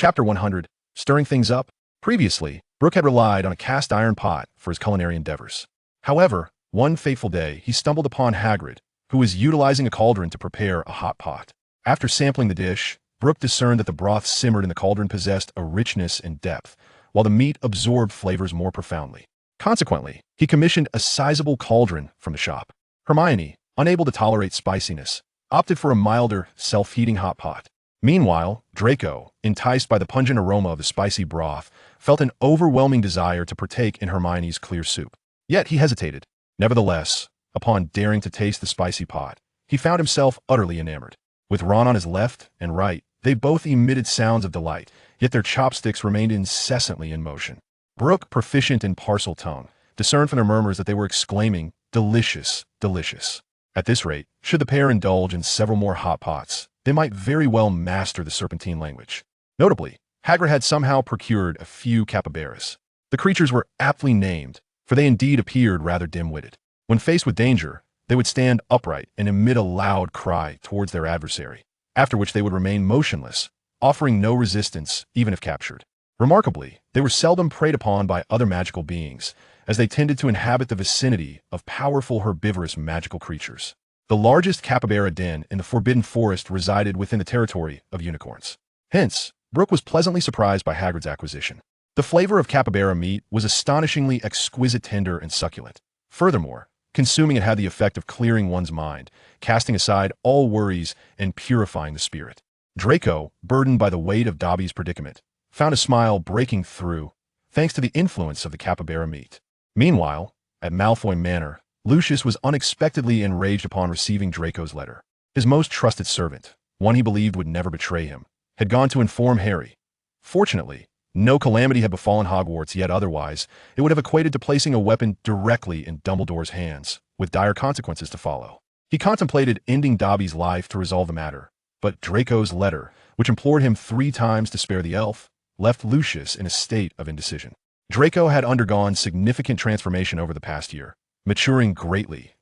Chapter 100, Stirring Things Up. Previously, Brook had relied on a cast iron pot for his culinary endeavors. However, one fateful day, he stumbled upon Hagrid, who was utilizing a cauldron to prepare a hot pot. After sampling the dish, Brook discerned that the broth simmered in the cauldron possessed a richness and depth, while the meat absorbed flavors more profoundly. Consequently, he commissioned a sizable cauldron from the shop. Hermione, unable to tolerate spiciness, opted for a milder, self-heating hot pot. Meanwhile, Draco, enticed by the pungent aroma of the spicy broth, felt an overwhelming desire to partake in Hermione's clear soup. Yet he hesitated. Nevertheless, upon daring to taste the spicy pot, he found himself utterly enamored. With Ron on his left and right, they both emitted sounds of delight, yet their chopsticks remained incessantly in motion. Brook, proficient in parcel tongue, discerned from their murmurs that they were exclaiming, "Delicious, delicious." At this rate, should the pair indulge in several more hot pots, they might very well master the Serpentine language. Notably, Hagrid had somehow procured a few capybaras. The creatures were aptly named, for they indeed appeared rather dim-witted. When faced with danger, they would stand upright and emit a loud cry towards their adversary, after which they would remain motionless, offering no resistance even if captured. Remarkably, they were seldom preyed upon by other magical beings, as they tended to inhabit the vicinity of powerful herbivorous magical creatures. The largest capybara den in the Forbidden Forest resided within the territory of unicorns. Hence, Brook was pleasantly surprised by Hagrid's acquisition. The flavor of capybara meat was astonishingly exquisite, tender, and succulent. Furthermore, consuming it had the effect of clearing one's mind, casting aside all worries and purifying the spirit. Draco, burdened by the weight of Dobby's predicament, found a smile breaking through, thanks to the influence of the capybara meat. Meanwhile, at Malfoy Manor, Lucius was unexpectedly enraged upon receiving Draco's letter. His most trusted servant, one he believed would never betray him, had gone to inform Harry. Fortunately, no calamity had befallen Hogwarts, yet otherwise, it would have equated to placing a weapon directly in Dumbledore's hands, with dire consequences to follow. He contemplated ending Dobby's life to resolve the matter, but Draco's letter, which implored him 3 times to spare the elf, left Lucius in a state of indecision. Draco had undergone significant transformation over the past year, maturing greatly.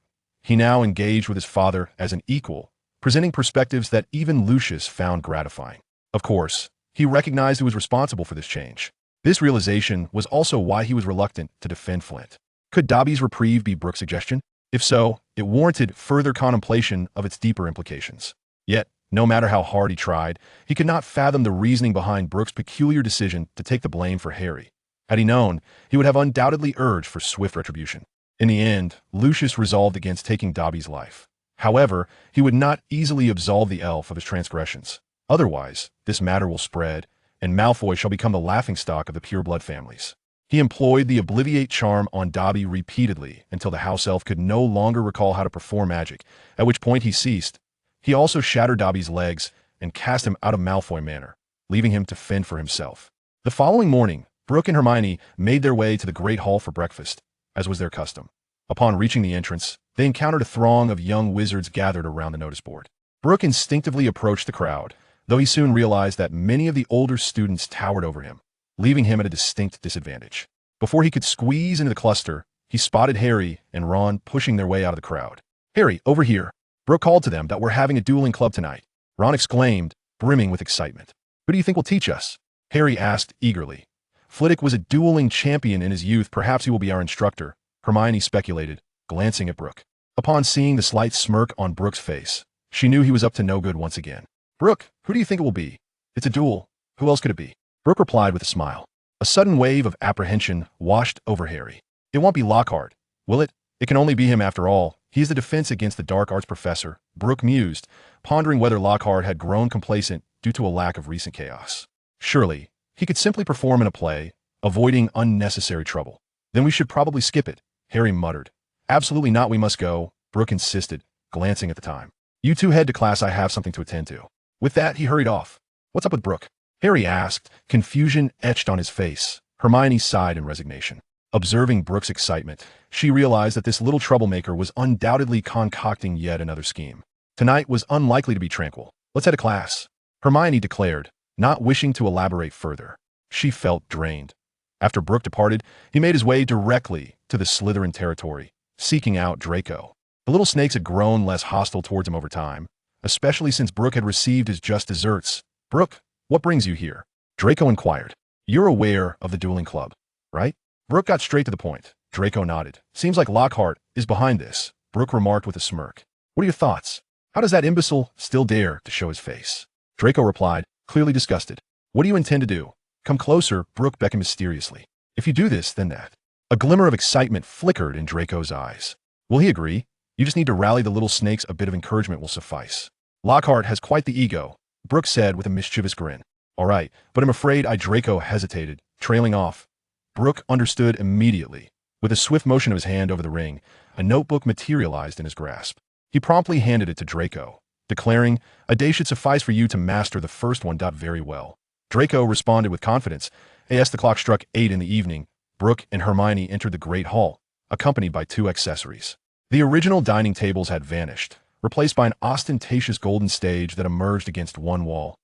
He now engaged with his father as an equal, presenting perspectives that even Lucius found gratifying. Of course, he recognized who was responsible for this change. This realization was also why he was reluctant to defend Flint. Could Dobby's reprieve be Brook's suggestion? If so, it warranted further contemplation of its deeper implications. Yet, no matter how hard he tried, he could not fathom the reasoning behind Brook's peculiar decision to take the blame for Harry. Had he known, he would have undoubtedly urged for swift retribution. In the end, Lucius resolved against taking Dobby's life. However, he would not easily absolve the elf of his transgressions. Otherwise, this matter will spread, and Malfoy shall become the laughingstock of the pureblood families. He employed the Obliviate charm on Dobby repeatedly until the house elf could no longer recall how to perform magic, at which point he ceased. He also shattered Dobby's legs and cast him out of Malfoy Manor, leaving him to fend for himself. The following morning, Brook and Hermione made their way to the Great Hall for breakfast, as was their custom. Upon reaching the entrance, they encountered a throng of young wizards gathered around the notice board. Brook instinctively approached the crowd, though he soon realized that many of the older students towered over him, leaving him at a distinct disadvantage. Before he could squeeze into the cluster, he spotted Harry and Ron pushing their way out of the crowd. "Harry, over here." Brook called to them that we're having a dueling club tonight. Ron exclaimed, brimming with excitement. "Who do you think will teach us?" Harry asked eagerly. "Flitwick was a dueling champion in his youth. Perhaps he will be our instructor," Hermione speculated, glancing at Brook. Upon seeing the slight smirk on Brook's face, she knew he was up to no good once again. "Brook, who do you think it will be?" "It's a duel. Who else could it be?" Brook replied with a smile. A sudden wave of apprehension washed over Harry. "It won't be Lockhart, will it? It can only be him after all. He is the defense against the dark arts professor," Brook mused, pondering whether Lockhart had grown complacent due to a lack of recent chaos. Surely, he could simply perform in a play, avoiding unnecessary trouble. "Then we should probably skip it," Harry muttered. "Absolutely not, we must go," Brook insisted, glancing at the time. "You two head to class, I have something to attend to." With that, he hurried off. "What's up with Brook?" Harry asked, confusion etched on his face. Hermione sighed in resignation. Observing Brook's excitement, she realized that this little troublemaker was undoubtedly concocting yet another scheme. Tonight was unlikely to be tranquil. "Let's head to class," Hermione declared, not wishing to elaborate further. She felt drained. After Brook departed, he made his way directly to the Slytherin territory, seeking out Draco. The little snakes had grown less hostile towards him over time, especially since Brook had received his just desserts. "Brook, what brings you here?" Draco inquired. You're aware of the dueling club, right? Brook got straight to the point. Draco nodded. Seems like Lockhart is behind this, Brook remarked with a smirk. What are your thoughts? How does that imbecile still dare to show his face? Draco replied, clearly disgusted. What do you intend to do? Come closer, Brook beckoned mysteriously. If you do this, then that. A glimmer of excitement flickered in Draco's eyes. Will he agree? You just need to rally the little snakes. A bit of encouragement will suffice. Lockhart has quite the ego, Brook said with a mischievous grin. All right, but I'm afraid Draco hesitated, trailing off. Brook understood immediately. With a swift motion of his hand over the ring, a notebook materialized in his grasp. He promptly handed it to Draco, declaring, "A day should suffice for you to master the first one." Very well. Draco responded with confidence. As the clock struck 8 in the evening, Brook and Hermione entered the Great Hall, accompanied by 2 accessories. The original dining tables had vanished, replaced by an ostentatious golden stage that emerged against one wall.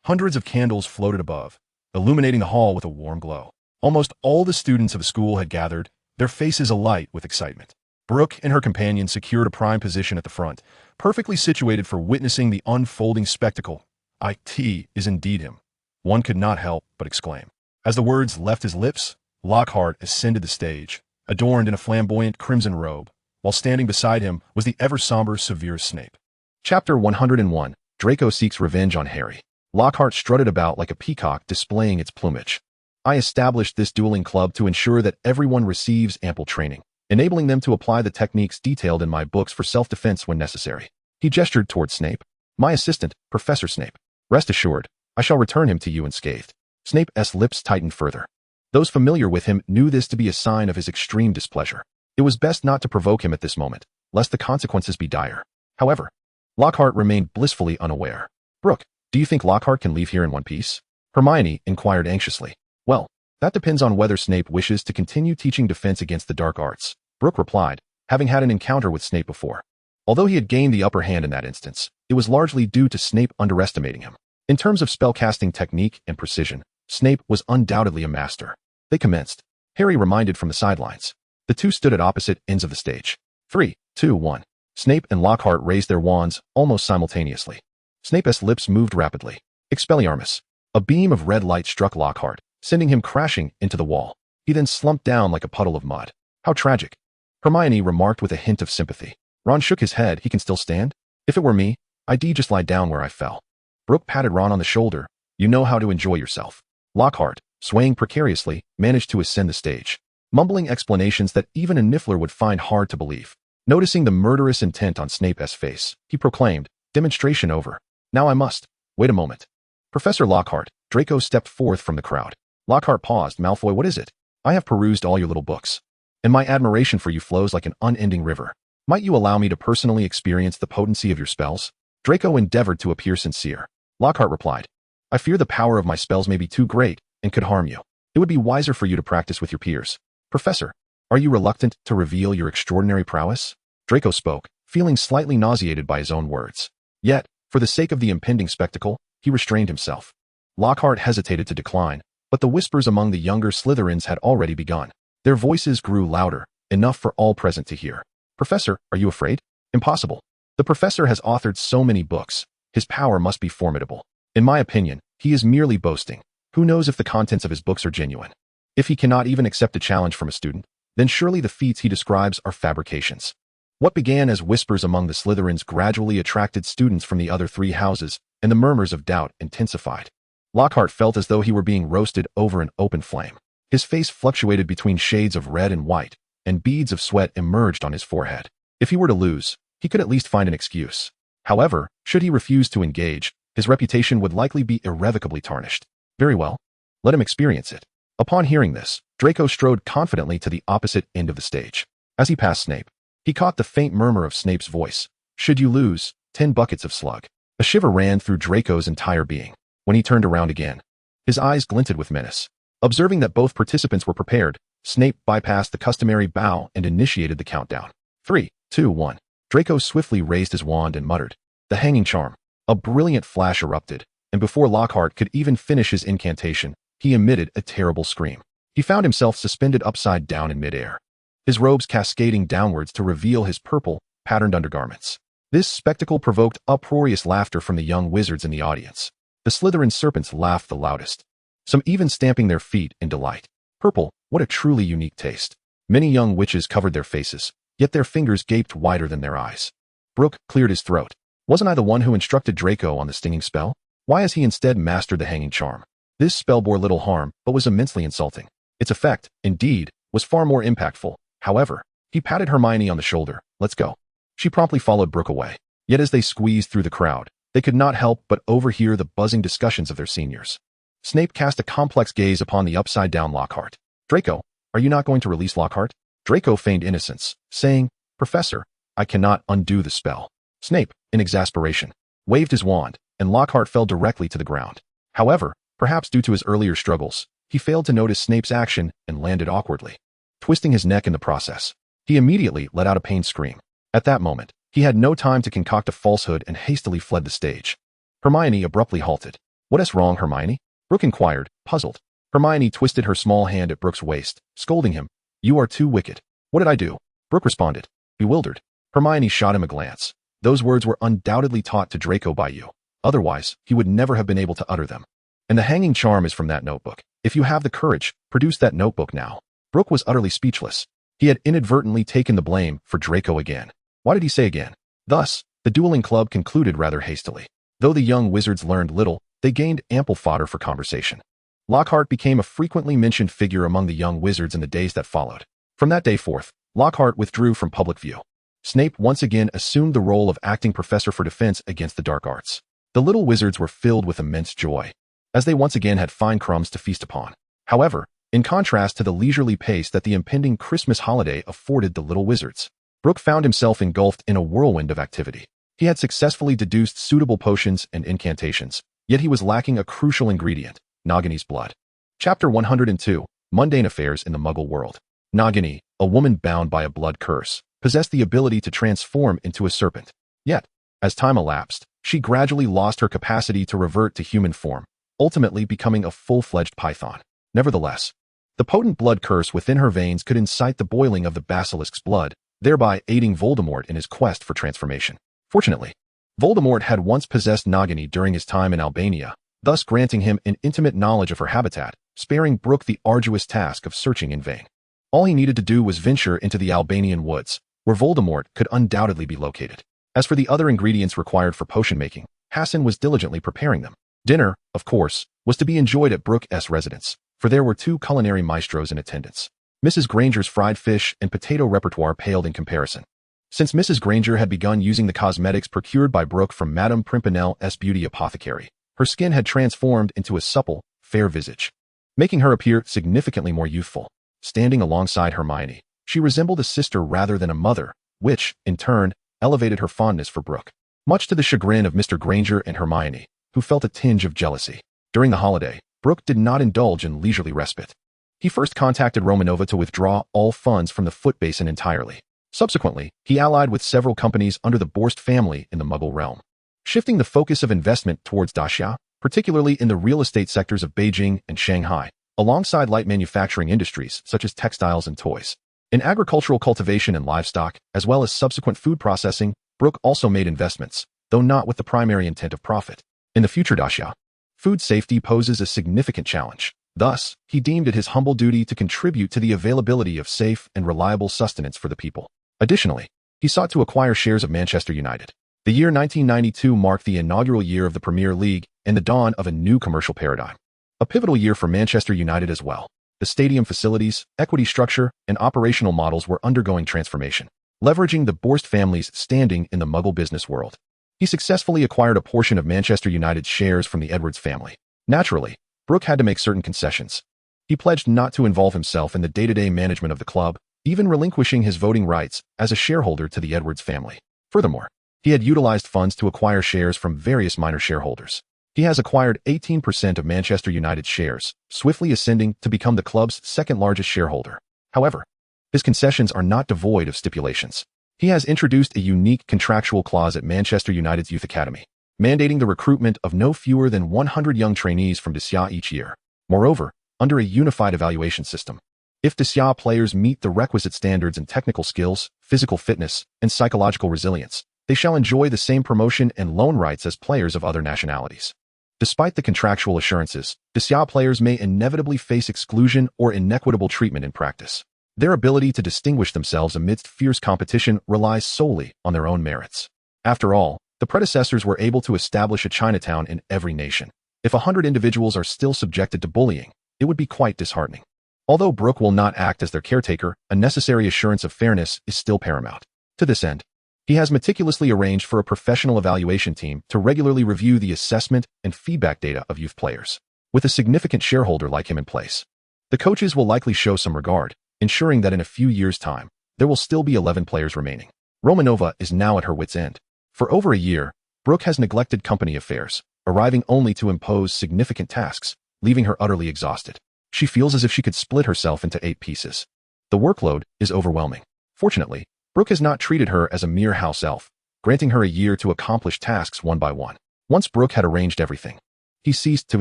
Hundreds of candles floated above, illuminating the hall with a warm glow. Almost all the students of the school had gathered, their faces alight with excitement. Brook and her companion secured a prime position at the front, perfectly situated for witnessing the unfolding spectacle. "It is indeed him," one could not help but exclaim. As the words left his lips, Lockhart ascended the stage, adorned in a flamboyant crimson robe, while standing beside him was the ever-somber Severus Snape. Chapter 101. Draco Seeks Revenge on Harry. Lockhart strutted about like a peacock displaying its plumage. I established this dueling club to ensure that everyone receives ample training, enabling them to apply the techniques detailed in my books for self-defense when necessary. He gestured toward Snape. My assistant, Professor Snape. Rest assured, I shall return him to you unscathed. Snape's lips tightened further. Those familiar with him knew this to be a sign of his extreme displeasure. It was best not to provoke him at this moment, lest the consequences be dire. However, Lockhart remained blissfully unaware. Brook, do you think Lockhart can leave here in one piece? Hermione inquired anxiously. Well, that depends on whether Snape wishes to continue teaching defense against the dark arts, Brook replied, having had an encounter with Snape before. Although he had gained the upper hand in that instance, it was largely due to Snape underestimating him. In terms of spellcasting technique and precision, Snape was undoubtedly a master. They commenced. Harry reminded from the sidelines. The two stood at opposite ends of the stage. 3, 2, 1. Snape and Lockhart raised their wands almost simultaneously. Snape's lips moved rapidly. Expelliarmus. A beam of red light struck Lockhart, sending him crashing into the wall. He then slumped down like a puddle of mud. How tragic. Hermione remarked with a hint of sympathy. Ron shook his head. He can still stand? If it were me, I'd just lie down where I fell. Brook patted Ron on the shoulder. You know how to enjoy yourself. Lockhart, swaying precariously, managed to ascend the stage, mumbling explanations that even a Niffler would find hard to believe. Noticing the murderous intent on Snape's face, he proclaimed, "Demonstration over. Now I must. Wait a moment." Professor Lockhart, Draco stepped forth from the crowd. Lockhart paused. Malfoy, what is it? I have perused all your little books, and my admiration for you flows like an unending river. Might you allow me to personally experience the potency of your spells? Draco endeavored to appear sincere. Lockhart replied, I fear the power of my spells may be too great and could harm you. It would be wiser for you to practice with your peers. Professor, are you reluctant to reveal your extraordinary prowess? Draco spoke, feeling slightly nauseated by his own words. Yet, for the sake of the impending spectacle, he restrained himself. Lockhart hesitated to decline, but the whispers among the younger Slytherins had already begun. Their voices grew louder, enough for all present to hear. Professor, are you afraid? Impossible. The professor has authored so many books. His power must be formidable. In my opinion, he is merely boasting. Who knows if the contents of his books are genuine? If he cannot even accept a challenge from a student, then surely the feats he describes are fabrications. What began as whispers among the Slytherins gradually attracted students from the other three houses, and the murmurs of doubt intensified. Lockhart felt as though he were being roasted over an open flame. His face fluctuated between shades of red and white, and beads of sweat emerged on his forehead. If he were to lose, he could at least find an excuse. However, should he refuse to engage, his reputation would likely be irrevocably tarnished. Very well. Let him experience it. Upon hearing this, Draco strode confidently to the opposite end of the stage. As he passed Snape, he caught the faint murmur of Snape's voice. Should you lose, 10 buckets of slug. A shiver ran through Draco's entire being. When he turned around again, his eyes glinted with menace. Observing that both participants were prepared, Snape bypassed the customary bow and initiated the countdown. 3, 2, 1. Draco swiftly raised his wand and muttered, "The hanging charm." A brilliant flash erupted, and before Lockhart could even finish his incantation, he emitted a terrible scream. He found himself suspended upside down in midair, his robes cascading downwards to reveal his purple, patterned undergarments. This spectacle provoked uproarious laughter from the young wizards in the audience. The Slytherin serpents laughed the loudest. some even stamping their feet in delight. Purple, what a truly unique taste. Many young witches covered their faces, yet their fingers gaped wider than their eyes. Brook cleared his throat. Wasn't I the one who instructed Draco on the stinging spell? Why has he instead mastered the hanging charm? This spell bore little harm, but was immensely insulting. Its effect, indeed, was far more impactful. However, he patted Hermione on the shoulder. Let's go. She promptly followed Brook away. Yet as they squeezed through the crowd, they could not help but overhear the buzzing discussions of their seniors. Snape cast a complex gaze upon the upside-down Lockhart. Draco, are you not going to release Lockhart? Draco feigned innocence, saying, Professor, I cannot undo the spell. Snape, in exasperation, waved his wand, and Lockhart fell directly to the ground. However, perhaps due to his earlier struggles, he failed to notice Snape's action and landed awkwardly, twisting his neck in the process. He immediately let out a pained scream. At that moment, he had no time to concoct a falsehood and hastily fled the stage. Hermione abruptly halted. What is wrong, Hermione? Brook inquired, puzzled. Hermione twisted her small hand at Brook's waist, scolding him. You are too wicked. What did I do? Brook responded, bewildered. Hermione shot him a glance. Those words were undoubtedly taught to Draco by you. Otherwise, he would never have been able to utter them. And the hanging charm is from that notebook. If you have the courage, produce that notebook now. Brook was utterly speechless. He had inadvertently taken the blame for Draco again. Why did he say again? Thus, the dueling club concluded rather hastily. Though the young wizards learned little, they gained ample fodder for conversation. Lockhart became a frequently mentioned figure among the young wizards in the days that followed. From that day forth, Lockhart withdrew from public view. Snape once again assumed the role of acting professor for defense against the dark arts. The little wizards were filled with immense joy, as they once again had fine crumbs to feast upon. However, in contrast to the leisurely pace that the impending Christmas holiday afforded the little wizards, Brook found himself engulfed in a whirlwind of activity. He had successfully deduced suitable potions and incantations, yet he was lacking a crucial ingredient, Nagini's blood. Chapter 102, Mundane Affairs in the Muggle World. Nagini, a woman bound by a blood curse, possessed the ability to transform into a serpent. Yet, as time elapsed, she gradually lost her capacity to revert to human form, ultimately becoming a full-fledged python. Nevertheless, the potent blood curse within her veins could incite the boiling of the basilisk's blood, thereby aiding Voldemort in his quest for transformation. Fortunately, Voldemort had once possessed Nagini during his time in Albania, thus granting him an intimate knowledge of her habitat, sparing Brook the arduous task of searching in vain. All he needed to do was venture into the Albanian woods, where Voldemort could undoubtedly be located. As for the other ingredients required for potion making, Hassan was diligently preparing them. Dinner, of course, was to be enjoyed at Brook's residence, for there were 2 culinary maestros in attendance. Mrs. Granger's fried fish and potato repertoire paled in comparison. Since Mrs. Granger had begun using the cosmetics procured by Brook from Madame Pimpernel's beauty apothecary, her skin had transformed into a supple, fair visage, making her appear significantly more youthful. Standing alongside Hermione, she resembled a sister rather than a mother, which, in turn, elevated her fondness for Brook, much to the chagrin of Mr. Granger and Hermione, who felt a tinge of jealousy. During the holiday, Brook did not indulge in leisurely respite. He first contacted Romanova to withdraw all funds from the Foot Basin entirely. Subsequently, he allied with several companies under the Borst family in the Muggle realm, shifting the focus of investment towards Daxia, particularly in the real estate sectors of Beijing and Shanghai, alongside light manufacturing industries such as textiles and toys. In agricultural cultivation and livestock, as well as subsequent food processing, Brook also made investments, though not with the primary intent of profit. In the future Daxia, food safety poses a significant challenge. Thus, he deemed it his humble duty to contribute to the availability of safe and reliable sustenance for the people. Additionally, he sought to acquire shares of Manchester United. The year 1992 marked the inaugural year of the Premier League and the dawn of a new commercial paradigm. A pivotal year for Manchester United as well. The stadium facilities, equity structure, and operational models were undergoing transformation, leveraging the Borst family's standing in the Muggle business world. He successfully acquired a portion of Manchester United's shares from the Edwards family. Naturally, Brook had to make certain concessions. He pledged not to involve himself in the day-to-day management of the club, even relinquishing his voting rights as a shareholder to the Edwards family. Furthermore, he had utilized funds to acquire shares from various minor shareholders. He has acquired 18% of Manchester United's shares, swiftly ascending to become the club's second-largest shareholder. However, his concessions are not devoid of stipulations. He has introduced a unique contractual clause at Manchester United's Youth Academy, mandating the recruitment of no fewer than 100 young trainees from Daxia each year. Moreover, under a unified evaluation system, if Daxia players meet the requisite standards in technical skills, physical fitness, and psychological resilience, they shall enjoy the same promotion and loan rights as players of other nationalities. Despite the contractual assurances, Xia players may inevitably face exclusion or inequitable treatment in practice. Their ability to distinguish themselves amidst fierce competition relies solely on their own merits. After all, the predecessors were able to establish a Chinatown in every nation. If 100 individuals are still subjected to bullying, it would be quite disheartening. Although Brook will not act as their caretaker, a necessary assurance of fairness is still paramount. To this end, he has meticulously arranged for a professional evaluation team to regularly review the assessment and feedback data of youth players. With a significant shareholder like him in place, the coaches will likely show some regard, ensuring that in a few years' time, there will still be 11 players remaining. Romanova is now at her wit's end. For over a year, Brook has neglected company affairs, arriving only to impose significant tasks, leaving her utterly exhausted. She feels as if she could split herself into 8 pieces. The workload is overwhelming. Fortunately, Brook has not treated her as a mere house elf, granting her a year to accomplish tasks one by one. Once Brook had arranged everything, he ceased to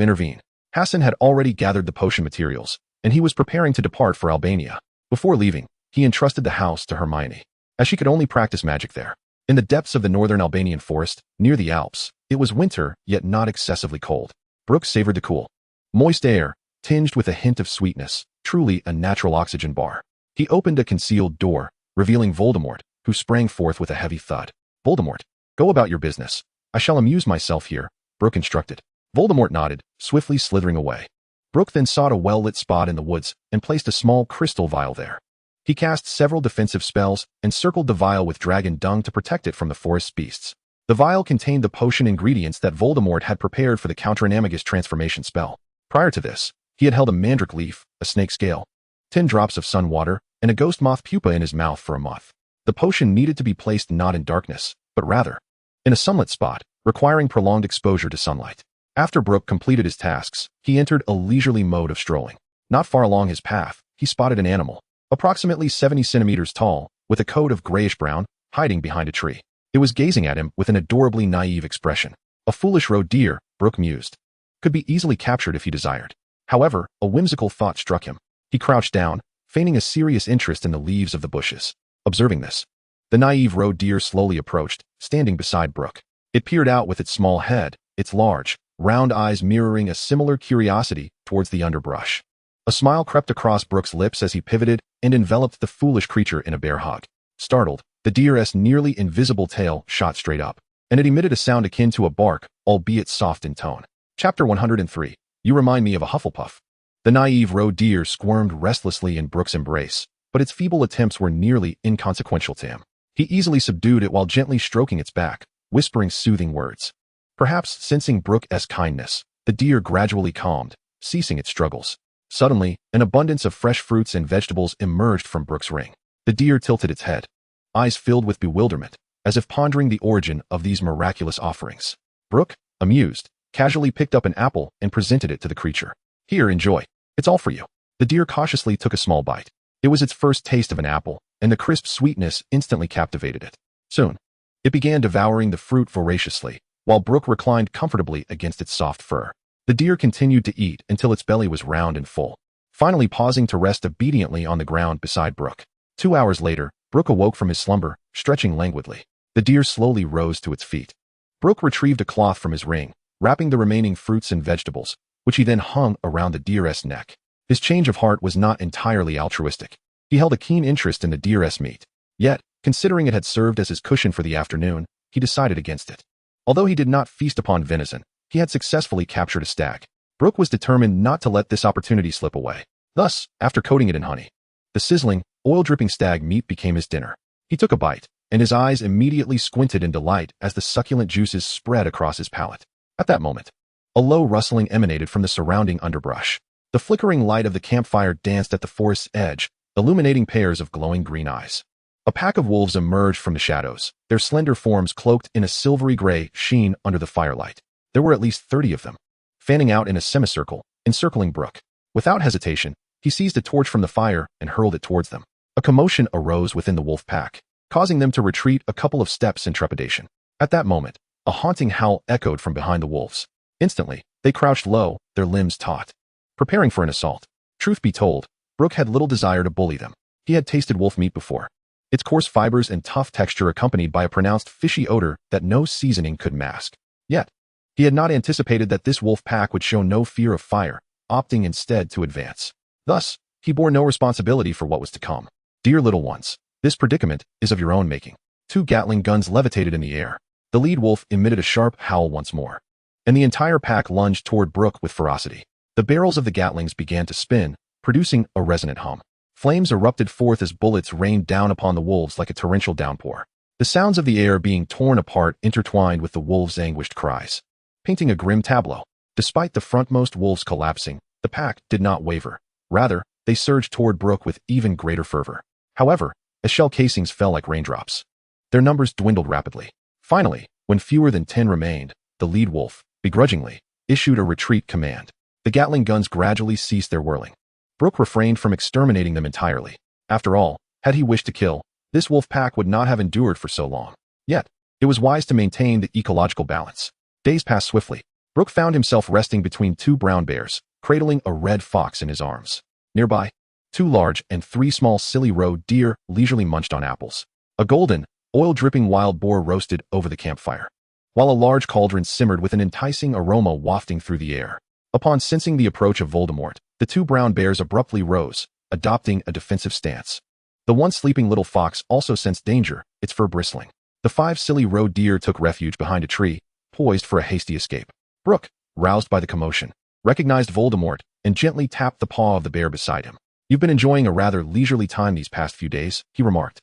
intervene. Hassan had already gathered the potion materials, and he was preparing to depart for Albania. Before leaving, he entrusted the house to Hermione, as she could only practice magic there. In the depths of the northern Albanian forest, near the Alps, it was winter, yet not excessively cold. Brook savored the cool, moist air, tinged with a hint of sweetness, truly a natural oxygen bar. He opened a concealed door, revealing Voldemort, who sprang forth with a heavy thud. Voldemort, go about your business. I shall amuse myself here, Brook instructed. Voldemort nodded, swiftly slithering away. Brook then sought a well-lit spot in the woods and placed a small crystal vial there. He cast several defensive spells and circled the vial with dragon dung to protect it from the forest's beasts. The vial contained the potion ingredients that Voldemort had prepared for the counter-animagus transformation spell. Prior to this, he had held a mandrake leaf, a snake scale, 10 drops of sun water, and a ghost moth pupa in his mouth for a month. The potion needed to be placed not in darkness, but rather in a sunlit spot, requiring prolonged exposure to sunlight. After Brook completed his tasks, he entered a leisurely mode of strolling. Not far along his path, he spotted an animal, approximately 70 centimeters tall, with a coat of grayish-brown, hiding behind a tree. It was gazing at him with an adorably naive expression. A foolish roe deer, Brook mused, could be easily captured if he desired. However, a whimsical thought struck him. He crouched down, feigning a serious interest in the leaves of the bushes. Observing this, the naive roe deer slowly approached, standing beside Brook. It peered out with its small head, its large, round eyes mirroring a similar curiosity towards the underbrush. A smile crept across Brook's lips as he pivoted and enveloped the foolish creature in a bear hug. Startled, the deer's nearly invisible tail shot straight up, and it emitted a sound akin to a bark, albeit soft in tone. Chapter 103. You remind me of a Hufflepuff. The naive roe deer squirmed restlessly in Brook's embrace, but its feeble attempts were nearly inconsequential to him. He easily subdued it while gently stroking its back, whispering soothing words. Perhaps sensing Brook's kindness, the deer gradually calmed, ceasing its struggles. Suddenly, an abundance of fresh fruits and vegetables emerged from Brook's ring. The deer tilted its head, eyes filled with bewilderment, as if pondering the origin of these miraculous offerings. Brook, amused, casually picked up an apple and presented it to the creature. Here, enjoy. It's all for you. The deer cautiously took a small bite. It was its first taste of an apple, and the crisp sweetness instantly captivated it. Soon, it began devouring the fruit voraciously, while Brook reclined comfortably against its soft fur. The deer continued to eat until its belly was round and full, finally pausing to rest obediently on the ground beside Brook. 2 hours later, Brook awoke from his slumber, stretching languidly. The deer slowly rose to its feet. Brook retrieved a cloth from his ring, wrapping the remaining fruits and vegetables, which he then hung around the deer's neck. His change of heart was not entirely altruistic. He held a keen interest in the deer's meat. Yet, considering it had served as his cushion for the afternoon, he decided against it. Although he did not feast upon venison, he had successfully captured a stag. Brook was determined not to let this opportunity slip away. Thus, after coating it in honey, the sizzling, oil-dripping stag meat became his dinner. He took a bite, and his eyes immediately squinted in delight as the succulent juices spread across his palate. At that moment, a low rustling emanated from the surrounding underbrush. The flickering light of the campfire danced at the forest's edge, illuminating pairs of glowing green eyes. A pack of wolves emerged from the shadows, their slender forms cloaked in a silvery gray sheen under the firelight. There were at least 30 of them, fanning out in a semicircle, encircling Brook. Without hesitation, he seized a torch from the fire and hurled it towards them. A commotion arose within the wolf pack, causing them to retreat a couple of steps in trepidation. At that moment, a haunting howl echoed from behind the wolves. Instantly, they crouched low, their limbs taut, preparing for an assault. Truth be told, Brook had little desire to bully them. He had tasted wolf meat before. Its coarse fibers and tough texture accompanied by a pronounced fishy odor that no seasoning could mask. Yet, He had not anticipated that this wolf pack would show no fear of fire, opting instead to advance. Thus, he bore no responsibility for what was to come. Dear little ones, this predicament is of your own making. 2 Gatling guns levitated in the air. The lead wolf emitted a sharp howl once more, and the entire pack lunged toward Brook with ferocity. The barrels of the Gatlings began to spin, producing a resonant hum. Flames erupted forth as bullets rained down upon the wolves like a torrential downpour. The sounds of the air being torn apart intertwined with the wolves' anguished cries, painting a grim tableau. Despite the frontmost wolves collapsing, the pack did not waver. Rather, they surged toward Brook with even greater fervor. However, as shell casings fell like raindrops, their numbers dwindled rapidly. Finally, when fewer than 10 remained, the lead wolf, begrudgingly, issued a retreat command. The Gatling guns gradually ceased their whirling. Brook refrained from exterminating them entirely. After all, had he wished to kill, this wolf pack would not have endured for so long. Yet, it was wise to maintain the ecological balance. Days passed swiftly. Brook found himself resting between 2 brown bears, cradling a red fox in his arms. Nearby, 2 large and 3 small silly roe deer leisurely munched on apples. A golden, oil-dripping wild boar roasted over the campfire, while a large cauldron simmered with an enticing aroma wafting through the air. Upon sensing the approach of Voldemort, the 2 brown bears abruptly rose, adopting a defensive stance. The once sleeping little fox also sensed danger, its fur bristling. The 5 silly roe deer took refuge behind a tree, poised for a hasty escape. Brook, roused by the commotion, recognized Voldemort and gently tapped the paw of the bear beside him. You've been enjoying a rather leisurely time these past few days, he remarked.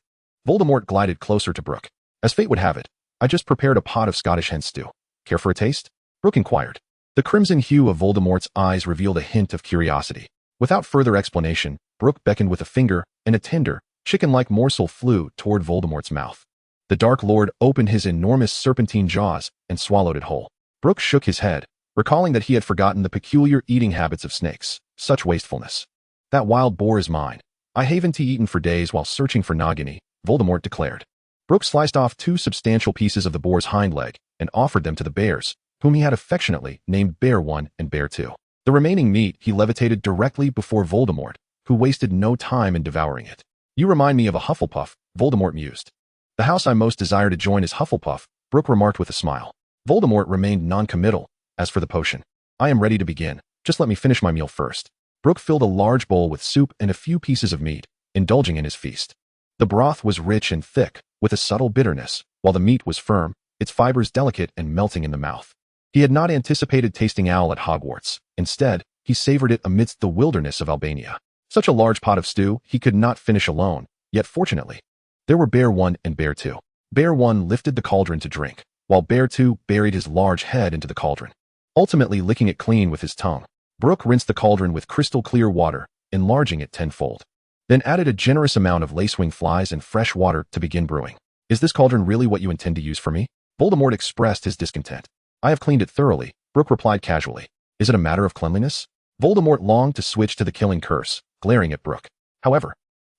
Voldemort glided closer to Brook. As fate would have it, I just prepared a pot of Scottish hen stew. Care for a taste? Brook inquired. The crimson hue of Voldemort's eyes revealed a hint of curiosity. Without further explanation, Brook beckoned with a finger, and a tender, chicken-like morsel flew toward Voldemort's mouth. The Dark Lord opened his enormous serpentine jaws and swallowed it whole. Brook shook his head, recalling that he had forgotten the peculiar eating habits of snakes. Such wastefulness. That wild boar is mine. I haven't eaten for days while searching for Nagini, Voldemort declared. Brook sliced off 2 substantial pieces of the boar's hind leg and offered them to the bears, whom he had affectionately named Bear 1 and Bear 2. The remaining meat he levitated directly before Voldemort, who wasted no time in devouring it. You remind me of a Hufflepuff, Voldemort mused. The house I most desire to join is Hufflepuff, Brook remarked with a smile. Voldemort remained non-committal. As for the potion, I am ready to begin. Just let me finish my meal first. Brook filled a large bowl with soup and a few pieces of meat, indulging in his feast. The broth was rich and thick, with a subtle bitterness, while the meat was firm, its fibers delicate and melting in the mouth. He had not anticipated tasting owl at Hogwarts. Instead, he savored it amidst the wilderness of Albania. Such a large pot of stew he could not finish alone, yet fortunately, there were Bear 1 and Bear 2. Bear 1 lifted the cauldron to drink, while Bear 2 buried his large head into the cauldron, ultimately licking it clean with his tongue. Brook rinsed the cauldron with crystal-clear water, enlarging it tenfold, then added a generous amount of lacewing flies and fresh water to begin brewing. Is this cauldron really what you intend to use for me? Voldemort expressed his discontent. I have cleaned it thoroughly, Brook replied casually. Is it a matter of cleanliness? Voldemort longed to switch to the killing curse, glaring at Brook. However,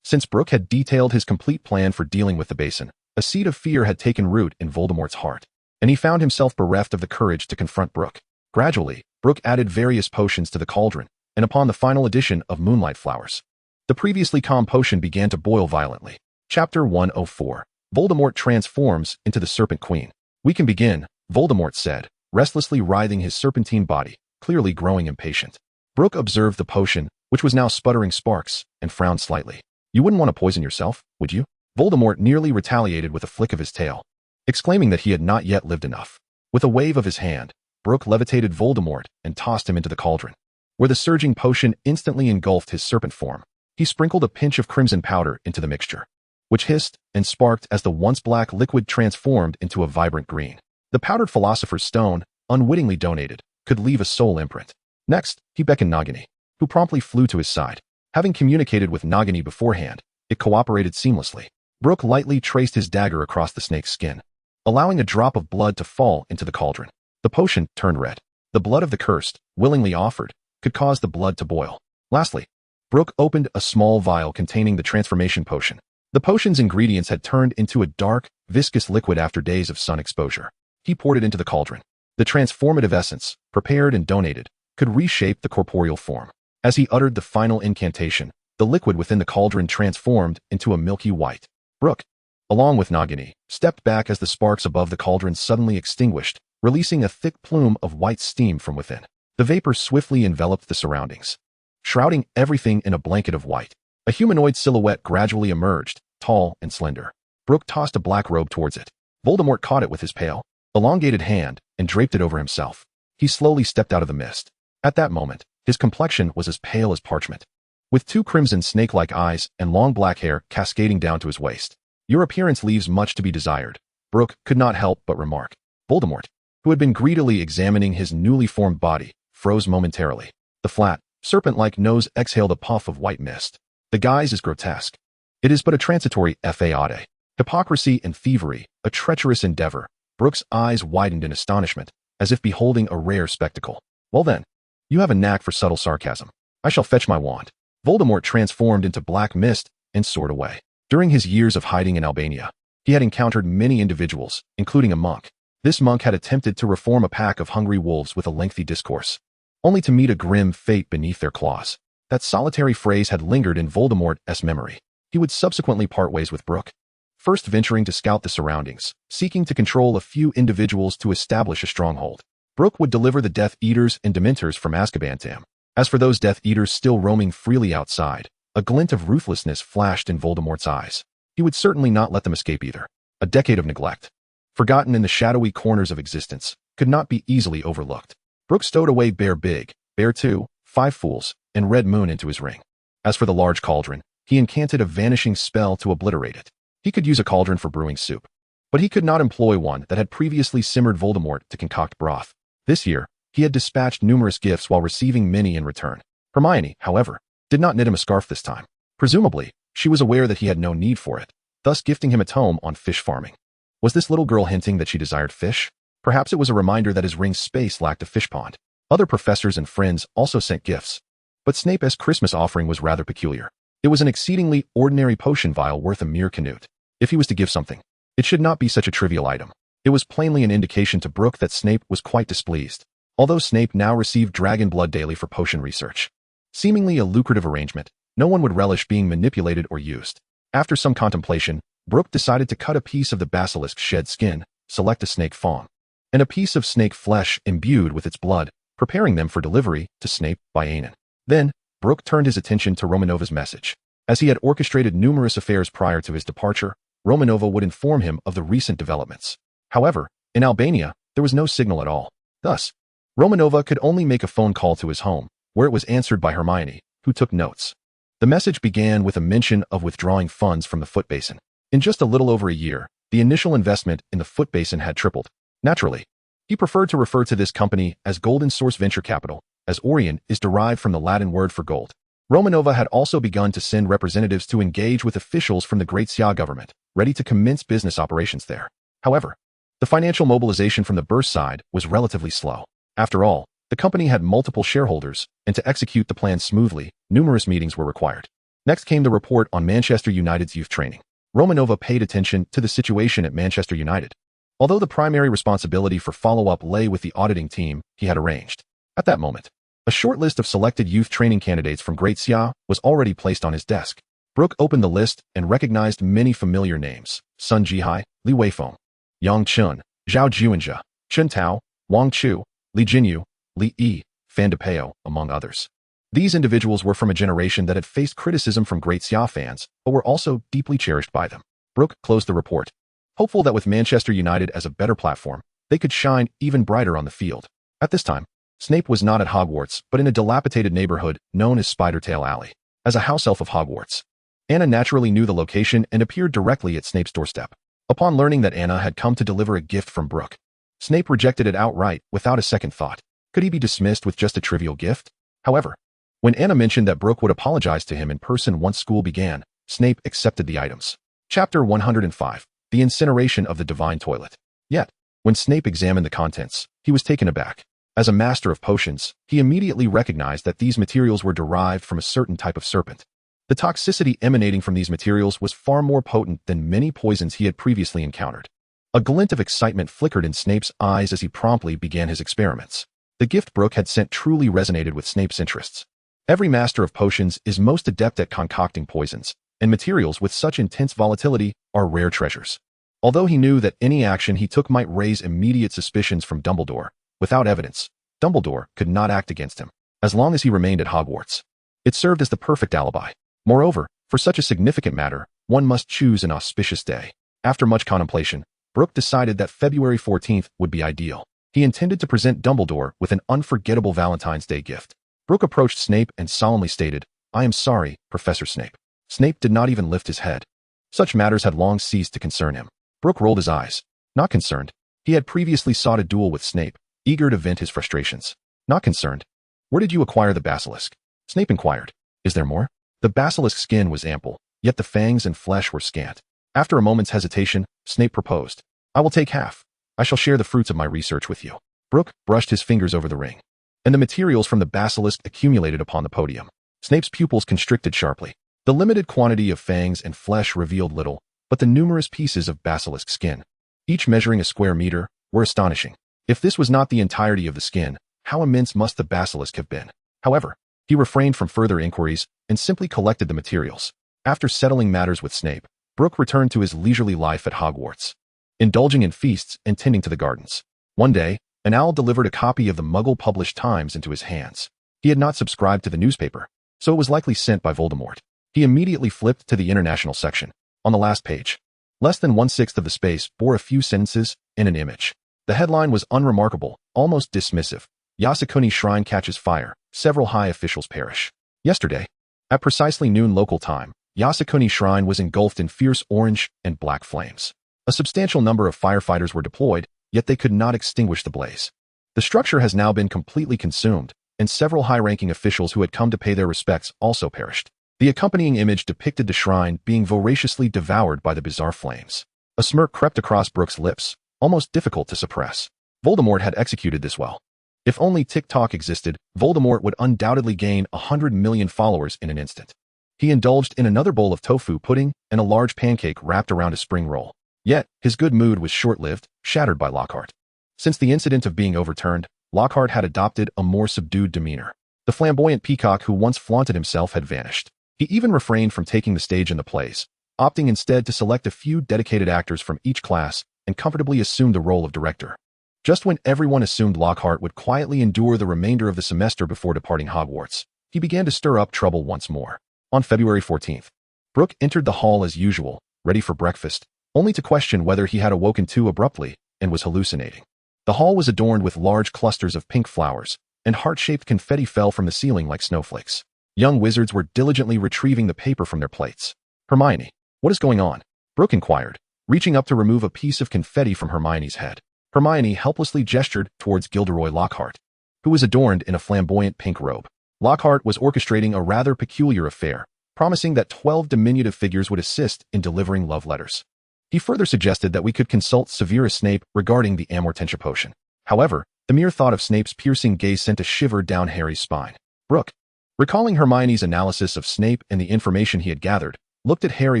since Brook had detailed his complete plan for dealing with the basin, a seed of fear had taken root in Voldemort's heart, and he found himself bereft of the courage to confront Brook. Gradually, Brook added various potions to the cauldron, and upon the final addition of moonlight flowers, the previously calm potion began to boil violently. Chapter 104. Voldemort transforms into the Serpent Queen. We can begin, Voldemort said, restlessly writhing his serpentine body, clearly growing impatient. Brook observed the potion, which was now sputtering sparks, and frowned slightly. You wouldn't want to poison yourself, would you? Voldemort nearly retaliated with a flick of his tail, exclaiming that he had not yet lived enough. With a wave of his hand, Brook levitated Voldemort and tossed him into the cauldron, where the surging potion instantly engulfed his serpent form. He sprinkled a pinch of crimson powder into the mixture, which hissed and sparked as the once black liquid transformed into a vibrant green. The powdered Philosopher's Stone, unwittingly donated, could leave a soul imprint. Next, he beckoned Nagini, who promptly flew to his side. Having communicated with Nagini beforehand, it cooperated seamlessly. Brook lightly traced his dagger across the snake's skin, allowing a drop of blood to fall into the cauldron. The potion turned red. The blood of the cursed, willingly offered, could cause the blood to boil. Lastly, Brook opened a small vial containing the transformation potion. The potion's ingredients had turned into a dark, viscous liquid after days of sun exposure. He poured it into the cauldron. The transformative essence, prepared and donated, could reshape the corporeal form. As he uttered the final incantation, the liquid within the cauldron transformed into a milky white. Brook, along with Nagini, stepped back as the sparks above the cauldron suddenly extinguished, releasing a thick plume of white steam from within. The vapor swiftly enveloped the surroundings, shrouding everything in a blanket of white. A humanoid silhouette gradually emerged, tall and slender. Brook tossed a black robe towards it. Voldemort caught it with his pale, elongated hand and draped it over himself. He slowly stepped out of the mist. At that moment, his complexion was as pale as parchment, with two crimson snake-like eyes and long black hair cascading down to his waist. "Your appearance leaves much to be desired," Brook could not help but remark. Voldemort, who had been greedily examining his newly formed body, froze momentarily. The flat, serpent-like nose exhaled a puff of white mist. "The guise is grotesque. It is but a transitory fade. Hypocrisy and thievery, a treacherous endeavor." Brook's eyes widened in astonishment, as if beholding a rare spectacle. "Well then, you have a knack for subtle sarcasm. I shall fetch my wand." Voldemort transformed into black mist and soared away. During his years of hiding in Albania, he had encountered many individuals, including a monk. This monk had attempted to reform a pack of hungry wolves with a lengthy discourse, only to meet a grim fate beneath their claws. That solitary phrase had lingered in Voldemort's memory. He would subsequently part ways with Brook, first venturing to scout the surroundings, seeking to control a few individuals to establish a stronghold. Brook would deliver the Death Eaters and Dementors from Azkaban to him. As for those Death Eaters still roaming freely outside, a glint of ruthlessness flashed in Voldemort's eyes. He would certainly not let them escape either. A decade of neglect, forgotten in the shadowy corners of existence, could not be easily overlooked. Brook stowed away Bear Big, Bear 2, Five Fools, and Red Moon into his ring. As for the large cauldron, he incanted a vanishing spell to obliterate it. He could use a cauldron for brewing soup, but he could not employ one that had previously simmered Voldemort to concoct broth. This year, he had dispatched numerous gifts while receiving many in return. Hermione, however, did not knit him a scarf this time. Presumably, she was aware that he had no need for it, thus gifting him a tome on fish farming. Was this little girl hinting that she desired fish? Perhaps it was a reminder that his ring's space lacked a fish pond. Other professors and friends also sent gifts, but Snape's Christmas offering was rather peculiar. It was an exceedingly ordinary potion vial worth a mere canute. If he was to give something, it should not be such a trivial item. It was plainly an indication to Brook that Snape was quite displeased, although Snape now received dragon blood daily for potion research. Seemingly a lucrative arrangement, no one would relish being manipulated or used. After some contemplation, Brook decided to cut a piece of the basilisk's shed skin, select a snake fawn, and a piece of snake flesh imbued with its blood, preparing them for delivery to Snape by Anon. Then, Brook turned his attention to Romanova's message. As he had orchestrated numerous affairs prior to his departure, Romanova would inform him of the recent developments. However, in Albania, there was no signal at all. Thus, Romanova could only make a phone call to his home, where it was answered by Hermione, who took notes. The message began with a mention of withdrawing funds from the foot basin. In just a little over a year, the initial investment in the foot basin had tripled. Naturally, he preferred to refer to this company as Golden Source Venture Capital, as Orion is derived from the Latin word for gold. Romanova had also begun to send representatives to engage with officials from the Great Xia government, ready to commence business operations there. However, the financial mobilization from the Burst side was relatively slow. After all, the company had multiple shareholders, and to execute the plan smoothly, numerous meetings were required. Next came the report on Manchester United's youth training. Romanova paid attention to the situation at Manchester United, although the primary responsibility for follow-up lay with the auditing team he had arranged. At that moment, a short list of selected youth training candidates from Great Xia was already placed on his desk. Brook opened the list and recognized many familiar names: Sun Jihai, Li Weifeng, Yang Chun, Zhao Juanjia, Chen Tao, Wang Chu, Li Jinyu, Li Yi, Fan DePeo, among others. These individuals were from a generation that had faced criticism from Great Xia fans, but were also deeply cherished by them. Brook closed the report, hopeful that with Manchester United as a better platform, they could shine even brighter on the field. At this time, Snape was not at Hogwarts, but in a dilapidated neighborhood known as Spidertail Alley. As a house elf of Hogwarts, Anna naturally knew the location and appeared directly at Snape's doorstep. Upon learning that Anna had come to deliver a gift from Brook, Snape rejected it outright without a second thought. Could he be dismissed with just a trivial gift? However, when Anna mentioned that Brook would apologize to him in person once school began, Snape accepted the items. Chapter 105, The Incineration of the Divine Toilet. Yet, when Snape examined the contents, he was taken aback. As a master of potions, he immediately recognized that these materials were derived from a certain type of serpent. The toxicity emanating from these materials was far more potent than many poisons he had previously encountered. A glint of excitement flickered in Snape's eyes as he promptly began his experiments. The gift Brook had sent truly resonated with Snape's interests. Every master of potions is most adept at concocting poisons, and materials with such intense volatility are rare treasures. Although he knew that any action he took might raise immediate suspicions from Dumbledore, without evidence, Dumbledore could not act against him, as long as he remained at Hogwarts. It served as the perfect alibi. Moreover, for such a significant matter, one must choose an auspicious day. After much contemplation, Brook decided that February 14th would be ideal. He intended to present Dumbledore with an unforgettable Valentine's Day gift. Brook approached Snape and solemnly stated, "I am sorry, Professor Snape." Snape did not even lift his head. Such matters had long ceased to concern him. Brook rolled his eyes. Not concerned. He had previously sought a duel with Snape, eager to vent his frustrations. Not concerned. "Where did you acquire the basilisk?" Snape inquired. "Is there more?" The basilisk's skin was ample, yet the fangs and flesh were scant. After a moment's hesitation, Snape proposed, "I will take half. I shall share the fruits of my research with you." Brook brushed his fingers over the ring, and the materials from the basilisk accumulated upon the podium. Snape's pupils constricted sharply. The limited quantity of fangs and flesh revealed little, but the numerous pieces of basilisk skin, each measuring a square meter, were astonishing. If this was not the entirety of the skin, how immense must the basilisk have been? However, he refrained from further inquiries and simply collected the materials. After settling matters with Snape, Brook returned to his leisurely life at Hogwarts, indulging in feasts and tending to the gardens. One day, an owl delivered a copy of the Muggle-published Times into his hands. He had not subscribed to the newspaper, so it was likely sent by Voldemort. He immediately flipped to the international section. On the last page, less than 1/6 of the space bore a few sentences and an image. The headline was unremarkable, almost dismissive. Yasukuni Shrine catches fire. Several high officials perish. Yesterday, at precisely noon local time, Yasukuni Shrine was engulfed in fierce orange and black flames. A substantial number of firefighters were deployed, yet they could not extinguish the blaze. The structure has now been completely consumed, and several high-ranking officials who had come to pay their respects also perished. The accompanying image depicted the shrine being voraciously devoured by the bizarre flames. A smirk crept across Brook's lips, almost difficult to suppress. Voldemort had executed this well. If only TikTok existed, Voldemort would undoubtedly gain 100 million followers in an instant. He indulged in another bowl of tofu pudding and a large pancake wrapped around a spring roll. Yet, his good mood was short-lived, shattered by Lockhart. Since the incident of being overturned, Lockhart had adopted a more subdued demeanor. The flamboyant peacock who once flaunted himself had vanished. He even refrained from taking the stage in the plays, opting instead to select a few dedicated actors from each class and comfortably assume the role of director. Just when everyone assumed Lockhart would quietly endure the remainder of the semester before departing Hogwarts, he began to stir up trouble once more. On February 14th, Brook entered the hall as usual, ready for breakfast, only to question whether he had awoken too abruptly and was hallucinating. The hall was adorned with large clusters of pink flowers, and heart-shaped confetti fell from the ceiling like snowflakes. Young wizards were diligently retrieving the paper from their plates. "Hermione, what is going on?" Brook inquired, reaching up to remove a piece of confetti from Hermione's head. Hermione helplessly gestured towards Gilderoy Lockhart, who was adorned in a flamboyant pink robe. Lockhart was orchestrating a rather peculiar affair, promising that 12 diminutive figures would assist in delivering love letters. He further suggested that we could consult Severus Snape regarding the Amortentia potion. However, the mere thought of Snape's piercing gaze sent a shiver down Harry's spine. Brook, recalling Hermione's analysis of Snape and the information he had gathered, looked at Harry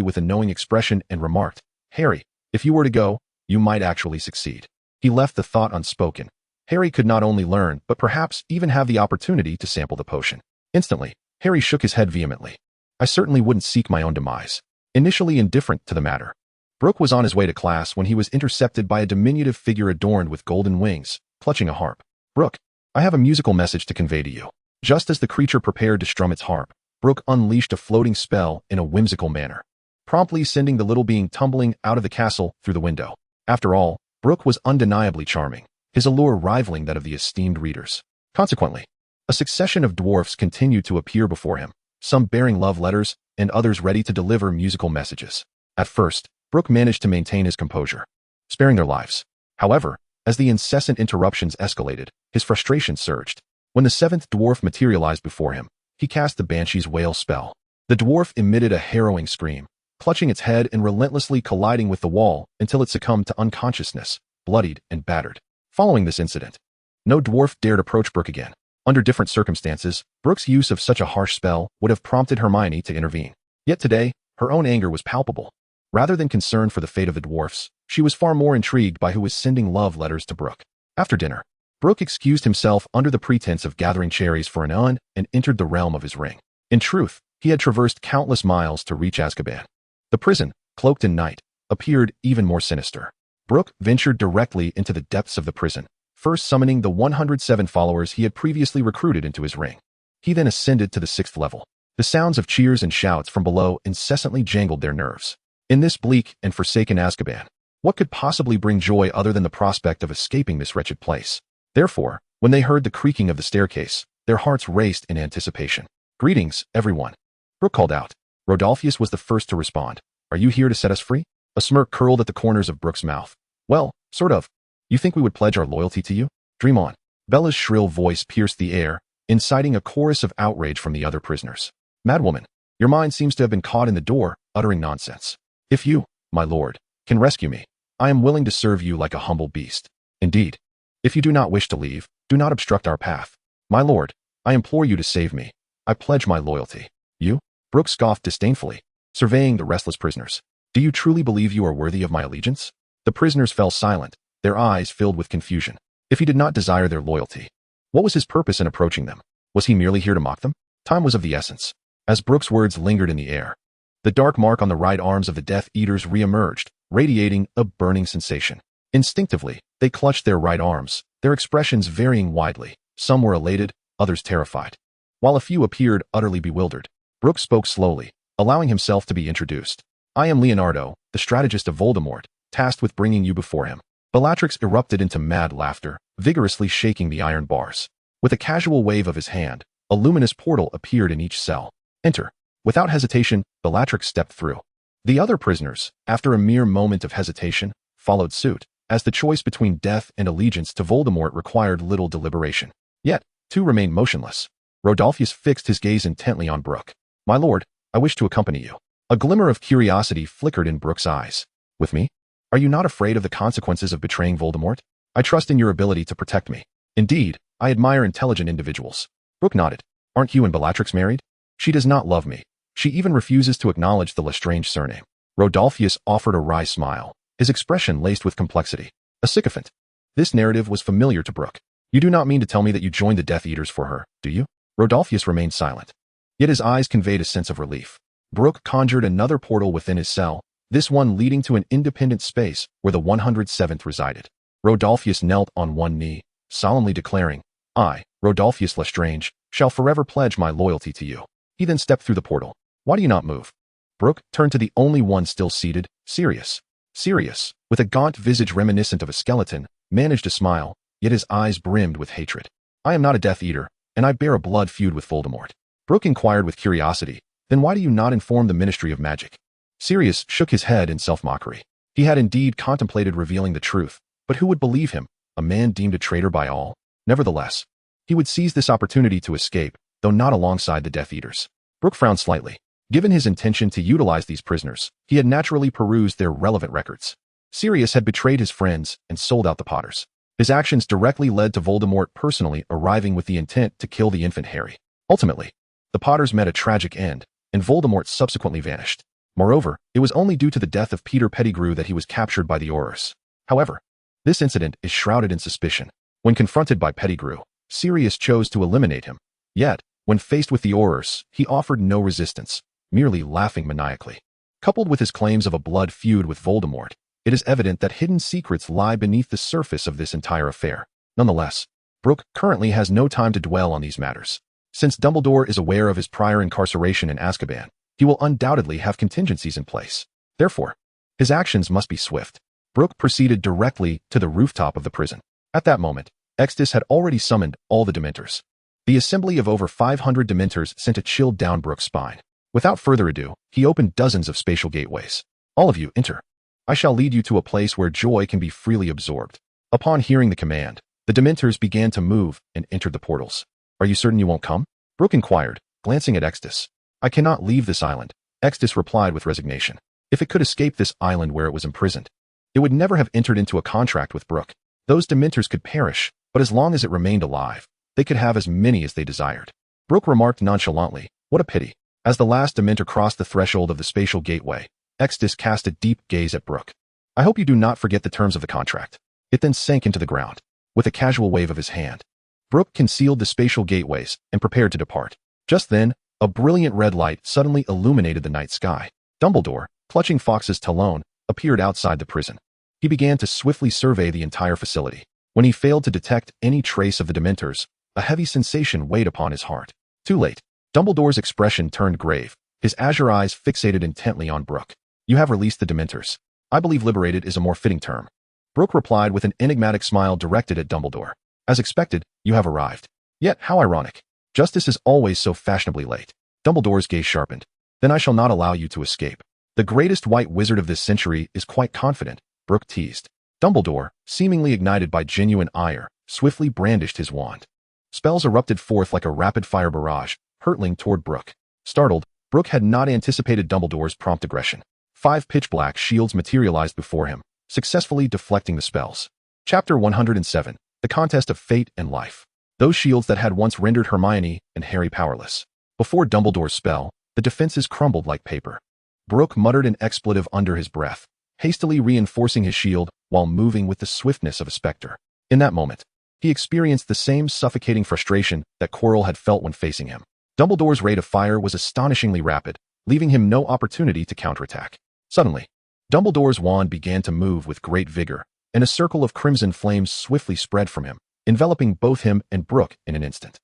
with a knowing expression and remarked, "Harry, if you were to go, you might actually succeed." He left the thought unspoken. Harry could not only learn, but perhaps even have the opportunity to sample the potion. Instantly, Harry shook his head vehemently. "I certainly wouldn't seek my own demise." Initially indifferent to the matter, Brook was on his way to class when he was intercepted by a diminutive figure adorned with golden wings, clutching a harp. "Brook, I have a musical message to convey to you." Just as the creature prepared to strum its harp, Brook unleashed a floating spell in a whimsical manner, promptly sending the little being tumbling out of the castle through the window. After all, Brook was undeniably charming, his allure rivaling that of the esteemed readers. Consequently, a succession of dwarfs continued to appear before him, some bearing love letters and others ready to deliver musical messages. At first, Brook managed to maintain his composure, sparing their lives. However, as the incessant interruptions escalated, his frustration surged. When the seventh dwarf materialized before him, he cast the Banshee's wail spell. The dwarf emitted a harrowing scream, clutching its head and relentlessly colliding with the wall until it succumbed to unconsciousness, bloodied and battered. Following this incident, no dwarf dared approach Brook again. Under different circumstances, Brook's use of such a harsh spell would have prompted Hermione to intervene. Yet today, her own anger was palpable. Rather than concerned for the fate of the dwarfs, she was far more intrigued by who was sending love letters to Brook. After dinner, Brook excused himself under the pretense of gathering cherries for an und and entered the realm of his ring. In truth, he had traversed countless miles to reach Azkaban. The prison, cloaked in night, appeared even more sinister. Brook ventured directly into the depths of the prison, first summoning the 107 followers he had previously recruited into his ring. He then ascended to the 6th level. The sounds of cheers and shouts from below incessantly jangled their nerves. In this bleak and forsaken Azkaban, what could possibly bring joy other than the prospect of escaping this wretched place? Therefore, when they heard the creaking of the staircase, their hearts raced in anticipation. "Greetings, everyone," Brook called out. Rodolphus was the first to respond. "Are you here to set us free?" A smirk curled at the corners of Brook's mouth. "Well, sort of. You think we would pledge our loyalty to you? Dream on." Bella's shrill voice pierced the air, inciting a chorus of outrage from the other prisoners. "Madwoman, your mind seems to have been caught in the door, uttering nonsense. If you, my lord, can rescue me, I am willing to serve you like a humble beast. Indeed, if you do not wish to leave, do not obstruct our path. My lord, I implore you to save me. I pledge my loyalty." "You?" Brook scoffed disdainfully, surveying the restless prisoners. "Do you truly believe you are worthy of my allegiance?" The prisoners fell silent, their eyes filled with confusion. If he did not desire their loyalty, what was his purpose in approaching them? Was he merely here to mock them? Time was of the essence. As Brook's words lingered in the air, the dark mark on the right arms of the Death Eaters re-emerged, radiating a burning sensation. Instinctively, they clutched their right arms, their expressions varying widely. Some were elated, others terrified, while a few appeared utterly bewildered. Brook spoke slowly, allowing himself to be introduced. "I am Leonardo, the strategist of Voldemort, tasked with bringing you before him." Bellatrix erupted into mad laughter, vigorously shaking the iron bars. With a casual wave of his hand, a luminous portal appeared in each cell. "Enter." Without hesitation, Bellatrix stepped through. The other prisoners, after a mere moment of hesitation, followed suit, as the choice between death and allegiance to Voldemort required little deliberation. Yet, two remained motionless. Rodolphus fixed his gaze intently on Brook. "My lord, I wish to accompany you." A glimmer of curiosity flickered in Brook's eyes. "With me? Are you not afraid of the consequences of betraying Voldemort? I trust in your ability to protect me. Indeed, I admire intelligent individuals." Brook nodded. "Aren't you and Bellatrix married?" "She does not love me. She even refuses to acknowledge the Lestrange surname." Rodolphus offered a wry smile, his expression laced with complexity. A sycophant. This narrative was familiar to Brook. "You do not mean to tell me that you joined the Death Eaters for her, do you?" Rodolphus remained silent. Yet his eyes conveyed a sense of relief. Brook conjured another portal within his cell, this one leading to an independent space where the 107th resided. Rodolphus knelt on one knee, solemnly declaring, "I, Rodolphus Lestrange, shall forever pledge my loyalty to you." He then stepped through the portal. "Why do you not move?" Brook turned to the only one still seated, Sirius. Sirius, with a gaunt visage reminiscent of a skeleton, managed to smile, yet his eyes brimmed with hatred. "I am not a Death Eater, and I bear a blood feud with Voldemort." Brook inquired with curiosity, "Then why do you not inform the Ministry of Magic?" Sirius shook his head in self-mockery. He had indeed contemplated revealing the truth, but who would believe him, a man deemed a traitor by all? Nevertheless, he would seize this opportunity to escape, though not alongside the Death Eaters. Brook frowned slightly. Given his intention to utilize these prisoners, he had naturally perused their relevant records. Sirius had betrayed his friends and sold out the Potters. His actions directly led to Voldemort personally arriving with the intent to kill the infant Harry. Ultimately, the Potters met a tragic end, and Voldemort subsequently vanished. Moreover, it was only due to the death of Peter Pettigrew that he was captured by the Aurors. However, this incident is shrouded in suspicion. When confronted by Pettigrew, Sirius chose to eliminate him. Yet, when faced with the Aurors, he offered no resistance, merely laughing maniacally. Coupled with his claims of a blood feud with Voldemort, it is evident that hidden secrets lie beneath the surface of this entire affair. Nonetheless, Brook currently has no time to dwell on these matters. Since Dumbledore is aware of his prior incarceration in Azkaban, he will undoubtedly have contingencies in place. Therefore, his actions must be swift. Brook proceeded directly to the rooftop of the prison. At that moment, Extus had already summoned all the Dementors. The assembly of over 500 Dementors sent a chill down Brook's spine. Without further ado, he opened dozens of spatial gateways. "All of you, enter. I shall lead you to a place where joy can be freely absorbed." Upon hearing the command, the Dementors began to move and entered the portals. "Are you certain you won't come?" Brook inquired, glancing at Extus. "I cannot leave this island," Extus replied with resignation. If it could escape this island where it was imprisoned, it would never have entered into a contract with Brook. Those Dementors could perish, but as long as it remained alive, they could have as many as they desired. Brook remarked nonchalantly, "What a pity." As the last Dementor crossed the threshold of the spatial gateway, Extus cast a deep gaze at Brook. "I hope you do not forget the terms of the contract." It then sank into the ground. With a casual wave of his hand, Brook concealed the spatial gateways and prepared to depart. Just then, a brilliant red light suddenly illuminated the night sky. Dumbledore, clutching Fawkes's talon, appeared outside the prison. He began to swiftly survey the entire facility. When he failed to detect any trace of the Dementors, a heavy sensation weighed upon his heart. Too late. Dumbledore's expression turned grave, his azure eyes fixated intently on Brook. You have released the Dementors. I believe liberated is a more fitting term. Brook replied with an enigmatic smile directed at Dumbledore. As expected, you have arrived. Yet, how ironic. Justice is always so fashionably late. Dumbledore's gaze sharpened. Then I shall not allow you to escape. The greatest white wizard of this century is quite confident, Brook teased. Dumbledore, seemingly ignited by genuine ire, swiftly brandished his wand. Spells erupted forth like a rapid-fire barrage, hurtling toward Brook. Startled, Brook had not anticipated Dumbledore's prompt aggression. 5 pitch-black shields materialized before him, successfully deflecting the spells. Chapter 107, The Contest of Fate and Life. Those shields that had once rendered Hermione and Harry powerless. Before Dumbledore's spell, the defenses crumbled like paper. Brook muttered an expletive under his breath, hastily reinforcing his shield while moving with the swiftness of a specter. In that moment, he experienced the same suffocating frustration that Quirrell had felt when facing him. Dumbledore's rate of fire was astonishingly rapid, leaving him no opportunity to counterattack. Suddenly, Dumbledore's wand began to move with great vigor, and a circle of crimson flames swiftly spread from him, enveloping both him and Brook in an instant.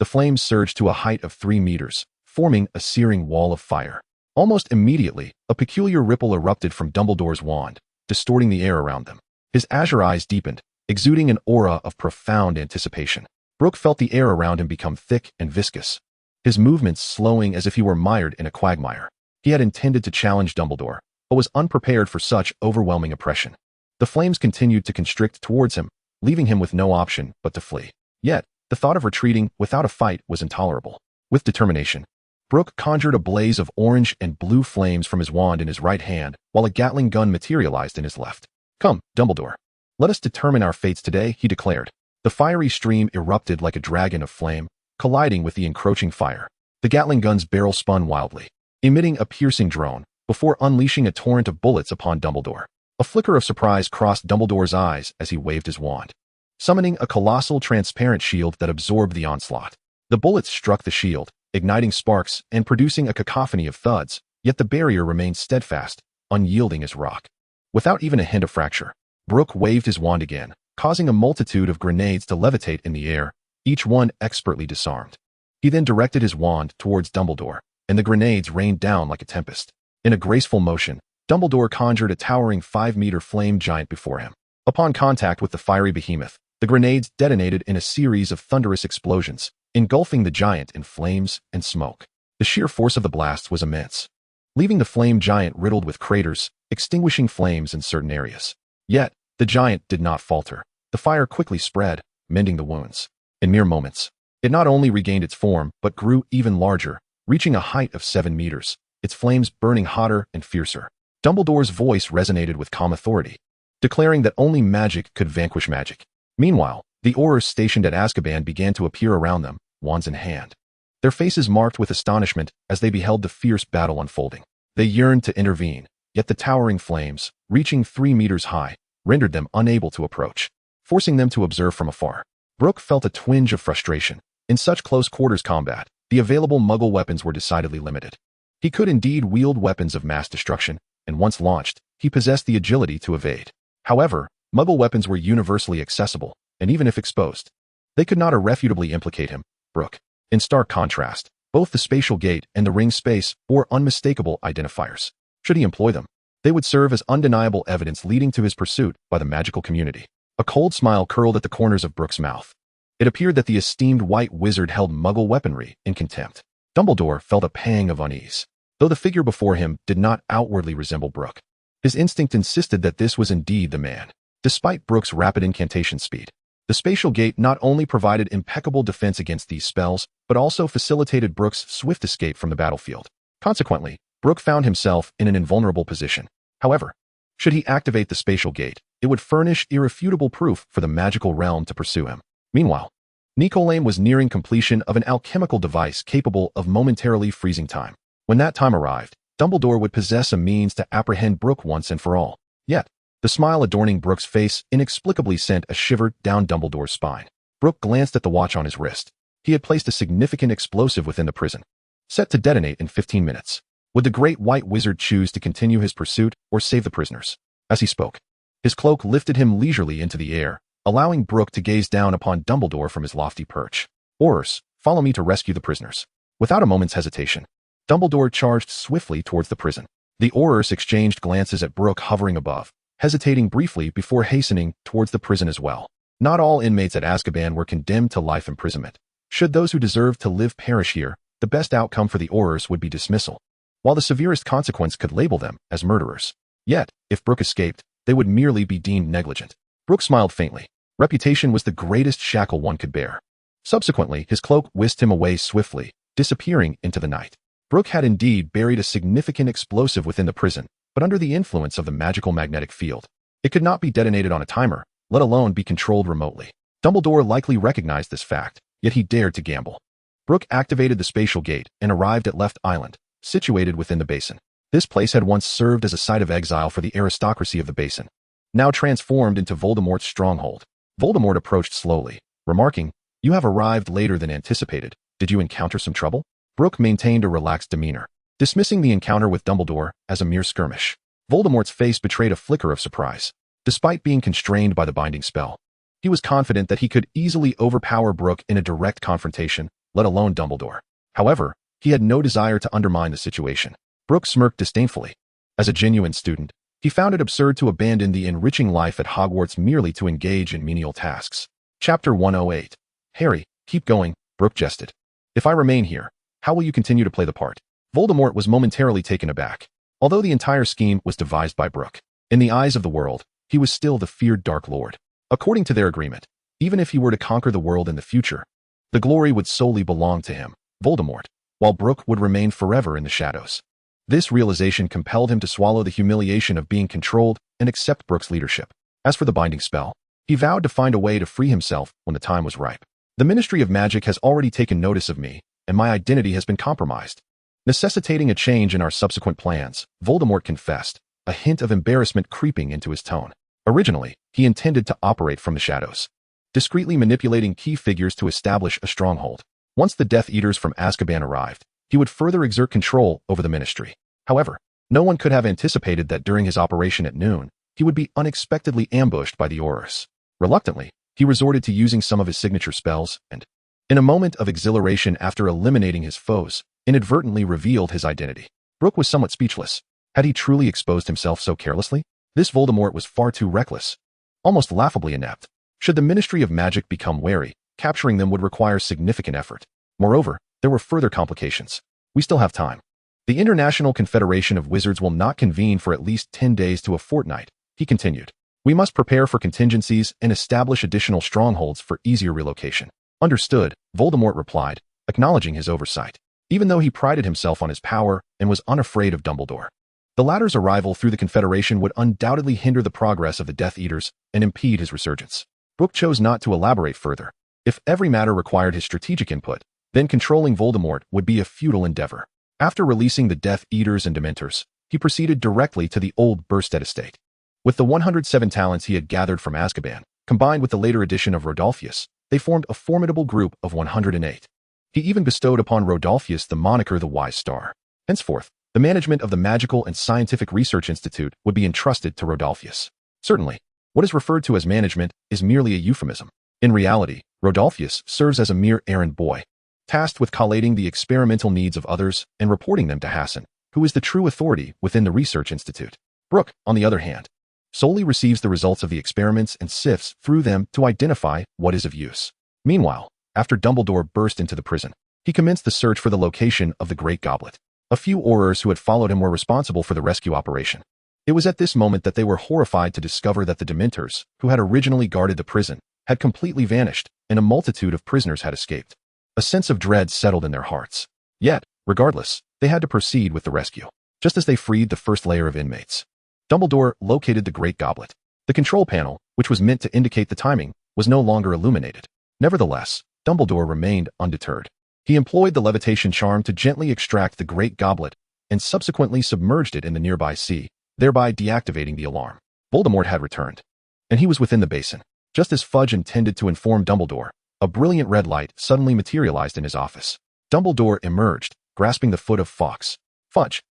The flames surged to a height of 3 meters, forming a searing wall of fire. Almost immediately, a peculiar ripple erupted from Dumbledore's wand, distorting the air around them. His azure eyes deepened, exuding an aura of profound anticipation. Brook felt the air around him become thick and viscous, his movements slowing as if he were mired in a quagmire. He had intended to challenge Dumbledore, but was unprepared for such overwhelming oppression. The flames continued to constrict towards him, leaving him with no option but to flee. Yet, the thought of retreating without a fight was intolerable. With determination, Brook conjured a blaze of orange and blue flames from his wand in his right hand, while a Gatling gun materialized in his left. Come, Dumbledore. Let us determine our fates today, he declared. The fiery stream erupted like a dragon of flame, colliding with the encroaching fire. The Gatling gun's barrel spun wildly, emitting a piercing drone, before unleashing a torrent of bullets upon Dumbledore. A flicker of surprise crossed Dumbledore's eyes as he waved his wand, summoning a colossal transparent shield that absorbed the onslaught. The bullets struck the shield, igniting sparks and producing a cacophony of thuds, yet the barrier remained steadfast, unyielding as rock. Without even a hint of fracture, Brook waved his wand again, causing a multitude of grenades to levitate in the air, each one expertly disarmed. He then directed his wand towards Dumbledore, and the grenades rained down like a tempest. In a graceful motion, Dumbledore conjured a towering 5-meter flame giant before him. Upon contact with the fiery behemoth, the grenades detonated in a series of thunderous explosions, engulfing the giant in flames and smoke. The sheer force of the blasts was immense, leaving the flame giant riddled with craters, extinguishing flames in certain areas. Yet, the giant did not falter. The fire quickly spread, mending the wounds. In mere moments, it not only regained its form, but grew even larger, reaching a height of 7 meters, its flames burning hotter and fiercer. Dumbledore's voice resonated with calm authority, declaring that only magic could vanquish magic. Meanwhile, the Aurors stationed at Azkaban began to appear around them, wands in hand. Their faces marked with astonishment as they beheld the fierce battle unfolding. They yearned to intervene, yet the towering flames, reaching 3 meters high, rendered them unable to approach, forcing them to observe from afar. Brook felt a twinge of frustration. In such close quarters combat, the available Muggle weapons were decidedly limited. He could indeed wield weapons of mass destruction, and once launched, he possessed the agility to evade. However, Muggle weapons were universally accessible, and even if exposed, they could not irrefutably implicate him, Brook. In stark contrast, both the spatial gate and the ring space bore unmistakable identifiers. Should he employ them, they would serve as undeniable evidence leading to his pursuit by the magical community. A cold smile curled at the corners of Brook's mouth. It appeared that the esteemed white wizard held Muggle weaponry in contempt. Dumbledore felt a pang of unease, though the figure before him did not outwardly resemble Brook. His instinct insisted that this was indeed the man. Despite Brook's rapid incantation speed, the spatial gate not only provided impeccable defense against these spells, but also facilitated Brook's swift escape from the battlefield. Consequently, Brook found himself in an invulnerable position. However, should he activate the spatial gate, it would furnish irrefutable proof for the magical realm to pursue him. Meanwhile, Nicolaine was nearing completion of an alchemical device capable of momentarily freezing time. When that time arrived, Dumbledore would possess a means to apprehend Brook once and for all. Yet, the smile adorning Brook's face inexplicably sent a shiver down Dumbledore's spine. Brook glanced at the watch on his wrist. He had placed a significant explosive within the prison, set to detonate in 15 minutes. Would the great white wizard choose to continue his pursuit or save the prisoners? As he spoke, his cloak lifted him leisurely into the air, allowing Brook to gaze down upon Dumbledore from his lofty perch. Aurors, follow me to rescue the prisoners. Without a moment's hesitation, Dumbledore charged swiftly towards the prison. The Aurors exchanged glances at Brook hovering above, hesitating briefly before hastening towards the prison as well. Not all inmates at Azkaban were condemned to life imprisonment. Should those who deserved to live perish here, the best outcome for the Aurors would be dismissal, while the severest consequence could label them as murderers. Yet, if Brook escaped, they would merely be deemed negligent. Brook smiled faintly. Reputation was the greatest shackle one could bear. Subsequently, his cloak whisked him away swiftly, disappearing into the night. Brook had indeed buried a significant explosive within the prison, but under the influence of the magical magnetic field. It could not be detonated on a timer, let alone be controlled remotely. Dumbledore likely recognized this fact, yet he dared to gamble. Brook activated the spatial gate and arrived at Left Island, situated within the basin. This place had once served as a site of exile for the aristocracy of the basin, now transformed into Voldemort's stronghold. Voldemort approached slowly, remarking, "You have arrived later than anticipated. Did you encounter some trouble?" Brook maintained a relaxed demeanor, dismissing the encounter with Dumbledore as a mere skirmish. Voldemort's face betrayed a flicker of surprise. Despite being constrained by the binding spell, he was confident that he could easily overpower Brook in a direct confrontation, let alone Dumbledore. However, he had no desire to undermine the situation. Brook smirked disdainfully. As a genuine student, he found it absurd to abandon the enriching life at Hogwarts merely to engage in menial tasks. Chapter 108. Harry, keep going, Brook jested. If I remain here, how will you continue to play the part? Voldemort was momentarily taken aback. Although the entire scheme was devised by Brook, in the eyes of the world, he was still the feared Dark Lord. According to their agreement, even if he were to conquer the world in the future, the glory would solely belong to him, Voldemort, while Brook would remain forever in the shadows. This realization compelled him to swallow the humiliation of being controlled and accept Brook's leadership. As for the binding spell, he vowed to find a way to free himself when the time was ripe. The Ministry of Magic has already taken notice of me, and my identity has been compromised, necessitating a change in our subsequent plans, Voldemort confessed, a hint of embarrassment creeping into his tone. Originally, he intended to operate from the shadows, discreetly manipulating key figures to establish a stronghold. Once the Death Eaters from Azkaban arrived, he would further exert control over the ministry. However, no one could have anticipated that during his operation at noon, he would be unexpectedly ambushed by the Aurors. Reluctantly, he resorted to using some of his signature spells and, in a moment of exhilaration after eliminating his foes, inadvertently revealed his identity. Brook was somewhat speechless. Had he truly exposed himself so carelessly? This Voldemort was far too reckless, almost laughably inept. Should the Ministry of Magic become wary, capturing them would require significant effort. Moreover, there were further complications. We still have time. The International Confederation of Wizards will not convene for at least 10 days to a fortnight, he continued. We must prepare for contingencies and establish additional strongholds for easier relocation. Understood, Voldemort replied, acknowledging his oversight, even though he prided himself on his power and was unafraid of Dumbledore. The latter's arrival through the Confederation would undoubtedly hinder the progress of the Death Eaters and impede his resurgence. Brook chose not to elaborate further. If every matter required his strategic input, then controlling Voldemort would be a futile endeavor. After releasing the Death Eaters and Dementors, he proceeded directly to the old Burstead estate. With the 107 talents he had gathered from Azkaban, combined with the later addition of Rodolphus, they formed a formidable group of 108. He even bestowed upon Rodolphus the moniker the Wise Star. Henceforth, the management of the Magical and Scientific Research Institute would be entrusted to Rodolphus. Certainly, what is referred to as management is merely a euphemism. In reality, Rodolphus serves as a mere errand boy, tasked with collating the experimental needs of others and reporting them to Hassan, who is the true authority within the Research Institute. Brook, on the other hand, solely receives the results of the experiments and sifts through them to identify what is of use. Meanwhile, after Dumbledore burst into the prison, he commenced the search for the location of the Great Goblet. A few Aurors who had followed him were responsible for the rescue operation. It was at this moment that they were horrified to discover that the Dementors, who had originally guarded the prison, had completely vanished, and a multitude of prisoners had escaped. A sense of dread settled in their hearts. Yet, regardless, they had to proceed with the rescue. Just as they freed the first layer of inmates, Dumbledore located the Great Goblet. The control panel, which was meant to indicate the timing, was no longer illuminated. Nevertheless, Dumbledore remained undeterred. He employed the levitation charm to gently extract the Great Goblet and subsequently submerged it in the nearby sea, thereby deactivating the alarm. Voldemort had returned, and he was within the basin. Just as Fudge intended to inform Dumbledore, a brilliant red light suddenly materialized in his office. Dumbledore emerged, grasping the foot of Fawkes. Fudge,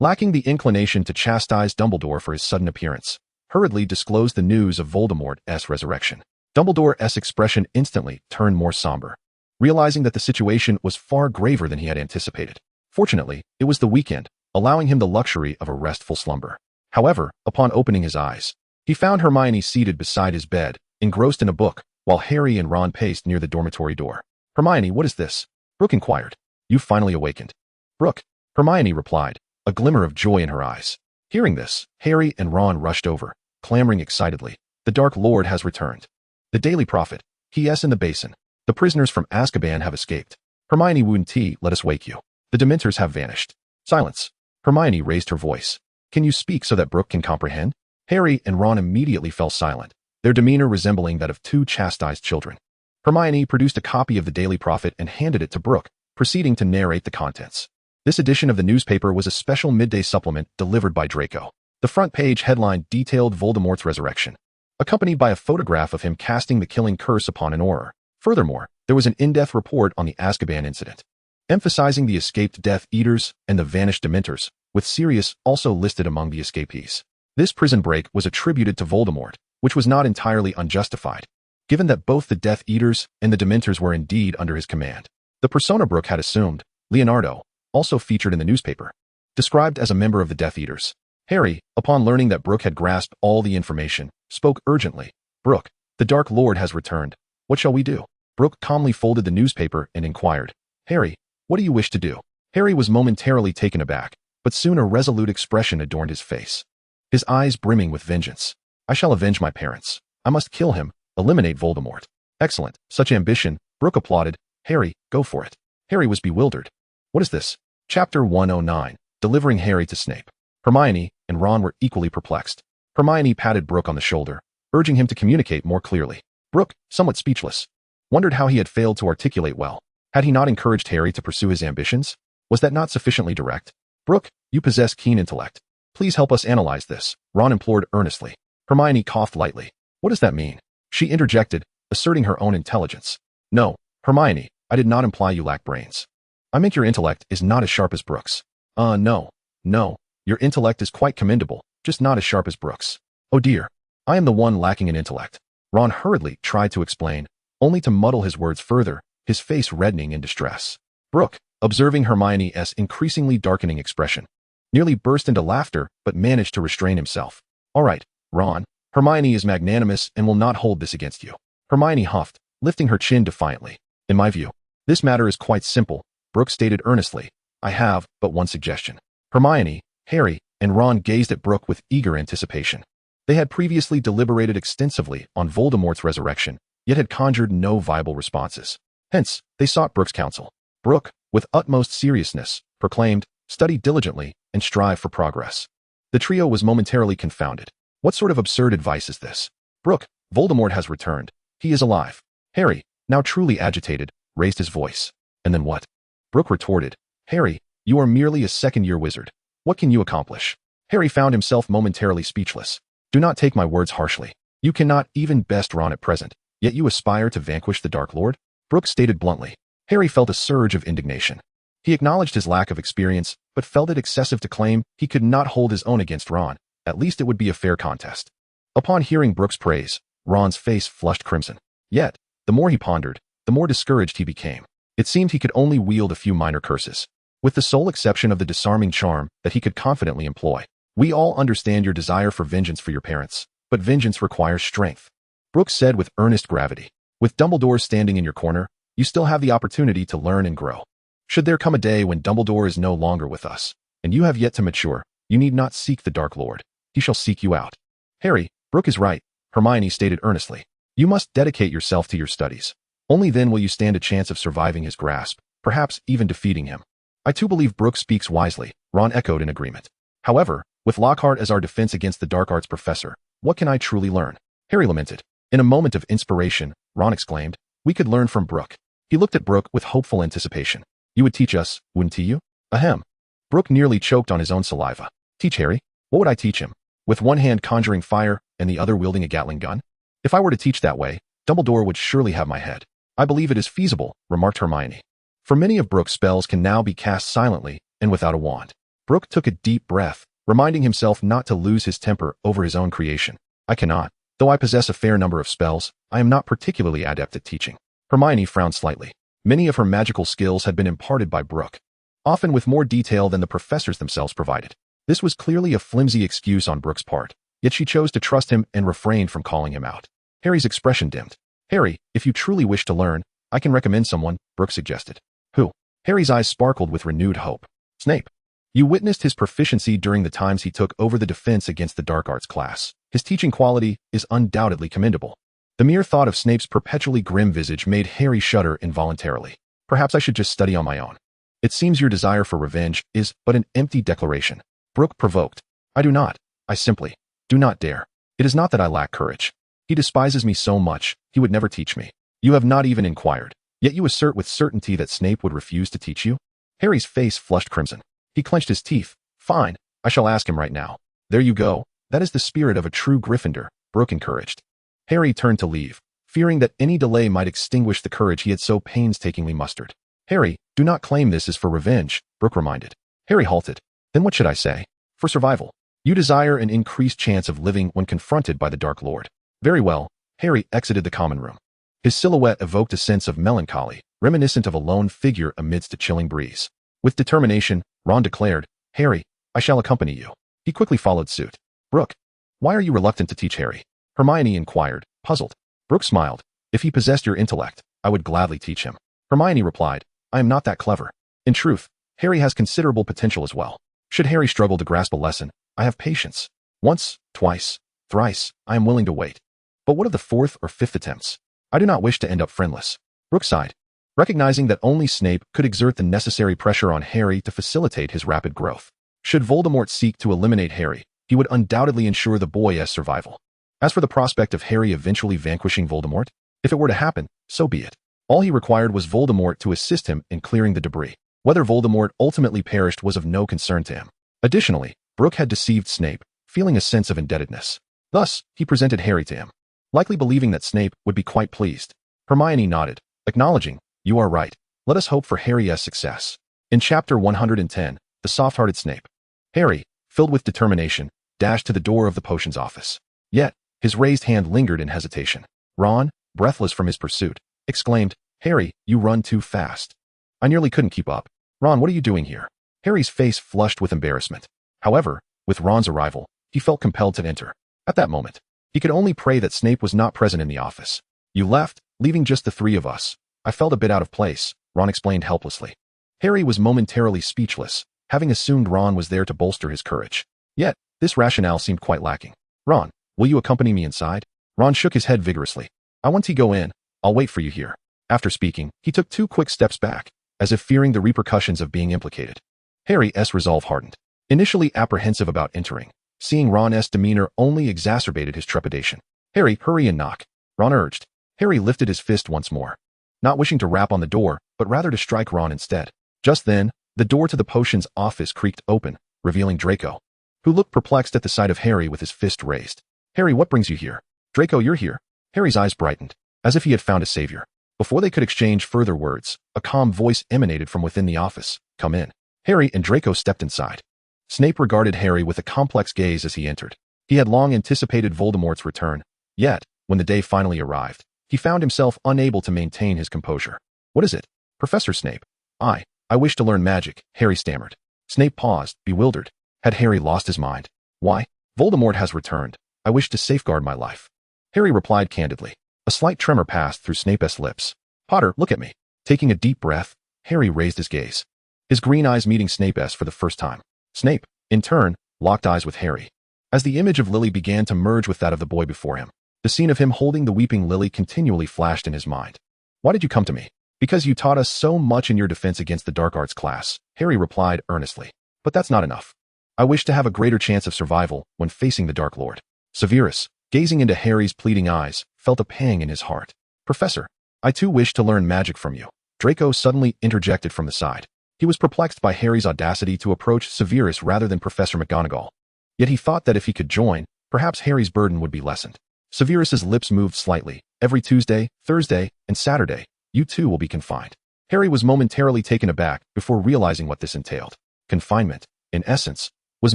lacking the inclination to chastise Dumbledore for his sudden appearance, hurriedly disclosed the news of Voldemort's resurrection. Dumbledore's expression instantly turned more somber, realizing that the situation was far graver than he had anticipated. Fortunately, it was the weekend, allowing him the luxury of a restful slumber. However, upon opening his eyes, he found Hermione seated beside his bed, engrossed in a book, while Harry and Ron paced near the dormitory door. "Hermione, what is this?" Brooke inquired. "You've finally awakened." "Brooke," Hermione replied, a glimmer of joy in her eyes. Hearing this, Harry and Ron rushed over, clamoring excitedly. "The Dark Lord has returned. The Daily Prophet, he is in the basin. The prisoners from Azkaban have escaped. Hermione wouldn't let us wake you. The Dementors have vanished." "Silence." Hermione raised her voice. "Can you speak so that Brooke can comprehend?" Harry and Ron immediately fell silent, their demeanor resembling that of two chastised children. Hermione produced a copy of the Daily Prophet and handed it to Brooke, proceeding to narrate the contents. This edition of the newspaper was a special midday supplement delivered by Draco. The front page headline detailed Voldemort's resurrection, accompanied by a photograph of him casting the killing curse upon an Auror. Furthermore, there was an in-depth report on the Azkaban incident, emphasizing the escaped Death Eaters and the vanished Dementors, with Sirius also listed among the escapees. This prison break was attributed to Voldemort, which was not entirely unjustified, given that both the Death Eaters and the Dementors were indeed under his command. The persona Brooke had assumed, Leonardo, also featured in the newspaper, described as a member of the Death Eaters. Harry, upon learning that Brooke had grasped all the information, spoke urgently. "Brooke, the Dark Lord has returned. What shall we do?" Brooke calmly folded the newspaper and inquired, "Harry, what do you wish to do?" Harry was momentarily taken aback, but soon a resolute expression adorned his face, his eyes brimming with vengeance. "I shall avenge my parents. I must kill him, eliminate Voldemort." "Excellent. Such ambition," Brooke applauded. "Harry, go for it." Harry was bewildered. What is this? Chapter 109, Delivering Harry to Snape. Hermione and Ron were equally perplexed. Hermione patted Brooke on the shoulder, urging him to communicate more clearly. Brooke, somewhat speechless, wondered how he had failed to articulate well. Had he not encouraged Harry to pursue his ambitions? Was that not sufficiently direct? "Brooke, you possess keen intellect. Please help us analyze this," Ron implored earnestly. Hermione coughed lightly. "What does that mean?" she interjected, asserting her own intelligence. "No, Hermione, I did not imply you lack brains. I meant your intellect is not as sharp as Brooke's." No. Your intellect is quite commendable, just not as sharp as Brooke's." "Oh dear. I am the one lacking in intellect." Ron hurriedly tried to explain, only to muddle his words further, his face reddening in distress. Brooke, observing Hermione's increasingly darkening expression, nearly burst into laughter but managed to restrain himself. "All right, Ron, Hermione is magnanimous and will not hold this against you." Hermione huffed, lifting her chin defiantly. "In my view, this matter is quite simple," Brooke stated earnestly. "I have but one suggestion." Hermione, Harry, and Ron gazed at Brooke with eager anticipation. They had previously deliberated extensively on Voldemort's resurrection, yet had conjured no viable responses. Hence, they sought Brooke's counsel. Brooke, with utmost seriousness, proclaimed, "Study diligently and strive for progress." The trio was momentarily confounded. What sort of absurd advice is this? "Brooke, Voldemort has returned. He is alive." Harry, now truly agitated, raised his voice. "And then what?" Brooke retorted, "Harry, you are merely a second-year wizard. What can you accomplish?" Harry found himself momentarily speechless. "Do not take my words harshly. You cannot even best Ron at present, yet you aspire to vanquish the Dark Lord?" Brooke stated bluntly. Harry felt a surge of indignation. He acknowledged his lack of experience, but felt it excessive to claim he could not hold his own against Ron. At least it would be a fair contest. Upon hearing Brooke's praise, Ron's face flushed crimson. Yet, the more he pondered, the more discouraged he became. It seemed he could only wield a few minor curses, with the sole exception of the disarming charm that he could confidently employ. "We all understand your desire for vengeance for your parents, but vengeance requires strength," Brooke said with earnest gravity. "With Dumbledore standing in your corner, you still have the opportunity to learn and grow. Should there come a day when Dumbledore is no longer with us, and you have yet to mature, you need not seek the Dark Lord. He shall seek you out." "Harry, Brooke is right," Hermione stated earnestly. "You must dedicate yourself to your studies. Only then will you stand a chance of surviving his grasp, perhaps even defeating him." "I too believe Brooke speaks wisely," Ron echoed in agreement. "However, with Lockhart as our defense against the dark arts professor, what can I truly learn?" Harry lamented. In a moment of inspiration, Ron exclaimed, "We could learn from Brooke." He looked at Brooke with hopeful anticipation. "You would teach us, wouldn't you?" "Ahem." Brooke nearly choked on his own saliva. "Teach Harry? What would I teach him? With one hand conjuring fire and the other wielding a Gatling gun? If I were to teach that way, Dumbledore would surely have my head." "I believe it is feasible," remarked Hermione. "For many of Brooke's spells can now be cast silently and without a wand. Brook took a deep breath, reminding himself not to lose his temper over his own creation. I cannot. Though I possess a fair number of spells, I am not particularly adept at teaching. Hermione frowned slightly. Many of her magical skills had been imparted by Brook, often with more detail than the professors themselves provided. This was clearly a flimsy excuse on Brook's part, yet she chose to trust him and refrained from calling him out. Harry's expression dimmed. Harry, if you truly wish to learn, I can recommend someone, Brook suggested. Who? Harry's eyes sparkled with renewed hope. Snape. You witnessed his proficiency during the times he took over the defense against the dark arts class. His teaching quality is undoubtedly commendable. The mere thought of Snape's perpetually grim visage made Harry shudder involuntarily. Perhaps I should just study on my own. It seems your desire for revenge is but an empty declaration. Brook provoked. I do not. I simply do not dare. It is not that I lack courage. He despises me so much, he would never teach me. You have not even inquired, yet you assert with certainty that Snape would refuse to teach you? Harry's face flushed crimson. He clenched his teeth. Fine, I shall ask him right now. There you go. That is the spirit of a true Gryffindor, Brook encouraged. Harry turned to leave, fearing that any delay might extinguish the courage he had so painstakingly mustered. Harry, do not claim this is for revenge, Brook reminded. Harry halted. Then what should I say? For survival. You desire an increased chance of living when confronted by the Dark Lord. Very well. Harry exited the common room. His silhouette evoked a sense of melancholy, reminiscent of a lone figure amidst a chilling breeze. With determination, Ron declared, Harry, I shall accompany you. He quickly followed suit. Brook, why are you reluctant to teach Harry? Hermione inquired, puzzled. Brook smiled. If he possessed your intellect, I would gladly teach him. Hermione replied, I am not that clever. In truth, Harry has considerable potential as well. Should Harry struggle to grasp a lesson, I have patience. Once, twice, thrice, I am willing to wait. But what of the fourth or fifth attempts? I do not wish to end up friendless. Brook sighed. Recognizing that only Snape could exert the necessary pressure on Harry to facilitate his rapid growth. Should Voldemort seek to eliminate Harry, he would undoubtedly ensure the boy's survival. As for the prospect of Harry eventually vanquishing Voldemort, if it were to happen, so be it. All he required was Voldemort to assist him in clearing the debris. Whether Voldemort ultimately perished was of no concern to him. Additionally, Brook had deceived Snape, feeling a sense of indebtedness. Thus, he presented Harry to him, likely believing that Snape would be quite pleased. Hermione nodded, acknowledging, you are right. Let us hope for Harry's success. In Chapter 110, The Soft-Hearted Snape. Harry, filled with determination, dashed to the door of the potions office. Yet, his raised hand lingered in hesitation. Ron, breathless from his pursuit, exclaimed, Harry, you run too fast. I nearly couldn't keep up. Ron, what are you doing here? Harry's face flushed with embarrassment. However, with Ron's arrival, he felt compelled to enter. At that moment, he could only pray that Snape was not present in the office. You left, leaving just the three of us. I felt a bit out of place, Ron explained helplessly. Harry was momentarily speechless, having assumed Ron was there to bolster his courage. Yet, this rationale seemed quite lacking. Ron, will you accompany me inside? Ron shook his head vigorously. I want to go in. I'll wait for you here. After speaking, he took 2 quick steps back, as if fearing the repercussions of being implicated. Harry's resolve hardened. Initially apprehensive about entering, seeing Ron's demeanor only exacerbated his trepidation. Harry, hurry and knock, Ron urged. Harry lifted his fist once more, not wishing to rap on the door, but rather to strike Ron instead. Just then, the door to the potions office creaked open, revealing Draco, who looked perplexed at the sight of Harry with his fist raised. Harry, what brings you here? Draco, you're here. Harry's eyes brightened, as if he had found a savior. Before they could exchange further words, a calm voice emanated from within the office. Come in. Harry and Draco stepped inside. Snape regarded Harry with a complex gaze as he entered. He had long anticipated Voldemort's return, yet, when the day finally arrived, he found himself unable to maintain his composure. What is it? Professor Snape. I wish to learn magic, Harry stammered. Snape paused, bewildered. Had Harry lost his mind? Why? Voldemort has returned. I wish to safeguard my life. Harry replied candidly. A slight tremor passed through Snape's lips. Potter, look at me. Taking a deep breath, Harry raised his gaze, his green eyes meeting Snape's for the first time. Snape, in turn, locked eyes with Harry. As the image of Lily began to merge with that of the boy before him, the scene of him holding the weeping Lily continually flashed in his mind. Why did you come to me? Because you taught us so much in your defense against the dark arts class, Harry replied earnestly. But that's not enough. I wish to have a greater chance of survival when facing the Dark Lord. Severus, gazing into Harry's pleading eyes, felt a pang in his heart. Professor, I too wish to learn magic from you. Draco suddenly interjected from the side. He was perplexed by Harry's audacity to approach Severus rather than Professor McGonagall. Yet he thought that if he could join, perhaps Harry's burden would be lessened. Severus's lips moved slightly. Every Tuesday, Thursday, and Saturday, you too will be confined. Harry was momentarily taken aback before realizing what this entailed. Confinement. in essence, was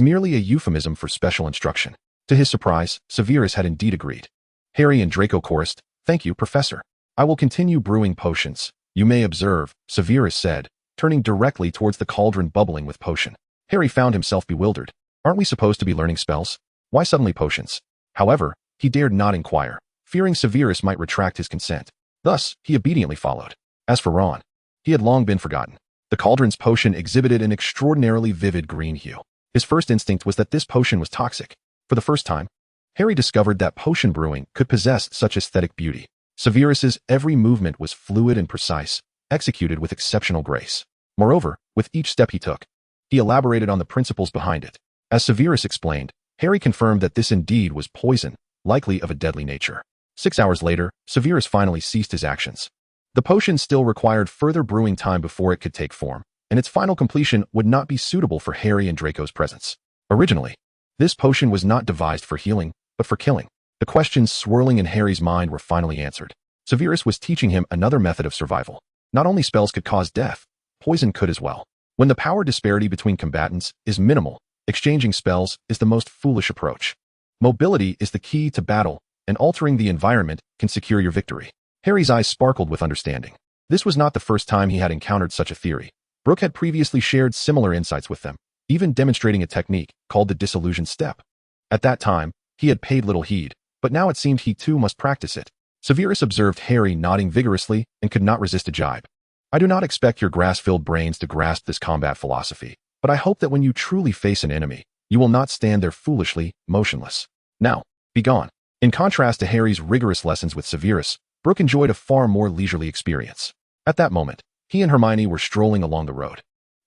merely a euphemism for special instruction. To his surprise, Severus had indeed agreed. Harry and Draco chorused, "Thank you, Professor. I will continue brewing potions. You may observe," Severus said, turning directly towards the cauldron bubbling with potion. Harry found himself bewildered. Aren't we supposed to be learning spells? Why suddenly potions? However, he dared not inquire, fearing Severus might retract his consent. Thus, he obediently followed. As for Ron, he had long been forgotten. The cauldron's potion exhibited an extraordinarily vivid green hue. His first instinct was that this potion was toxic. For the first time, Harry discovered that potion brewing could possess such aesthetic beauty. Severus's every movement was fluid and precise, executed with exceptional grace. Moreover, with each step he took, he elaborated on the principles behind it. As Severus explained, Harry confirmed that this indeed was poison, likely of a deadly nature. 6 hours later, Severus finally ceased his actions. The potion still required further brewing time before it could take form, and its final completion would not be suitable for Harry and Draco's presence. Originally, this potion was not devised for healing, but for killing. The questions swirling in Harry's mind were finally answered. Severus was teaching him another method of survival. Not only spells could cause death, poison could as well. When the power disparity between combatants is minimal, exchanging spells is the most foolish approach. Mobility is the key to battle, and altering the environment can secure your victory. Harry's eyes sparkled with understanding. This was not the first time he had encountered such a theory. Brook had previously shared similar insights with them, even demonstrating a technique called the disillusion step. At that time, he had paid little heed, but now it seemed he too must practice it. Severus observed Harry nodding vigorously and could not resist a jibe. "I do not expect your grass-filled brains to grasp this combat philosophy, but I hope that when you truly face an enemy, you will not stand there foolishly, motionless. Now, be gone." In contrast to Harry's rigorous lessons with Severus, Brook enjoyed a far more leisurely experience. At that moment, he and Hermione were strolling along the road.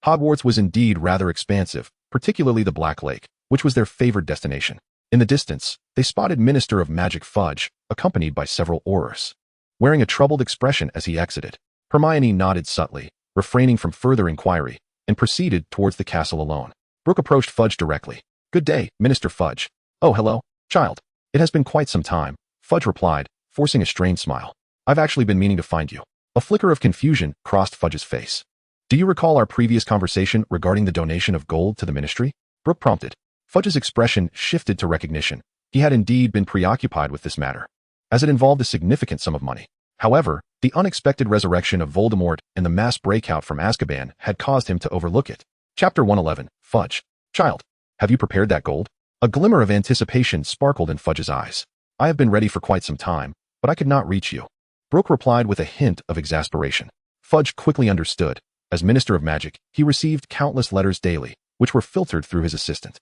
Hogwarts was indeed rather expansive, particularly the Black Lake, which was their favored destination. In the distance, they spotted Minister of Magic Fudge, accompanied by several Aurors. Wearing a troubled expression as he exited, Hermione nodded subtly, refraining from further inquiry, and proceeded towards the castle alone. Brook approached Fudge directly. "Good day, Minister Fudge." "Oh, hello, child. It has been quite some time," Fudge replied, forcing a strained smile. "I've actually been meaning to find you." A flicker of confusion crossed Fudge's face. "Do you recall our previous conversation regarding the donation of gold to the ministry?" Brook prompted. Fudge's expression shifted to recognition. He had indeed been preoccupied with this matter, as it involved a significant sum of money. However, the unexpected resurrection of Voldemort and the mass breakout from Azkaban had caused him to overlook it. Chapter 111, Fudge. "Child, have you prepared that gold?" A glimmer of anticipation sparkled in Fudge's eyes. "I have been ready for quite some time, but I could not reach you," Brook replied with a hint of exasperation. Fudge quickly understood. As Minister of Magic, he received countless letters daily, which were filtered through his assistant.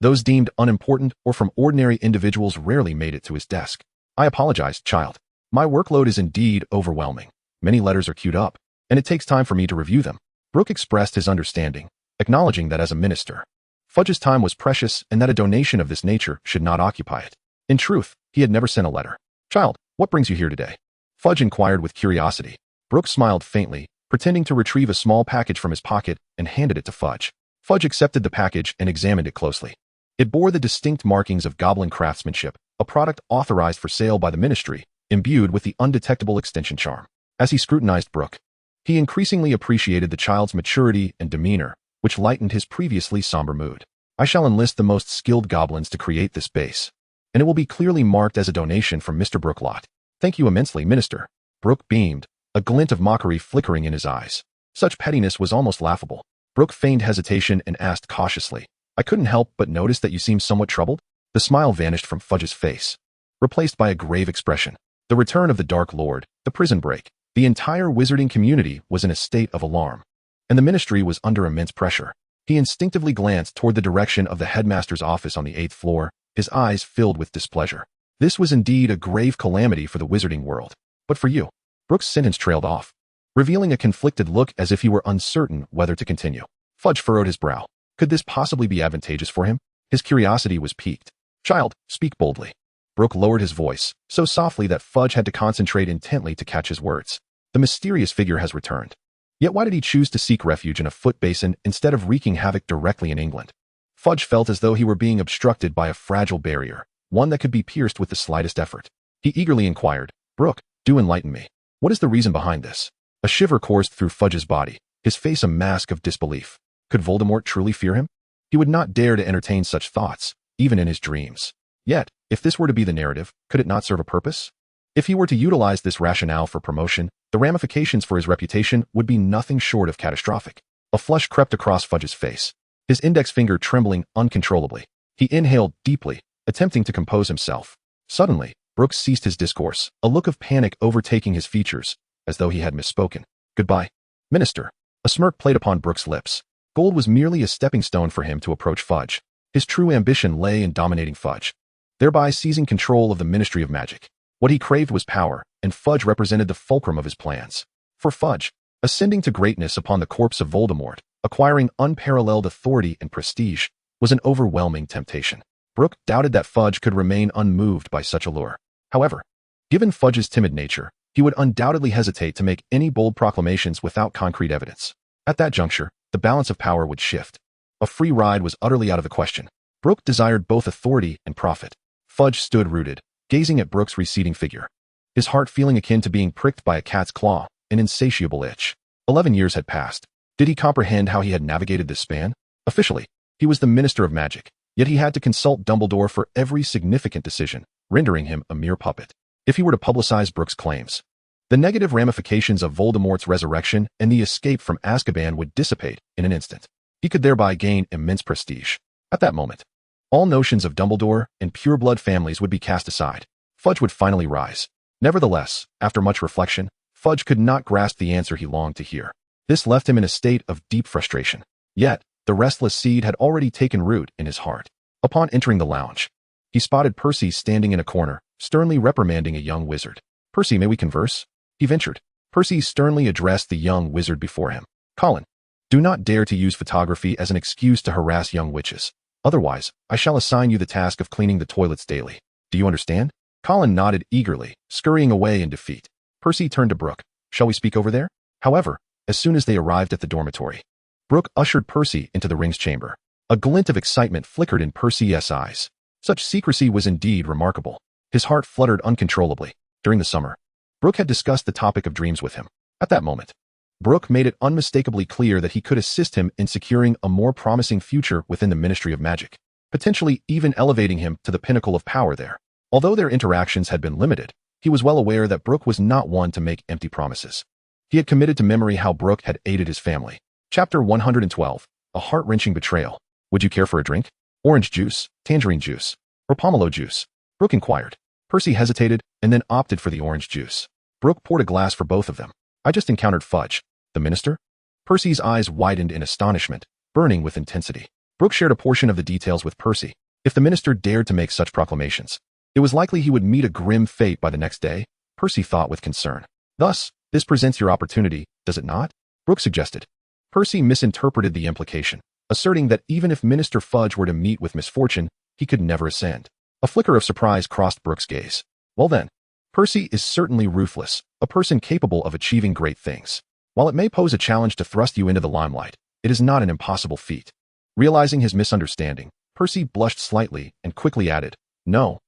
Those deemed unimportant or from ordinary individuals rarely made it to his desk. "I apologize, child. My workload is indeed overwhelming. Many letters are queued up, and it takes time for me to review them." Brook expressed his understanding, acknowledging that as a minister, Fudge's time was precious and that a donation of this nature should not occupy it. In truth, he had never sent a letter. "Child, what brings you here today?" Fudge inquired with curiosity. Brook smiled faintly, pretending to retrieve a small package from his pocket and handed it to Fudge. Fudge accepted the package and examined it closely. It bore the distinct markings of goblin craftsmanship, a product authorized for sale by the ministry, imbued with the undetectable extension charm. As he scrutinized Brook, he increasingly appreciated the child's maturity and demeanor, which lightened his previously somber mood. "I shall enlist the most skilled goblins to create this base, and it will be clearly marked as a donation from Mr. Brooklot. Thank you immensely, Minister." Brook beamed, a glint of mockery flickering in his eyes. Such pettiness was almost laughable. Brook feigned hesitation and asked cautiously, "I couldn't help but notice that you seem somewhat troubled." The smile vanished from Fudge's face, replaced by a grave expression. The return of the Dark Lord, the prison break, the entire wizarding community was in a state of alarm, and the ministry was under immense pressure. He instinctively glanced toward the direction of the headmaster's office on the 8th floor, his eyes filled with displeasure. This was indeed a grave calamity for the wizarding world. "But for you." Brook's sentence trailed off, revealing a conflicted look as if he were uncertain whether to continue. Fudge furrowed his brow. Could this possibly be advantageous for him? His curiosity was piqued. "Child, speak boldly." Brook lowered his voice, so softly that Fudge had to concentrate intently to catch his words. "The mysterious figure has returned. Yet why did he choose to seek refuge in a foot basin instead of wreaking havoc directly in England?" Fudge felt as though he were being obstructed by a fragile barrier, one that could be pierced with the slightest effort. He eagerly inquired, "Brook, do enlighten me. What is the reason behind this?" A shiver coursed through Fudge's body, his face a mask of disbelief. Could Voldemort truly fear him? He would not dare to entertain such thoughts, even in his dreams. Yet, if this were to be the narrative, could it not serve a purpose? If he were to utilize this rationale for promotion, the ramifications for his reputation would be nothing short of catastrophic. A flush crept across Fudge's face, his index finger trembling uncontrollably. He inhaled deeply, attempting to compose himself. Suddenly, Brook ceased his discourse, a look of panic overtaking his features, as though he had misspoken. Goodbye, Minister. A smirk played upon Brook's lips. Gold was merely a stepping stone for him to approach Fudge. His true ambition lay in dominating Fudge, thereby seizing control of the Ministry of Magic. What he craved was power, and Fudge represented the fulcrum of his plans. For Fudge, ascending to greatness upon the corpse of Voldemort, acquiring unparalleled authority and prestige, was an overwhelming temptation. Brook doubted that Fudge could remain unmoved by such allure. However, given Fudge's timid nature, he would undoubtedly hesitate to make any bold proclamations without concrete evidence. At that juncture, the balance of power would shift. A free ride was utterly out of the question. Brook desired both authority and profit. Fudge stood rooted, gazing at Brook's receding figure, his heart feeling akin to being pricked by a cat's claw, an insatiable itch. 11 years had passed. Did he comprehend how he had navigated this span? Officially, he was the Minister of Magic, yet he had to consult Dumbledore for every significant decision, rendering him a mere puppet. If he were to publicize Brook's claims, the negative ramifications of Voldemort's resurrection and the escape from Azkaban would dissipate in an instant. He could thereby gain immense prestige. At that moment, all notions of Dumbledore and pureblood families would be cast aside. Fudge would finally rise. Nevertheless, after much reflection, Fudge could not grasp the answer he longed to hear. This left him in a state of deep frustration. Yet, the restless seed had already taken root in his heart. Upon entering the lounge, he spotted Percy standing in a corner, sternly reprimanding a young wizard. "Percy, may we converse?" he ventured. Percy sternly addressed the young wizard before him. "Colin, do not dare to use photography as an excuse to harass young witches. Otherwise, I shall assign you the task of cleaning the toilets daily. Do you understand?" Colin nodded eagerly, scurrying away in defeat. Percy turned to Brook. "Shall we speak over there?" However, as soon as they arrived at the dormitory, Brook ushered Percy into the ring's chamber. A glint of excitement flickered in Percy's eyes. Such secrecy was indeed remarkable. His heart fluttered uncontrollably. During the summer, Brook had discussed the topic of dreams with him. At that moment, Brook made it unmistakably clear that he could assist him in securing a more promising future within the Ministry of Magic, potentially even elevating him to the pinnacle of power there. Although their interactions had been limited, he was well aware that Brook was not one to make empty promises. He had committed to memory how Brook had aided his family. Chapter 112, A Heart-Wrenching Betrayal. "Would you care for a drink? Orange juice, tangerine juice, or pomelo juice?" Brook inquired. Percy hesitated and then opted for the orange juice. Brook poured a glass for both of them. "I just encountered Fudge, the minister?" Percy's eyes widened in astonishment, burning with intensity. Brook shared a portion of the details with Percy. If the minister dared to make such proclamations, it was likely he would meet a grim fate by the next day, Percy thought with concern. "Thus, this presents your opportunity, does it not?" Brook suggested. Percy misinterpreted the implication, asserting that even if Minister Fudge were to meet with misfortune, he could never ascend. A flicker of surprise crossed Brook's gaze. "Well then, Percy is certainly ruthless, a person capable of achieving great things. While it may pose a challenge to thrust you into the limelight, it is not an impossible feat." Realizing his misunderstanding, Percy blushed slightly and quickly added, No,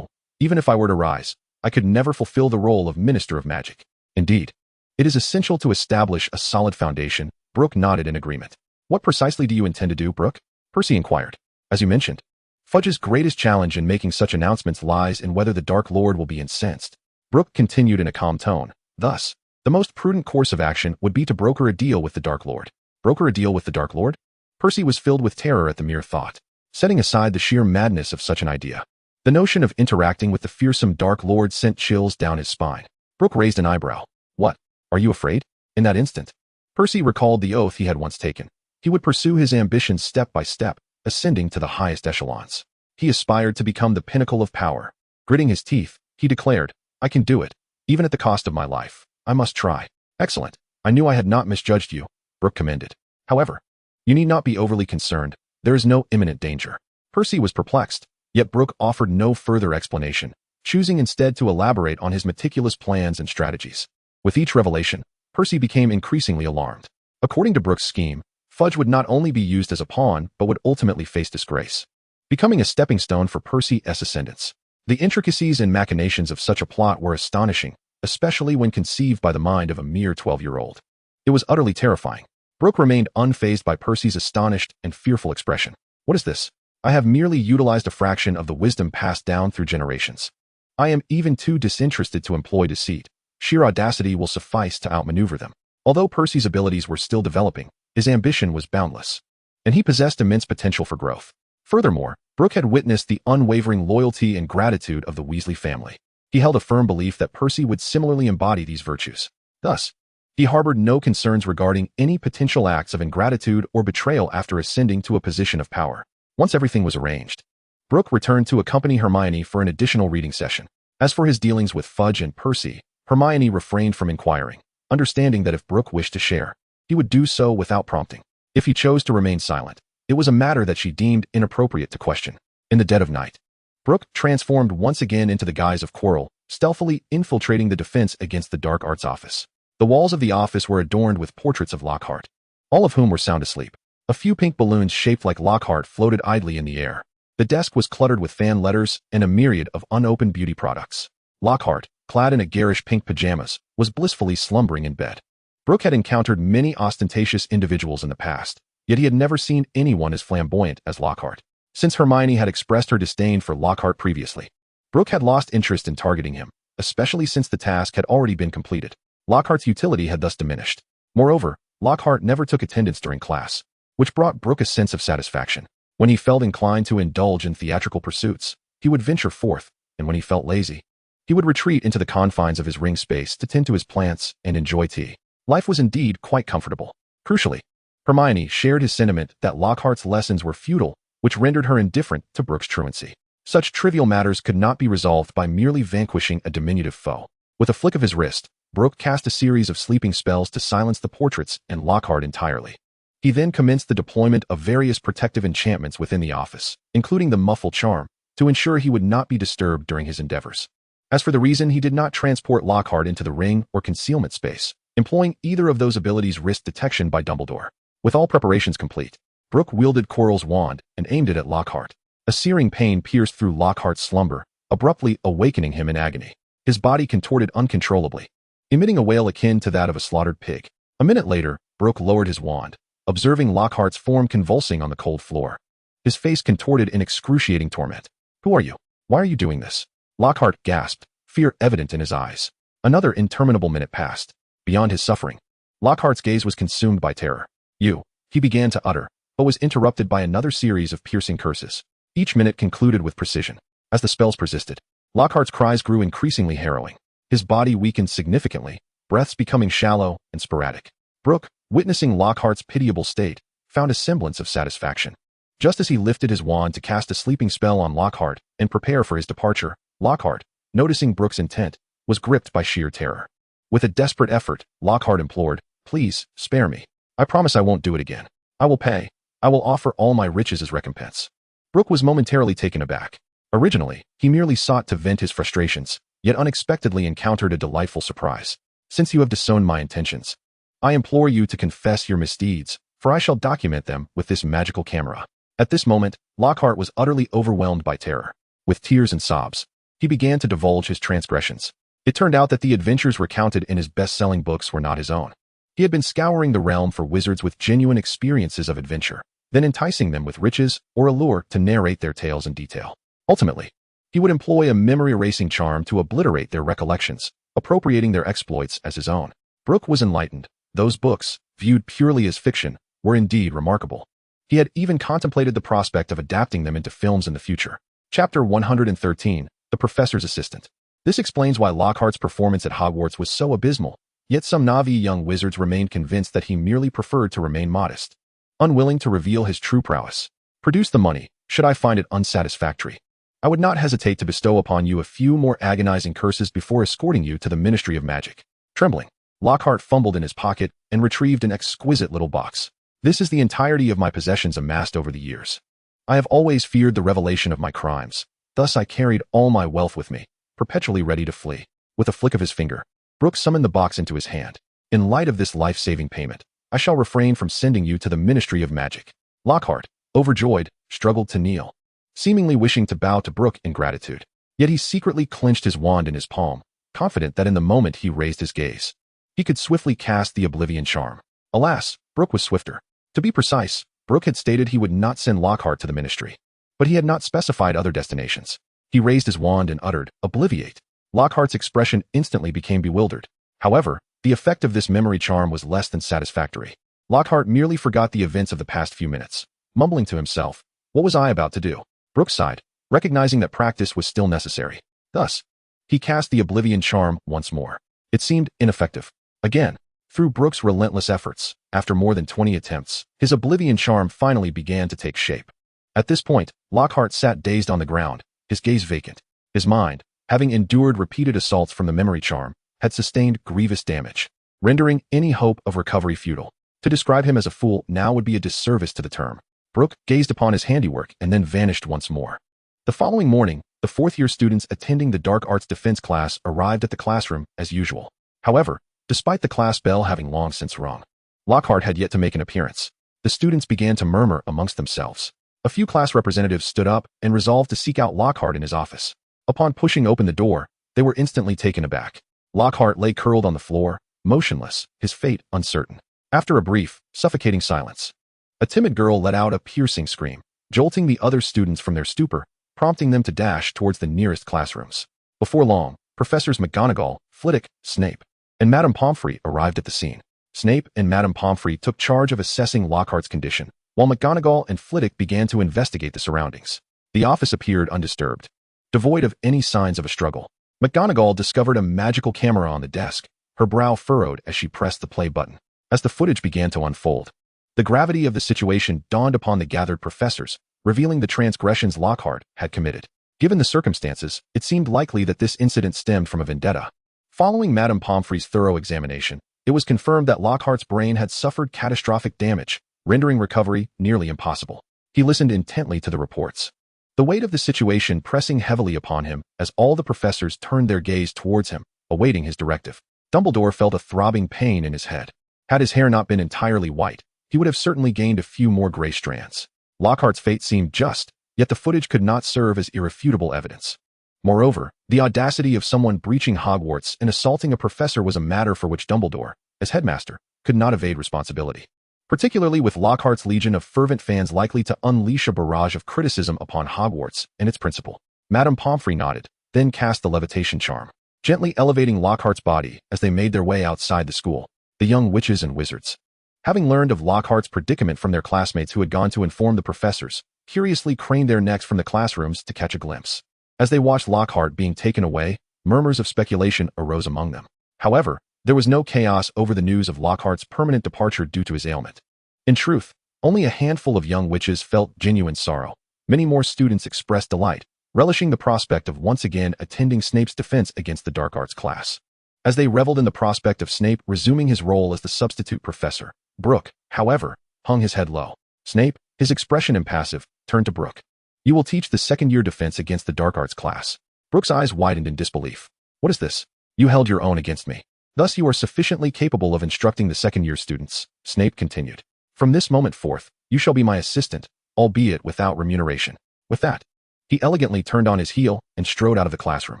even if I were to rise, I could never fulfill the role of Minister of Magic. Indeed, it is essential to establish a solid foundation." Brook nodded in agreement. "What precisely do you intend to do, Brook?" Percy inquired. "As you mentioned, Fudge's greatest challenge in making such announcements lies in whether the Dark Lord will be incensed." Brook continued in a calm tone. "Thus, the most prudent course of action would be to broker a deal with the Dark Lord." "Broker a deal with the Dark Lord?" Percy was filled with terror at the mere thought. Setting aside the sheer madness of such an idea, the notion of interacting with the fearsome Dark Lord sent chills down his spine. Brook raised an eyebrow. "What? Are you afraid?" In that instant, Percy recalled the oath he had once taken. He would pursue his ambitions step by step, ascending to the highest echelons. He aspired to become the pinnacle of power. Gritting his teeth, he declared, "I can do it, even at the cost of my life. I must try." "Excellent. I knew I had not misjudged you," Brook commended. "However, you need not be overly concerned. There is no imminent danger." Percy was perplexed, yet Brook offered no further explanation, choosing instead to elaborate on his meticulous plans and strategies. With each revelation, Percy became increasingly alarmed. According to Brook's scheme, Fudge would not only be used as a pawn, but would ultimately face disgrace, becoming a stepping stone for Percy's ascendance. The intricacies and machinations of such a plot were astonishing, especially when conceived by the mind of a mere 12-year-old. It was utterly terrifying. Brook remained unfazed by Percy's astonished and fearful expression. What is this? I have merely utilized a fraction of the wisdom passed down through generations. I am even too disinterested to employ deceit. Sheer audacity will suffice to outmaneuver them. Although Percy's abilities were still developing, his ambition was boundless, and he possessed immense potential for growth. Furthermore, Brook had witnessed the unwavering loyalty and gratitude of the Weasley family. He held a firm belief that Percy would similarly embody these virtues. Thus, he harbored no concerns regarding any potential acts of ingratitude or betrayal after ascending to a position of power. Once everything was arranged, Brook returned to accompany Hermione for an additional reading session. As for his dealings with Fudge and Percy, Hermione refrained from inquiring, understanding that if Brook wished to share, he would do so without prompting. If he chose to remain silent, it was a matter that she deemed inappropriate to question. In the dead of night, Brook transformed once again into the guise of Quirrell, stealthily infiltrating the defense against the dark arts office. The walls of the office were adorned with portraits of Lockhart, all of whom were sound asleep. A few pink balloons shaped like Lockhart floated idly in the air. The desk was cluttered with fan letters and a myriad of unopened beauty products. Lockhart, clad in a garish pink pajamas, was blissfully slumbering in bed. Brook had encountered many ostentatious individuals in the past, yet he had never seen anyone as flamboyant as Lockhart. Since Hermione had expressed her disdain for Lockhart previously, Brook had lost interest in targeting him, especially since the task had already been completed. Lockhart's utility had thus diminished. Moreover, Lockhart never took attendance during class, which brought Brook a sense of satisfaction. When he felt inclined to indulge in theatrical pursuits, he would venture forth, and when he felt lazy, he would retreat into the confines of his ring space to tend to his plants and enjoy tea. Life was indeed quite comfortable. Crucially, Hermione shared his sentiment that Lockhart's lessons were futile, which rendered her indifferent to Brook's truancy. Such trivial matters could not be resolved by merely vanquishing a diminutive foe. With a flick of his wrist, Brook cast a series of sleeping spells to silence the portraits and Lockhart entirely. He then commenced the deployment of various protective enchantments within the office, including the muffle charm, to ensure he would not be disturbed during his endeavors. As for the reason he did not transport Lockhart into the ring or concealment space, employing either of those abilities risked detection by Dumbledore. With all preparations complete, Brook wielded Quirrell's wand and aimed it at Lockhart. A searing pain pierced through Lockhart's slumber, abruptly awakening him in agony. His body contorted uncontrollably, emitting a wail akin to that of a slaughtered pig. A minute later, Brook lowered his wand, observing Lockhart's form convulsing on the cold floor. His face contorted in excruciating torment. "Who are you? Why are you doing this?" Lockhart gasped, fear evident in his eyes. Another interminable minute passed. Beyond his suffering, Lockhart's gaze was consumed by terror. "You," he began to utter, but was interrupted by another series of piercing curses. Each minute concluded with precision. As the spells persisted, Lockhart's cries grew increasingly harrowing. His body weakened significantly, breaths becoming shallow and sporadic. Brook, witnessing Lockhart's pitiable state, found a semblance of satisfaction. Just as he lifted his wand to cast a sleeping spell on Lockhart and prepare for his departure, Lockhart, noticing Brook's intent, was gripped by sheer terror. With a desperate effort, Lockhart implored, "Please, spare me. I promise I won't do it again. I will pay. I will offer all my riches as recompense." Brook was momentarily taken aback. Originally, he merely sought to vent his frustrations, yet unexpectedly encountered a delightful surprise. "Since you have disowned my intentions, I implore you to confess your misdeeds, for I shall document them with this magical camera." At this moment, Lockhart was utterly overwhelmed by terror. With tears and sobs, he began to divulge his transgressions. It turned out that the adventures recounted in his best-selling books were not his own. He had been scouring the realm for wizards with genuine experiences of adventure, then enticing them with riches or allure to narrate their tales in detail. Ultimately, he would employ a memory-erasing charm to obliterate their recollections, appropriating their exploits as his own. Brook was enlightened. Those books, viewed purely as fiction, were indeed remarkable. He had even contemplated the prospect of adapting them into films in the future. Chapter 113, The Professor's Assistant. This explains why Lockhart's performance at Hogwarts was so abysmal, yet some Navi young wizards remained convinced that he merely preferred to remain modest, unwilling to reveal his true prowess. "Produce the money, should I find it unsatisfactory. I would not hesitate to bestow upon you a few more agonizing curses before escorting you to the Ministry of Magic." Trembling, Lockhart fumbled in his pocket and retrieved an exquisite little box. "This is the entirety of my possessions amassed over the years. I have always feared the revelation of my crimes. Thus I carried all my wealth with me, perpetually ready to flee." With a flick of his finger, Brook summoned the box into his hand. "In light of this life-saving payment, I shall refrain from sending you to the Ministry of Magic." Lockhart, overjoyed, struggled to kneel, seemingly wishing to bow to Brook in gratitude. Yet he secretly clenched his wand in his palm, confident that in the moment he raised his gaze, he could swiftly cast the Oblivion charm. Alas, Brook was swifter. To be precise, Brook had stated he would not send Lockhart to the Ministry, but he had not specified other destinations. He raised his wand and uttered, "Obliviate." Lockhart's expression instantly became bewildered. However, the effect of this memory charm was less than satisfactory. Lockhart merely forgot the events of the past few minutes, mumbling to himself, "What was I about to do?" Brook sighed, recognizing that practice was still necessary. Thus, he cast the Oblivion charm once more. It seemed ineffective. Again, through Brook's relentless efforts, after more than 20 attempts, his Oblivion charm finally began to take shape. At this point, Lockhart sat dazed on the ground, his gaze vacant. His mind, having endured repeated assaults from the memory charm, had sustained grievous damage, rendering any hope of recovery futile. To describe him as a fool now would be a disservice to the term. Brook gazed upon his handiwork and then vanished once more. The following morning, the fourth-year students attending the Dark Arts Defense class arrived at the classroom as usual. However, despite the class bell having long since rung, Lockhart had yet to make an appearance. The students began to murmur amongst themselves. A few class representatives stood up and resolved to seek out Lockhart in his office. Upon pushing open the door, they were instantly taken aback. Lockhart lay curled on the floor, motionless, his fate uncertain. After a brief, suffocating silence, a timid girl let out a piercing scream, jolting the other students from their stupor, prompting them to dash towards the nearest classrooms. Before long, Professors McGonagall, Flitwick, Snape, and Madame Pomfrey arrived at the scene. Snape and Madame Pomfrey took charge of assessing Lockhart's condition, while McGonagall and Flitwick began to investigate the surroundings. The office appeared undisturbed, devoid of any signs of a struggle. McGonagall discovered a magical camera on the desk, her brow furrowed as she pressed the play button. As the footage began to unfold, the gravity of the situation dawned upon the gathered professors, revealing the transgressions Lockhart had committed. Given the circumstances, it seemed likely that this incident stemmed from a vendetta. Following Madame Pomfrey's thorough examination, it was confirmed that Lockhart's brain had suffered catastrophic damage, rendering recovery nearly impossible. He listened intently to the reports, the weight of the situation pressing heavily upon him as all the professors turned their gaze towards him, awaiting his directive. Dumbledore felt a throbbing pain in his head. Had his hair not been entirely white, he would have certainly gained a few more gray strands. Lockhart's fate seemed just, yet the footage could not serve as irrefutable evidence. Moreover, the audacity of someone breaching Hogwarts and assaulting a professor was a matter for which Dumbledore, as headmaster, could not evade responsibility. Particularly with Lockhart's legion of fervent fans likely to unleash a barrage of criticism upon Hogwarts and its principal. Madame Pomfrey nodded, then cast the levitation charm, gently elevating Lockhart's body as they made their way outside the school. The young witches and wizards, having learned of Lockhart's predicament from their classmates who had gone to inform the professors, curiously craned their necks from the classrooms to catch a glimpse. As they watched Lockhart being taken away, murmurs of speculation arose among them. However, there was no chaos over the news of Lockhart's permanent departure due to his ailment. In truth, only a handful of young witches felt genuine sorrow. Many more students expressed delight, relishing the prospect of once again attending Snape's defense against the Dark Arts class. As they reveled in the prospect of Snape resuming his role as the substitute professor, Brook, however, hung his head low. Snape, his expression impassive, turned to Brook. "You will teach the second-year defense against the Dark Arts class." Brook's eyes widened in disbelief. "What is this? You held your own against me. Thus you are sufficiently capable of instructing the second-year students," Snape continued. "From this moment forth, you shall be my assistant, albeit without remuneration." With that, he elegantly turned on his heel and strode out of the classroom.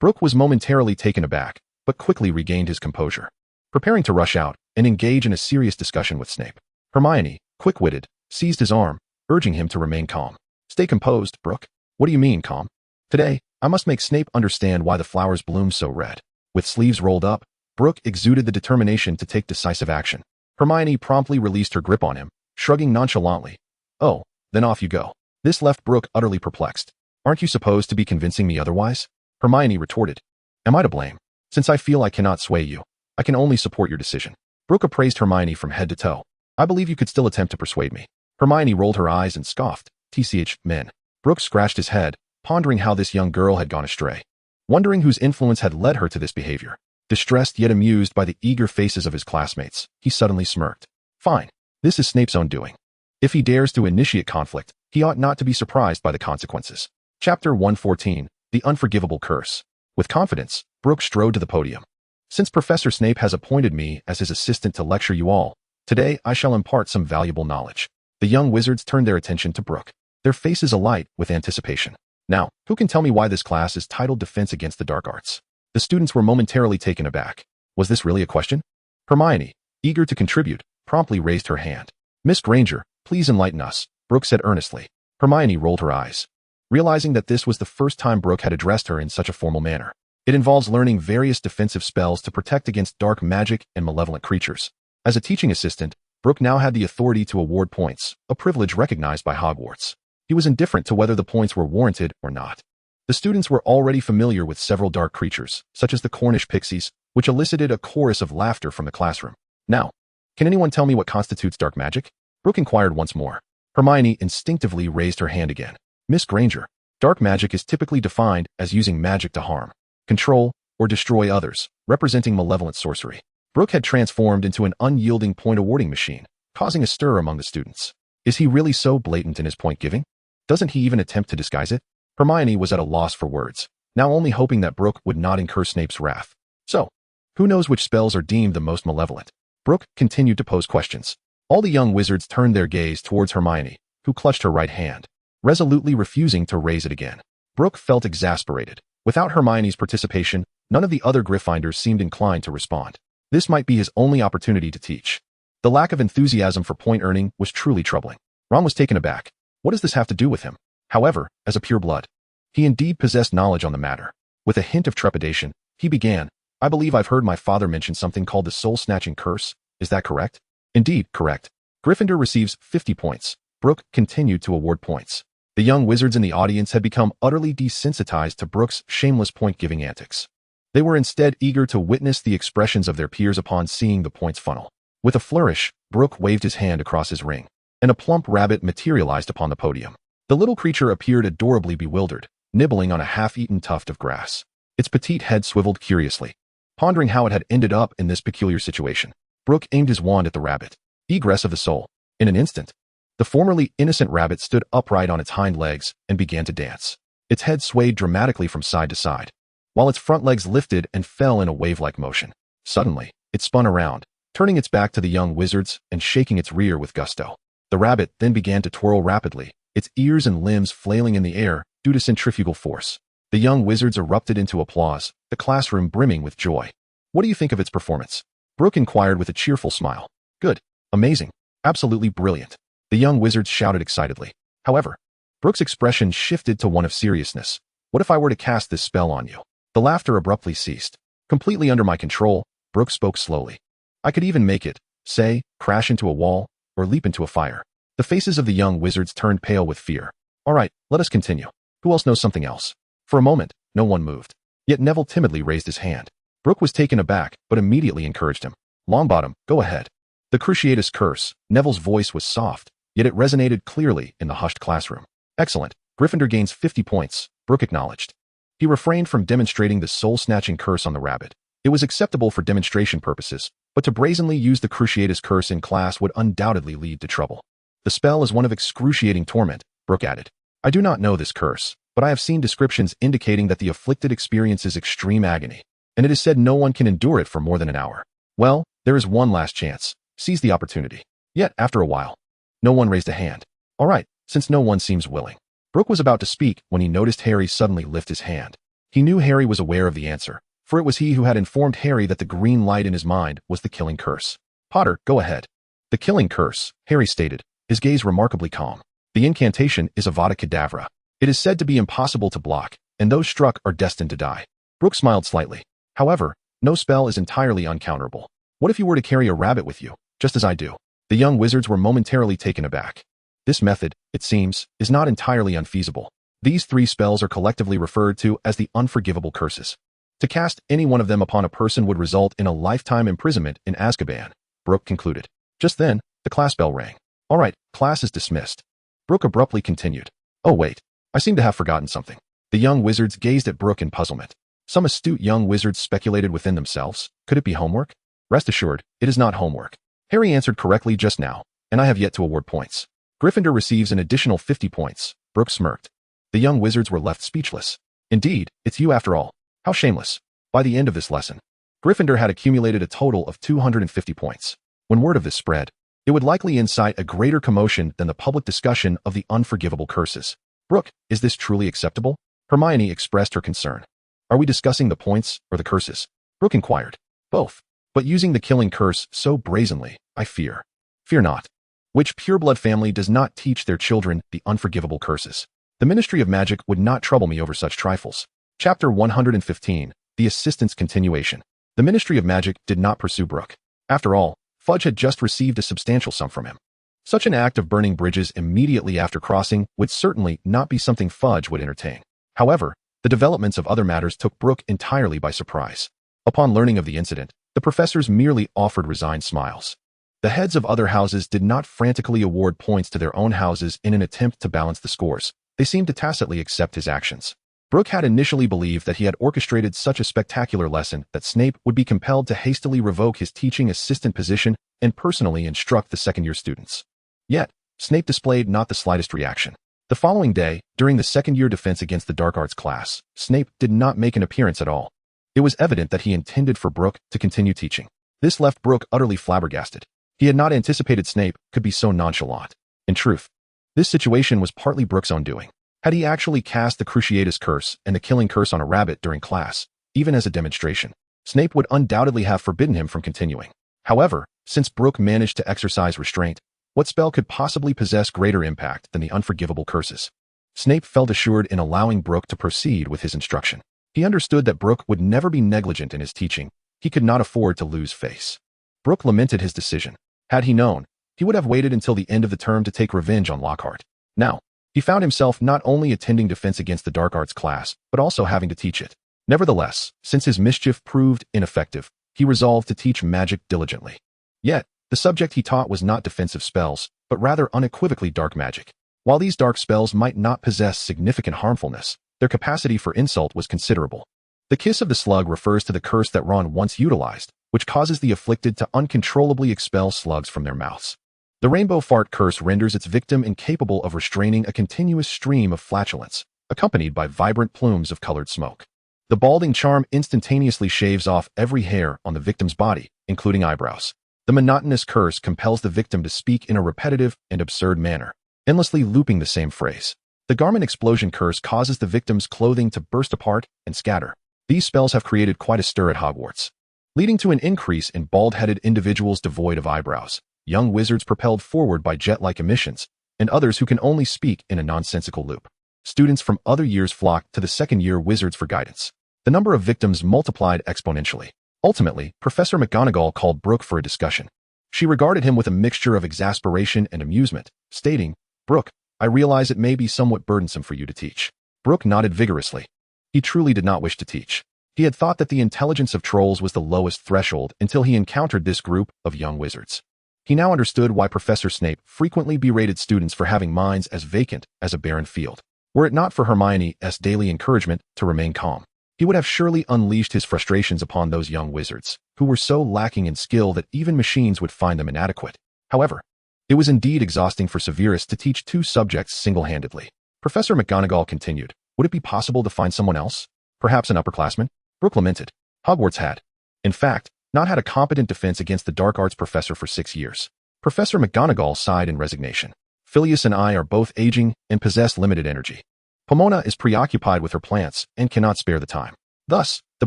Brook was momentarily taken aback, but quickly regained his composure, preparing to rush out and engage in a serious discussion with Snape. Hermione, quick-witted, seized his arm, urging him to remain calm. "Stay composed, Brook." "What do you mean, calm?" "Today, I must make Snape understand why the flowers bloom so red." With sleeves rolled up, Brook exuded the determination to take decisive action. Hermione promptly released her grip on him, shrugging nonchalantly. "Oh, then off you go." This left Brook utterly perplexed. "Aren't you supposed to be convincing me otherwise?" Hermione retorted. "Am I to blame? Since I feel I cannot sway you, I can only support your decision." Brook appraised Hermione from head to toe. "I believe you could still attempt to persuade me." Hermione rolled her eyes and scoffed. "TCH, men." Brook scratched his head, pondering how this young girl had gone astray, wondering whose influence had led her to this behavior. Distressed yet amused by the eager faces of his classmates, he suddenly smirked. "Fine. This is Snape's own doing. If he dares to initiate conflict, he ought not to be surprised by the consequences." Chapter 114, The Unforgivable Curse. With confidence, Brook strode to the podium. "Since Professor Snape has appointed me as his assistant to lecture you all, today I shall impart some valuable knowledge." The young wizards turned their attention to Brook, their faces alight with anticipation. "Now, who can tell me why this class is titled Defense Against the Dark Arts?" The students were momentarily taken aback. Was this really a question? Hermione, eager to contribute, promptly raised her hand. "Miss Granger, Please enlighten us, Brooke said earnestly. Hermione rolled her eyes, realizing that this was the first time Brooke had addressed her in such a formal manner. It involves learning various defensive spells to protect against dark magic and malevolent creatures. As a teaching assistant, Brooke now had the authority to award points, a privilege recognized by Hogwarts. He was indifferent to whether the points were warranted or not. The students were already familiar with several dark creatures, such as the Cornish pixies, which elicited a chorus of laughter from the classroom. Now, can anyone tell me what constitutes dark magic? Brooke inquired once more. Hermione instinctively raised her hand again. Miss Granger, dark magic is typically defined as using magic to harm, control, or destroy others, representing malevolent sorcery. Brooke had transformed into an unyielding point-awarding machine, causing a stir among the students. Is he really so blatant in his point-giving? Doesn't he even attempt to disguise it? Hermione was at a loss for words, now only hoping that Brooke would not incur Snape's wrath. So, who knows which spells are deemed the most malevolent? Brooke continued to pose questions. All the young wizards turned their gaze towards Hermione, who clutched her right hand, resolutely refusing to raise it again. Brooke felt exasperated. Without Hermione's participation, none of the other Gryffindors seemed inclined to respond. This might be his only opportunity to teach. The lack of enthusiasm for point earning was truly troubling. Ron was taken aback. What does this have to do with him? However, as a pureblood, he indeed possessed knowledge on the matter. With a hint of trepidation, he began, I believe I've heard my father mention something called the soul-snatching curse. Is that correct? Indeed, correct. Gryffindor receives 50 points. Brooke continued to award points. The young wizards in the audience had become utterly desensitized to Brooke's shameless point-giving antics. They were instead eager to witness the expressions of their peers upon seeing the points funnel. With a flourish, Brooke waved his hand across his ring, and a plump rabbit materialized upon the podium. The little creature appeared adorably bewildered, nibbling on a half-eaten tuft of grass. Its petite head swiveled curiously, pondering how it had ended up in this peculiar situation. Brooke aimed his wand at the rabbit. Egress of the soul. In an instant, the formerly innocent rabbit stood upright on its hind legs and began to dance. Its head swayed dramatically from side to side, while its front legs lifted and fell in a wave-like motion. Suddenly, it spun around, turning its back to the young wizards and shaking its rear with gusto. The rabbit then began to twirl rapidly, its ears and limbs flailing in the air due to centrifugal force. The young wizards erupted into applause, the classroom brimming with joy. What do you think of its performance? Brooke inquired with a cheerful smile. Good. Amazing. Absolutely brilliant. The young wizards shouted excitedly. However, Brooke's expression shifted to one of seriousness. What if I were to cast this spell on you? The laughter abruptly ceased. Completely under my control, Brooke spoke slowly. I could even make it, say, crash into a wall, or leap into a fire. The faces of the young wizards turned pale with fear. All right, let us continue. Who else knows something else? For a moment, no one moved. Yet Neville timidly raised his hand. Brooke was taken aback, but immediately encouraged him. Longbottom, go ahead. The Cruciatus Curse. Neville's voice was soft, yet it resonated clearly in the hushed classroom. Excellent. Gryffindor gains 50 points, Brooke acknowledged. He refrained from demonstrating the soul-snatching curse on the rabbit. It was acceptable for demonstration purposes, but to brazenly use the Cruciatus Curse in class would undoubtedly lead to trouble. The spell is one of excruciating torment, Brooke added. I do not know this curse, but I have seen descriptions indicating that the afflicted experiences extreme agony, and it is said no one can endure it for more than an hour. Well, there is one last chance. Seize the opportunity. Yet, after a while, no one raised a hand. All right, since no one seems willing. Brooke was about to speak when he noticed Harry suddenly lift his hand. He knew Harry was aware of the answer, for it was he who had informed Harry that the green light in his mind was the killing curse. Potter, go ahead. The killing curse, Harry stated, his gaze remarkably calm. The incantation is Avada Kedavra. It is said to be impossible to block, and those struck are destined to die. Brooke smiled slightly. However, no spell is entirely uncounterable. What if you were to carry a rabbit with you, just as I do? The young wizards were momentarily taken aback. This method, it seems, is not entirely unfeasible. These 3 spells are collectively referred to as the unforgivable curses. To cast any one of them upon a person would result in a lifetime imprisonment in Azkaban, Brooke concluded. Just then, the class bell rang. All right, class is dismissed. Brooke abruptly continued. Oh wait, I seem to have forgotten something. The young wizards gazed at Brooke in puzzlement. Some astute young wizards speculated within themselves. Could it be homework? Rest assured, it is not homework. Harry answered correctly just now, and I have yet to award points. Gryffindor receives an additional 50 points. Brooke smirked. The young wizards were left speechless. Indeed, it's you after all. How shameless. By the end of this lesson, Gryffindor had accumulated a total of 250 points. When word of this spread, it would likely incite a greater commotion than the public discussion of the unforgivable curses. Brooke, is this truly acceptable? Hermione expressed her concern. Are we discussing the points or the curses? Brooke inquired. Both. But using the killing curse so brazenly, I fear. Fear not. Which pureblood family does not teach their children the unforgivable curses? The Ministry of Magic would not trouble me over such trifles. Chapter 115, The Assistant's Continuation. The Ministry of Magic did not pursue Brook. After all, Fudge had just received a substantial sum from him. Such an act of burning bridges immediately after crossing would certainly not be something Fudge would entertain. However, the developments of other matters took Brook entirely by surprise. Upon learning of the incident, the professors merely offered resigned smiles. The heads of other houses did not frantically award points to their own houses in an attempt to balance the scores. They seemed to tacitly accept his actions. Brook had initially believed that he had orchestrated such a spectacular lesson that Snape would be compelled to hastily revoke his teaching assistant position and personally instruct the second-year students. Yet, Snape displayed not the slightest reaction. The following day, during the second-year defense against the dark arts class, Snape did not make an appearance at all. It was evident that he intended for Brook to continue teaching. This left Brook utterly flabbergasted. He had not anticipated Snape could be so nonchalant. In truth, this situation was partly Brook's own doing. Had he actually cast the Cruciatus Curse and the Killing Curse on a rabbit during class, even as a demonstration, Snape would undoubtedly have forbidden him from continuing. However, since Brook managed to exercise restraint, what spell could possibly possess greater impact than the unforgivable curses? Snape felt assured in allowing Brook to proceed with his instruction. He understood that Brook would never be negligent in his teaching. He could not afford to lose face. Brook lamented his decision. Had he known, he would have waited until the end of the term to take revenge on Lockhart. Now, he found himself not only attending defense against the dark arts class, but also having to teach it. Nevertheless, since his mischief proved ineffective, he resolved to teach magic diligently. Yet, the subject he taught was not defensive spells, but rather unequivocally dark magic. While these dark spells might not possess significant harmfulness, their capacity for insult was considerable. The Kiss of the Slug refers to the curse that Ron once utilized, which causes the afflicted to uncontrollably expel slugs from their mouths. The Rainbow Fart curse renders its victim incapable of restraining a continuous stream of flatulence, accompanied by vibrant plumes of colored smoke. The Balding Charm instantaneously shaves off every hair on the victim's body, including eyebrows. The Monotonous curse compels the victim to speak in a repetitive and absurd manner, endlessly looping the same phrase. The Garment Explosion curse causes the victim's clothing to burst apart and scatter. These spells have created quite a stir at Hogwarts, leading to an increase in bald-headed individuals devoid of eyebrows, young wizards propelled forward by jet-like emissions, and others who can only speak in a nonsensical loop. Students from other years flocked to the second-year wizards for guidance. The number of victims multiplied exponentially. Ultimately, Professor McGonagall called Brook for a discussion. She regarded him with a mixture of exasperation and amusement, stating, "Brook, I realize it may be somewhat burdensome for you to teach." Brook nodded vigorously. He truly did not wish to teach. He had thought that the intelligence of trolls was the lowest threshold until he encountered this group of young wizards. He now understood why Professor Snape frequently berated students for having minds as vacant as a barren field. Were it not for Hermione's daily encouragement to remain calm, he would have surely unleashed his frustrations upon those young wizards, who were so lacking in skill that even machines would find them inadequate. However, it was indeed exhausting for Severus to teach two subjects single-handedly. Professor McGonagall continued, "Would it be possible to find someone else? Perhaps an upperclassman?" Brook lamented. Hogwarts had, in fact, not had a competent defense against the dark arts professor for 6 years. Professor McGonagall sighed in resignation. "Phileas and I are both aging and possess limited energy. Pomona is preoccupied with her plants and cannot spare the time. Thus, the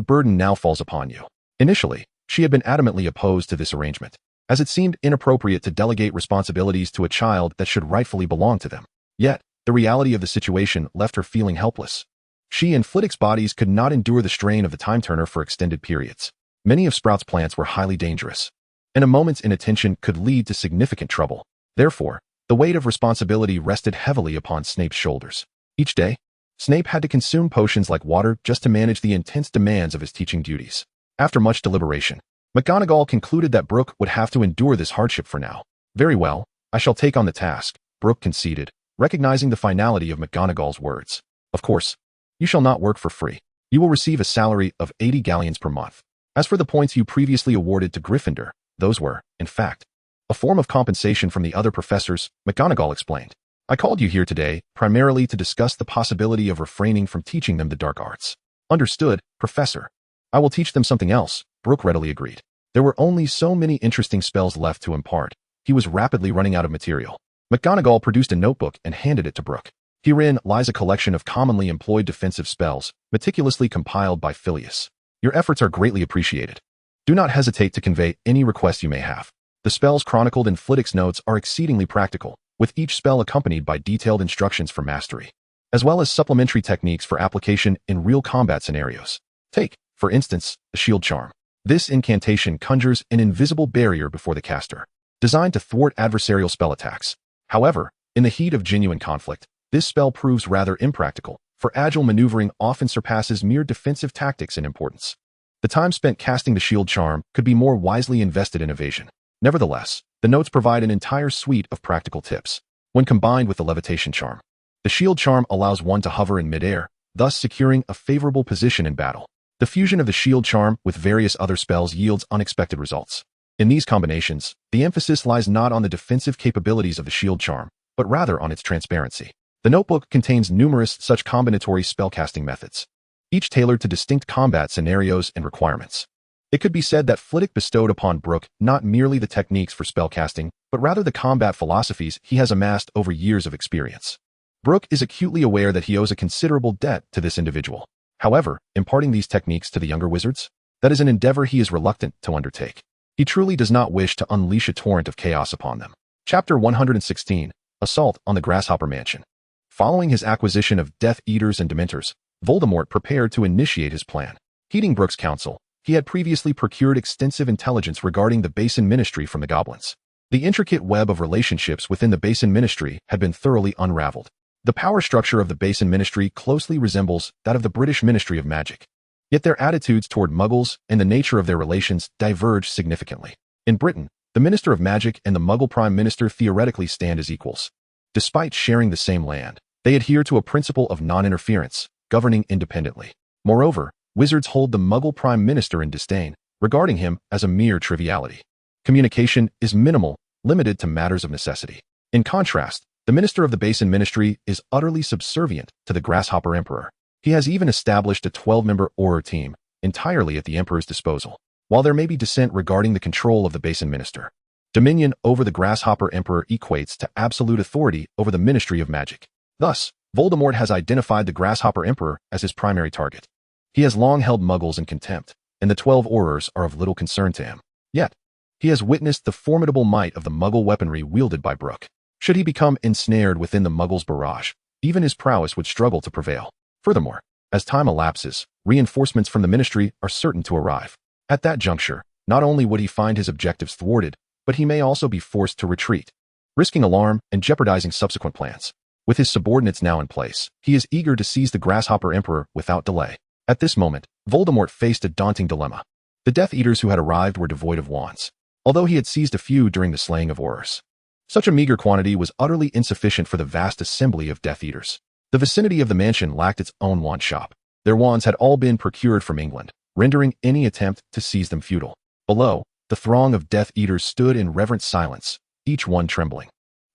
burden now falls upon you." Initially, she had been adamantly opposed to this arrangement, as it seemed inappropriate to delegate responsibilities to a child that should rightfully belong to them. Yet, the reality of the situation left her feeling helpless. She and Flitwick's bodies could not endure the strain of the time turner for extended periods. Many of Sprout's plants were highly dangerous, and a moment's inattention could lead to significant trouble. Therefore, the weight of responsibility rested heavily upon Snape's shoulders. Each day, Snape had to consume potions like water just to manage the intense demands of his teaching duties. After much deliberation, McGonagall concluded that Brook would have to endure this hardship for now. "Very well, I shall take on the task," Brook conceded, recognizing the finality of McGonagall's words. "Of course, you shall not work for free. You will receive a salary of 80 galleons per month. As for the points you previously awarded to Gryffindor, those were, in fact, a form of compensation from the other professors," McGonagall explained. "I called you here today primarily to discuss the possibility of refraining from teaching them the dark arts." "Understood, Professor. I will teach them something else," Brook readily agreed. There were only so many interesting spells left to impart. He was rapidly running out of material. McGonagall produced a notebook and handed it to Brook. Herein lies a collection of commonly employed defensive spells, meticulously compiled by Phileas. Your efforts are greatly appreciated. Do not hesitate to convey any requests you may have. The spells chronicled in Flitwick's notes are exceedingly practical, with each spell accompanied by detailed instructions for mastery, as well as supplementary techniques for application in real combat scenarios. Take, for instance, the Shield Charm. This incantation conjures an invisible barrier before the caster, designed to thwart adversarial spell attacks. However, in the heat of genuine conflict, this spell proves rather impractical, for agile maneuvering often surpasses mere defensive tactics in importance. The time spent casting the Shield Charm could be more wisely invested in evasion. Nevertheless, the notes provide an entire suite of practical tips. When combined with the Levitation Charm, the Shield Charm allows one to hover in midair, thus securing a favorable position in battle. The fusion of the Shield Charm with various other spells yields unexpected results. In these combinations, the emphasis lies not on the defensive capabilities of the Shield Charm, but rather on its transparency. The notebook contains numerous such combinatory spellcasting methods, each tailored to distinct combat scenarios and requirements. It could be said that Flitwick bestowed upon Brook not merely the techniques for spellcasting, but rather the combat philosophies he has amassed over years of experience. Brook is acutely aware that he owes a considerable debt to this individual. However, imparting these techniques to the younger wizards, that is an endeavor he is reluctant to undertake. He truly does not wish to unleash a torrent of chaos upon them. Chapter 116, Assault on the Grasshopper Mansion. Following his acquisition of Death Eaters and Dementors, Voldemort prepared to initiate his plan. Heeding Brook's counsel, he had previously procured extensive intelligence regarding the Basin Ministry from the goblins. The intricate web of relationships within the Basin Ministry had been thoroughly unraveled. The power structure of the Basin Ministry closely resembles that of the British Ministry of Magic. Yet their attitudes toward Muggles and the nature of their relations diverge significantly. In Britain, the Minister of Magic and the Muggle Prime Minister theoretically stand as equals. Despite sharing the same land, they adhere to a principle of non-interference, governing independently. Moreover, wizards hold the Muggle Prime Minister in disdain, regarding him as a mere triviality. Communication is minimal, limited to matters of necessity. In contrast, the Minister of the Basin Ministry is utterly subservient to the Grasshopper Emperor. He has even established a 12-member Auror team, entirely at the Emperor's disposal. While there may be dissent regarding the control of the Basin Minister, dominion over the Grasshopper Emperor equates to absolute authority over the Ministry of Magic. Thus, Voldemort has identified the Grasshopper Emperor as his primary target. He has long held Muggles in contempt, and the 12 Aurors are of little concern to him. Yet, he has witnessed the formidable might of the Muggle weaponry wielded by Brook. Should he become ensnared within the Muggles' barrage, even his prowess would struggle to prevail. Furthermore, as time elapses, reinforcements from the Ministry are certain to arrive. At that juncture, not only would he find his objectives thwarted, but he may also be forced to retreat, risking alarm and jeopardizing subsequent plans. With his subordinates now in place, he is eager to seize the Grasshopper Emperor without delay. At this moment, Voldemort faced a daunting dilemma. The Death Eaters who had arrived were devoid of wands, although he had seized a few during the slaying of Aurors. Such a meager quantity was utterly insufficient for the vast assembly of Death Eaters. The vicinity of the mansion lacked its own wand shop. Their wands had all been procured from England, rendering any attempt to seize them futile. Below, the throng of Death Eaters stood in reverent silence, each one trembling.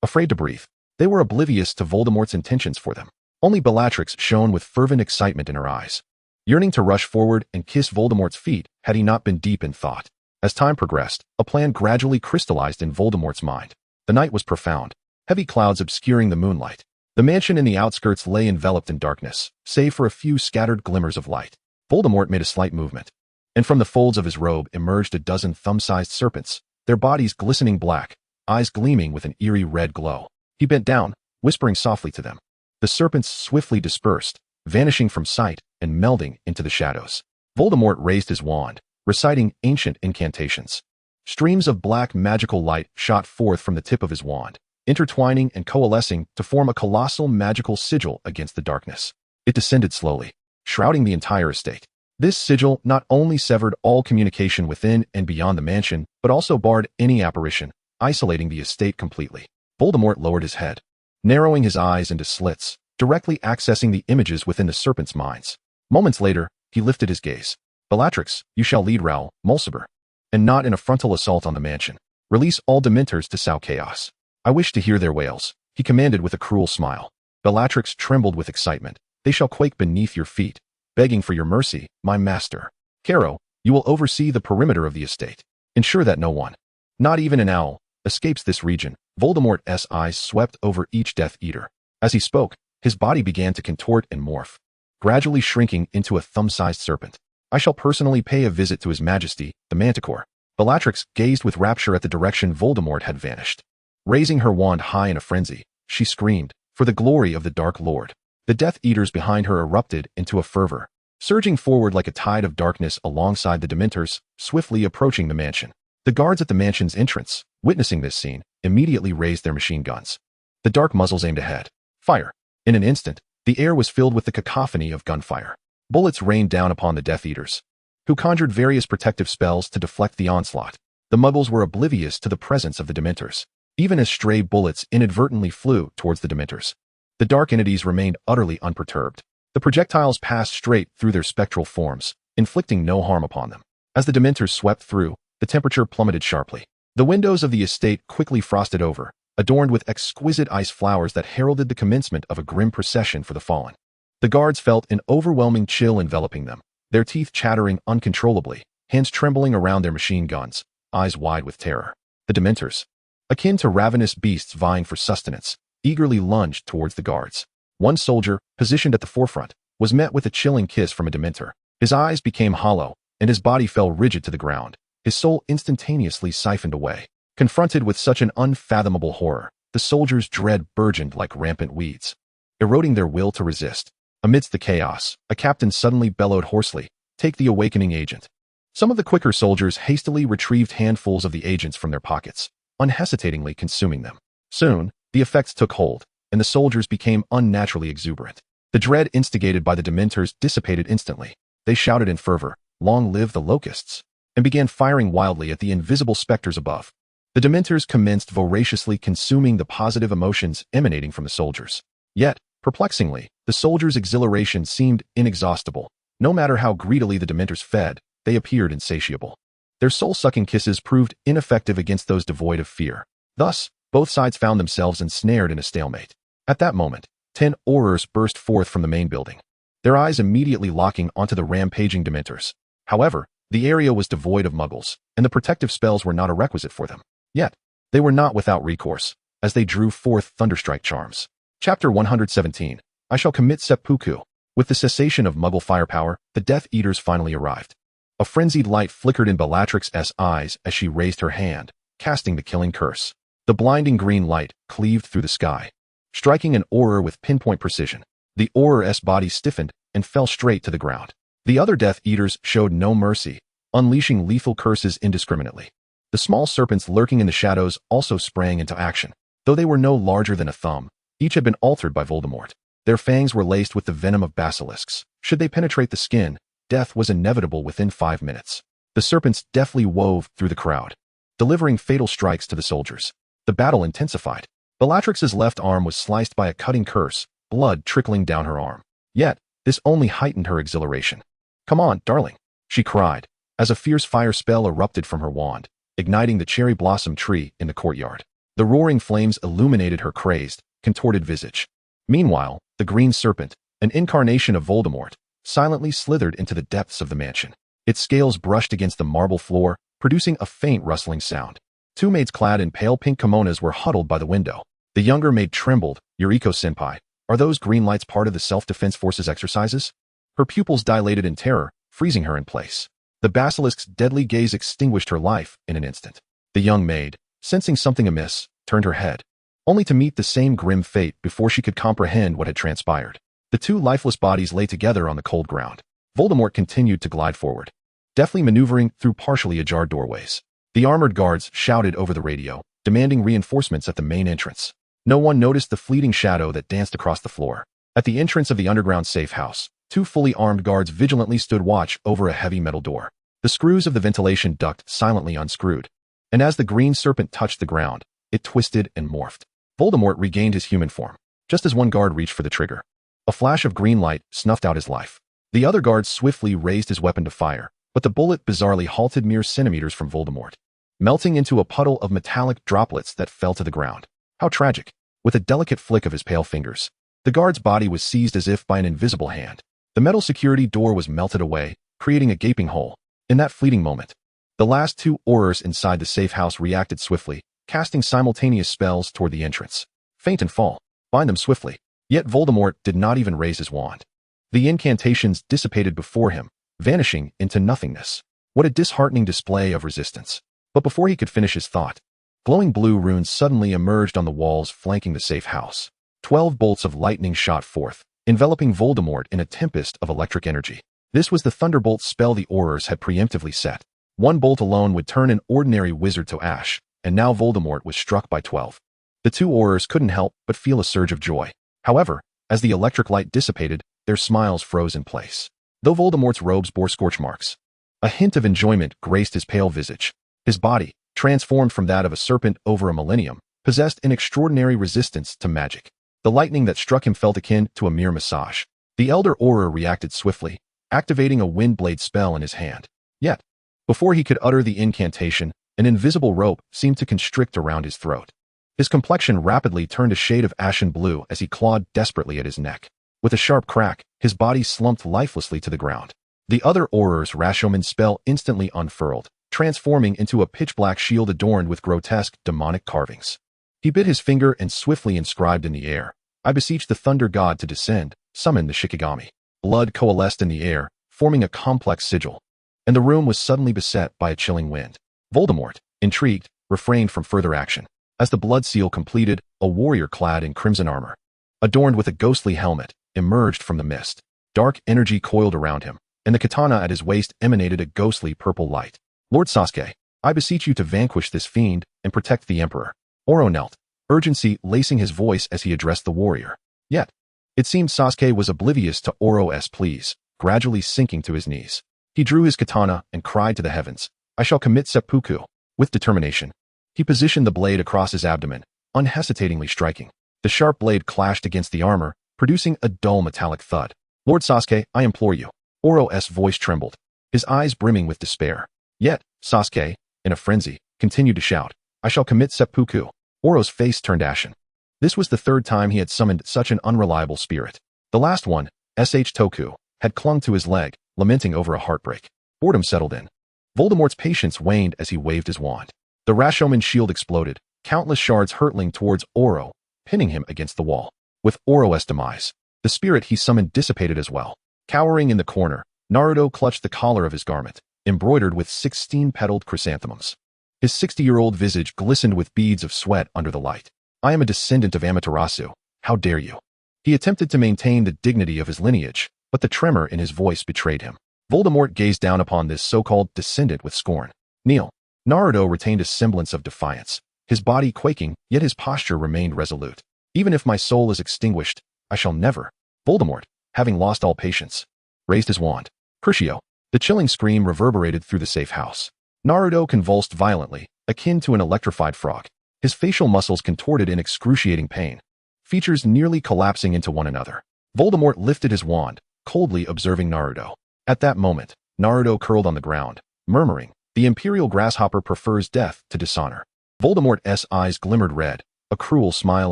Afraid to breathe, they were oblivious to Voldemort's intentions for them. Only Bellatrix shone with fervent excitement in her eyes, yearning to rush forward and kiss Voldemort's feet had he not been deep in thought. As time progressed, a plan gradually crystallized in Voldemort's mind. The night was profound, heavy clouds obscuring the moonlight. The mansion in the outskirts lay enveloped in darkness, save for a few scattered glimmers of light. Voldemort made a slight movement, and from the folds of his robe emerged a dozen thumb-sized serpents, their bodies glistening black, eyes gleaming with an eerie red glow. He bent down, whispering softly to them. The serpents swiftly dispersed, vanishing from sight and melding into the shadows. Voldemort raised his wand, reciting ancient incantations. Streams of black magical light shot forth from the tip of his wand, intertwining and coalescing to form a colossal magical sigil against the darkness. It descended slowly, shrouding the entire estate. This sigil not only severed all communication within and beyond the mansion, but also barred any apparition, isolating the estate completely. Voldemort lowered his head, narrowing his eyes into slits, directly accessing the images within the serpents' minds. Moments later, he lifted his gaze. Bellatrix, you shall lead Raoul, Mulciber, and not in a frontal assault on the mansion. Release all Dementors to sow chaos. I wish to hear their wails, he commanded with a cruel smile. Bellatrix trembled with excitement. They shall quake beneath your feet, begging for your mercy, my master. Caro, you will oversee the perimeter of the estate. Ensure that no one, not even an owl, escapes this region. Voldemort's eyes swept over each Death Eater. As he spoke, his body began to contort and morph, gradually shrinking into a thumb-sized serpent. I shall personally pay a visit to His Majesty, the Manticore. Bellatrix gazed with rapture at the direction Voldemort had vanished. Raising her wand high in a frenzy, she screamed, "For the glory of the Dark Lord!" The Death Eaters behind her erupted into a fervor, surging forward like a tide of darkness alongside the Dementors, swiftly approaching the mansion. The guards at the mansion's entrance, witnessing this scene, immediately raised their machine guns. The dark muzzles aimed ahead. Fire! In an instant, the air was filled with the cacophony of gunfire. Bullets rained down upon the Death Eaters, who conjured various protective spells to deflect the onslaught. The Muggles were oblivious to the presence of the Dementors, even as stray bullets inadvertently flew towards the Dementors. The dark entities remained utterly unperturbed. The projectiles passed straight through their spectral forms, inflicting no harm upon them. As the Dementors swept through, the temperature plummeted sharply. The windows of the estate quickly frosted over, adorned with exquisite ice flowers that heralded the commencement of a grim procession for the fallen. The guards felt an overwhelming chill enveloping them, their teeth chattering uncontrollably, hands trembling around their machine guns, eyes wide with terror. The Dementors, akin to ravenous beasts vying for sustenance, eagerly lunged towards the guards. One soldier, positioned at the forefront, was met with a chilling kiss from a Dementor. His eyes became hollow, and his body fell rigid to the ground, his soul instantaneously siphoned away. Confronted with such an unfathomable horror, the soldiers' dread burgeoned like rampant weeds, eroding their will to resist. Amidst the chaos, a captain suddenly bellowed hoarsely, "Take the awakening agent." Some of the quicker soldiers hastily retrieved handfuls of the agents from their pockets, unhesitatingly consuming them. Soon, the effects took hold, and the soldiers became unnaturally exuberant. The dread instigated by the Dementors dissipated instantly. They shouted in fervor, "Long live the locusts!" and began firing wildly at the invisible specters above. The Dementors commenced voraciously consuming the positive emotions emanating from the soldiers. Yet, perplexingly, the soldiers' exhilaration seemed inexhaustible. No matter how greedily the Dementors fed, they appeared insatiable. Their soul-sucking kisses proved ineffective against those devoid of fear. Thus, both sides found themselves ensnared in a stalemate. At that moment, 10 Aurors burst forth from the main building, their eyes immediately locking onto the rampaging Dementors. However, the area was devoid of Muggles, and the protective spells were not a requisite for them. Yet, they were not without recourse, as they drew forth Thunderstrike charms. Chapter 117. I shall commit seppuku. With the cessation of Muggle firepower, the Death Eaters finally arrived. A frenzied light flickered in Bellatrix's eyes as she raised her hand, casting the killing curse. The blinding green light cleaved through the sky, striking an Auror with pinpoint precision. The Auror's body stiffened and fell straight to the ground. The other Death Eaters showed no mercy, unleashing lethal curses indiscriminately. The small serpents lurking in the shadows also sprang into action. Though they were no larger than a thumb, each had been altered by Voldemort. Their fangs were laced with the venom of basilisks. Should they penetrate the skin, death was inevitable within 5 minutes. The serpents deftly wove through the crowd, delivering fatal strikes to the soldiers. The battle intensified. Bellatrix's left arm was sliced by a cutting curse, blood trickling down her arm. Yet, this only heightened her exhilaration. "Come on, darling," she cried, as a fierce fire spell erupted from her wand, igniting the cherry blossom tree in the courtyard. The roaring flames illuminated her crazed, contorted visage. Meanwhile, the green serpent, an incarnation of Voldemort, silently slithered into the depths of the mansion. Its scales brushed against the marble floor, producing a faint rustling sound. 2 maids clad in pale pink kimonos were huddled by the window. The younger maid trembled. "Yuriko-senpai, are those green lights part of the self-defense forces exercises?" Her pupils dilated in terror, freezing her in place. The basilisk's deadly gaze extinguished her life in an instant. The young maid, sensing something amiss, turned her head, only to meet the same grim fate before she could comprehend what had transpired. The 2 lifeless bodies lay together on the cold ground. Voldemort continued to glide forward, deftly maneuvering through partially ajar doorways. The armored guards shouted over the radio, demanding reinforcements at the main entrance. No one noticed the fleeting shadow that danced across the floor. At the entrance of the underground safe house, 2 fully armed guards vigilantly stood watch over a heavy metal door. The screws of the ventilation duct silently unscrewed, and as the green serpent touched the ground, it twisted and morphed. Voldemort regained his human form, just as one guard reached for the trigger. A flash of green light snuffed out his life. The other guard swiftly raised his weapon to fire, but the bullet bizarrely halted mere centimeters from Voldemort, melting into a puddle of metallic droplets that fell to the ground. How tragic! With a delicate flick of his pale fingers, the guard's body was seized as if by an invisible hand. The metal security door was melted away, creating a gaping hole. In that fleeting moment, the last 2 Aurors inside the safe house reacted swiftly, casting simultaneous spells toward the entrance. "Faint and fall. Bind them swiftly." Yet Voldemort did not even raise his wand. The incantations dissipated before him, vanishing into nothingness. What a disheartening display of resistance. But before he could finish his thought, glowing blue runes suddenly emerged on the walls flanking the safe house. 12 bolts of lightning shot forth, enveloping Voldemort in a tempest of electric energy. This was the thunderbolt spell the Aurors had preemptively set. One bolt alone would turn an ordinary wizard to ash, and now Voldemort was struck by 12. The two Aurors couldn't help but feel a surge of joy. However, as the electric light dissipated, their smiles froze in place. Though Voldemort's robes bore scorch marks, a hint of enjoyment graced his pale visage. His body, transformed from that of a serpent over a millennium, possessed an extraordinary resistance to magic. The lightning that struck him felt akin to a mere massage. The Elder Auror reacted swiftly, activating a wind blade spell in his hand. Yet, before he could utter the incantation, an invisible rope seemed to constrict around his throat. His complexion rapidly turned a shade of ashen blue as he clawed desperately at his neck. With a sharp crack, his body slumped lifelessly to the ground. The other Auror's Rashoman's spell instantly unfurled, transforming into a pitch-black shield adorned with grotesque, demonic carvings. He bit his finger and swiftly inscribed in the air, "I beseech the Thunder God to descend, summon the Shikigami." Blood coalesced in the air, forming a complex sigil, and the room was suddenly beset by a chilling wind. Voldemort, intrigued, refrained from further action. As the blood seal completed, a warrior clad in crimson armor, adorned with a ghostly helmet, emerged from the mist. Dark energy coiled around him, and the katana at his waist emanated a ghostly purple light. "Lord Sasuke, I beseech you to vanquish this fiend and protect the Emperor." Oro knelt, urgency lacing his voice as he addressed the warrior. Yet, it seemed Sasuke was oblivious to Oro's pleas, gradually sinking to his knees. He drew his katana and cried to the heavens, "I shall commit seppuku." With determination, he positioned the blade across his abdomen, unhesitatingly striking. The sharp blade clashed against the armor, producing a dull metallic thud. "Lord Sasuke, I implore you." Oro's voice trembled, his eyes brimming with despair. Yet, Sasuke, in a frenzy, continued to shout, "I shall commit seppuku." Oro's face turned ashen. This was the third time he had summoned such an unreliable spirit. The last one, Toku, had clung to his leg, lamenting over a heartbreak. Boredom settled in. Voldemort's patience waned as he waved his wand. The Rashoman shield exploded, countless shards hurtling towards Oro, pinning him against the wall. With Oro's demise, the spirit he summoned dissipated as well. Cowering in the corner, Naruto clutched the collar of his garment, embroidered with 16-petaled chrysanthemums. His 60-year-old visage glistened with beads of sweat under the light. "I am a descendant of Amaterasu. How dare you?" He attempted to maintain the dignity of his lineage, but the tremor in his voice betrayed him. Voldemort gazed down upon this so-called descendant with scorn. "Kneel." Naruto retained a semblance of defiance, his body quaking, yet his posture remained resolute. "Even if my soul is extinguished, I shall never." Voldemort, having lost all patience, raised his wand. Crucio. The chilling scream reverberated through the safe house. Naruto convulsed violently, akin to an electrified frog. His facial muscles contorted in excruciating pain, features nearly collapsing into one another. Voldemort lifted his wand, coldly observing Naruto. At that moment, Naruto curled on the ground, murmuring, "The Imperial Grasshopper prefers death to dishonor." Voldemort's eyes glimmered red, a cruel smile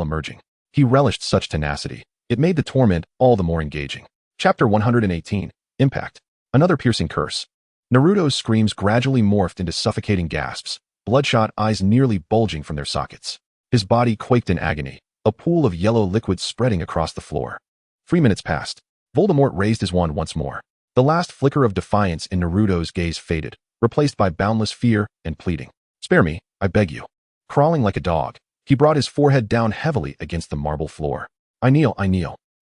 emerging. He relished such tenacity. It made the torment all the more engaging. Chapter 118, Impact. Another piercing curse. Naruto's screams gradually morphed into suffocating gasps, bloodshot eyes nearly bulging from their sockets. His body quaked in agony, a pool of yellow liquid spreading across the floor. 3 minutes passed. Voldemort raised his wand once more. The last flicker of defiance in Naruto's gaze faded, replaced by boundless fear and pleading. "Spare me, I beg you." Crawling like a dog, he brought his forehead down heavily against the marble floor. I kneel."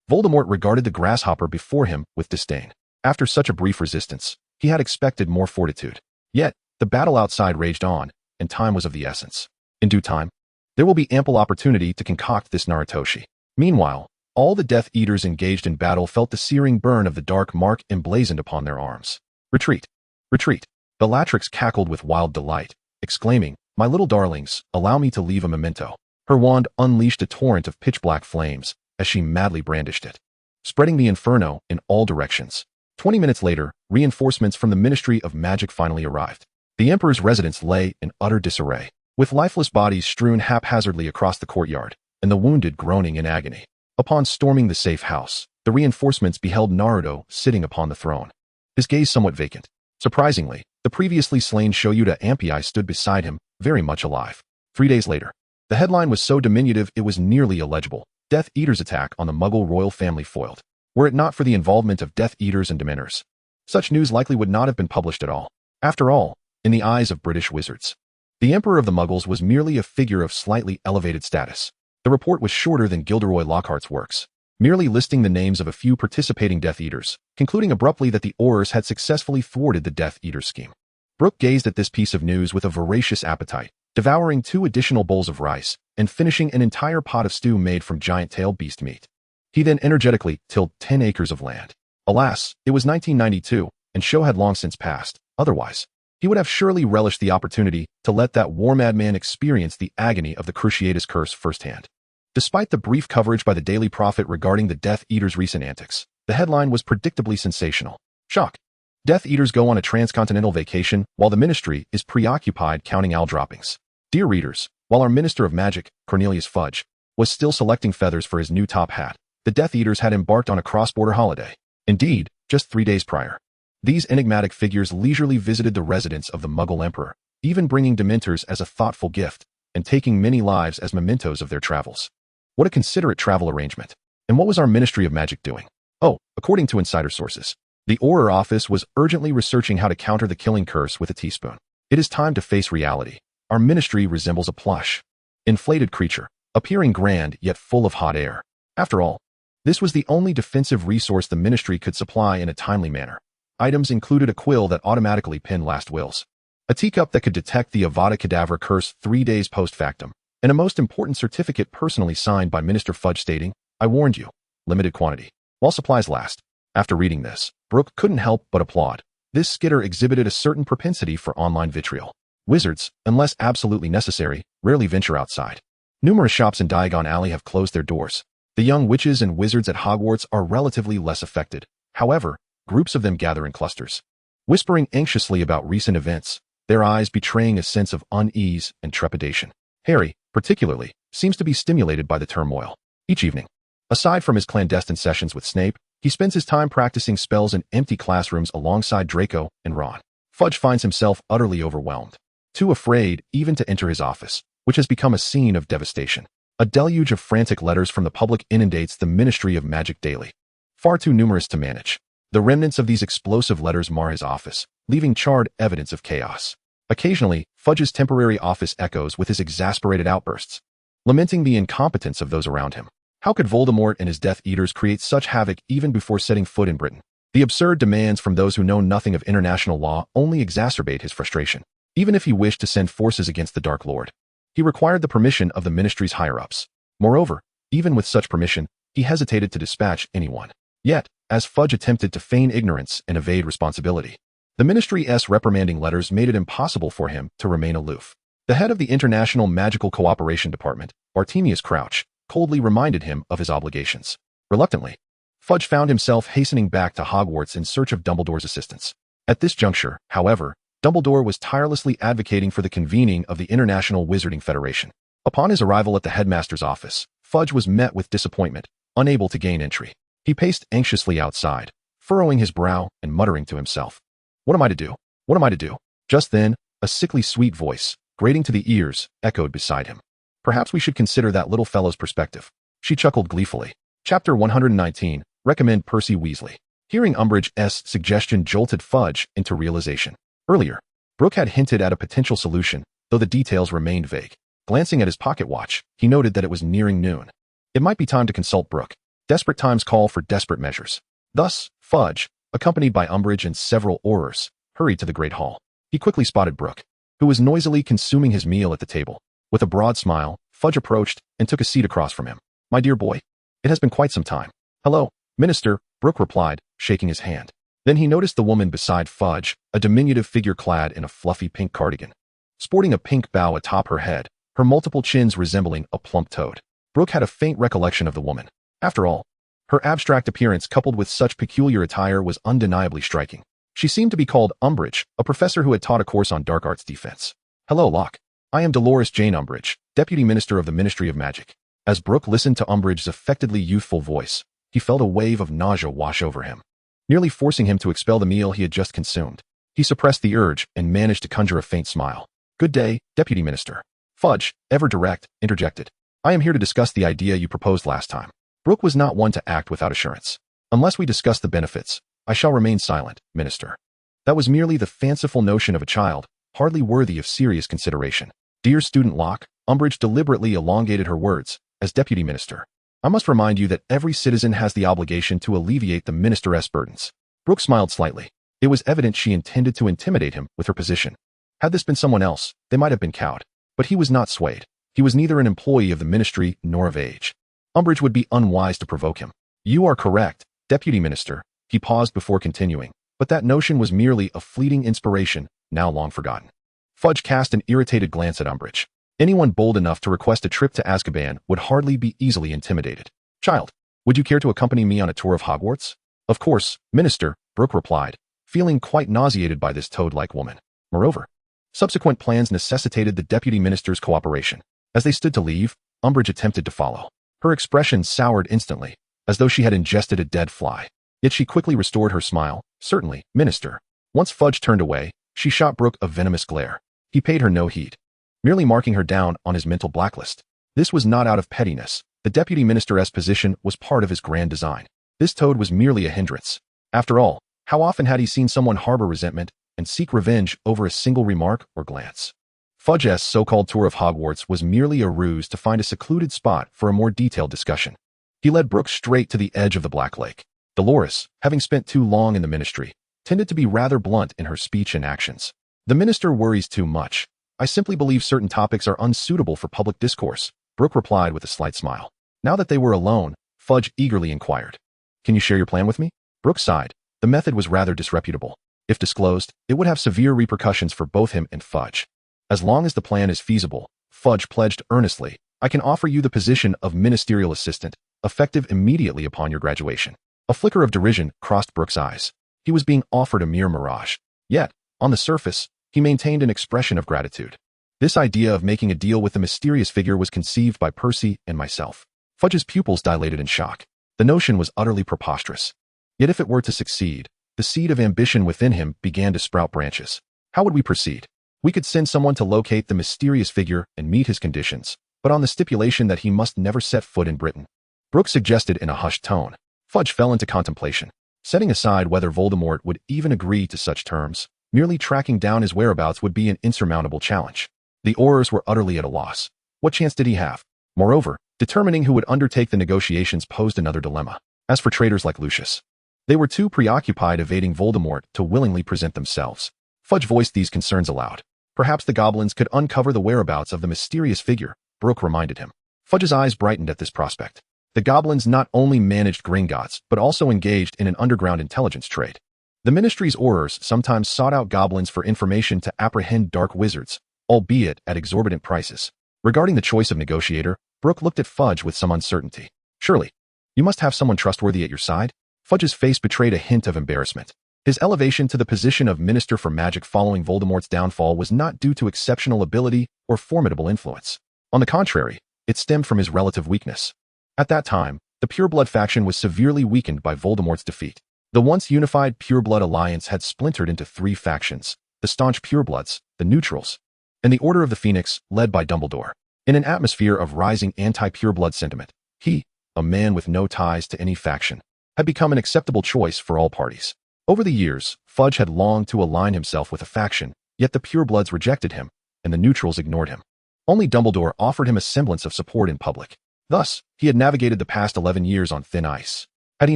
Voldemort regarded the grasshopper before him with disdain. After such a brief resistance, he had expected more fortitude. Yet, the battle outside raged on, and time was of the essence. In due time, there will be ample opportunity to concoct this Narutoshi. Meanwhile, all the Death Eaters engaged in battle felt the searing burn of the dark mark emblazoned upon their arms. "Retreat! Retreat!" Bellatrix cackled with wild delight, exclaiming, "My little darlings, allow me to leave a memento." Her wand unleashed a torrent of pitch-black flames as she madly brandished it, spreading the inferno in all directions. 20 minutes later, reinforcements from the Ministry of Magic finally arrived. The Emperor's residence lay in utter disarray, with lifeless bodies strewn haphazardly across the courtyard, and the wounded groaning in agony. Upon storming the safe house, the reinforcements beheld Naruto sitting upon the throne, his gaze somewhat vacant. Surprisingly, the previously slain Shoyuta Ampii stood beside him, very much alive. 3 days later, the headline was so diminutive it was nearly illegible. Death Eaters' attack on the Muggle royal family foiled. Were it not for the involvement of Death Eaters and Dementors, such news likely would not have been published at all. After all, in the eyes of British wizards, The Emperor of the Muggles was merely a figure of slightly elevated status. The report was shorter than Gilderoy Lockhart's works, merely listing the names of a few participating Death Eaters, concluding abruptly that the Aurors had successfully thwarted the Death Eater scheme. Brook gazed at this piece of news with a voracious appetite, devouring 2 additional bowls of rice and finishing an entire pot of stew made from giant-tailed beast meat. He then energetically tilled 10 acres of land. Alas, it was 1992, and show had long since passed. Otherwise, he would have surely relished the opportunity to let that war madman experience the agony of the Cruciatus Curse firsthand. Despite the brief coverage by the Daily Prophet regarding the Death Eaters' recent antics, the headline was predictably sensational. Shock. Death Eaters go on a transcontinental vacation while the Ministry is preoccupied counting owl droppings. Dear readers, while our Minister of Magic, Cornelius Fudge, was still selecting feathers for his new top hat, the Death Eaters had embarked on a cross-border holiday. Indeed, just 3 days prior. These enigmatic figures leisurely visited the residence of the Muggle Emperor, even bringing Dementors as a thoughtful gift, and taking many lives as mementos of their travels. What a considerate travel arrangement. And what was our Ministry of Magic doing? Oh, according to insider sources, the Auror office was urgently researching how to counter the killing curse with a teaspoon. It is time to face reality. Our ministry resembles a plush, inflated creature, appearing grand yet full of hot air. After all, this was the only defensive resource the ministry could supply in a timely manner. Items included a quill that automatically pinned last wills, a teacup that could detect the Avada Kedavra curse 3 days post-factum, and a most important certificate personally signed by Minister Fudge stating, "I warned you, limited quantity, while supplies last." After reading this, Brook couldn't help but applaud. This skitter exhibited a certain propensity for online vitriol. Wizards, unless absolutely necessary, rarely venture outside. Numerous shops in Diagon Alley have closed their doors. The young witches and wizards at Hogwarts are relatively less affected. However, groups of them gather in clusters, whispering anxiously about recent events, their eyes betraying a sense of unease and trepidation. Harry, particularly, seems to be stimulated by the turmoil. Each evening, aside from his clandestine sessions with Snape, he spends his time practicing spells in empty classrooms alongside Draco and Ron. Fudge finds himself utterly overwhelmed, too afraid even to enter his office, which has become a scene of devastation. A deluge of frantic letters from the public inundates the Ministry of Magic daily, far too numerous to manage. The remnants of these explosive letters mar his office, leaving charred evidence of chaos. Occasionally, Fudge's temporary office echoes with his exasperated outbursts, lamenting the incompetence of those around him. How could Voldemort and his Death Eaters create such havoc even before setting foot in Britain? The absurd demands from those who know nothing of international law only exacerbate his frustration. Even if he wished to send forces against the Dark Lord, he required the permission of the ministry's higher-ups. Moreover, even with such permission, he hesitated to dispatch anyone. Yet, as Fudge attempted to feign ignorance and evade responsibility, the ministry's reprimanding letters made it impossible for him to remain aloof. The head of the International Magical Cooperation Department, Artemius Crouch, coldly reminded him of his obligations. Reluctantly, Fudge found himself hastening back to Hogwarts in search of Dumbledore's assistance. At this juncture, however, Dumbledore was tirelessly advocating for the convening of the International Wizarding Federation. Upon his arrival at the headmaster's office, Fudge was met with disappointment, unable to gain entry. He paced anxiously outside, furrowing his brow and muttering to himself, "What am I to do? What am I to do?" Just then, a sickly sweet voice, grating to the ears, echoed beside him. "Perhaps we should consider that little fellow's perspective." She chuckled gleefully. Chapter 119, Recommend Percy Weasley. Hearing Umbridge's suggestion jolted Fudge into realization. Earlier, Brook had hinted at a potential solution, though the details remained vague. Glancing at his pocket watch, he noted that it was nearing noon. It might be time to consult Brook. Desperate times call for desperate measures. Thus, Fudge, accompanied by Umbridge and several Aurors, hurried to the Great Hall. He quickly spotted Brook, who was noisily consuming his meal at the table. With a broad smile, Fudge approached and took a seat across from him. "My dear boy, it has been quite some time." "Hello, Minister," Brook replied, shaking his hand. Then he noticed the woman beside Fudge, a diminutive figure clad in a fluffy pink cardigan, sporting a pink bow atop her head, her multiple chins resembling a plump toad. Brook had a faint recollection of the woman. After all, her abstract appearance coupled with such peculiar attire was undeniably striking. She seemed to be called Umbridge, a professor who had taught a course on dark arts defense. "Hello, Locke. I am Dolores Jane Umbridge, Deputy Minister of the Ministry of Magic." As Brook listened to Umbridge's affectedly youthful voice, he felt a wave of nausea wash over him, nearly forcing him to expel the meal he had just consumed. He suppressed the urge and managed to conjure a faint smile. "Good day, Deputy Minister." Fudge, ever direct, interjected. "I am here to discuss the idea you proposed last time." Brook was not one to act without assurance. "Unless we discuss the benefits, I shall remain silent, Minister." That was merely the fanciful notion of a child, hardly worthy of serious consideration. Dear Student Locke, Umbridge deliberately elongated her words, as Deputy Minister. I must remind you that every citizen has the obligation to alleviate the Minister's burdens. Brook smiled slightly. It was evident she intended to intimidate him with her position. Had this been someone else, they might have been cowed. But he was not swayed. He was neither an employee of the ministry nor of age. Umbridge would be unwise to provoke him. You are correct, Deputy Minister. He paused before continuing, but that notion was merely a fleeting inspiration, now long forgotten. Fudge cast an irritated glance at Umbridge. Anyone bold enough to request a trip to Azkaban would hardly be easily intimidated. Child, would you care to accompany me on a tour of Hogwarts? Of course, Minister, Brook replied, feeling quite nauseated by this toad-like woman. Moreover, subsequent plans necessitated the Deputy Minister's cooperation. As they stood to leave, Umbridge attempted to follow. Her expression soured instantly, as though she had ingested a dead fly. Yet she quickly restored her smile. Certainly, Minister. Once Fudge turned away, she shot Brook a venomous glare. He paid her no heed, merely marking her down on his mental blacklist. This was not out of pettiness. The Deputy Minister's position was part of his grand design. This toad was merely a hindrance. After all, how often had he seen someone harbor resentment and seek revenge over a single remark or glance? Fudge's so-called tour of Hogwarts was merely a ruse to find a secluded spot for a more detailed discussion. He led Brook straight to the edge of the Black Lake. Dolores, having spent too long in the ministry, tended to be rather blunt in her speech and actions. The minister worries too much. I simply believe certain topics are unsuitable for public discourse, Brook replied with a slight smile. Now that they were alone, Fudge eagerly inquired. Can you share your plan with me? Brook sighed. The method was rather disreputable. If disclosed, it would have severe repercussions for both him and Fudge. As long as the plan is feasible, Fudge pledged earnestly, I can offer you the position of ministerial assistant, effective immediately upon your graduation. A flicker of derision crossed Brook's eyes. He was being offered a mere mirage. Yet, on the surface, he maintained an expression of gratitude. This idea of making a deal with the mysterious figure was conceived by Percy and myself. Fudge's pupils dilated in shock. The notion was utterly preposterous. Yet if it were to succeed, the seed of ambition within him began to sprout branches. How would we proceed? We could send someone to locate the mysterious figure and meet his conditions, but on the stipulation that he must never set foot in Britain. Brook suggested in a hushed tone. Fudge fell into contemplation. Setting aside whether Voldemort would even agree to such terms, merely tracking down his whereabouts would be an insurmountable challenge. The Aurors were utterly at a loss. What chance did he have? Moreover, determining who would undertake the negotiations posed another dilemma. As for traitors like Lucius, they were too preoccupied evading Voldemort to willingly present themselves. Fudge voiced these concerns aloud. Perhaps the goblins could uncover the whereabouts of the mysterious figure, Brook reminded him. Fudge's eyes brightened at this prospect. The goblins not only managed Gringotts, but also engaged in an underground intelligence trade. The Ministry's Aurors sometimes sought out goblins for information to apprehend dark wizards, albeit at exorbitant prices. Regarding the choice of negotiator, Brook looked at Fudge with some uncertainty. Surely, you must have someone trustworthy at your side? Fudge's face betrayed a hint of embarrassment. His elevation to the position of Minister for Magic following Voldemort's downfall was not due to exceptional ability or formidable influence. On the contrary, it stemmed from his relative weakness. At that time, the Pureblood faction was severely weakened by Voldemort's defeat. The once unified Pureblood alliance had splintered into three factions: the staunch Purebloods, the Neutrals, and the Order of the Phoenix, led by Dumbledore. In an atmosphere of rising anti-Pureblood sentiment, he, a man with no ties to any faction, had become an acceptable choice for all parties. Over the years, Fudge had longed to align himself with a faction, yet the Purebloods rejected him, and the Neutrals ignored him. Only Dumbledore offered him a semblance of support in public. Thus, he had navigated the past 11 years on thin ice. Had he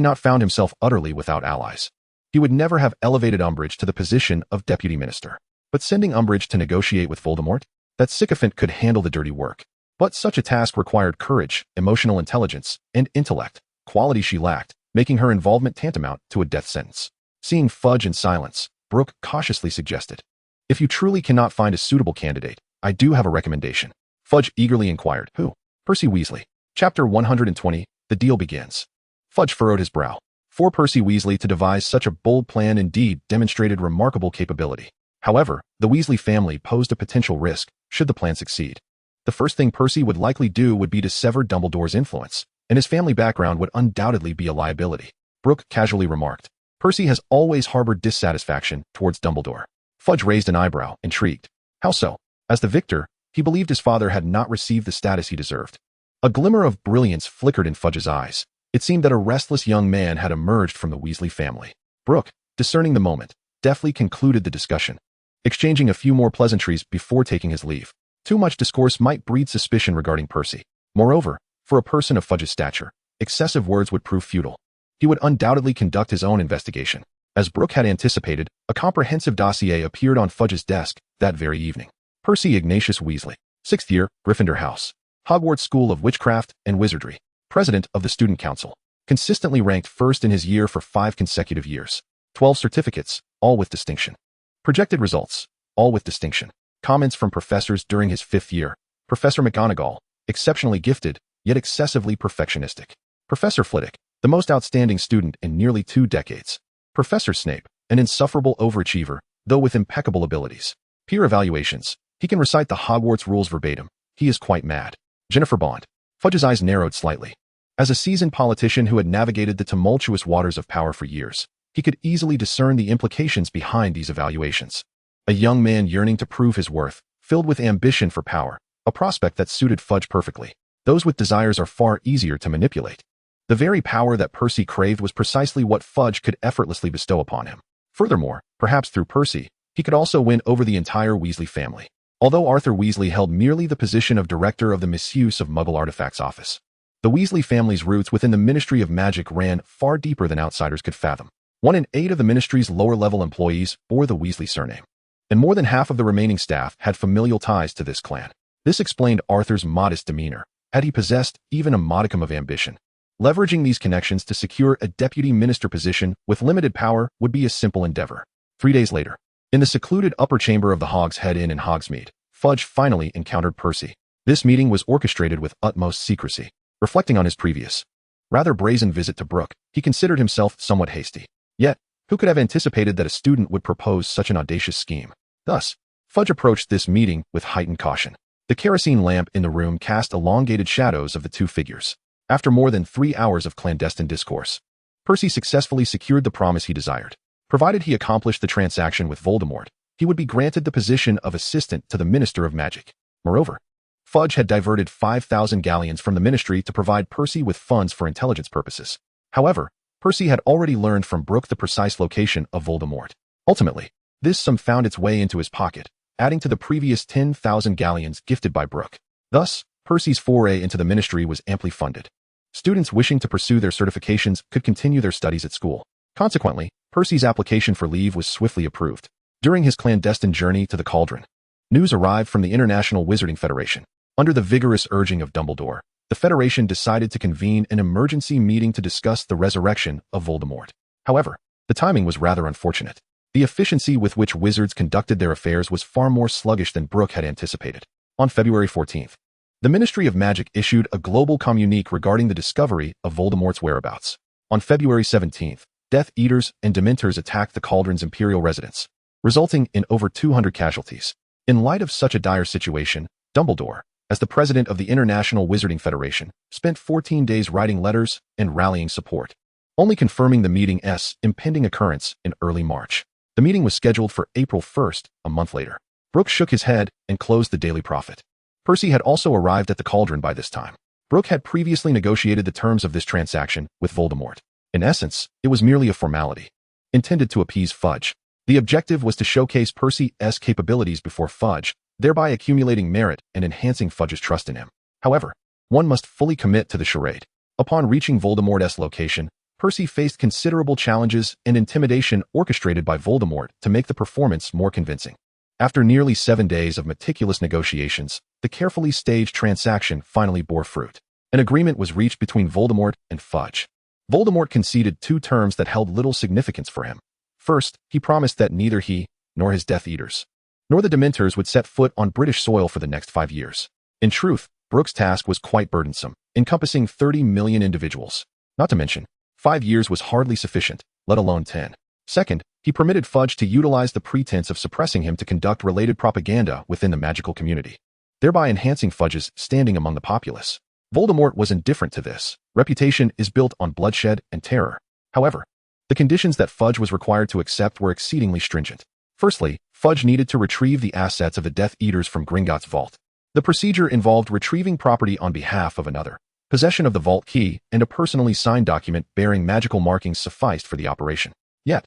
not found himself utterly without allies, he would never have elevated Umbridge to the position of deputy minister. But sending Umbridge to negotiate with Voldemort? That sycophant could handle the dirty work. But such a task required courage, emotional intelligence, and intellect, qualities she lacked, making her involvement tantamount to a death sentence. Seeing Fudge in silence, Brook cautiously suggested, "If you truly cannot find a suitable candidate, I do have a recommendation." Fudge eagerly inquired, "Who?" "Percy Weasley." Chapter 120, The Deal Begins. Fudge furrowed his brow. For Percy Weasley to devise such a bold plan indeed demonstrated remarkable capability. However, the Weasley family posed a potential risk should the plan succeed. The first thing Percy would likely do would be to sever Dumbledore's influence, and his family background would undoubtedly be a liability. Brook casually remarked, "Percy has always harbored dissatisfaction towards Dumbledore." Fudge raised an eyebrow, intrigued. How so? As the victor, he believed his father had not received the status he deserved. A glimmer of brilliance flickered in Fudge's eyes. It seemed that a restless young man had emerged from the Weasley family. Brook, discerning the moment, deftly concluded the discussion. exchanging a few more pleasantries before taking his leave. Too much discourse might breed suspicion regarding Percy. Moreover, for a person of Fudge's stature, excessive words would prove futile. He would undoubtedly conduct his own investigation. As Brook had anticipated, a comprehensive dossier appeared on Fudge's desk that very evening. Percy Ignatius Weasley, 6th year, Gryffindor House, Hogwarts School of Witchcraft and Wizardry, President of the Student Council, consistently ranked first in his year for 5 consecutive years. 12 certificates, all with distinction. Projected results, all with distinction. Comments from professors during his 5th year. Professor McGonagall, exceptionally gifted, yet excessively perfectionistic. Professor Flitwick, the most outstanding student in nearly 2 decades. Professor Snape, an insufferable overachiever, though with impeccable abilities. Peer evaluations, he can recite the Hogwarts rules verbatim. He is quite mad. Jennifer Bond. Fudge's eyes narrowed slightly. As a seasoned politician who had navigated the tumultuous waters of power for years, he could easily discern the implications behind these evaluations. A young man yearning to prove his worth, filled with ambition for power, a prospect that suited Fudge perfectly. Those with desires are far easier to manipulate. The very power that Percy craved was precisely what Fudge could effortlessly bestow upon him. Furthermore, perhaps through Percy, he could also win over the entire Weasley family. Although Arthur Weasley held merely the position of director of the Misuse of Muggle Artifacts Office, the Weasley family's roots within the Ministry of Magic ran far deeper than outsiders could fathom. 1 in 8 of the ministry's lower-level employees bore the Weasley surname, and more than half of the remaining staff had familial ties to this clan. This explained Arthur's modest demeanor, had he possessed even a modicum of ambition. Leveraging these connections to secure a deputy minister position with limited power would be a simple endeavor. 3 days later, in the secluded upper chamber of the Hog's Head Inn in Hogsmeade, Fudge finally encountered Percy. This meeting was orchestrated with utmost secrecy. Reflecting on his previous, rather brazen visit to Brook, he considered himself somewhat hasty. Yet, who could have anticipated that a student would propose such an audacious scheme? Thus, Fudge approached this meeting with heightened caution. The kerosene lamp in the room cast elongated shadows of the 2 figures. After more than 3 hours of clandestine discourse, Percy successfully secured the promise he desired. Provided he accomplished the transaction with Voldemort, he would be granted the position of assistant to the Minister of Magic. Moreover, Fudge had diverted 5,000 galleons from the ministry to provide Percy with funds for intelligence purposes. However, Percy had already learned from Brook the precise location of Voldemort. Ultimately, this sum found its way into his pocket, adding to the previous 10,000 galleons gifted by Brook. Thus, Percy's foray into the ministry was amply funded. Students wishing to pursue their certifications could continue their studies at school. Consequently, Percy's application for leave was swiftly approved. During his clandestine journey to the Cauldron, news arrived from the International Wizarding Federation. Under the vigorous urging of Dumbledore, the Federation decided to convene an emergency meeting to discuss the resurrection of Voldemort. However, the timing was rather unfortunate. The efficiency with which wizards conducted their affairs was far more sluggish than Brook had anticipated. On February 14th, the Ministry of Magic issued a global communique regarding the discovery of Voldemort's whereabouts. On February 17th, Death Eaters and Dementors attacked the Cauldron's imperial residence, resulting in over 200 casualties. In light of such a dire situation, Dumbledore, as the president of the International Wizarding Federation, spent 14 days writing letters and rallying support, only confirming the meeting's impending occurrence in early March. The meeting was scheduled for April 1st, a month later. Brook shook his head and closed the Daily Prophet. Percy had also arrived at the Cauldron by this time. Brook had previously negotiated the terms of this transaction with Voldemort. In essence, it was merely a formality, intended to appease Fudge. The objective was to showcase Percy's capabilities before Fudge, thereby accumulating merit and enhancing Fudge's trust in him. However, one must fully commit to the charade. Upon reaching Voldemort's location, Percy faced considerable challenges and intimidation orchestrated by Voldemort to make the performance more convincing. After nearly 7 days of meticulous negotiations, the carefully staged transaction finally bore fruit. An agreement was reached between Voldemort and Fudge. Voldemort conceded 2 terms that held little significance for him. First, he promised that neither he, nor his Death Eaters, nor the Dementors would set foot on British soil for the next 5 years. In truth, Brook's task was quite burdensome, encompassing 30 million individuals. Not to mention, 5 years was hardly sufficient, let alone 10. Second, he permitted Fudge to utilize the pretense of suppressing him to conduct related propaganda within the magical community, thereby enhancing Fudge's standing among the populace. Voldemort was indifferent to this. Reputation is built on bloodshed and terror. However, the conditions that Fudge was required to accept were exceedingly stringent. Firstly, Fudge needed to retrieve the assets of the Death Eaters from Gringotts' vault. The procedure involved retrieving property on behalf of another. Possession of the vault key and a personally signed document bearing magical markings sufficed for the operation. Yet,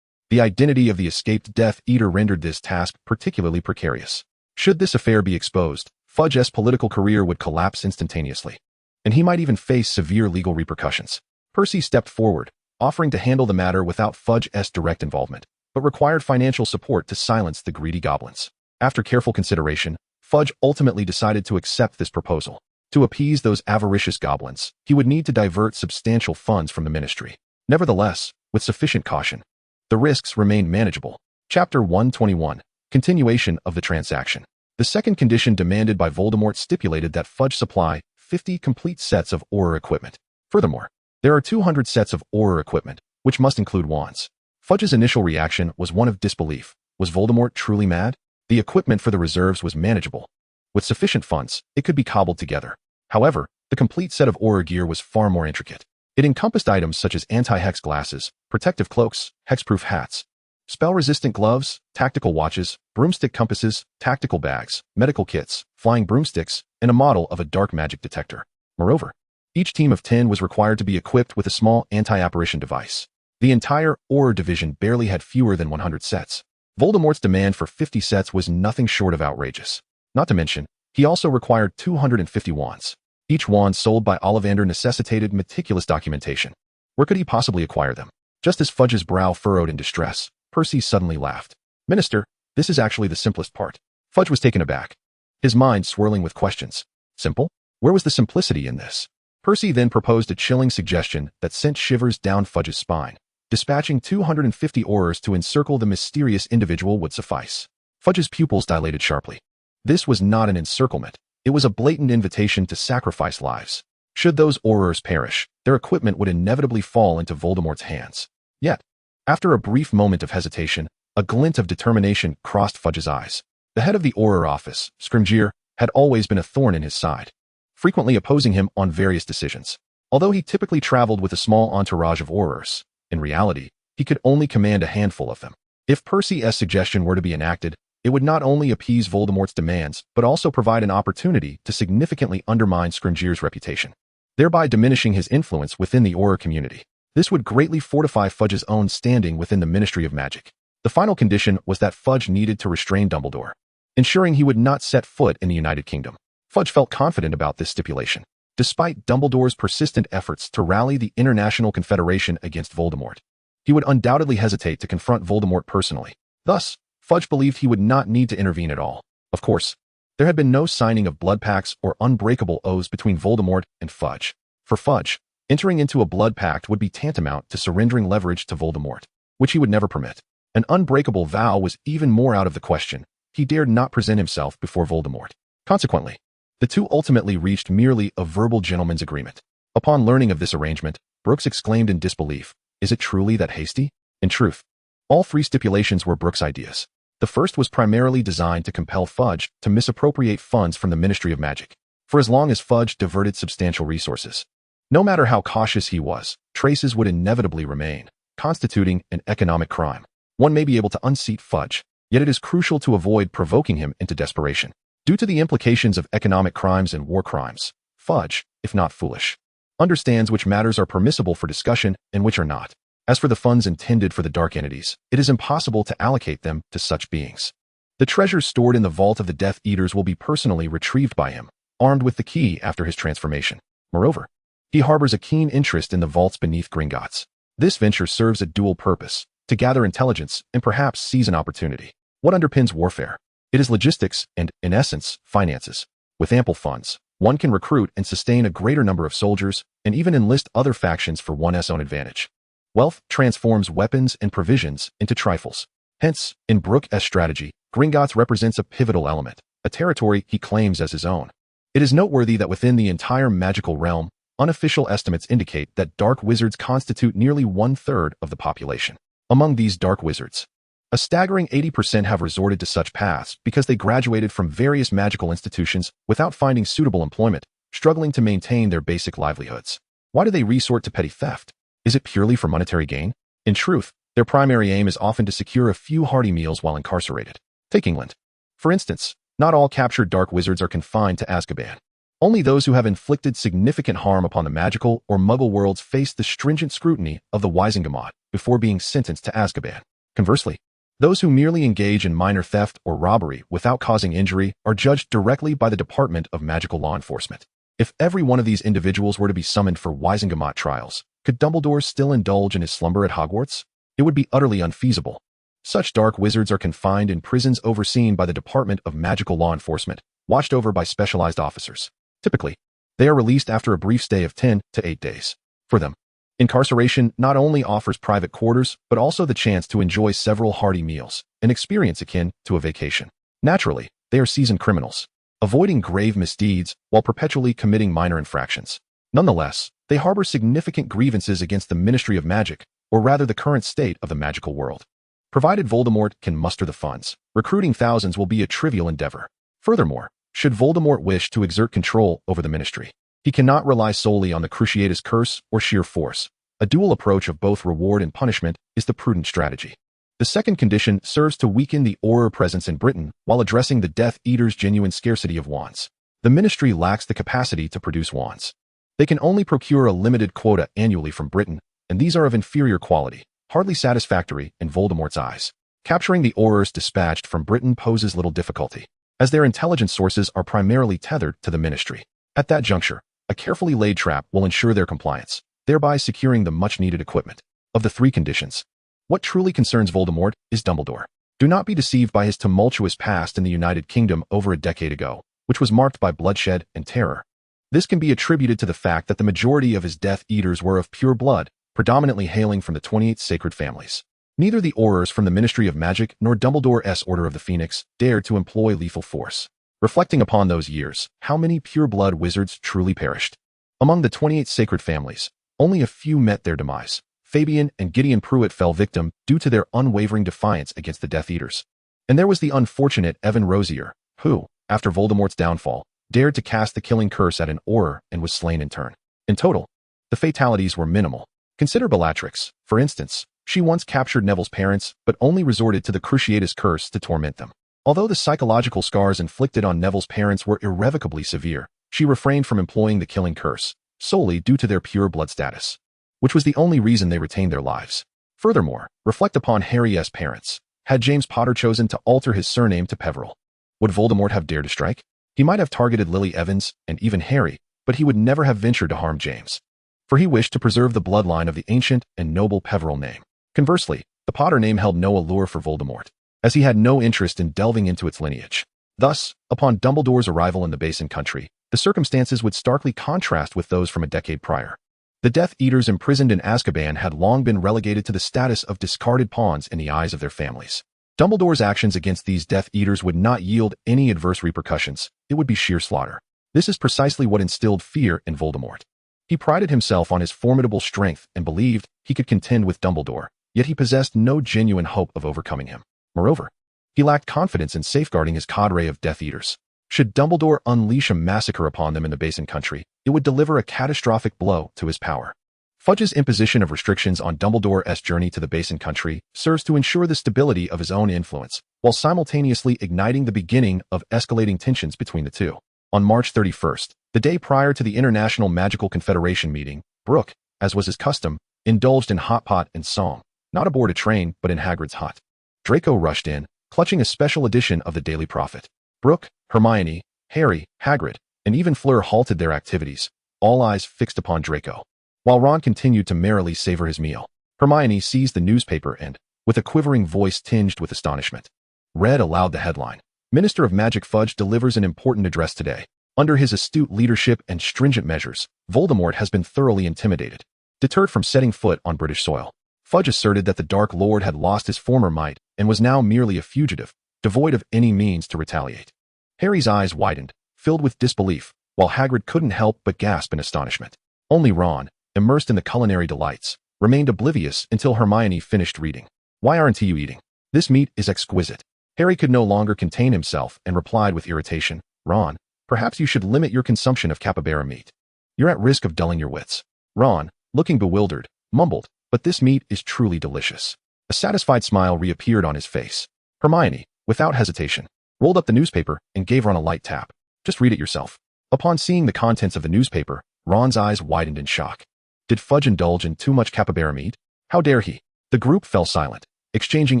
The identity of the escaped Death Eater rendered this task particularly precarious. Should this affair be exposed, Fudge's political career would collapse instantaneously, and he might even face severe legal repercussions. Percy stepped forward, offering to handle the matter without Fudge's direct involvement, but required financial support to silence the greedy goblins. After careful consideration, Fudge ultimately decided to accept this proposal. To appease those avaricious goblins, he would need to divert substantial funds from the ministry. Nevertheless, with sufficient caution, the risks remained manageable. Chapter 121. Continuation of the transaction. The second condition demanded by Voldemort stipulated that Fudge supply 50 complete sets of Auror equipment. Furthermore, there are 200 sets of Auror equipment, which must include wands. Fudge's initial reaction was one of disbelief. Was Voldemort truly mad? The equipment for the reserves was manageable. With sufficient funds, it could be cobbled together. However, the complete set of Auror gear was far more intricate. It encompassed items such as anti-hex glasses, protective cloaks, hex-proof hats, spell-resistant gloves, tactical watches, broomstick compasses, tactical bags, medical kits, flying broomsticks, and a model of a dark magic detector. Moreover, each team of 10 was required to be equipped with a small anti-apparition device. The entire Auror division barely had fewer than 100 sets. Voldemort's demand for 50 sets was nothing short of outrageous. Not to mention, he also required 250 wands. Each wand sold by Ollivander necessitated meticulous documentation. Where could he possibly acquire them? Just as Fudge's brow furrowed in distress, Percy suddenly laughed. Minister, this is actually the simplest part. Fudge was taken aback, his mind swirling with questions. Simple? Where was the simplicity in this? Percy then proposed a chilling suggestion that sent shivers down Fudge's spine. Dispatching 250 Aurors to encircle the mysterious individual would suffice. Fudge's pupils dilated sharply. This was not an encirclement. It was a blatant invitation to sacrifice lives. Should those Aurors perish, their equipment would inevitably fall into Voldemort's hands. Yet, after a brief moment of hesitation, a glint of determination crossed Fudge's eyes. The head of the Auror office, Scrimgeour, had always been a thorn in his side, frequently opposing him on various decisions. Although he typically traveled with a small entourage of Aurors, in reality, he could only command a handful of them. If Percy's suggestion were to be enacted, it would not only appease Voldemort's demands, but also provide an opportunity to significantly undermine Scrimgeour's reputation, thereby diminishing his influence within the Auror community. This would greatly fortify Fudge's own standing within the Ministry of Magic. The final condition was that Fudge needed to restrain Dumbledore, ensuring he would not set foot in the United Kingdom. Fudge felt confident about this stipulation, despite Dumbledore's persistent efforts to rally the International Confederation against Voldemort. He would undoubtedly hesitate to confront Voldemort personally. Thus, Fudge believed he would not need to intervene at all. Of course, there had been no signing of blood pacts or unbreakable oaths between Voldemort and Fudge. For Fudge, entering into a blood pact would be tantamount to surrendering leverage to Voldemort, which he would never permit. An unbreakable vow was even more out of the question. He dared not present himself before Voldemort. Consequently, the two ultimately reached merely a verbal gentleman's agreement. Upon learning of this arrangement, Brooks exclaimed in disbelief, "Is it truly that hasty?" In truth, all three stipulations were Brooks' ideas. The first was primarily designed to compel Fudge to misappropriate funds from the Ministry of Magic, for as long as Fudge diverted substantial resources. No matter how cautious he was, traces would inevitably remain, constituting an economic crime. One may be able to unseat Fudge, yet it is crucial to avoid provoking him into desperation. Due to the implications of economic crimes and war crimes, Fudge, if not foolish, understands which matters are permissible for discussion and which are not. As for the funds intended for the dark entities, it is impossible to allocate them to such beings. The treasures stored in the vault of the Death Eaters will be personally retrieved by him, armed with the key after his transformation. Moreover, he harbors a keen interest in the vaults beneath Gringotts. This venture serves a dual purpose, to gather intelligence and perhaps seize an opportunity. What underpins warfare? It is logistics and, in essence, finances. With ample funds, one can recruit and sustain a greater number of soldiers and even enlist other factions for one's own advantage. Wealth transforms weapons and provisions into trifles. Hence, in Brook's strategy, Gringotts represents a pivotal element, a territory he claims as his own. It is noteworthy that within the entire magical realm, unofficial estimates indicate that dark wizards constitute nearly 1/3 of the population. Among these dark wizards, a staggering 80% have resorted to such paths because they graduated from various magical institutions without finding suitable employment, struggling to maintain their basic livelihoods. Why do they resort to petty theft? Is it purely for monetary gain? In truth, their primary aim is often to secure a few hearty meals while incarcerated. Take England. For instance, not all captured dark wizards are confined to Azkaban. Only those who have inflicted significant harm upon the magical or muggle worlds face the stringent scrutiny of the Wisingamot before being sentenced to Azkaban. Conversely, those who merely engage in minor theft or robbery without causing injury are judged directly by the Department of Magical Law Enforcement. If every one of these individuals were to be summoned for Wizengamot trials, could Dumbledore still indulge in his slumber at Hogwarts? It would be utterly unfeasible. Such dark wizards are confined in prisons overseen by the Department of Magical Law Enforcement, watched over by specialized officers. Typically, they are released after a brief stay of 10 to 8 days. For them, incarceration not only offers private quarters, but also the chance to enjoy several hearty meals, an experience akin to a vacation. Naturally, they are seasoned criminals, avoiding grave misdeeds while perpetually committing minor infractions. Nonetheless, they harbor significant grievances against the Ministry of Magic, or rather the current state of the magical world. Provided Voldemort can muster the funds, recruiting thousands will be a trivial endeavor. Furthermore, should Voldemort wish to exert control over the Ministry, he cannot rely solely on the Cruciatus Curse or sheer force. A dual approach of both reward and punishment is the prudent strategy. The second condition serves to weaken the Auror presence in Britain while addressing the Death Eater's genuine scarcity of wands. The Ministry lacks the capacity to produce wands. They can only procure a limited quota annually from Britain, and these are of inferior quality, hardly satisfactory in Voldemort's eyes. Capturing the Aurors dispatched from Britain poses little difficulty, as their intelligence sources are primarily tethered to the Ministry. At that juncture, a carefully laid trap will ensure their compliance, thereby securing the much-needed equipment. Of the three conditions, what truly concerns Voldemort is Dumbledore. Do not be deceived by his tumultuous past in the United Kingdom over a decade ago, which was marked by bloodshed and terror. This can be attributed to the fact that the majority of his Death Eaters were of pure blood, predominantly hailing from the 28 sacred families. Neither the Aurors from the Ministry of Magic nor Dumbledore's Order of the Phoenix dared to employ lethal force. Reflecting upon those years, how many pure-blood wizards truly perished? Among the 28 sacred families, only a few met their demise. Fabian and Gideon Pruitt fell victim due to their unwavering defiance against the Death Eaters. And there was the unfortunate Evan Rosier, who, after Voldemort's downfall, dared to cast the killing curse at an Auror and was slain in turn. In total, the fatalities were minimal. Consider Bellatrix, for instance. She once captured Neville's parents, but only resorted to the Cruciatus Curse to torment them. Although the psychological scars inflicted on Neville's parents were irrevocably severe, she refrained from employing the killing curse, solely due to their pure blood status, which was the only reason they retained their lives. Furthermore, reflect upon Harry's parents. Had James Potter chosen to alter his surname to Peverell, would Voldemort have dared to strike? He might have targeted Lily Evans and even Harry, but he would never have ventured to harm James, for he wished to preserve the bloodline of the ancient and noble Peverell name. Conversely, the Potter name held no allure for Voldemort, as he had no interest in delving into its lineage. Thus, upon Dumbledore's arrival in the Basin Country, the circumstances would starkly contrast with those from a decade prior. The Death Eaters imprisoned in Azkaban had long been relegated to the status of discarded pawns in the eyes of their families. Dumbledore's actions against these Death Eaters would not yield any adverse repercussions. It would be sheer slaughter. This is precisely what instilled fear in Voldemort. He prided himself on his formidable strength and believed he could contend with Dumbledore, yet he possessed no genuine hope of overcoming him. Moreover, he lacked confidence in safeguarding his cadre of Death Eaters. Should Dumbledore unleash a massacre upon them in the Basin Country, it would deliver a catastrophic blow to his power. Fudge's imposition of restrictions on Dumbledore's journey to the Basin Country serves to ensure the stability of his own influence, while simultaneously igniting the beginning of escalating tensions between the two. On March 31st, the day prior to the International Magical Confederation meeting, Brook, as was his custom, indulged in hot pot and song, not aboard a train but in Hagrid's hut. Draco rushed in, clutching a special edition of the Daily Prophet. Brook, Hermione, Harry, Hagrid, and even Fleur halted their activities, all eyes fixed upon Draco. While Ron continued to merrily savor his meal, Hermione seized the newspaper and, with a quivering voice tinged with astonishment, read aloud the headline. Minister of Magic Fudge delivers an important address today. Under his astute leadership and stringent measures, Voldemort has been thoroughly intimidated, deterred from setting foot on British soil. Fudge asserted that the Dark Lord had lost his former might and was now merely a fugitive, devoid of any means to retaliate. Harry's eyes widened, filled with disbelief, while Hagrid couldn't help but gasp in astonishment. Only Ron, immersed in the culinary delights, remained oblivious until Hermione finished reading. Why aren't you eating? This meat is exquisite. Harry could no longer contain himself and replied with irritation, Ron, perhaps you should limit your consumption of capybara meat. You're at risk of dulling your wits. Ron, looking bewildered, mumbled, but this meat is truly delicious. A satisfied smile reappeared on his face. Hermione, without hesitation, rolled up the newspaper and gave Ron a light tap. Just read it yourself. Upon seeing the contents of the newspaper, Ron's eyes widened in shock. Did Fudge indulge in too much capybara meat? How dare he? The group fell silent, exchanging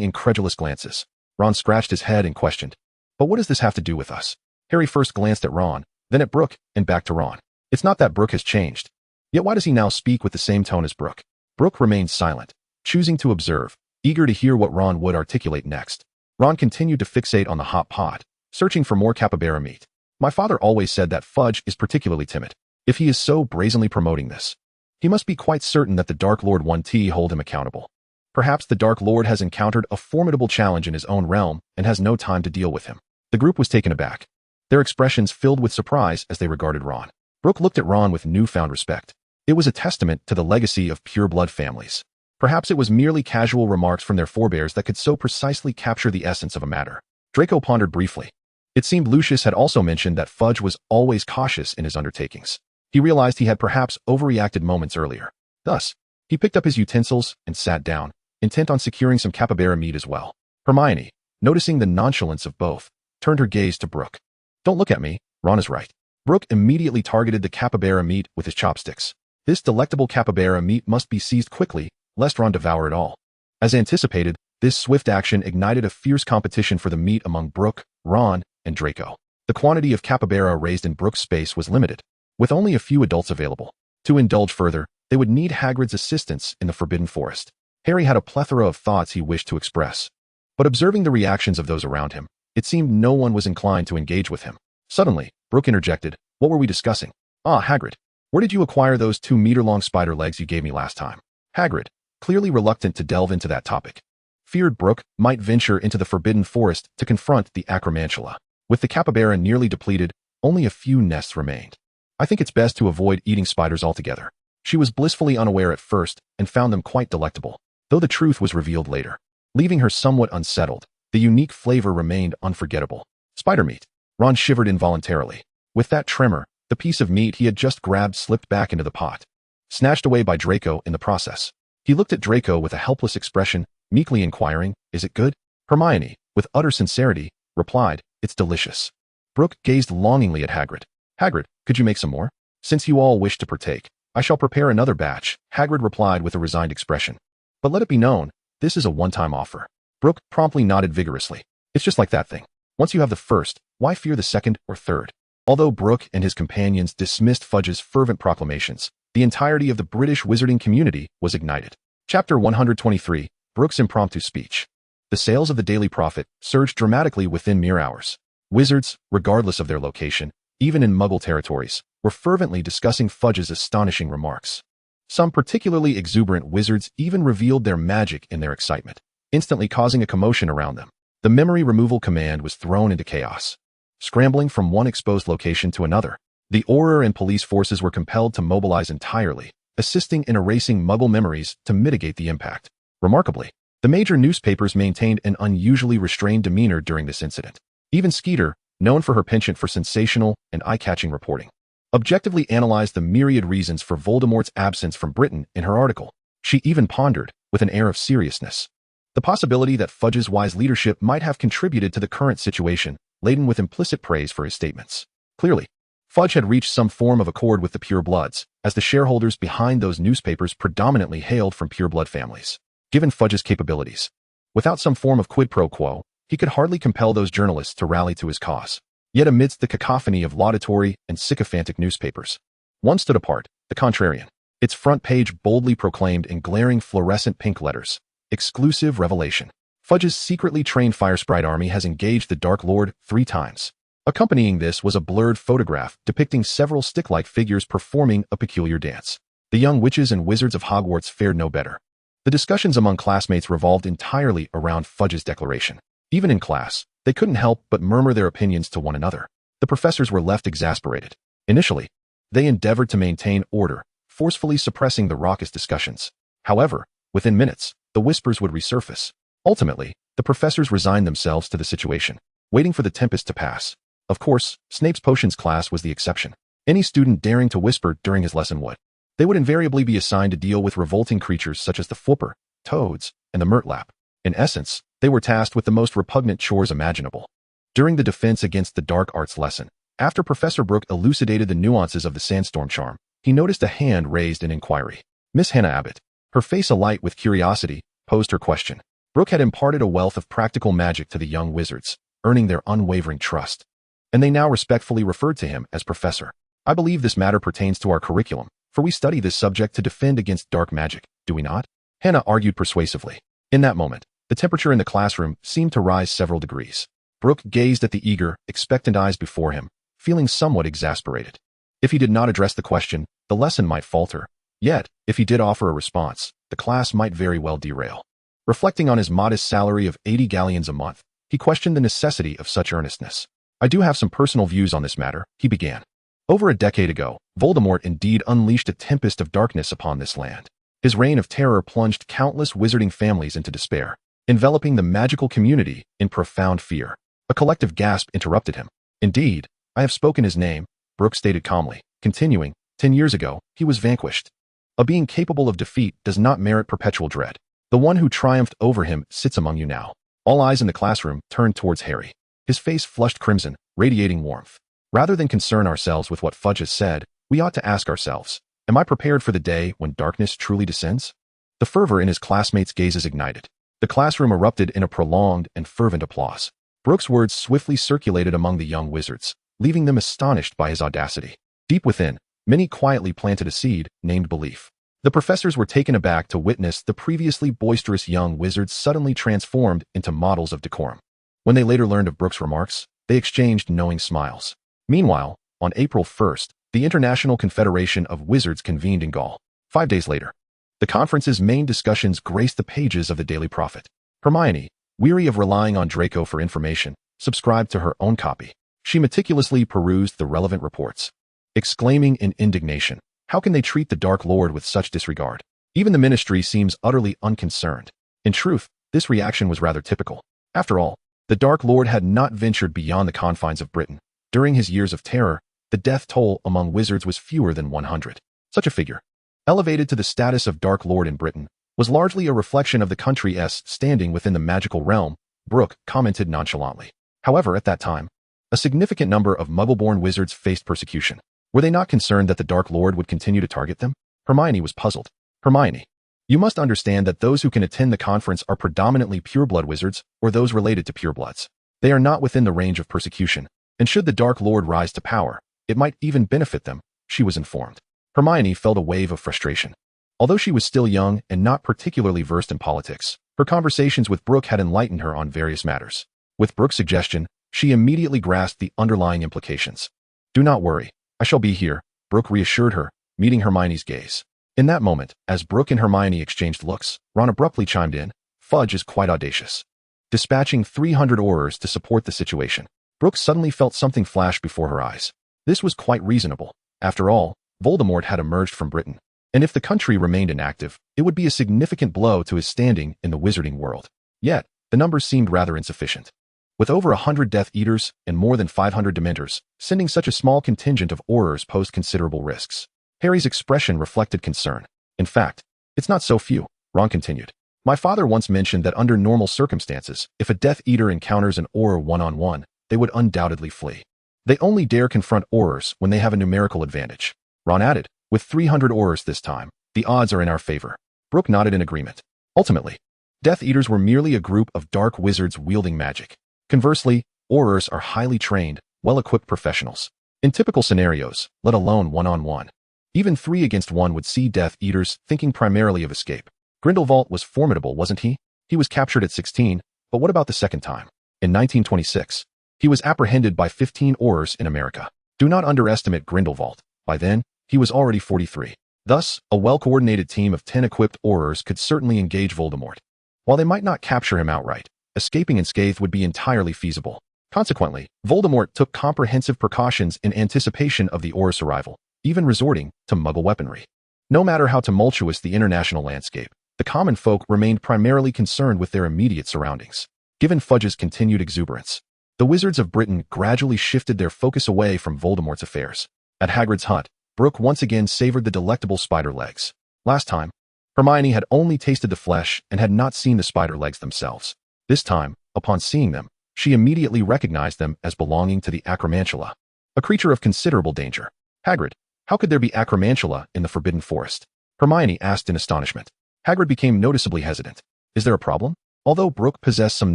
incredulous glances. Ron scratched his head and questioned, "But what does this have to do with us?" Harry first glanced at Ron, then at Brook, and back to Ron. It's not that Brook has changed. Yet why does he now speak with the same tone as Brook? Brook remained silent, choosing to observe, eager to hear what Ron would articulate next. Ron continued to fixate on the hot pot, searching for more capybara meat. "My father always said that Fudge is particularly timid. If he is so brazenly promoting this, he must be quite certain that the Dark Lord 1T hold him accountable. Perhaps the Dark Lord has encountered a formidable challenge in his own realm and has no time to deal with him." The group was taken aback, their expressions filled with surprise as they regarded Ron. Brook looked at Ron with newfound respect. It was a testament to the legacy of pure-blood families. Perhaps it was merely casual remarks from their forebears that could so precisely capture the essence of a matter. Draco pondered briefly. It seemed Lucius had also mentioned that Fudge was always cautious in his undertakings. He realized he had perhaps overreacted moments earlier. Thus, he picked up his utensils and sat down, intent on securing some capybara meat as well. Hermione, noticing the nonchalance of both, turned her gaze to Brook. "Don't look at me, Ron is right." Brook immediately targeted the capybara meat with his chopsticks. This delectable capybara meat must be seized quickly, lest Ron devour it all. As anticipated, this swift action ignited a fierce competition for the meat among Brook, Ron, and Draco. The quantity of capybara raised in Brook's space was limited, with only a few adults available. To indulge further, they would need Hagrid's assistance in the Forbidden Forest. Harry had a plethora of thoughts he wished to express, but observing the reactions of those around him, it seemed no one was inclined to engage with him. Suddenly, Brook interjected, "What were we discussing?" "Ah, Hagrid, where did you acquire those 2-meter-long spider legs you gave me last time?" Hagrid, clearly reluctant to delve into that topic, feared Brook might venture into the Forbidden Forest to confront the acromantula. With the capybara nearly depleted, only a few nests remained. "I think it's best to avoid eating spiders altogether." She was blissfully unaware at first and found them quite delectable, though the truth was revealed later. Leaving her somewhat unsettled, the unique flavor remained unforgettable. Spider meat. Ron shivered involuntarily. With that tremor, the piece of meat he had just grabbed slipped back into the pot, snatched away by Draco in the process. He looked at Draco with a helpless expression, meekly inquiring, "Is it good?" Hermione, with utter sincerity, replied, "It's delicious." Brook gazed longingly at Hagrid. "Hagrid, could you make some more? Since you all wish to partake, I shall prepare another batch," Hagrid replied with a resigned expression. "But let it be known, this is a one-time offer." Brook promptly nodded vigorously. "It's just like that thing. Once you have the first, why fear the second or third?" Although Brook and his companions dismissed Fudge's fervent proclamations, the entirety of the British wizarding community was ignited. Chapter 123, Brook's Impromptu Speech. The sales of the Daily Prophet surged dramatically within mere hours. Wizards, regardless of their location, even in Muggle territories, were fervently discussing Fudge's astonishing remarks. Some particularly exuberant wizards even revealed their magic in their excitement, instantly causing a commotion around them. The memory removal command was thrown into chaos. Scrambling from one exposed location to another, the Auror and police forces were compelled to mobilize entirely, assisting in erasing Muggle memories to mitigate the impact. Remarkably, the major newspapers maintained an unusually restrained demeanor during this incident. Even Skeeter, known for her penchant for sensational and eye-catching reporting, objectively analyzed the myriad reasons for Voldemort's absence from Britain in her article. She even pondered, with an air of seriousness, the possibility that Fudge's wise leadership might have contributed to the current situation, laden with implicit praise for his statements. Clearly, Fudge had reached some form of accord with the purebloods, as the shareholders behind those newspapers predominantly hailed from pureblood families. Given Fudge's capabilities, without some form of quid pro quo, he could hardly compel those journalists to rally to his cause. Yet amidst the cacophony of laudatory and sycophantic newspapers, one stood apart, the Contrarian. Its front page boldly proclaimed in glaring fluorescent pink letters, "Exclusive revelation. Fudge's secretly trained fire sprite army has engaged the Dark Lord 3 times. Accompanying this was a blurred photograph depicting several stick-like figures performing a peculiar dance. The young witches and wizards of Hogwarts fared no better. The discussions among classmates revolved entirely around Fudge's declaration. Even in class, they couldn't help but murmur their opinions to one another. The professors were left exasperated. Initially, they endeavored to maintain order, forcefully suppressing the raucous discussions. However, within minutes, the whispers would resurface. Ultimately, the professors resigned themselves to the situation, waiting for the tempest to pass. Of course, Snape's potions class was the exception. Any student daring to whisper during his lesson would. They would invariably be assigned to deal with revolting creatures such as the Flipper, Toads, and the Murtlap. In essence, they were tasked with the most repugnant chores imaginable. During the defense against the dark arts lesson, after Professor Brook elucidated the nuances of the sandstorm charm, he noticed a hand raised in inquiry. Miss Hannah Abbott, her face alight with curiosity, posed her question. Brook had imparted a wealth of practical magic to the young wizards, earning their unwavering trust. And they now respectfully referred to him as Professor. I believe this matter pertains to our curriculum, for we study this subject to defend against dark magic, do we not? Hannah argued persuasively. In that moment, the temperature in the classroom seemed to rise several degrees. Brook gazed at the eager, expectant eyes before him, feeling somewhat exasperated. If he did not address the question, the lesson might falter. Yet, if he did offer a response, the class might very well derail. Reflecting on his modest salary of 80 galleons a month, he questioned the necessity of such earnestness. I do have some personal views on this matter, he began. Over a decade ago, Voldemort indeed unleashed a tempest of darkness upon this land. His reign of terror plunged countless wizarding families into despair, enveloping the magical community in profound fear. A collective gasp interrupted him. Indeed, I have spoken his name, Brook stated calmly, continuing, 10 years ago, he was vanquished. A being capable of defeat does not merit perpetual dread. The one who triumphed over him sits among you now. All eyes in the classroom turned towards Harry. His face flushed crimson, radiating warmth. Rather than concern ourselves with what Fudge has said, we ought to ask ourselves, am I prepared for the day when darkness truly descends? The fervor in his classmates' gazes ignited. The classroom erupted in a prolonged and fervent applause. Brook's words swiftly circulated among the young wizards, leaving them astonished by his audacity. Deep within, many quietly planted a seed named belief. The professors were taken aback to witness the previously boisterous young wizards suddenly transformed into models of decorum. When they later learned of Brook's remarks, they exchanged knowing smiles. Meanwhile, on April 1st, the International Confederation of Wizards convened in Gaul. 5 days later, the conference's main discussions graced the pages of the Daily Prophet. Hermione, weary of relying on Draco for information, subscribed to her own copy. She meticulously perused the relevant reports, exclaiming in indignation, how can they treat the Dark Lord with such disregard? Even the ministry seems utterly unconcerned. In truth, this reaction was rather typical. After all, the Dark Lord had not ventured beyond the confines of Britain. During his years of terror, the death toll among wizards was fewer than 100. Such a figure, elevated to the status of Dark Lord in Britain, was largely a reflection of the country's standing within the magical realm, Brook commented nonchalantly. However, at that time, a significant number of Muggle-born wizards faced persecution. Were they not concerned that the Dark Lord would continue to target them? Hermione was puzzled. Hermione, you must understand that those who can attend the conference are predominantly pureblood wizards or those related to purebloods. They are not within the range of persecution, and should the Dark Lord rise to power, it might even benefit them, she was informed. Hermione felt a wave of frustration. Although she was still young and not particularly versed in politics, her conversations with Brook had enlightened her on various matters. With Brook's suggestion, she immediately grasped the underlying implications. Do not worry, I shall be here, Brook reassured her, meeting Hermione's gaze. In that moment, as Brook and Hermione exchanged looks, Ron abruptly chimed in, Fudge is quite audacious. Dispatching 300 Aurors to support the situation. Brook suddenly felt something flash before her eyes. This was quite reasonable. After all, Voldemort had emerged from Britain, and if the country remained inactive, it would be a significant blow to his standing in the wizarding world. Yet, the numbers seemed rather insufficient. With over 100 Death Eaters and more than 500 Dementors, sending such a small contingent of Aurors posed considerable risks. Harry's expression reflected concern. In fact, it's not so few, Ron continued. My father once mentioned that under normal circumstances, if a Death Eater encounters an Auror one-on-one, they would undoubtedly flee. They only dare confront Aurors when they have a numerical advantage. Ron added, with 300 Aurors this time, the odds are in our favor. Brook nodded in agreement. Ultimately, Death Eaters were merely a group of dark wizards wielding magic. Conversely, Aurors are highly trained, well-equipped professionals. In typical scenarios, let alone one-on-one, even 3 against 1 would see Death Eaters thinking primarily of escape. Grindelwald was formidable, wasn't he? He was captured at 16, but what about the second time? In 1926, he was apprehended by 15 Aurors in America. Do not underestimate Grindelwald. By then, he was already 43. Thus, a well-coordinated team of 10 equipped Aurors could certainly engage Voldemort. While they might not capture him outright, escaping unscathed would be entirely feasible. Consequently, Voldemort took comprehensive precautions in anticipation of the Aurors' arrival, even resorting to Muggle weaponry. No matter how tumultuous the international landscape, the common folk remained primarily concerned with their immediate surroundings. Given Fudge's continued exuberance, the wizards of Britain gradually shifted their focus away from Voldemort's affairs. At Hagrid's hut, Brook once again savored the delectable spider legs. Last time, Hermione had only tasted the flesh and had not seen the spider legs themselves. This time, upon seeing them, she immediately recognized them as belonging to the Acromantula, a creature of considerable danger. Hagrid, how could there be Acromantula in the Forbidden Forest? Hermione asked in astonishment. Hagrid became noticeably hesitant. Is there a problem? Although Brook possessed some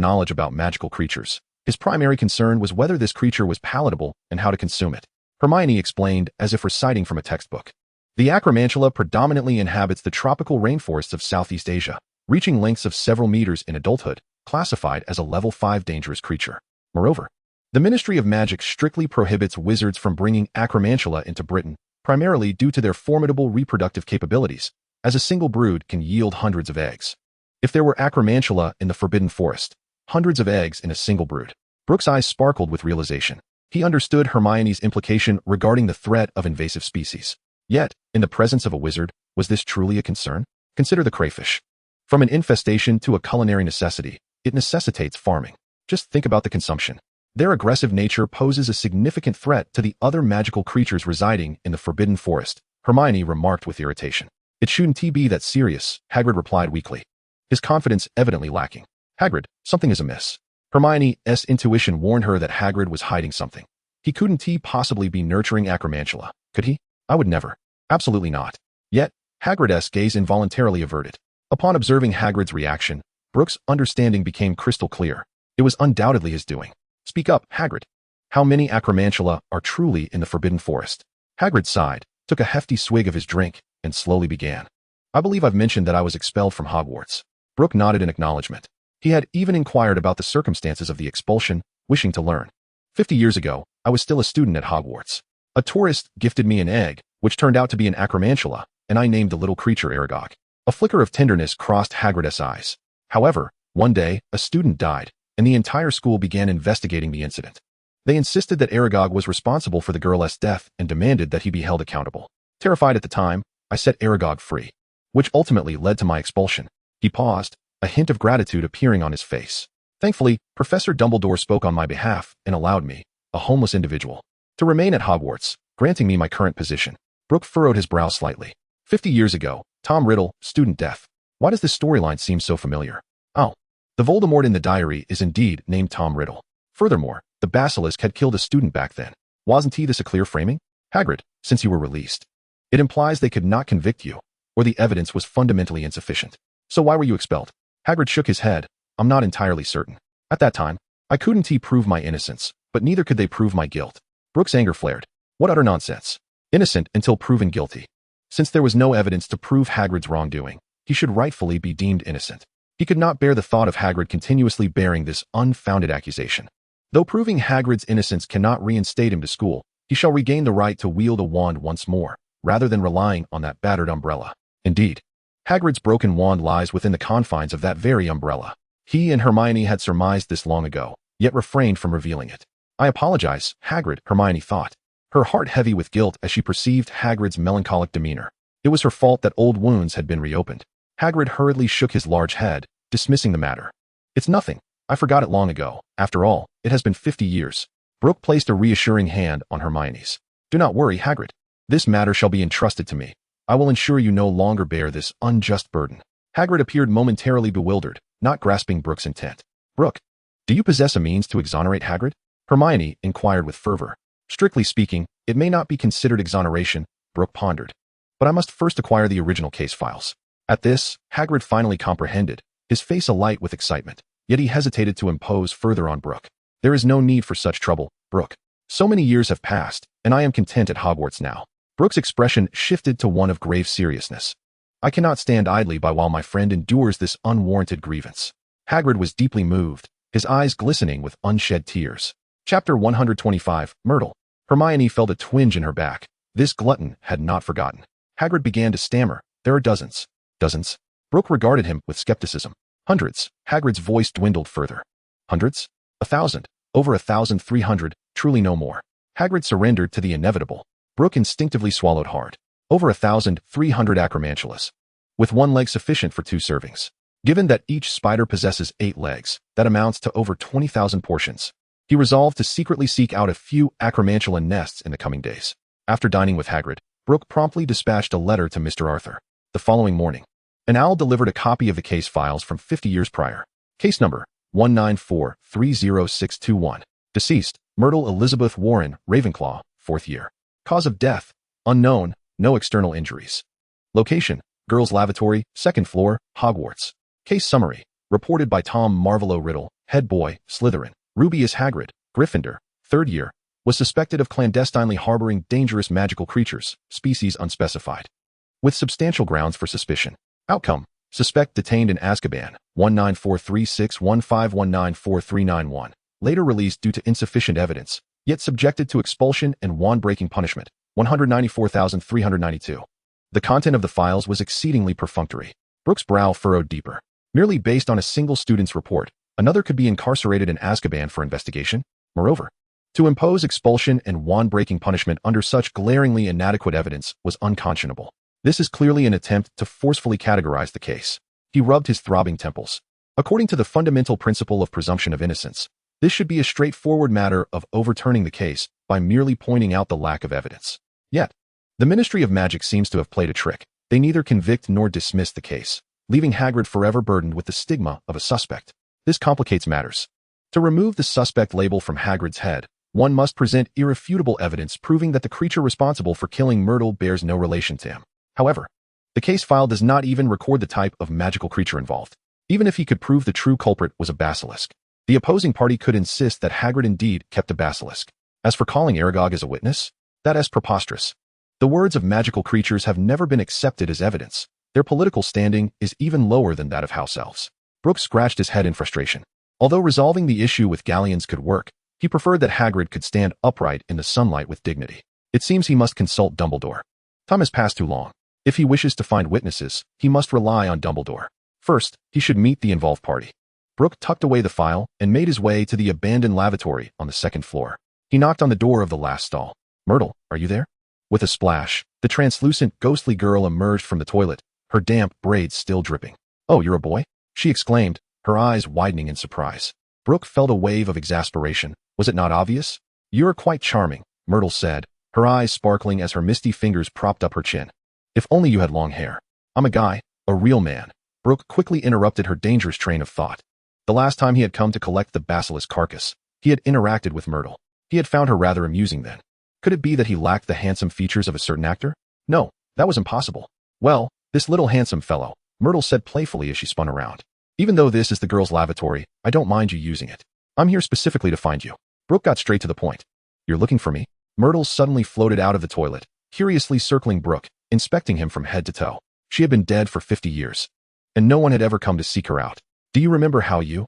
knowledge about magical creatures, his primary concern was whether this creature was palatable and how to consume it. Hermione explained as if reciting from a textbook. The acromantula predominantly inhabits the tropical rainforests of Southeast Asia, reaching lengths of several meters in adulthood, classified as a level 5 dangerous creature. Moreover, the Ministry of Magic strictly prohibits wizards from bringing acromantula into Britain, primarily due to their formidable reproductive capabilities, as a single brood can yield hundreds of eggs. If there were acromantula in the Forbidden Forest, hundreds of eggs in a single brood. Brook's eyes sparkled with realization. He understood Hermione's implication regarding the threat of invasive species. Yet, in the presence of a wizard, was this truly a concern? Consider the crayfish. From an infestation to a culinary necessity, it necessitates farming. Just think about the consumption. Their aggressive nature poses a significant threat to the other magical creatures residing in the Forbidden Forest, Hermione remarked with irritation. It shouldn't be that serious, Hagrid replied weakly, his confidence evidently lacking. Hagrid, something is amiss. Hermione's intuition warned her that Hagrid was hiding something. He couldn't possibly be nurturing acromantula, could he? I would never. Absolutely not. Yet, Hagrid's gaze involuntarily averted. Upon observing Hagrid's reaction, Brook's understanding became crystal clear. It was undoubtedly his doing. Speak up, Hagrid. How many acromantula are truly in the Forbidden Forest? Hagrid sighed, took a hefty swig of his drink, and slowly began. I believe I've mentioned that I was expelled from Hogwarts. Brook nodded in acknowledgement. He had even inquired about the circumstances of the expulsion, wishing to learn. 50 years ago, I was still a student at Hogwarts. A tourist gifted me an egg, which turned out to be an acromantula, and I named the little creature Aragog. A flicker of tenderness crossed Hagrid's eyes. However, one day, a student died, and the entire school began investigating the incident. They insisted that Aragog was responsible for the girl's death and demanded that he be held accountable. Terrified at the time, I set Aragog free, which ultimately led to my expulsion. He paused, a hint of gratitude appearing on his face. Thankfully, Professor Dumbledore spoke on my behalf and allowed me, a homeless individual, to remain at Hogwarts, granting me my current position. Brook furrowed his brow slightly. 50 years ago, Tom Riddle, student death. Why does this storyline seem so familiar? Oh, the Voldemort in the diary is indeed named Tom Riddle. Furthermore, the basilisk had killed a student back then. Wasn't this a clear framing? Hagrid, since you were released, it implies they could not convict you, or the evidence was fundamentally insufficient. So why were you expelled? Hagrid shook his head. I'm not entirely certain. At that time, I couldn't prove my innocence, but neither could they prove my guilt. Brook's anger flared. What utter nonsense. Innocent until proven guilty. Since there was no evidence to prove Hagrid's wrongdoing, he should rightfully be deemed innocent. He could not bear the thought of Hagrid continuously bearing this unfounded accusation. Though proving Hagrid's innocence cannot reinstate him to school, he shall regain the right to wield a wand once more, rather than relying on that battered umbrella. Indeed, Hagrid's broken wand lies within the confines of that very umbrella. He and Hermione had surmised this long ago, yet refrained from revealing it. I apologize, Hagrid, Hermione thought, her heart heavy with guilt as she perceived Hagrid's melancholic demeanor. It was her fault that old wounds had been reopened. Hagrid hurriedly shook his large head, dismissing the matter. It's nothing. I forgot it long ago. After all, it has been 50 years. Brook placed a reassuring hand on Hermione's. Do not worry, Hagrid. This matter shall be entrusted to me. I will ensure you no longer bear this unjust burden. Hagrid appeared momentarily bewildered, not grasping Brook's intent. Brook, do you possess a means to exonerate Hagrid? Hermione inquired with fervor. Strictly speaking, it may not be considered exoneration, Brook pondered. But I must first acquire the original case files. At this, Hagrid finally comprehended, his face alight with excitement, yet he hesitated to impose further on Brook. There is no need for such trouble, Brook. So many years have passed, and I am content at Hogwarts now. Brook's expression shifted to one of grave seriousness. I cannot stand idly by while my friend endures this unwarranted grievance. Hagrid was deeply moved, his eyes glistening with unshed tears. Chapter 125, Myrtle. Hermione felt a twinge in her back. This glutton had not forgotten. Hagrid began to stammer. There are dozens. Dozens? Brook regarded him with skepticism. Hundreds. Hagrid's voice dwindled further. Hundreds? 1,000. Over 1,300, truly no more. Hagrid surrendered to the inevitable. Brook instinctively swallowed hard. Over 1,300 acromantulas. With one leg sufficient for 2 servings. Given that each spider possesses 8 legs, that amounts to over 20,000 portions. He resolved to secretly seek out a few acromantula nests in the coming days. After dining with Hagrid, Brook promptly dispatched a letter to Mr. Arthur. The following morning, an owl delivered a copy of the case files from 50 years prior. Case number 194-30621. Deceased, Myrtle Elizabeth Warren, Ravenclaw, 4th year. Cause of death, unknown, no external injuries. Location, girls' lavatory, 2nd floor, Hogwarts. Case summary. reported by Tom Marvolo Riddle, head boy, Slytherin. Rubeus Hagrid, Gryffindor, 3rd year, was suspected of clandestinely harboring dangerous magical creatures, species unspecified, with substantial grounds for suspicion. Outcome: suspect detained in Azkaban, 1943615194391, later released due to insufficient evidence, yet subjected to expulsion and wand-breaking punishment, 194,392. The content of the files was exceedingly perfunctory. Brook's brow furrowed deeper. Merely based on a single student's report, another could be incarcerated in Azkaban for investigation. Moreover, to impose expulsion and wand-breaking punishment under such glaringly inadequate evidence was unconscionable. This is clearly an attempt to forcefully categorize the case. He rubbed his throbbing temples. According to the fundamental principle of presumption of innocence, this should be a straightforward matter of overturning the case by merely pointing out the lack of evidence. Yet, the Ministry of Magic seems to have played a trick. They neither convict nor dismiss the case, leaving Hagrid forever burdened with the stigma of a suspect. This complicates matters. To remove the suspect label from Hagrid's head, one must present irrefutable evidence proving that the creature responsible for killing Myrtle bears no relation to him. However, the case file does not even record the type of magical creature involved. Even if he could prove the true culprit was a basilisk, the opposing party could insist that Hagrid indeed kept a basilisk. As for calling Aragog as a witness, that is preposterous. The words of magical creatures have never been accepted as evidence. Their political standing is even lower than that of house elves. Brook scratched his head in frustration. Although resolving the issue with galleons could work, he preferred that Hagrid could stand upright in the sunlight with dignity. It seems he must consult Dumbledore. Time has passed too long. If he wishes to find witnesses, he must rely on Dumbledore. First, he should meet the involved party. Brook tucked away the file and made his way to the abandoned lavatory on the 2nd floor. He knocked on the door of the last stall. "Myrtle, are you there?" With a splash, the translucent, ghostly girl emerged from the toilet, her damp braids still dripping. "Oh, you're a boy?" she exclaimed, her eyes widening in surprise. Brook felt a wave of exasperation. "Was it not obvious?" "You're quite charming," Myrtle said, her eyes sparkling as her misty fingers propped up her chin. "If only you had long hair." "I'm a guy, a real man." Brook quickly interrupted her dangerous train of thought. The last time he had come to collect the basilisk carcass, he had interacted with Myrtle. He had found her rather amusing then. Could it be that he lacked the handsome features of a certain actor? No, that was impossible. "Well, this little handsome fellow," Myrtle said playfully as she spun around. "Even though this is the girls' lavatory, I don't mind you using it. I'm here specifically to find you." Brook got straight to the point. "You're looking for me?" Myrtle suddenly floated out of the toilet, curiously circling Brook, inspecting him from head to toe. She had been dead for 50 years, and no one had ever come to seek her out. "Do you remember how you,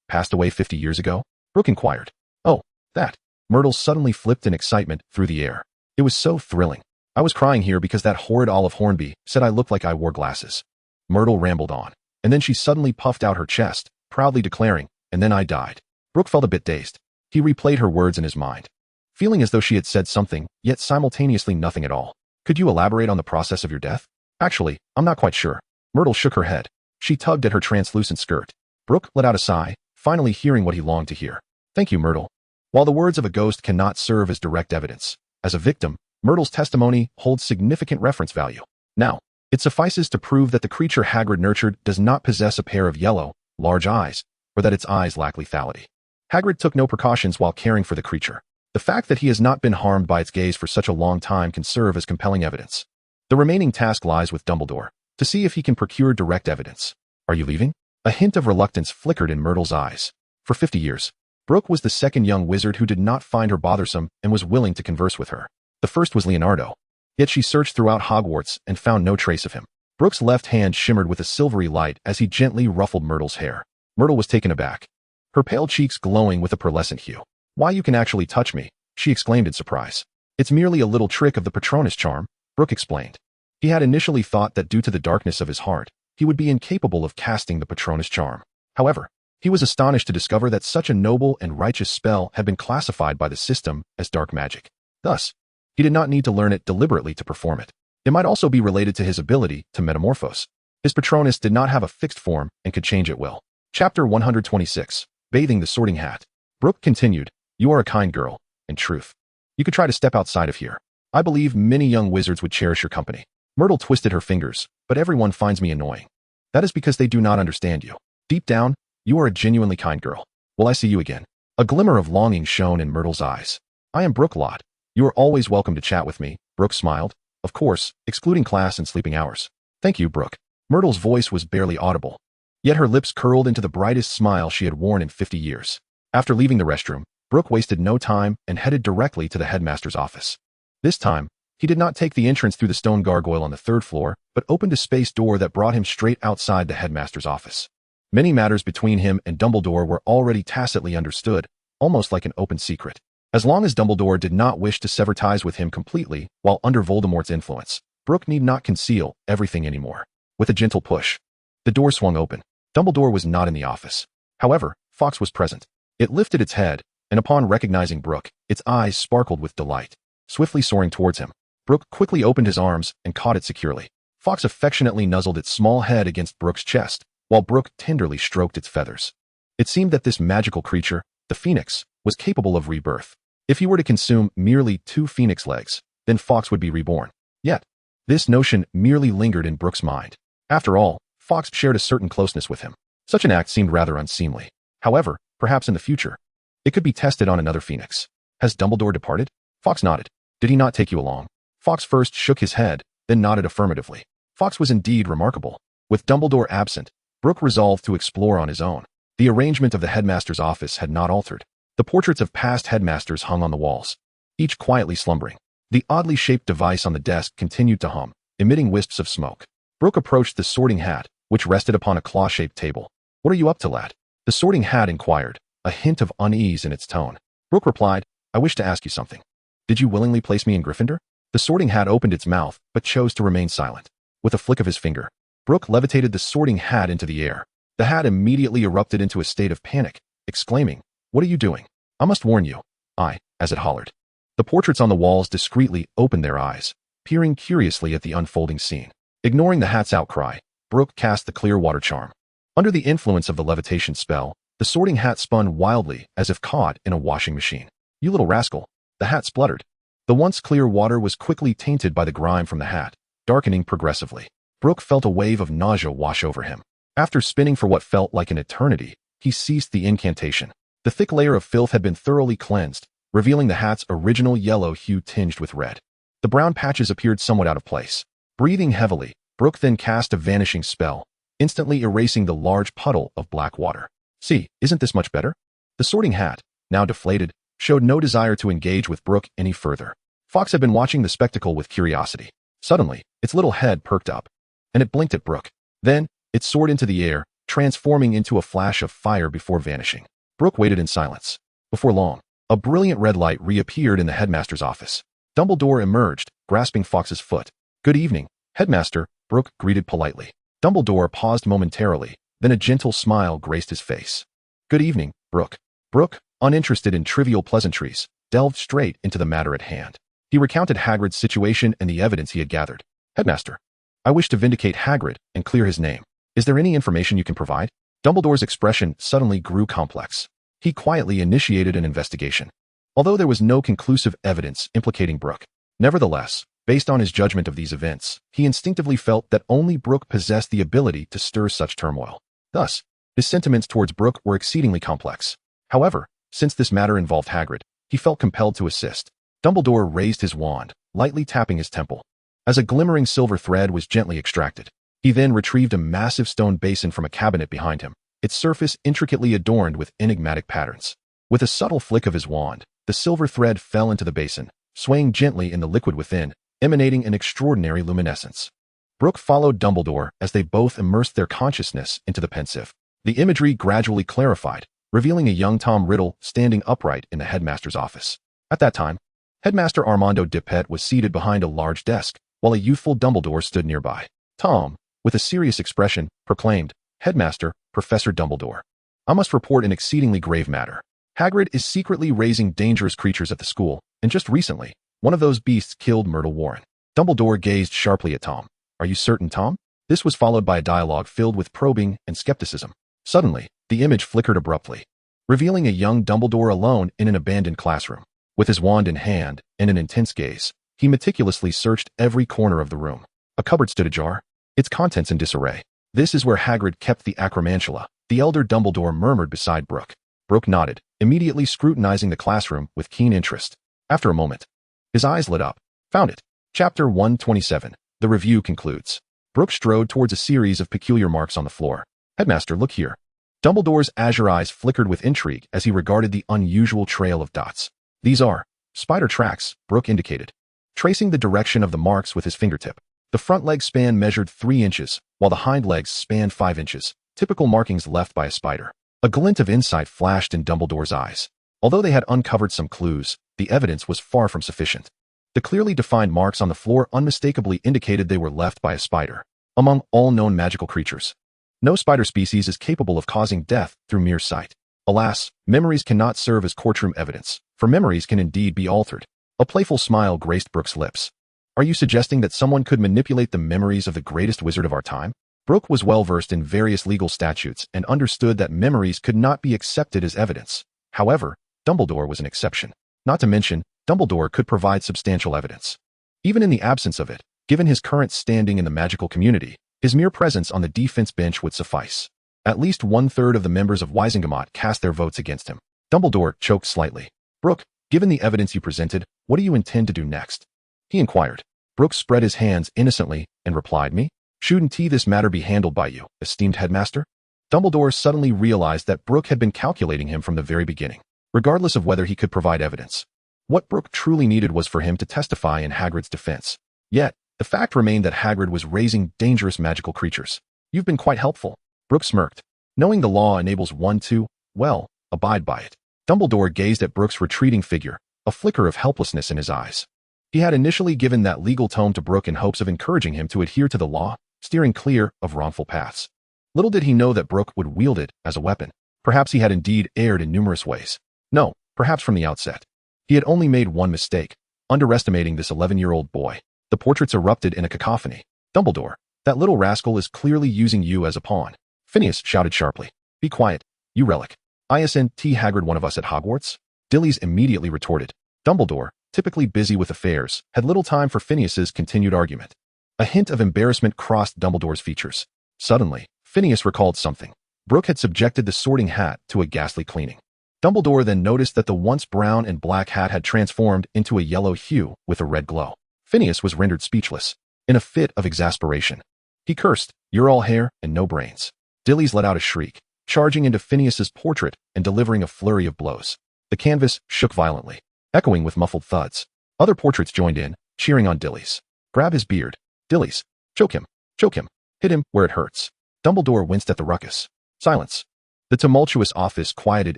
passed away 50 years ago?" Brook inquired. "Oh, that." Myrtle suddenly flipped in excitement through the air. "It was so thrilling. I was crying here because that horrid Olive Hornby said I looked like I wore glasses." Myrtle rambled on, and then she suddenly puffed out her chest, proudly declaring, "And then I died." Brook felt a bit dazed. He replayed her words in his mind, feeling as though she had said something, yet simultaneously nothing at all. "Could you elaborate on the process of your death?" "Actually, I'm not quite sure." Myrtle shook her head. She tugged at her translucent skirt. Brook let out a sigh, finally hearing what he longed to hear. "Thank you, Myrtle." While the words of a ghost cannot serve as direct evidence, as a victim, Myrtle's testimony holds significant reference value. Now, it suffices to prove that the creature Hagrid nurtured does not possess a pair of yellow, large eyes, or that its eyes lack lethality. Hagrid took no precautions while caring for the creature. The fact that he has not been harmed by its gaze for such a long time can serve as compelling evidence. The remaining task lies with Dumbledore, to see if he can procure direct evidence. "Are you leaving?" A hint of reluctance flickered in Myrtle's eyes. For 50 years, Brook was the second young wizard who did not find her bothersome and was willing to converse with her. The first was Leonardo. Yet she searched throughout Hogwarts and found no trace of him. Brook's left hand shimmered with a silvery light as he gently ruffled Myrtle's hair. Myrtle was taken aback, her pale cheeks glowing with a pearlescent hue. "Why, you can actually touch me," she exclaimed in surprise. "It's merely a little trick of the Patronus charm," Brook explained. He had initially thought that due to the darkness of his heart, he would be incapable of casting the Patronus charm. However, he was astonished to discover that such a noble and righteous spell had been classified by the system as dark magic. Thus, he did not need to learn it deliberately to perform it. It might also be related to his ability to metamorphose. His Patronus did not have a fixed form and could change at will. Chapter 126. Bathing the Sorting Hat. Brook continued, "You are a kind girl, in truth. You could try to step outside of here. I believe many young wizards would cherish your company." Myrtle twisted her fingers, "But everyone finds me annoying." "That is because they do not understand you. Deep down, you are a genuinely kind girl. Will I see you again?" A glimmer of longing shone in Myrtle's eyes. "I am Brook Lot. You are always welcome to chat with me." Brook smiled. "Of course, excluding class and sleeping hours." "Thank you, Brook." Myrtle's voice was barely audible. Yet her lips curled into the brightest smile she had worn in 50 years. After leaving the restroom, Brook wasted no time and headed directly to the headmaster's office. This time, he did not take the entrance through the stone gargoyle on the 3rd floor, but opened a space door that brought him straight outside the headmaster's office. Many matters between him and Dumbledore were already tacitly understood, almost like an open secret. As long as Dumbledore did not wish to sever ties with him completely while under Voldemort's influence, Brook need not conceal everything anymore. With a gentle push, the door swung open. Dumbledore was not in the office. However, Fawkes was present. It lifted its head, and upon recognizing Brook, its eyes sparkled with delight. Swiftly soaring towards him, Brook quickly opened his arms and caught it securely. Fawkes affectionately nuzzled its small head against Brook's chest, while Brook tenderly stroked its feathers. It seemed that this magical creature, the Phoenix, was capable of rebirth. If he were to consume merely 2 Phoenix legs, then Fawkes would be reborn. Yet, this notion merely lingered in Brook's mind. After all, Fawkes shared a certain closeness with him. Such an act seemed rather unseemly. However, perhaps in the future, it could be tested on another Phoenix. Has Dumbledore departed? Fawkes nodded. Did he not take you along? Fawkes first shook his head, then nodded affirmatively. Fawkes was indeed remarkable. With Dumbledore absent, Brook resolved to explore on his own. The arrangement of the headmaster's office had not altered. The portraits of past headmasters hung on the walls, each quietly slumbering. The oddly shaped device on the desk continued to hum, emitting wisps of smoke. Brook approached the sorting hat, which rested upon a claw-shaped table. What are you up to, lad? The sorting hat inquired, a hint of unease in its tone. Brook replied, I wish to ask you something. Did you willingly place me in Gryffindor? The sorting hat opened its mouth, but chose to remain silent. With a flick of his finger, Brook levitated the sorting hat into the air. The hat immediately erupted into a state of panic, exclaiming, What are you doing? I must warn you. As it hollered. The portraits on the walls discreetly opened their eyes, peering curiously at the unfolding scene. Ignoring the hat's outcry, Brook cast the clear water charm. Under the influence of the levitation spell, the sorting hat spun wildly as if caught in a washing machine. You little rascal, the hat spluttered. The once clear water was quickly tainted by the grime from the hat, darkening progressively. Brook felt a wave of nausea wash over him. After spinning for what felt like an eternity, he ceased the incantation. The thick layer of filth had been thoroughly cleansed, revealing the hat's original yellow hue tinged with red. The brown patches appeared somewhat out of place. Breathing heavily, Brook then cast a vanishing spell, instantly erasing the large puddle of black water. See, isn't this much better? The sorting hat, now deflated, showed no desire to engage with Brook any further. Fawkes had been watching the spectacle with curiosity. Suddenly, its little head perked up, and it blinked at Brook. Then, it soared into the air, transforming into a flash of fire before vanishing. Brook waited in silence. Before long, a brilliant red light reappeared in the headmaster's office. Dumbledore emerged, grasping Fawkes' foot. Good evening, headmaster, Brook greeted politely. Dumbledore paused momentarily, then a gentle smile graced his face. Good evening, Brook. Brook, uninterested in trivial pleasantries, delved straight into the matter at hand. He recounted Hagrid's situation and the evidence he had gathered. Headmaster, I wish to vindicate Hagrid and clear his name. Is there any information you can provide? Dumbledore's expression suddenly grew complex. He quietly initiated an investigation, although there was no conclusive evidence implicating Brook. Nevertheless, based on his judgment of these events, he instinctively felt that only Brook possessed the ability to stir such turmoil. Thus, his sentiments towards Brook were exceedingly complex. However, since this matter involved Hagrid, he felt compelled to assist. Dumbledore raised his wand, lightly tapping his temple, as a glimmering silver thread was gently extracted. He then retrieved a massive stone basin from a cabinet behind him, its surface intricately adorned with enigmatic patterns. With a subtle flick of his wand, the silver thread fell into the basin, swaying gently in the liquid within, emanating an extraordinary luminescence. Brook followed Dumbledore as they both immersed their consciousness into the pensive. The imagery gradually clarified, revealing a young Tom Riddle standing upright in the headmaster's office. At that time, Headmaster Armando Dipet was seated behind a large desk, while a youthful Dumbledore stood nearby. Tom, with a serious expression, proclaimed, Headmaster, Professor Dumbledore, I must report an exceedingly grave matter. Hagrid is secretly raising dangerous creatures at the school, and just recently, one of those beasts killed Myrtle Warren. Dumbledore gazed sharply at Tom. Are you certain, Tom? This was followed by a dialogue filled with probing and skepticism. Suddenly, the image flickered abruptly, revealing a young Dumbledore alone in an abandoned classroom. With his wand in hand and an intense gaze, he meticulously searched every corner of the room. A cupboard stood ajar, its contents in disarray. This is where Hagrid kept the acromantula, the elder Dumbledore murmured beside Brook. Brook nodded, immediately scrutinizing the classroom with keen interest. After a moment, his eyes lit up. Found it. Chapter 127. The review concludes. Brook strode towards a series of peculiar marks on the floor. Headmaster, look here. Dumbledore's azure eyes flickered with intrigue as he regarded the unusual trail of dots. These are spider tracks, Brook indicated, tracing the direction of the marks with his fingertip. The front leg span measured 3 inches, while the hind legs spanned 5 inches, typical markings left by a spider. A glint of insight flashed in Dumbledore's eyes. Although they had uncovered some clues, the evidence was far from sufficient. The clearly defined marks on the floor unmistakably indicated they were left by a spider. Among all known magical creatures, no spider species is capable of causing death through mere sight. Alas, memories cannot serve as courtroom evidence, for memories can indeed be altered. A playful smile graced Brook's lips. Are you suggesting that someone could manipulate the memories of the greatest wizard of our time? Brook was well versed in various legal statutes and understood that memories could not be accepted as evidence. However, Dumbledore was an exception. Not to mention, Dumbledore could provide substantial evidence. Even in the absence of it, given his current standing in the magical community, his mere presence on the defense bench would suffice. At least 1/3 of the members of WizardingWorld cast their votes against him. Dumbledore choked slightly. Brook, given the evidence you presented, what do you intend to do next? He inquired. Brook spread his hands innocently and replied, Me? Shouldn't this matter be handled by you, esteemed headmaster? Dumbledore suddenly realized that Brook had been calculating him from the very beginning, regardless of whether he could provide evidence. What Brook truly needed was for him to testify in Hagrid's defense. Yet, the fact remained that Hagrid was raising dangerous magical creatures. You've been quite helpful. Brook smirked. Knowing the law enables one to, well, abide by it. Dumbledore gazed at Brook's retreating figure, a flicker of helplessness in his eyes. He had initially given that legal tone to Brook in hopes of encouraging him to adhere to the law, steering clear of wrongful paths. Little did he know that Brook would wield it as a weapon. Perhaps he had indeed erred in numerous ways. No, perhaps from the outset. He had only made one mistake, underestimating this 11-year-old boy. The portraits erupted in a cacophony. Dumbledore, that little rascal is clearly using you as a pawn. Phineas shouted sharply. Be quiet, you relic. Isn't Hagrid one of us at Hogwarts? Dillies immediately retorted. Dumbledore, typically busy with affairs, had little time for Phineas's continued argument. A hint of embarrassment crossed Dumbledore's features. Suddenly, Phineas recalled something. Brook had subjected the sorting hat to a ghastly cleaning. Dumbledore then noticed that the once brown and black hat had transformed into a yellow hue with a red glow. Phineas was rendered speechless, in a fit of exasperation. He cursed, You're all hair and no brains. Dillies let out a shriek, charging into Phineas's portrait and delivering a flurry of blows. The canvas shook violently, echoing with muffled thuds. Other portraits joined in, cheering on Dillies. Grab his beard. Dillies. Choke him. Choke him. Hit him where it hurts. Dumbledore winced at the ruckus. Silence. The tumultuous office quieted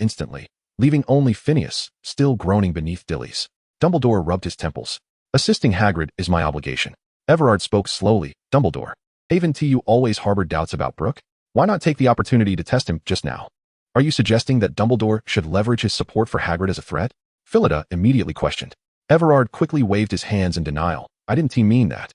instantly, leaving only Phineas, still groaning beneath Dillies. Dumbledore rubbed his temples. Assisting Hagrid is my obligation. Everard spoke slowly. Dumbledore. Haven't you always harbored doubts about Brook? Why not take the opportunity to test him just now? Are you suggesting that Dumbledore should leverage his support for Hagrid as a threat? Philida immediately questioned. Everard quickly waved his hands in denial. I didn't mean that.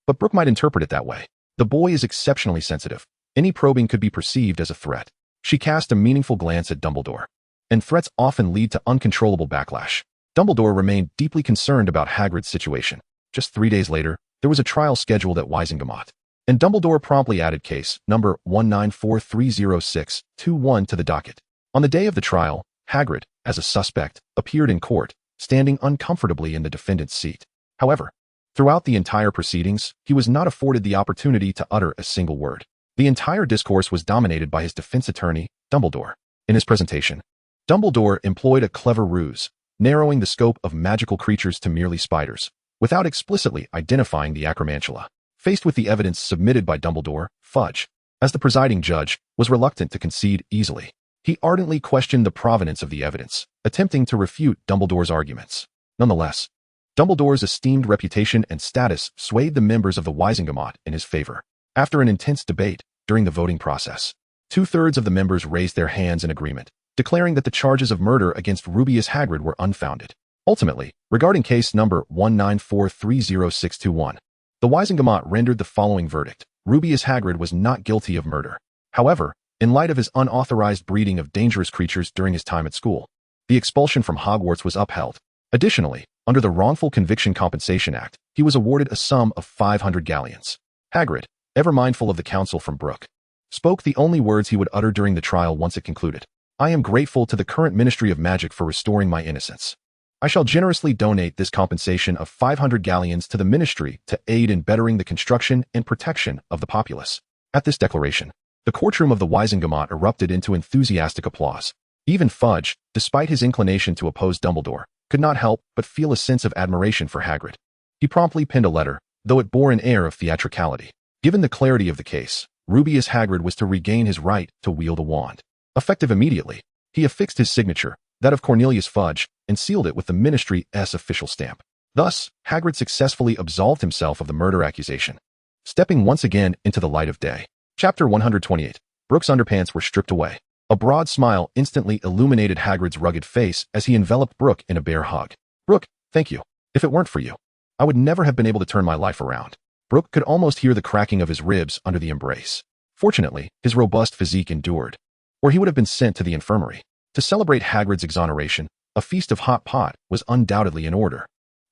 But Brook might interpret it that way. The boy is exceptionally sensitive. Any probing could be perceived as a threat. She cast a meaningful glance at Dumbledore. And threats often lead to uncontrollable backlash. Dumbledore remained deeply concerned about Hagrid's situation. Just 3 days later, there was a trial scheduled at WizardingWorld. And Dumbledore promptly added case number 1943061 to the docket. On the day of the trial, Hagrid, as a suspect, appeared in court, standing uncomfortably in the defendant's seat. However, throughout the entire proceedings, he was not afforded the opportunity to utter a single word. The entire discourse was dominated by his defense attorney, Dumbledore. In his presentation, Dumbledore employed a clever ruse, narrowing the scope of magical creatures to merely spiders, without explicitly identifying the acromantula. Faced with the evidence submitted by Dumbledore, Fudge, as the presiding judge, was reluctant to concede easily. He ardently questioned the provenance of the evidence, attempting to refute Dumbledore's arguments. Nonetheless, Dumbledore's esteemed reputation and status swayed the members of the WizardingWorld in his favor. After an intense debate during the voting process, 2/3 of the members raised their hands in agreement, declaring that the charges of murder against Rubeus Hagrid were unfounded. Ultimately, regarding case number 1943061, the WizardingWorld rendered the following verdict. Rubeus Hagrid was not guilty of murder. However, in light of his unauthorized breeding of dangerous creatures during his time at school, the expulsion from Hogwarts was upheld. Additionally, under the Wrongful Conviction Compensation Act, he was awarded a sum of 500 galleons. Hagrid, ever mindful of the counsel from Brook, spoke the only words he would utter during the trial once it concluded. I am grateful to the current Ministry of Magic for restoring my innocence. I shall generously donate this compensation of 500 galleons to the Ministry to aid in bettering the construction and protection of the populace. At this declaration, The courtroom of the Wizengamot erupted into enthusiastic applause. Even Fudge, despite his inclination to oppose Dumbledore, could not help but feel a sense of admiration for Hagrid. He promptly penned a letter, though it bore an air of theatricality. Given the clarity of the case, Rubeus Hagrid was to regain his right to wield a wand. Effective immediately, he affixed his signature, that of Cornelius Fudge, and sealed it with the Ministry's official stamp. Thus, Hagrid successfully absolved himself of the murder accusation, stepping once again into the light of day. Chapter 128. Brook's underpants were stripped away. A broad smile instantly illuminated Hagrid's rugged face as he enveloped Brook in a bear hug. "Brook, thank you. If it weren't for you, I would never have been able to turn my life around." Brook could almost hear the cracking of his ribs under the embrace. Fortunately, his robust physique endured, or he would have been sent to the infirmary. To celebrate Hagrid's exoneration, a feast of hot pot was undoubtedly in order.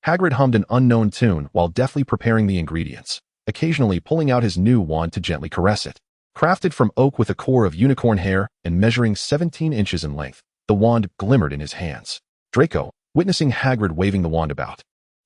Hagrid hummed an unknown tune while deftly preparing the ingredients, occasionally pulling out his new wand to gently caress it. Crafted from oak with a core of unicorn hair and measuring 17 inches in length, the wand glimmered in his hands. Draco, witnessing Hagrid waving the wand about,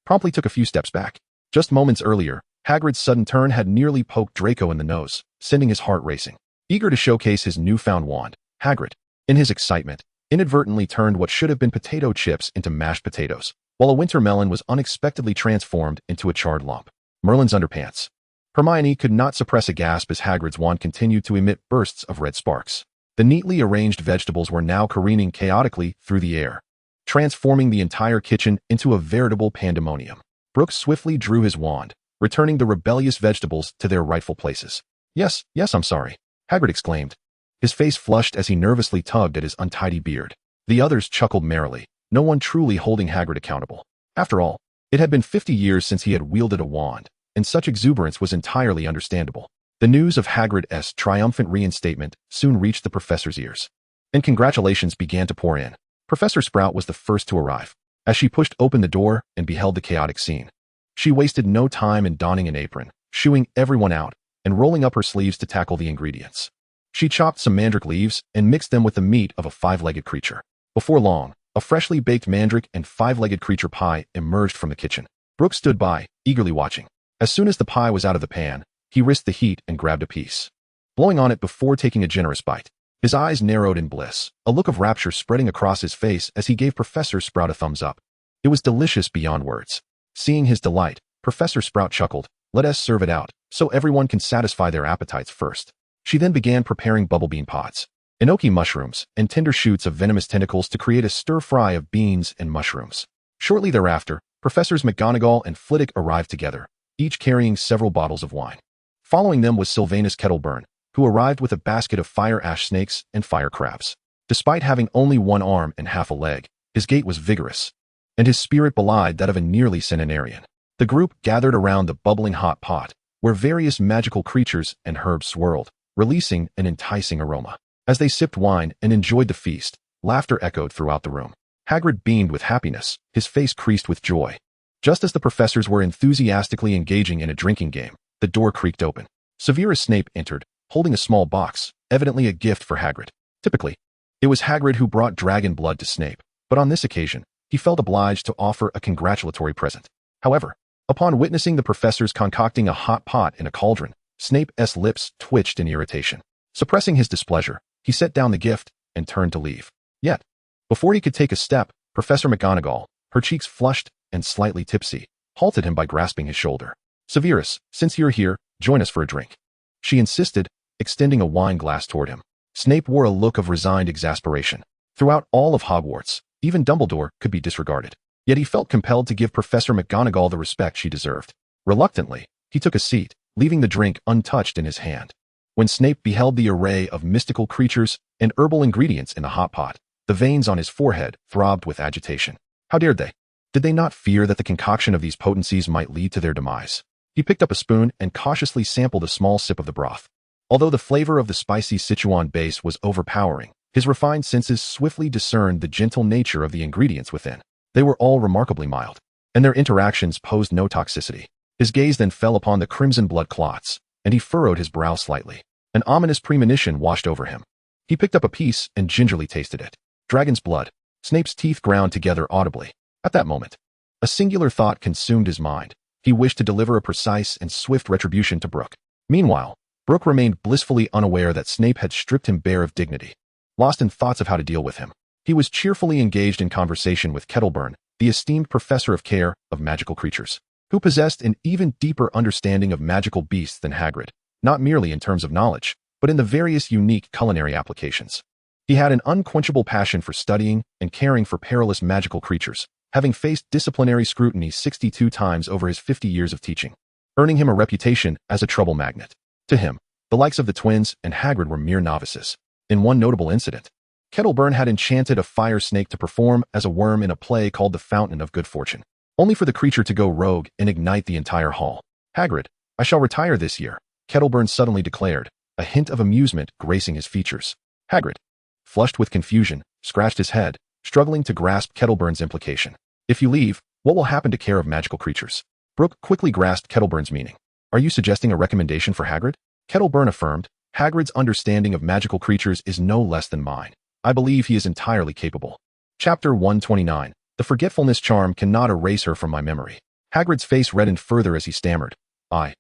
promptly took a few steps back. Just moments earlier, Hagrid's sudden turn had nearly poked Draco in the nose, sending his heart racing. Eager to showcase his newfound wand, Hagrid, in his excitement, inadvertently turned what should have been potato chips into mashed potatoes, while a winter melon was unexpectedly transformed into a charred lump. Merlin's underpants. Hermione could not suppress a gasp as Hagrid's wand continued to emit bursts of red sparks. The neatly arranged vegetables were now careening chaotically through the air, transforming the entire kitchen into a veritable pandemonium. Brook swiftly drew his wand, returning the rebellious vegetables to their rightful places. Yes, I'm sorry," Hagrid exclaimed. His face flushed as he nervously tugged at his untidy beard. The others chuckled merrily, no one truly holding Hagrid accountable. After all, it had been 50 years since he had wielded a wand, and such exuberance was entirely understandable. The news of Hagrid's triumphant reinstatement soon reached the professor's ears, and congratulations began to pour in. Professor Sprout was the first to arrive. As she pushed open the door and beheld the chaotic scene, she wasted no time in donning an apron, shooing everyone out, and rolling up her sleeves to tackle the ingredients. She chopped some mandrake leaves and mixed them with the meat of a five-legged creature. Before long, a freshly baked mandrake and five-legged creature pie emerged from the kitchen. Brook stood by, eagerly watching. As soon as the pie was out of the pan, he risked the heat and grabbed a piece, blowing on it before taking a generous bite. His eyes narrowed in bliss, a look of rapture spreading across his face as he gave Professor Sprout a thumbs up. It was delicious beyond words. Seeing his delight, Professor Sprout chuckled. "Let us serve it out, so everyone can satisfy their appetites first." She then began preparing bubblebean pods, enoki mushrooms, and tender shoots of venomous tentacles to create a stir-fry of beans and mushrooms. Shortly thereafter, Professors McGonagall and Flitwick arrived together, each carrying several bottles of wine. Following them was Sylvanus Kettleburn, who arrived with a basket of fire ash snakes and fire crabs. Despite having only one arm and half a leg, his gait was vigorous, and his spirit belied that of a nearly centenarian. The group gathered around the bubbling hot pot, where various magical creatures and herbs swirled, releasing an enticing aroma. As they sipped wine and enjoyed the feast, laughter echoed throughout the room. Hagrid beamed with happiness, his face creased with joy. Just as the professors were enthusiastically engaging in a drinking game, the door creaked open. Severus Snape entered, holding a small box, evidently a gift for Hagrid. Typically, it was Hagrid who brought dragon blood to Snape, but on this occasion, he felt obliged to offer a congratulatory present. However, upon witnessing the professors concocting a hot pot in a cauldron, Snape's lips twitched in irritation. Suppressing his displeasure, he set down the gift and turned to leave. Yet, before he could take a step, Professor McGonagall, her cheeks flushed and slightly tipsy, halted him by grasping his shoulder. "Severus, since you're here, join us for a drink," she insisted, extending a wine glass toward him. Snape wore a look of resigned exasperation. Throughout all of Hogwarts, even Dumbledore could be disregarded. Yet he felt compelled to give Professor McGonagall the respect she deserved. Reluctantly, he took a seat, leaving the drink untouched in his hand. When Snape beheld the array of mystical creatures and herbal ingredients in the hot pot, the veins on his forehead throbbed with agitation. How dared they? Did they not fear that the concoction of these potencies might lead to their demise? He picked up a spoon and cautiously sampled a small sip of the broth. Although the flavor of the spicy Sichuan base was overpowering, his refined senses swiftly discerned the gentle nature of the ingredients within. They were all remarkably mild, and their interactions posed no toxicity. His gaze then fell upon the crimson blood clots, and he furrowed his brow slightly. An ominous premonition washed over him. He picked up a piece and gingerly tasted it. Dragon's blood. Snape's teeth ground together audibly. At that moment, a singular thought consumed his mind. He wished to deliver a precise and swift retribution to Brook. Meanwhile, Brook remained blissfully unaware that Snape had stripped him bare of dignity. Lost in thoughts of how to deal with him, he was cheerfully engaged in conversation with SlowBurn, the esteemed professor of care of magical creatures, who possessed an even deeper understanding of magical beasts than Hagrid, not merely in terms of knowledge, but in the various unique culinary applications. He had an unquenchable passion for studying and caring for perilous magical creatures, having faced disciplinary scrutiny 62 times over his 50 years of teaching, earning him a reputation as a trouble magnet. To him, the likes of the twins and Hagrid were mere novices. In one notable incident, SlowBurn had enchanted a fire snake to perform as a worm in a play called The Fountain of Good Fortune, only for the creature to go rogue and ignite the entire hall. "Hagrid, I shall retire this year," SlowBurn suddenly declared, a hint of amusement gracing his features. Hagrid, flushed with confusion, scratched his head, struggling to grasp SlowBurn's implication. "If you leave, what will happen to care of magical creatures?" Brook quickly grasped SlowBurn's meaning. "Are you suggesting a recommendation for Hagrid?" SlowBurn affirmed, "Hagrid's understanding of magical creatures is no less than mine. I believe he is entirely capable." Chapter 129. The forgetfulness charm cannot erase her from my memory. Hagrid's face reddened further as he stammered. I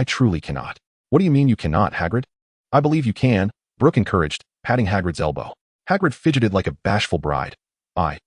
truly cannot." "What do you mean you cannot, Hagrid?" "I believe you can," Brook encouraged, patting Hagrid's elbow. Hagrid fidgeted like a bashful bride. I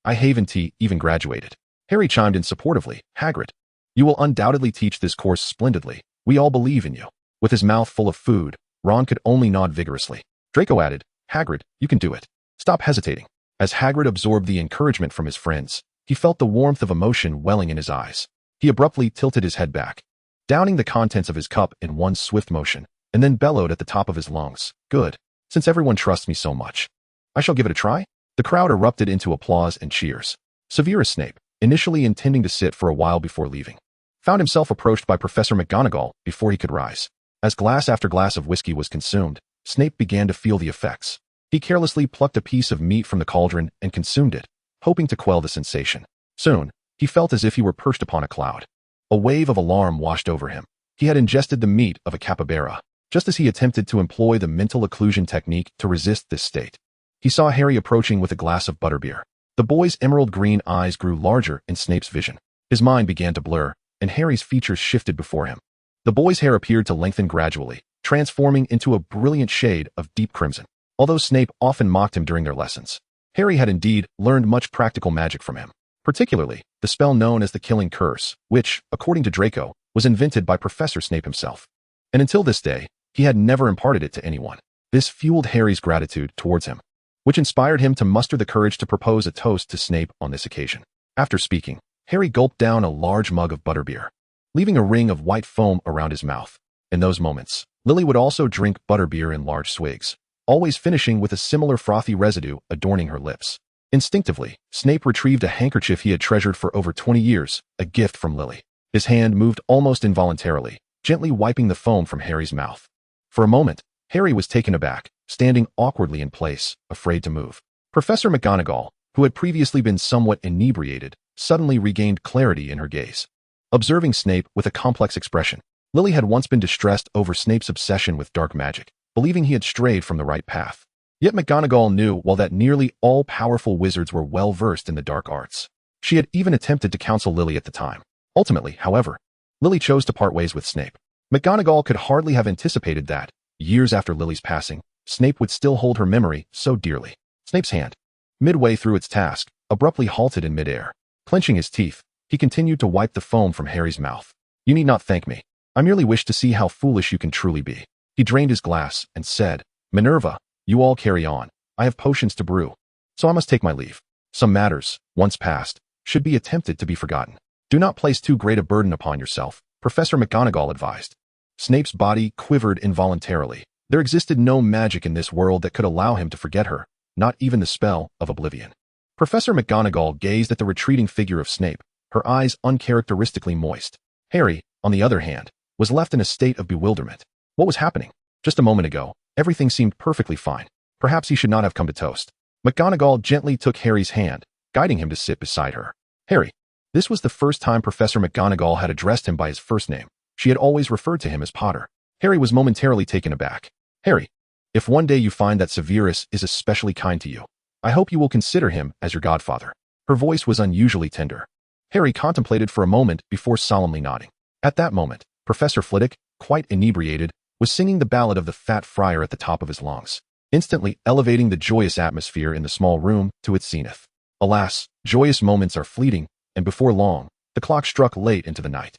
haven't even graduated." Harry chimed in supportively. "Hagrid, you will undoubtedly teach this course splendidly. We all believe in you." With his mouth full of food, Ron could only nod vigorously. Draco added, "Hagrid, you can do it. Stop hesitating." As Hagrid absorbed the encouragement from his friends, he felt the warmth of emotion welling in his eyes. He abruptly tilted his head back, downing the contents of his cup in one swift motion, and then bellowed at the top of his lungs, "Good. Since everyone trusts me so much, I shall give it a try." The crowd erupted into applause and cheers. Severus Snape, initially intending to sit for a while before leaving, found himself approached by Professor McGonagall before he could rise. As glass after glass of whiskey was consumed, Snape began to feel the effects. He carelessly plucked a piece of meat from the cauldron and consumed it, hoping to quell the sensation. Soon, he felt as if he were perched upon a cloud. A wave of alarm washed over him. He had ingested the meat of a capybara, just as he attempted to employ the mental occlusion technique to resist this state. He saw Harry approaching with a glass of butterbeer. The boy's emerald green eyes grew larger in Snape's vision. His mind began to blur, and Harry's features shifted before him. The boy's hair appeared to lengthen gradually, transforming into a brilliant shade of deep crimson. Although Snape often mocked him during their lessons, Harry had indeed learned much practical magic from him, particularly the spell known as the Killing Curse, which, according to Draco, was invented by Professor Snape himself. And until this day, he had never imparted it to anyone. This fueled Harry's gratitude towards him, which inspired him to muster the courage to propose a toast to Snape on this occasion. After speaking, Harry gulped down a large mug of butterbeer, leaving a ring of white foam around his mouth. In those moments, Lily would also drink butterbeer in large swigs, always finishing with a similar frothy residue adorning her lips. Instinctively, Snape retrieved a handkerchief he had treasured for over 20 years, a gift from Lily. His hand moved almost involuntarily, gently wiping the foam from Harry's mouth. For a moment, Harry was taken aback, standing awkwardly in place, afraid to move. Professor McGonagall, who had previously been somewhat inebriated, suddenly regained clarity in her gaze. Observing Snape with a complex expression, Lily had once been distressed over Snape's obsession with dark magic, believing he had strayed from the right path. Yet McGonagall knew well that nearly all powerful wizards were well versed in the dark arts. She had even attempted to counsel Lily at the time. Ultimately, however, Lily chose to part ways with Snape. McGonagall could hardly have anticipated that, years after Lily's passing, Snape would still hold her memory so dearly. Snape's hand, midway through its task, abruptly halted in midair. Clenching his teeth, he continued to wipe the foam from Harry's mouth. "You need not thank me. I merely wish to see how foolish you can truly be." He drained his glass and said, "Minerva, you all carry on. I have potions to brew, so I must take my leave. Some matters, once past, should be attempted to be forgotten. Do not place too great a burden upon yourself," Professor McGonagall advised. Snape's body quivered involuntarily. There existed no magic in this world that could allow him to forget her, not even the spell of oblivion. Professor McGonagall gazed at the retreating figure of Snape, her eyes uncharacteristically moist. Harry, on the other hand, was left in a state of bewilderment. What was happening? Just a moment ago, everything seemed perfectly fine. Perhaps he should not have come to toast. McGonagall gently took Harry's hand, guiding him to sit beside her. "Harry." This was the first time Professor McGonagall had addressed him by his first name. She had always referred to him as Potter. Harry was momentarily taken aback. "Harry, if one day you find that Severus is especially kind to you, I hope you will consider him as your godfather." Her voice was unusually tender. Harry contemplated for a moment before solemnly nodding. At that moment, Professor Flitwick, quite inebriated, was singing the ballad of the Fat Friar at the top of his lungs, instantly elevating the joyous atmosphere in the small room to its zenith. Alas, joyous moments are fleeting, and before long, the clock struck late into the night.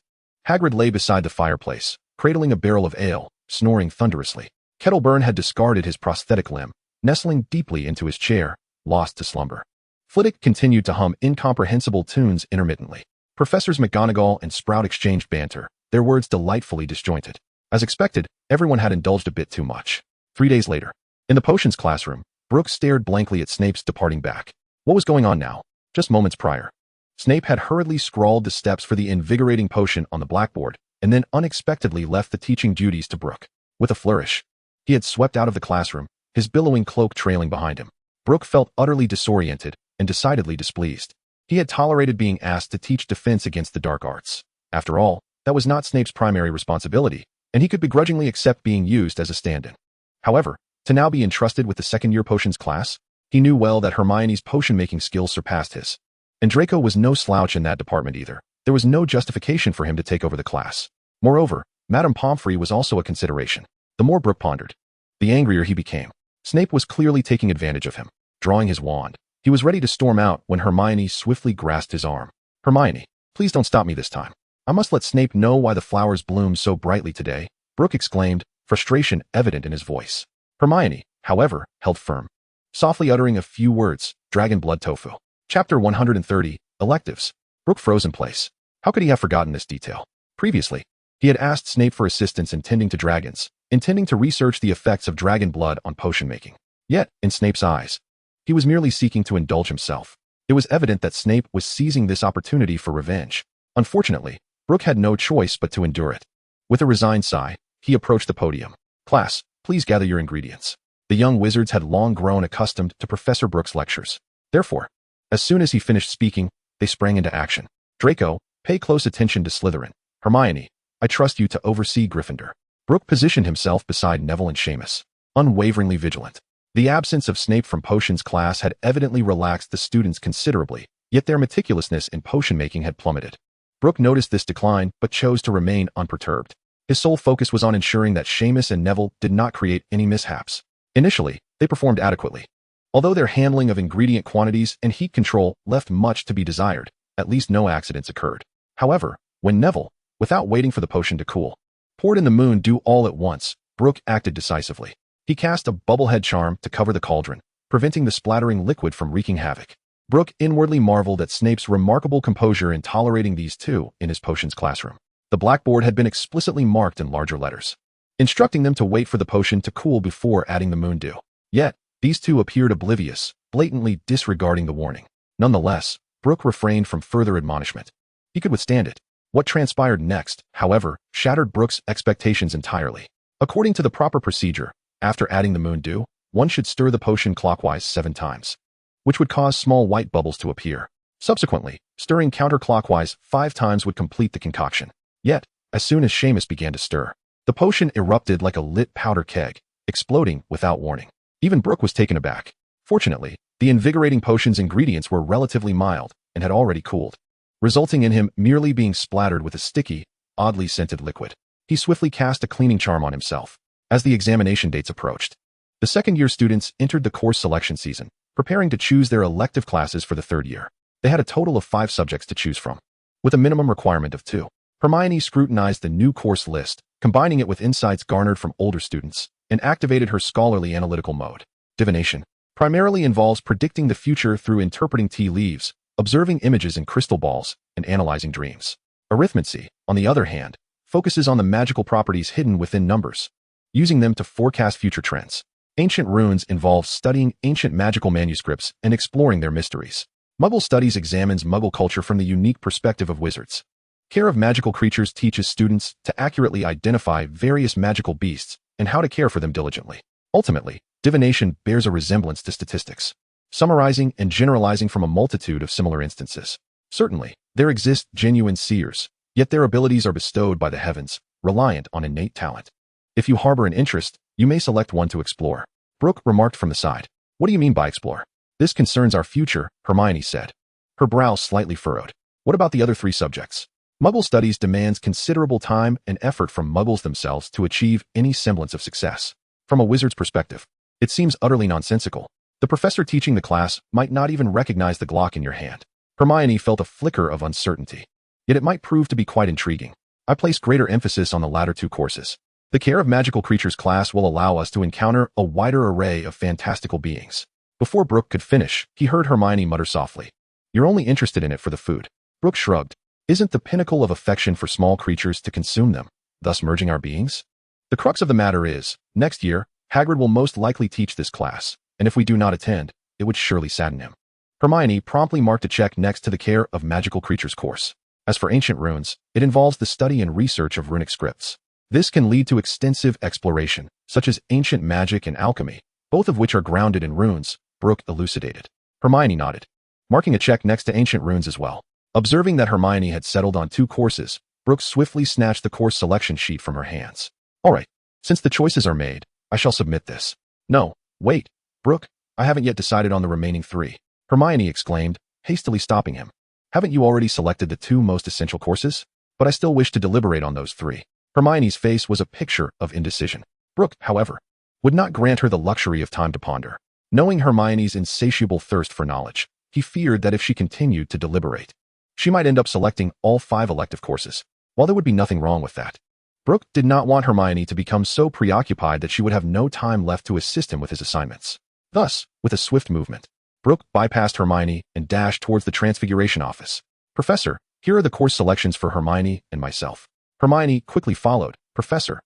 Hagrid lay beside the fireplace, cradling a barrel of ale, snoring thunderously. Kettleburn had discarded his prosthetic limb, nestling deeply into his chair, lost to slumber. Flitwick continued to hum incomprehensible tunes intermittently. Professors McGonagall and Sprout exchanged banter, their words delightfully disjointed. As expected, everyone had indulged a bit too much. 3 days later, in the potions classroom, Brook stared blankly at Snape's departing back. What was going on now? Just moments prior, Snape had hurriedly scrawled the steps for the invigorating potion on the blackboard, and then unexpectedly left the teaching duties to Brook. With a flourish, he had swept out of the classroom, his billowing cloak trailing behind him. Brook felt utterly disoriented and decidedly displeased. He had tolerated being asked to teach defense against the dark arts. After all, that was not Snape's primary responsibility, and he could begrudgingly accept being used as a stand-in. However, to now be entrusted with the second-year potions class, he knew well that Hermione's potion-making skills surpassed his. And Draco was no slouch in that department either. There was no justification for him to take over the class. Moreover, Madame Pomfrey was also a consideration. The more Brook pondered, the angrier he became. Snape was clearly taking advantage of him. Drawing his wand, he was ready to storm out when Hermione swiftly grasped his arm. Hermione, please don't stop me this time. I must let Snape know why the flowers bloom so brightly today, Brook exclaimed, frustration evident in his voice. Hermione, however, held firm, softly uttering a few words, Dragon Blood Tofu. Chapter 130, Electives. Brook froze in place. How could he have forgotten this detail? Previously, he had asked Snape for assistance in tending to dragons, intending to research the effects of dragon blood on potion making. Yet, in Snape's eyes, he was merely seeking to indulge himself. It was evident that Snape was seizing this opportunity for revenge. Unfortunately, Brook had no choice but to endure it. With a resigned sigh, he approached the podium. Class, please gather your ingredients. The young wizards had long grown accustomed to Professor Brook's lectures. Therefore, as soon as he finished speaking, they sprang into action. Draco, pay close attention to Slytherin. Hermione, I trust you to oversee Gryffindor. Brook positioned himself beside Neville and Seamus, unwaveringly vigilant. The absence of Snape from potions class had evidently relaxed the students considerably, yet their meticulousness in potion-making had plummeted. Brook noticed this decline but chose to remain unperturbed. His sole focus was on ensuring that Seamus and Neville did not create any mishaps. Initially, they performed adequately. Although their handling of ingredient quantities and heat control left much to be desired, at least no accidents occurred. However, when Neville, without waiting for the potion to cool, poured in the moon dew all at once, Brook acted decisively. He cast a bubblehead charm to cover the cauldron, preventing the splattering liquid from wreaking havoc. Brook inwardly marveled at Snape's remarkable composure in tolerating these two in his potions classroom. The blackboard had been explicitly marked in larger letters, instructing them to wait for the potion to cool before adding the moon dew. Yet, these two appeared oblivious, blatantly disregarding the warning. Nonetheless, Brook refrained from further admonishment. He could withstand it. What transpired next, however, shattered Brook's expectations entirely. According to the proper procedure, after adding the moon dew, one should stir the potion clockwise 7 times, which would cause small white bubbles to appear. Subsequently, stirring counterclockwise 5 times would complete the concoction. Yet, as soon as Seamus began to stir, the potion erupted like a lit powder keg, exploding without warning. Even Brook was taken aback. Fortunately, the invigorating potion's ingredients were relatively mild and had already cooled, resulting in him merely being splattered with a sticky, oddly scented liquid. He swiftly cast a cleaning charm on himself. As the examination dates approached, the second-year students entered the course selection season, preparing to choose their elective classes for the third year. They had a total of 5 subjects to choose from, with a minimum requirement of 2. Hermione scrutinized the new course list, combining it with insights garnered from older students, and activated her scholarly analytical mode. Divination primarily involves predicting the future through interpreting tea leaves, observing images in crystal balls, and analyzing dreams. Arithmancy, on the other hand, focuses on the magical properties hidden within numbers, using them to forecast future trends. Ancient runes involves studying ancient magical manuscripts and exploring their mysteries. Muggle Studies examines Muggle culture from the unique perspective of wizards. Care of magical creatures teaches students to accurately identify various magical beasts and how to care for them diligently. Ultimately, divination bears a resemblance to statistics, summarizing and generalizing from a multitude of similar instances. Certainly, there exist genuine seers, yet their abilities are bestowed by the heavens, reliant on innate talent. If you harbor an interest, you may select one to explore. Brook remarked from the side. What do you mean by explore? This concerns our future, Hermione said, her brow slightly furrowed. What about the other 3 subjects? Muggle studies demands considerable time and effort from Muggles themselves to achieve any semblance of success. From a wizard's perspective, it seems utterly nonsensical. The professor teaching the class might not even recognize the Glock in your hand. Hermione felt a flicker of uncertainty. Yet it might prove to be quite intriguing. I place greater emphasis on the latter two courses. The Care of Magical Creatures class will allow us to encounter a wider array of fantastical beings. Before Brook could finish, he heard Hermione mutter softly, "You're only interested in it for the food." Brook shrugged. "Isn't the pinnacle of affection for small creatures to consume them, thus merging our beings? The crux of the matter is, next year, Hagrid will most likely teach this class, and if we do not attend, it would surely sadden him." Hermione promptly marked a check next to the Care of Magical Creatures course. As for ancient runes, it involves the study and research of runic scripts. This can lead to extensive exploration, such as ancient magic and alchemy, both of which are grounded in runes, Brook elucidated. Hermione nodded, marking a check next to ancient runes as well. Observing that Hermione had settled on 2 courses, Brook swiftly snatched the course selection sheet from her hands. "All right, since the choices are made, I shall submit this." "No, wait, Brook, I haven't yet decided on the remaining 3. Hermione exclaimed, hastily stopping him. "Haven't you already selected the 2 most essential courses? But I still wish to deliberate on those 3. Hermione's face was a picture of indecision. Brook, however, would not grant her the luxury of time to ponder. Knowing Hermione's insatiable thirst for knowledge, he feared that if she continued to deliberate, she might end up selecting all 5 elective courses. While there would be nothing wrong with that, Brook did not want Hermione to become so preoccupied that she would have no time left to assist him with his assignments. Thus, with a swift movement, Brook bypassed Hermione and dashed towards the Transfiguration office. "Professor, here are the course selections for Hermione and myself." Hermione quickly followed. "Professor,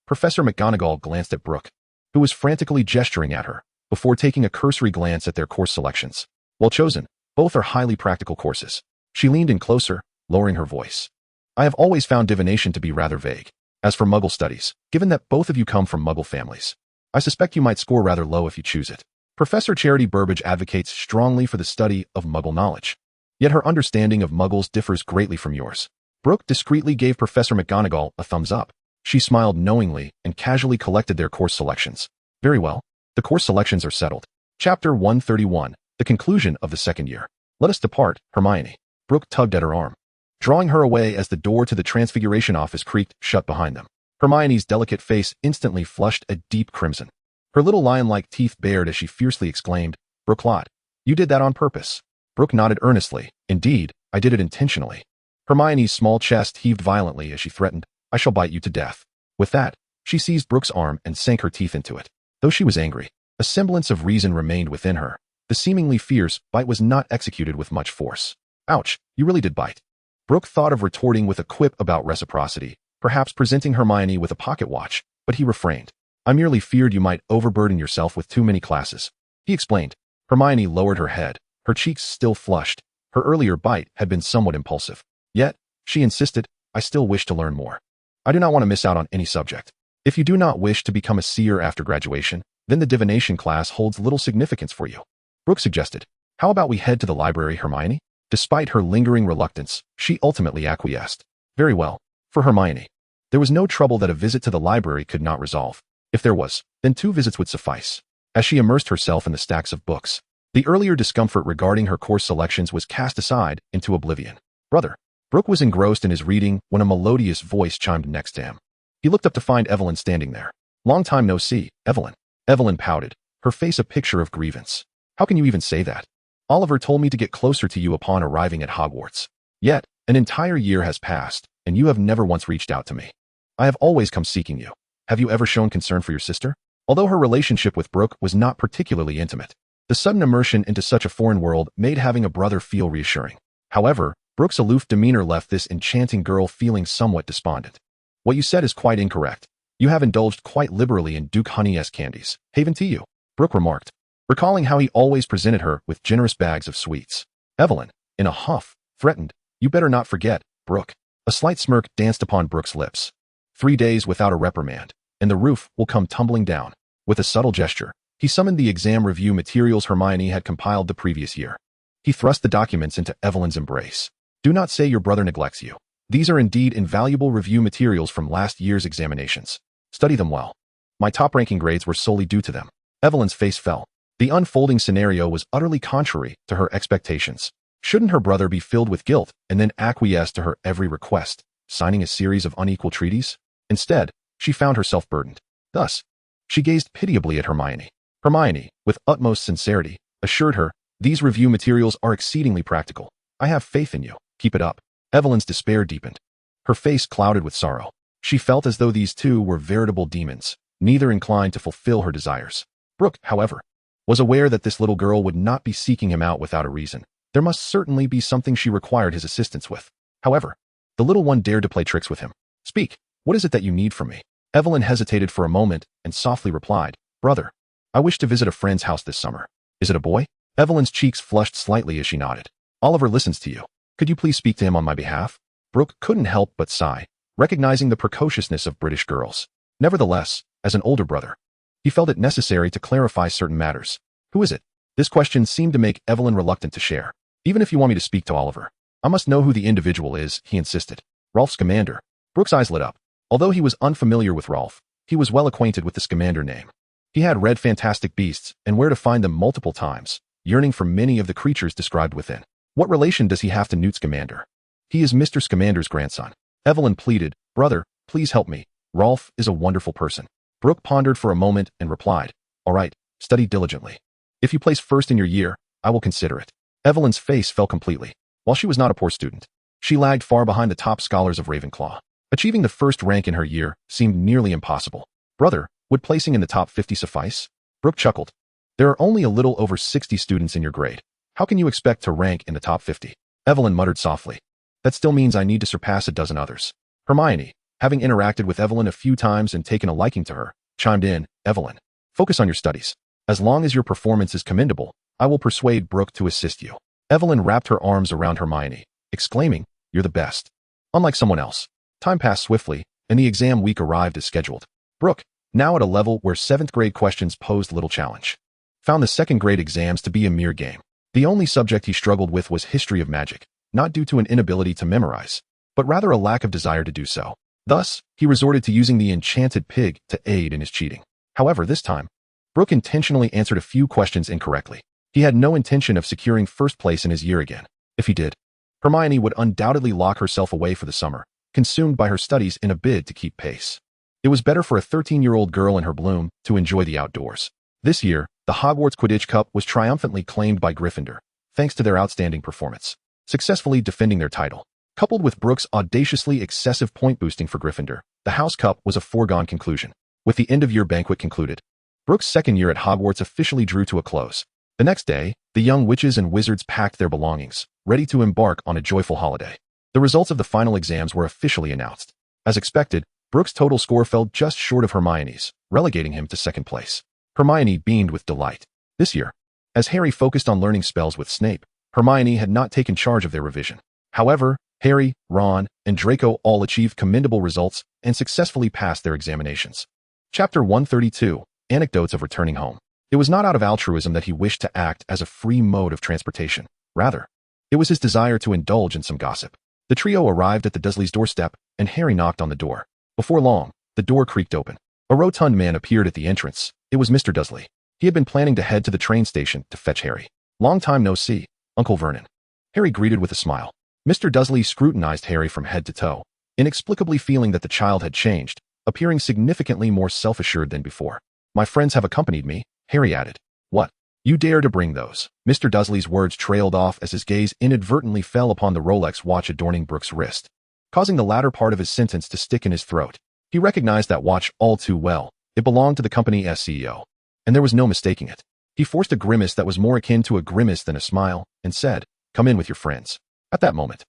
Professor McGonagall glanced at Brook, who was frantically gesturing at her, before taking a cursory glance at their course selections. "Well chosen, both are highly practical courses." She leaned in closer, lowering her voice. "I have always found divination to be rather vague. As for Muggle studies, given that both of you come from Muggle families, I suspect you might score rather low if you choose it. Professor Charity Burbage advocates strongly for the study of Muggle knowledge. Yet her understanding of Muggles differs greatly from yours." Brook discreetly gave Professor McGonagall a thumbs up. She smiled knowingly and casually collected their course selections. "Very well. The course selections are settled." Chapter 131, the conclusion of the second year. "Let us depart, Hermione." Brook tugged at her arm, drawing her away as the door to the Transfiguration office creaked shut behind them. Hermione's delicate face instantly flushed a deep crimson. Her little lion-like teeth bared as she fiercely exclaimed, "Brooklot, you did that on purpose." Brook nodded earnestly. "Indeed, I did it intentionally." Hermione's small chest heaved violently as she threatened, "I shall bite you to death." With that, she seized Brook's arm and sank her teeth into it. Though she was angry, a semblance of reason remained within her. The seemingly fierce bite was not executed with much force. "Ouch, you really did bite." Brook thought of retorting with a quip about reciprocity, perhaps presenting Hermione with a pocket watch, but he refrained. "I merely feared you might overburden yourself with too many classes," he explained. Hermione lowered her head, her cheeks still flushed. Her earlier bite had been somewhat impulsive. Yet, she insisted, "I still wish to learn more. I do not want to miss out on any subject. If you do not wish to become a seer after graduation, then the divination class holds little significance for you." Brook suggested, "How about we head to the library, Hermione?" Despite her lingering reluctance, she ultimately acquiesced. Very well. For Hermione, there was no trouble that a visit to the library could not resolve. If there was, then 2 visits would suffice. As she immersed herself in the stacks of books, the earlier discomfort regarding her course selections was cast aside into oblivion. "Brother." Brook was engrossed in his reading when a melodious voice chimed next to him. He looked up to find Evelyn standing there. "Long time no see, Evelyn." Evelyn pouted, her face a picture of grievance. "How can you even say that? Oliver told me to get closer to you upon arriving at Hogwarts. Yet, an entire year has passed, and you have never once reached out to me. I have always come seeking you. Have you ever shown concern for your sister?" Although her relationship with Brook was not particularly intimate, the sudden immersion into such a foreign world made having a brother feel reassuring. However, Brook's aloof demeanor left this enchanting girl feeling somewhat despondent. "What you said is quite incorrect. You have indulged quite liberally in Duke Honey-esque candies, haven't you?" Brook remarked, recalling how he always presented her with generous bags of sweets. Evelyn, in a huff, threatened, "You better not forget, Brook." A slight smirk danced upon Brook's lips. 3 days without a reprimand, and the roof will come tumbling down. With a subtle gesture, he summoned the exam review materials Hermione had compiled the previous year. He thrust the documents into Evelyn's embrace. "Do not say your brother neglects you. These are indeed invaluable review materials from last year's examinations. Study them well. My top-ranking grades were solely due to them." Evelyn's face fell. The unfolding scenario was utterly contrary to her expectations. Shouldn't her brother be filled with guilt and then acquiesce to her every request, signing a series of unequal treaties? Instead, she found herself burdened. Thus, she gazed pitiably at Hermione. Hermione, with utmost sincerity, assured her, "These review materials are exceedingly practical. I have faith in you. Keep it up." Evelyn's despair deepened. Her face clouded with sorrow. She felt as though these two were veritable demons, neither inclined to fulfill her desires. Brook, however, was aware that this little girl would not be seeking him out without a reason. There must certainly be something she required his assistance with. However, the little one dared to play tricks with him. "Speak, what is it that you need from me?" Evelyn hesitated for a moment and softly replied, "Brother, I wish to visit a friend's house this summer." "Is it a boy?" Evelyn's cheeks flushed slightly as she nodded. "Oliver listens to you. Could you please speak to him on my behalf?" Brook couldn't help but sigh, recognizing the precociousness of British girls. Nevertheless, as an older brother, he felt it necessary to clarify certain matters. "Who is it?" This question seemed to make Evelyn reluctant to share. "Even if you want me to speak to Oliver, I must know who the individual is," he insisted. "Rolf Scamander." Brook's eyes lit up. Although he was unfamiliar with Rolf, he was well acquainted with the Scamander name. He had read Fantastic Beasts and where to find them multiple times, yearning for many of the creatures described within. "What relation does he have to Newt Scamander?" "He is Mr. Scamander's grandson." Evelyn pleaded, "Brother, please help me. Rolf is a wonderful person." Brook pondered for a moment and replied, "All right, study diligently. If you place first in your year, I will consider it." Evelyn's face fell completely. While she was not a poor student, she lagged far behind the top scholars of Ravenclaw. Achieving the first rank in her year seemed nearly impossible. "Brother, would placing in the top 50 suffice?" Brook chuckled. "There are only a little over 60 students in your grade. How can you expect to rank in the top 50? Evelyn muttered softly. "That still means I need to surpass a dozen others." Hermione, having interacted with Evelyn a few times and taken a liking to her, chimed in, "Evelyn, focus on your studies. As long as your performance is commendable, I will persuade Brook to assist you." Evelyn wrapped her arms around Hermione, exclaiming, "You're the best." Unlike someone else, time passed swiftly, and the exam week arrived as scheduled. Brook, now at a level where 7th grade questions posed little challenge, found the 2nd grade exams to be a mere game. The only subject he struggled with was history of magic, not due to an inability to memorize, but rather a lack of desire to do so. Thus, he resorted to using the enchanted pig to aid in his cheating. However, this time, Brook intentionally answered a few questions incorrectly. He had no intention of securing first place in his year again. If he did, Hermione would undoubtedly lock herself away for the summer, consumed by her studies in a bid to keep pace. It was better for a 13-year-old girl in her bloom to enjoy the outdoors. This year, the Hogwarts Quidditch Cup was triumphantly claimed by Gryffindor, thanks to their outstanding performance, successfully defending their title. Coupled with Brook's audaciously excessive point boosting for Gryffindor, the House Cup was a foregone conclusion. With the end-of-year banquet concluded, Brook's second year at Hogwarts officially drew to a close. The next day, the young witches and wizards packed their belongings, ready to embark on a joyful holiday. The results of the final exams were officially announced. As expected, Brook's total score fell just short of Hermione's, relegating him to 2nd place. Hermione beamed with delight. This year, as Harry focused on learning spells with Snape, Hermione had not taken charge of their revision. However, Harry, Ron, and Draco all achieved commendable results and successfully passed their examinations. Chapter 132, Anecdotes of Returning Home. It was not out of altruism that he wished to act as a free mode of transportation. Rather, it was his desire to indulge in some gossip. The trio arrived at the Dursleys' doorstep, and Harry knocked on the door. Before long, the door creaked open. A rotund man appeared at the entrance. It was Mr. Dursley. He had been planning to head to the train station to fetch Harry. "Long time no see, Uncle Vernon." Harry greeted with a smile. Mr. Dursley scrutinized Harry from head to toe, inexplicably feeling that the child had changed, appearing significantly more self-assured than before. "My friends have accompanied me," Harry added. "What? You dare to bring those?" Mr. Dursley's words trailed off as his gaze inadvertently fell upon the Rolex watch adorning Brook's wrist, causing the latter part of his sentence to stick in his throat. He recognized that watch all too well. It belonged to the company's CEO, and there was no mistaking it. He forced a grimace that was more akin to a grimace than a smile, and said, "Come in with your friends." At that moment,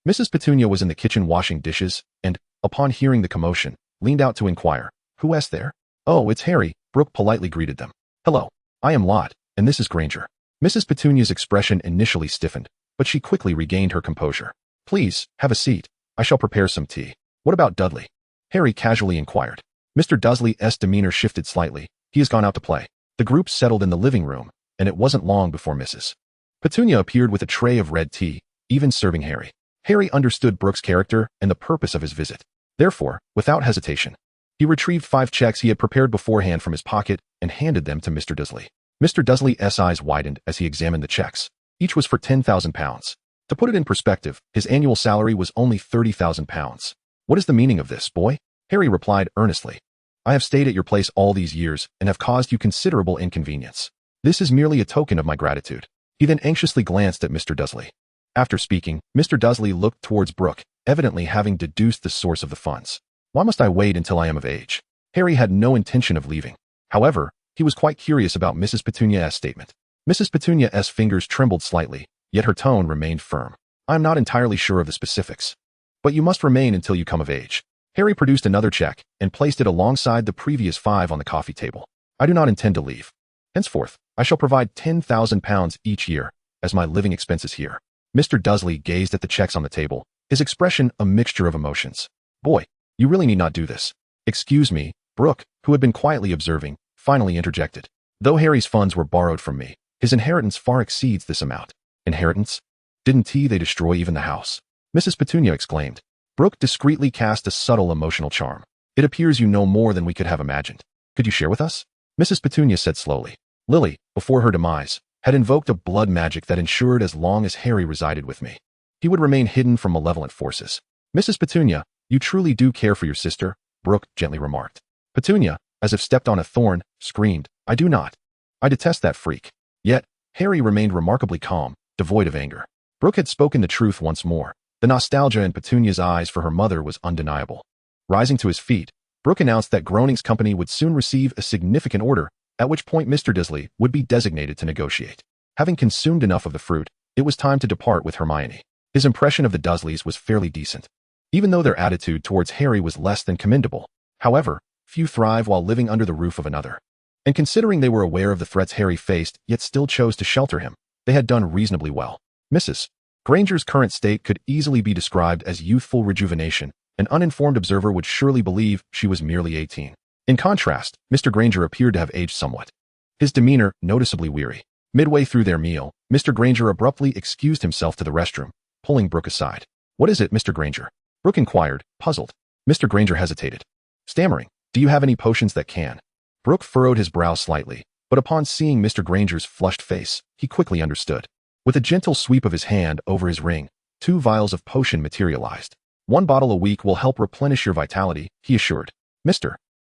Mrs. Petunia was in the kitchen washing dishes, and, upon hearing the commotion, leaned out to inquire, "Who is there?" "Oh, it's Harry," Brook politely greeted them. "Hello, I am Lot, and this is Granger." Mrs. Petunia's expression initially stiffened, but she quickly regained her composure. "Please, have a seat. I shall prepare some tea." "What about Dudley?" Harry casually inquired. Mr. Dursley's demeanor shifted slightly. "He has gone out to play." The group settled in the living room, and it wasn't long before Mrs. Petunia appeared with a tray of red tea, even serving Harry. Harry understood Brook's character and the purpose of his visit. Therefore, without hesitation, he retrieved 5 checks he had prepared beforehand from his pocket and handed them to Mr. Dursley. Mr. Dursley's eyes widened as he examined the checks. Each was for £10,000. To put it in perspective, his annual salary was only £30,000. What is the meaning of this, boy? Harry replied earnestly. I have stayed at your place all these years and have caused you considerable inconvenience. This is merely a token of my gratitude. He then anxiously glanced at Mr. Dursley. After speaking, Mr. Dursley looked towards Brook, evidently having deduced the source of the funds. Why must I wait until I am of age? Harry had no intention of leaving. However, he was quite curious about Mrs. Petunia's statement. Mrs. Petunia's fingers trembled slightly, yet her tone remained firm. I am not entirely sure of the specifics, but you must remain until you come of age. Harry produced another check and placed it alongside the previous 5 on the coffee table. I do not intend to leave. Henceforth, I shall provide £10,000 each year as my living expenses here. Mr. Dursley gazed at the checks on the table, his expression a mixture of emotions. Boy, you really need not do this. Excuse me, Brook, who had been quietly observing, finally interjected. Though Harry's funds were borrowed from me, his inheritance far exceeds this amount. Inheritance? Didn't they destroy even the house? Mrs. Petunia exclaimed. Brook discreetly cast a subtle emotional charm. It appears you know more than we could have imagined. Could you share with us? Mrs. Petunia said slowly. Lily, before her demise, had invoked a blood magic that ensured as long as Harry resided with me, he would remain hidden from malevolent forces. Mrs. Petunia, you truly do care for your sister, Brook gently remarked. Petunia, as if stepped on a thorn, screamed, I do not. I detest that freak. Yet, Harry remained remarkably calm, devoid of anger. Brook had spoken the truth once more. The nostalgia in Petunia's eyes for her mother was undeniable. Rising to his feet, Brook announced that Groening's company would soon receive a significant order, at which point Mr. Dursley would be designated to negotiate. Having consumed enough of the fruit, it was time to depart with Hermione. His impression of the Dursleys was fairly decent, even though their attitude towards Harry was less than commendable. However, few thrive while living under the roof of another. And considering they were aware of the threats Harry faced yet still chose to shelter him, they had done reasonably well. Mrs. Granger's current state could easily be described as youthful rejuvenation. An uninformed observer would surely believe she was merely 18. In contrast, Mr. Granger appeared to have aged somewhat. His demeanor noticeably weary. Midway through their meal, Mr. Granger abruptly excused himself to the restroom, pulling Brook aside. What is it, Mr. Granger? Brook inquired, puzzled. Mr. Granger hesitated, stammering, do you have any potions that can? Brook furrowed his brow slightly, but upon seeing Mr. Granger's flushed face, he quickly understood. With a gentle sweep of his hand over his ring, 2 vials of potion materialized. 1 bottle a week will help replenish your vitality, he assured. Mr.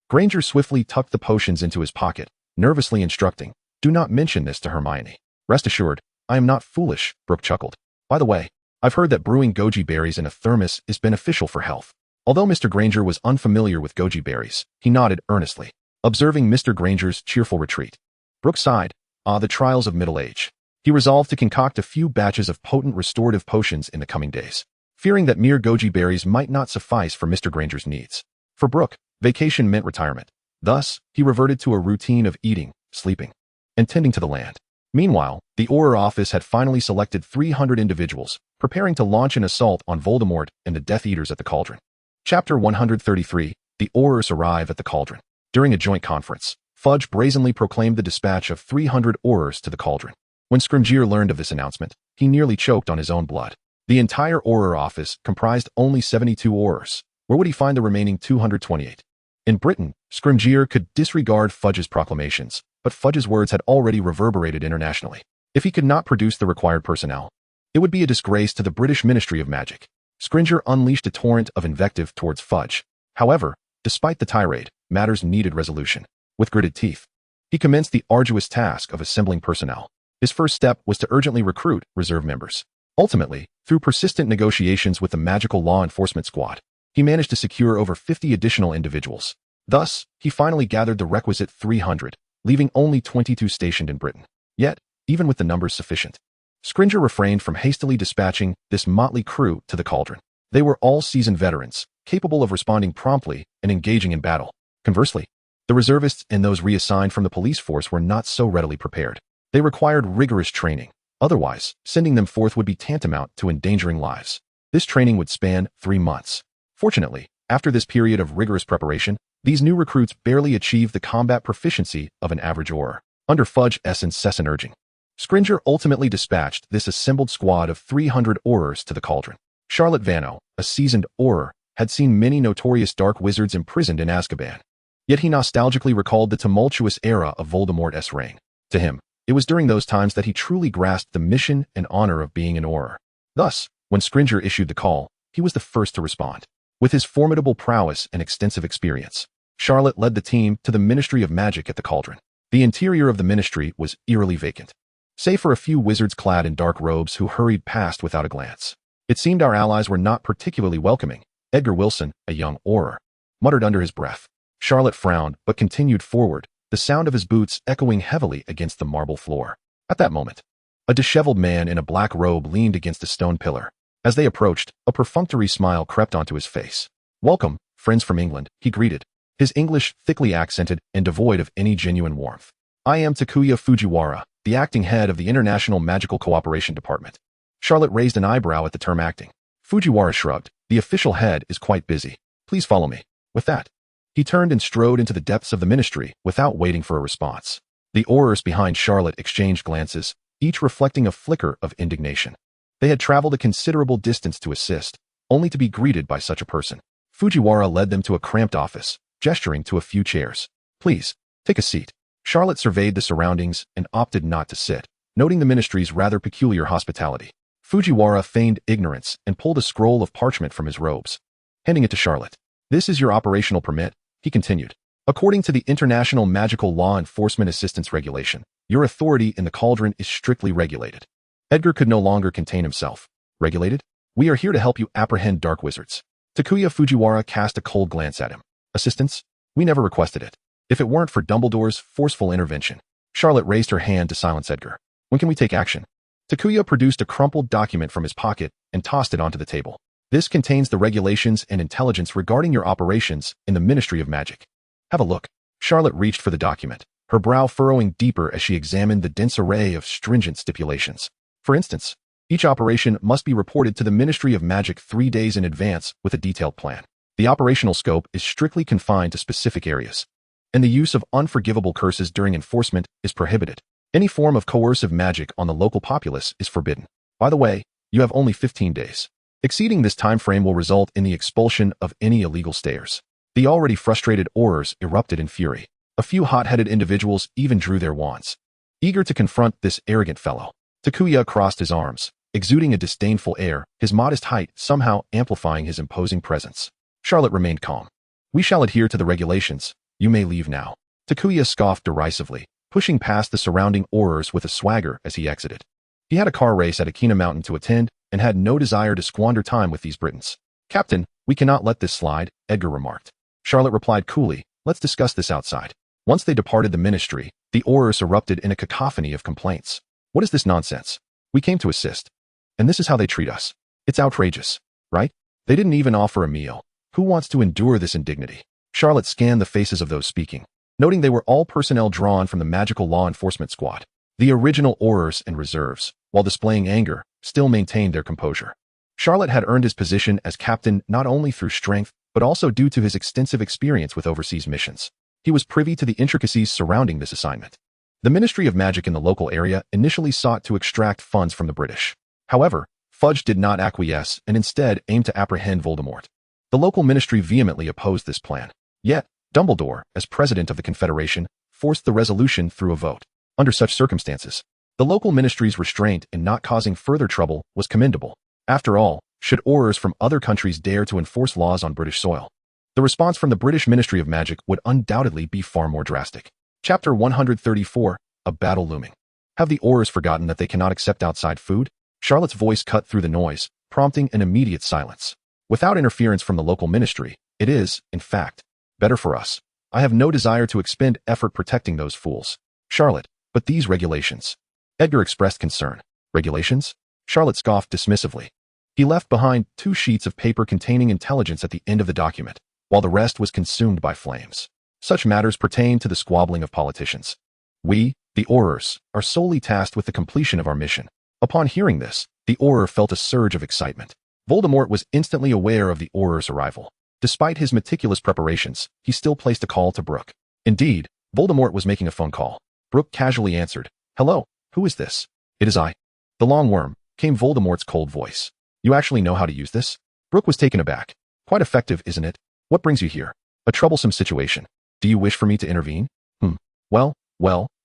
Granger swiftly tucked the potions into his pocket, nervously instructing, do not mention this to Hermione. Rest assured, I am not foolish, Brook chuckled. By the way, I've heard that brewing goji berries in a thermos is beneficial for health. Although Mr. Granger was unfamiliar with goji berries, he nodded earnestly, observing Mr. Granger's cheerful retreat. Brook sighed, the trials of middle age. He resolved to concoct a few batches of potent restorative potions in the coming days, fearing that mere goji berries might not suffice for Mr. Granger's needs. For Brook, vacation meant retirement. Thus, he reverted to a routine of eating, sleeping, and tending to the land. Meanwhile, the Auror office had finally selected 300 individuals, preparing to launch an assault on Voldemort and the Death Eaters at the Cauldron. Chapter 133, The Aurors Arrive at the Cauldron. During a joint conference, Fudge brazenly proclaimed the dispatch of 300 Aurors to the Cauldron. When Scrimgeour learned of this announcement, he nearly choked on his own blood. The entire Auror office comprised only 72 Aurors. Where would he find the remaining 228? In Britain, Scrimgeour could disregard Fudge's proclamations, but Fudge's words had already reverberated internationally. If he could not produce the required personnel, it would be a disgrace to the British Ministry of Magic. Scrimgeour unleashed a torrent of invective towards Fudge. However, despite the tirade, matters needed resolution. With gritted teeth, he commenced the arduous task of assembling personnel. His first step was to urgently recruit reserve members. Ultimately, through persistent negotiations with the Magical Law Enforcement Squad, he managed to secure over 50 additional individuals. Thus, he finally gathered the requisite 300, leaving only 22 stationed in Britain. Yet, even with the numbers sufficient, Scrimgeour refrained from hastily dispatching this motley crew to the Cauldron. They were all seasoned veterans, capable of responding promptly and engaging in battle. Conversely, the reservists and those reassigned from the police force were not so readily prepared. They required rigorous training. Otherwise, sending them forth would be tantamount to endangering lives. This training would span 3 months. Fortunately, after this period of rigorous preparation, these new recruits barely achieved the combat proficiency of an average Auror. Under Fudge's incessant urging, Scrimgeour ultimately dispatched this assembled squad of 300 Aurors to the Cauldron. Charlotte Vanno, a seasoned Auror, had seen many notorious dark wizards imprisoned in Azkaban. Yet he nostalgically recalled the tumultuous era of Voldemort's reign. To him, it was during those times that he truly grasped the mission and honor of being an Auror. Thus, when Scringer issued the call, he was the first to respond. With his formidable prowess and extensive experience, Charlotte led the team to the Ministry of Magic at the Cauldron. The interior of the ministry was eerily vacant, save for a few wizards clad in dark robes who hurried past without a glance. It seemed our allies were not particularly welcoming. Edgar Wilson, a young Auror, muttered under his breath. Charlotte frowned but continued forward, the sound of his boots echoing heavily against the marble floor. At that moment, a disheveled man in a black robe leaned against a stone pillar. As they approached, a perfunctory smile crept onto his face. "Welcome, friends from England," he greeted, his English thickly accented and devoid of any genuine warmth. "I am Takuya Fujiwara, the acting head of the International Magical Cooperation Department." Charlotte raised an eyebrow at the term acting. Fujiwara shrugged. "The official head is quite busy. Please follow me." With that, he turned and strode into the depths of the ministry without waiting for a response. The Aurors behind Charlotte exchanged glances, each reflecting a flicker of indignation. They had traveled a considerable distance to assist, only to be greeted by such a person. Fujiwara led them to a cramped office, gesturing to a few chairs. "Please, take a seat." Charlotte surveyed the surroundings and opted not to sit, noting the ministry's rather peculiar hospitality. Fujiwara feigned ignorance and pulled a scroll of parchment from his robes, handing it to Charlotte. "This is your operational permit," he continued. "According to the International Magical Law Enforcement Assistance Regulation, your authority in the Cauldron is strictly regulated." Edgar could no longer contain himself. "Regulated? We are here to help you apprehend dark wizards." Takuya Fujiwara cast a cold glance at him. "Assistance? We never requested it. If it weren't for Dumbledore's forceful intervention." Charlotte raised her hand to silence Edgar. "When can we take action?" Takuya produced a crumpled document from his pocket and tossed it onto the table. "This contains the regulations and intelligence regarding your operations in the Ministry of Magic. Have a look." Charlotte reached for the document, her brow furrowing deeper as she examined the dense array of stringent stipulations. For instance, each operation must be reported to the Ministry of Magic 3 days in advance with a detailed plan. The operational scope is strictly confined to specific areas, and the use of unforgivable curses during enforcement is prohibited. Any form of coercive magic on the local populace is forbidden. By the way, you have only 15 days. Exceeding this time frame will result in the expulsion of any illegal stayers. The already frustrated Aurors erupted in fury. A few hot-headed individuals even drew their wands, eager to confront this arrogant fellow. Takuya crossed his arms, exuding a disdainful air, his modest height somehow amplifying his imposing presence. Charlotte remained calm. "We shall adhere to the regulations. You may leave now." Takuya scoffed derisively, pushing past the surrounding Aurors with a swagger as he exited. He had a car race at Akina Mountain to attend and had no desire to squander time with these Britons. "Captain, we cannot let this slide," Edgar remarked. Charlotte replied coolly, "Let's discuss this outside." Once they departed the ministry, the Aurors erupted in a cacophony of complaints. "What is this nonsense? We came to assist, and this is how they treat us. It's outrageous, right? They didn't even offer a meal. Who wants to endure this indignity?" Charlotte scanned the faces of those speaking, noting they were all personnel drawn from the Magical Law Enforcement Squad. The original Aurors and reserves, while displaying anger, still maintained their composure. Charlotte had earned his position as captain not only through strength, but also due to his extensive experience with overseas missions. He was privy to the intricacies surrounding this assignment. The Ministry of Magic in the local area initially sought to extract funds from the British. However, Fudge did not acquiesce and instead aimed to apprehend Voldemort. The local ministry vehemently opposed this plan. Yet, Dumbledore, as president of the Confederation, forced the resolution through a vote. Under such circumstances, the local ministry's restraint in not causing further trouble was commendable. After all, should Aurors from other countries dare to enforce laws on British soil, the response from the British Ministry of Magic would undoubtedly be far more drastic. Chapter 134, A Battle Looming. Have the Aurors forgotten that they cannot accept outside food? Charlotte's voice cut through the noise, prompting an immediate silence. Without interference from the local ministry, it is, in fact, better for us. I have no desire to expend effort protecting those fools. Charlotte, but these regulations. Edgar expressed concern. Regulations? Charlotte scoffed dismissively. He left behind 2 sheets of paper containing intelligence at the end of the document, while the rest was consumed by flames. Such matters pertain to the squabbling of politicians. We, the Aurors, are solely tasked with the completion of our mission. Upon hearing this, the Auror felt a surge of excitement. Voldemort was instantly aware of the Auror's arrival. Despite his meticulous preparations, he still placed a call to Brook. Indeed, Voldemort was making a phone call. Brook casually answered. "Hello, who is this?" "It is I." "The long worm," came Voldemort's cold voice. "You actually know how to use this?" Brook was taken aback. "Quite effective, isn't it? What brings you here?" "A troublesome situation. Do you wish for me to intervene?" Well,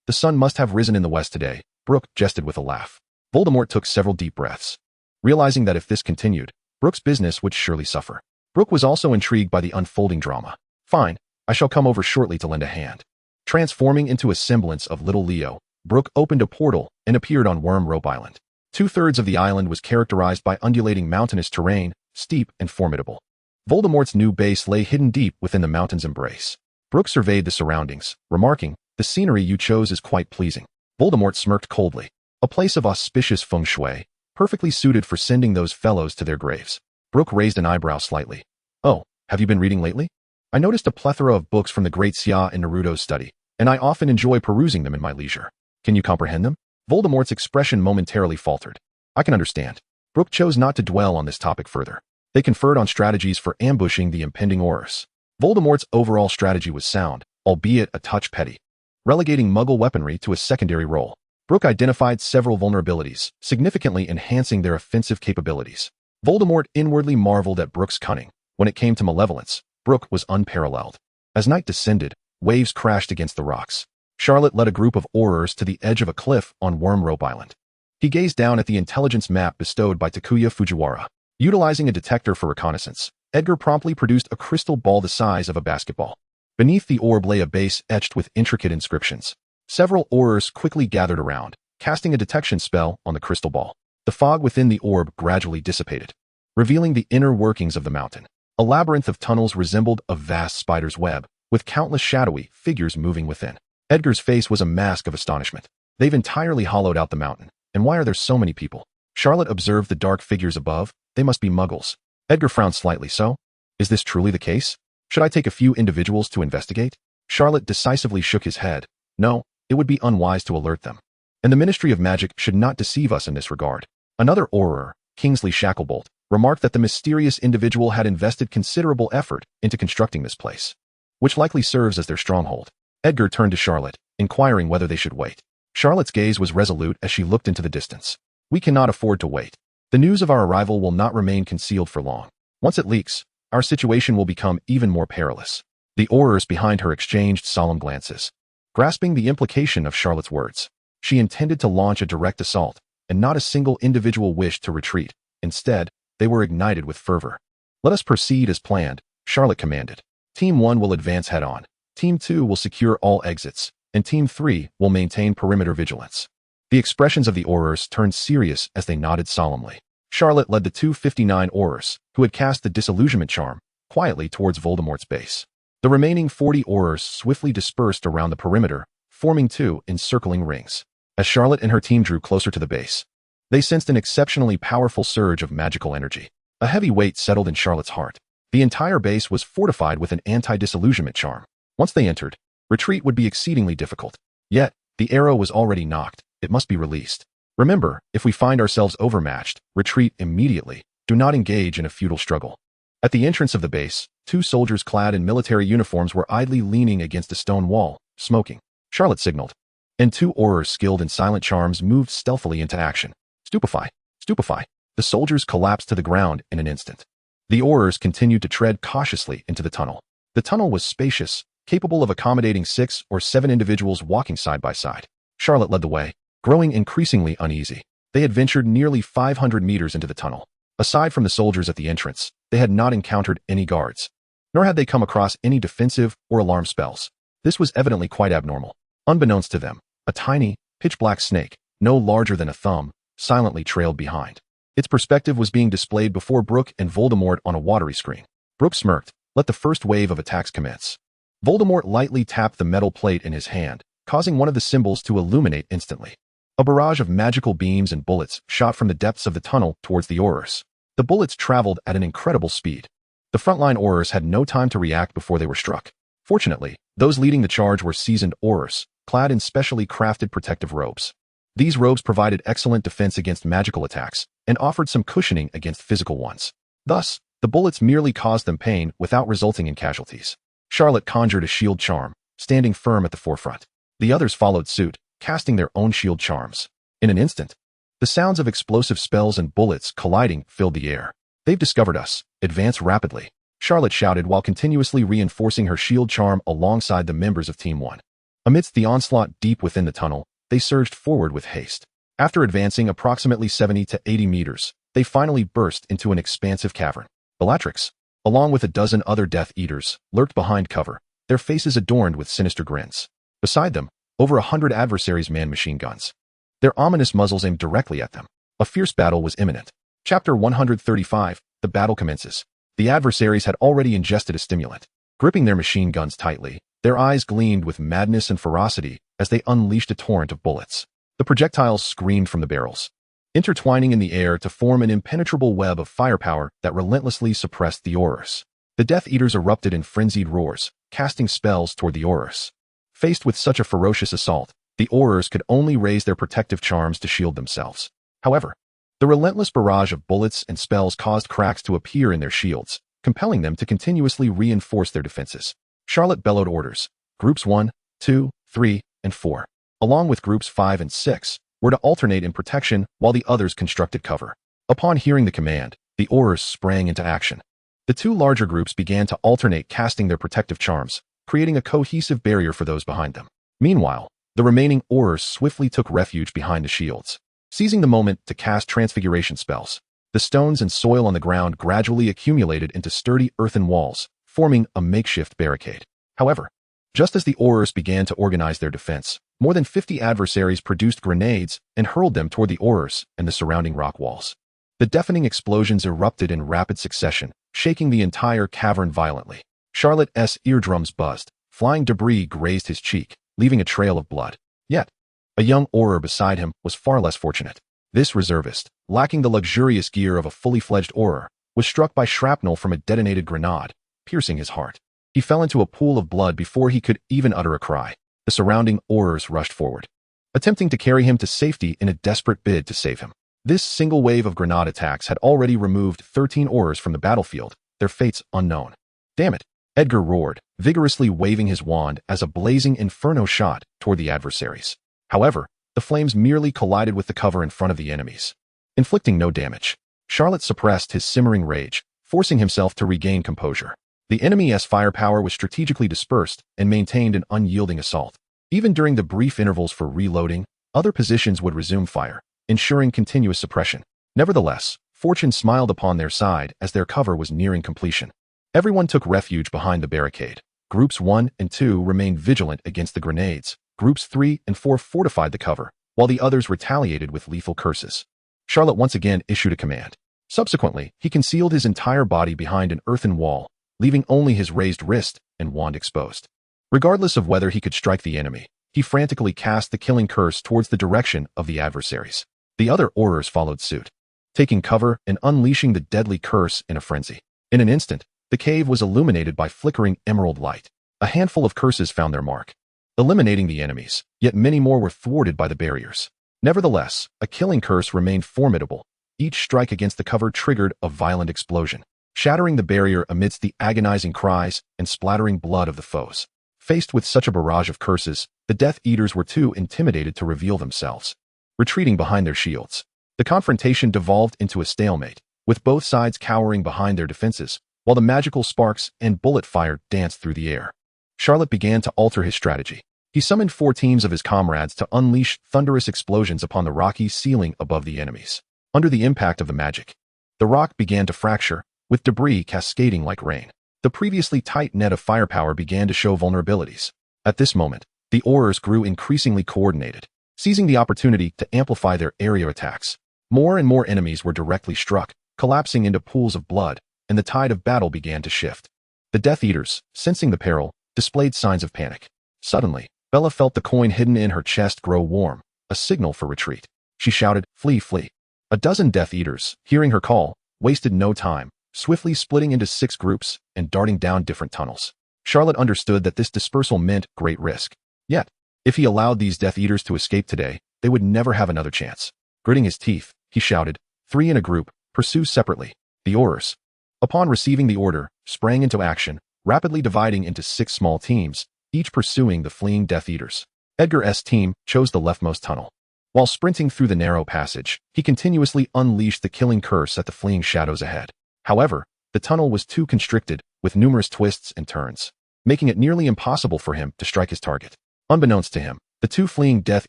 the sun must have risen in the west today," Brook jested with a laugh. Voldemort took several deep breaths. realizing that if this continued, Brook's business would surely suffer. Brook was also intrigued by the unfolding drama. Fine, I shall come over shortly to lend a hand. Transforming into a semblance of little Leo, Brook opened a portal and appeared on Worm Rope Island. 2/3 of the island was characterized by undulating mountainous terrain, steep and formidable. Voldemort's new base lay hidden deep within the mountain's embrace. Brook surveyed the surroundings, remarking, "The scenery you chose is quite pleasing." Voldemort smirked coldly. "A place of auspicious feng shui, perfectly suited for sending those fellows to their graves." Brook raised an eyebrow slightly. "Oh, have you been reading lately? I noticed a plethora of books from the great Xia and Naruto's study, and I often enjoy perusing them in my leisure. Can you comprehend them?" Voldemort's expression momentarily faltered. "I can understand." Brook chose not to dwell on this topic further. They conferred on strategies for ambushing the impending Aurors. Voldemort's overall strategy was sound, albeit a touch petty, relegating Muggle weaponry to a secondary role. Brook identified several vulnerabilities, significantly enhancing their offensive capabilities. Voldemort inwardly marveled at Brook's cunning. When it came to malevolence, Brook was unparalleled. As night descended, waves crashed against the rocks. Charlotte led a group of Aurors to the edge of a cliff on Worm Rope Island. He gazed down at the intelligence map bestowed by Takuya Fujiwara. Utilizing a detector for reconnaissance, Edgar promptly produced a crystal ball the size of a basketball. Beneath the orb lay a base etched with intricate inscriptions. Several Aurors quickly gathered around, casting a detection spell on the crystal ball. The fog within the orb gradually dissipated, revealing the inner workings of the mountain. A labyrinth of tunnels resembled a vast spider's web, with countless shadowy figures moving within. Edgar's face was a mask of astonishment. They've entirely hollowed out the mountain, and why are there so many people? Charlotte observed the dark figures above. They must be Muggles. Edgar frowned slightly. So? Is this truly the case? Should I take a few individuals to investigate? Charlotte decisively shook his head. No, it would be unwise to alert them. And the Ministry of Magic should not deceive us in this regard. Another Auror, Kingsley Shacklebolt, remarked that the mysterious individual had invested considerable effort into constructing this place, which likely serves as their stronghold. Edgar turned to Charlotte, inquiring whether they should wait. Charlotte's gaze was resolute as she looked into the distance. "We cannot afford to wait. The news of our arrival will not remain concealed for long. Once it leaks, our situation will become even more perilous." The Aurors behind her exchanged solemn glances, grasping the implication of Charlotte's words. She intended to launch a direct assault, and not a single individual wished to retreat. Instead, they were ignited with fervor. "Let us proceed as planned," Charlotte commanded. "Team 1 will advance head-on. Team 2 will secure all exits, and Team 3 will maintain perimeter vigilance." The expressions of the Aurors turned serious as they nodded solemnly. Charlotte led the 259 Aurors, who had cast the disillusionment charm, quietly towards Voldemort's base. The remaining 40 Aurors swiftly dispersed around the perimeter, forming 2 encircling rings. As Charlotte and her team drew closer to the base, they sensed an exceptionally powerful surge of magical energy. A heavy weight settled in Charlotte's heart. The entire base was fortified with an anti-disillusionment charm. Once they entered, retreat would be exceedingly difficult. Yet, the arrow was already knocked. It must be released. Remember, if we find ourselves overmatched, retreat immediately. Do not engage in a futile struggle. At the entrance of the base, 2 soldiers clad in military uniforms were idly leaning against a stone wall, smoking. Charlotte signaled, and 2 Aurors skilled in silent charms moved stealthily into action. Stupefy! Stupefy! The soldiers collapsed to the ground in an instant. The Aurors continued to tread cautiously into the tunnel. The tunnel was spacious, capable of accommodating 6 or 7 individuals walking side by side. Charlotte led the way, growing increasingly uneasy. They had ventured nearly 500 meters into the tunnel. Aside from the soldiers at the entrance, they had not encountered any guards, nor had they come across any defensive or alarm spells. This was evidently quite abnormal. Unbeknownst to them, a tiny, pitch-black snake, no larger than a thumb, silently trailed behind. Its perspective was being displayed before Brook and Voldemort on a watery screen. Brook smirked. Let the first wave of attacks commence. Voldemort lightly tapped the metal plate in his hand, causing one of the symbols to illuminate instantly. A barrage of magical beams and bullets shot from the depths of the tunnel towards the Aurors. The bullets traveled at an incredible speed. The frontline Aurors had no time to react before they were struck. Fortunately, those leading the charge were seasoned Aurors, clad in specially crafted protective robes. These robes provided excellent defense against magical attacks and offered some cushioning against physical ones. Thus, the bullets merely caused them pain without resulting in casualties. Charlotte conjured a shield charm, standing firm at the forefront. The others followed suit, casting their own shield charms. In an instant, the sounds of explosive spells and bullets colliding filled the air. They've discovered us. Advance rapidly, Charlotte shouted while continuously reinforcing her shield charm alongside the members of Team 1. Amidst the onslaught deep within the tunnel, they surged forward with haste. After advancing approximately 70 to 80 meters, they finally burst into an expansive cavern. Bellatrix, along with a dozen other Death Eaters, lurked behind cover, their faces adorned with sinister grins. Beside them, over 100 adversaries manned machine guns, their ominous muzzles aimed directly at them. A fierce battle was imminent. Chapter 135, the battle commences. The adversaries had already ingested a stimulant. Gripping their machine guns tightly, their eyes gleamed with madness and ferocity as they unleashed a torrent of bullets. The projectiles screamed from the barrels, intertwining in the air to form an impenetrable web of firepower that relentlessly suppressed the Aurors. The Death Eaters erupted in frenzied roars, casting spells toward the Aurors. Faced with such a ferocious assault, the Aurors could only raise their protective charms to shield themselves. However, the relentless barrage of bullets and spells caused cracks to appear in their shields, compelling them to continuously reinforce their defenses. Charlotte bellowed orders. Groups 1, 2, 3, and 4, along with Groups 5 and 6, were to alternate in protection while the others constructed cover. Upon hearing the command, the Aurors sprang into action. The two larger groups began to alternate casting their protective charms, creating a cohesive barrier for those behind them. Meanwhile, the remaining Aurors swiftly took refuge behind the shields, seizing the moment to cast transfiguration spells. The stones and soil on the ground gradually accumulated into sturdy earthen walls, forming a makeshift barricade. However, just as the Aurors began to organize their defense, more than 50 adversaries produced grenades and hurled them toward the Aurors and the surrounding rock walls. The deafening explosions erupted in rapid succession, shaking the entire cavern violently. Charlotte's eardrums buzzed, flying debris grazed his cheek, leaving a trail of blood. Yet, a young Auror beside him was far less fortunate. This reservist, lacking the luxurious gear of a fully fledged Auror, was struck by shrapnel from a detonated grenade, piercing his heart. He fell into a pool of blood before he could even utter a cry. The surrounding Aurors rushed forward, attempting to carry him to safety in a desperate bid to save him. This single wave of grenade attacks had already removed 13 Aurors from the battlefield, their fates unknown. Damn it, Edgar roared, vigorously waving his wand as a blazing inferno shot toward the adversaries. However, the flames merely collided with the cover in front of the enemies, inflicting no damage. Charlotte suppressed his simmering rage, forcing himself to regain composure. The enemy's firepower was strategically dispersed and maintained an unyielding assault. Even during the brief intervals for reloading, other positions would resume fire, ensuring continuous suppression. Nevertheless, fortune smiled upon their side as their cover was nearing completion. Everyone took refuge behind the barricade. Groups 1 and 2 remained vigilant against the grenades. Groups 3 and 4 fortified the cover, while the others retaliated with lethal curses. Charlotte once again issued a command. Subsequently, he concealed his entire body behind an earthen wall, leaving only his raised wrist and wand exposed. Regardless of whether he could strike the enemy, he frantically cast the killing curse towards the direction of the adversaries. The other Aurors followed suit, taking cover and unleashing the deadly curse in a frenzy. In an instant, the cave was illuminated by flickering emerald light. A handful of curses found their mark, eliminating the enemies, yet many more were thwarted by the barriers. Nevertheless, a killing curse remained formidable. Each strike against the cover triggered a violent explosion, shattering the barrier amidst the agonizing cries and splattering blood of the foes. Faced with such a barrage of curses, the Death Eaters were too intimidated to reveal themselves, retreating behind their shields. The confrontation devolved into a stalemate, with both sides cowering behind their defenses, while the magical sparks and bullet fire danced through the air. Charlotte began to alter his strategy. He summoned 4 teams of his comrades to unleash thunderous explosions upon the rocky ceiling above the enemies. Under the impact of the magic, the rock began to fracture, with debris cascading like rain. The previously tight net of firepower began to show vulnerabilities. At this moment, the Aurors grew increasingly coordinated, seizing the opportunity to amplify their area attacks. More and more enemies were directly struck, collapsing into pools of blood, and the tide of battle began to shift. The Death Eaters, sensing the peril, displayed signs of panic. Suddenly, Bella felt the coin hidden in her chest grow warm, a signal for retreat. She shouted, "Flee, flee." A dozen Death Eaters, hearing her call, wasted no time, swiftly splitting into 6 groups and darting down different tunnels. Charlotte understood that this dispersal meant great risk. Yet, if he allowed these Death Eaters to escape today, they would never have another chance. Gritting his teeth, he shouted, 3 in a group, pursue separately. The Aurors, upon receiving the order, sprang into action, rapidly dividing into 6 small teams, each pursuing the fleeing Death Eaters. Edgar's team chose the leftmost tunnel. While sprinting through the narrow passage, he continuously unleashed the killing curse at the fleeing shadows ahead. However, the tunnel was too constricted, with numerous twists and turns, making it nearly impossible for him to strike his target. Unbeknownst to him, the 2 fleeing Death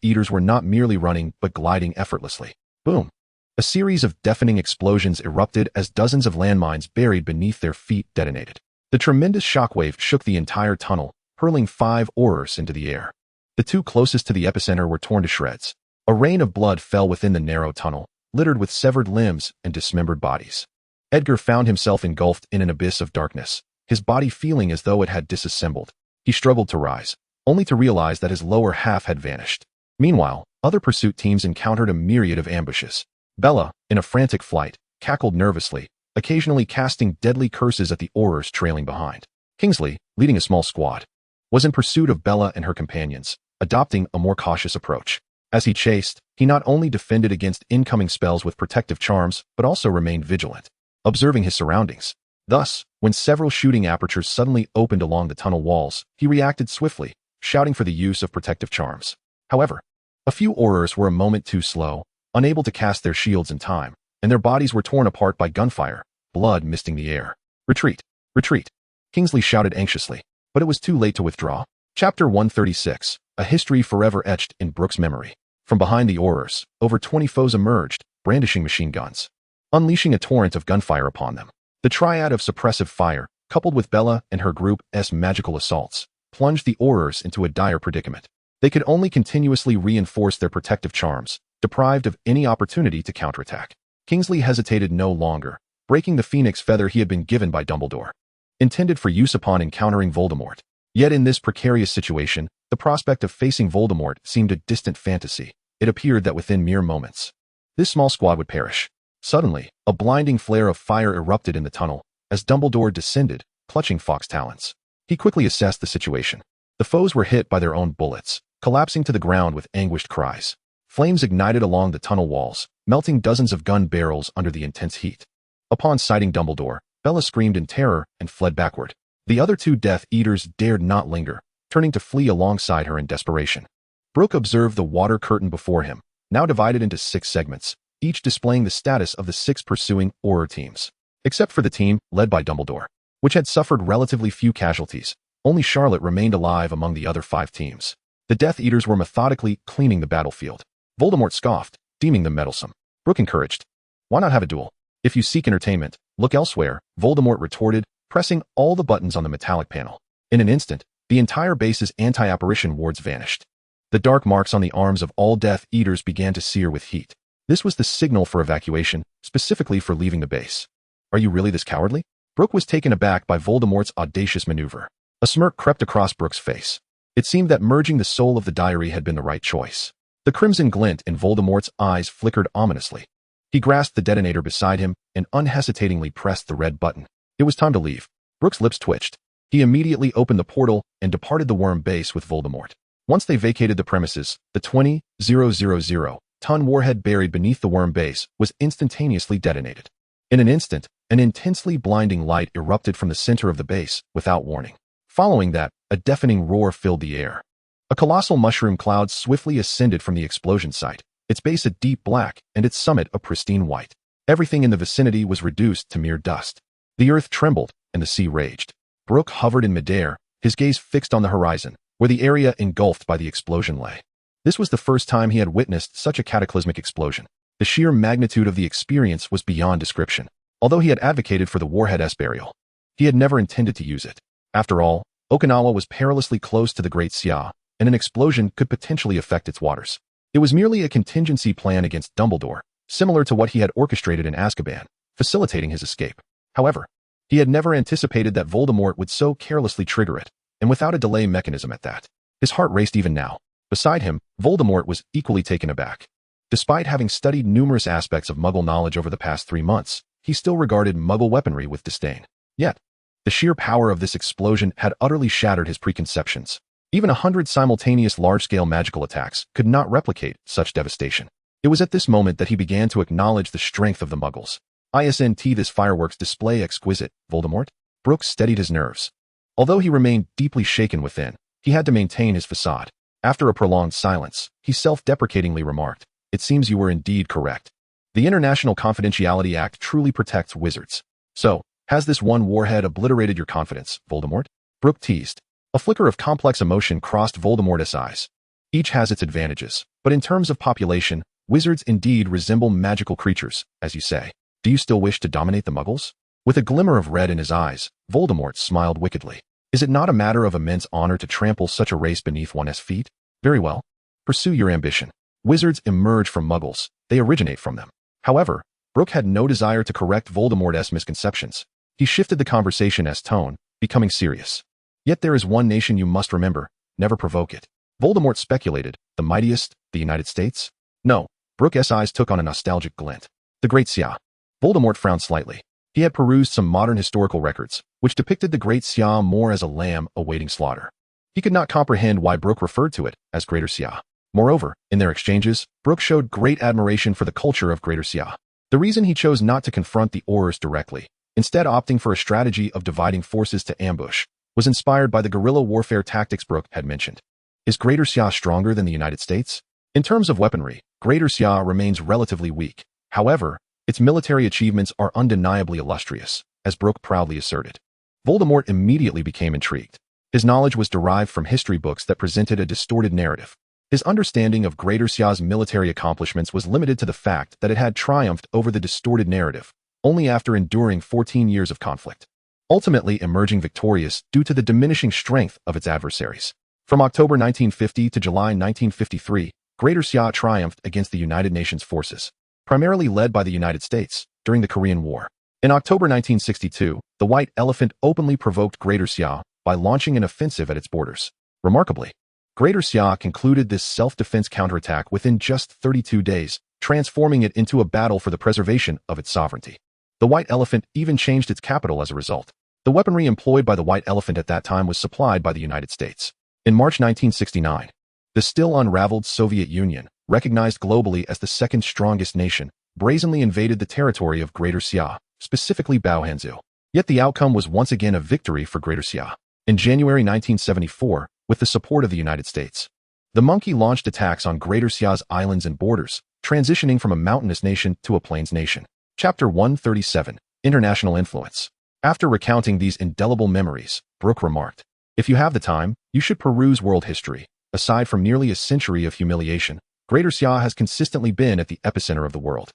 Eaters were not merely running but gliding effortlessly. Boom! A series of deafening explosions erupted as dozens of landmines buried beneath their feet detonated. The tremendous shockwave shook the entire tunnel, hurling 5 Aurors into the air. The 2 closest to the epicenter were torn to shreds. A rain of blood fell within the narrow tunnel, littered with severed limbs and dismembered bodies. Edgar found himself engulfed in an abyss of darkness, his body feeling as though it had disassembled. He struggled to rise, only to realize that his lower half had vanished. Meanwhile, other pursuit teams encountered a myriad of ambushes. Bella, in a frantic flight, cackled nervously, occasionally casting deadly curses at the Aurors trailing behind. Kingsley, leading a small squad, was in pursuit of Bella and her companions, adopting a more cautious approach. As he chased, he not only defended against incoming spells with protective charms, but also remained vigilant, observing his surroundings. Thus, when several shooting apertures suddenly opened along the tunnel walls, he reacted swiftly, shouting for the use of protective charms. However, a few Aurors were a moment too slow, unable to cast their shields in time, and their bodies were torn apart by gunfire, blood misting the air. Retreat! Retreat! Kingsley shouted anxiously, but it was too late to withdraw. Chapter 136, a history forever etched in Brook's memory. From behind the Aurors, over 20 foes emerged, brandishing machine guns, unleashing a torrent of gunfire upon them. The triad of suppressive fire, coupled with Bella and her group's magical assaults, plunged the Aurors into a dire predicament. They could only continuously reinforce their protective charms, deprived of any opportunity to counterattack. Kingsley hesitated no longer, breaking the phoenix feather he had been given by Dumbledore, intended for use upon encountering Voldemort. Yet in this precarious situation, the prospect of facing Voldemort seemed a distant fantasy. It appeared that within mere moments, this small squad would perish. Suddenly, a blinding flare of fire erupted in the tunnel, as Dumbledore descended, clutching Fawkes' talons. He quickly assessed the situation. The foes were hit by their own bullets, collapsing to the ground with anguished cries. Flames ignited along the tunnel walls, melting dozens of gun barrels under the intense heat. Upon sighting Dumbledore, Bella screamed in terror and fled backward. The other 2 Death Eaters dared not linger, turning to flee alongside her in desperation. Brook observed the water curtain before him, now divided into 6 segments, each displaying the status of the 6 pursuing Auror teams. Except for the team led by Dumbledore, which had suffered relatively few casualties, only Charlotte remained alive among the other 5 teams. The Death Eaters were methodically cleaning the battlefield. Voldemort scoffed, deeming them meddlesome. Brook encouraged, "Why not have a duel? If you seek entertainment, look elsewhere," Voldemort retorted, pressing all the buttons on the metallic panel. In an instant, the entire base's anti-apparition wards vanished. The dark marks on the arms of all Death Eaters began to sear with heat. This was the signal for evacuation, specifically for leaving the base. "Are you really this cowardly?" Brook was taken aback by Voldemort's audacious maneuver. A smirk crept across Brook's face. It seemed that merging the soul of the diary had been the right choice. The crimson glint in Voldemort's eyes flickered ominously. He grasped the detonator beside him and unhesitatingly pressed the red button. It was time to leave. Brook's lips twitched. He immediately opened the portal and departed the worm base with Voldemort. Once they vacated the premises, the 20,000-ton warhead buried beneath the worm base was instantaneously detonated. In an instant, an intensely blinding light erupted from the center of the base, without warning. Following that, a deafening roar filled the air. A colossal mushroom cloud swiftly ascended from the explosion site, its base a deep black and its summit a pristine white. Everything in the vicinity was reduced to mere dust. The earth trembled and the sea raged. Brook hovered in midair, his gaze fixed on the horizon, where the area engulfed by the explosion lay. This was the first time he had witnessed such a cataclysmic explosion. The sheer magnitude of the experience was beyond description. Although he had advocated for the warhead's burial, he had never intended to use it. After all, Okinawa was perilously close to the Great Xia, and an explosion could potentially affect its waters. It was merely a contingency plan against Dumbledore, similar to what he had orchestrated in Azkaban, facilitating his escape. However, he had never anticipated that Voldemort would so carelessly trigger it, and without a delay mechanism at that. His heart raced even now. Beside him, Voldemort was equally taken aback. Despite having studied numerous aspects of Muggle knowledge over the past 3 months, he still regarded Muggle weaponry with disdain. Yet, the sheer power of this explosion had utterly shattered his preconceptions. Even 100 simultaneous large-scale magical attacks could not replicate such devastation. It was at this moment that he began to acknowledge the strength of the Muggles. "Isn't this fireworks display exquisite, Voldemort?" Brook steadied his nerves. Although he remained deeply shaken within, he had to maintain his facade. After a prolonged silence, he self-deprecatingly remarked, "It seems you were indeed correct. The International Confidentiality Act truly protects wizards. So, has this one warhead obliterated your confidence, Voldemort?" Brook teased. A flicker of complex emotion crossed Voldemort's eyes. Each has its advantages, but in terms of population, Wizards indeed resemble magical creatures, as you say. Do you still wish to dominate the Muggles? With a glimmer of red in his eyes, Voldemort smiled wickedly. Is it not a matter of immense honor to trample such a race beneath one's feet? Very well. Pursue your ambition. Wizards emerge from Muggles. They originate from them. However, Brook had no desire to correct Voldemort's misconceptions. He shifted the conversation's tone, becoming serious. Yet there is one nation you must remember. Never provoke it. Voldemort speculated. The mightiest, the United States? No. Brook's eyes took on a nostalgic glint. The Great Xia. Voldemort frowned slightly. He had perused some modern historical records, which depicted the Great Xia more as a lamb awaiting slaughter. He could not comprehend why Brook referred to it as Greater Xia. Moreover, in their exchanges, Brook showed great admiration for the culture of Greater Xia. The reason he chose not to confront the Aurors directly, instead opting for a strategy of dividing forces to ambush, was inspired by the guerrilla warfare tactics Brook had mentioned. Is Greater Xia stronger than the United States? In terms of weaponry, Greater Xia remains relatively weak. However, its military achievements are undeniably illustrious, as Brook proudly asserted. Voldemort immediately became intrigued. His knowledge was derived from history books that presented a distorted narrative. His understanding of Greater Xia's military accomplishments was limited to the fact that it had triumphed over the distorted narrative, only after enduring 14 years of conflict, ultimately emerging victorious due to the diminishing strength of its adversaries. From October 1950 to July 1953, Greater Xia triumphed against the United Nations forces, primarily led by the United States, during the Korean War. In October 1962, the White Elephant openly provoked Greater Xia by launching an offensive at its borders. Remarkably, Greater Xia concluded this self-defense counterattack within just 32 days, transforming it into a battle for the preservation of its sovereignty. The White Elephant even changed its capital as a result. The weaponry employed by the White Elephant at that time was supplied by the United States. In March 1969, the still unraveled Soviet Union, recognized globally as the second strongest nation, brazenly invaded the territory of Greater Xia, specifically Baohanzu. Yet the outcome was once again a victory for Greater Xia. In January 1974, with the support of the United States, the monkey launched attacks on Greater Xia's islands and borders, transitioning from a mountainous nation to a plains nation. Chapter 137, International Influence. After recounting these indelible memories, Brook remarked, "If you have the time, you should peruse world history. Aside from nearly a century of humiliation, Greater Xia has consistently been at the epicenter of the world."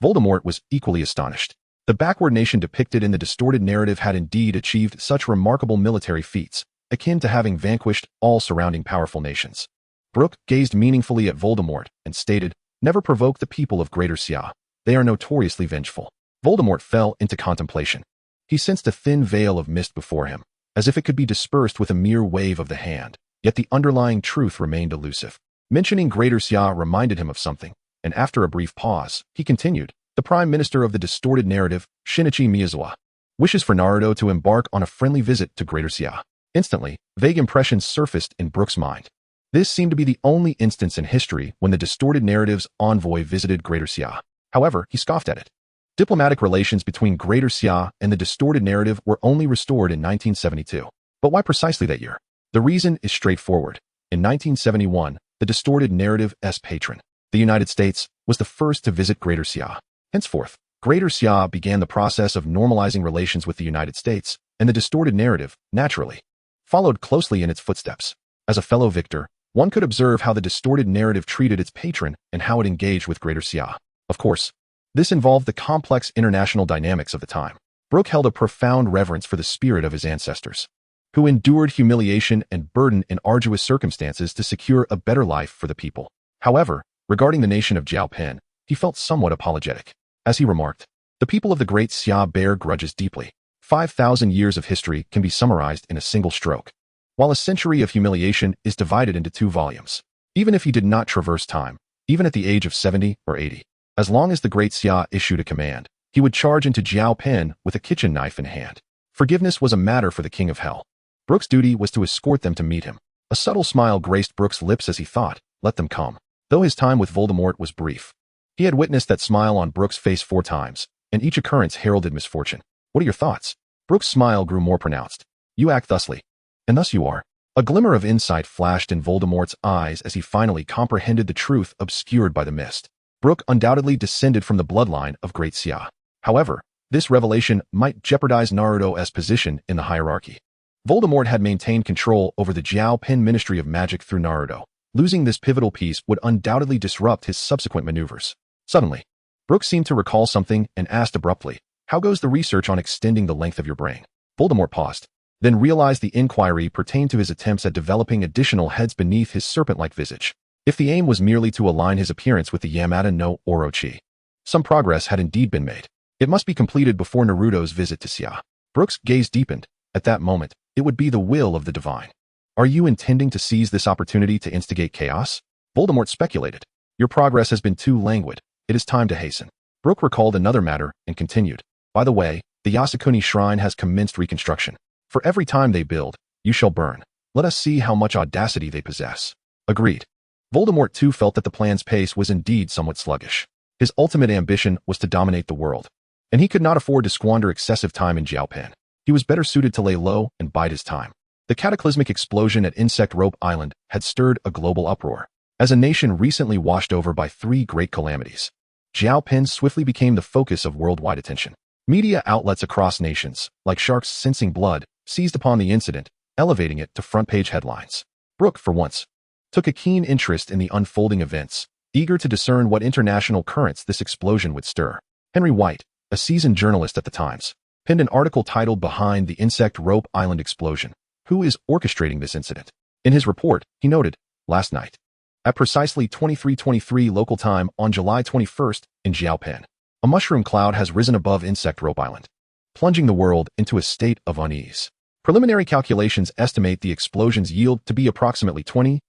Voldemort was equally astonished. The backward nation depicted in the distorted narrative had indeed achieved such remarkable military feats, akin to having vanquished all surrounding powerful nations. Brook gazed meaningfully at Voldemort and stated, "Never provoke the people of Greater Xia. They are notoriously vengeful." Voldemort fell into contemplation. He sensed a thin veil of mist before him, as if it could be dispersed with a mere wave of the hand, yet the underlying truth remained elusive. Mentioning Greater Xia reminded him of something, and after a brief pause, he continued, "The Prime Minister of the distorted narrative, Shinichi Miyazawa, wishes for Naruto to embark on a friendly visit to Greater Xia." Instantly, vague impressions surfaced in Brook's mind. This seemed to be the only instance in history when the distorted narrative's envoy visited Greater Xia. However, he scoffed at it. Diplomatic relations between Greater Xia and the distorted narrative were only restored in 1972. But why precisely that year? The reason is straightforward. In 1971, the distorted narrative's patron, the United States, was the first to visit Greater Xia. Henceforth, Greater Xia began the process of normalizing relations with the United States, and the distorted narrative, naturally, followed closely in its footsteps. As a fellow victor, one could observe how the distorted narrative treated its patron and how it engaged with Greater Xia. Of course, this involved the complex international dynamics of the time. Brook held a profound reverence for the spirit of his ancestors, who endured humiliation and burden in arduous circumstances to secure a better life for the people. However, regarding the nation of Jiaopen, he felt somewhat apologetic. As he remarked, "The people of the Great Xia bear grudges deeply. 5,000 years of history can be summarized in a single stroke, while a century of humiliation is divided into 2 volumes. Even if he did not traverse time, even at the age of 70 or 80, as long as the Great Xia issued a command, he would charge into Jiaopen with a kitchen knife in hand. Forgiveness was a matter for the King of Hell. Brook's duty was to escort them to meet him." A subtle smile graced Brook's lips as he thought, "Let them come." Though his time with Voldemort was brief, he had witnessed that smile on Brook's face 4 times, and each occurrence heralded misfortune. "What are your thoughts?" Brook's smile grew more pronounced. "You act thusly, and thus you are." A glimmer of insight flashed in Voldemort's eyes as he finally comprehended the truth obscured by the mist. Brook undoubtedly descended from the bloodline of Great Xia. However, this revelation might jeopardize Naruto's position in the hierarchy. Voldemort had maintained control over the Jiaopen Ministry of Magic through Naruto, Losing this pivotal piece would undoubtedly disrupt his subsequent maneuvers. Suddenly, Brook seemed to recall something and asked abruptly, "How goes the research on extending the length of your brain?" Voldemort paused, then realized the inquiry pertained to his attempts at developing additional heads beneath his serpent-like visage. If the aim was merely to align his appearance with the Yamada no Orochi, some progress had indeed been made. It must be completed before Naruto's visit to Sia. Brook's gaze deepened. At that moment, it would be the will of the divine. "Are you intending to seize this opportunity to instigate chaos?" Voldemort speculated. "Your progress has been too languid. It is time to hasten." Brook recalled another matter and continued. "By the way, the Yasukuni Shrine has commenced reconstruction. For every time they build, you shall burn. Let us see how much audacity they possess." Agreed. Voldemort too felt that the plan's pace was indeed somewhat sluggish. His ultimate ambition was to dominate the world, and he could not afford to squander excessive time in Jiaopan. He was better suited to lay low and bide his time. The cataclysmic explosion at Insect Rope Island had stirred a global uproar. As a nation recently washed over by 3 great calamities, Jiaopan swiftly became the focus of worldwide attention. Media outlets across nations, like sharks sensing blood, seized upon the incident, elevating it to front-page headlines. Brook, for once, took a keen interest in the unfolding events, eager to discern what international currents this explosion would stir. Henry White, a seasoned journalist at the Times, penned an article titled "Behind the Insect Rope Island Explosion: Who is Orchestrating This Incident?" In his report, he noted, "Last night, at precisely 23:23 local time on July 21st in Jiaopan, a mushroom cloud has risen above Insect Rope Island, plunging the world into a state of unease. Preliminary calculations estimate the explosion's yield to be approximately 20,000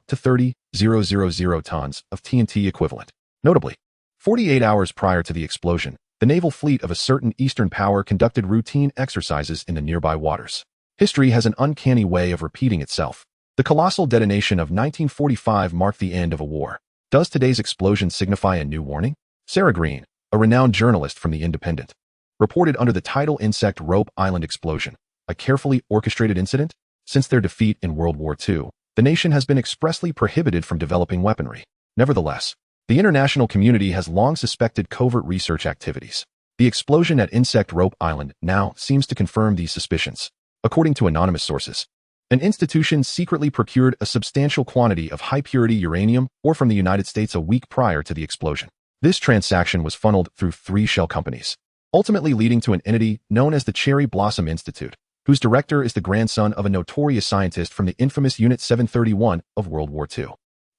to 30,000 tons of TNT equivalent." Notably, 48 hours prior to the explosion, the naval fleet of a certain Eastern power conducted routine exercises in the nearby waters. History has an uncanny way of repeating itself. The colossal detonation of 1945 marked the end of a war. Does today's explosion signify a new warning? Sarah Green, a renowned journalist from The Independent, reported under the title "Insect Rope Island Explosion: A Carefully Orchestrated Incident." Since their defeat in World War II, the nation has been expressly prohibited from developing weaponry. Nevertheless, the international community has long suspected covert research activities. The explosion at Insect Rope Island now seems to confirm these suspicions. According to anonymous sources, an institution secretly procured a substantial quantity of high-purity uranium ore from the United States a week prior to the explosion. This transaction was funneled through 3 shell companies, ultimately leading to an entity known as the Cherry Blossom Institute, whose director is the grandson of a notorious scientist from the infamous Unit 731 of World War II.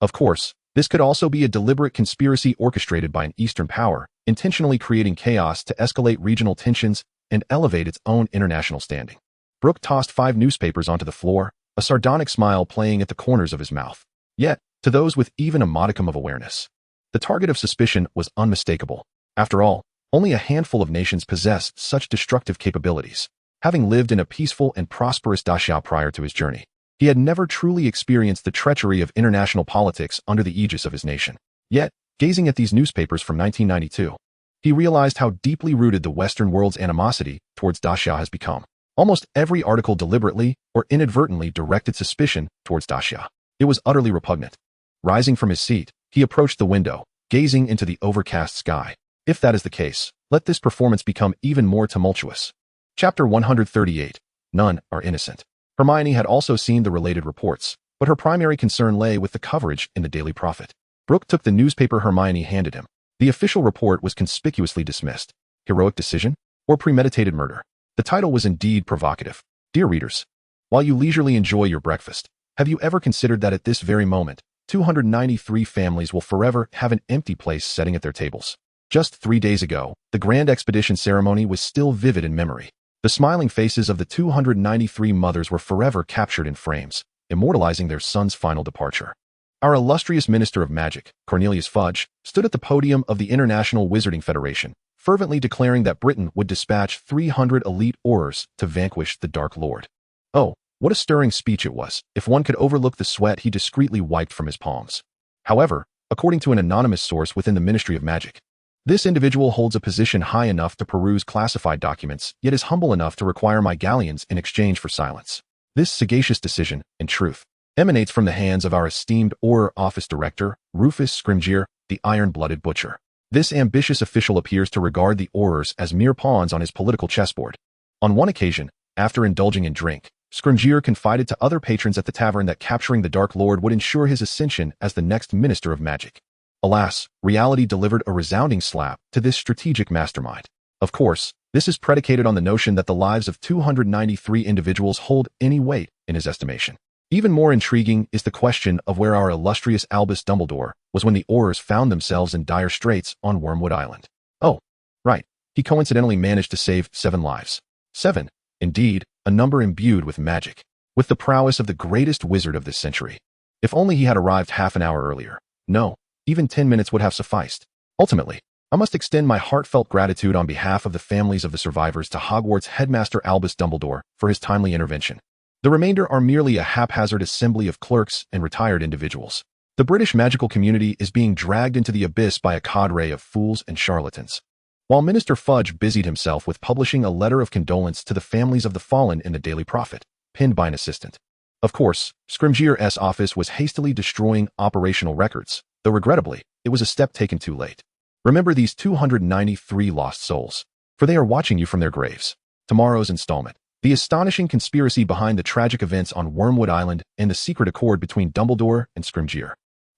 Of course, this could also be a deliberate conspiracy orchestrated by an Eastern power, intentionally creating chaos to escalate regional tensions and elevate its own international standing. Brook tossed 5 newspapers onto the floor, a sardonic smile playing at the corners of his mouth. Yet, to those with even a modicum of awareness, the target of suspicion was unmistakable. After all, only a handful of nations possess such destructive capabilities. Having lived in a peaceful and prosperous Daxiao prior to his journey, he had never truly experienced the treachery of international politics under the aegis of his nation. Yet, gazing at these newspapers from 1992, he realized how deeply rooted the Western world's animosity towards Daxiao has become. Almost every article deliberately or inadvertently directed suspicion towards Daxiao. It was utterly repugnant. Rising from his seat, he approached the window, gazing into the overcast sky. If that is the case, let this performance become even more tumultuous. Chapter 138. None are innocent. Hermione had also seen the related reports, but her primary concern lay with the coverage in the Daily Prophet. Brook took the newspaper Hermione handed him. The official report was conspicuously dismissed. Heroic decision or premeditated murder? The title was indeed provocative. Dear readers, while you leisurely enjoy your breakfast, have you ever considered that at this very moment, 293 families will forever have an empty place sitting at their tables? Just 3 days ago, the grand expedition ceremony was still vivid in memory. The smiling faces of the 293 mothers were forever captured in frames, immortalizing their son's final departure. Our illustrious Minister of Magic, Cornelius Fudge, stood at the podium of the International Wizarding Federation, fervently declaring that Britain would dispatch 300 elite Aurors to vanquish the Dark Lord. Oh, what a stirring speech it was, if one could overlook the sweat he discreetly wiped from his palms. However, according to an anonymous source within the Ministry of Magic, this individual holds a position high enough to peruse classified documents, yet is humble enough to require my galleons in exchange for silence. This sagacious decision, in truth, emanates from the hands of our esteemed Auror Office Director, Rufus Scrimgeour, the Iron-Blooded Butcher. This ambitious official appears to regard the Aurors as mere pawns on his political chessboard. On one occasion, after indulging in drink, Scrimgeour confided to other patrons at the tavern that capturing the Dark Lord would ensure his ascension as the next Minister of Magic. Alas, reality delivered a resounding slap to this strategic mastermind. Of course, this is predicated on the notion that the lives of 293 individuals hold any weight in his estimation. Even more intriguing is the question of where our illustrious Albus Dumbledore was when the Aurors found themselves in dire straits on Wormwood Island. Oh, right, he coincidentally managed to save 7 lives. 7, indeed, a number imbued with magic, with the prowess of the greatest wizard of this century. If only he had arrived half an hour earlier. No, even 10 minutes would have sufficed. Ultimately, I must extend my heartfelt gratitude on behalf of the families of the survivors to Hogwarts headmaster Albus Dumbledore for his timely intervention. The remainder are merely a haphazard assembly of clerks and retired individuals. The British magical community is being dragged into the abyss by a cadre of fools and charlatans. While Minister Fudge busied himself with publishing a letter of condolence to the families of the fallen in the Daily Prophet, penned by an assistant. Of course, Scrimgeour's office was hastily destroying operational records, though regrettably, it was a step taken too late. Remember these 293 lost souls, for they are watching you from their graves. Tomorrow's installment. The astonishing conspiracy behind the tragic events on Wormwood Island and the secret accord between Dumbledore and Scrimgeour.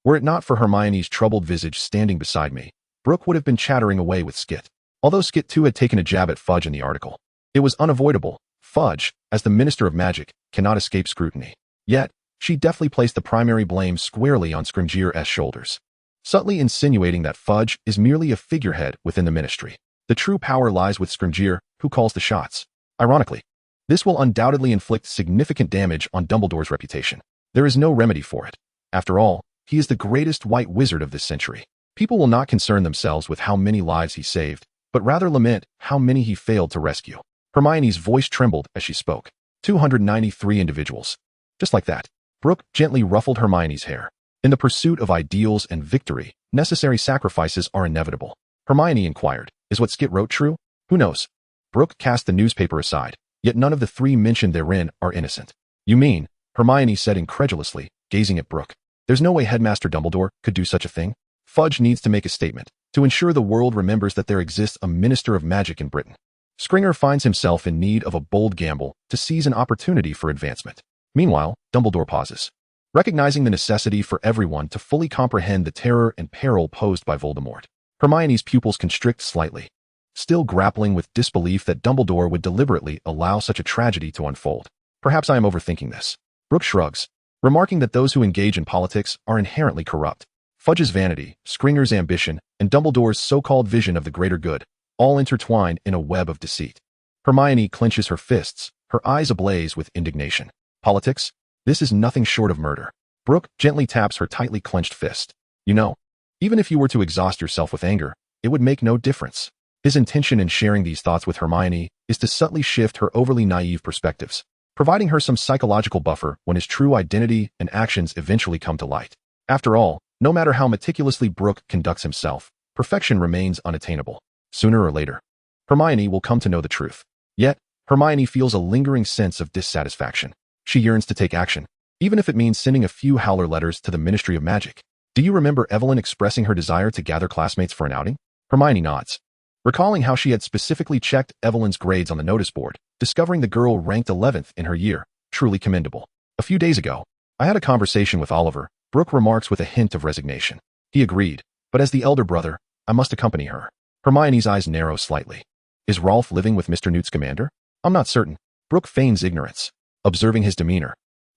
Were it not for Hermione's troubled visage standing beside me, Brook would have been chattering away with Skit. Although Skit too had taken a jab at Fudge in the article. It was unavoidable. Fudge, as the Minister of Magic, cannot escape scrutiny. Yet, she deftly placed the primary blame squarely on Scrimgeour's shoulders, subtly insinuating that Fudge is merely a figurehead within the ministry. The true power lies with Scrimgeour, who calls the shots. Ironically, this will undoubtedly inflict significant damage on Dumbledore's reputation. There is no remedy for it. After all, he is the greatest white wizard of this century. People will not concern themselves with how many lives he saved, but rather lament how many he failed to rescue. Hermione's voice trembled as she spoke. 293 individuals. Just like that, Brook gently ruffled Hermione's hair. In the pursuit of ideals and victory, necessary sacrifices are inevitable. Hermione inquired, is what Skit wrote true? Who knows? Brook cast the newspaper aside, yet none of the 3 mentioned therein are innocent. You mean, Hermione said incredulously, gazing at Brook. There's no way Headmaster Dumbledore could do such a thing? Fudge needs to make a statement, to ensure the world remembers that there exists a Minister of Magic in Britain. Scringer finds himself in need of a bold gamble to seize an opportunity for advancement. Meanwhile, Dumbledore pauses, recognizing the necessity for everyone to fully comprehend the terror and peril posed by Voldemort. Hermione's pupils constrict slightly, still grappling with disbelief that Dumbledore would deliberately allow such a tragedy to unfold. Perhaps I am overthinking this. Brook shrugs, remarking that those who engage in politics are inherently corrupt. Fudge's vanity, Scringer's ambition, and Dumbledore's so-called vision of the greater good, all intertwined in a web of deceit. Hermione clenches her fists, her eyes ablaze with indignation. Politics? This is nothing short of murder. Brook gently taps her tightly clenched fist. You know, even if you were to exhaust yourself with anger, it would make no difference. His intention in sharing these thoughts with Hermione is to subtly shift her overly naive perspectives, providing her some psychological buffer when his true identity and actions eventually come to light. After all, no matter how meticulously Brook conducts himself, perfection remains unattainable. Sooner or later, Hermione will come to know the truth. Yet, Hermione feels a lingering sense of dissatisfaction. She yearns to take action, even if it means sending a few howler letters to the Ministry of Magic. Do you remember Evelyn expressing her desire to gather classmates for an outing? Hermione nods, recalling how she had specifically checked Evelyn's grades on the notice board, discovering the girl ranked 11th in her year. Truly commendable. A few days ago, I had a conversation with Oliver. Brook remarks with a hint of resignation. He agreed, but as the elder brother, I must accompany her. Hermione's eyes narrow slightly. Is Rolf living with Mr. Newt Scamander? I'm not certain. Brook feigns ignorance, observing his demeanor.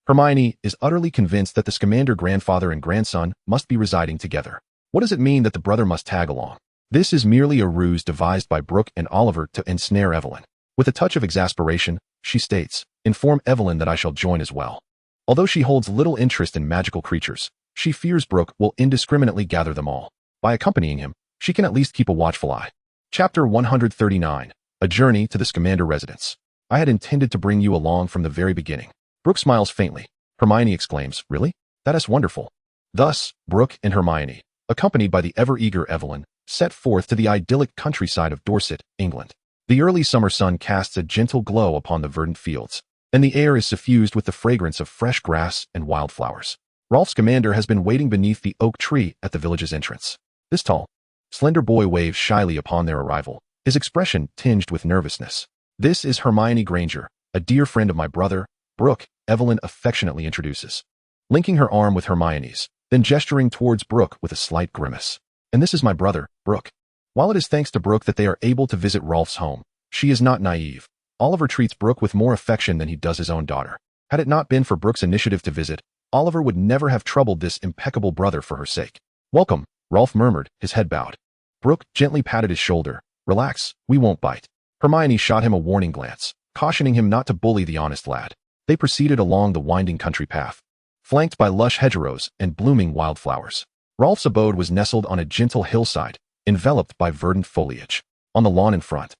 Hermione is utterly convinced that the Scamander grandfather and grandson must be residing together. What does it mean that the brother must tag along? This is merely a ruse devised by Brook and Oliver to ensnare Evelyn. With a touch of exasperation, she states, inform Evelyn that I shall join as well. Although she holds little interest in magical creatures, she fears Brook will indiscriminately gather them all. By accompanying him, she can at least keep a watchful eye. Chapter 139. A Journey to the Scamander Residence. I had intended to bring you along from the very beginning. Brook smiles faintly. Hermione exclaims, really? That is wonderful. Thus, Brook and Hermione, accompanied by the ever-eager Evelyn, set forth to the idyllic countryside of Dorset, England. The early summer sun casts a gentle glow upon the verdant fields, and the air is suffused with the fragrance of fresh grass and wildflowers. Rolf Scamander has been waiting beneath the oak tree at the village's entrance. This tall, slender boy waves shyly upon their arrival, his expression tinged with nervousness. This is Hermione Granger, a dear friend of my brother, Brook, Evelyn affectionately introduces, linking her arm with Hermione's, then gesturing towards Brook with a slight grimace. And this is my brother, Brook. While it is thanks to Brook that they are able to visit Rolf's home, she is not naive. Oliver treats Brook with more affection than he does his own daughter. Had it not been for Brook's initiative to visit, Oliver would never have troubled this impeccable brother for her sake. Welcome, Rolf murmured, his head bowed. Brook gently patted his shoulder. Relax, we won't bite. Hermione shot him a warning glance, cautioning him not to bully the honest lad. They proceeded along the winding country path, flanked by lush hedgerows and blooming wildflowers. Rolf's abode was nestled on a gentle hillside, enveloped by verdant foliage. On the lawn in front,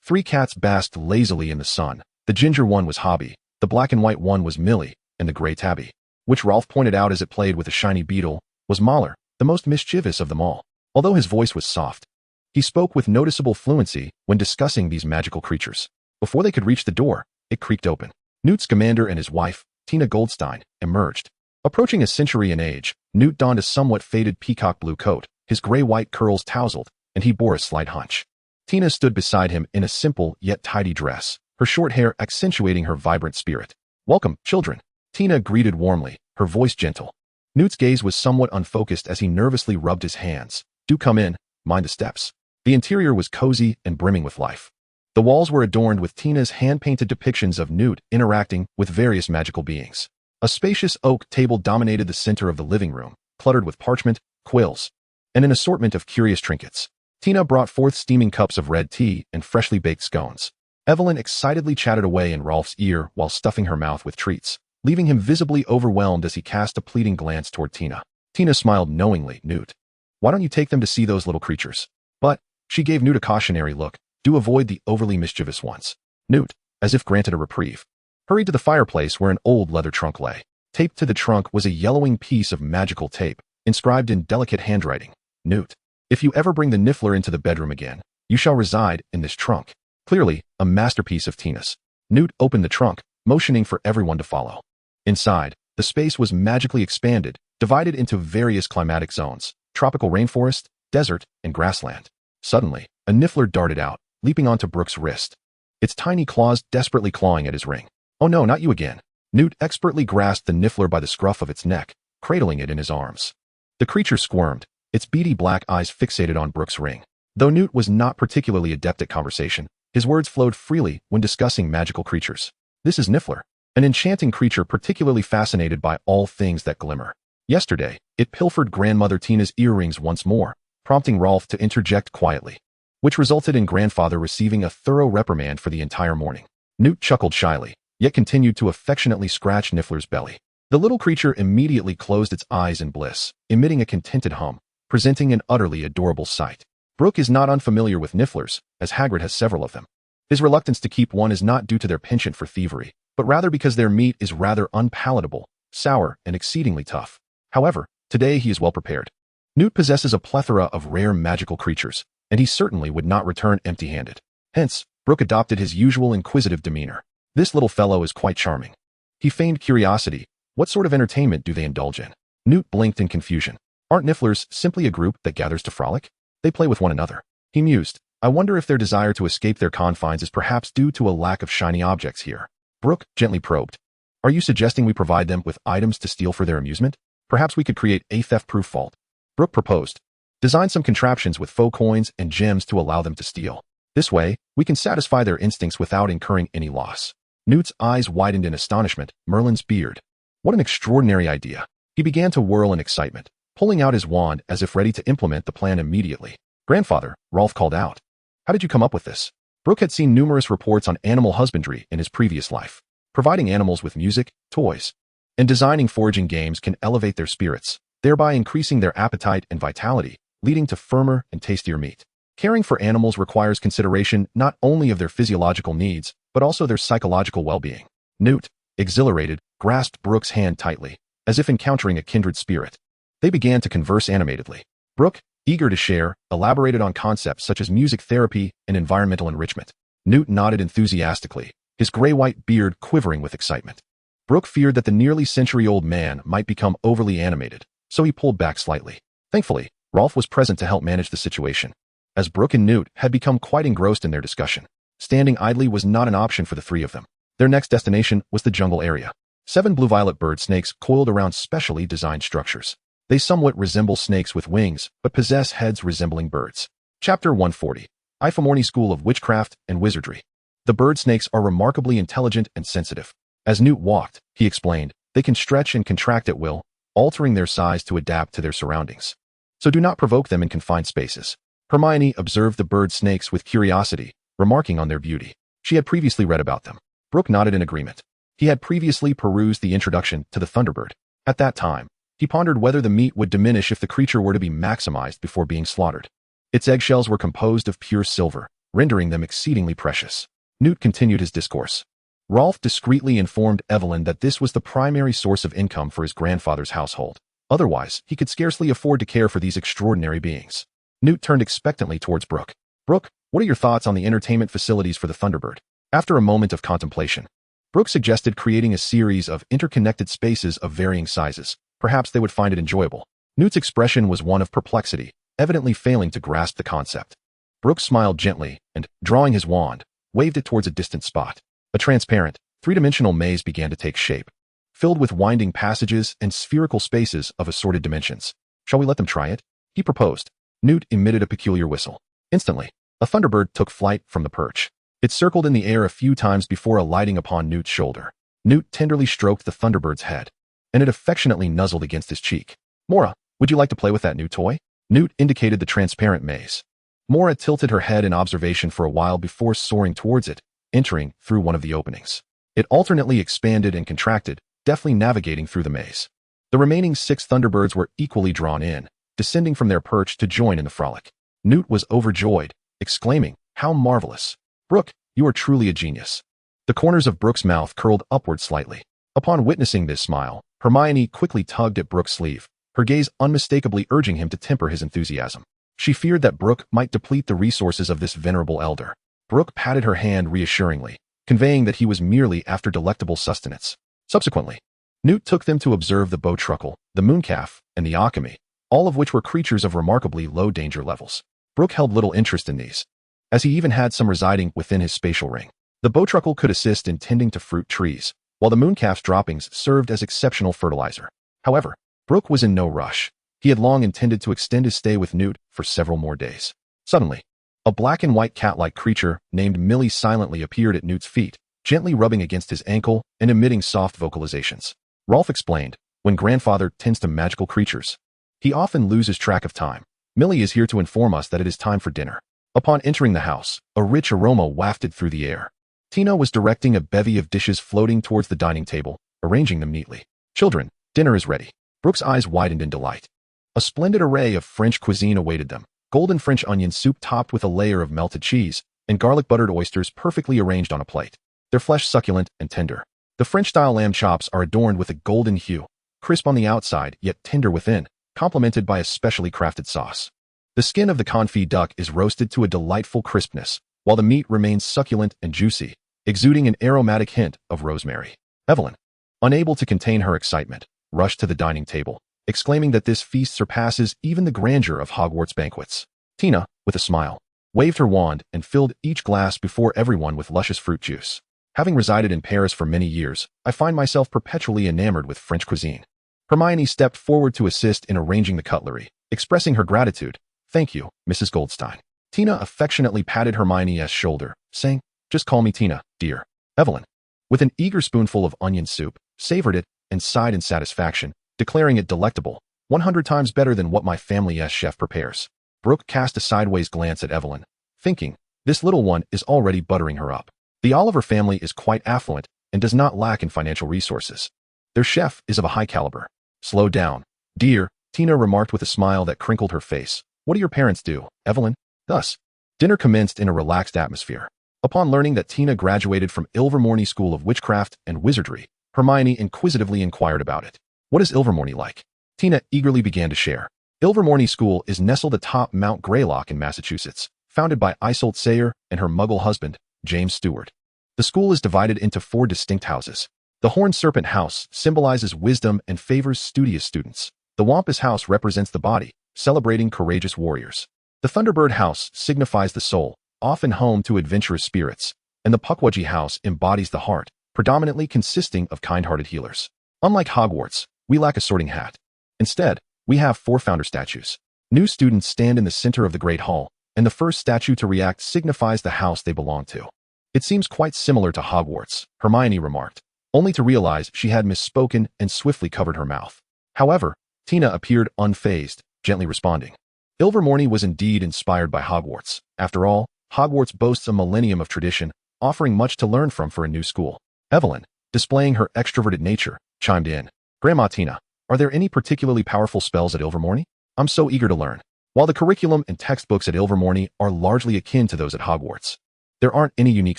3 cats basked lazily in the sun. The ginger one was Hobby, the black and white one was Millie, and the gray tabby, which Rolf pointed out as it played with a shiny beetle, was Mahler, the most mischievous of them all. Although his voice was soft, he spoke with noticeable fluency when discussing these magical creatures. Before they could reach the door, it creaked open. Newt Scamander and his wife, Tina Goldstein, emerged. Approaching a century in age, Newt donned a somewhat faded peacock blue coat, his gray-white curls tousled, and he bore a slight hunch. Tina stood beside him in a simple yet tidy dress, her short hair accentuating her vibrant spirit. Welcome, children. Tina greeted warmly, her voice gentle. Newt's gaze was somewhat unfocused as he nervously rubbed his hands. Do come in, mind the steps. The interior was cozy and brimming with life. The walls were adorned with Tina's hand-painted depictions of Newt interacting with various magical beings. A spacious oak table dominated the center of the living room, cluttered with parchment, quills, and an assortment of curious trinkets. Tina brought forth steaming cups of red tea and freshly baked scones. Evelyn excitedly chatted away in Rolf's ear while stuffing her mouth with treats, leaving him visibly overwhelmed as he cast a pleading glance toward Tina. Tina smiled knowingly. Newt, why don't you take them to see those little creatures? But she gave Newt a cautionary look. Do avoid the overly mischievous ones. Newt, as if granted a reprieve, hurried to the fireplace where an old leather trunk lay. Taped to the trunk was a yellowing piece of magical tape, inscribed in delicate handwriting. Newt, if you ever bring the Niffler into the bedroom again, you shall reside in this trunk. Clearly, a masterpiece of Tina's. Newt opened the trunk, motioning for everyone to follow. Inside, the space was magically expanded, divided into various climatic zones, tropical rainforest, desert, and grassland. Suddenly, a Niffler darted out, leaping onto Brook's wrist, its tiny claws desperately clawing at his ring. Oh no, not you again. Newt expertly grasped the Niffler by the scruff of its neck, cradling it in his arms. The creature squirmed, its beady black eyes fixated on Brook's ring. Though Newt was not particularly adept at conversation, his words flowed freely when discussing magical creatures. This is Niffler, an enchanting creature particularly fascinated by all things that glimmer. Yesterday, it pilfered Grandmother Tina's earrings once more, prompting Rolf to interject quietly, which resulted in Grandfather receiving a thorough reprimand for the entire morning. Newt chuckled shyly, yet continued to affectionately scratch Niffler's belly. The little creature immediately closed its eyes in bliss, emitting a contented hum, presenting an utterly adorable sight. Brook is not unfamiliar with Nifflers, as Hagrid has several of them. His reluctance to keep one is not due to their penchant for thievery, but rather because their meat is rather unpalatable, sour, and exceedingly tough. However, today he is well prepared. Newt possesses a plethora of rare magical creatures, and he certainly would not return empty-handed. Hence, Brook adopted his usual inquisitive demeanor. This little fellow is quite charming. He feigned curiosity. What sort of entertainment do they indulge in? Newt blinked in confusion. Aren't Nifflers simply a group that gathers to frolic? They play with one another. He mused. I wonder if their desire to escape their confines is perhaps due to a lack of shiny objects here. Brook gently probed. Are you suggesting we provide them with items to steal for their amusement? Perhaps we could create a theft-proof vault. Brook proposed. Design some contraptions with faux coins and gems to allow them to steal. This way, we can satisfy their instincts without incurring any loss. Newt's eyes widened in astonishment. Merlin's beard. What an extraordinary idea. He began to whirl in excitement, pulling out his wand as if ready to implement the plan immediately. Grandfather, Rolf called out. How did you come up with this? Brook had seen numerous reports on animal husbandry in his previous life. Providing animals with music, toys, and designing foraging games can elevate their spirits, thereby increasing their appetite and vitality, leading to firmer and tastier meat. Caring for animals requires consideration not only of their physiological needs, but also their psychological well-being. Newt, exhilarated, grasped Brook's hand tightly, as if encountering a kindred spirit. They began to converse animatedly. Brook, eager to share, elaborated on concepts such as music therapy and environmental enrichment. Newt nodded enthusiastically, his gray-white beard quivering with excitement. Brook feared that the nearly century-old man might become overly animated, so he pulled back slightly. Thankfully, Rolf was present to help manage the situation, as Brook and Newt had become quite engrossed in their discussion. Standing idly was not an option for the three of them. Their next destination was the jungle area. 7 blue-violet bird snakes coiled around specially designed structures. They somewhat resemble snakes with wings, but possess heads resembling birds. Chapter 140. Ilvermorny School of Witchcraft and Wizardry. The bird snakes are remarkably intelligent and sensitive. As Newt walked, he explained, they can stretch and contract at will, altering their size to adapt to their surroundings. So do not provoke them in confined spaces. Hermione observed the bird snakes with curiosity, remarking on their beauty. She had previously read about them. Brook nodded in agreement. He had previously perused the introduction to the Thunderbird. At that time, he pondered whether the meat would diminish if the creature were to be maximized before being slaughtered. Its eggshells were composed of pure silver, rendering them exceedingly precious. Newt continued his discourse. Rolf discreetly informed Evelyn that this was the primary source of income for his grandfather's household. Otherwise, he could scarcely afford to care for these extraordinary beings. Newt turned expectantly towards Brook. Brook, what are your thoughts on the entertainment facilities for the Thunderbird? After a moment of contemplation, Brook suggested creating a series of interconnected spaces of varying sizes. Perhaps they would find it enjoyable. Newt's expression was one of perplexity, evidently failing to grasp the concept. Brook smiled gently and, drawing his wand, waved it towards a distant spot. A transparent, three-dimensional maze began to take shape, filled with winding passages and spherical spaces of assorted dimensions. Shall we let them try it? He proposed. Newt emitted a peculiar whistle. Instantly, a thunderbird took flight from the perch. It circled in the air a few times before alighting upon Newt's shoulder. Newt tenderly stroked the thunderbird's head, and it affectionately nuzzled against his cheek. Mora, would you like to play with that new toy? Newt indicated the transparent maze. Mora tilted her head in observation for a while before soaring towards it, entering through one of the openings. It alternately expanded and contracted, deftly navigating through the maze. The remaining 6 thunderbirds were equally drawn in, descending from their perch to join in the frolic. Newt was overjoyed, exclaiming, "How marvelous! Brook, you are truly a genius." The corners of Brook's mouth curled upward slightly. Upon witnessing this smile, Hermione quickly tugged at Brook's sleeve, her gaze unmistakably urging him to temper his enthusiasm. She feared that Brook might deplete the resources of this venerable elder. Brook patted her hand reassuringly, conveying that he was merely after delectable sustenance. Subsequently, Newt took them to observe the bowtruckle, the mooncalf, and the alchemy, all of which were creatures of remarkably low danger levels. Brook held little interest in these, as he even had some residing within his spatial ring. The bowtruckle could assist in tending to fruit trees, while the mooncalf's droppings served as exceptional fertilizer. However, Brook was in no rush. He had long intended to extend his stay with Newt for several more days. Suddenly, a black and white cat-like creature named Millie silently appeared at Newt's feet, gently rubbing against his ankle and emitting soft vocalizations. Rolf explained, when grandfather tends to magical creatures, he often loses track of time. Millie is here to inform us that it is time for dinner. Upon entering the house, a rich aroma wafted through the air. Tina was directing a bevy of dishes floating towards the dining table, arranging them neatly. "Children, dinner is ready." Brook's eyes widened in delight. A splendid array of French cuisine awaited them. Golden French onion soup topped with a layer of melted cheese, and garlic-buttered oysters perfectly arranged on a plate. Their flesh succulent and tender. The French-style lamb chops are adorned with a golden hue, crisp on the outside yet tender within, complemented by a specially crafted sauce. The skin of the confit duck is roasted to a delightful crispness, while the meat remains succulent and juicy, exuding an aromatic hint of rosemary. Evelyn, unable to contain her excitement, rushed to the dining table, exclaiming that this feast surpasses even the grandeur of Hogwarts banquets. Tina, with a smile, waved her wand and filled each glass before everyone with luscious fruit juice. Having resided in Paris for many years, I find myself perpetually enamored with French cuisine. Hermione stepped forward to assist in arranging the cutlery, expressing her gratitude. "Thank you, Mrs. Goldstein." Tina affectionately patted Hermione's shoulder, saying, "Just call me Tina, dear." Evelyn, with an eager spoonful of onion soup, savored it and sighed in satisfaction, declaring it delectable, 100 times better than what my family's chef prepares. Brook cast a sideways glance at Evelyn, thinking, this little one is already buttering her up. The Oliver family is quite affluent and does not lack in financial resources. Their chef is of a high caliber. "Slow down, dear," Tina remarked with a smile that crinkled her face. "What do your parents do, Evelyn?" Thus, dinner commenced in a relaxed atmosphere. Upon learning that Tina graduated from Ilvermorny School of Witchcraft and Wizardry, Hermione inquisitively inquired about it. "What is Ilvermorny like?" Tina eagerly began to share. Ilvermorny School is nestled atop Mount Greylock in Massachusetts, founded by Isolde Sayer and her Muggle husband, James Stewart. The school is divided into 4 distinct houses. The Horned Serpent House symbolizes wisdom and favors studious students. The Wampus House represents the body, celebrating courageous warriors. The Thunderbird House signifies the soul, often home to adventurous spirits, and the Pukwudgie House embodies the heart, predominantly consisting of kind-hearted healers. Unlike Hogwarts, we lack a sorting hat. Instead, we have 4 founder statues. New students stand in the center of the Great Hall, and the first statue to react signifies the house they belong to. It seems quite similar to Hogwarts, Hermione remarked, only to realize she had misspoken and swiftly covered her mouth. However, Tina appeared unfazed, gently responding. Ilvermorny was indeed inspired by Hogwarts. After all, Hogwarts boasts a millennium of tradition, offering much to learn from for a new school. Evelyn, displaying her extroverted nature, chimed in. Grandma Tina, are there any particularly powerful spells at Ilvermorny? I'm so eager to learn. While the curriculum and textbooks at Ilvermorny are largely akin to those at Hogwarts, there aren't any unique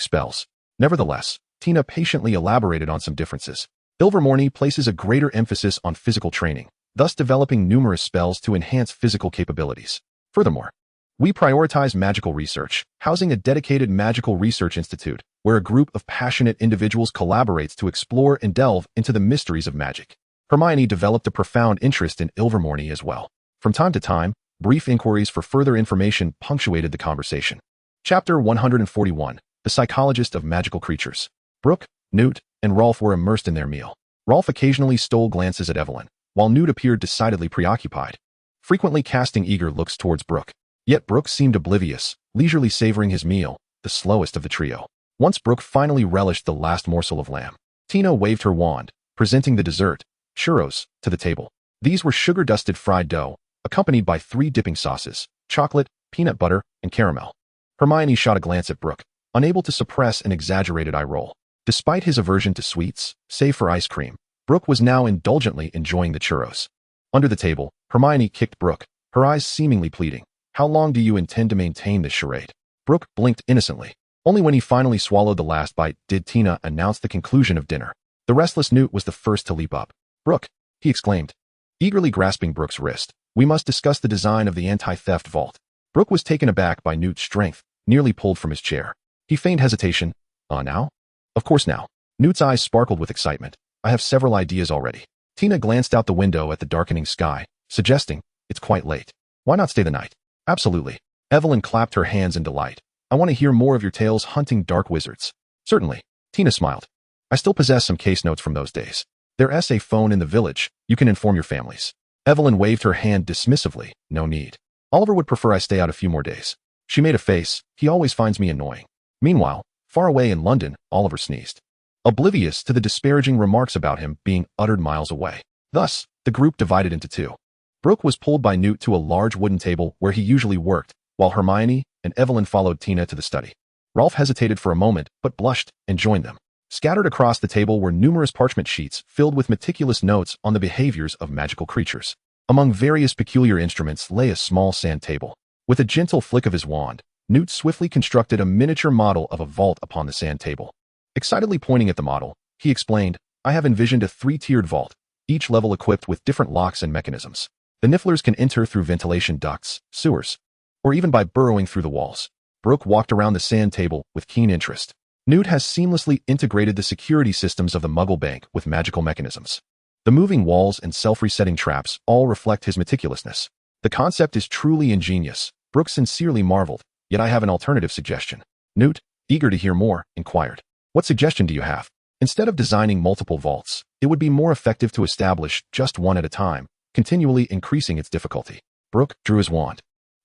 spells. Nevertheless, Tina patiently elaborated on some differences. Ilvermorny places a greater emphasis on physical training, thus developing numerous spells to enhance physical capabilities. Furthermore, we prioritize magical research, housing a dedicated magical research institute, where a group of passionate individuals collaborates to explore and delve into the mysteries of magic. Hermione developed a profound interest in Ilvermorny as well. From time to time, brief inquiries for further information punctuated the conversation. Chapter 141, The Psychologist of Magical Creatures. Brook, Newt, and Rolf were immersed in their meal. Rolf occasionally stole glances at Evelyn, while Newt appeared decidedly preoccupied, frequently casting eager looks towards Brook. Yet Brook seemed oblivious, leisurely savoring his meal, the slowest of the trio. Once Brook finally relished the last morsel of lamb, Tina waved her wand, presenting the dessert, churros, to the table. These were sugar-dusted fried dough, accompanied by 3 dipping sauces, chocolate, peanut butter, and caramel. Hermione shot a glance at Brook, unable to suppress an exaggerated eye roll. Despite his aversion to sweets, save for ice cream, Brook was now indulgently enjoying the churros. Under the table, Hermione kicked Brook, her eyes seemingly pleading. How long do you intend to maintain this charade? Brook blinked innocently. Only when he finally swallowed the last bite did Tina announce the conclusion of dinner. The restless Newt was the first to leap up. Brook, he exclaimed, eagerly grasping Brook's wrist. We must discuss the design of the anti-theft vault. Brook was taken aback by Newt's strength, nearly pulled from his chair. He feigned hesitation. Now? Of course now. Newt's eyes sparkled with excitement. I have several ideas already. Tina glanced out the window at the darkening sky, suggesting, it's quite late. Why not stay the night? Absolutely. Evelyn clapped her hands in delight. I want to hear more of your tales hunting dark wizards. Certainly. Tina smiled. I still possess some case notes from those days. There's a phone in the village. You can inform your families. Evelyn waved her hand dismissively. No need. Oliver would prefer I stay out a few more days. She made a face. He always finds me annoying. Meanwhile, far away in London, Oliver sneezed, oblivious to the disparaging remarks about him being uttered miles away. Thus, the group divided into 2. Brook was pulled by Newt to a large wooden table where he usually worked, while Hermione and Evelyn followed Tina to the study. Rolf hesitated for a moment, but blushed and joined them. Scattered across the table were numerous parchment sheets filled with meticulous notes on the behaviors of magical creatures. Among various peculiar instruments lay a small sand table. With a gentle flick of his wand, Newt swiftly constructed a miniature model of a vault upon the sand table. Excitedly pointing at the model, he explained, I have envisioned a 3-tiered vault, each level equipped with different locks and mechanisms. The Nifflers can enter through ventilation ducts, sewers, or even by burrowing through the walls. Brook walked around the sand table with keen interest. Newt has seamlessly integrated the security systems of the Muggle Bank with magical mechanisms. The moving walls and self-resetting traps all reflect his meticulousness. The concept is truly ingenious. Brook sincerely marveled, yet I have an alternative suggestion. Newt, eager to hear more, inquired. What suggestion do you have? Instead of designing multiple vaults, it would be more effective to establish just one at a time, continually increasing its difficulty. Brook drew his wand,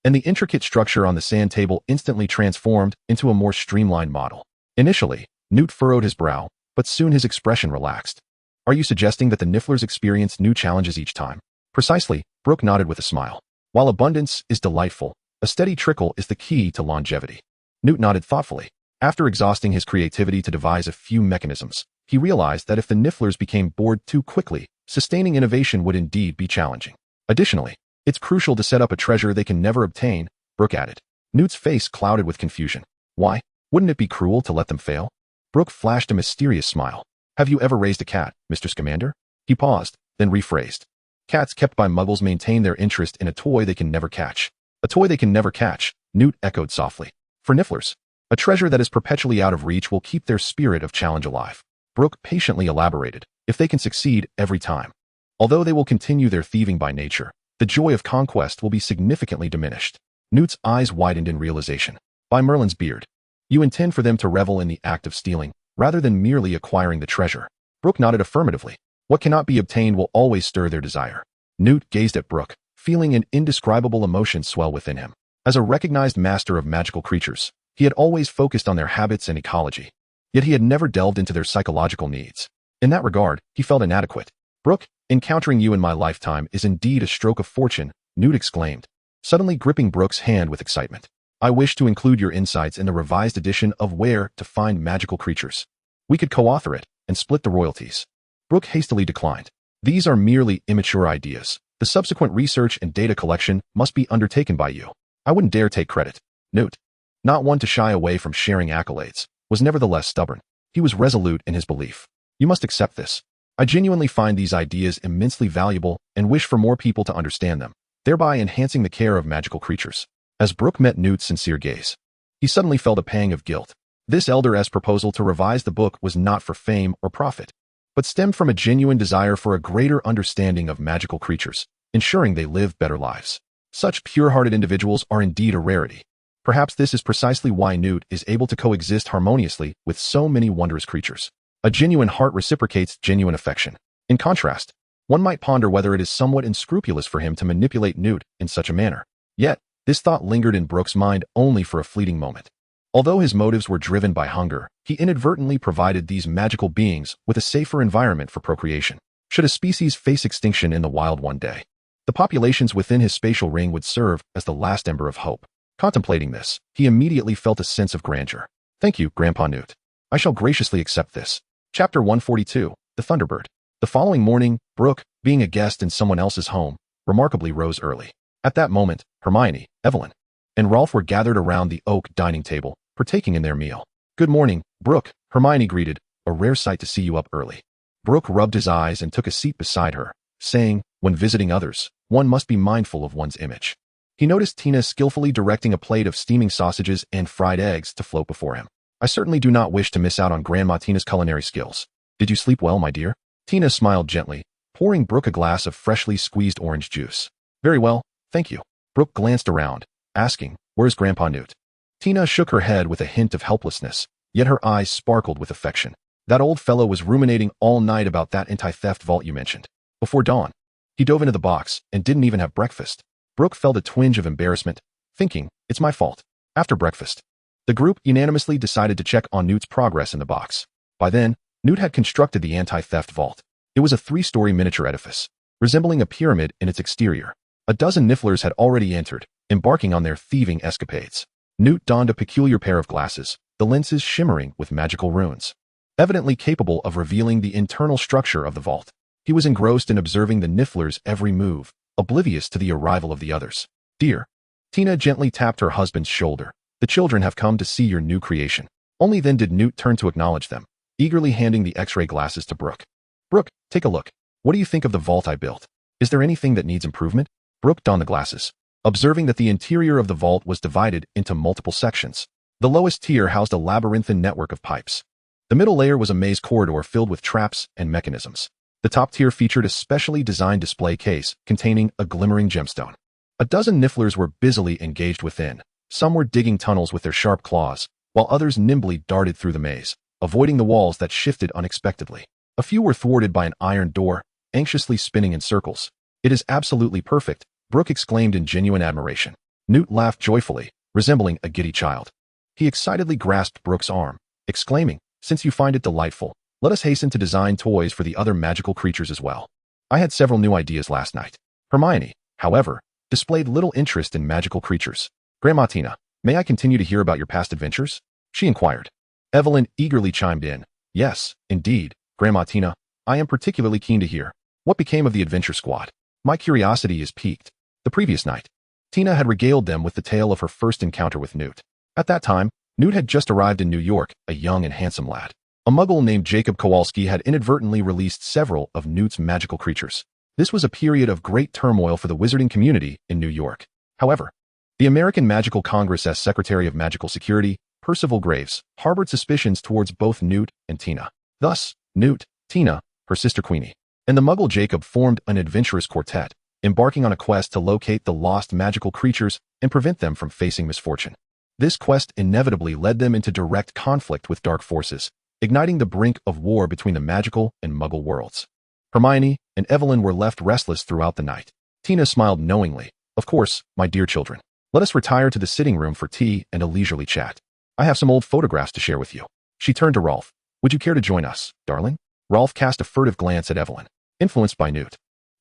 and the intricate structure on the sand table instantly transformed into a more streamlined model. Initially, Newt furrowed his brow, but soon his expression relaxed. Are you suggesting that the Nifflers experience new challenges each time? Precisely, Brook nodded with a smile. While abundance is delightful, a steady trickle is the key to longevity. Newt nodded thoughtfully. After exhausting his creativity to devise a few mechanisms, he realized that if the Nifflers became bored too quickly, sustaining innovation would indeed be challenging. Additionally, it's crucial to set up a treasure they can never obtain, Brook added. Newt's face clouded with confusion. Why? Wouldn't it be cruel to let them fail? Brook flashed a mysterious smile. Have you ever raised a cat, Mr. Scamander? He paused, then rephrased. Cats kept by Muggles maintain their interest in a toy they can never catch. A toy they can never catch, Newt echoed softly. For Nifflers, a treasure that is perpetually out of reach will keep their spirit of challenge alive. Brook patiently elaborated, if they can succeed every time. Although they will continue their thieving by nature, the joy of conquest will be significantly diminished. Newt's eyes widened in realization. By Merlin's beard. You intend for them to revel in the act of stealing, rather than merely acquiring the treasure. Brook nodded affirmatively. What cannot be obtained will always stir their desire. Newt gazed at Brook, feeling an indescribable emotion swell within him. As a recognized master of magical creatures, he had always focused on their habits and ecology. Yet he had never delved into their psychological needs. In that regard, he felt inadequate. Brook, encountering you in my lifetime is indeed a stroke of fortune, Newt exclaimed, suddenly gripping Brook's hand with excitement. I wish to include your insights in the revised edition of Where to Find Magical Creatures. We could co-author it and split the royalties. Brook hastily declined. These are merely immature ideas. The subsequent research and data collection must be undertaken by you. I wouldn't dare take credit. Newt, not one to shy away from sharing accolades, was nevertheless stubborn. He was resolute in his belief. You must accept this. I genuinely find these ideas immensely valuable and wish for more people to understand them, thereby enhancing the care of magical creatures. As Brook met Newt's sincere gaze, he suddenly felt a pang of guilt. This elder's proposal to revise the book was not for fame or profit, but stemmed from a genuine desire for a greater understanding of magical creatures, ensuring they live better lives. Such pure-hearted individuals are indeed a rarity. Perhaps this is precisely why Newt is able to coexist harmoniously with so many wondrous creatures. A genuine heart reciprocates genuine affection. In contrast, one might ponder whether it is somewhat unscrupulous for him to manipulate Newt in such a manner. Yet, this thought lingered in Brook's mind only for a fleeting moment. Although his motives were driven by hunger, he inadvertently provided these magical beings with a safer environment for procreation. Should a species face extinction in the wild one day, the populations within his spatial ring would serve as the last ember of hope. Contemplating this, he immediately felt a sense of grandeur. Thank you, Grandpa Newt. I shall graciously accept this. Chapter 142, The Thunderbird. The following morning, Brook, being a guest in someone else's home, remarkably rose early. At that moment, Hermione, Evelyn, and Rolf were gathered around the oak dining table, partaking in their meal. Good morning, Brook, Hermione greeted, a rare sight to see you up early. Brook rubbed his eyes and took a seat beside her, saying, when visiting others, one must be mindful of one's image. He noticed Tina skillfully directing a plate of steaming sausages and fried eggs to float before him. I certainly do not wish to miss out on Grandma Tina's culinary skills. Did you sleep well, my dear? Tina smiled gently, pouring Brook a glass of freshly squeezed orange juice. Very well, thank you. Brook glanced around, asking, where's Grandpa Newt? Tina shook her head with a hint of helplessness, yet her eyes sparkled with affection. That old fellow was ruminating all night about that anti-theft vault you mentioned. Before dawn, he dove into the box and didn't even have breakfast. Brook felt a twinge of embarrassment, thinking, it's my fault. After breakfast, the group unanimously decided to check on Newt's progress in the box. By then, Newt had constructed the anti-theft vault. It was a 3-story miniature edifice, resembling a pyramid in its exterior. A dozen Nifflers had already entered, embarking on their thieving escapades. Newt donned a peculiar pair of glasses, the lenses shimmering with magical runes, evidently capable of revealing the internal structure of the vault. He was engrossed in observing the Nifflers' every move, oblivious to the arrival of the others. Dear, Tina gently tapped her husband's shoulder. The children have come to see your new creation. Only then did Newt turn to acknowledge them, eagerly handing the X-ray glasses to Brook. Brook, take a look. What do you think of the vault I built? Is there anything that needs improvement? Brook donned the glasses, observing that the interior of the vault was divided into multiple sections. The lowest tier housed a labyrinthine network of pipes. The middle layer was a maze corridor filled with traps and mechanisms. The top tier featured a specially designed display case containing a glimmering gemstone. A dozen Nifflers were busily engaged within. Some were digging tunnels with their sharp claws, while others nimbly darted through the maze, avoiding the walls that shifted unexpectedly. A few were thwarted by an iron door, anxiously spinning in circles. It is absolutely perfect, Brook exclaimed in genuine admiration. Newt laughed joyfully, resembling a giddy child. He excitedly grasped Brook's arm, exclaiming, since you find it delightful, let us hasten to design toys for the other magical creatures as well. I had several new ideas last night. Hermione, however, displayed little interest in magical creatures. Grandma Tina, may I continue to hear about your past adventures? She inquired. Evelyn eagerly chimed in. Yes, indeed, Grandma Tina, I am particularly keen to hear. What became of the adventure squad? My curiosity is piqued. The previous night, Tina had regaled them with the tale of her first encounter with Newt. At that time, Newt had just arrived in New York, a young and handsome lad. A muggle named Jacob Kowalski had inadvertently released several of Newt's magical creatures. This was a period of great turmoil for the wizarding community in New York. However, the American Magical Congress's Secretary of Magical Security, Percival Graves, harbored suspicions towards both Newt and Tina. Thus, Newt, Tina, her sister Queenie, and the muggle Jacob formed an adventurous quartet, embarking on a quest to locate the lost magical creatures and prevent them from facing misfortune. This quest inevitably led them into direct conflict with dark forces, igniting the brink of war between the magical and muggle worlds. Hermione and Evelyn were left restless throughout the night. Tina smiled knowingly. Of course, my dear children. Let us retire to the sitting room for tea and a leisurely chat. I have some old photographs to share with you. She turned to Rolf. Would you care to join us, darling? Rolf cast a furtive glance at Evelyn, influenced by Newt.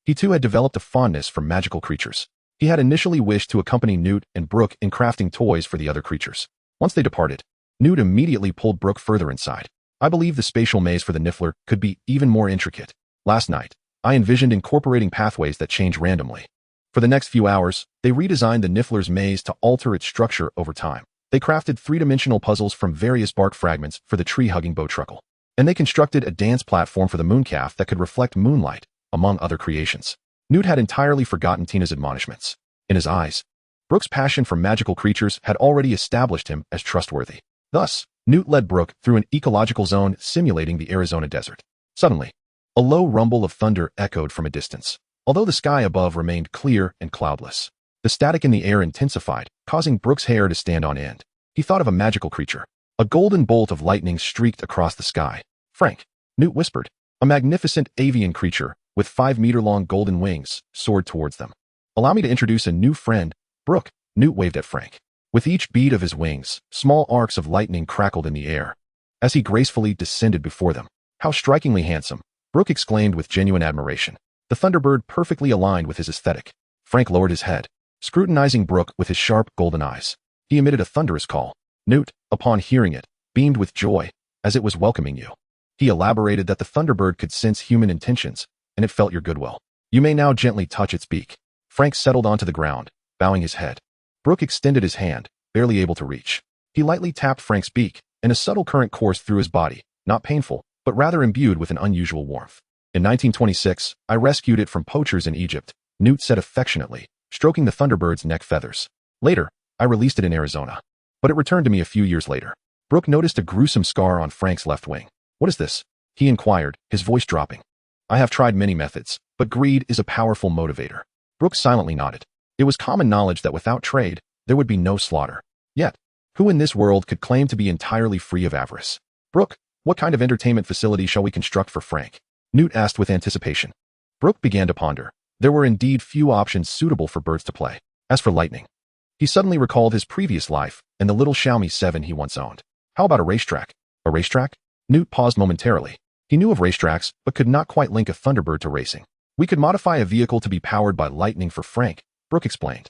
He too had developed a fondness for magical creatures. He had initially wished to accompany Newt and Brook in crafting toys for the other creatures. Once they departed, Newt immediately pulled Brook further inside. I believe the spatial maze for the Niffler could be even more intricate. Last night, I envisioned incorporating pathways that change randomly. For the next few hours, they redesigned the Niffler's maze to alter its structure over time. They crafted three-dimensional puzzles from various bark fragments for the tree-hugging Bowtruckle. And they constructed a dance platform for the mooncalf that could reflect moonlight, among other creations. Newt had entirely forgotten Tina's admonishments. In his eyes, Brook's passion for magical creatures had already established him as trustworthy. Thus, Newt led Brook through an ecological zone simulating the Arizona desert. Suddenly, a low rumble of thunder echoed from a distance. Although the sky above remained clear and cloudless, the static in the air intensified, causing Brook's hair to stand on end. He thought of a magical creature. A golden bolt of lightning streaked across the sky. Frank, Newt whispered. A magnificent avian creature, with 5-meter-long golden wings, soared towards them. Allow me to introduce a new friend, Brook. Newt waved at Frank. With each beat of his wings, small arcs of lightning crackled in the air, as he gracefully descended before them. How strikingly handsome, Brook exclaimed with genuine admiration. The Thunderbird perfectly aligned with his aesthetic. Frank lowered his head, scrutinizing Brook with his sharp golden eyes. He emitted a thunderous call. Newt, upon hearing it, beamed with joy, as it was welcoming you. He elaborated that the Thunderbird could sense human intentions, and it felt your goodwill. You may now gently touch its beak. Frank settled onto the ground, bowing his head. Brook extended his hand, barely able to reach. He lightly tapped Frank's beak, and a subtle current coursed through his body, not painful, but rather imbued with an unusual warmth. In 1926, I rescued it from poachers in Egypt, Newt said affectionately, stroking the Thunderbird's neck feathers. Later, I released it in Arizona. But it returned to me a few years later. Brook noticed a gruesome scar on Frank's left wing. What is this? He inquired, his voice dropping. I have tried many methods, but greed is a powerful motivator. Brook silently nodded. It was common knowledge that without trade, there would be no slaughter. Yet, who in this world could claim to be entirely free of avarice? Brook, what kind of entertainment facility shall we construct for Frank? Newt asked with anticipation. Brook began to ponder. There were indeed few options suitable for birds to play. As for lightning, he suddenly recalled his previous life and the little Xiaomi 7 he once owned. How about a racetrack? A racetrack? Newt paused momentarily. He knew of racetracks, but could not quite link a Thunderbird to racing. We could modify a vehicle to be powered by lightning for Frank, Brook explained.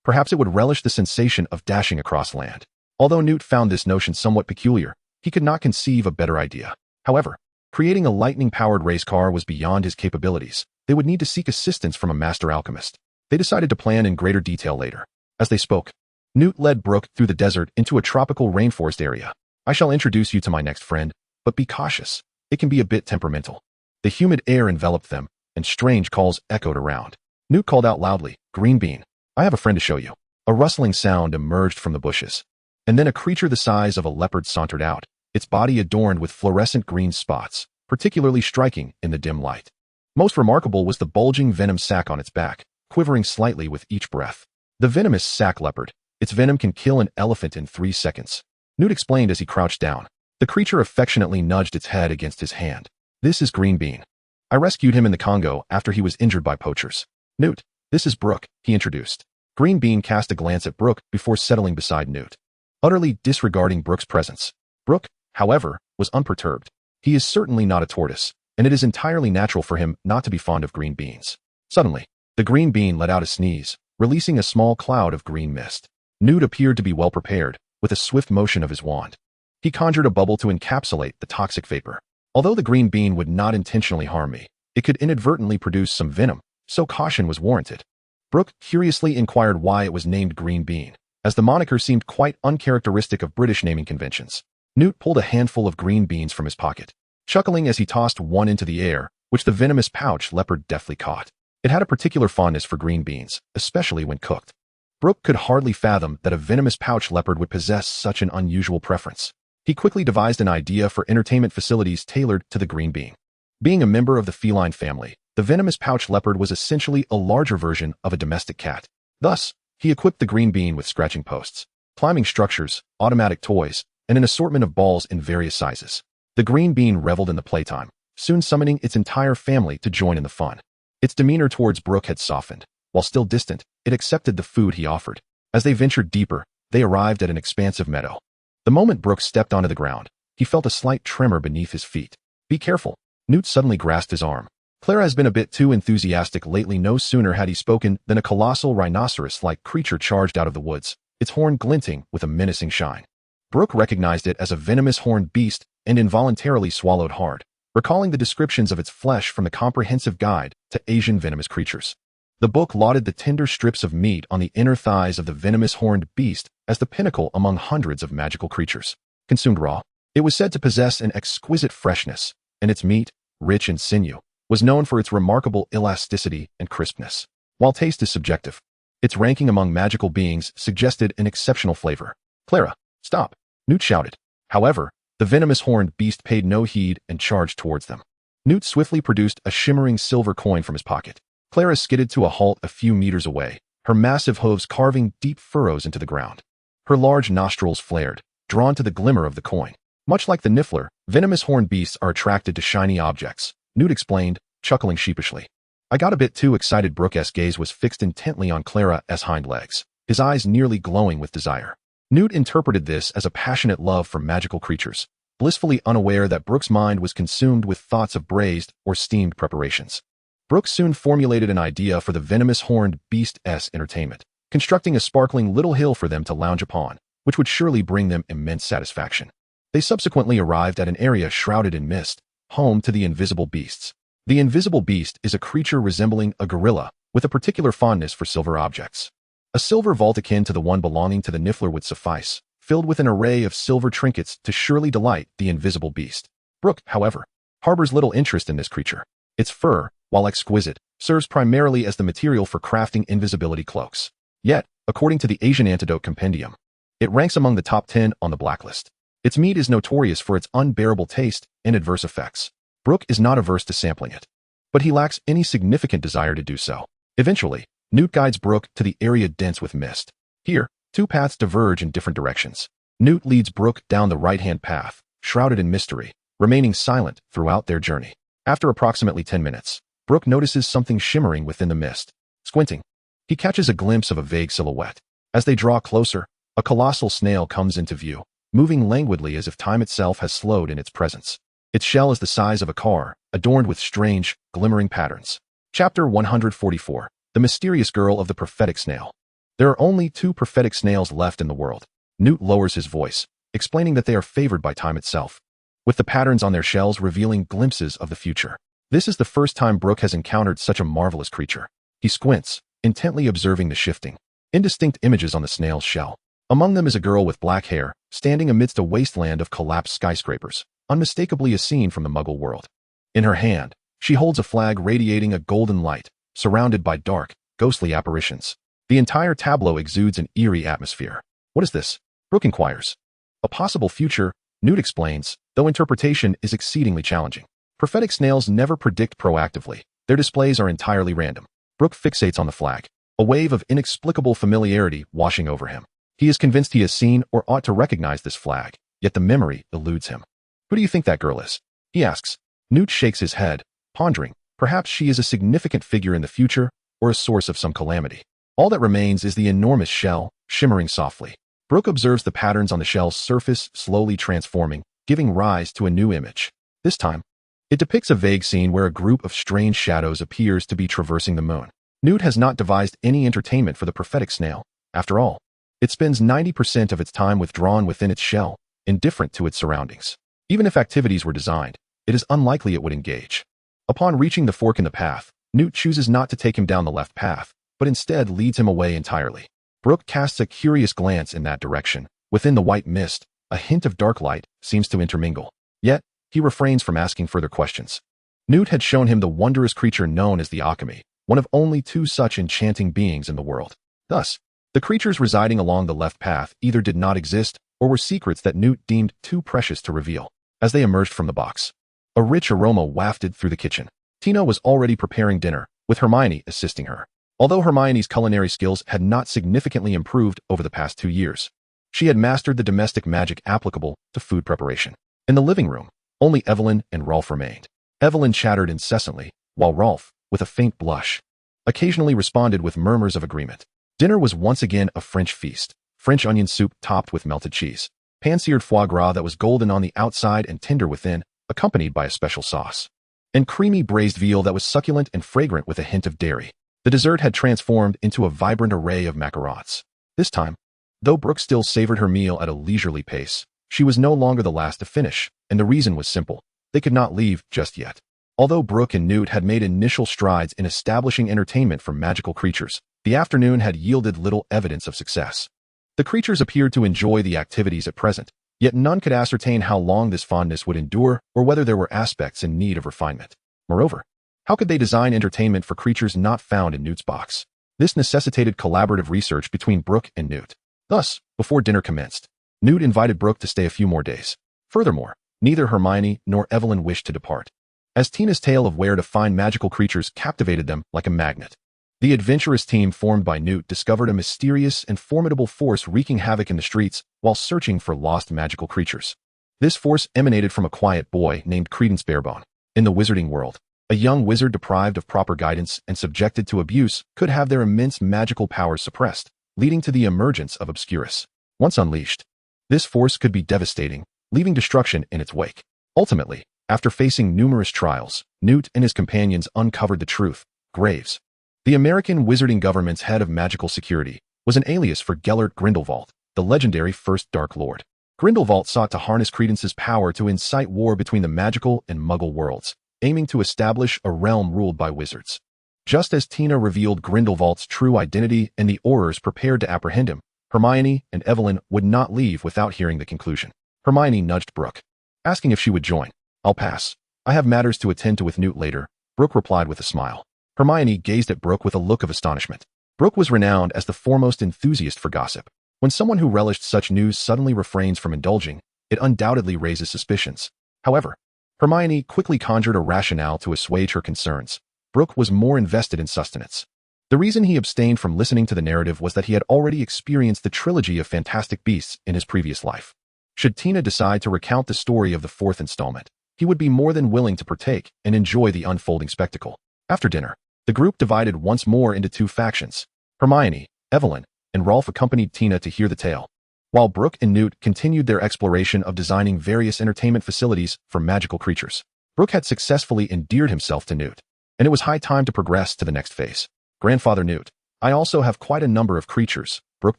Perhaps it would relish the sensation of dashing across land. Although Newt found this notion somewhat peculiar, he could not conceive a better idea. However, creating a lightning-powered race car was beyond his capabilities. They would need to seek assistance from a master alchemist. They decided to plan in greater detail later. As they spoke, Newt led Brook through the desert into a tropical rainforest area. I shall introduce you to my next friend, but be cautious. It can be a bit temperamental. The humid air enveloped them, and strange calls echoed around. Newt called out loudly, Green Bean, I have a friend to show you. A rustling sound emerged from the bushes. And then a creature the size of a leopard sauntered out, its body adorned with fluorescent green spots, particularly striking in the dim light. Most remarkable was the bulging venom sac on its back, quivering slightly with each breath. The venomous sac leopard. Its venom can kill an elephant in 3 seconds. Newt explained as he crouched down. The creature affectionately nudged its head against his hand. This is Green Bean. I rescued him in the Congo after he was injured by poachers. Newt, this is Brook, he introduced. Green Bean cast a glance at Brook before settling beside Newt, utterly disregarding Brook's presence. Brook, however, was unperturbed. He is certainly not a tortoise, and it is entirely natural for him not to be fond of green beans. Suddenly, the Green Bean let out a sneeze, releasing a small cloud of green mist. Newt appeared to be well prepared, with a swift motion of his wand. He conjured a bubble to encapsulate the toxic vapor. Although the Green Bean would not intentionally harm me, it could inadvertently produce some venom, so caution was warranted. Brook curiously inquired why it was named Green Bean, as the moniker seemed quite uncharacteristic of British naming conventions. Newt pulled a handful of green beans from his pocket, chuckling as he tossed one into the air, which the venomous pouch leopard deftly caught. It had a particular fondness for green beans, especially when cooked. Brook could hardly fathom that a venomous pouch leopard would possess such an unusual preference. He quickly devised an idea for entertainment facilities tailored to the Green Bean. Being a member of the feline family, the venomous pouch leopard was essentially a larger version of a domestic cat. Thus, he equipped the Green Bean with scratching posts, climbing structures, automatic toys, and an assortment of balls in various sizes. The green bean reveled in the playtime, soon summoning its entire family to join in the fun. Its demeanor towards Brook had softened. While still distant, it accepted the food he offered. As they ventured deeper, they arrived at an expansive meadow. The moment Brook stepped onto the ground, he felt a slight tremor beneath his feet. Be careful. Newt suddenly grasped his arm. Clara has been a bit too enthusiastic lately. No sooner had he spoken than a colossal rhinoceros-like creature charged out of the woods, its horn glinting with a menacing shine. Brook recognized it as a venomous horned beast and involuntarily swallowed hard, recalling the descriptions of its flesh from the comprehensive guide to Asian venomous creatures. The book lauded the tender strips of meat on the inner thighs of the venomous horned beast as the pinnacle among hundreds of magical creatures. Consumed raw, it was said to possess an exquisite freshness, and its meat, rich in sinew, was known for its remarkable elasticity and crispness. While taste is subjective, its ranking among magical beings suggested an exceptional flavor. Clara, stop! Newt shouted. However, the venomous horned beast paid no heed and charged towards them. Newt swiftly produced a shimmering silver coin from his pocket. Clara skidded to a halt a few meters away, her massive hooves carving deep furrows into the ground. Her large nostrils flared, drawn to the glimmer of the coin. Much like the Niffler, venomous horned beasts are attracted to shiny objects, Newt explained, chuckling sheepishly. I got a bit too excited. Brook's gaze was fixed intently on Clara's hind legs, his eyes nearly glowing with desire. Newt interpreted this as a passionate love for magical creatures, blissfully unaware that Brook's mind was consumed with thoughts of braised or steamed preparations. Brook soon formulated an idea for the venomous horned beast's entertainment, constructing a sparkling little hill for them to lounge upon, which would surely bring them immense satisfaction. They subsequently arrived at an area shrouded in mist, home to the invisible beasts. The invisible beast is a creature resembling a gorilla, with a particular fondness for silver objects. A silver vault akin to the one belonging to the Niffler would suffice, filled with an array of silver trinkets to surely delight the invisible beast. Brook, however, harbors little interest in this creature. Its fur, while exquisite, serves primarily as the material for crafting invisibility cloaks. Yet, according to the Asian Antidote Compendium, it ranks among the top 10 on the blacklist. Its meat is notorious for its unbearable taste and adverse effects. Brook is not averse to sampling it, but he lacks any significant desire to do so. Eventually, Newt guides Brook to the area dense with mist. Here, two paths diverge in different directions. Newt leads Brook down the right-hand path, shrouded in mystery, remaining silent throughout their journey. After approximately 10 minutes, Brook notices something shimmering within the mist. Squinting, he catches a glimpse of a vague silhouette. As they draw closer, a colossal snail comes into view, moving languidly as if time itself has slowed in its presence. Its shell is the size of a car, adorned with strange, glimmering patterns. Chapter 144. The Mysterious Girl of the Prophetic Snail. There are only 2 prophetic snails left in the world. Newt lowers his voice, explaining that they are favored by time itself, with the patterns on their shells revealing glimpses of the future. This is the first time Brook has encountered such a marvelous creature. He squints, intently observing the shifting, indistinct images on the snail's shell. Among them is a girl with black hair, standing amidst a wasteland of collapsed skyscrapers, unmistakably a scene from the Muggle world. In her hand, she holds a flag radiating a golden light, surrounded by dark, ghostly apparitions. The entire tableau exudes an eerie atmosphere. What is this? Brook inquires. A possible future, Newt explains, though interpretation is exceedingly challenging. Prophetic snails never predict proactively. Their displays are entirely random. Brook fixates on the flag, a wave of inexplicable familiarity washing over him. He is convinced he has seen or ought to recognize this flag, yet the memory eludes him. Who do you think that girl is? He asks. Newt shakes his head, pondering. Perhaps she is a significant figure in the future, or a source of some calamity. All that remains is the enormous shell, shimmering softly. Brook observes the patterns on the shell's surface slowly transforming, giving rise to a new image. This time, it depicts a vague scene where a group of strange shadows appears to be traversing the moon. Newt has not devised any entertainment for the prophetic snail. After all, it spends 90% of its time withdrawn within its shell, indifferent to its surroundings. Even if activities were designed, it is unlikely it would engage. Upon reaching the fork in the path, Newt chooses not to take him down the left path, but instead leads him away entirely. Brook casts a curious glance in that direction. Within the white mist, a hint of dark light seems to intermingle. Yet, he refrains from asking further questions. Newt had shown him the wondrous creature known as the Alchemy, one of only 2 such enchanting beings in the world. Thus, the creatures residing along the left path either did not exist or were secrets that Newt deemed too precious to reveal. As they emerged from the box, a rich aroma wafted through the kitchen. Tina was already preparing dinner, with Hermione assisting her. Although Hermione's culinary skills had not significantly improved over the past 2 years, she had mastered the domestic magic applicable to food preparation. In the living room, Only Evelyn and Rolf remained. Evelyn chattered incessantly, while Rolf, with a faint blush, occasionally responded with murmurs of agreement. Dinner was once again a French feast. French onion soup topped with melted cheese, pan-seared foie gras that was golden on the outside and tender within, accompanied by a special sauce, and creamy braised veal that was succulent and fragrant with a hint of dairy. The dessert had transformed into a vibrant array of macarons. This time, though Brooke still savored her meal at a leisurely pace, she was no longer the last to finish, and the reason was simple. They could not leave just yet. Although Brooke and Newt had made initial strides in establishing entertainment for magical creatures, the afternoon had yielded little evidence of success. The creatures appeared to enjoy the activities at present, yet none could ascertain how long this fondness would endure or whether there were aspects in need of refinement. Moreover, how could they design entertainment for creatures not found in Newt's box? This necessitated collaborative research between Brooke and Newt. Thus, before dinner commenced, Newt invited Brooke to stay a few more days. Furthermore, neither Hermione nor Evelyn wished to depart, as Tina's tale of where to find magical creatures captivated them like a magnet. The adventurous team formed by Newt discovered a mysterious and formidable force wreaking havoc in the streets while searching for lost magical creatures. This force emanated from a quiet boy named Credence Barebone. In the Wizarding World, a young wizard deprived of proper guidance and subjected to abuse could have their immense magical powers suppressed, leading to the emergence of Obscurus. Once unleashed, this force could be devastating, leaving destruction in its wake. Ultimately, after facing numerous trials, Newt and his companions uncovered the truth. Graves, the American wizarding government's head of magical security, was an alias for Gellert Grindelwald, the legendary First Dark Lord. Grindelwald sought to harness Credence's power to incite war between the magical and muggle worlds, aiming to establish a realm ruled by wizards. Just as Tina revealed Grindelwald's true identity and the Aurors prepared to apprehend him, Hermione and Evelyn would not leave without hearing the conclusion. Hermione nudged Brooke, asking if she would join. "I'll pass. I have matters to attend to with Newt later," Brooke replied with a smile. Hermione gazed at Brooke with a look of astonishment. Brooke was renowned as the foremost enthusiast for gossip. When someone who relished such news suddenly refrains from indulging, it undoubtedly raises suspicions. However, Hermione quickly conjured a rationale to assuage her concerns. Brooke was more invested in sustenance. The reason he abstained from listening to the narrative was that he had already experienced the trilogy of fantastic beasts in his previous life. Should Tina decide to recount the story of the fourth installment, he would be more than willing to partake and enjoy the unfolding spectacle. After dinner, the group divided once more into two factions. Hermione, Evelyn, and Rolf accompanied Tina to hear the tale, while Brooke and Newt continued their exploration of designing various entertainment facilities for magical creatures. Brooke had successfully endeared himself to Newt, and it was high time to progress to the next phase. "Grandfather Newt, I also have quite a number of creatures," Brooke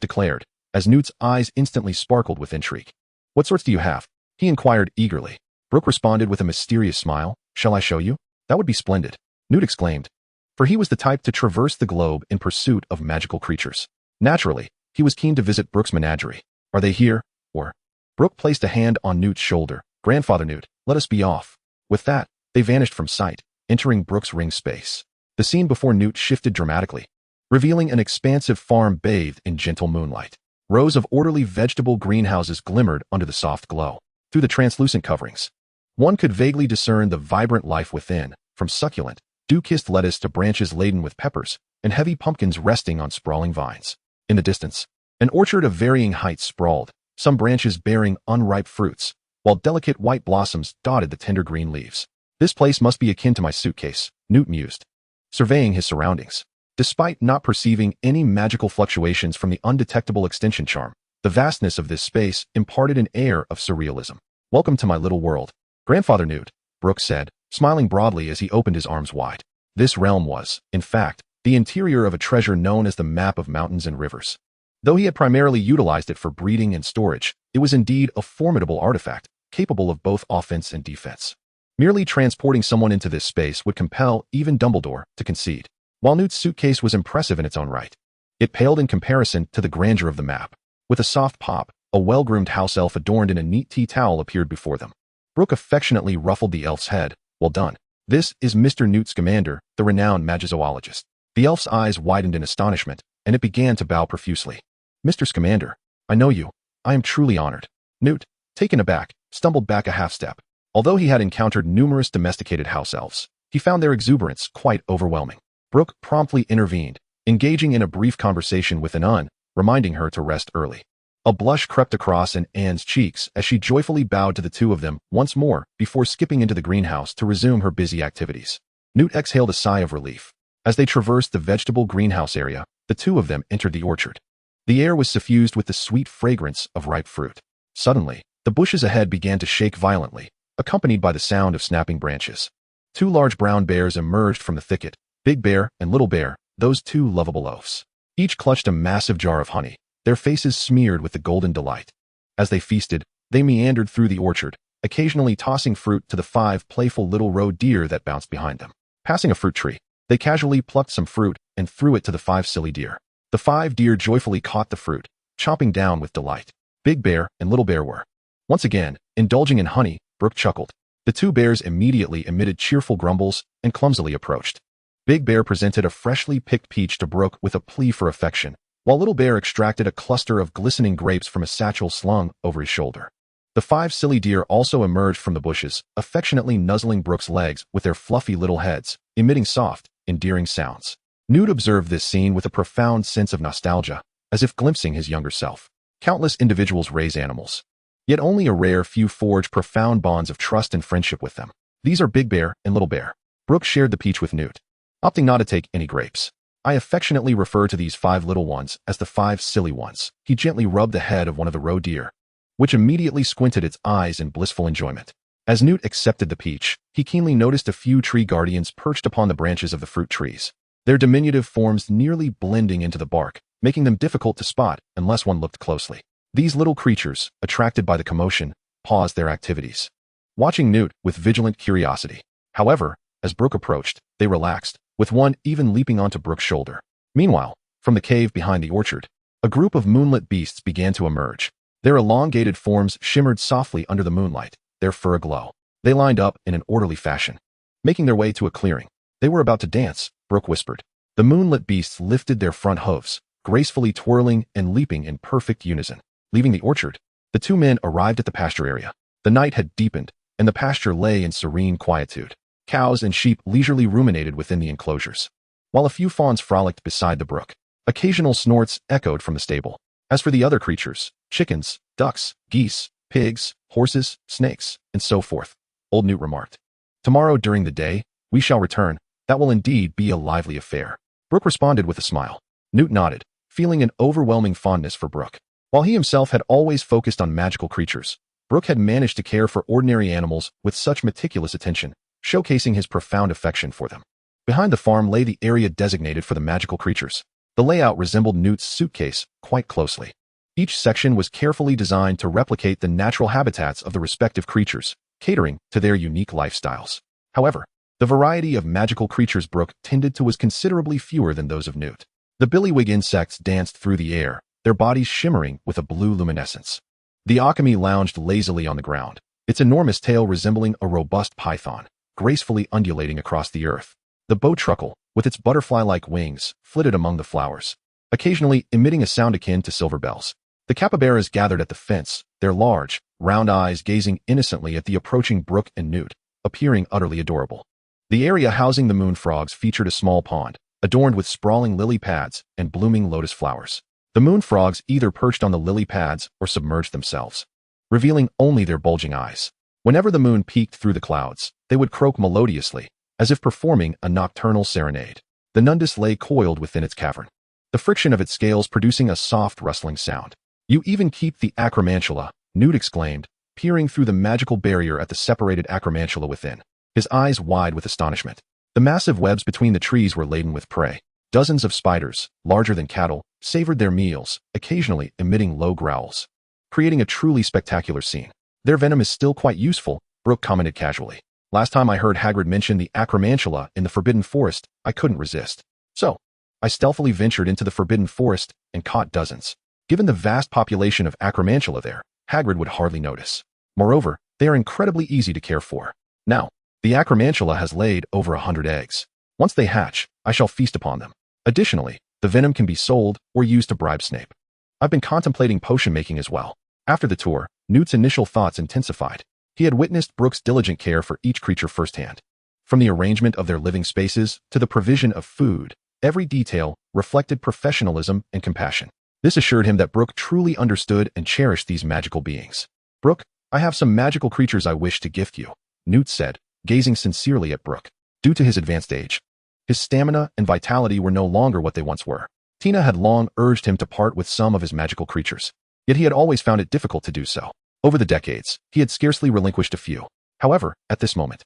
declared, as Newt's eyes instantly sparkled with intrigue. "What sorts do you have?" he inquired eagerly. Brooke responded with a mysterious smile. "Shall I show you?" "That would be splendid," Newt exclaimed, for he was the type to traverse the globe in pursuit of magical creatures. Naturally, he was keen to visit Brooke's menagerie. "Are they here, or?" Brooke placed a hand on Newt's shoulder. "Grandfather Newt, let us be off." With that, they vanished from sight, entering Brooke's ring space. The scene before Newt shifted dramatically, revealing an expansive farm bathed in gentle moonlight. Rows of orderly vegetable greenhouses glimmered under the soft glow. Through the translucent coverings, one could vaguely discern the vibrant life within, from succulent, dew-kissed lettuce to branches laden with peppers and heavy pumpkins resting on sprawling vines. In the distance, an orchard of varying heights sprawled, some branches bearing unripe fruits, while delicate white blossoms dotted the tender green leaves. "This place must be akin to my suitcase," Newt mused, surveying his surroundings. Despite not perceiving any magical fluctuations from the undetectable extension charm, the vastness of this space imparted an air of surrealism. "Welcome to my little world, Grandfather Newt," Brooke said, smiling broadly as he opened his arms wide. This realm was, in fact, the interior of a treasure known as the Map of Mountains and Rivers. Though he had primarily utilized it for breeding and storage, it was indeed a formidable artifact, capable of both offense and defense. Merely transporting someone into this space would compel even Dumbledore to concede. While Newt's suitcase was impressive in its own right, it paled in comparison to the grandeur of the map. With a soft pop, a well-groomed house elf adorned in a neat tea towel appeared before them. Brooke affectionately ruffled the elf's head. "Well done. This is Mr. Newt Scamander, the renowned magizoologist." The elf's eyes widened in astonishment, and it began to bow profusely. "Mr. Scamander, I know you. I am truly honored." Newt, taken aback, stumbled back a half-step. Although he had encountered numerous domesticated house elves, he found their exuberance quite overwhelming. Brooke promptly intervened, engaging in a brief conversation with Anon, reminding her to rest early. A blush crept across Anne's cheeks as she joyfully bowed to the two of them once more before skipping into the greenhouse to resume her busy activities. Newt exhaled a sigh of relief. As they traversed the vegetable greenhouse area, the two of them entered the orchard. The air was suffused with the sweet fragrance of ripe fruit. Suddenly, the bushes ahead began to shake violently, accompanied by the sound of snapping branches. Two large brown bears emerged from the thicket, Big Bear and Little Bear, those two lovable oafs. Each clutched a massive jar of honey, their faces smeared with the golden delight. As they feasted, they meandered through the orchard, occasionally tossing fruit to the 5 playful little roe deer that bounced behind them. Passing a fruit tree, they casually plucked some fruit and threw it to the 5 silly deer. The 5 deer joyfully caught the fruit, chomping down with delight. Big Bear and Little Bear were once again indulging in honey. Brook chuckled. The 2 bears immediately emitted cheerful grumbles and clumsily approached. Big Bear presented a freshly picked peach to Brook with a plea for affection, while Little Bear extracted a cluster of glistening grapes from a satchel slung over his shoulder. The 5 silly deer also emerged from the bushes, affectionately nuzzling Brook's legs with their fluffy little heads, emitting soft, endearing sounds. Newt observed this scene with a profound sense of nostalgia, as if glimpsing his younger self. Countless individuals raise animals, yet only a rare few forge profound bonds of trust and friendship with them. These are Big Bear and Little Bear. Brook shared the peach with Newt, opting not to take any grapes. I affectionately refer to these 5 little ones as the 5 silly ones. He gently rubbed the head of one of the roe deer, which immediately squinted its eyes in blissful enjoyment. As Newt accepted the peach, he keenly noticed a few tree guardians perched upon the branches of the fruit trees, their diminutive forms nearly blending into the bark, making them difficult to spot unless one looked closely. These little creatures, attracted by the commotion, paused their activities, watching Newt with vigilant curiosity. However, as Brook approached, they relaxed, with one even leaping onto Brook's shoulder. Meanwhile, from the cave behind the orchard, a group of moonlit beasts began to emerge. Their elongated forms shimmered softly under the moonlight, their fur aglow. They lined up in an orderly fashion, making their way to a clearing. They were about to dance, Brook whispered. The moonlit beasts lifted their front hooves, gracefully twirling and leaping in perfect unison. Leaving the orchard, the 2 men arrived at the pasture area. The night had deepened, and the pasture lay in serene quietude. Cows and sheep leisurely ruminated within the enclosures, while a few fawns frolicked beside the brook. Occasional snorts echoed from the stable. As for the other creatures, chickens, ducks, geese, pigs, horses, snakes, and so forth, old Newt remarked, "Tomorrow during the day, we shall return. That will indeed be a lively affair." Brook responded with a smile. Newt nodded, feeling an overwhelming fondness for Brook. While he himself had always focused on magical creatures, Brook had managed to care for ordinary animals with such meticulous attention, showcasing his profound affection for them. Behind the farm lay the area designated for the magical creatures. The layout resembled Newt's suitcase quite closely. Each section was carefully designed to replicate the natural habitats of the respective creatures, catering to their unique lifestyles. However, the variety of magical creatures Brook tended to was considerably fewer than those of Newt. The billywig insects danced through the air, their bodies shimmering with a blue luminescence. The Akami lounged lazily on the ground, its enormous tail resembling a robust python, gracefully undulating across the earth. The bowtruckle, with its butterfly-like wings, flitted among the flowers, occasionally emitting a sound akin to silver bells. The capybaras gathered at the fence, their large, round eyes gazing innocently at the approaching Brook and Newt, appearing utterly adorable. The area housing the moon frogs featured a small pond, adorned with sprawling lily pads and blooming lotus flowers. The moon frogs either perched on the lily pads or submerged themselves, revealing only their bulging eyes. Whenever the moon peeked through the clouds, they would croak melodiously, as if performing a nocturnal serenade. The Nundus lay coiled within its cavern, the friction of its scales producing a soft rustling sound. "You even keep the acromantula," Newt exclaimed, peering through the magical barrier at the separated acromantula within, his eyes wide with astonishment. The massive webs between the trees were laden with prey. Dozens of spiders, larger than cattle, savored their meals, occasionally emitting low growls, creating a truly spectacular scene. "Their venom is still quite useful," Brook commented casually. "Last time I heard Hagrid mention the acromantula in the Forbidden Forest, I couldn't resist. So, I stealthily ventured into the Forbidden Forest and caught dozens. Given the vast population of acromantula there, Hagrid would hardly notice. Moreover, they are incredibly easy to care for. Now, the acromantula has laid over 100 eggs. Once they hatch, I shall feast upon them. Additionally, the venom can be sold or used to bribe Snape. I've been contemplating potion making as well." After the tour, Newt's initial thoughts intensified. He had witnessed Brook's diligent care for each creature firsthand. From the arrangement of their living spaces to the provision of food, every detail reflected professionalism and compassion. This assured him that Brook truly understood and cherished these magical beings. "Brook, I have some magical creatures I wish to gift you," Newt said, gazing sincerely at Brook. Due to his advanced age, his stamina and vitality were no longer what they once were. Tina had long urged him to part with some of his magical creatures, yet he had always found it difficult to do so. Over the decades, he had scarcely relinquished a few. However, at this moment,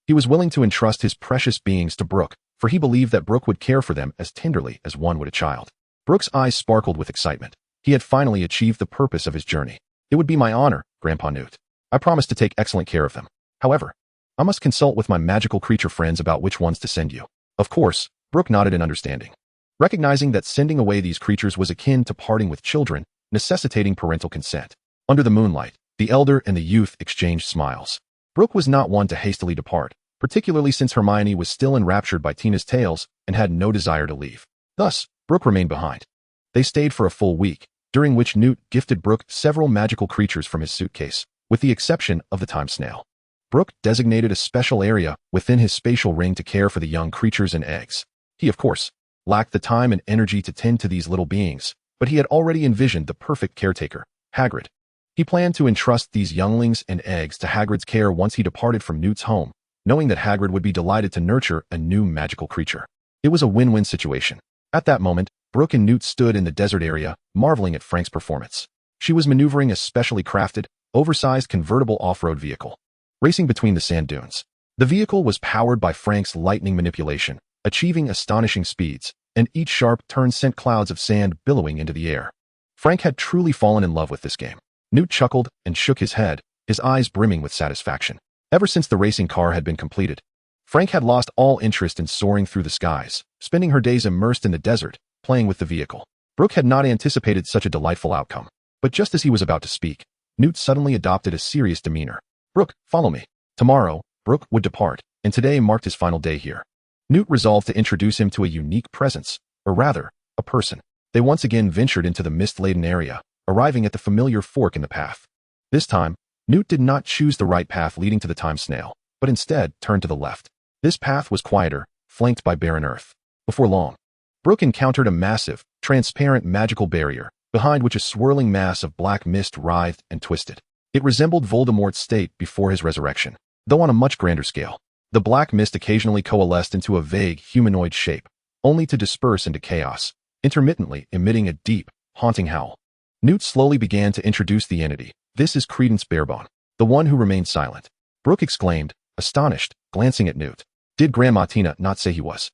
he was willing to entrust his precious beings to Brook, for he believed that Brook would care for them as tenderly as one would a child. Brook's eyes sparkled with excitement. He had finally achieved the purpose of his journey. "It would be my honor, Grandpa Newt. I promise to take excellent care of them. However, I must consult with my magical creature friends about which ones to send you." Of course, Brook nodded in understanding, recognizing that sending away these creatures was akin to parting with children, necessitating parental consent. Under the moonlight, the elder and the youth exchanged smiles. Brook was not one to hastily depart, particularly since Hermione was still enraptured by Tina's tales and had no desire to leave. Thus, Brook remained behind. They stayed for a full week, during which Newt gifted Brook several magical creatures from his suitcase, with the exception of the time snail. Brook designated a special area within his spatial ring to care for the young creatures and eggs. He, of course, lacked the time and energy to tend to these little beings, but he had already envisioned the perfect caretaker, Hagrid. He planned to entrust these younglings and eggs to Hagrid's care once he departed from Newt's home, knowing that Hagrid would be delighted to nurture a new magical creature. It was a win-win situation. At that moment, Brook and Newt stood in the desert area, marveling at Frank's performance. She was maneuvering a specially crafted, oversized convertible off-road vehicle, racing between the sand dunes. The vehicle was powered by Frank's lightning manipulation, achieving astonishing speeds, and each sharp turn sent clouds of sand billowing into the air. Frank had truly fallen in love with this game. Newt chuckled and shook his head, his eyes brimming with satisfaction. Ever since the racing car had been completed, Frank had lost all interest in soaring through the skies, spending her days immersed in the desert, playing with the vehicle. Brook had not anticipated such a delightful outcome, but just as he was about to speak, Newt suddenly adopted a serious demeanor. "Brook, follow me." Tomorrow, Brook would depart, and today marked his final day here. Newt resolved to introduce him to a unique presence, or rather, a person. They once again ventured into the mist-laden area, arriving at the familiar fork in the path. This time, Newt did not choose the right path leading to the time snail, but instead turned to the left. This path was quieter, flanked by barren earth. Before long, Brook encountered a massive, transparent magical barrier, behind which a swirling mass of black mist writhed and twisted. It resembled Voldemort's state before his resurrection, though on a much grander scale. The black mist occasionally coalesced into a vague humanoid shape, only to disperse into chaos, intermittently emitting a deep, haunting howl. Newt slowly began to introduce the entity. "This is Credence Barebone, the one who remained silent." Brook exclaimed, astonished, glancing at Newt. "Did Grandma Tina not say he was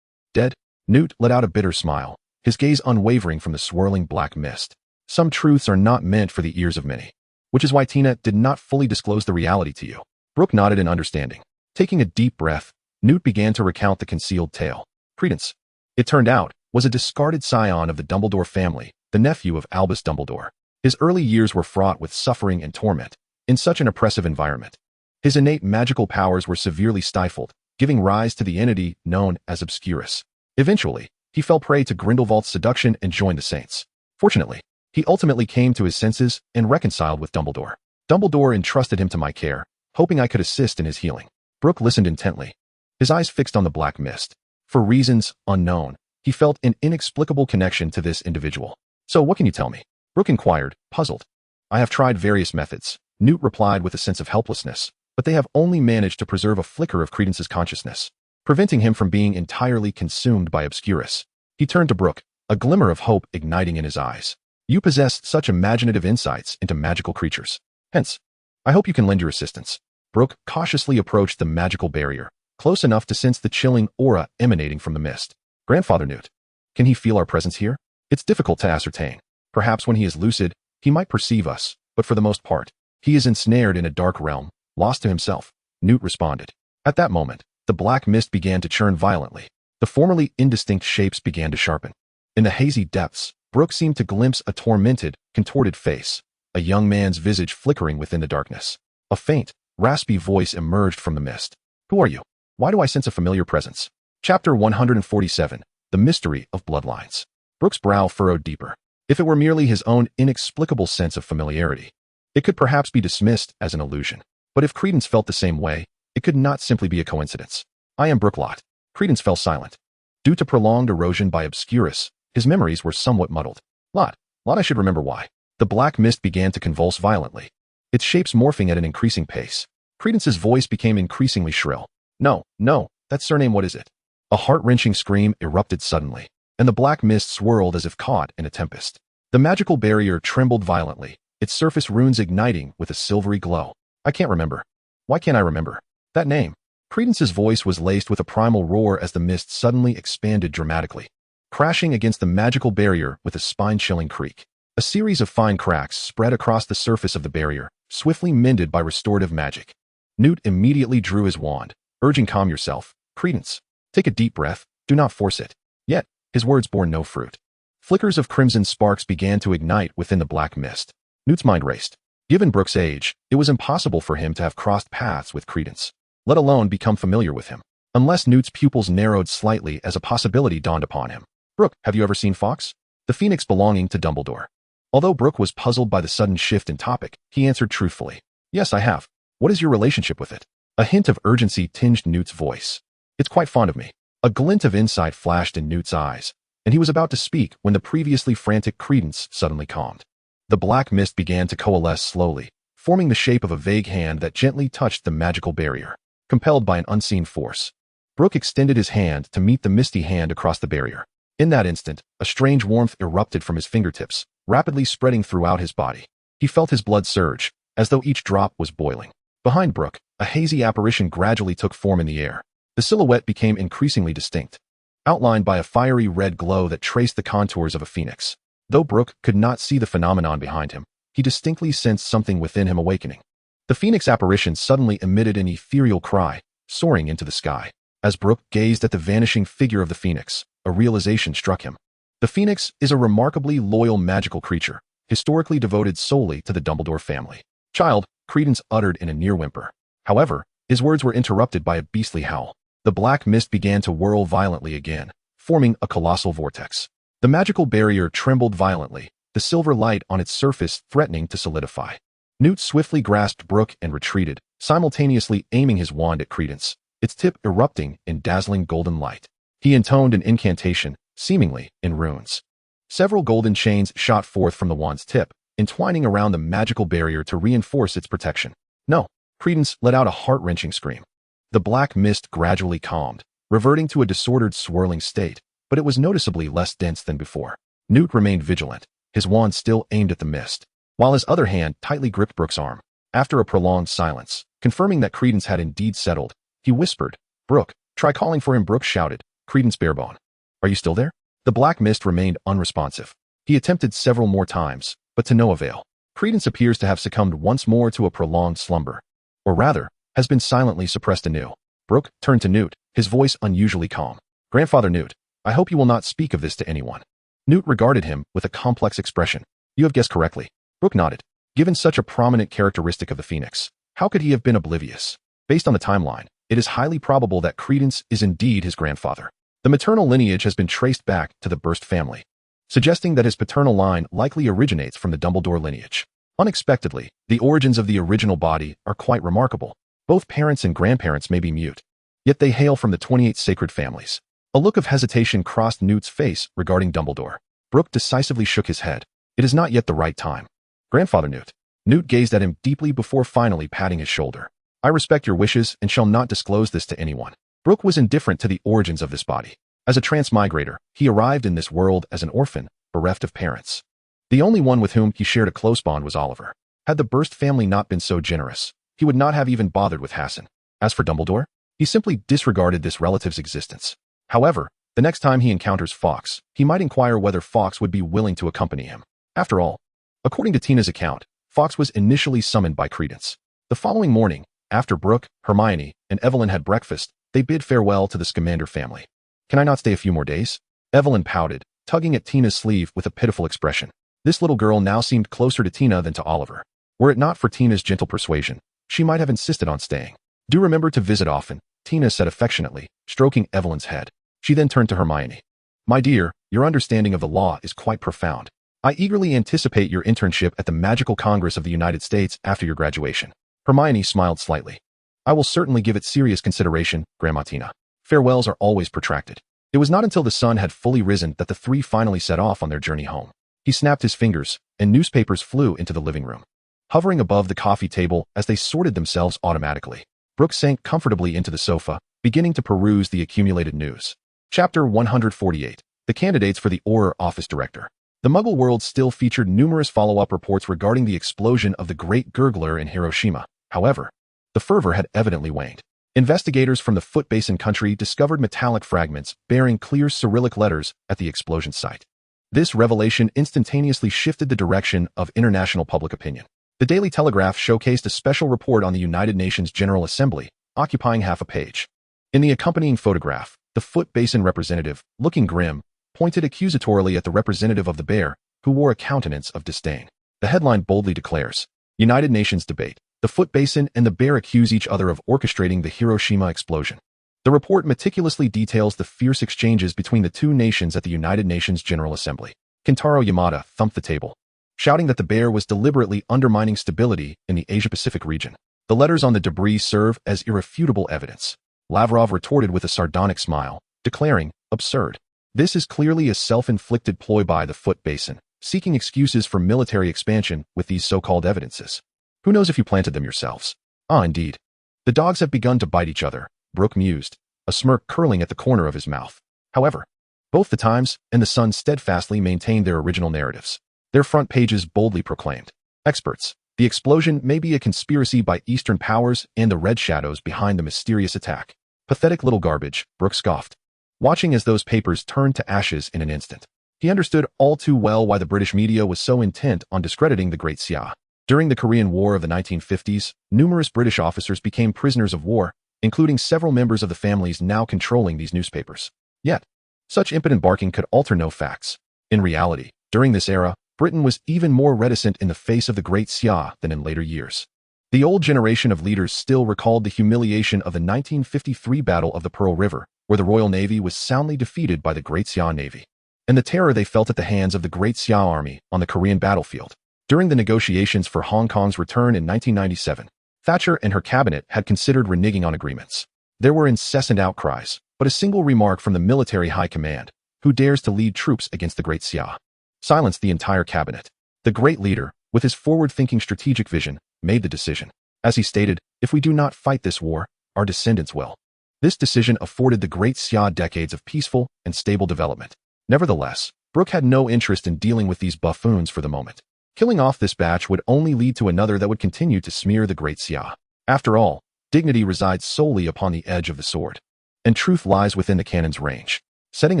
dead?" Newt let out a bitter smile, his gaze unwavering from the swirling black mist. "Some truths are not meant for the ears of many, which is why Tina did not fully disclose the reality to you." Brook nodded in understanding. Taking a deep breath, Newt began to recount the concealed tale. Credence, it turned out, was a discarded scion of the Dumbledore family, the nephew of Albus Dumbledore. His early years were fraught with suffering and torment, in such an oppressive environment. His innate magical powers were severely stifled, giving rise to the entity known as Obscurus. Eventually, he fell prey to Grindelwald's seduction and joined the Saints. Fortunately, he ultimately came to his senses and reconciled with Dumbledore. Dumbledore entrusted him to my care, hoping I could assist in his healing. Brook listened intently, his eyes fixed on the black mist. For reasons unknown, he felt an inexplicable connection to this individual. "So what can you tell me?" Brook inquired, puzzled. "I have tried various methods," Newt replied with a sense of helplessness, "but they have only managed to preserve a flicker of Credence's consciousness, preventing him from being entirely consumed by Obscurus." He turned to Brook, a glimmer of hope igniting in his eyes. "You possess such imaginative insights into magical creatures. Hence, I hope you can lend your assistance." Brook cautiously approached the magical barrier, close enough to sense the chilling aura emanating from the mist. "Grandfather Newt, can he feel our presence here?" "It's difficult to ascertain. Perhaps when he is lucid, he might perceive us, but for the most part, he is ensnared in a dark realm, lost to himself," Newt responded. At that moment, the black mist began to churn violently. The formerly indistinct shapes began to sharpen. In the hazy depths, Brook seemed to glimpse a tormented, contorted face, a young man's visage flickering within the darkness. A faint, raspy voice emerged from the mist. "Who are you? Why do I sense a familiar presence?" Chapter 147, The Mystery of Bloodlines. Brook's brow furrowed deeper. If it were merely his own inexplicable sense of familiarity, it could perhaps be dismissed as an illusion. But if Credence felt the same way, it could not simply be a coincidence. "I am Brook Lot." Credence fell silent. Due to prolonged erosion by Obscurus, his memories were somewhat muddled. "Lot, Lana should remember why. The black mist began to convulse violently, its shapes morphing at an increasing pace. Credence's voice became increasingly shrill. No, no, that surname, what is it? A heart-wrenching scream erupted suddenly, and the black mist swirled as if caught in a tempest. The magical barrier trembled violently, its surface runes igniting with a silvery glow. I can't remember. Why can't I remember? That name. Credence's voice was laced with a primal roar as the mist suddenly expanded dramatically, crashing against the magical barrier with a spine-chilling creak. A series of fine cracks spread across the surface of the barrier, swiftly mended by restorative magic. Newt immediately drew his wand, urging, calm yourself, Credence. Take a deep breath, do not force it. Yet, his words bore no fruit. Flickers of crimson sparks began to ignite within the black mist. Newt's mind raced. Given Brook's age, it was impossible for him to have crossed paths with Credence, let alone become familiar with him, unless Newt's pupils narrowed slightly as a possibility dawned upon him. Brook, have you ever seen Fawkes? The phoenix belonging to Dumbledore. Although Brook was puzzled by the sudden shift in topic, he answered truthfully. Yes, I have. What is your relationship with it? A hint of urgency tinged Newt's voice. It's quite fond of me. A glint of insight flashed in Newt's eyes, and he was about to speak when the previously frantic Credence suddenly calmed. The black mist began to coalesce slowly, forming the shape of a vague hand that gently touched the magical barrier, compelled by an unseen force. Brook extended his hand to meet the misty hand across the barrier. In that instant, a strange warmth erupted from his fingertips, rapidly spreading throughout his body. He felt his blood surge, as though each drop was boiling. Behind Brook, a hazy apparition gradually took form in the air. The silhouette became increasingly distinct, outlined by a fiery red glow that traced the contours of a phoenix. Though Brook could not see the phenomenon behind him, he distinctly sensed something within him awakening. The phoenix apparition suddenly emitted an ethereal cry, soaring into the sky. As Brook gazed at the vanishing figure of the phoenix, a realization struck him. The phoenix is a remarkably loyal magical creature, historically devoted solely to the Dumbledore family. Child, Credence uttered in a near whimper. However, his words were interrupted by a beastly howl. The black mist began to whirl violently again, forming a colossal vortex. The magical barrier trembled violently, the silver light on its surface threatening to solidify. Newt swiftly grasped Brook and retreated, simultaneously aiming his wand at Credence, its tip erupting in dazzling golden light. He intoned an incantation, seemingly in runes. Several golden chains shot forth from the wand's tip, entwining around the magical barrier to reinforce its protection. No, Credence let out a heart-wrenching scream. The black mist gradually calmed, reverting to a disordered swirling state, but it was noticeably less dense than before. Newt remained vigilant, his wand still aimed at the mist, while his other hand tightly gripped Brook's arm. After a prolonged silence, confirming that Credence had indeed settled, he whispered, Brook, try calling for him. Brook shouted, Credence Barebone. Are you still there? The black mist remained unresponsive. He attempted several more times, but to no avail. Credence appears to have succumbed once more to a prolonged slumber. Or rather, has been silently suppressed anew. Brook turned to Newt, his voice unusually calm. Grandfather Newt, I hope you will not speak of this to anyone. Newt regarded him with a complex expression. You have guessed correctly. Brook nodded. Given such a prominent characteristic of the Phoenix, how could he have been oblivious? Based on the timeline, it is highly probable that Credence is indeed his grandfather. The maternal lineage has been traced back to the Burst family, suggesting that his paternal line likely originates from the Dumbledore lineage. Unexpectedly, the origins of the original body are quite remarkable. Both parents and grandparents may be mute, yet they hail from the 28 sacred families. A look of hesitation crossed Newt's face regarding Dumbledore. Brook decisively shook his head. It is not yet the right time. Grandfather Newt. Newt gazed at him deeply before finally patting his shoulder. I respect your wishes and shall not disclose this to anyone. Brook was indifferent to the origins of this body. As a transmigrator, he arrived in this world as an orphan, bereft of parents. The only one with whom he shared a close bond was Oliver. Had the Burst family not been so generous, he would not have even bothered with Hassan. As for Dumbledore, he simply disregarded this relative's existence. However, the next time he encounters Fawkes, he might inquire whether Fawkes would be willing to accompany him. After all, according to Tina's account, Fawkes was initially summoned by Credence. The following morning, after Brook, Hermione, and Evelyn had breakfast, they bid farewell to the Scamander family. Can I not stay a few more days? Evelyn pouted, tugging at Tina's sleeve with a pitiful expression. This little girl now seemed closer to Tina than to Oliver. Were it not for Tina's gentle persuasion, she might have insisted on staying. Do remember to visit often, Tina said affectionately, stroking Evelyn's head. She then turned to Hermione. My dear, your understanding of the law is quite profound. I eagerly anticipate your internship at the Magical Congress of the United States after your graduation. Hermione smiled slightly. I will certainly give it serious consideration, Grandma Tina. Farewells are always protracted. It was not until the sun had fully risen that the three finally set off on their journey home. He snapped his fingers, and newspapers flew into the living room, hovering above the coffee table as they sorted themselves automatically. Brook sank comfortably into the sofa, beginning to peruse the accumulated news. Chapter 148. The candidates for the Auror Office Director. The Muggle world still featured numerous follow-up reports regarding the explosion of the Great Gurgler in Hiroshima. However, the fervor had evidently waned. Investigators from the Foot Basin country discovered metallic fragments bearing clear Cyrillic letters at the explosion site. This revelation instantaneously shifted the direction of international public opinion. The Daily Telegraph showcased a special report on the United Nations General Assembly, occupying half a page. In the accompanying photograph, the Foot Basin representative, looking grim, pointed accusatorily at the representative of the bear, who wore a countenance of disdain. The headline boldly declares, United Nations debate. The Foot Basin and the bear accuse each other of orchestrating the Hiroshima explosion. The report meticulously details the fierce exchanges between the two nations at the United Nations General Assembly. Kentaro Yamada thumped the table, shouting that the bear was deliberately undermining stability in the Asia-Pacific region. The letters on the debris serve as irrefutable evidence. Lavrov retorted with a sardonic smile, declaring, absurd. This is clearly a self-inflicted ploy by the Foot Basin, seeking excuses for military expansion with these so-called evidences. Who knows if you planted them yourselves? Ah, indeed. The dogs have begun to bite each other, Brook mused, a smirk curling at the corner of his mouth. However, both the Times and the Sun steadfastly maintained their original narratives. Their front pages boldly proclaimed, experts, the explosion may be a conspiracy by Eastern powers and the Red Shadows behind the mysterious attack. Pathetic little garbage, Brook scoffed, watching as those papers turned to ashes in an instant. He understood all too well why the British media was so intent on discrediting the Great Xia. During the Korean War of the 1950s, numerous British officers became prisoners of war, including several members of the families now controlling these newspapers. Yet, such impotent barking could alter no facts. In reality, during this era, Britain was even more reticent in the face of the Great Xia than in later years. The old generation of leaders still recalled the humiliation of the 1953 Battle of the Pearl River, where the Royal Navy was soundly defeated by the Great Xia Navy, and the terror they felt at the hands of the Great Xia Army on the Korean battlefield. During the negotiations for Hong Kong's return in 1997, Thatcher and her cabinet had considered reneging on agreements. There were incessant outcries, but a single remark from the military high command, who dares to lead troops against the Great Xia, silenced the entire cabinet. The great leader, with his forward-thinking strategic vision, made the decision. As he stated, if we do not fight this war, our descendants will. This decision afforded the Great Xia decades of peaceful and stable development. Nevertheless, Brook had no interest in dealing with these buffoons for the moment. Killing off this batch would only lead to another that would continue to smear the Great Xia. After all, dignity resides solely upon the edge of the sword, and truth lies within the cannon's range. Setting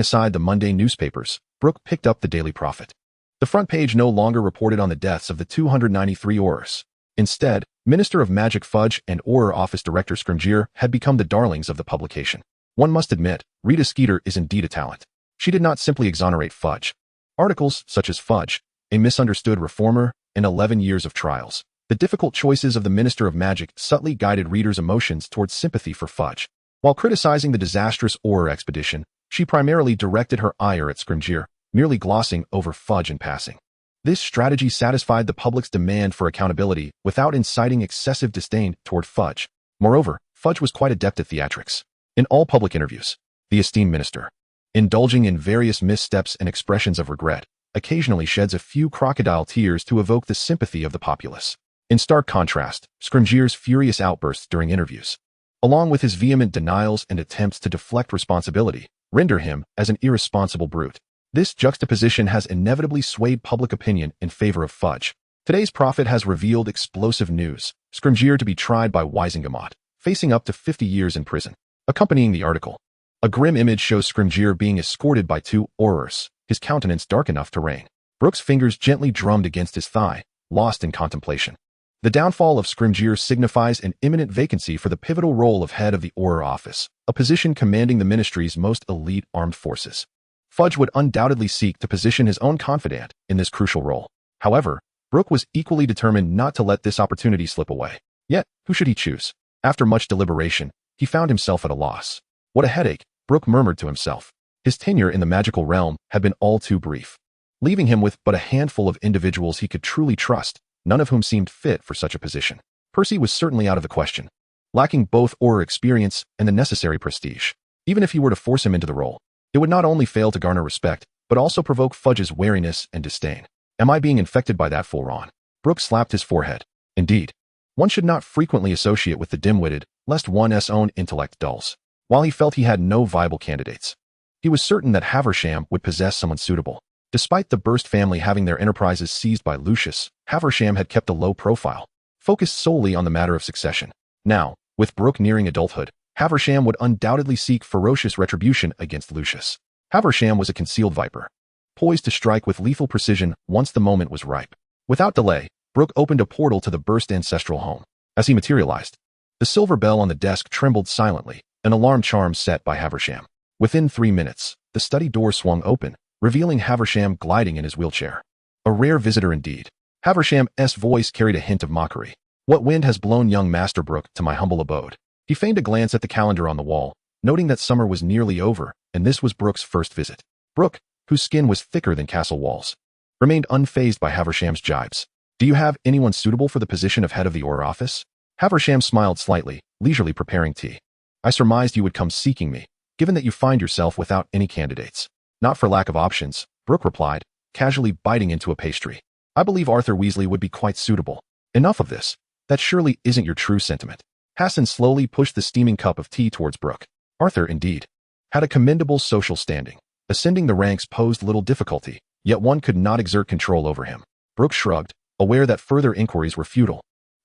aside the mundane newspapers, Brook picked up the Daily Prophet. The front page no longer reported on the deaths of the 293 Aurors. Instead, Minister of Magic Fudge and Auror Office Director Scrimgeour had become the darlings of the publication. One must admit, Rita Skeeter is indeed a talent. She did not simply exonerate Fudge. Articles such as Fudge, a misunderstood reformer, and 11 years of trials. The difficult choices of the Minister of Magic subtly guided readers' emotions towards sympathy for Fudge. While criticizing the disastrous Auror expedition, she primarily directed her ire at Scrimgeour, merely glossing over Fudge in passing. This strategy satisfied the public's demand for accountability without inciting excessive disdain toward Fudge. Moreover, Fudge was quite adept at theatrics. In all public interviews, the esteemed minister, indulging in various missteps and expressions of regret, occasionally sheds a few crocodile tears to evoke the sympathy of the populace. In stark contrast, Scrimgeour's furious outbursts during interviews, along with his vehement denials and attempts to deflect responsibility, render him as an irresponsible brute. This juxtaposition has inevitably swayed public opinion in favor of Fudge. Today's prophet has revealed explosive news, Scrimgeour to be tried by Wisingamot, facing up to 50 years in prison. Accompanying the article, a grim image shows Scrimgeour being escorted by two Aurors, his countenance dark enough to reign. Brook's fingers gently drummed against his thigh, lost in contemplation. The downfall of Scrimgeour signifies an imminent vacancy for the pivotal role of head of the Auror Office, a position commanding the ministry's most elite armed forces. Fudge would undoubtedly seek to position his own confidant in this crucial role. However, Brook was equally determined not to let this opportunity slip away. Yet, who should he choose? After much deliberation, he found himself at a loss. What a headache, Brook murmured to himself. His tenure in the magical realm had been all too brief, leaving him with but a handful of individuals he could truly trust, none of whom seemed fit for such a position. Percy was certainly out of the question, lacking both Auror experience and the necessary prestige. Even if he were to force him into the role, it would not only fail to garner respect, but also provoke Fudge's wariness and disdain. Am I being infected by that fool Ron? Brook slapped his forehead. Indeed. One should not frequently associate with the dim-witted, lest one's own intellect dulls. While he felt he had no viable candidates, he was certain that Havisham would possess someone suitable. Despite the Burst family having their enterprises seized by Lucius, Havisham had kept a low profile, focused solely on the matter of succession. Now, with Brook nearing adulthood, Havisham would undoubtedly seek ferocious retribution against Lucius. Havisham was a concealed viper, poised to strike with lethal precision once the moment was ripe. Without delay, Brook opened a portal to the Burst ancestral home. As he materialized, the silver bell on the desk trembled silently, an alarm charm set by Havisham. Within 3 minutes, the study door swung open, revealing Havisham gliding in his wheelchair. A rare visitor indeed. Havisham's voice carried a hint of mockery. What wind has blown young Master Brook to my humble abode? He feigned a glance at the calendar on the wall, noting that summer was nearly over, and this was Brook's first visit. Brook, whose skin was thicker than castle walls, remained unfazed by Havisham's jibes. Do you have anyone suitable for the position of head of the Auror office? Havisham smiled slightly, leisurely preparing tea. I surmised you would come seeking me, given that you find yourself without any candidates. Not for lack of options, Brook replied, casually biting into a pastry. I believe Arthur Weasley would be quite suitable. Enough of this. That surely isn't your true sentiment. Hassan slowly pushed the steaming cup of tea towards Brook. Arthur, indeed, had a commendable social standing. Ascending the ranks posed little difficulty, yet one could not exert control over him. Brook shrugged, aware that further inquiries were futile.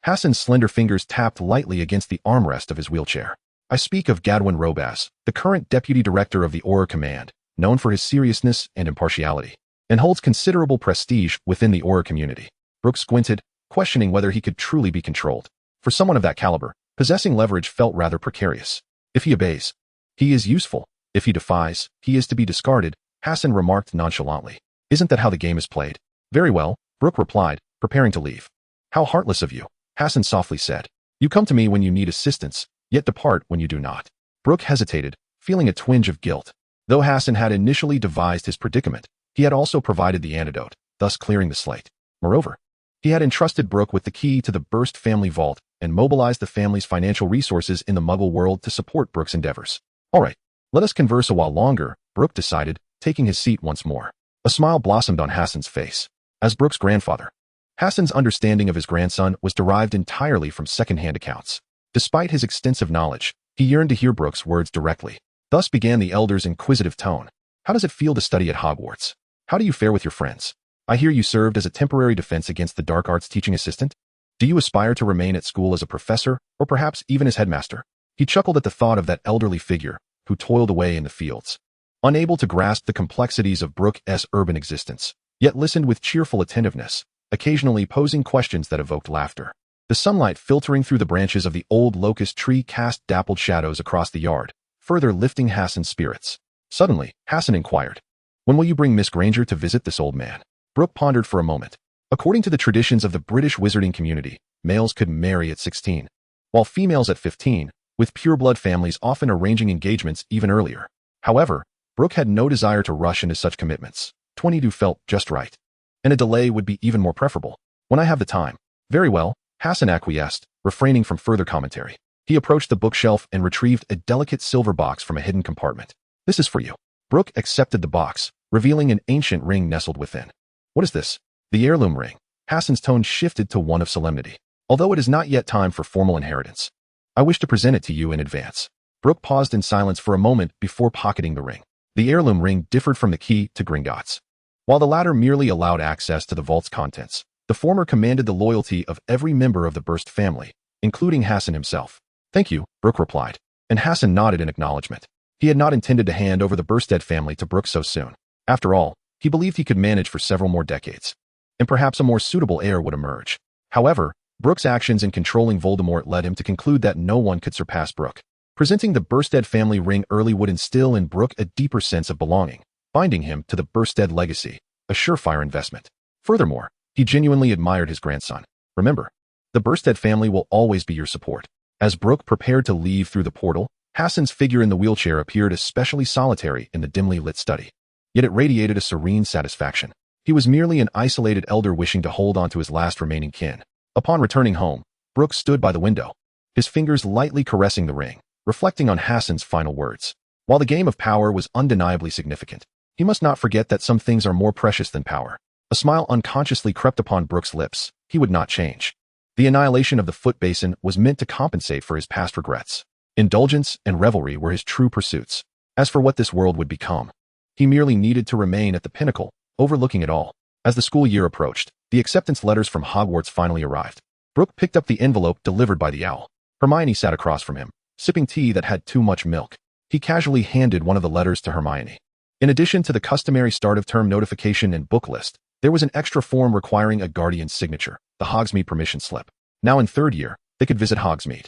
Hassan's slender fingers tapped lightly against the armrest of his wheelchair. I speak of Gadwin Robas, the current deputy director of the Auror Command, known for his seriousness and impartiality, and holds considerable prestige within the Auror community. Brook squinted, questioning whether he could truly be controlled. For someone of that caliber, possessing leverage felt rather precarious. If he obeys, he is useful. If he defies, he is to be discarded, Hassan remarked nonchalantly. Isn't that how the game is played? Very well, Brook replied, preparing to leave. How heartless of you, Hassan softly said. You come to me when you need assistance, yet depart when you do not. Brook hesitated, feeling a twinge of guilt. Though Hassan had initially devised his predicament, he had also provided the antidote, thus clearing the slate. Moreover, he had entrusted Brook with the key to the Burst family vault and mobilized the family's financial resources in the Muggle world to support Brook's endeavors. All right, let us converse a while longer, Brook decided, taking his seat once more. A smile blossomed on Hassan's face. As Brook's grandfather, Hassan's understanding of his grandson was derived entirely from second-hand accounts. Despite his extensive knowledge, he yearned to hear Brook's words directly. Thus began the elder's inquisitive tone. How does it feel to study at Hogwarts? How do you fare with your friends? I hear you served as a temporary defense against the dark arts teaching assistant. Do you aspire to remain at school as a professor, or perhaps even as headmaster? He chuckled at the thought of that elderly figure, who toiled away in the fields, unable to grasp the complexities of Brook's urban existence, yet listened with cheerful attentiveness, occasionally posing questions that evoked laughter. The sunlight filtering through the branches of the old locust tree cast dappled shadows across the yard, further lifting Hassan's spirits. Suddenly, Hassan inquired, when will you bring Miss Granger to visit this old man? Brook pondered for a moment. According to the traditions of the British wizarding community, males could marry at 16, while females at 15, with pureblood families often arranging engagements even earlier. However, Brook had no desire to rush into such commitments. 22 felt just right, and a delay would be even more preferable. When I have the time. Very well, Hassan acquiesced, refraining from further commentary. He approached the bookshelf and retrieved a delicate silver box from a hidden compartment. This is for you. Brook accepted the box, revealing an ancient ring nestled within. What is this? The heirloom ring. Hassan's tone shifted to one of solemnity. Although it is not yet time for formal inheritance, I wish to present it to you in advance. Brook paused in silence for a moment before pocketing the ring. The heirloom ring differed from the key to Gringotts. While the latter merely allowed access to the vault's contents, the former commanded the loyalty of every member of the Burst family, including Hassan himself. Thank you, Brook replied, and Hassan nodded in acknowledgement. He had not intended to hand over the Burstead family to Brook so soon. After all, he believed he could manage for several more decades, and perhaps a more suitable heir would emerge. However, Brook's actions in controlling Voldemort led him to conclude that no one could surpass Brook. Presenting the Burstead family ring early would instill in Brook a deeper sense of belonging, binding him to the Burstead legacy, a surefire investment. Furthermore, he genuinely admired his grandson. Remember, the Burstead family will always be your support. As Brook prepared to leave through the portal, Hassan's figure in the wheelchair appeared especially solitary in the dimly lit study. Yet it radiated a serene satisfaction. He was merely an isolated elder wishing to hold on to his last remaining kin. Upon returning home, Brook stood by the window, his fingers lightly caressing the ring, reflecting on Hassan's final words. While the game of power was undeniably significant, He must not forget that some things are more precious than power. A smile unconsciously crept upon Brook's lips. He would not change. The annihilation of the foot basin was meant to compensate for his past regrets. Indulgence and revelry were his true pursuits. As for what this world would become, he merely needed to remain at the pinnacle, overlooking it all. As the school year approached, the acceptance letters from Hogwarts finally arrived. Brook picked up the envelope delivered by the owl. Hermione sat across from him, sipping tea that had too much milk. He casually handed one of the letters to Hermione. In addition to the customary start-of-term notification and book list, there was an extra form requiring a guardian's signature, the Hogsmeade permission slip. Now in third year, they could visit Hogsmeade.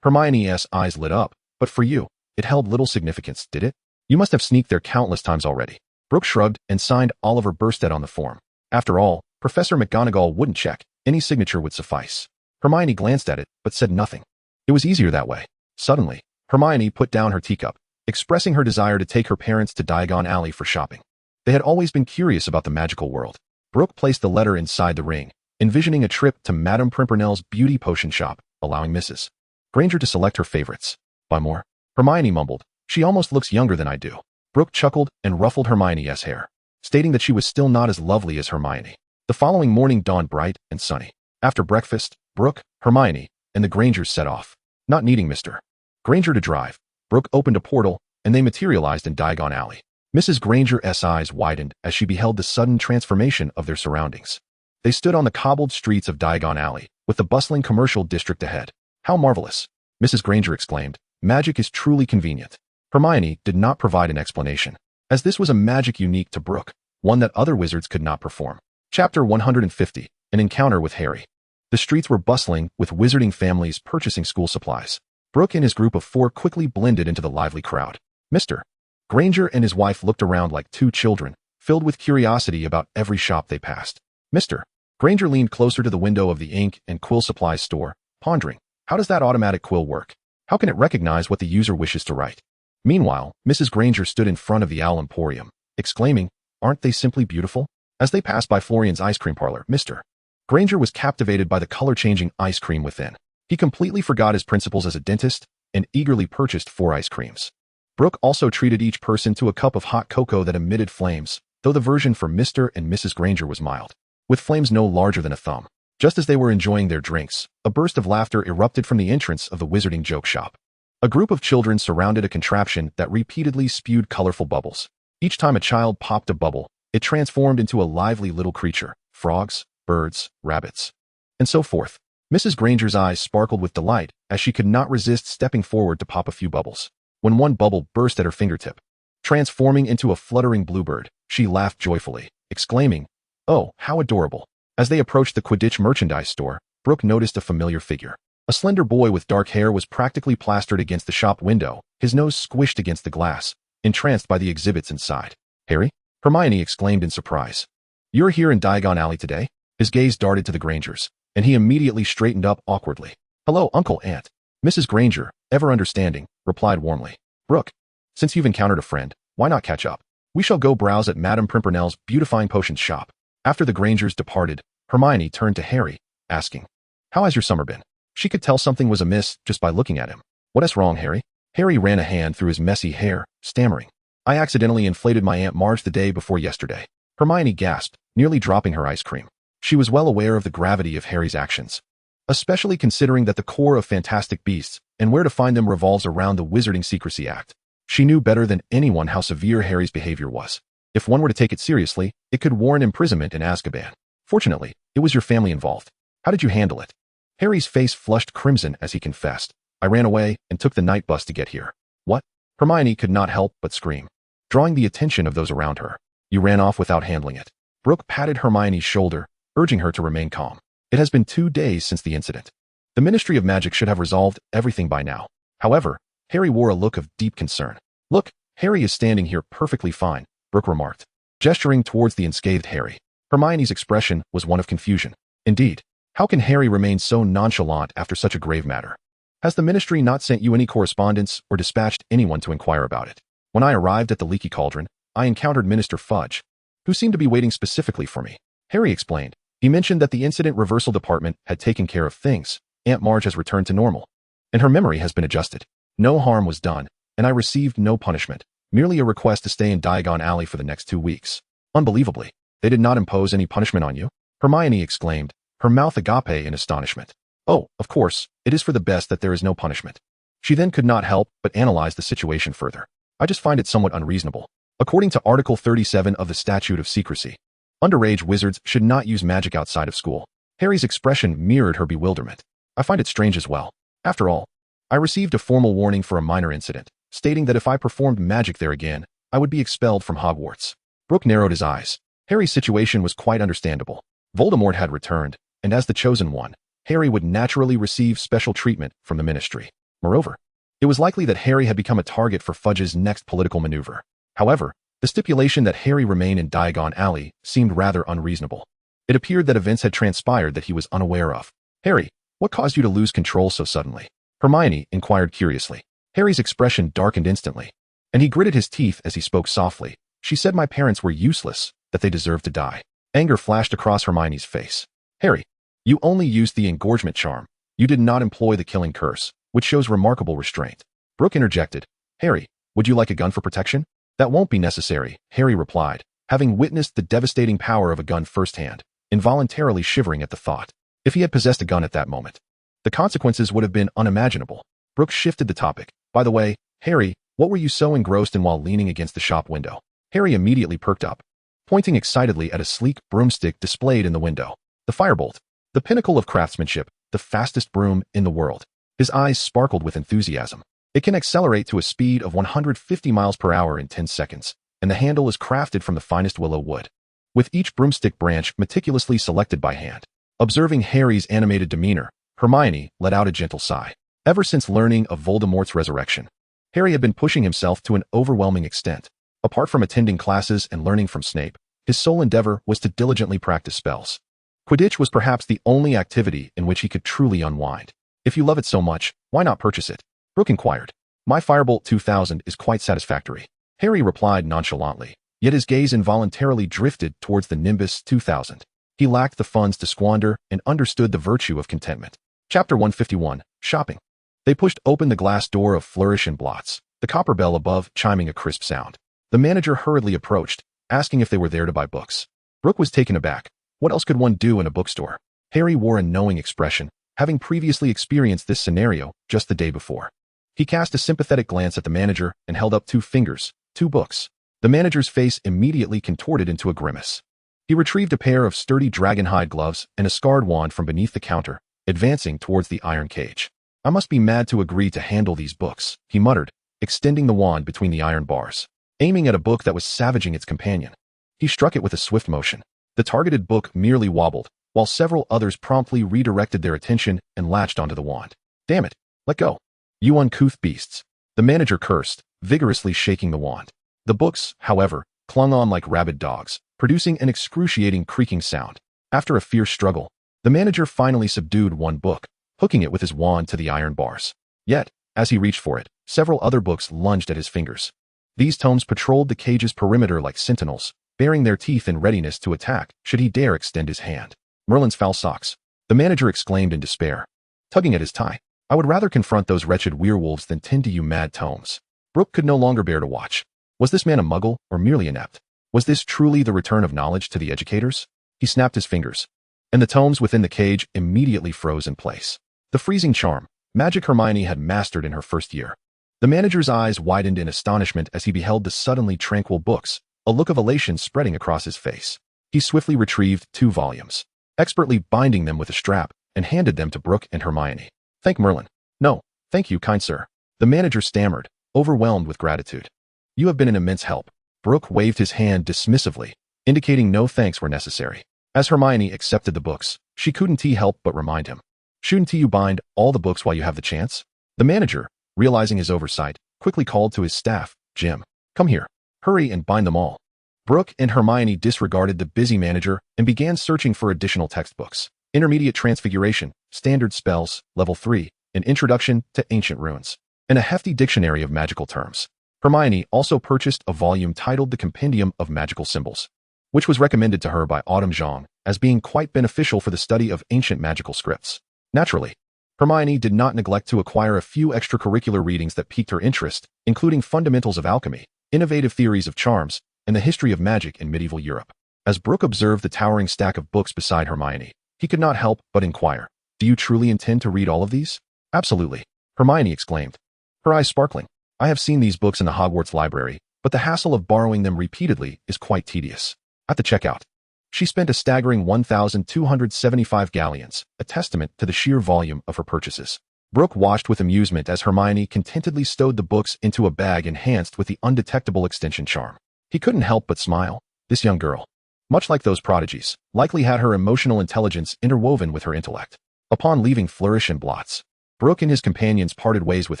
Hermione's eyes lit up. But for you, it held little significance, did it? You must have sneaked there countless times already. Brook shrugged and signed Oliver Burstead on the form. After all, Professor McGonagall wouldn't check. Any signature would suffice. Hermione glanced at it, but said nothing. It was easier that way. Suddenly, Hermione put down her teacup, expressing her desire to take her parents to Diagon Alley for shopping. They had always been curious about the magical world. Brook placed the letter inside the ring, envisioning a trip to Madame Pimpernel's beauty potion shop, allowing Mrs. Granger to select her favorites. Buy more? Hermione mumbled. She almost looks younger than I do. Brook chuckled and ruffled Hermione's hair, stating that she was still not as lovely as Hermione. The following morning dawned bright and sunny. After breakfast, Brook, Hermione, and the Grangers set off. Not needing Mr. Granger to drive, Brook opened a portal, and they materialized in Diagon Alley. Mrs. Granger's eyes widened as she beheld the sudden transformation of their surroundings. They stood on the cobbled streets of Diagon Alley, with the bustling commercial district ahead. How marvelous! Mrs. Granger exclaimed. Magic is truly convenient. Hermione did not provide an explanation, as this was a magic unique to Brook, one that other wizards could not perform. Chapter 150, An Encounter with Harry. The streets were bustling, with wizarding families purchasing school supplies. Brook and his group of 4 quickly blended into the lively crowd. Mr. Granger and his wife looked around like 2 children, filled with curiosity about every shop they passed. Mr. Granger leaned closer to the window of the ink and quill supplies store, pondering, how does that automatic quill work? How can it recognize what the user wishes to write? Meanwhile, Mrs. Granger stood in front of the Owl Emporium, exclaiming, aren't they simply beautiful? As they passed by Florian's ice cream parlor, Mr. Granger was captivated by the color-changing ice cream within. He completely forgot his principles as a dentist and eagerly purchased 4 ice creams. Brook also treated each person to a cup of hot cocoa that emitted flames, though the version for Mr. and Mrs. Granger was mild, with flames no larger than a thumb. Just as they were enjoying their drinks, a burst of laughter erupted from the entrance of the Wizarding Joke Shop. A group of children surrounded a contraption that repeatedly spewed colorful bubbles. Each time a child popped a bubble, it transformed into a lively little creature, frogs, birds, rabbits, and so forth. Mrs. Granger's eyes sparkled with delight as she could not resist stepping forward to pop a few bubbles. When one bubble burst at her fingertip, transforming into a fluttering bluebird, she laughed joyfully, exclaiming, "Oh, how adorable." As they approached the Quidditch merchandise store, Brook noticed a familiar figure. A slender boy with dark hair was practically plastered against the shop window, his nose squished against the glass, entranced by the exhibits inside. "Harry?" Hermione exclaimed in surprise. "You're here in Diagon Alley today?" His gaze darted to the Grangers, and he immediately straightened up awkwardly. "Hello, Uncle, Aunt." Mrs. Granger, ever understanding, replied warmly. "Brook, since you've encountered a friend, why not catch up? We shall go browse at Madame Pimpernel's beautifying potions shop." After the Grangers departed, Hermione turned to Harry, asking, "How has your summer been?" She could tell something was amiss just by looking at him. "What's wrong, Harry?" Harry ran a hand through his messy hair, stammering, "I accidentally inflated my Aunt Marge the day before yesterday." Hermione gasped, nearly dropping her ice cream. She was well aware of the gravity of Harry's actions, especially considering that the core of Fantastic Beasts and Where to Find Them revolves around the Wizarding Secrecy Act. She knew better than anyone how severe Harry's behavior was. If one were to take it seriously, it could warrant imprisonment in Azkaban. Fortunately, it was your family involved. How did you handle it? Harry's face flushed crimson as he confessed, "I ran away and took the night bus to get here." "What?" Hermione could not help but scream, drawing the attention of those around her. "You ran off without handling it." Brook patted Hermione's shoulder, urging her to remain calm. "It has been 2 days since the incident. The Ministry of Magic should have resolved everything by now." However, Harry wore a look of deep concern. "Look, Harry is standing here perfectly fine," Brook remarked, gesturing towards the unscathed Harry. Hermione's expression was one of confusion. Indeed, how can Harry remain so nonchalant after such a grave matter? "Has the Ministry not sent you any correspondence or dispatched anyone to inquire about it?" "When I arrived at the Leaky Cauldron, I encountered Minister Fudge, who seemed to be waiting specifically for me," Harry explained. "He mentioned that the Incident Reversal Department had taken care of things. Aunt Marge has returned to normal, and her memory has been adjusted. No harm was done, and I received no punishment." merely a request to stay in Diagon Alley for the next 2 weeks. Unbelievably, they did not impose any punishment on you? Hermione exclaimed, her mouth agape in astonishment. Oh, of course, it is for the best that there is no punishment. She then could not help but analyze the situation further. I just find it somewhat unreasonable. According to Article 37 of the Statute of Secrecy, underage wizards should not use magic outside of school. Harry's expression mirrored her bewilderment. I find it strange as well. After all, I received a formal warning for a minor incident, stating that if I performed magic there again, I would be expelled from Hogwarts. Brook narrowed his eyes. Harry's situation was quite understandable. Voldemort had returned, and as the chosen one, Harry would naturally receive special treatment from the Ministry. Moreover, it was likely that Harry had become a target for Fudge's next political maneuver. However, the stipulation that Harry remain in Diagon Alley seemed rather unreasonable. It appeared that events had transpired that he was unaware of. Harry, what caused you to lose control so suddenly? Hermione inquired curiously. Harry's expression darkened instantly, and he gritted his teeth as he spoke softly. She said my parents were useless, that they deserved to die. Anger flashed across Hermione's face. Harry, you only used the engorgement charm. You did not employ the killing curse, which shows remarkable restraint. Brook interjected. Harry, would you like a gun for protection? That won't be necessary, Harry replied, having witnessed the devastating power of a gun firsthand, involuntarily shivering at the thought. If he had possessed a gun at that moment, the consequences would have been unimaginable. Brook shifted the topic. By the way, Harry, what were you so engrossed in while leaning against the shop window? Harry immediately perked up, pointing excitedly at a sleek broomstick displayed in the window. The firebolt, the pinnacle of craftsmanship, the fastest broom in the world. His eyes sparkled with enthusiasm. It can accelerate to a speed of 150 miles per hour in 10 seconds, and the handle is crafted from the finest willow wood, with each broomstick branch meticulously selected by hand. Observing Harry's animated demeanor, Hermione let out a gentle sigh. Ever since learning of Voldemort's resurrection, Harry had been pushing himself to an overwhelming extent. Apart from attending classes and learning from Snape, his sole endeavor was to diligently practice spells. Quidditch was perhaps the only activity in which he could truly unwind. If you love it so much, why not purchase it? Brook inquired. My Firebolt 2000 is quite satisfactory. Harry replied nonchalantly, yet his gaze involuntarily drifted towards the Nimbus 2000. He lacked the funds to squander and understood the virtue of contentment. Chapter 151, Shopping. They pushed open the glass door of Flourish and Blots, the copper bell above chiming a crisp sound. The manager hurriedly approached, asking if they were there to buy books. Brook was taken aback. What else could one do in a bookstore? Harry wore a knowing expression, having previously experienced this scenario just the day before. He cast a sympathetic glance at the manager and held up 2 fingers, 2 books. The manager's face immediately contorted into a grimace. He retrieved a pair of sturdy dragonhide gloves and a scarred wand from beneath the counter, advancing towards the iron cage. I must be mad to agree to handle these books, he muttered, extending the wand between the iron bars. Aiming at a book that was savaging its companion, he struck it with a swift motion. The targeted book merely wobbled, while several others promptly redirected their attention and latched onto the wand. Damn it, let go. You uncouth beasts. The manager cursed, vigorously shaking the wand. The books, however, clung on like rabid dogs, producing an excruciating creaking sound. After a fierce struggle, the manager finally subdued one book, hooking it with his wand to the iron bars. Yet, as he reached for it, several other books lunged at his fingers. These tomes patrolled the cage's perimeter like sentinels, baring their teeth in readiness to attack should he dare extend his hand. Merlin's foul socks, the manager exclaimed in despair, tugging at his tie. I would rather confront those wretched werewolves than tend to you mad tomes. Brook could no longer bear to watch. Was this man a muggle or merely inept? Was this truly the return of knowledge to the educators? He snapped his fingers, and the tomes within the cage immediately froze in place. The freezing charm, magic Hermione had mastered in her first year. The manager's eyes widened in astonishment as he beheld the suddenly tranquil books, a look of elation spreading across his face. He swiftly retrieved 2 volumes, expertly binding them with a strap, and handed them to Brook and Hermione. Thank Merlin. No, thank you, kind sir. The manager stammered, overwhelmed with gratitude. You have been an immense help. Brook waved his hand dismissively, indicating no thanks were necessary. As Hermione accepted the books, she couldn't help but remind him. Shouldn't you bind all the books while you have the chance? The manager, realizing his oversight, quickly called to his staff, Jim, come here. Hurry and bind them all. Brook and Hermione disregarded the busy manager and began searching for additional textbooks. Intermediate Transfiguration, Standard Spells, Level 3, an Introduction to Ancient Runes, and a hefty dictionary of magical terms. Hermione also purchased a volume titled The Compendium of Magical Symbols, which was recommended to her by Autumn Zhang as being quite beneficial for the study of ancient magical scripts. Naturally, Hermione did not neglect to acquire a few extracurricular readings that piqued her interest, including Fundamentals of Alchemy, innovative theories of charms, and the history of magic in medieval Europe. As Brook observed the towering stack of books beside Hermione, he could not help but inquire, "Do you truly intend to read all of these?" "Absolutely," Hermione exclaimed, her eyes sparkling. "I have seen these books in the Hogwarts library, but the hassle of borrowing them repeatedly is quite tedious." At the checkout, she spent a staggering 1,275 galleons, a testament to the sheer volume of her purchases. Brook watched with amusement as Hermione contentedly stowed the books into a bag enhanced with the undetectable extension charm. He couldn't help but smile. This young girl, much like those prodigies, likely had her emotional intelligence interwoven with her intellect. Upon leaving Flourish and Blots, Brook and his companions parted ways with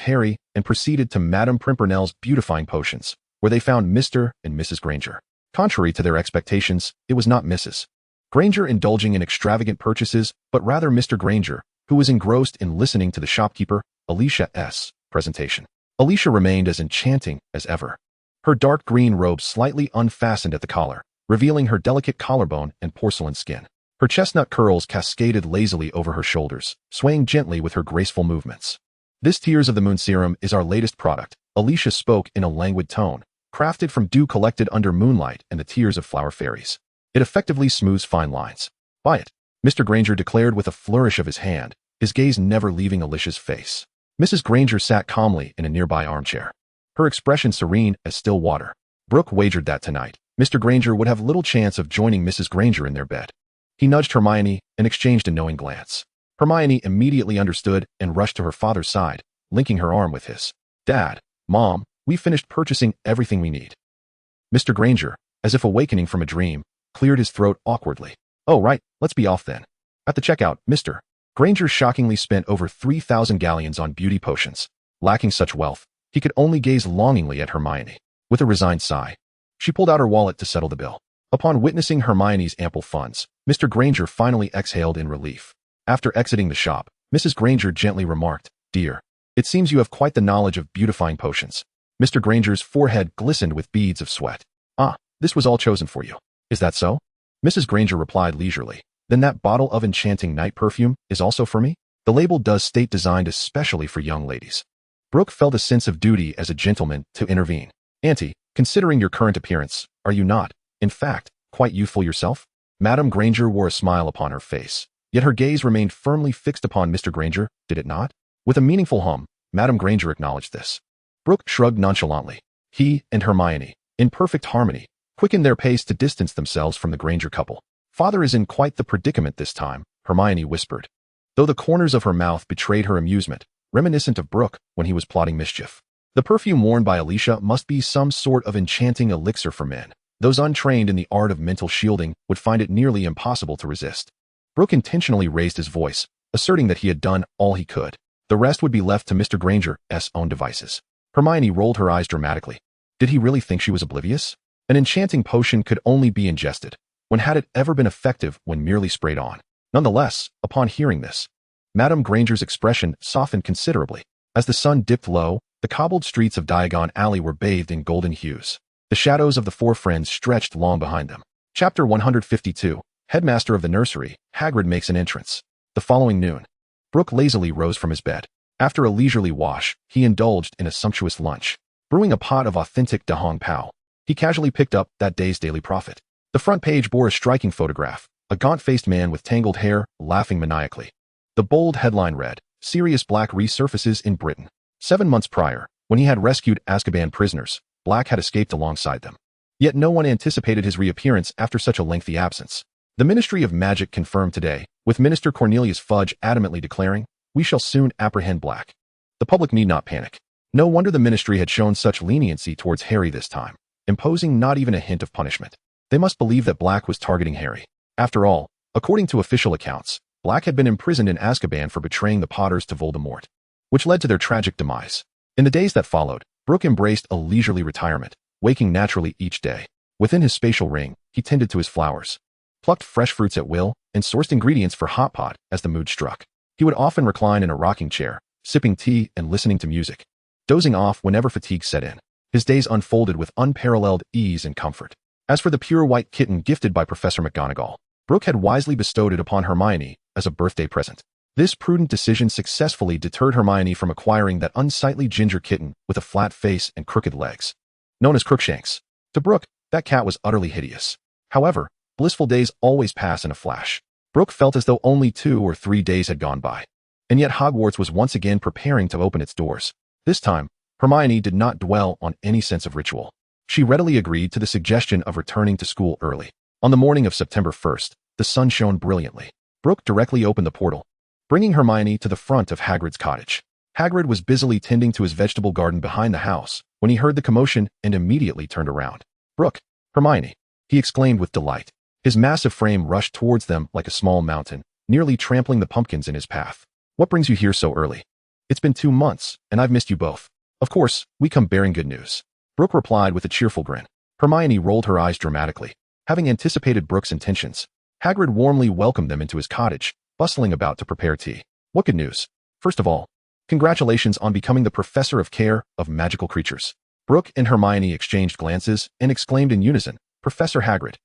Harry and proceeded to Madame Pimpernel's beautifying potions, where they found Mr. and Mrs. Granger. Contrary to their expectations, it was not Mrs. Granger indulging in extravagant purchases, but rather Mr. Granger, who was engrossed in listening to the shopkeeper, Alicia's presentation. Alicia remained as enchanting as ever. Her dark green robe slightly unfastened at the collar, revealing her delicate collarbone and porcelain skin. Her chestnut curls cascaded lazily over her shoulders, swaying gently with her graceful movements. "This Tears of the Moon serum is our latest product," Alicia spoke in a languid tone, "crafted from dew collected under moonlight and the tears of flower fairies. It effectively smooths fine lines. Buy it," Mr. Granger declared with a flourish of his hand, his gaze never leaving Alicia's face. Mrs. Granger sat calmly in a nearby armchair, her expression serene as still water. Brook wagered that tonight, Mr. Granger would have little chance of joining Mrs. Granger in their bed. He nudged Hermione and exchanged a knowing glance. Hermione immediately understood and rushed to her father's side, linking her arm with his. "Dad, Mom, we finished purchasing everything we need." Mr. Granger, as if awakening from a dream, cleared his throat awkwardly. "Oh, right, let's be off then." At the checkout, Mr. Granger shockingly spent over 3,000 galleons on beauty potions. Lacking such wealth, he could only gaze longingly at Hermione. With a resigned sigh, she pulled out her wallet to settle the bill. Upon witnessing Hermione's ample funds, Mr. Granger finally exhaled in relief. After exiting the shop, Mrs. Granger gently remarked, "Dear, it seems you have quite the knowledge of beautifying potions." Mr. Granger's forehead glistened with beads of sweat. "Ah, this was all chosen for you. Is that so?" Mrs. Granger replied leisurely. "Then that bottle of enchanting night perfume is also for me? The label does state designed especially for young ladies." Brook felt a sense of duty as a gentleman to intervene. "Auntie, considering your current appearance, are you not, in fact, quite youthful yourself?" Madame Granger wore a smile upon her face, yet her gaze remained firmly fixed upon Mr. Granger, did it not? With a meaningful hum, Madame Granger acknowledged this. Brook shrugged nonchalantly. He and Hermione, in perfect harmony, quickened their pace to distance themselves from the Granger couple. "Father is in quite the predicament this time," Hermione whispered, though the corners of her mouth betrayed her amusement, reminiscent of Brook when he was plotting mischief. The perfume worn by Alicia must be some sort of enchanting elixir for men. Those untrained in the art of mental shielding would find it nearly impossible to resist. Brook intentionally raised his voice, asserting that he had done all he could. The rest would be left to Mr. Granger's own devices. Hermione rolled her eyes dramatically. Did he really think she was oblivious? An enchanting potion could only be ingested. When had it ever been effective when merely sprayed on? Nonetheless, upon hearing this, Madame Granger's expression softened considerably. As the sun dipped low, the cobbled streets of Diagon Alley were bathed in golden hues. The shadows of the four friends stretched long behind them. Chapter 152, Headmaster of the Nursery, Hagrid makes an entrance. The following noon, Brook lazily rose from his bed. After a leisurely wash, he indulged in a sumptuous lunch. Brewing a pot of authentic Dahong Pao, he casually picked up that day's Daily Prophet. The front page bore a striking photograph, a gaunt-faced man with tangled hair, laughing maniacally. The bold headline read, "Sirius Black resurfaces in Britain." 7 months prior, when he had rescued Azkaban prisoners, Black had escaped alongside them. Yet no one anticipated his reappearance after such a lengthy absence. The Ministry of Magic confirmed today, with Minister Cornelius Fudge adamantly declaring, "We shall soon apprehend Black." The public need not panic. No wonder the Ministry had shown such leniency towards Harry this time, imposing not even a hint of punishment. They must believe that Black was targeting Harry. After all, according to official accounts, Black had been imprisoned in Azkaban for betraying the Potters to Voldemort, which led to their tragic demise. In the days that followed, Brook embraced a leisurely retirement, waking naturally each day. Within his spatial ring, he tended to his flowers, plucked fresh fruits at will, and sourced ingredients for hot pot as the mood struck. He would often recline in a rocking chair, sipping tea and listening to music, dozing off whenever fatigue set in. His days unfolded with unparalleled ease and comfort. As for the pure white kitten gifted by Professor McGonagall, Brook had wisely bestowed it upon Hermione as a birthday present. This prudent decision successfully deterred Hermione from acquiring that unsightly ginger kitten with a flat face and crooked legs. known as Crookshanks. To Brook, that cat was utterly hideous. However, blissful days always pass in a flash. Brook felt as though only 2 or 3 days had gone by. And yet Hogwarts was once again preparing to open its doors. This time, Hermione did not dwell on any sense of ritual. She readily agreed to the suggestion of returning to school early. On the morning of September 1st, the sun shone brilliantly. Brook directly opened the portal, bringing Hermione to the front of Hagrid's cottage. Hagrid was busily tending to his vegetable garden behind the house when he heard the commotion and immediately turned around. "Brook, Hermione," he exclaimed with delight. His massive frame rushed towards them like a small mountain, nearly trampling the pumpkins in his path. "What brings you here so early? It's been 2 months, and I've missed you both. Of course, we come bearing good news." Brook replied with a cheerful grin. Hermione rolled her eyes dramatically. Having anticipated Brook's intentions, Hagrid warmly welcomed them into his cottage, bustling about to prepare tea. "What good news? First of all, congratulations on becoming the Professor of Care of Magical Creatures." Brook and Hermione exchanged glances and exclaimed in unison, "Professor Hagrid."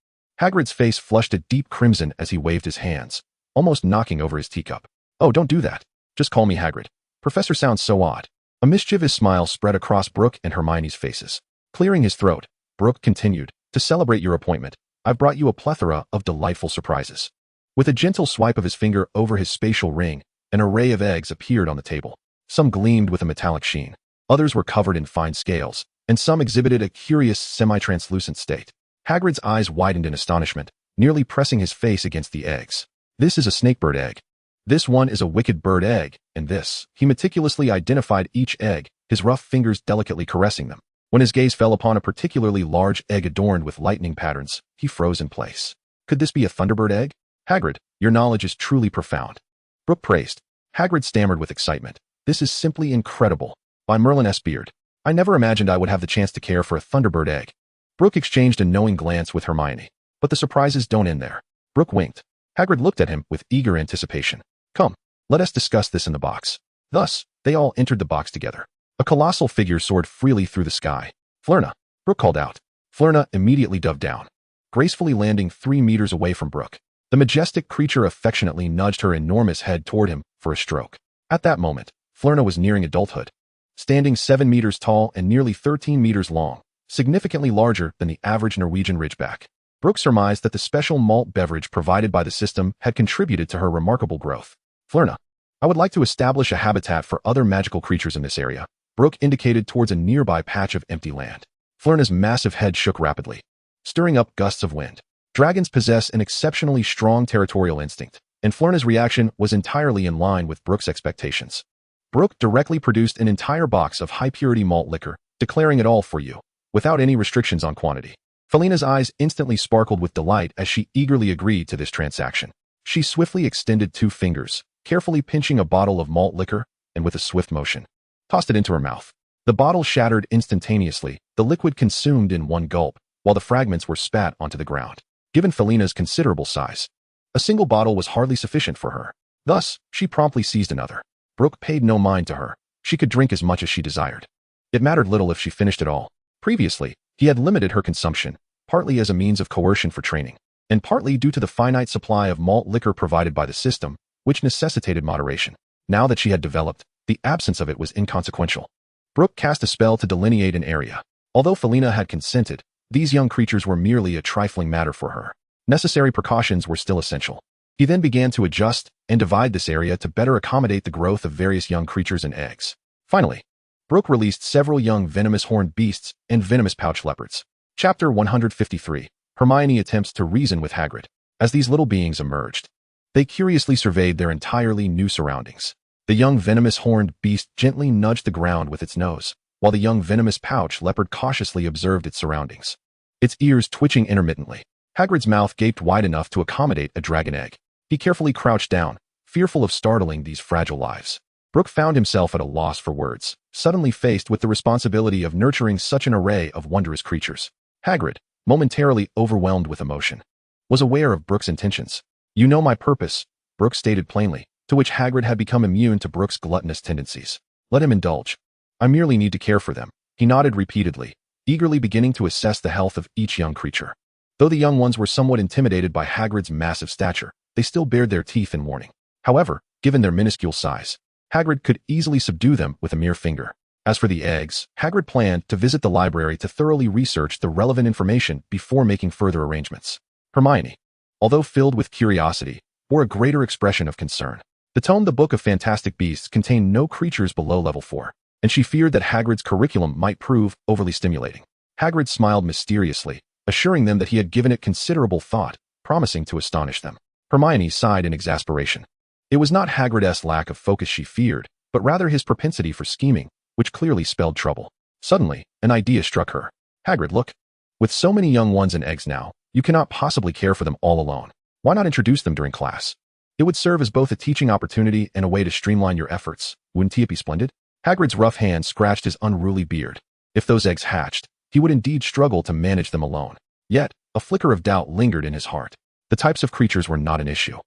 Hagrid's face flushed a deep crimson as he waved his hands, almost knocking over his teacup. "Oh, don't do that. Just call me Hagrid. Professor sounds so odd." A mischievous smile spread across Brook and Hermione's faces. Clearing his throat, Brook continued, "To celebrate your appointment, I've brought you a plethora of delightful surprises." With a gentle swipe of his finger over his spatial ring, an array of eggs appeared on the table. Some gleamed with a metallic sheen. Others were covered in fine scales, and some exhibited a curious semi-translucent state. Hagrid's eyes widened in astonishment, nearly pressing his face against the eggs. "This is a snakebird egg. This one is a wicked bird egg, and this..." He meticulously identified each egg, his rough fingers delicately caressing them. When his gaze fell upon a particularly large egg adorned with lightning patterns, he froze in place. "Could this be a thunderbird egg? Hagrid, your knowledge is truly profound." Brook praised. Hagrid stammered with excitement. "This is simply incredible. By Merlin S. Beard, I never imagined I would have the chance to care for a thunderbird egg." Brook exchanged a knowing glance with Hermione. But the surprises don't end there. Brook winked. Hagrid looked at him with eager anticipation. "Come, let us discuss this in the box." Thus, they all entered the box together. A colossal figure soared freely through the sky. "Flurna," Brook called out. Flurna immediately dove down, gracefully landing 3 meters away from Brook. The majestic creature affectionately nudged her enormous head toward him for a stroke. At that moment, Flurna was nearing adulthood. Standing 7 meters tall and nearly 13 meters long, significantly larger than the average Norwegian ridgeback. Brook surmised that the special malt beverage provided by the system had contributed to her remarkable growth. "Flurna, I would like to establish a habitat for other magical creatures in this area." Brook indicated towards a nearby patch of empty land. Flurna's massive head shook rapidly, stirring up gusts of wind. Dragons possess an exceptionally strong territorial instinct, and Flurna's reaction was entirely in line with Brook's expectations. Brook directly produced an entire box of high-purity malt liquor, declaring it all for you, without any restrictions on quantity. Felina's eyes instantly sparkled with delight as she eagerly agreed to this transaction. She swiftly extended 2 fingers, carefully pinching a bottle of malt liquor, and with a swift motion, tossed it into her mouth. The bottle shattered instantaneously, the liquid consumed in one gulp, while the fragments were spat onto the ground. Given Felina's considerable size, a single bottle was hardly sufficient for her. Thus, she promptly seized another. Brook paid no mind to her. She could drink as much as she desired. It mattered little if she finished it all. Previously, he had limited her consumption, partly as a means of coercion for training, and partly due to the finite supply of malt liquor provided by the system, which necessitated moderation. Now that she had developed, the absence of it was inconsequential. Brook cast a spell to delineate an area. Although Felina had consented, these young creatures were merely a trifling matter for her. Necessary precautions were still essential. He then began to adjust and divide this area to better accommodate the growth of various young creatures and eggs. Finally, Brook released several young venomous horned beasts and venomous pouch leopards. Chapter 153. Hermione attempts to reason with Hagrid. As these little beings emerged, they curiously surveyed their entirely new surroundings. The young venomous horned beast gently nudged the ground with its nose, while the young venomous pouch leopard cautiously observed its surroundings, its ears twitching intermittently. Hagrid's mouth gaped wide enough to accommodate a dragon egg. He carefully crouched down, fearful of startling these fragile lives. Brook found himself at a loss for words, suddenly faced with the responsibility of nurturing such an array of wondrous creatures. Hagrid, momentarily overwhelmed with emotion, was aware of Brook's intentions. "You know my purpose," Brook stated plainly, to which Hagrid had become immune to Brook's gluttonous tendencies. "Let him indulge. I merely need to care for them." He nodded repeatedly, eagerly beginning to assess the health of each young creature. Though the young ones were somewhat intimidated by Hagrid's massive stature, they still bared their teeth in warning. However, given their minuscule size, Hagrid could easily subdue them with a mere finger. As for the eggs, Hagrid planned to visit the library to thoroughly research the relevant information before making further arrangements. Hermione, although filled with curiosity, bore a greater expression of concern. The tome The Book of Fantastic Beasts contained no creatures below level 4, and she feared that Hagrid's curriculum might prove overly stimulating. Hagrid smiled mysteriously, assuring them that he had given it considerable thought, promising to astonish them. Hermione sighed in exasperation. It was not Hagrid's lack of focus she feared, but rather his propensity for scheming, which clearly spelled trouble. Suddenly, an idea struck her. Hagrid, look. With so many young ones and eggs now, you cannot possibly care for them all alone. Why not introduce them during class? It would serve as both a teaching opportunity and a way to streamline your efforts. Wouldn't it be splendid? Hagrid's rough hand scratched his unruly beard. If those eggs hatched, he would indeed struggle to manage them alone. Yet, a flicker of doubt lingered in his heart. The types of creatures were not an issue.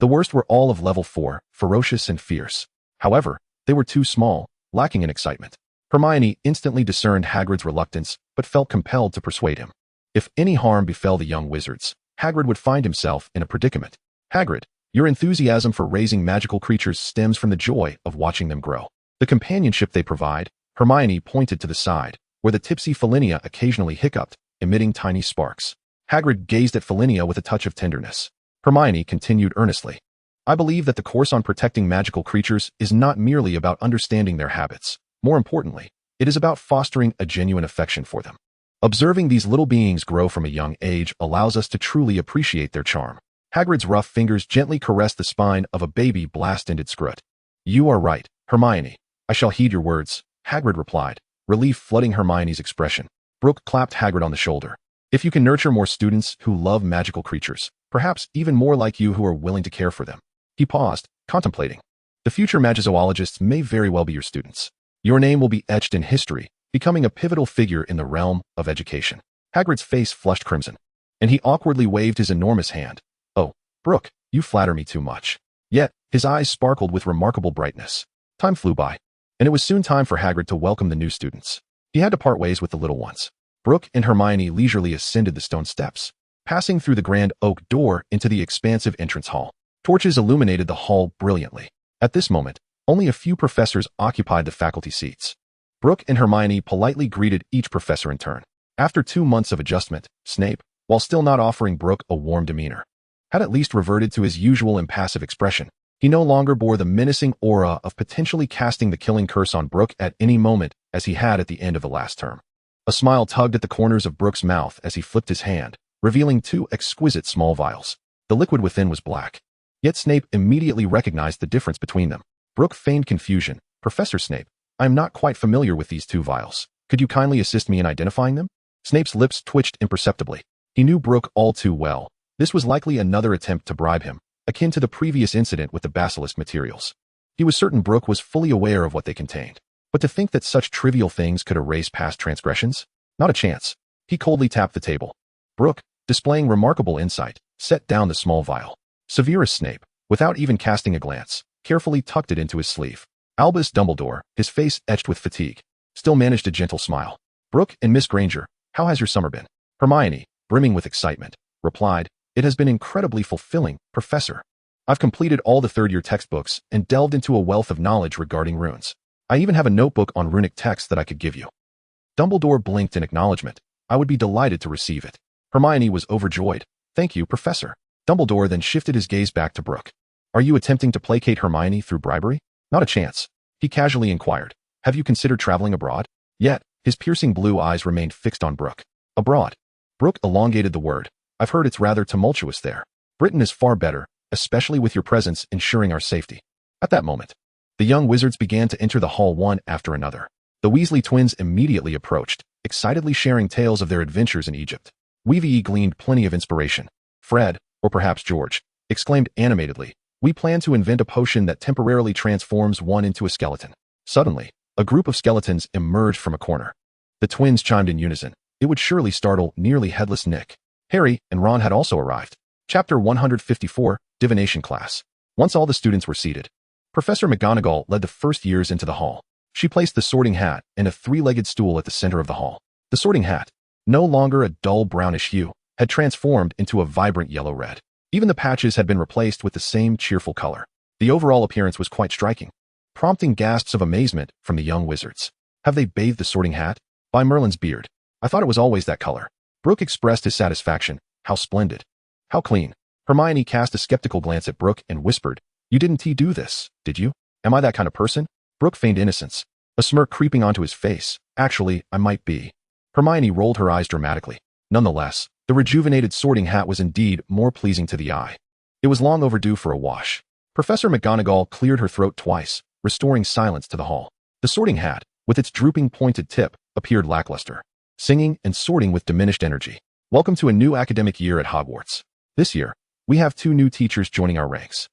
The worst were all of level 4, ferocious and fierce. However, they were too small, lacking in excitement. Hermione instantly discerned Hagrid's reluctance, but felt compelled to persuade him. If any harm befell the young wizards, Hagrid would find himself in a predicament. Hagrid, your enthusiasm for raising magical creatures stems from the joy of watching them grow. The companionship they provide, Hermione pointed to the side, where the tipsy Felinia occasionally hiccuped, emitting tiny sparks. Hagrid gazed at Felinia with a touch of tenderness. Hermione continued earnestly. I believe that the course on protecting magical creatures is not merely about understanding their habits. More importantly, it is about fostering a genuine affection for them. Observing these little beings grow from a young age allows us to truly appreciate their charm. Hagrid's rough fingers gently caressed the spine of a baby blast-ended scrut. You are right, Hermione. I shall heed your words, Hagrid replied, relief flooding Hermione's expression. Brook clapped Hagrid on the shoulder. If you can nurture more students who love magical creatures, perhaps even more like you who are willing to care for them. He paused, contemplating. The future magizoologists may very well be your students. Your name will be etched in history, becoming a pivotal figure in the realm of education. Hagrid's face flushed crimson, and he awkwardly waved his enormous hand. Oh, Brook, you flatter me too much. Yet, his eyes sparkled with remarkable brightness. Time flew by, and it was soon time for Hagrid to welcome the new students. He had to part ways with the little ones. Brook and Hermione leisurely ascended the stone steps, passing through the grand oak door into the expansive entrance hall. Torches illuminated the hall brilliantly. At this moment, only a few professors occupied the faculty seats. Brook and Hermione politely greeted each professor in turn. After 2 months of adjustment, Snape, while still not offering Brook a warm demeanor, had at least reverted to his usual impassive expression. He no longer bore the menacing aura of potentially casting the killing curse on Brook at any moment as he had at the end of the last term. A smile tugged at the corners of Brook's mouth as he flipped his hand, revealing 2 exquisite small vials. The liquid within was black. Yet Snape immediately recognized the difference between them. Brook feigned confusion. Professor Snape, I am not quite familiar with these 2 vials. Could you kindly assist me in identifying them? Snape's lips twitched imperceptibly. He knew Brook all too well. This was likely another attempt to bribe him, akin to the previous incident with the basilisk materials. He was certain Brook was fully aware of what they contained. But to think that such trivial things could erase past transgressions? Not a chance. He coldly tapped the table. Brook, displaying remarkable insight, set down the small vial. Severus Snape, without even casting a glance, carefully tucked it into his sleeve. Albus Dumbledore, his face etched with fatigue, still managed a gentle smile. Brook and Miss Granger, how has your summer been? Hermione, brimming with excitement, replied, It has been incredibly fulfilling, Professor. I've completed all the third-year textbooks and delved into a wealth of knowledge regarding runes. I even have a notebook on runic text that I could give you. Dumbledore blinked in acknowledgement. I would be delighted to receive it. Hermione was overjoyed. Thank you, Professor. Dumbledore then shifted his gaze back to Brook. Are you attempting to placate Hermione through bribery? Not a chance. He casually inquired. Have you considered traveling abroad? Yet, his piercing blue eyes remained fixed on Brook. Abroad. Brook elongated the word. I've heard it's rather tumultuous there. Britain is far better, especially with your presence ensuring our safety. At that moment, the young wizards began to enter the hall one after another. The Weasley twins immediately approached, excitedly sharing tales of their adventures in Egypt. Weavy gleaned plenty of inspiration. Fred, or perhaps George, exclaimed animatedly, We plan to invent a potion that temporarily transforms one into a skeleton. Suddenly, a group of skeletons emerged from a corner. The twins chimed in unison. It would surely startle nearly headless Nick. Harry and Ron had also arrived. Chapter 154, Divination Class. Once all the students were seated, Professor McGonagall led the first years into the hall. She placed the sorting hat and a 3-legged stool at the center of the hall. The sorting hat, no longer a dull brownish hue, had transformed into a vibrant yellow-red. Even the patches had been replaced with the same cheerful color. The overall appearance was quite striking, prompting gasps of amazement from the young wizards. Have they bathed the Sorting Hat? By Merlin's beard. I thought it was always that color. Brook expressed his satisfaction. How splendid. How clean. Hermione cast a skeptical glance at Brook and whispered, You didn't do this, did you? Am I that kind of person? Brook feigned innocence, a smirk creeping onto his face. Actually, I might be. Hermione rolled her eyes dramatically. Nonetheless, the rejuvenated Sorting Hat was indeed more pleasing to the eye. It was long overdue for a wash. Professor McGonagall cleared her throat twice, restoring silence to the hall. The Sorting Hat, with its drooping pointed tip, appeared lackluster, singing and sorting with diminished energy. Welcome to a new academic year at Hogwarts. This year, we have 2 new teachers joining our ranks.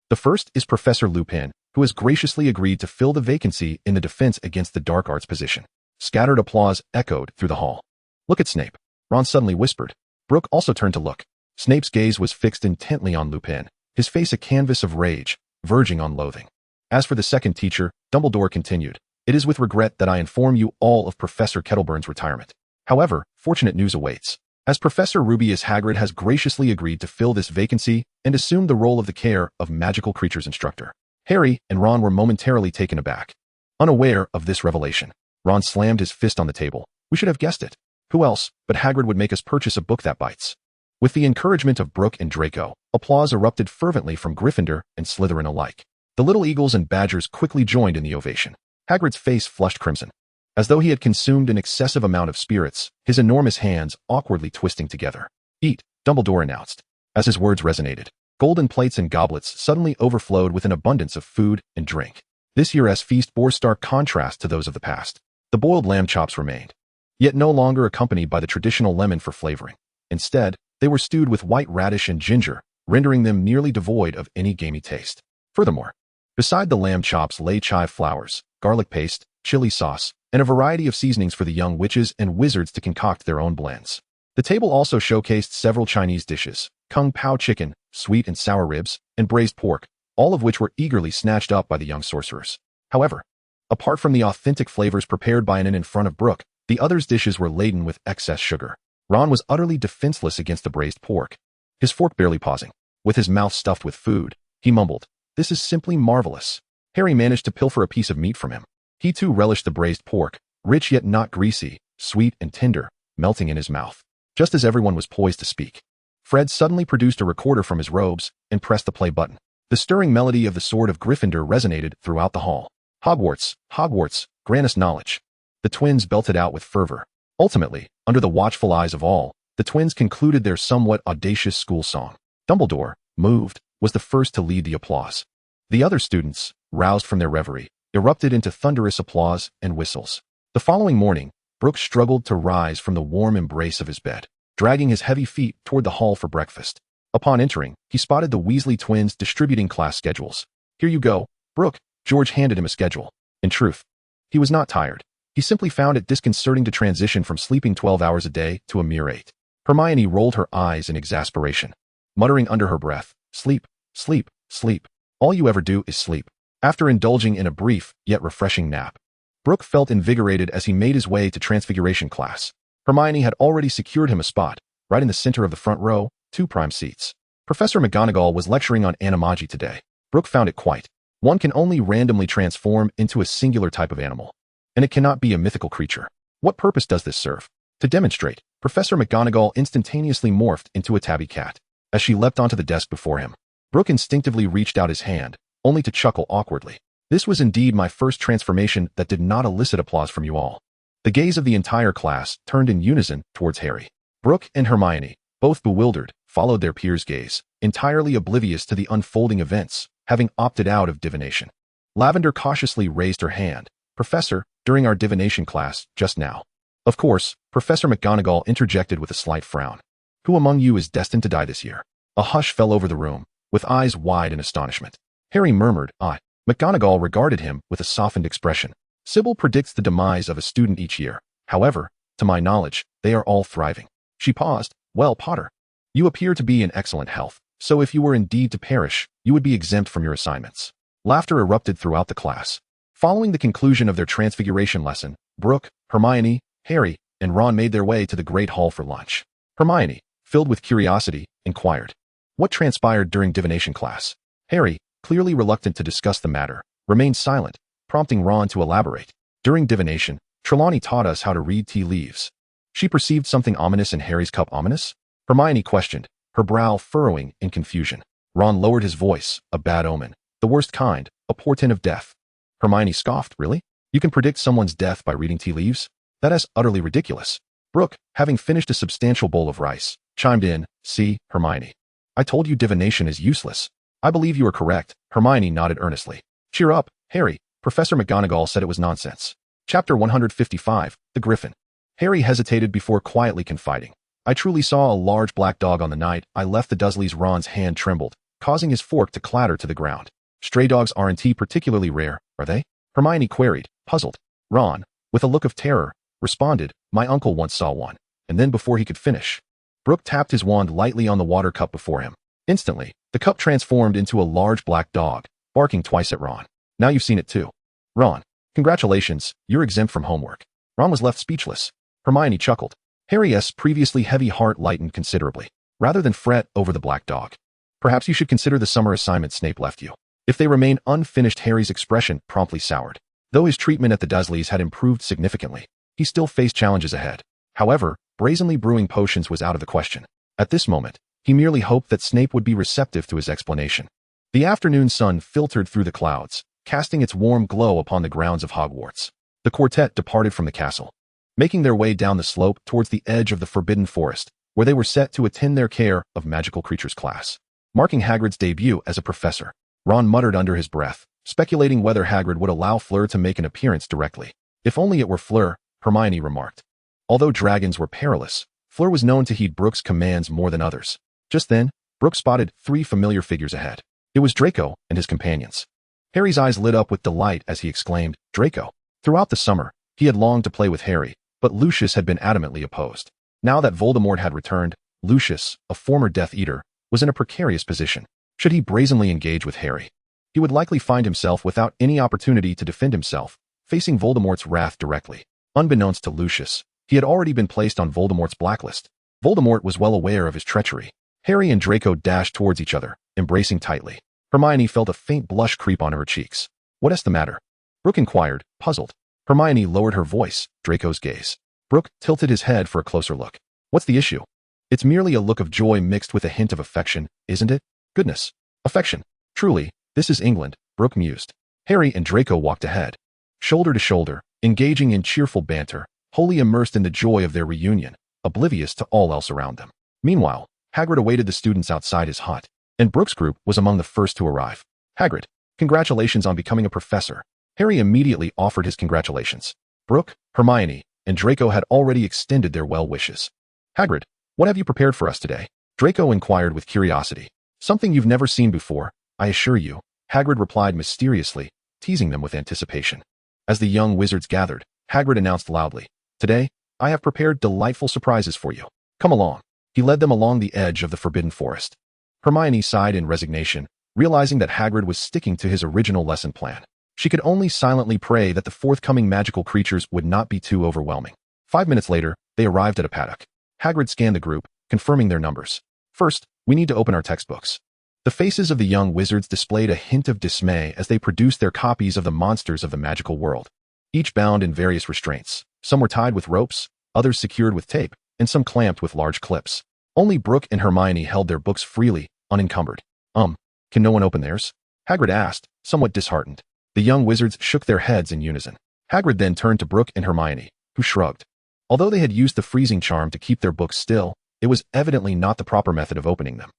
The first is Professor Lupin, who has graciously agreed to fill the vacancy in the Defense Against the Dark Arts position. Scattered applause echoed through the hall. Look at Snape, Ron suddenly whispered. Brook also turned to look. Snape's gaze was fixed intently on Lupin, his face a canvas of rage, verging on loathing. As for the second teacher, Dumbledore continued, It is with regret that I inform you all of Professor Kettleburn's retirement. However, fortunate news awaits, as Professor Rubeus Hagrid has graciously agreed to fill this vacancy and assume the role of the Care of Magical Creatures instructor. Harry and Ron were momentarily taken aback. Unaware of this revelation, Ron slammed his fist on the table. We should have guessed it. Who else but Hagrid would make us purchase a book that bites? With the encouragement of Brook and Draco, applause erupted fervently from Gryffindor and Slytherin alike. The little Eagles and Badgers quickly joined in the ovation. Hagrid's face flushed crimson, as though he had consumed an excessive amount of spirits, his enormous hands awkwardly twisting together. Eat, Dumbledore announced. As his words resonated, golden plates and goblets suddenly overflowed with an abundance of food and drink. This year's feast bore stark contrast to those of the past. The boiled lamb chops remained, yet no longer accompanied by the traditional lemon for flavoring. Instead, they were stewed with white radish and ginger, rendering them nearly devoid of any gamey taste. Furthermore, beside the lamb chops lay chive flowers, garlic paste, chili sauce, and a variety of seasonings for the young witches and wizards to concoct their own blends. The table also showcased several Chinese dishes, kung pao chicken, sweet and sour ribs, and braised pork, all of which were eagerly snatched up by the young sorcerers. However, apart from the authentic flavors prepared by an inn in front of Brook, the others' dishes were laden with excess sugar. Ron was utterly defenseless against the braised pork, his fork barely pausing. With his mouth stuffed with food, he mumbled, This is simply marvelous. Harry managed to pilfer a piece of meat from him. He too relished the braised pork, rich yet not greasy, sweet and tender, melting in his mouth. Just as everyone was poised to speak, Fred suddenly produced a recorder from his robes and pressed the play button. The stirring melody of the Sword of Gryffindor resonated throughout the hall. Hogwarts, Hogwarts, grant us knowledge. The twins belted out with fervor. Ultimately, under the watchful eyes of all, the twins concluded their somewhat audacious school song. Dumbledore, moved, was the first to lead the applause. The other students, roused from their reverie, erupted into thunderous applause and whistles. The following morning, Brook struggled to rise from the warm embrace of his bed, dragging his heavy feet toward the hall for breakfast. Upon entering, he spotted the Weasley twins distributing class schedules. Here you go, Brook. George handed him a schedule. In truth, he was not tired. He simply found it disconcerting to transition from sleeping 12 hours a day to a mere 8. Hermione rolled her eyes in exasperation, muttering under her breath, Sleep, sleep, sleep. All you ever do is sleep. After indulging in a brief, yet refreshing nap, Brook felt invigorated as he made his way to Transfiguration class. Hermione had already secured him a spot, right in the center of the front row, 2 prime seats. Professor McGonagall was lecturing on animagi today. Brook found it quite. One can only randomly transform into a singular type of animal, and it cannot be a mythical creature. What purpose does this serve? To demonstrate, Professor McGonagall instantaneously morphed into a tabby cat. As she leapt onto the desk before him, Brook instinctively reached out his hand, only to chuckle awkwardly. This was indeed my first transformation that did not elicit applause from you all. The gaze of the entire class turned in unison towards Harry. Brook and Hermione, both bewildered, followed their peers' gaze, entirely oblivious to the unfolding events, having opted out of divination. Lavender cautiously raised her hand. Professor, during our divination class, just now. Of course, Professor McGonagall interjected with a slight frown. Who among you is destined to die this year? A hush fell over the room, with eyes wide in astonishment. Harry murmured, I. McGonagall regarded him with a softened expression. Sybil predicts the demise of a student each year. However, to my knowledge, they are all thriving. She paused. Well, Potter, you appear to be in excellent health, so if you were indeed to perish, you would be exempt from your assignments. Laughter erupted throughout the class. Following the conclusion of their Transfiguration lesson, Brook, Hermione, Harry, and Ron made their way to the Great Hall for lunch. Hermione, filled with curiosity, inquired, What transpired during divination class? Harry, clearly reluctant to discuss the matter, remained silent, prompting Ron to elaborate. During divination, Trelawney taught us how to read tea leaves. She perceived something ominous in Harry's cup. Ominous? Hermione questioned, her brow furrowing in confusion. Ron lowered his voice, a bad omen. The worst kind, a portent of death. Hermione scoffed, really? You can predict someone's death by reading tea leaves? That is utterly ridiculous. Brook, having finished a substantial bowl of rice, chimed in, see, Hermione. I told you divination is useless. I believe you are correct. Hermione nodded earnestly. Cheer up, Harry. Professor McGonagall said it was nonsense. Chapter 155, The Griffin. Harry hesitated before quietly confiding. I truly saw a large black dog on the night I left the Dursleys. Ron's hand trembled, causing his fork to clatter to the ground. Stray dogs aren't particularly rare, are they? Hermione queried, puzzled. Ron, with a look of terror, responded, my uncle once saw one. And then before he could finish, Brook tapped his wand lightly on the water cup before him. Instantly, the cup transformed into a large black dog, barking twice at Ron. Now you've seen it too. Ron, congratulations, you're exempt from homework. Ron was left speechless. Hermione chuckled. Harry's previously heavy heart lightened considerably. Rather than fret over the black dog, perhaps you should consider the summer assignment Snape left you. If they remain unfinished, Harry's expression promptly soured. Though his treatment at the Dursleys had improved significantly, he still faced challenges ahead. However, brazenly brewing potions was out of the question. At this moment, he merely hoped that Snape would be receptive to his explanation. The afternoon sun filtered through the clouds, casting its warm glow upon the grounds of Hogwarts. The quartet departed from the castle, making their way down the slope towards the edge of the Forbidden Forest, where they were set to attend their Care of Magical Creatures class. Marking Hagrid's debut as a professor, Ron muttered under his breath, speculating whether Hagrid would allow Fleur to make an appearance directly. If only it were Fleur, Hermione remarked. Although dragons were perilous, Fleur was known to heed Brook's commands more than others. Just then, Brook spotted 3 familiar figures ahead. It was Draco and his companions. Harry's eyes lit up with delight as he exclaimed, Draco. Throughout the summer, he had longed to play with Harry, but Lucius had been adamantly opposed. Now that Voldemort had returned, Lucius, a former Death Eater, was in a precarious position. Should he brazenly engage with Harry, he would likely find himself without any opportunity to defend himself, facing Voldemort's wrath directly. Unbeknownst to Lucius, he had already been placed on Voldemort's blacklist. Voldemort was well aware of his treachery. Harry and Draco dashed towards each other, embracing tightly. Hermione felt a faint blush creep on her cheeks. What is the matter? Brook inquired, puzzled. Hermione lowered her voice, Draco's gaze. Brook tilted his head for a closer look. What's the issue? It's merely a look of joy mixed with a hint of affection, isn't it? Goodness. Affection. Truly, this is England, Brook mused. Harry and Draco walked ahead, shoulder to shoulder, engaging in cheerful banter, wholly immersed in the joy of their reunion, oblivious to all else around them. Meanwhile, Hagrid awaited the students outside his hut, and Brook's group was among the first to arrive. Hagrid, congratulations on becoming a professor. Harry immediately offered his congratulations. Brook, Hermione, and Draco had already extended their well wishes. Hagrid, what have you prepared for us today? Draco inquired with curiosity. Something you've never seen before, I assure you, Hagrid replied mysteriously, teasing them with anticipation. As the young wizards gathered, Hagrid announced loudly, Today, I have prepared delightful surprises for you. Come along. He led them along the edge of the Forbidden Forest. Hermione sighed in resignation, realizing that Hagrid was sticking to his original lesson plan. She could only silently pray that the forthcoming magical creatures would not be too overwhelming. 5 minutes later, they arrived at a paddock. Hagrid scanned the group, confirming their numbers. First, we need to open our textbooks. The faces of the young wizards displayed a hint of dismay as they produced their copies of the monsters of the magical world. Each bound in various restraints. Some were tied with ropes, others secured with tape, and some clamped with large clips. Only Brook and Hermione held their books freely, unencumbered. Can no one open theirs? Hagrid asked, somewhat disheartened. The young wizards shook their heads in unison. Hagrid then turned to Brook and Hermione, who shrugged. Although they had used the freezing charm to keep their books still, it was evidently not the proper method of opening them.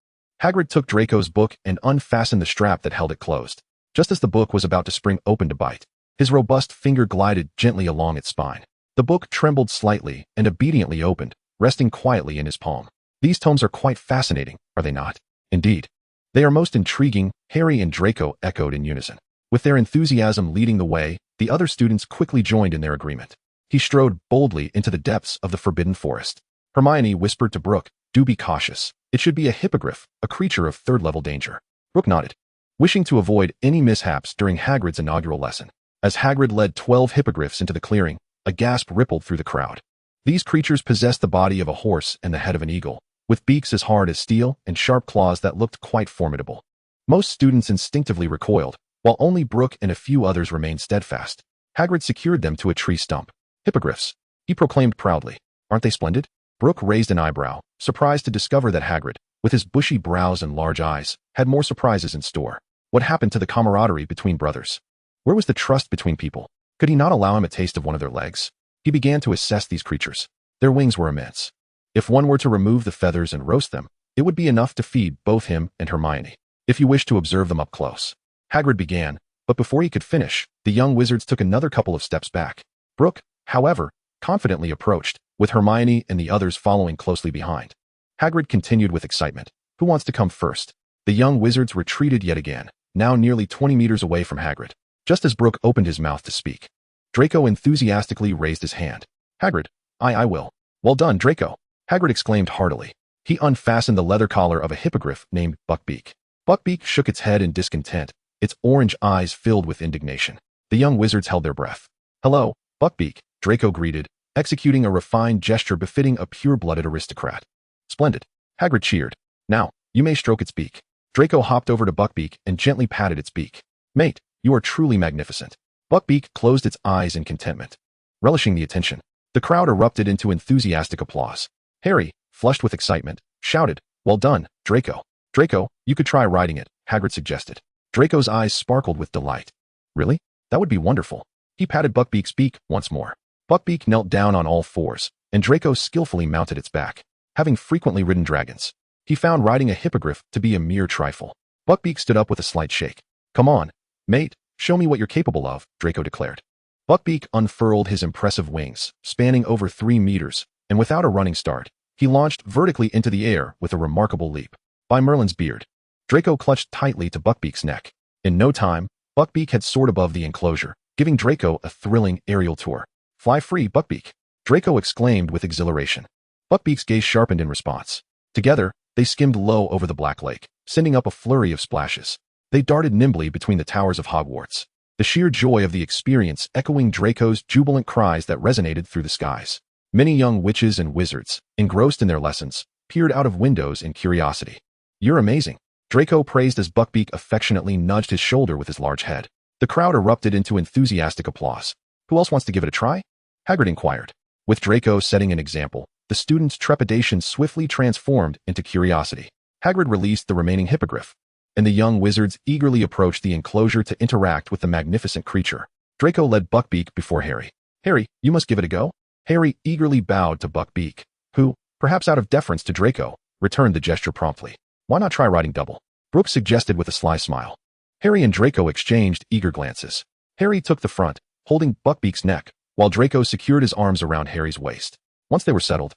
Hagrid took Draco's book and unfastened the strap that held it closed. Just as the book was about to spring open to bite, his robust finger glided gently along its spine. The book trembled slightly and obediently opened, resting quietly in his palm. These tomes are quite fascinating, are they not? Indeed. They are most intriguing, Harry and Draco echoed in unison. With their enthusiasm leading the way, the other students quickly joined in their agreement. He strode boldly into the depths of the Forbidden Forest. Hermione whispered to Brook, do be cautious. It should be a hippogriff, a creature of 3rd-level danger. Brook nodded, wishing to avoid any mishaps during Hagrid's inaugural lesson. As Hagrid led 12 hippogriffs into the clearing, a gasp rippled through the crowd. These creatures possessed the body of a horse and the head of an eagle, with beaks as hard as steel and sharp claws that looked quite formidable. Most students instinctively recoiled, while only Brook and a few others remained steadfast. Hagrid secured them to a tree stump. Hippogriffs, he proclaimed proudly. Aren't they splendid? Brook raised an eyebrow, surprised to discover that Hagrid, with his bushy brows and large eyes, had more surprises in store. What happened to the camaraderie between brothers? Where was the trust between people? Could he not allow him a taste of one of their legs? He began to assess these creatures. Their wings were immense. If one were to remove the feathers and roast them, it would be enough to feed both him and Hermione. If you wish to observe them up close. Hagrid began, but before he could finish, the young wizards took another couple of steps back. Brook, however, confidently approached, with Hermione and the others following closely behind. Hagrid continued with excitement. Who wants to come first? The young wizards retreated yet again, now nearly 20 meters away from Hagrid. Just as Brook opened his mouth to speak, Draco enthusiastically raised his hand. Hagrid, I will. Well done, Draco. Hagrid exclaimed heartily. He unfastened the leather collar of a hippogriff named Buckbeak. Buckbeak shook its head in discontent, its orange eyes filled with indignation. The young wizards held their breath. Hello, Buckbeak, Draco greeted, executing a refined gesture befitting a pure-blooded aristocrat. Splendid. Hagrid cheered. Now, you may stroke its beak. Draco hopped over to Buckbeak and gently patted its beak. Mate, you are truly magnificent. Buckbeak closed its eyes in contentment. Relishing the attention, the crowd erupted into enthusiastic applause. Harry, flushed with excitement, shouted, Well done, Draco. Draco, you could try riding it, Hagrid suggested. Draco's eyes sparkled with delight. Really? That would be wonderful. He patted Buckbeak's beak once more. Buckbeak knelt down on all fours, and Draco skillfully mounted its back. Having frequently ridden dragons, he found riding a hippogriff to be a mere trifle. Buckbeak stood up with a slight shake. Come on, mate, show me what you're capable of, Draco declared. Buckbeak unfurled his impressive wings, spanning over 3 meters, and without a running start, he launched vertically into the air with a remarkable leap. By Merlin's beard, Draco clutched tightly to Buckbeak's neck. In no time, Buckbeak had soared above the enclosure, giving Draco a thrilling aerial tour. Fly free, Buckbeak, Draco exclaimed with exhilaration. Buckbeak's gaze sharpened in response. Together, they skimmed low over the Black Lake, sending up a flurry of splashes. They darted nimbly between the towers of Hogwarts, the sheer joy of the experience echoing Draco's jubilant cries that resonated through the skies. Many young witches and wizards, engrossed in their lessons, peered out of windows in curiosity. You're amazing, Draco praised as Buckbeak affectionately nudged his shoulder with his large head. The crowd erupted into enthusiastic applause. Who else wants to give it a try? Hagrid inquired. With Draco setting an example, the students' trepidation swiftly transformed into curiosity. Hagrid released the remaining hippogriff, and the young wizards eagerly approached the enclosure to interact with the magnificent creature. Draco led Buckbeak before Harry. Harry, you must give it a go. Harry eagerly bowed to Buckbeak, who, perhaps out of deference to Draco, returned the gesture promptly. Why not try riding double? Brook suggested with a sly smile. Harry and Draco exchanged eager glances. Harry took the front, holding Buckbeak's neck, while Draco secured his arms around Harry's waist. Once they were settled,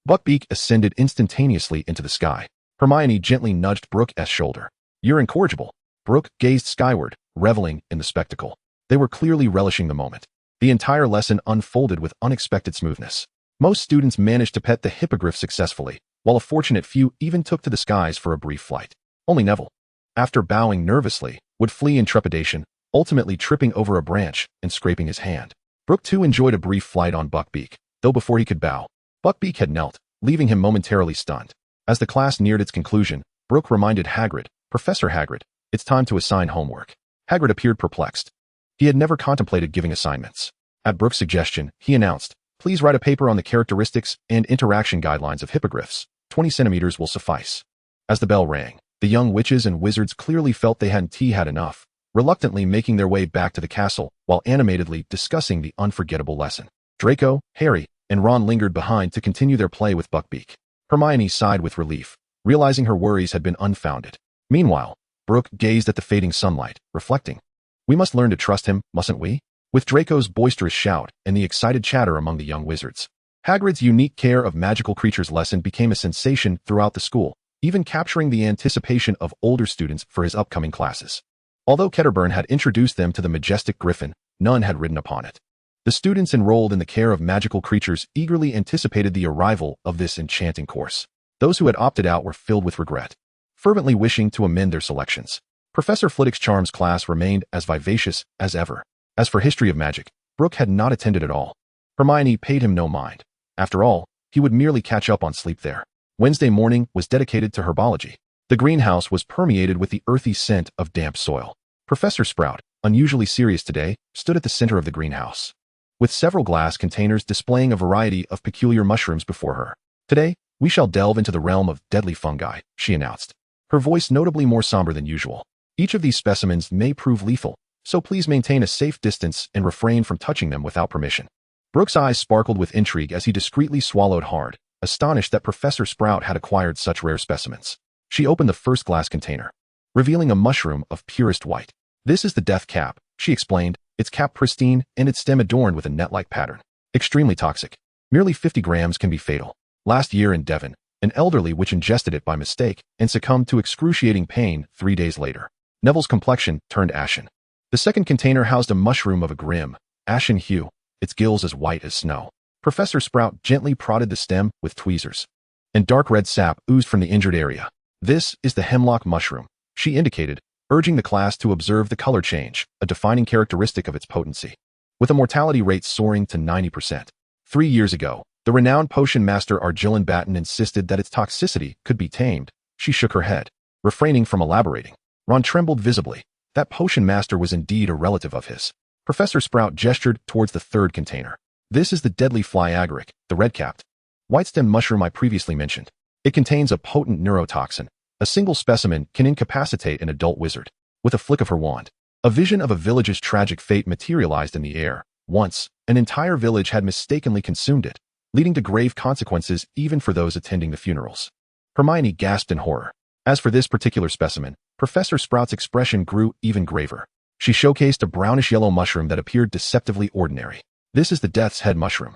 Buckbeak ascended instantaneously into the sky. Hermione gently nudged Brook's shoulder. You're incorrigible. Brook gazed skyward, reveling in the spectacle. They were clearly relishing the moment. The entire lesson unfolded with unexpected smoothness. Most students managed to pet the hippogriff successfully, while a fortunate few even took to the skies for a brief flight. Only Neville, after bowing nervously, would flee in trepidation, ultimately tripping over a branch and scraping his hand. Brook too enjoyed a brief flight on Buckbeak, though before he could bow, Buckbeak had knelt, leaving him momentarily stunned. As the class neared its conclusion, Brook reminded Hagrid, Professor Hagrid, it's time to assign homework. Hagrid appeared perplexed. He had never contemplated giving assignments. At Brook's suggestion, he announced, please write a paper on the characteristics and interaction guidelines of hippogriffs. 20 centimeters will suffice. As the bell rang, the young witches and wizards clearly felt they hadn't had enough, reluctantly making their way back to the castle while animatedly discussing the unforgettable lesson. Draco, Harry, and Ron lingered behind to continue their play with Buckbeak. Hermione sighed with relief, realizing her worries had been unfounded. Meanwhile, Brook gazed at the fading sunlight, reflecting. We must learn to trust him, mustn't we? With Draco's boisterous shout and the excited chatter among the young wizards, Hagrid's unique care of magical creatures lesson became a sensation throughout the school, even capturing the anticipation of older students for his upcoming classes. Although Ketterburn had introduced them to the majestic griffin, none had ridden upon it. The students enrolled in the care of magical creatures eagerly anticipated the arrival of this enchanting course. Those who had opted out were filled with regret, fervently wishing to amend their selections. Professor Flitwick's Charms class remained as vivacious as ever. As for History of Magic, Brook had not attended at all. Hermione paid him no mind. After all, he would merely catch up on sleep there. Wednesday morning was dedicated to herbology. The greenhouse was permeated with the earthy scent of damp soil. Professor Sprout, unusually serious today, stood at the center of the greenhouse. with several glass containers displaying a variety of peculiar mushrooms before her. Today, we shall delve into the realm of deadly fungi, she announced, her voice notably more somber than usual. Each of these specimens may prove lethal, so please maintain a safe distance and refrain from touching them without permission. Brook's eyes sparkled with intrigue as he discreetly swallowed hard, astonished that Professor Sprout had acquired such rare specimens. She opened the first glass container, revealing a mushroom of purest white. This is the death cap, she explained, its cap pristine and its stem adorned with a net-like pattern. Extremely toxic. Merely 50 grams can be fatal. Last year in Devon, an elderly witch ingested it by mistake and succumbed to excruciating pain 3 days later. Neville's complexion turned ashen. The second container housed a mushroom of a grim, ashen hue, its gills as white as snow. Professor Sprout gently prodded the stem with tweezers, and dark red sap oozed from the injured area. This is the hemlock mushroom, she indicated, urging the class to observe the color change, a defining characteristic of its potency. With a mortality rate soaring to 90%. 3 years ago, the renowned potion master Argillan Batten insisted that its toxicity could be tamed. She shook her head, refraining from elaborating. Ron trembled visibly. That potion master was indeed a relative of his. Professor Sprout gestured towards the third container. This is the deadly fly agaric, the red-capped, white-stemmed mushroom I previously mentioned. It contains a potent neurotoxin. A single specimen can incapacitate an adult wizard. With a flick of her wand, a vision of a village's tragic fate materialized in the air. Once, an entire village had mistakenly consumed it, leading to grave consequences even for those attending the funerals. Hermione gasped in horror. As for this particular specimen, Professor Sprout's expression grew even graver. She showcased a brownish-yellow mushroom that appeared deceptively ordinary. This is the death's head mushroom.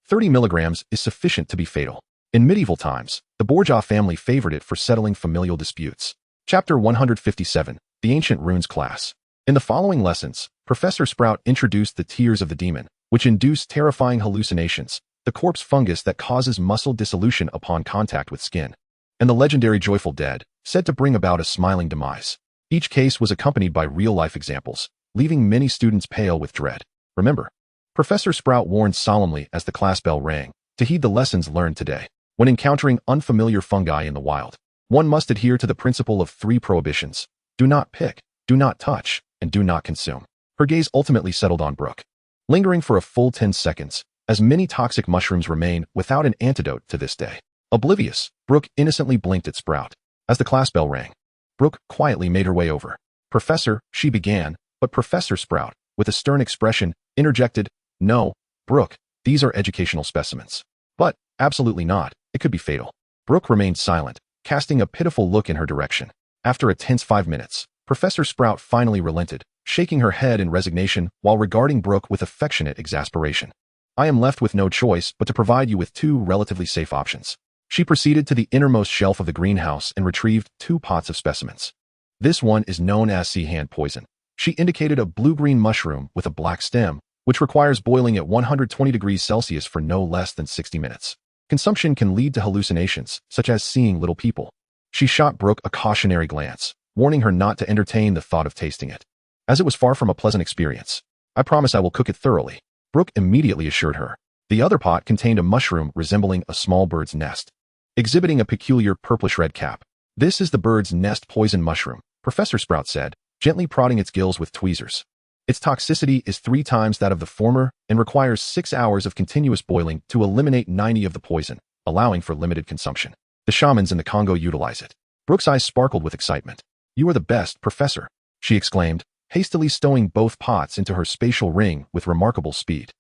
30 milligrams is sufficient to be fatal. In medieval times, the Borgia family favored it for settling familial disputes. Chapter 157, The Ancient Runes Class. In the following lessons, Professor Sprout introduced the tears of the demon, which induce terrifying hallucinations, the corpse fungus that causes muscle dissolution upon contact with skin, and the legendary joyful dead, said to bring about a smiling demise. Each case was accompanied by real-life examples, leaving many students pale with dread. Remember, Professor Sprout warned solemnly as the class bell rang, to heed the lessons learned today. When encountering unfamiliar fungi in the wild, one must adhere to the principle of 3 prohibitions. Do not pick, do not touch, and do not consume. Her gaze ultimately settled on Brook, lingering for a full 10 seconds, as many toxic mushrooms remain without an antidote to this day. Oblivious, Brook innocently blinked at Sprout. As the class bell rang, Brook quietly made her way over. Professor, she began, but Professor Sprout, with a stern expression, interjected, No, Brook, these are educational specimens. But, absolutely not, it could be fatal. Brook remained silent, casting a pitiful look in her direction. After a tense 5 minutes, Professor Sprout finally relented, shaking her head in resignation while regarding Brook with affectionate exasperation. I am left with no choice but to provide you with 2 relatively safe options. She proceeded to the innermost shelf of the greenhouse and retrieved 2 pots of specimens. This one is known as sea hand poison. She indicated a blue-green mushroom with a black stem, which requires boiling at 120 degrees Celsius for no less than 60 minutes. Consumption can lead to hallucinations, such as seeing little people. She shot Brook a cautionary glance, warning her not to entertain the thought of tasting it, as it was far from a pleasant experience. I promise I will cook it thoroughly, Brook immediately assured her. The other pot contained a mushroom resembling a small bird's nest, exhibiting a peculiar purplish-red cap. This is the bird's nest poison mushroom, Professor Sprout said, gently prodding its gills with tweezers. Its toxicity is 3 times that of the former and requires 6 hours of continuous boiling to eliminate 90 of the poison, allowing for limited consumption. The shamans in the Congo utilize it. Brook's eyes sparkled with excitement. You are the best, Professor, she exclaimed, hastily stowing both pots into her spatial ring with remarkable speed.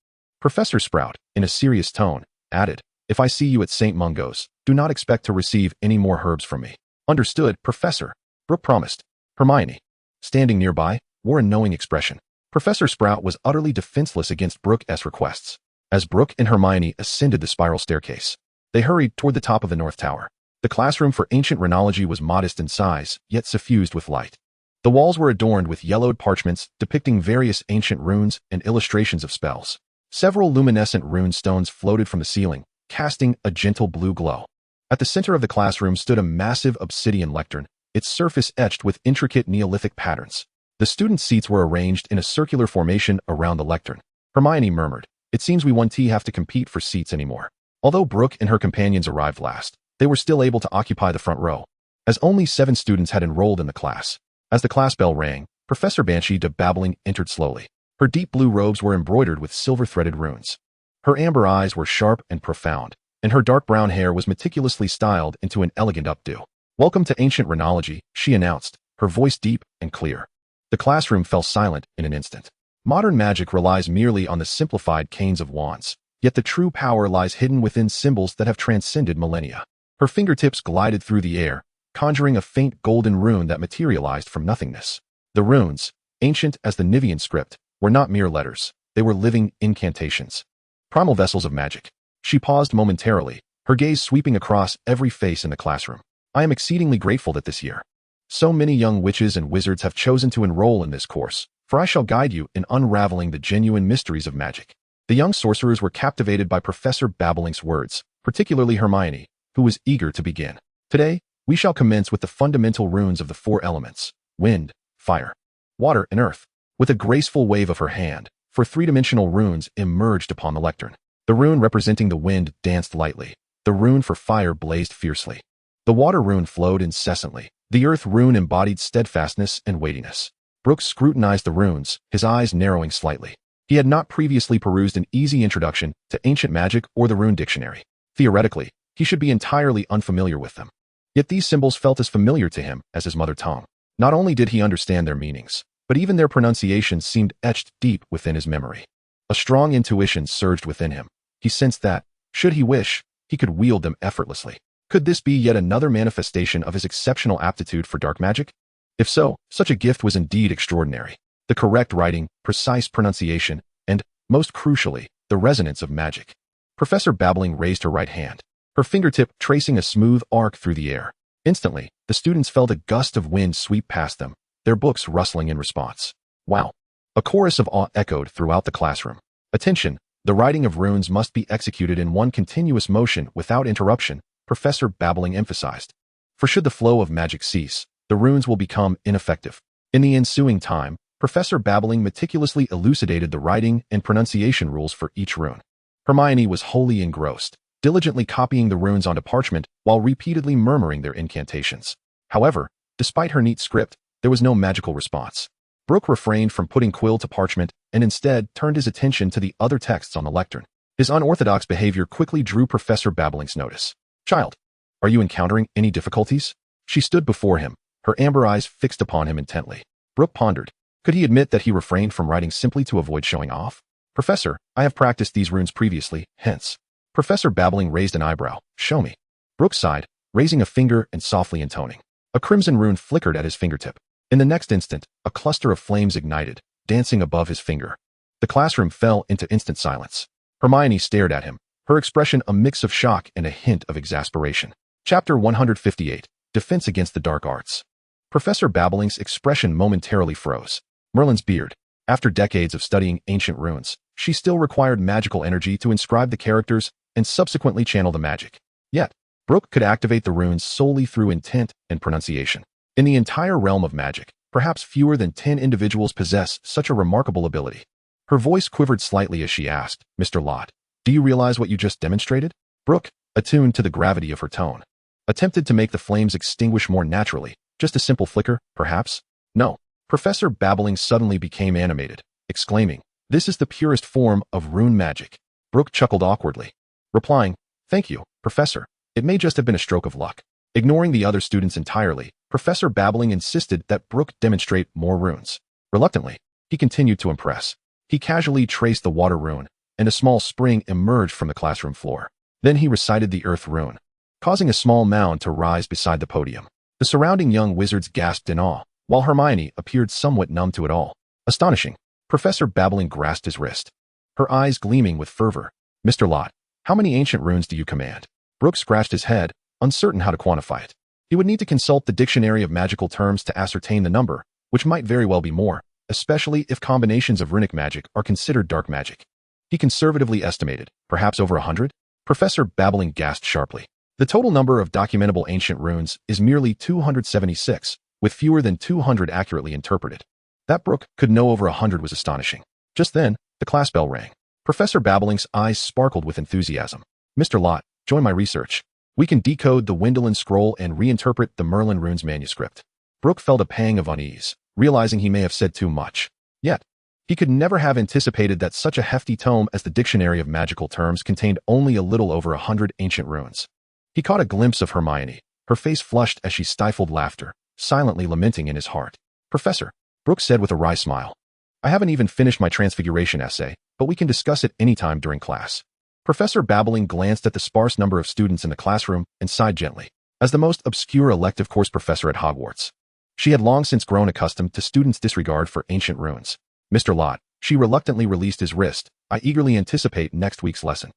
Professor Sprout, in a serious tone, added, If I see you at St. Mungo's, do not expect to receive any more herbs from me. Understood, Professor, Brook promised. Hermione, standing nearby, wore a knowing expression. Professor Sprout was utterly defenseless against Brook's requests. As Brook and Hermione ascended the spiral staircase, they hurried toward the top of the North Tower. The classroom for ancient rhenology was modest in size, yet suffused with light. The walls were adorned with yellowed parchments depicting various ancient runes and illustrations of spells. Several luminescent rune stones floated from the ceiling, casting a gentle blue glow. At the center of the classroom stood a massive obsidian lectern, its surface etched with intricate Neolithic patterns. The students' seats were arranged in a circular formation around the lectern. Hermione murmured, It seems we won't have to compete for seats anymore. Although Brook and her companions arrived last, they were still able to occupy the front row, as only 7 students had enrolled in the class. As the class bell rang, Professor Banshee de Babbling entered slowly, Her deep blue robes were embroidered with silver-threaded runes. Her amber eyes were sharp and profound, and her dark brown hair was meticulously styled into an elegant updo. "Welcome to ancient Rhenology," she announced, her voice deep and clear. The classroom fell silent in an instant. Modern magic relies merely on the simplified canes of wands, yet the true power lies hidden within symbols that have transcended millennia. Her fingertips glided through the air, conjuring a faint golden rune that materialized from nothingness. The runes, ancient as the Nivian script, were not mere letters. They were living incantations. Primal vessels of magic. She paused momentarily, her gaze sweeping across every face in the classroom. "I am exceedingly grateful that this year so many young witches and wizards have chosen to enroll in this course, for I shall guide you in unraveling the genuine mysteries of magic." The young sorcerers were captivated by Professor Babbling's words, particularly Hermione, who was eager to begin. "Today, we shall commence with the fundamental runes of the four elements: wind, fire, water, and earth." With a graceful wave of her hand, four three-dimensional runes emerged upon the lectern. The rune representing the wind danced lightly. The rune for fire blazed fiercely. The water rune flowed incessantly. The earth rune embodied steadfastness and weightiness. Brook scrutinized the runes, his eyes narrowing slightly. He had not previously perused an easy introduction to ancient magic or the rune dictionary. Theoretically, he should be entirely unfamiliar with them. Yet these symbols felt as familiar to him as his mother tongue. Not only did he understand their meanings, but even their pronunciations seemed etched deep within his memory. A strong intuition surged within him. He sensed that, should he wish, he could wield them effortlessly. Could this be yet another manifestation of his exceptional aptitude for dark magic? If so, such a gift was indeed extraordinary. The correct writing, precise pronunciation, and, most crucially, the resonance of magic. Professor Babbling raised her right hand, her fingertip tracing a smooth arc through the air. Instantly, the students felt a gust of wind sweep past them, their books rustling in response. "Wow!" A chorus of awe echoed throughout the classroom. "Attention! The writing of runes must be executed in one continuous motion without interruption," Professor Babbling emphasized. "For should the flow of magic cease, the runes will become ineffective." In the ensuing time, Professor Babbling meticulously elucidated the writing and pronunciation rules for each rune. Hermione was wholly engrossed, diligently copying the runes onto parchment while repeatedly murmuring their incantations. However, despite her neat script, there was no magical response. Brook refrained from putting quill to parchment and instead turned his attention to the other texts on the lectern. His unorthodox behavior quickly drew Professor Babbling's notice. "Child, are you encountering any difficulties?" She stood before him, her amber eyes fixed upon him intently. Brook pondered. Could he admit that he refrained from writing simply to avoid showing off? "Professor, I have practiced these runes previously, hence." Professor Babbling raised an eyebrow. "Show me." Brook sighed, raising a finger and softly intoning. A crimson rune flickered at his fingertip. In the next instant, a cluster of flames ignited, dancing above his finger. The classroom fell into instant silence. Hermione stared at him, her expression a mix of shock and a hint of exasperation. Chapter 158, Defense Against the Dark Arts. Professor Babbling's expression momentarily froze. Merlin's beard. After decades of studying ancient runes, she still required magical energy to inscribe the characters and subsequently channel the magic. Yet, Brook could activate the runes solely through intent and pronunciation. In the entire realm of magic, perhaps fewer than 10 individuals possess such a remarkable ability. Her voice quivered slightly as she asked, "Mr. Lott, do you realize what you just demonstrated?" Brook, attuned to the gravity of her tone, attempted to make the flames extinguish more naturally. "Just a simple flicker, perhaps?" "No." Professor Babbling suddenly became animated, exclaiming, "This is the purest form of rune magic." Brook chuckled awkwardly, replying, "Thank you, Professor. It may just have been a stroke of luck." Ignoring the other students entirely, Professor Babbling insisted that Brook demonstrate more runes. Reluctantly, he continued to impress. He casually traced the water rune, and a small spring emerged from the classroom floor. Then he recited the earth rune, causing a small mound to rise beside the podium. The surrounding young wizards gasped in awe, while Hermione appeared somewhat numb to it all. Astonishing. Professor Babbling grasped his wrist, her eyes gleaming with fervor. "Mr. Lott, how many ancient runes do you command?" Brook scratched his head, uncertain how to quantify it. He would need to consult the dictionary of magical terms to ascertain the number, which might very well be more, especially if combinations of runic magic are considered dark magic. He conservatively estimated, perhaps over 100? Professor Babbling gasped sharply. The total number of documentable ancient runes is merely 276, with fewer than 200 accurately interpreted. That Brook could know over 100 was astonishing. Just then, the class bell rang. Professor Babbling's eyes sparkled with enthusiasm. "Mr. Lott, join my research. We can decode the Wendelin scroll and reinterpret the Merlin runes manuscript." Brook felt a pang of unease, realizing he may have said too much. Yet, He could never have anticipated that such a hefty tome as the Dictionary of Magical Terms contained only a little over 100 ancient runes. He caught a glimpse of Hermione, her face flushed as she stifled laughter, silently lamenting in his heart. "Professor," Brook said with a wry smile, "I haven't even finished my transfiguration essay, but we can discuss it anytime during class." Professor Babbling glanced at the sparse number of students in the classroom and sighed gently. As the most obscure elective course professor at Hogwarts, she had long since grown accustomed to students' disregard for ancient runes. "Mr. Lott," she reluctantly released his wrist, "I eagerly anticipate next week's lesson."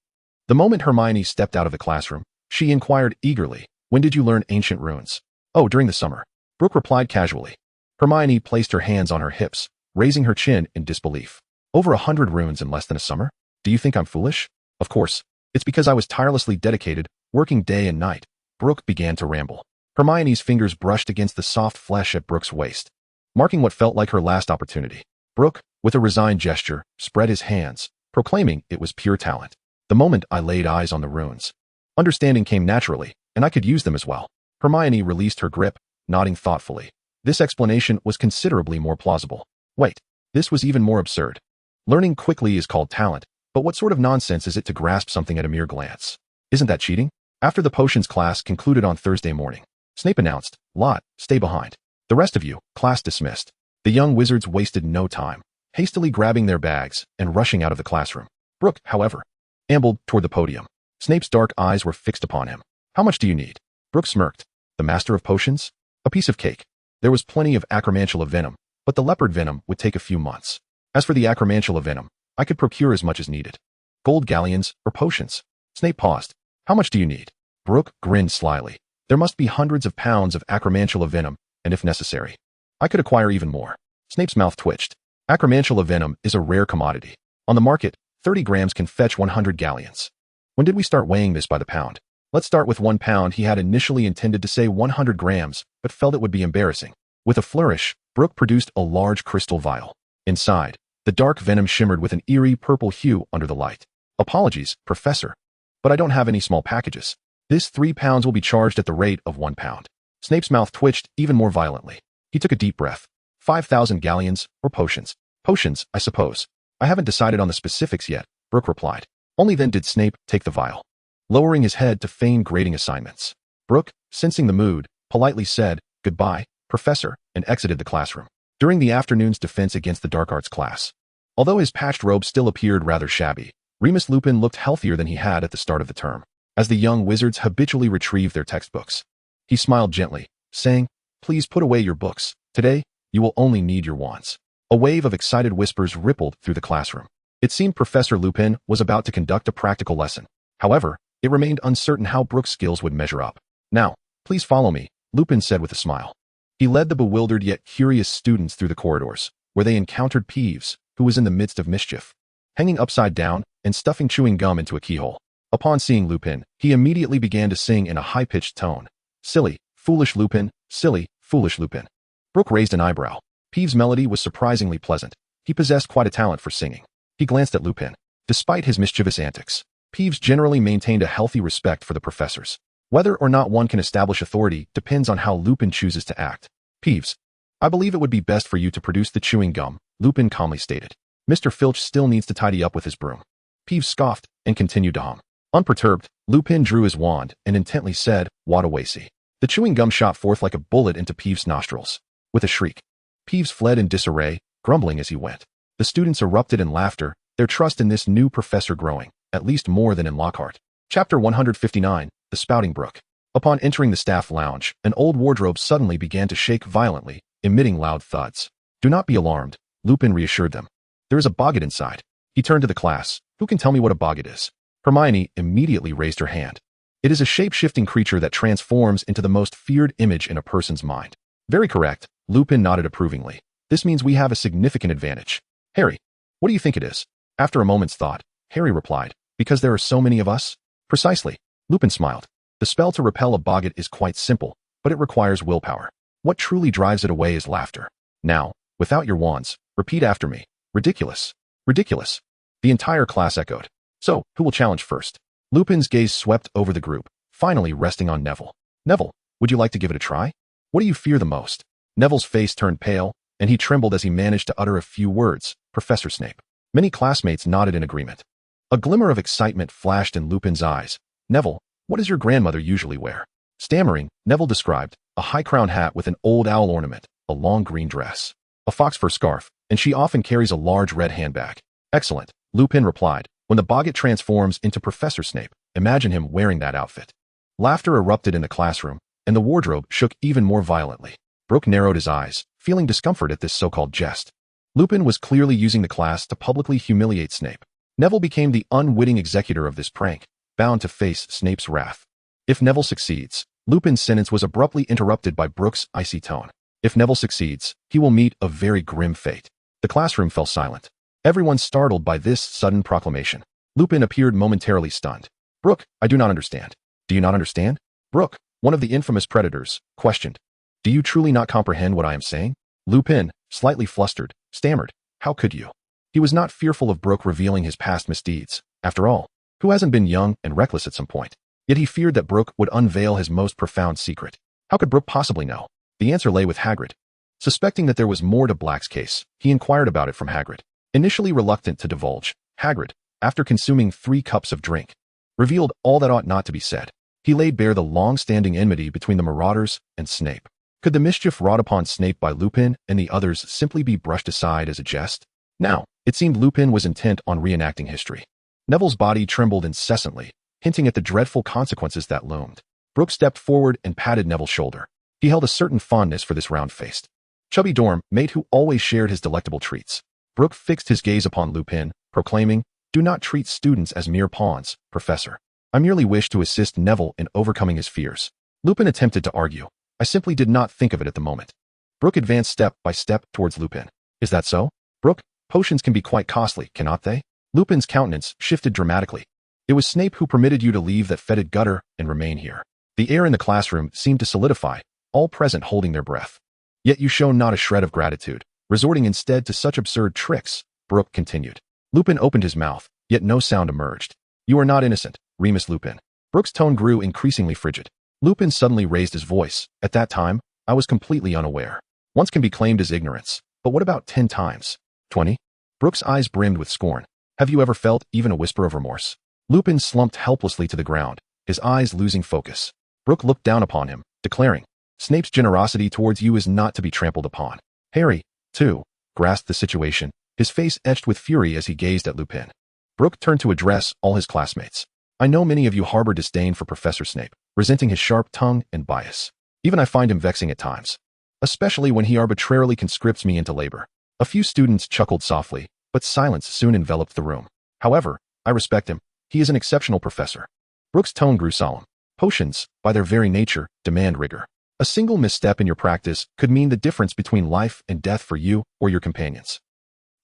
The moment Hermione stepped out of the classroom, she inquired eagerly, "When did you learn ancient runes?" "Oh, during the summer," Brook replied casually. Hermione placed her hands on her hips, raising her chin in disbelief. "Over 100 runes in less than a summer? Do you think I'm foolish?" "Of course. It's because I was tirelessly dedicated, working day and night." Brook began to ramble. Hermione's fingers brushed against the soft flesh at Brook's waist, marking what felt like her last opportunity. Brook, with a resigned gesture, spread his hands, proclaiming it was pure talent. "The moment I laid eyes on the runes, understanding came naturally, and I could use them as well." Hermione released her grip, nodding thoughtfully. This explanation was considerably more plausible. Wait, this was even more absurd. Learning quickly is called talent, but what sort of nonsense is it to grasp something at a mere glance? Isn't that cheating? After the potions class concluded on Thursday morning, Snape announced, "Lott, stay behind. The rest of you, class dismissed." The young wizards wasted no time, hastily grabbing their bags and rushing out of the classroom. Brook, however, ambled toward the podium. Snape's dark eyes were fixed upon him. "How much do you need?" Brook smirked. "The master of potions? A piece of cake." There was plenty of acromantula venom, but the leopard venom would take a few months. As for the acromantula venom, I could procure as much as needed. Gold galleons or potions? Snape paused. "How much do you need?" Brook grinned slyly. "There must be hundreds of pounds of acromantula venom, and if necessary, I could acquire even more." Snape's mouth twitched. Acromantula venom is a rare commodity. On the market, 30 grams can fetch 100 galleons. When did we start weighing this by the pound? Let's start with 1 pound. He had initially intended to say 100 grams, but felt it would be embarrassing. With a flourish, Brook produced a large crystal vial. Inside, the dark venom shimmered with an eerie purple hue under the light. "Apologies, Professor, but I don't have any small packages. This 3 pounds will be charged at the rate of 1 pound. Snape's mouth twitched even more violently. He took a deep breath. 5,000 galleons or potions? Potions, I suppose. I haven't decided on the specifics yet, Brook replied. Only then did Snape take the vial, lowering his head to feign grading assignments. Brook, sensing the mood, politely said, "Goodbye, Professor," and exited the classroom. During the afternoon's defense against the dark arts class, although his patched robe still appeared rather shabby, Remus Lupin looked healthier than he had at the start of the term. As the young wizards habitually retrieved their textbooks, he smiled gently, saying, "Please put away your books. Today, you will only need your wands." A wave of excited whispers rippled through the classroom. It seemed Professor Lupin was about to conduct a practical lesson. However, it remained uncertain how Brook's skills would measure up. "Now, please follow me," Lupin said with a smile. He led the bewildered yet curious students through the corridors, where they encountered Peeves, who was in the midst of mischief, hanging upside down and stuffing chewing gum into a keyhole. Upon seeing Lupin, he immediately began to sing in a high-pitched tone. "Silly, foolish Lupin, silly, foolish Lupin." Brook raised an eyebrow. Peeves' melody was surprisingly pleasant. He possessed quite a talent for singing. He glanced at Lupin. Despite his mischievous antics, Peeves generally maintained a healthy respect for the professors. Whether or not one can establish authority depends on how Lupin chooses to act. "Peeves, I believe it would be best for you to produce the chewing gum," Lupin calmly stated. "Mr. Filch still needs to tidy up with his broom." Peeves scoffed and continued to hum. Unperturbed, Lupin drew his wand and intently said, "Wadawasi." The chewing gum shot forth like a bullet into Peeves' nostrils. With a shriek, Peeves fled in disarray, grumbling as he went. The students erupted in laughter, their trust in this new professor growing, at least more than in Lockhart. Chapter 159, The Spouting Brook. Upon entering the staff lounge, an old wardrobe suddenly began to shake violently, emitting loud thuds. "Do not be alarmed," Lupin reassured them. "There is a boggart inside." He turned to the class. "Who can tell me what a boggart is?" Hermione immediately raised her hand. "It is a shape-shifting creature that transforms into the most feared image in a person's mind." "Very correct," Lupin nodded approvingly. "This means we have a significant advantage. Harry, what do you think it is?" After a moment's thought, Harry replied, "Because there are so many of us?" "Precisely." Lupin smiled. "The spell to repel a boggart is quite simple, but it requires willpower. What truly drives it away is laughter. Now, without your wands, repeat after me. Ridiculous. Ridiculous." The entire class echoed. "So, who will challenge first?" Lupin's gaze swept over the group, finally resting on Neville. "Neville, would you like to give it a try? What do you fear the most?" Neville's face turned pale, and he trembled as he managed to utter a few words, "Professor Snape." Many classmates nodded in agreement. A glimmer of excitement flashed in Lupin's eyes. "Neville, what does your grandmother usually wear?" Stammering, Neville described, "A high-crowned hat with an old owl ornament, a long green dress, a fox fur scarf, and she often carries a large red handbag." "Excellent," Lupin replied. "When the Boggart transforms into Professor Snape, imagine him wearing that outfit." Laughter erupted in the classroom, and the wardrobe shook even more violently. Brook narrowed his eyes, feeling discomfort at this so-called jest. Lupin was clearly using the class to publicly humiliate Snape. Neville became the unwitting executor of this prank, bound to face Snape's wrath. If Neville succeeds, Lupin's sentence was abruptly interrupted by Brook's icy tone. If Neville succeeds, he will meet a very grim fate. The classroom fell silent. Everyone startled by this sudden proclamation. Lupin appeared momentarily stunned. "Brook, I do not understand." "Do you not understand?" Brook, one of the infamous predators, questioned. "Do you truly not comprehend what I am saying?" Lupin, slightly flustered, stammered, "How could you?" He was not fearful of Brook revealing his past misdeeds. After all, who hasn't been young and reckless at some point? Yet he feared that Brook would unveil his most profound secret. How could Brook possibly know? The answer lay with Hagrid. Suspecting that there was more to Black's case, he inquired about it from Hagrid. Initially reluctant to divulge, Hagrid, after consuming 3 cups of drink, revealed all that ought not to be said. He laid bare the long-standing enmity between the Marauders and Snape. Could the mischief wrought upon Snape by Lupin and the others simply be brushed aside as a jest? Now, it seemed Lupin was intent on reenacting history. Neville's body trembled incessantly, hinting at the dreadful consequences that loomed. Brook stepped forward and patted Neville's shoulder. He held a certain fondness for this round-faced, chubby dorm mate who always shared his delectable treats. Brook fixed his gaze upon Lupin, proclaiming, "Do not treat students as mere pawns, Professor. I merely wish to assist Neville in overcoming his fears." Lupin attempted to argue. "I simply did not think of it at the moment." Brook advanced step by step towards Lupin. "Is that so? Brook, potions can be quite costly, cannot they?" Lupin's countenance shifted dramatically. "It was Snape who permitted you to leave that fetid gutter and remain here." The air in the classroom seemed to solidify, all present holding their breath. "Yet you show not a shred of gratitude, resorting instead to such absurd tricks," Brook continued. Lupin opened his mouth, yet no sound emerged. "You are not innocent, Remus Lupin." Brook's tone grew increasingly frigid. Lupin suddenly raised his voice. "At that time, I was completely unaware. Once can be claimed as ignorance, but what about 10 times? 20? Brook's eyes brimmed with scorn. "Have you ever felt even a whisper of remorse?" Lupin slumped helplessly to the ground, his eyes losing focus. Brook looked down upon him, declaring, "Snape's generosity towards you is not to be trampled upon." Harry, too, grasped the situation, his face etched with fury as he gazed at Lupin. Brook turned to address all his classmates. "I know many of you harbor disdain for Professor Snape, resenting his sharp tongue and bias. Even I find him vexing at times, especially when he arbitrarily conscripts me into labor." A few students chuckled softly, but silence soon enveloped the room. "However, I respect him. He is an exceptional professor." Brook's tone grew solemn. "Potions, by their very nature, demand rigor. A single misstep in your practice could mean the difference between life and death for you or your companions."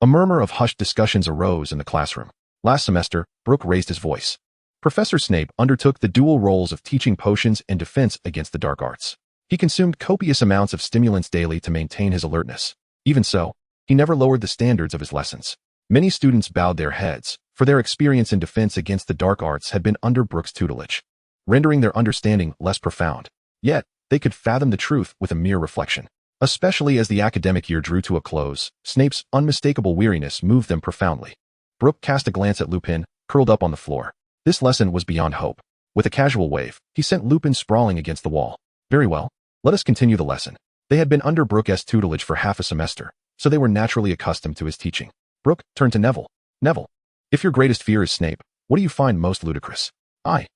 A murmur of hushed discussions arose in the classroom. Last semester, Brook raised his voice. Professor Snape undertook the dual roles of teaching potions and defense against the dark arts. He consumed copious amounts of stimulants daily to maintain his alertness. Even so, he never lowered the standards of his lessons. Many students bowed their heads, for their experience in defense against the dark arts had been under Brook's tutelage, rendering their understanding less profound. Yet, they could fathom the truth with a mere reflection. Especially as the academic year drew to a close, Snape's unmistakable weariness moved them profoundly. Brook cast a glance at Lupin, curled up on the floor. This lesson was beyond hope. With a casual wave, he sent Lupin sprawling against the wall. "Very well. Let us continue the lesson." They had been under Brook's tutelage for half a semester, so they were naturally accustomed to his teaching. Brook turned to Neville. "Neville, if your greatest fear is Snape, what do you find most ludicrous?" I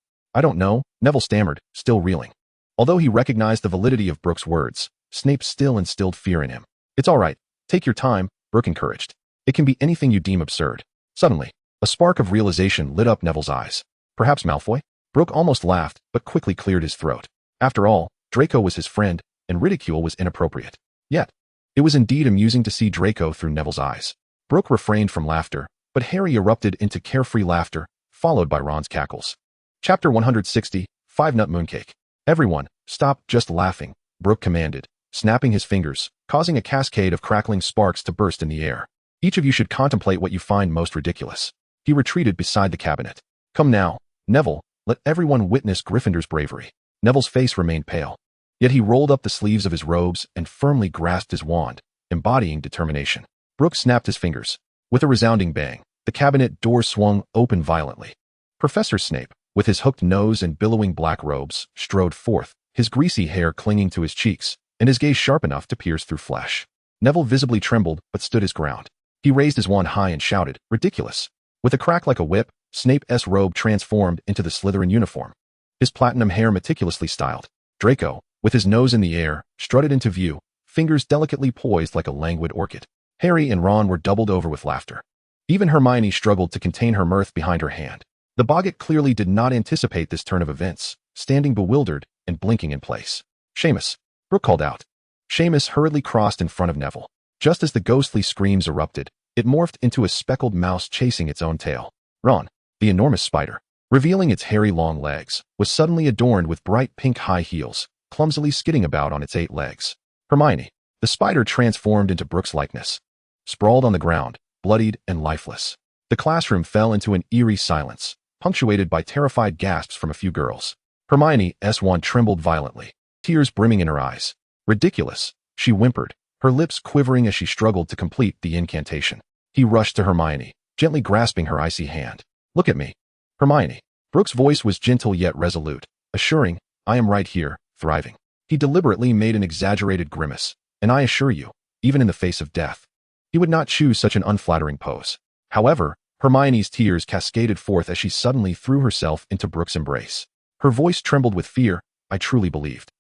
don't know," Neville stammered, still reeling. Although he recognized the validity of Brook's words, Snape still instilled fear in him. "It's all right. Take your time," Brook encouraged. "It can be anything you deem absurd." Suddenly, a spark of realization lit up Neville's eyes. "Perhaps Malfoy?" Brook almost laughed, but quickly cleared his throat. After all, Draco was his friend, and ridicule was inappropriate. Yet, it was indeed amusing to see Draco through Neville's eyes. Brook refrained from laughter, but Harry erupted into carefree laughter, followed by Ron's cackles. Chapter 160, Five Nut Mooncake. "Everyone, stop just laughing," Brook commanded, snapping his fingers, causing a cascade of crackling sparks to burst in the air. "Each of you should contemplate what you find most ridiculous." He retreated beside the cabinet. "Come now, Neville, let everyone witness Gryffindor's bravery." Neville's face remained pale. Yet he rolled up the sleeves of his robes and firmly grasped his wand, embodying determination. Brook snapped his fingers. With a resounding bang, the cabinet door swung open violently. Professor Snape, with his hooked nose and billowing black robes, strode forth, his greasy hair clinging to his cheeks, and his gaze sharp enough to pierce through flesh. Neville visibly trembled, but stood his ground. He raised his wand high and shouted, "Ridiculous!" With a crack like a whip, Snape's robe transformed into the Slytherin uniform. His platinum hair meticulously styled. Draco, with his nose in the air, strutted into view, fingers delicately poised like a languid orchid. Harry and Ron were doubled over with laughter. Even Hermione struggled to contain her mirth behind her hand. The boggart clearly did not anticipate this turn of events, standing bewildered and blinking in place. "Seamus!" Brook called out. Seamus hurriedly crossed in front of Neville. Just as the ghostly screams erupted, it morphed into a speckled mouse chasing its own tail. Ron, the enormous spider, revealing its hairy long legs, was suddenly adorned with bright pink high heels, clumsily skidding about on its 8 legs. Hermione, the spider transformed into Brook's likeness, sprawled on the ground, bloodied and lifeless. The classroom fell into an eerie silence, punctuated by terrified gasps from a few girls. Hermione's wand trembled violently, tears brimming in her eyes. "Ridiculous," she whimpered, her lips quivering as she struggled to complete the incantation. He rushed to Hermione, gently grasping her icy hand. "Look at me." "Hermione." Brook's voice was gentle yet resolute, assuring, "I am right here, thriving." He deliberately made an exaggerated grimace, and I assure you, even in the face of death, he would not choose such an unflattering pose. However, Hermione's tears cascaded forth as she suddenly threw herself into Brook's embrace. Her voice trembled with fear. "I truly believed."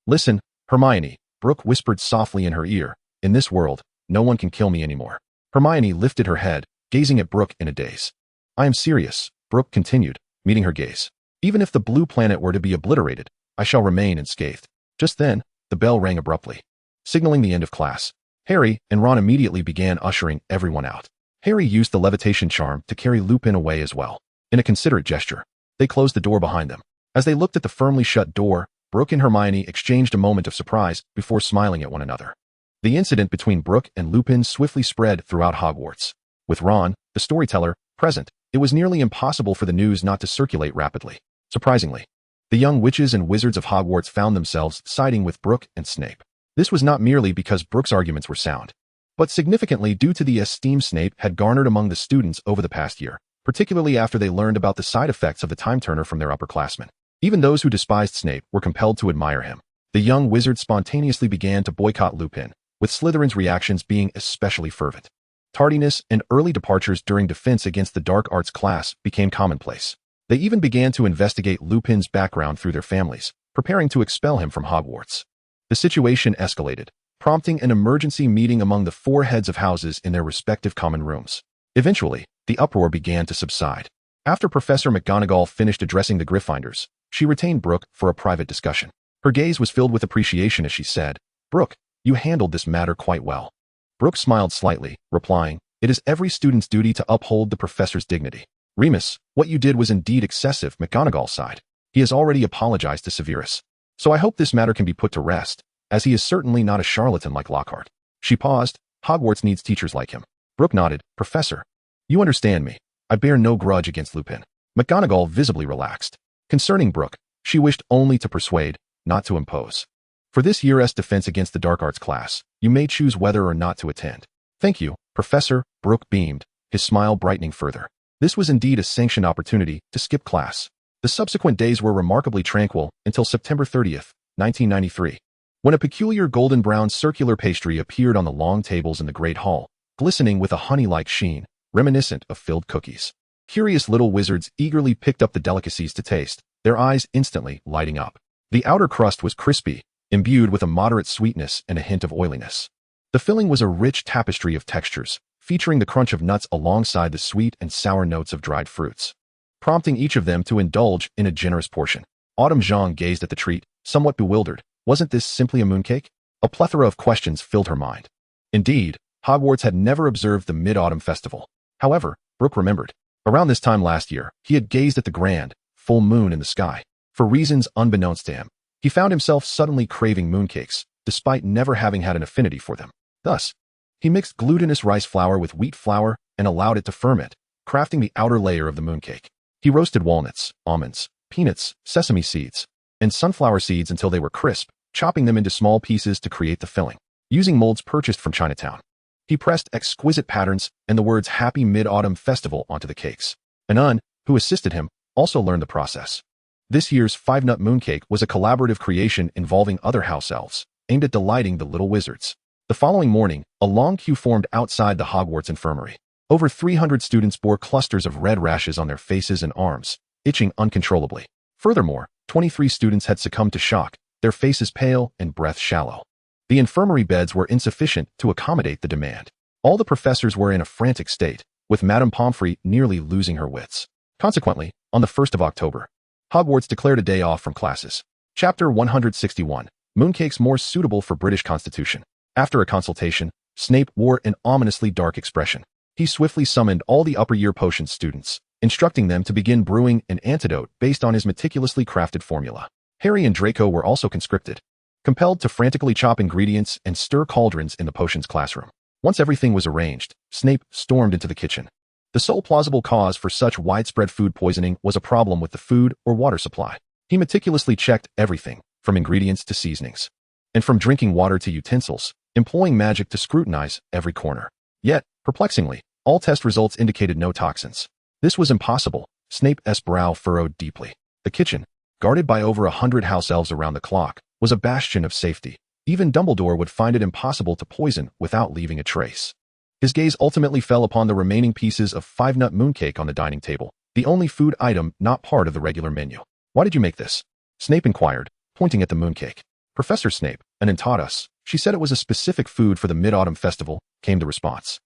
"Listen, Hermione," Brook whispered softly in her ear, "in this world, no one can kill me anymore." Hermione lifted her head, gazing at Brook in a daze. "I am serious," Brook continued, meeting her gaze. "Even if the blue planet were to be obliterated, I shall remain unscathed." Just then, the bell rang abruptly, signaling the end of class. Harry and Ron immediately began ushering everyone out. Harry used the levitation charm to carry Lupin away as well. In a considerate gesture, they closed the door behind them. As they looked at the firmly shut door, Brook and Hermione exchanged a moment of surprise before smiling at one another. The incident between Brook and Lupin swiftly spread throughout Hogwarts. With Ron, the storyteller, present, it was nearly impossible for the news not to circulate rapidly. Surprisingly, the young witches and wizards of Hogwarts found themselves siding with Brook and Snape. This was not merely because Brook's arguments were sound, but significantly due to the esteem Snape had garnered among the students over the past year, particularly after they learned about the side effects of the time turner from their upperclassmen. Even those who despised Snape were compelled to admire him. The young wizard spontaneously began to boycott Lupin, with Slytherin's reactions being especially fervent. Tardiness and early departures during defense against the dark arts class became commonplace. They even began to investigate Lupin's background through their families, preparing to expel him from Hogwarts. The situation escalated, prompting an emergency meeting among the 4 heads of houses in their respective common rooms. Eventually, the uproar began to subside. After Professor McGonagall finished addressing the Gryffindors, she retained Brook for a private discussion. Her gaze was filled with appreciation as she said, "Brook, you handled this matter quite well." Brook smiled slightly, replying, "It is every student's duty to uphold the professor's dignity." "Remus, what you did was indeed excessive," McGonagall sighed. "He has already apologized to Severus. So I hope this matter can be put to rest, as he is certainly not a charlatan like Lockhart." She paused. "Hogwarts needs teachers like him." Brook nodded. "Professor, you understand me. I bear no grudge against Lupin." McGonagall visibly relaxed. Concerning Brook, she wished only to persuade, not to impose. "For this year's defense against the dark arts class, you may choose whether or not to attend." "Thank you, Professor," Brook beamed, his smile brightening further. This was indeed a sanctioned opportunity to skip class. The subsequent days were remarkably tranquil until September 30th, 1993, when a peculiar golden-brown circular pastry appeared on the long tables in the Great Hall, glistening with a honey-like sheen, reminiscent of filled cookies. Curious little wizards eagerly picked up the delicacies to taste, their eyes instantly lighting up. The outer crust was crispy, imbued with a moderate sweetness and a hint of oiliness. The filling was a rich tapestry of textures, featuring the crunch of nuts alongside the sweet and sour notes of dried fruits, prompting each of them to indulge in a generous portion. Autumn Jean gazed at the treat, somewhat bewildered. Wasn't this simply a mooncake? A plethora of questions filled her mind. Indeed, Hogwarts had never observed the Mid-Autumn Festival. However, Brook remembered. Around this time last year, he had gazed at the grand, full moon in the sky. For reasons unbeknownst to him, he found himself suddenly craving mooncakes, despite never having had an affinity for them. Thus, he mixed glutinous rice flour with wheat flour and allowed it to ferment, crafting the outer layer of the mooncake. He roasted walnuts, almonds, peanuts, sesame seeds, and sunflower seeds until they were crisp, chopping them into small pieces to create the filling. using molds purchased from Chinatown. He pressed exquisite patterns and the words Happy Mid-Autumn Festival onto the cakes. An nun, who assisted him, also learned the process. This year's 5-nut mooncake was a collaborative creation involving other house elves, aimed at delighting the little wizards. The following morning, a long queue formed outside the Hogwarts infirmary. Over 300 students bore clusters of red rashes on their faces and arms, itching uncontrollably. Furthermore, 23 students had succumbed to shock, their faces pale and breath shallow. The infirmary beds were insufficient to accommodate the demand. All the professors were in a frantic state, with Madame Pomfrey nearly losing her wits. Consequently, on the 1st of October, Hogwarts declared a day off from classes. Chapter 161, Mooncakes More Suitable for British Constitution. After a consultation, Snape wore an ominously dark expression. He swiftly summoned all the upper-year potions students, instructing them to begin brewing an antidote based on his meticulously crafted formula. Harry and Draco were also conscripted, compelled to frantically chop ingredients and stir cauldrons in the potions classroom. Once everything was arranged, Snape stormed into the kitchen. The sole plausible cause for such widespread food poisoning was a problem with the food or water supply. He meticulously checked everything, from ingredients to seasonings, and from drinking water to utensils, employing magic to scrutinize every corner. Yet, perplexingly, all test results indicated no toxins. This was impossible. Snape's brow furrowed deeply. The kitchen, guarded by over 100 house elves around the clock, was a bastion of safety. Even Dumbledore would find it impossible to poison without leaving a trace. His gaze ultimately fell upon the remaining pieces of 5-nut mooncake on the dining table, the only food item not part of the regular menu. Why did you make this? Snape inquired, pointing at the mooncake. Professor Snape, and taught us. She said it was a specific food for the Mid-Autumn Festival, came the response.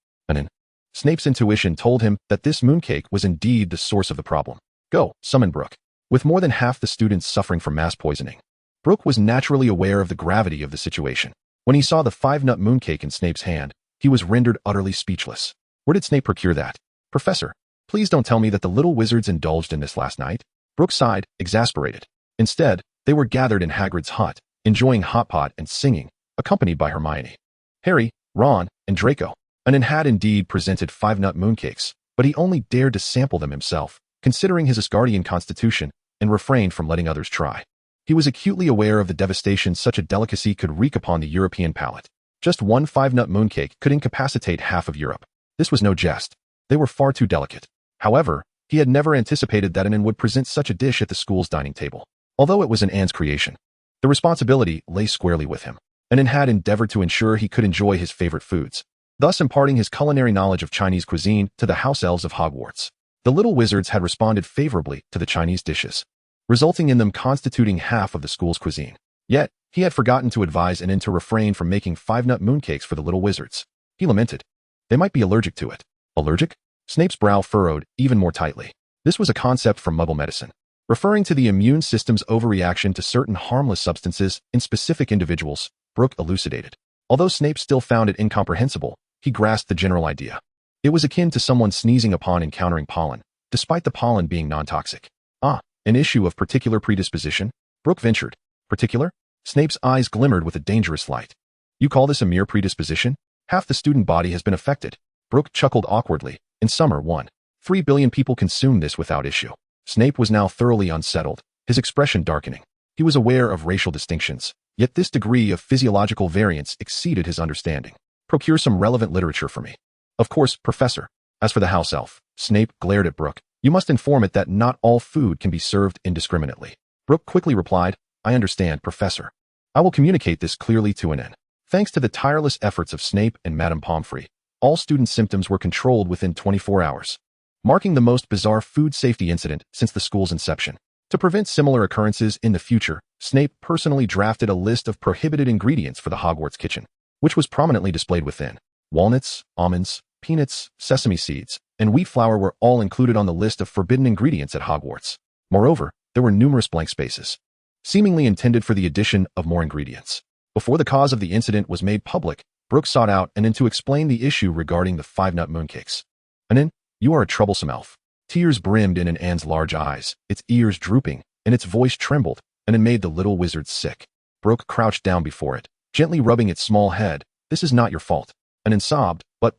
Snape's intuition told him that this mooncake was indeed the source of the problem. Go, summon Brook. With more than half the students suffering from mass poisoning, Brook was naturally aware of the gravity of the situation. When he saw the 5-nut mooncake in Snape's hand, he was rendered utterly speechless. Where did Snape procure that? Professor, please don't tell me that the little wizards indulged in this last night. Brook sighed, exasperated. Instead, they were gathered in Hagrid's hut, enjoying hot pot and singing, accompanied by Hermione, Harry, Ron, and Draco. Anin had indeed presented 5-nut mooncakes, but he only dared to sample them himself, considering his Asgardian constitution, and refrained from letting others try. He was acutely aware of the devastation such a delicacy could wreak upon the European palate. Just one 5-nut mooncake could incapacitate half of Europe. This was no jest. They were far too delicate. However, he had never anticipated that Anin would present such a dish at the school's dining table. Although it was Anne's creation, the responsibility lay squarely with him. Anin had endeavored to ensure he could enjoy his favorite foods, thus imparting his culinary knowledge of Chinese cuisine to the house elves of Hogwarts. The little wizards had responded favorably to the Chinese dishes, resulting in them constituting half of the school's cuisine. Yet, he had forgotten to advise Anin to refrain from making 5-nut mooncakes for the little wizards. He lamented. They might be allergic to it. Allergic? Snape's brow furrowed even more tightly. This was a concept from Muggle medicine, referring to the immune system's overreaction to certain harmless substances in specific individuals, Brook elucidated. Although Snape still found it incomprehensible, he grasped the general idea. It was akin to someone sneezing upon encountering pollen, despite the pollen being non-toxic. Ah, an issue of particular predisposition? Brook ventured. Particular? Snape's eyes glimmered with a dangerous light. You call this a mere predisposition? Half the student body has been affected. Brook chuckled awkwardly. In summer, 1.3 billion people consumed this without issue. Snape was now thoroughly unsettled, his expression darkening. He was aware of racial distinctions, yet this degree of physiological variance exceeded his understanding. Procure some relevant literature for me. Of course, Professor. As for the house elf, Snape glared at Brook. You must inform it that not all food can be served indiscriminately. Brook quickly replied, I understand, Professor. I will communicate this clearly to Anin. Thanks to the tireless efforts of Snape and Madame Pomfrey, all student symptoms were controlled within 24 hours, marking the most bizarre food safety incident since the school's inception. To prevent similar occurrences in the future, Snape personally drafted a list of prohibited ingredients for the Hogwarts kitchen, which was prominently displayed within. Walnuts, almonds, peanuts, sesame seeds, and wheat flour were all included on the list of forbidden ingredients at Hogwarts. Moreover, there were numerous blank spaces, seemingly intended for the addition of more ingredients. Before the cause of the incident was made public, Brook sought out Anin to explain the issue regarding the 5-nut mooncakes. Anin, you are a troublesome elf. Tears brimmed in Anne's large eyes, its ears drooping, and its voice trembled, and it made the little wizard sick. Brook crouched down before it, gently rubbing its small head. This is not your fault. Anin sobbed, but,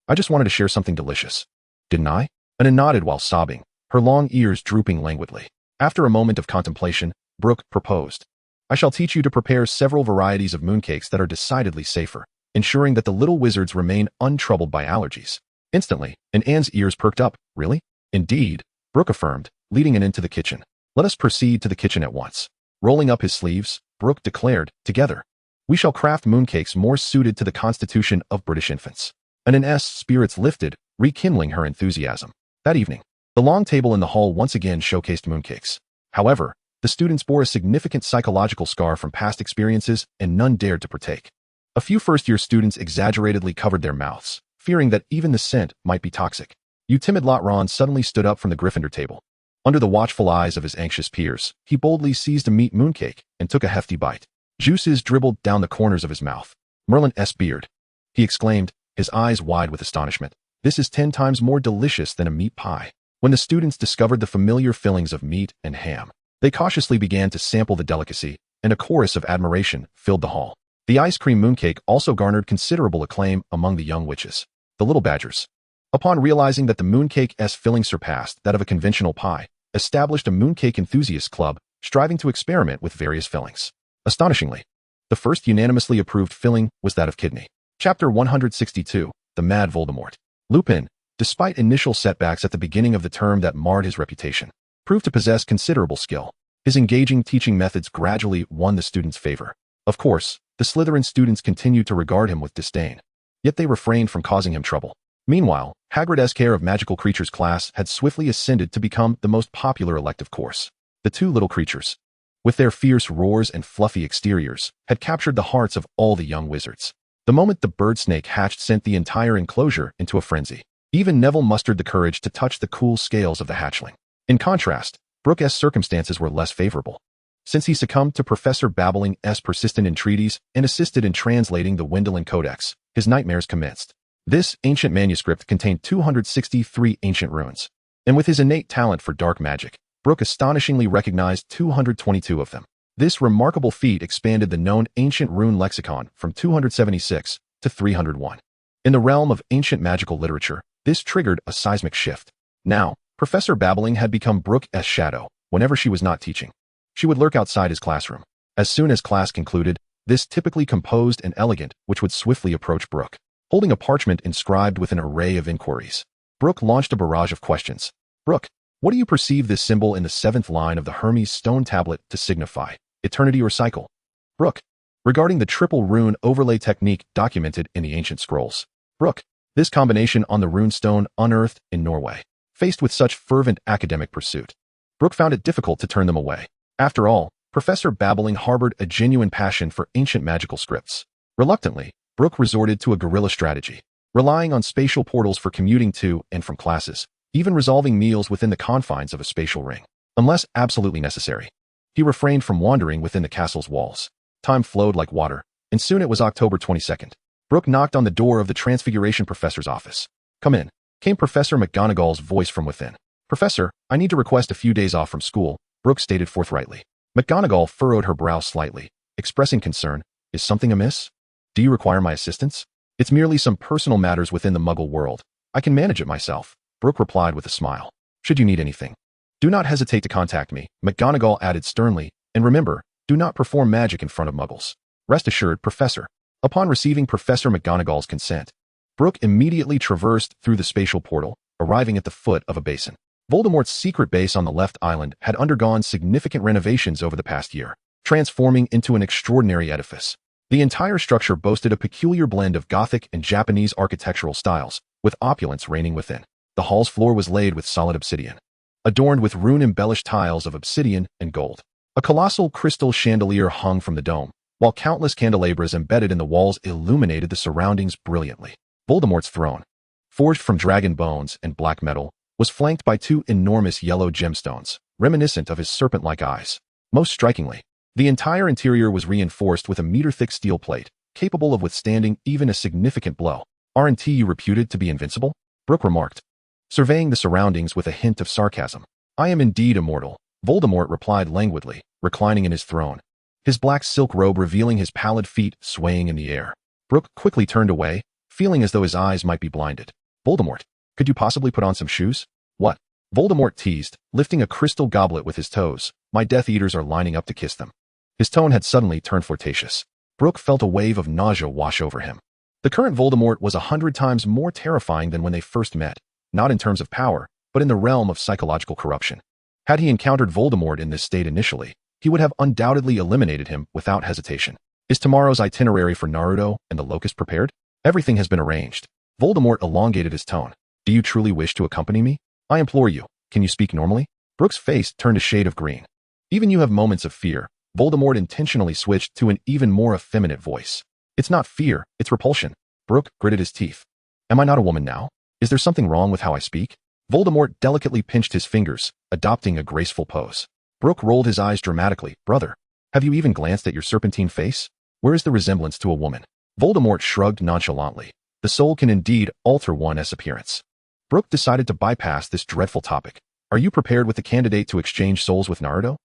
I just wanted to share something delicious. Didn't I? Anin nodded while sobbing, her long ears drooping languidly. After a moment of contemplation, Brook proposed. I shall teach you to prepare several varieties of mooncakes that are decidedly safer, ensuring that the little wizards remain untroubled by allergies. Instantly, and Anne's ears perked up. Really? Indeed, Brook affirmed, leading Anne into the kitchen. Let us proceed to the kitchen at once. Rolling up his sleeves, Brook declared, together, we shall craft mooncakes more suited to the constitution of British infants. Anne's spirits lifted, rekindling her enthusiasm. That evening, the long table in the hall once again showcased mooncakes. However, the students bore a significant psychological scar from past experiences and none dared to partake. A few first-year students exaggeratedly covered their mouths, fearing that even the scent might be toxic. You timid lot Ron suddenly stood up from the Gryffindor table. Under the watchful eyes of his anxious peers, he boldly seized a meat mooncake and took a hefty bite. Juices dribbled down the corners of his mouth. Merlin's beard, he exclaimed, his eyes wide with astonishment. This is 10 times more delicious than a meat pie. When the students discovered the familiar fillings of meat and ham, they cautiously began to sample the delicacy, and a chorus of admiration filled the hall. The ice cream mooncake also garnered considerable acclaim among the young witches. The little badgers, upon realizing that the mooncake's filling surpassed that of a conventional pie, established a mooncake enthusiast club, striving to experiment with various fillings. Astonishingly, the first unanimously approved filling was that of kidney. Chapter 162, The Mad Voldemort. Lupin, despite initial setbacks at the beginning of the term that marred his reputation, proved to possess considerable skill. His engaging teaching methods gradually won the students' favor. Of course, the Slytherin students continued to regard him with disdain, yet they refrained from causing him trouble. Meanwhile, Hagrid's Care of Magical Creatures class had swiftly ascended to become the most popular elective course. The two little creatures, with their fierce roars and fluffy exteriors, had captured the hearts of all the young wizards. The moment the bird snake hatched sent the entire enclosure into a frenzy. Even Neville mustered the courage to touch the cool scales of the hatchling. In contrast, Brook's circumstances were less favorable. Since he succumbed to Professor Babbling's persistent entreaties and assisted in translating the Wendelin Codex, his nightmares commenced. This ancient manuscript contained 263 ancient runes, and with his innate talent for dark magic, Brook astonishingly recognized 222 of them. This remarkable feat expanded the known ancient rune lexicon from 276 to 301. In the realm of ancient magical literature, this triggered a seismic shift. Now, Professor Babbling had become Brook's shadow whenever she was not teaching. She would lurk outside his classroom. As soon as class concluded, this typically composed and elegant witch would swiftly approach Brook, holding a parchment inscribed with an array of inquiries. Brook launched a barrage of questions. Brook, what do you perceive this symbol in the 7th line of the Hermes stone tablet to signify? Eternity or cycle? Brook, regarding the triple rune overlay technique documented in the ancient scrolls. Brook, this combination on the rune stone unearthed in Norway. Faced with such fervent academic pursuit, Brook found it difficult to turn them away. After all, Professor Babbling harbored a genuine passion for ancient magical scripts. Reluctantly, Brook resorted to a guerrilla strategy, relying on spatial portals for commuting to and from classes, even resolving meals within the confines of a spatial ring. Unless absolutely necessary, he refrained from wandering within the castle's walls. Time flowed like water, and soon it was October 22nd. Brook knocked on the door of the Transfiguration Professor's office. Come in, came Professor McGonagall's voice from within. Professor, I need to request a few days off from school, Brook stated forthrightly. McGonagall furrowed her brow slightly, expressing concern. Is something amiss? Do you require my assistance? It's merely some personal matters within the Muggle world. I can manage it myself, Brook replied with a smile. Should you need anything, do not hesitate to contact me, McGonagall added sternly, and remember, do not perform magic in front of Muggles. Rest assured, Professor. Upon receiving Professor McGonagall's consent, Brook immediately traversed through the spatial portal, arriving at the foot of a basin. Voldemort's secret base on the left island had undergone significant renovations over the past year, transforming into an extraordinary edifice. The entire structure boasted a peculiar blend of Gothic and Japanese architectural styles, with opulence reigning within. The hall's floor was laid with solid obsidian, adorned with rune-embellished tiles of obsidian and gold. A colossal crystal chandelier hung from the dome, while countless candelabras embedded in the walls illuminated the surroundings brilliantly. Voldemort's throne, forged from dragon bones and black metal, was flanked by 2 enormous yellow gemstones, reminiscent of his serpent-like eyes. Most strikingly, the entire interior was reinforced with a meter-thick steel plate, capable of withstanding even a significant blow. Aren't you reputed to be invincible? Brook remarked, surveying the surroundings with a hint of sarcasm. I am indeed immortal, Voldemort replied languidly, reclining in his throne, his black silk robe revealing his pallid feet swaying in the air. Brook quickly turned away, feeling as though his eyes might be blinded. Voldemort, could you possibly put on some shoes? What? Voldemort teased, lifting a crystal goblet with his toes. My Death Eaters are lining up to kiss them. His tone had suddenly turned flirtatious. Brook felt a wave of nausea wash over him. The current Voldemort was 100 times more terrifying than when they first met, not in terms of power, but in the realm of psychological corruption. Had he encountered Voldemort in this state initially, he would have undoubtedly eliminated him without hesitation. Is tomorrow's itinerary for Naruto and the Locust prepared? Everything has been arranged. Voldemort elongated his tone. Do you truly wish to accompany me? I implore you, can you speak normally? Brook's face turned a shade of green. Even you have moments of fear. Voldemort intentionally switched to an even more effeminate voice. It's not fear, it's repulsion. Brook gritted his teeth. Am I not a woman now? Is there something wrong with how I speak? Voldemort delicately pinched his fingers, adopting a graceful pose. Brook rolled his eyes dramatically. Brother, have you even glanced at your serpentine face? Where is the resemblance to a woman? Voldemort shrugged nonchalantly. The soul can indeed alter one's appearance. Brook decided to bypass this dreadful topic. Are you prepared with the candidate to exchange souls with Naruto?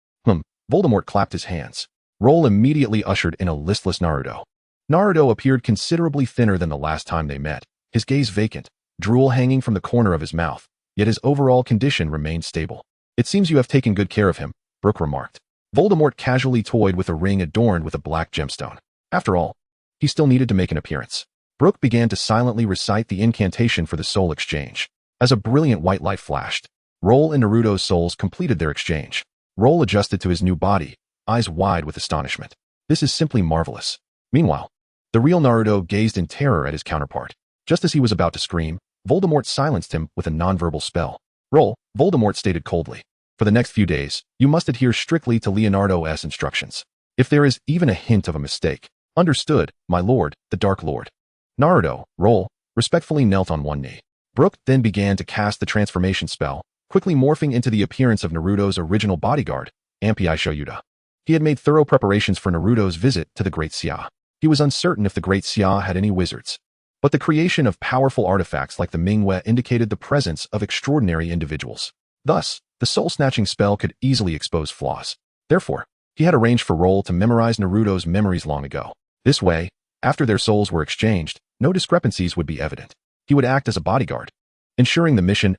Voldemort clapped his hands. Roll immediately ushered in a listless Naruto. Naruto appeared considerably thinner than the last time they met, his gaze vacant, drool hanging from the corner of his mouth, yet his overall condition remained stable. It seems you have taken good care of him, Brook remarked. Voldemort casually toyed with a ring adorned with a black gemstone. After all, he still needed to make an appearance. Brook began to silently recite the incantation for the soul exchange. As a brilliant white light flashed, Roll and Naruto's souls completed their exchange. Roll adjusted to his new body, eyes wide with astonishment. This is simply marvelous. Meanwhile, the real Naruto gazed in terror at his counterpart. Just as he was about to scream, Voldemort silenced him with a nonverbal spell. Roll, Voldemort stated coldly. For the next few days, you must adhere strictly to Leonardo's instructions. If there is even a hint of a mistake, understood, my lord, the Dark Lord. Naruto, Roll, respectfully knelt on one knee. Brook then began to cast the transformation spell, quickly morphing into the appearance of Naruto's original bodyguard, Ampi Shoyuda. He had made thorough preparations for Naruto's visit to the Great Xia. He was uncertain if the Great Xia had any wizards, but the creation of powerful artifacts like the Mingwe indicated the presence of extraordinary individuals. Thus, the soul-snatching spell could easily expose flaws. Therefore, he had arranged for Roll to memorize Naruto's memories long ago. This way, after their souls were exchanged, no discrepancies would be evident. He would act as a bodyguard, ensuring the mission's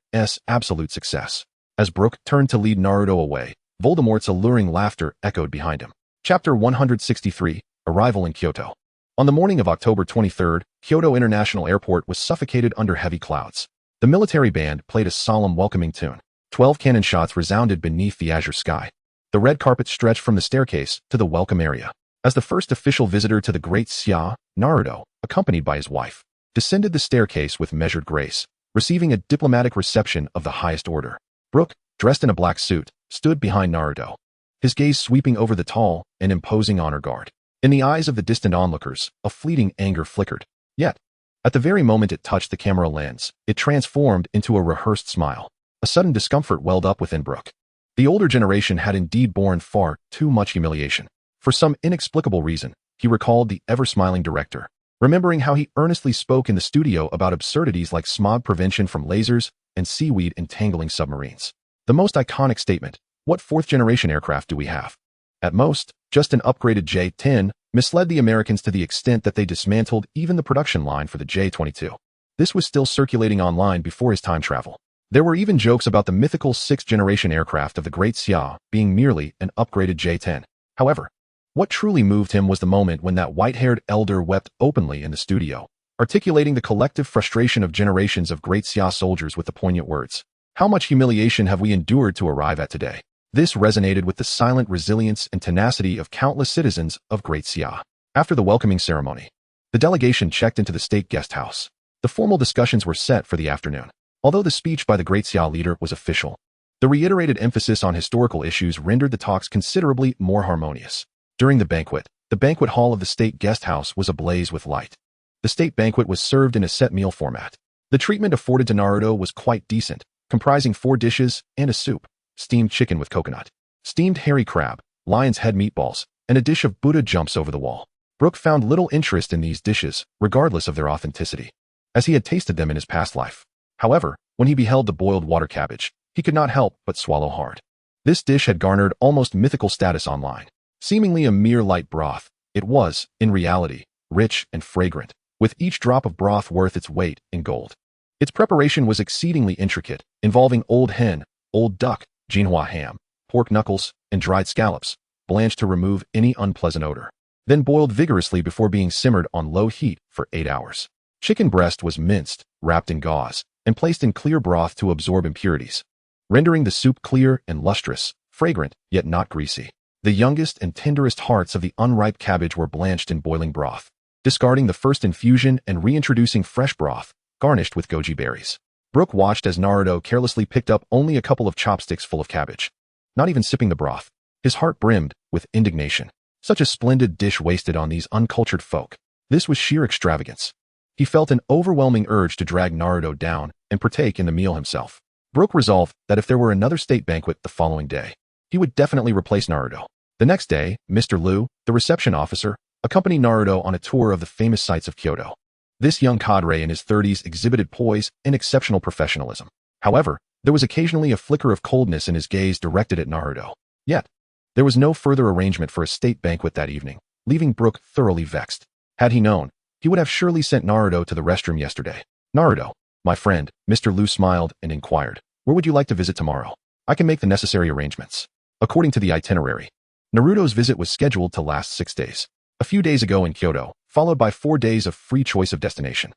absolute success. As Brook turned to lead Naruto away, Voldemort's alluring laughter echoed behind him. Chapter 163, Arrival in Kyoto. On the morning of October 23rd, Kyoto International Airport was suffocated under heavy clouds. The military band played a solemn welcoming tune. 12 cannon shots resounded beneath the azure sky. The red carpet stretched from the staircase to the welcome area. As the first official visitor to the Great Xia, Naruto, accompanied by his wife, descended the staircase with measured grace, receiving a diplomatic reception of the highest order. Brook, dressed in a black suit, stood behind Naruto, his gaze sweeping over the tall and imposing honor guard. In the eyes of the distant onlookers, a fleeting anger flickered. Yet, at the very moment it touched the camera lens, it transformed into a rehearsed smile. A sudden discomfort welled up within Brook. The older generation had indeed borne far too much humiliation. For some inexplicable reason, he recalled the ever-smiling director, remembering how he earnestly spoke in the studio about absurdities like smog prevention from lasers and seaweed entangling submarines. The most iconic statement, what fourth-generation aircraft do we have? At most, just an upgraded J-10, misled the Americans to the extent that they dismantled even the production line for the J-22. This was still circulating online before his time travel. There were even jokes about the mythical sixth-generation aircraft of the Great Xia being merely an upgraded J-10. However, what truly moved him was the moment when that white-haired elder wept openly in the studio, articulating the collective frustration of generations of Great Xia soldiers with the poignant words, "How much humiliation have we endured to arrive at today?" This resonated with the silent resilience and tenacity of countless citizens of Great Xia. After the welcoming ceremony, the delegation checked into the state guest house. The formal discussions were set for the afternoon. Although the speech by the Great Xia leader was official, the reiterated emphasis on historical issues rendered the talks considerably more harmonious. During the banquet hall of the state guest house was ablaze with light. The state banquet was served in a set meal format. The treatment afforded to Naruto was quite decent, comprising 4 dishes and a soup, steamed chicken with coconut, steamed hairy crab, lion's head meatballs, and a dish of Buddha jumps over the wall. Brook found little interest in these dishes, regardless of their authenticity, as he had tasted them in his past life. However, when he beheld the boiled water cabbage, he could not help but swallow hard. This dish had garnered almost mythical status online. Seemingly a mere light broth, it was, in reality, rich and fragrant, with each drop of broth worth its weight in gold. Its preparation was exceedingly intricate, involving old hen, old duck, Jinhua ham, pork knuckles, and dried scallops, blanched to remove any unpleasant odor, then boiled vigorously before being simmered on low heat for 8 hours. Chicken breast was minced, wrapped in gauze, and placed in clear broth to absorb impurities, rendering the soup clear and lustrous, fragrant, yet not greasy. The youngest and tenderest hearts of the unripe cabbage were blanched in boiling broth, discarding the first infusion and reintroducing fresh broth, garnished with goji berries. Brook watched as Naruto carelessly picked up only a couple of chopsticks full of cabbage, not even sipping the broth. His heart brimmed with indignation. Such a splendid dish wasted on these uncultured folk. This was sheer extravagance. He felt an overwhelming urge to drag Naruto down and partake in the meal himself. Brook resolved that if there were another state banquet the following day, he would definitely replace Naruto. The next day, Mr. Liu, the reception officer, accompanied Naruto on a tour of the famous sights of Kyoto. This young cadre in his 30s exhibited poise and exceptional professionalism. However, there was occasionally a flicker of coldness in his gaze directed at Naruto. Yet, there was no further arrangement for a state banquet that evening, leaving Brook thoroughly vexed. Had he known, he would have surely sent Naruto to the restroom yesterday. Naruto, my friend, Mr. Liu smiled and inquired, where would you like to visit tomorrow? I can make the necessary arrangements. According to the itinerary, Naruto's visit was scheduled to last 6 days. A few days ago in Kyoto, followed by 4 days of free choice of destination.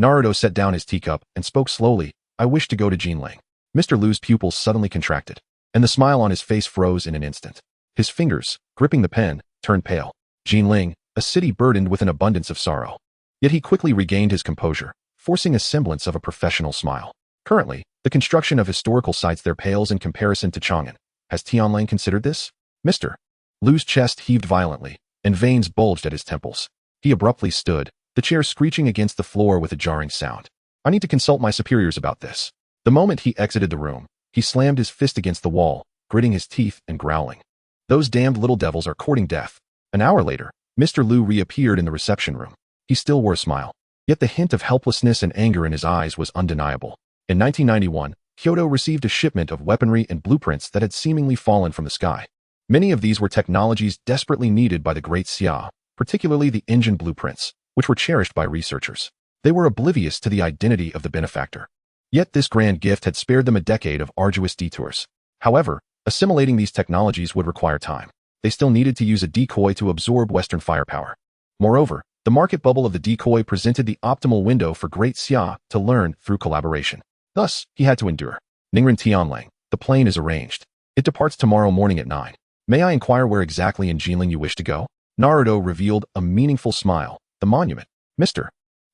Naruto set down his teacup and spoke slowly, I wish to go to Gatling. Mr. Liu's pupils suddenly contracted, and the smile on his face froze in an instant. His fingers, gripping the pen, turned pale. Gatling, a city burdened with an abundance of sorrow. Yet he quickly regained his composure, forcing a semblance of a professional smile. Currently, the construction of historical sites there pales in comparison to Chang'an. Has Tianlang considered this? Mr. Liu's chest heaved violently, and veins bulged at his temples. He abruptly stood, the chair screeching against the floor with a jarring sound. I need to consult my superiors about this. The moment he exited the room, he slammed his fist against the wall, gritting his teeth and growling. Those damned little devils are courting death. An hour later, Mr. Liu reappeared in the reception room. He still wore a smile, yet the hint of helplessness and anger in his eyes was undeniable. In 1991, Kyoto received a shipment of weaponry and blueprints that had seemingly fallen from the sky. Many of these were technologies desperately needed by the Great Xia, particularly the engine blueprints, which were cherished by researchers. They were oblivious to the identity of the benefactor. Yet this grand gift had spared them a decade of arduous detours. However, assimilating these technologies would require time. They still needed to use a decoy to absorb Western firepower. Moreover, the market bubble of the decoy presented the optimal window for Great Xia to learn through collaboration. Thus, he had to endure. Ningren Tianlang, the plane is arranged. It departs tomorrow morning at 9. May I inquire where exactly in Gatling you wish to go? Naruto revealed a meaningful smile. The monument. Mr.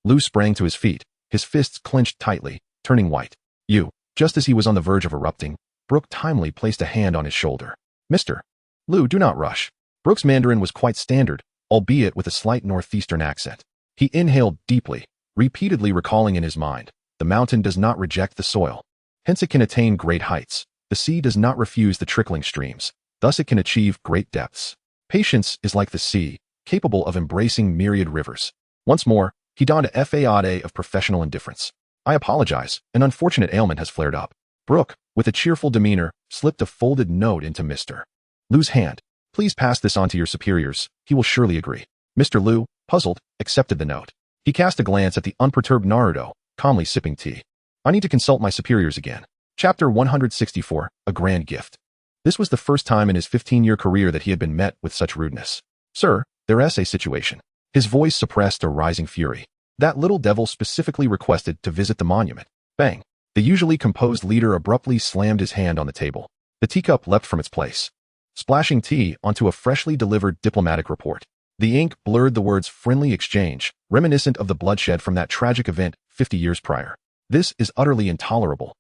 Liu sprang to his feet, his fists clenched tightly, turning white. You. Just as he was on the verge of erupting, Brook timely placed a hand on his shoulder. Mr. Liu, do not rush. Brook's Mandarin was quite standard, albeit with a slight northeastern accent. He inhaled deeply, repeatedly recalling in his mind, the mountain does not reject the soil. Hence it can attain great heights. The sea does not refuse the trickling streams. Thus it can achieve great depths. Patience is like the sea, capable of embracing myriad rivers. Once more, he donned a facade of professional indifference. I apologize, an unfortunate ailment has flared up. Brook, with a cheerful demeanor, slipped a folded note into Mr. Liu's hand. Please pass this on to your superiors, he will surely agree. Mr. Liu, puzzled, accepted the note. He cast a glance at the unperturbed Naruto, calmly sipping tea. I need to consult my superiors again. Chapter 164, A Grand Gift. This was the first time in his 15-year career that he had been met with such rudeness. Sir, there's a situation. His voice suppressed a rising fury. That little devil specifically requested to visit the monument. Bang. The usually composed leader abruptly slammed his hand on the table. The teacup leapt from its place, splashing tea onto a freshly delivered diplomatic report. The ink blurred the words friendly exchange, reminiscent of the bloodshed from that tragic event 50 years prior. This is utterly intolerable.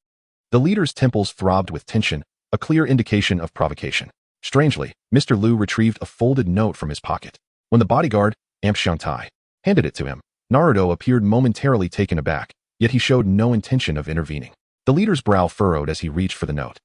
The leader's temples throbbed with tension, a clear indication of provocation. Strangely, Mr. Liu retrieved a folded note from his pocket. When the bodyguard, Amp Xiangtai, handed it to him, Naruto appeared momentarily taken aback, yet he showed no intention of intervening. The leader's brow furrowed as he reached for the note.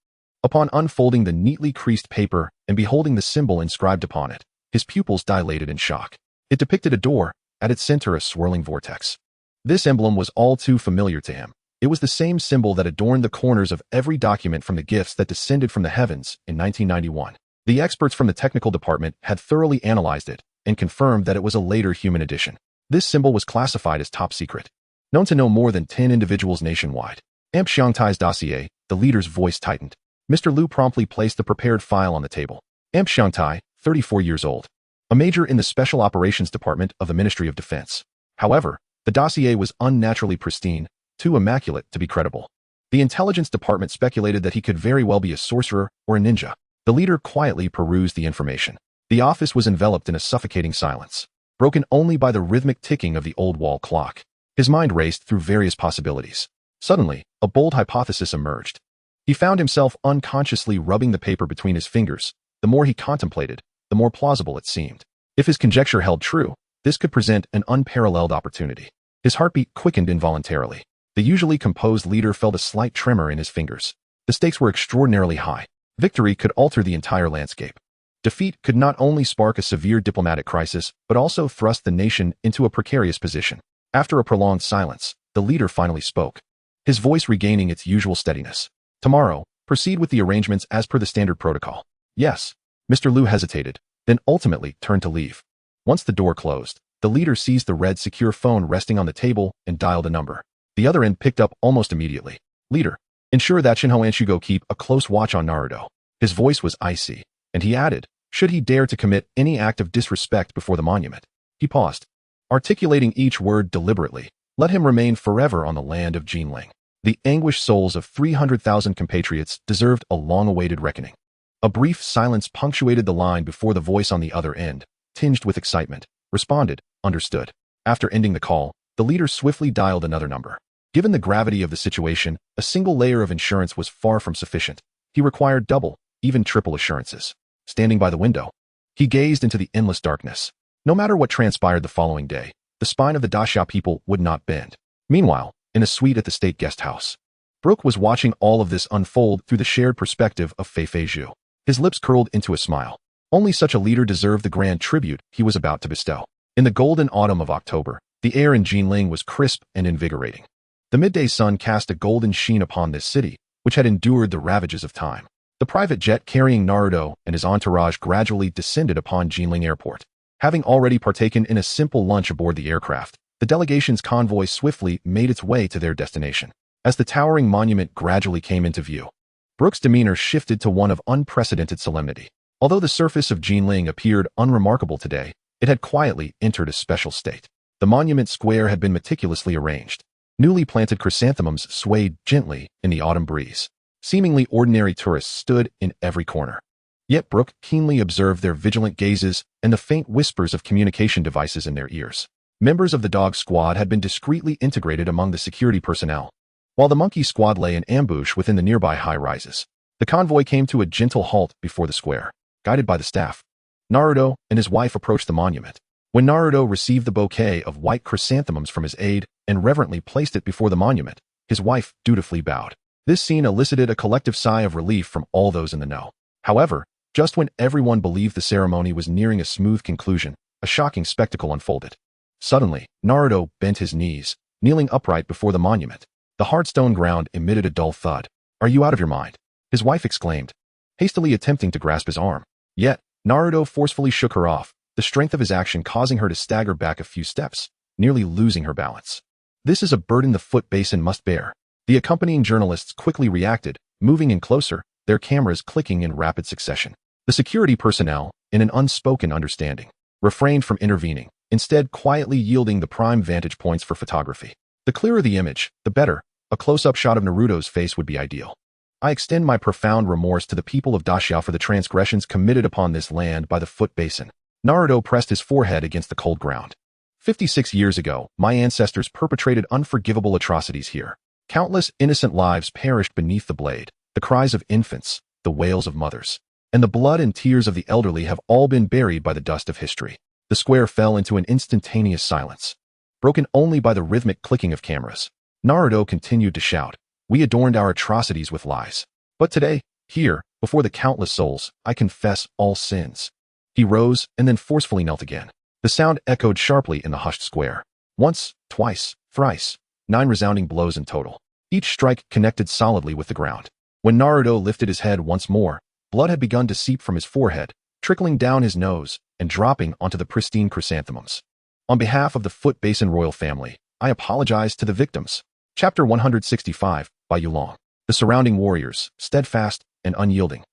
Upon unfolding the neatly creased paper and beholding the symbol inscribed upon it, his pupils dilated in shock. It depicted a door, at its center a swirling vortex. This emblem was all too familiar to him. It was the same symbol that adorned the corners of every document from the gifts that descended from the heavens in 1991. The experts from the technical department had thoroughly analyzed it and confirmed that it was a later human edition. This symbol was classified as top secret, known to no more than 10 individuals nationwide. Amp Xiangtai's dossier, the leader's voice tightened. Mr. Liu promptly placed the prepared file on the table. Amp Xiangtai, 34 years old, a major in the Special Operations Department of the Ministry of Defense. However, the dossier was unnaturally pristine, too immaculate to be credible. The intelligence department speculated that he could very well be a sorcerer or a ninja. The leader quietly perused the information. The office was enveloped in a suffocating silence, broken only by the rhythmic ticking of the old wall clock. His mind raced through various possibilities. Suddenly, a bold hypothesis emerged. He found himself unconsciously rubbing the paper between his fingers. The more he contemplated, the more plausible it seemed. If his conjecture held true, this could present an unparalleled opportunity. His heartbeat quickened involuntarily. The usually composed leader felt a slight tremor in his fingers. The stakes were extraordinarily high. Victory could alter the entire landscape. Defeat could not only spark a severe diplomatic crisis, but also thrust the nation into a precarious position. After a prolonged silence, the leader finally spoke, his voice regaining its usual steadiness. Tomorrow, proceed with the arrangements as per the standard protocol. Yes. Mr. Liu hesitated, then ultimately turned to leave. Once the door closed, the leader seized the red secure phone resting on the table and dialed a number. The other end picked up almost immediately. Leader, ensure that Shinho and Shugo keep a close watch on Naruto. His voice was icy, and he added, should he dare to commit any act of disrespect before the monument. He paused, articulating each word deliberately. Let him remain forever on the land of Gatling. The anguished souls of 300,000 compatriots deserved a long-awaited reckoning. A brief silence punctuated the line before the voice on the other end, tinged with excitement, responded, understood. After ending the call, the leader swiftly dialed another number. Given the gravity of the situation, a single layer of insurance was far from sufficient. He required double, even triple assurances. Standing by the window, he gazed into the endless darkness. No matter what transpired the following day, the spine of the Daxia people would not bend. Meanwhile, in a suite at the state guest house, Brook was watching all of this unfold through the shared perspective of Fei Zhu. His lips curled into a smile. Only such a leader deserved the grand tribute he was about to bestow. In the golden autumn of October, the air in Gatling was crisp and invigorating. The midday sun cast a golden sheen upon this city, which had endured the ravages of time. The private jet carrying Naruto and his entourage gradually descended upon Gatling Airport. Having already partaken in a simple lunch aboard the aircraft, the delegation's convoy swiftly made its way to their destination. As the towering monument gradually came into view, Brook's demeanor shifted to one of unprecedented solemnity. Although the surface of Gatling appeared unremarkable today, it had quietly entered a special state. The monument square had been meticulously arranged. Newly planted chrysanthemums swayed gently in the autumn breeze. Seemingly ordinary tourists stood in every corner. Yet Brook keenly observed their vigilant gazes and the faint whispers of communication devices in their ears. Members of the dog squad had been discreetly integrated among the security personnel, while the monkey squad lay in ambush within the nearby high-rises. The convoy came to a gentle halt before the square. Guided by the staff, Naruto and his wife approached the monument. When Naruto received the bouquet of white chrysanthemums from his aide and reverently placed it before the monument, his wife dutifully bowed. This scene elicited a collective sigh of relief from all those in the know. However, just when everyone believed the ceremony was nearing a smooth conclusion, a shocking spectacle unfolded. Suddenly, Naruto bent his knees, kneeling upright before the monument. The hard stone ground emitted a dull thud. "Are you out of your mind?" his wife exclaimed, hastily attempting to grasp his arm. Yet, Naruto forcefully shook her off, the strength of his action causing her to stagger back a few steps, nearly losing her balance. "This is a burden the foot basin must bear." The accompanying journalists quickly reacted, moving in closer, their cameras clicking in rapid succession. The security personnel, in an unspoken understanding, refrained from intervening, instead quietly yielding the prime vantage points for photography. The clearer the image, the better. A close-up shot of Naruto's face would be ideal. "I extend my profound remorse to the people of Daxia for the transgressions committed upon this land by the foot basin." Naruto pressed his forehead against the cold ground. 56 years ago, my ancestors perpetrated unforgivable atrocities here. Countless innocent lives perished beneath the blade. The cries of infants, the wails of mothers, and the blood and tears of the elderly have all been buried by the dust of history. The square fell into an instantaneous silence, broken only by the rhythmic clicking of cameras. Naruto continued to shout, "We adorned our atrocities with lies. But today, here, before the countless souls, I confess all sins." He rose and then forcefully knelt again. The sound echoed sharply in the hushed square. Once, twice, thrice, 9 resounding blows in total. Each strike connected solidly with the ground. When Naruto lifted his head once more, blood had begun to seep from his forehead, trickling down his nose and dropping onto the pristine chrysanthemums. "On behalf of the Foot Basin royal family, I apologize to the victims." Chapter 165, by Yulong. The surrounding warriors, steadfast and unyielding,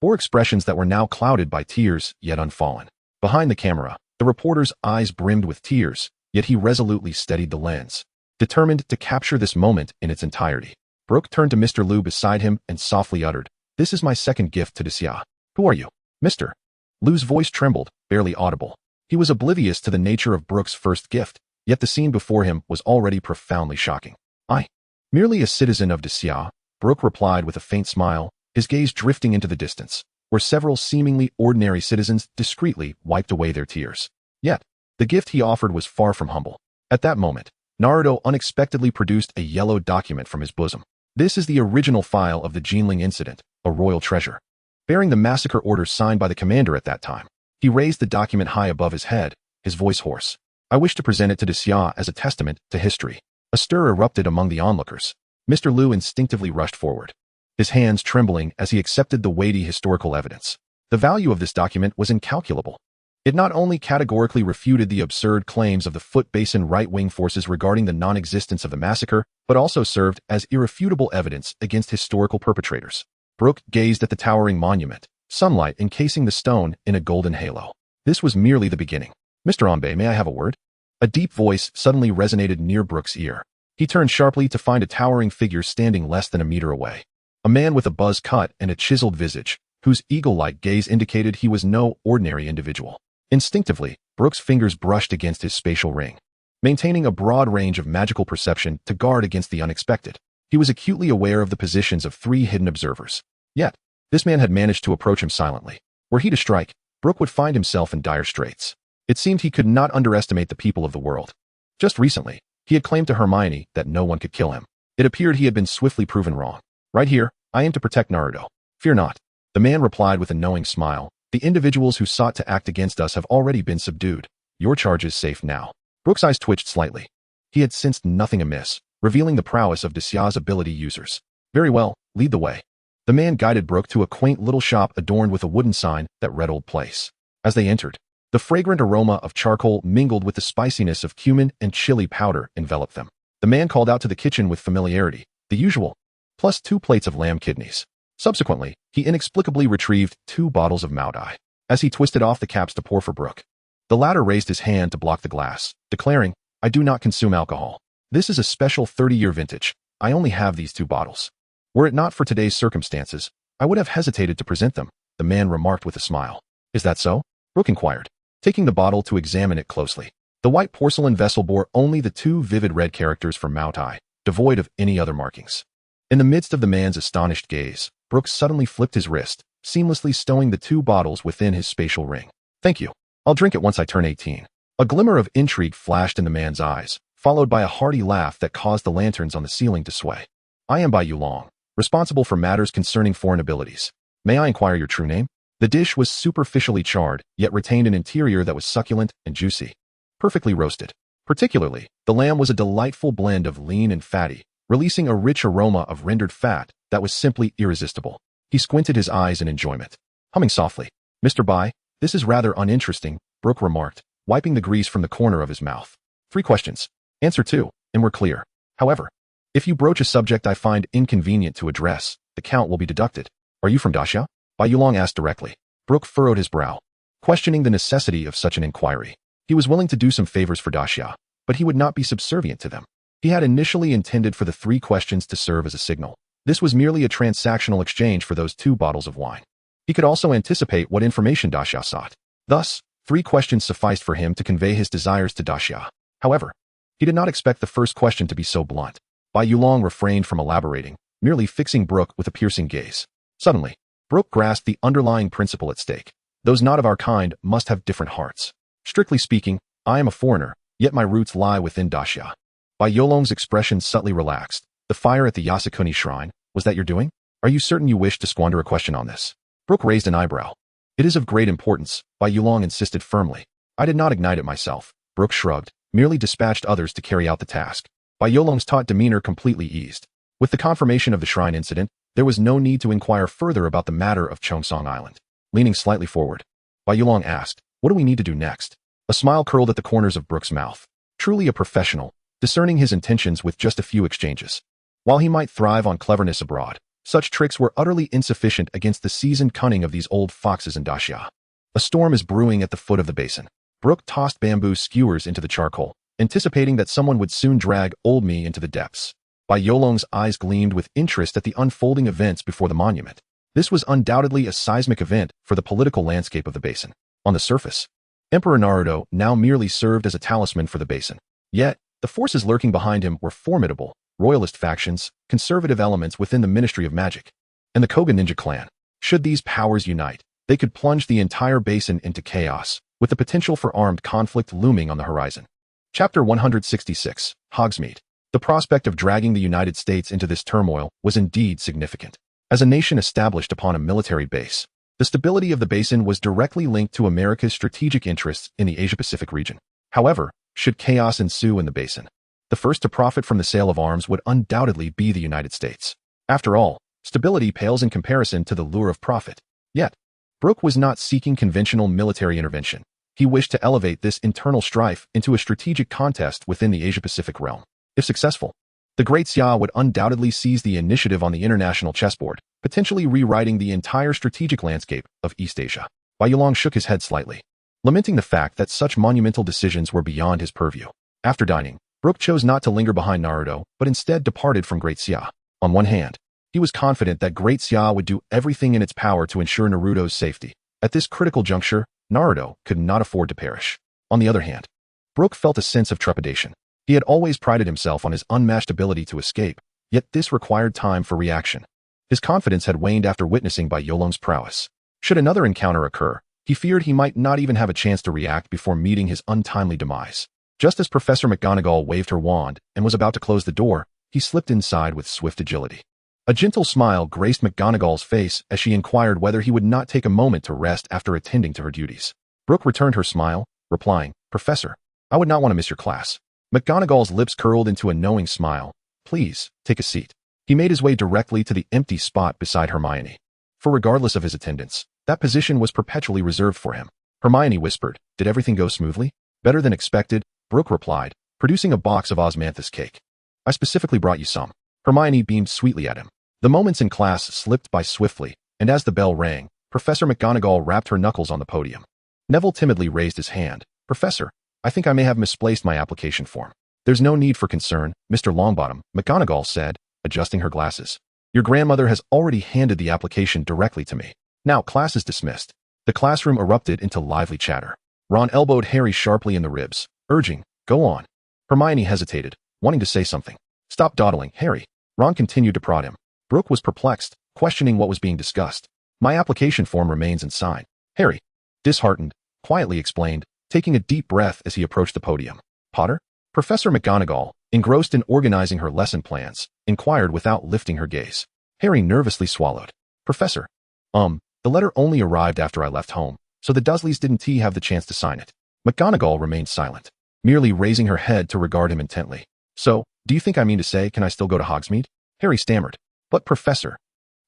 bore expressions that were now clouded by tears, yet unfallen. Behind the camera, the reporter's eyes brimmed with tears, yet he resolutely steadied the lens, determined to capture this moment in its entirety. Brook turned to Mr. Liu beside him and softly uttered, "This is my second gift to Dacia. Who are you?" "Mr. Liu's voice trembled, barely audible. He was oblivious to the nature of Brook's first gift, yet the scene before him was already profoundly shocking. "I, merely a citizen of Dacia," Brook replied with a faint smile, his gaze drifting into the distance, where several seemingly ordinary citizens discreetly wiped away their tears. Yet, the gift he offered was far from humble. At that moment, Naruto unexpectedly produced a yellow document from his bosom. This is the original file of the Gatling incident, a royal treasure. Bearing the massacre orders signed by the commander at that time, he raised the document high above his head, his voice hoarse. "I wish to present it to Dacia as a testament to history." A stir erupted among the onlookers. Mr. Liu instinctively rushed forward, his hands trembling as he accepted the weighty historical evidence. The value of this document was incalculable. It not only categorically refuted the absurd claims of the Foot Basin right-wing forces regarding the non-existence of the massacre, but also served as irrefutable evidence against historical perpetrators. Brook gazed at the towering monument, sunlight encasing the stone in a golden halo. This was merely the beginning. "Mr. Onbe, may I have a word?" A deep voice suddenly resonated near Brook's ear. He turned sharply to find a towering figure standing less than a meter away. A man with a buzz cut and a chiseled visage, whose eagle-like gaze indicated he was no ordinary individual. Instinctively, Brook's fingers brushed against his spatial ring, maintaining a broad range of magical perception to guard against the unexpected. He was acutely aware of the positions of 3 hidden observers. Yet, this man had managed to approach him silently. Were he to strike, Brook would find himself in dire straits. It seemed he could not underestimate the people of the world. Just recently, he had claimed to Hermione that no one could kill him. It appeared he had been swiftly proven wrong. "Right here, I aim to protect Naruto. Fear not." The man replied with a knowing smile. "The individuals who sought to act against us have already been subdued. Your charge is safe now." Brook's eyes twitched slightly. He had sensed nothing amiss, revealing the prowess of Dacia's ability users. "Very well, lead the way." The man guided Brook to a quaint little shop adorned with a wooden sign that read "Old Place." As they entered, the fragrant aroma of charcoal mingled with the spiciness of cumin and chili powder enveloped them. The man called out to the kitchen with familiarity, "The usual, plus 2 plates of lamb kidneys." Subsequently, he inexplicably retrieved 2 bottles of Maudai. As he twisted off the caps to pour for Brook, the latter raised his hand to block the glass, declaring, "I do not consume alcohol. This is a special 30-year vintage. I only have these 2 bottles. Were it not for today's circumstances, I would have hesitated to present them," the man remarked with a smile. "Is that so?" Brook inquired, taking the bottle to examine it closely. The white porcelain vessel bore only the 2 vivid red characters for Maudai, devoid of any other markings. In the midst of the man's astonished gaze, Brook suddenly flipped his wrist, seamlessly stowing the 2 bottles within his spatial ring. "Thank you. I'll drink it once I turn 18. A glimmer of intrigue flashed in the man's eyes, followed by a hearty laugh that caused the lanterns on the ceiling to sway. "I am Bai Yulong, responsible for matters concerning foreign abilities. May I inquire your true name?" The dish was superficially charred, yet retained an interior that was succulent and juicy, perfectly roasted. Particularly, the lamb was a delightful blend of lean and fatty, releasing a rich aroma of rendered fat that was simply irresistible. He squinted his eyes in enjoyment, humming softly. "Mr. Bai, this is rather uninteresting," Brook remarked, wiping the grease from the corner of his mouth. 3 questions. Answer 2, and we're clear. However, if you broach a subject I find inconvenient to address, the count will be deducted. Are you from Dacia? Bai Yulong asked directly. Brook furrowed his brow, questioning the necessity of such an inquiry. He was willing to do some favors for Dacia, but he would not be subservient to them. He had initially intended for the 3 questions to serve as a signal. This was merely a transactional exchange for those 2 bottles of wine. He could also anticipate what information Dacia sought. Thus, 3 questions sufficed for him to convey his desires to Dacia. However, he did not expect the first question to be so blunt. Bai Yulong refrained from elaborating, merely fixing Brook with a piercing gaze. Suddenly, Brook grasped the underlying principle at stake. Those not of our kind must have different hearts. Strictly speaking, I am a foreigner, yet my roots lie within Dacia. Bai Yulong's expression subtly relaxed. "The fire at the Yasukuni shrine, was that your doing? Are you certain you wish to squander a question on this?" Brook raised an eyebrow. "It is of great importance," Bai Yulong insisted firmly. "I did not ignite it myself." Brook shrugged, merely dispatched others to carry out the task. Bai Yulong's taut demeanor completely eased. With the confirmation of the shrine incident, there was no need to inquire further about the matter of Cheongsong Island. Leaning slightly forward, Bai Yulong asked, "What do we need to do next?" A smile curled at the corners of Brook's mouth. Truly a professional, discerning his intentions with just a few exchanges. While he might thrive on cleverness abroad, Such tricks were utterly insufficient against the seasoned cunning of these old foxes in Dacia. A storm is brewing at the foot of the basin. Brook tossed bamboo skewers into the charcoal, anticipating that someone would soon drag old me into the depths. Bai Yolong's eyes gleamed with interest at the unfolding events before the monument. This was undoubtedly a seismic event for the political landscape of the basin. On the surface, Emperor Naruto now merely served as a talisman for the basin. Yet, the forces lurking behind him were formidable: royalist factions, conservative elements within the Ministry of Magic, and the Koga ninja clan. Should these powers unite, they could plunge the entire basin into chaos, with the potential for armed conflict looming on the horizon. Chapter 166, Hogsmeade. The prospect of dragging the United States into this turmoil was indeed significant. As a nation established upon a military base, the stability of the basin was directly linked to America's strategic interests in the Asia-Pacific region. However, should chaos ensue in the basin, the first to profit from the sale of arms would undoubtedly be the United States. After all, stability pales in comparison to the lure of profit. Yet, Brook was not seeking conventional military intervention. He wished to elevate this internal strife into a strategic contest within the Asia-Pacific realm. If successful, the Great Xia would undoubtedly seize the initiative on the international chessboard, potentially rewriting the entire strategic landscape of East Asia. Bai Yolong shook his head slightly, lamenting the fact that such monumental decisions were beyond his purview. After dining, Brook chose not to linger behind Naruto, but instead departed from Great Xia. On one hand, he was confident that Great Xia would do everything in its power to ensure Naruto's safety. At this critical juncture, Naruto could not afford to perish. On the other hand, Brook felt a sense of trepidation. He had always prided himself on his unmatched ability to escape, yet this required time for reaction. His confidence had waned after witnessing Bai Yolong's prowess. Should another encounter occur, he feared he might not even have a chance to react before meeting his untimely demise. Just as Professor McGonagall waved her wand and was about to close the door, he slipped inside with swift agility. A gentle smile graced McGonagall's face as she inquired whether he would not take a moment to rest after attending to her duties. Brook returned her smile, replying, "Professor, I would not want to miss your class." McGonagall's lips curled into a knowing smile. "Please, take a seat." He made his way directly to the empty spot beside Hermione. For regardless of his attendance, that position was perpetually reserved for him. Hermione whispered, "Did everything go smoothly?" "Better than expected," Brook replied, producing a box of osmanthus cake. "I specifically brought you some." Hermione beamed sweetly at him. The moments in class slipped by swiftly, and as the bell rang, Professor McGonagall rapped her knuckles on the podium. Neville timidly raised his hand. "Professor, I think I may have misplaced my application form." "There's no need for concern, Mr. Longbottom," McGonagall said, adjusting her glasses. "Your grandmother has already handed the application directly to me. Now class is dismissed." The classroom erupted into lively chatter. Ron elbowed Harry sharply in the ribs, urging, "Go on." Hermione hesitated, wanting to say something. "Stop dawdling, Harry." Ron continued to prod him. Brook was perplexed, questioning what was being discussed. "My application form remains unsigned," Harry, disheartened, quietly explained, taking a deep breath as he approached the podium. "Potter?" Professor McGonagall, engrossed in organizing her lesson plans, inquired without lifting her gaze. Harry nervously swallowed. "Professor, the letter only arrived after I left home, so the Dursleys didn't have the chance to sign it." McGonagall remained silent, merely raising her head to regard him intently. "So, do you think I mean to say, can I still go to Hogsmeade?" Harry stammered. "But Professor..."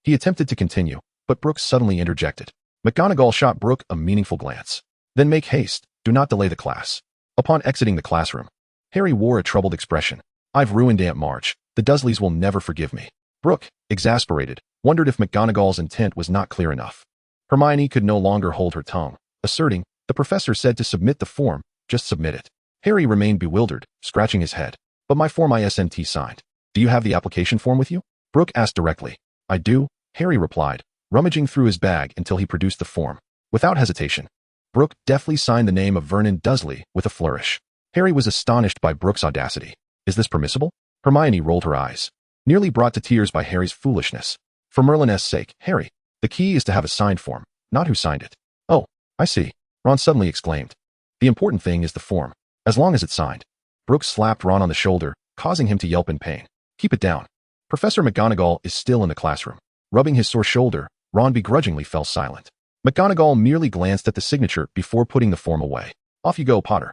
He attempted to continue, but Brook suddenly interjected. McGonagall shot Brook a meaningful glance. "Then make haste, do not delay the class." Upon exiting the classroom, Harry wore a troubled expression. "I've ruined Aunt March. The Dursleys will never forgive me." Brook, exasperated, wondered if McGonagall's intent was not clear enough. Hermione could no longer hold her tongue, asserting, "The professor said to submit the form, just submit it." Harry remained bewildered, scratching his head. "But my form ISNT signed. Do you have the application form with you?" Brook asked directly. "I do," Harry replied, rummaging through his bag until he produced the form. Without hesitation, Brook deftly signed the name of Vernon Dursley with a flourish. Harry was astonished by Brook's audacity. "Is this permissible?" Hermione rolled her eyes, nearly brought to tears by Harry's foolishness. "For Merlin's sake, Harry, the key is to have a signed form, not who signed it." "Oh, I see," Ron suddenly exclaimed. "The important thing is the form, as long as it's signed." Brook slapped Ron on the shoulder, causing him to yelp in pain. "Keep it down." Professor McGonagall is still in the classroom. Rubbing his sore shoulder, Ron begrudgingly fell silent. McGonagall merely glanced at the signature before putting the form away. "Off you go, Potter."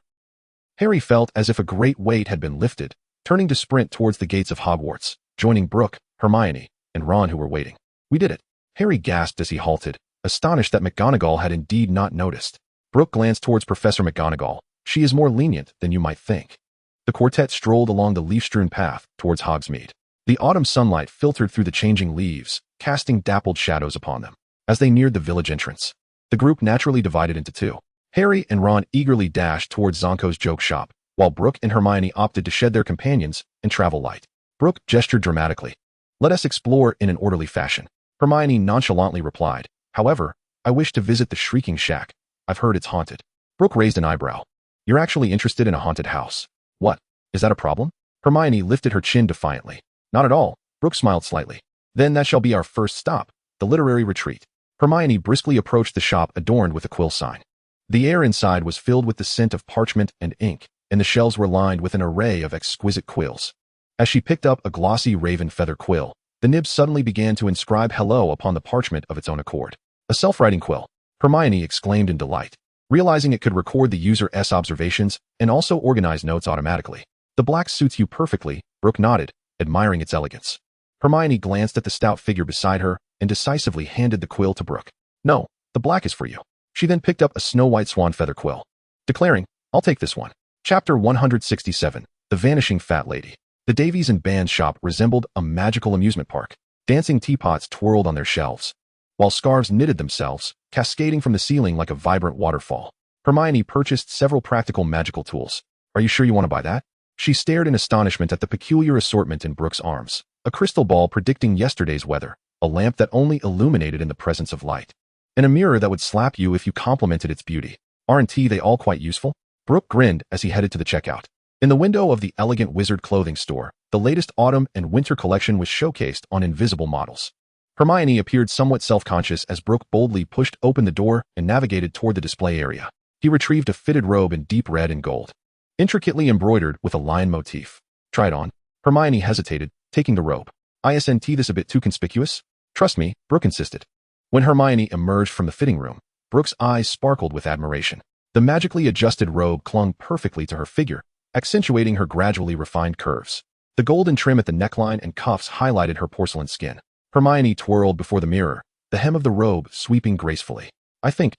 Harry felt as if a great weight had been lifted, turning to sprint towards the gates of Hogwarts, joining Brook, Hermione, and Ron who were waiting. "We did it," Harry gasped as he halted, astonished that McGonagall had indeed not noticed. Brook glanced towards Professor McGonagall. "She is more lenient than you might think." The quartet strolled along the leaf-strewn path towards Hogsmeade. The autumn sunlight filtered through the changing leaves, casting dappled shadows upon them. As they neared the village entrance, the group naturally divided into two. Harry and Ron eagerly dashed towards Zonko's joke shop, while Brook and Hermione opted to shed their companions and travel light. Brook gestured dramatically. "Let us explore in an orderly fashion." Hermione nonchalantly replied, "However, I wish to visit the Shrieking Shack. I've heard it's haunted." Brook raised an eyebrow. "You're actually interested in a haunted house? What? Is that a problem?" Hermione lifted her chin defiantly. "Not at all." Brook smiled slightly. "Then that shall be our first stop, the literary retreat." Hermione briskly approached the shop adorned with a quill sign. The air inside was filled with the scent of parchment and ink, and the shelves were lined with an array of exquisite quills. As she picked up a glossy raven feather quill, the nib suddenly began to inscribe hello upon the parchment of its own accord. "A self-writing quill," Hermione exclaimed in delight, realizing it could record the user's observations and also organize notes automatically. "The black suits you perfectly," Brook nodded, admiring its elegance. Hermione glanced at the stout figure beside her and decisively handed the quill to Brook. "No, the black is for you." She then picked up a snow-white swan feather quill, declaring, "I'll take this one." Chapter 167, The Vanishing Fat Lady. The Davies and Band shop resembled a magical amusement park. Dancing teapots twirled on their shelves, while scarves knitted themselves, cascading from the ceiling like a vibrant waterfall. Hermione purchased several practical magical tools. "Are you sure you want to buy that?" She stared in astonishment at the peculiar assortment in Brook's arms. A crystal ball predicting yesterday's weather, a lamp that only illuminated in the presence of light, and a mirror that would slap you if you complimented its beauty. "Aren't they all quite useful?" Brook grinned as he headed to the checkout. In the window of the elegant wizard clothing store, the latest autumn and winter collection was showcased on invisible models. Hermione appeared somewhat self-conscious as Brook boldly pushed open the door and navigated toward the display area. He retrieved a fitted robe in deep red and gold, intricately embroidered with a lion motif. "Try it on." Hermione hesitated, taking the robe. "Isn't this a bit too conspicuous?" "Trust me," Brook insisted. When Hermione emerged from the fitting room, Brook's eyes sparkled with admiration. The magically adjusted robe clung perfectly to her figure, accentuating her gradually refined curves. The golden trim at the neckline and cuffs highlighted her porcelain skin. Hermione twirled before the mirror, the hem of the robe sweeping gracefully.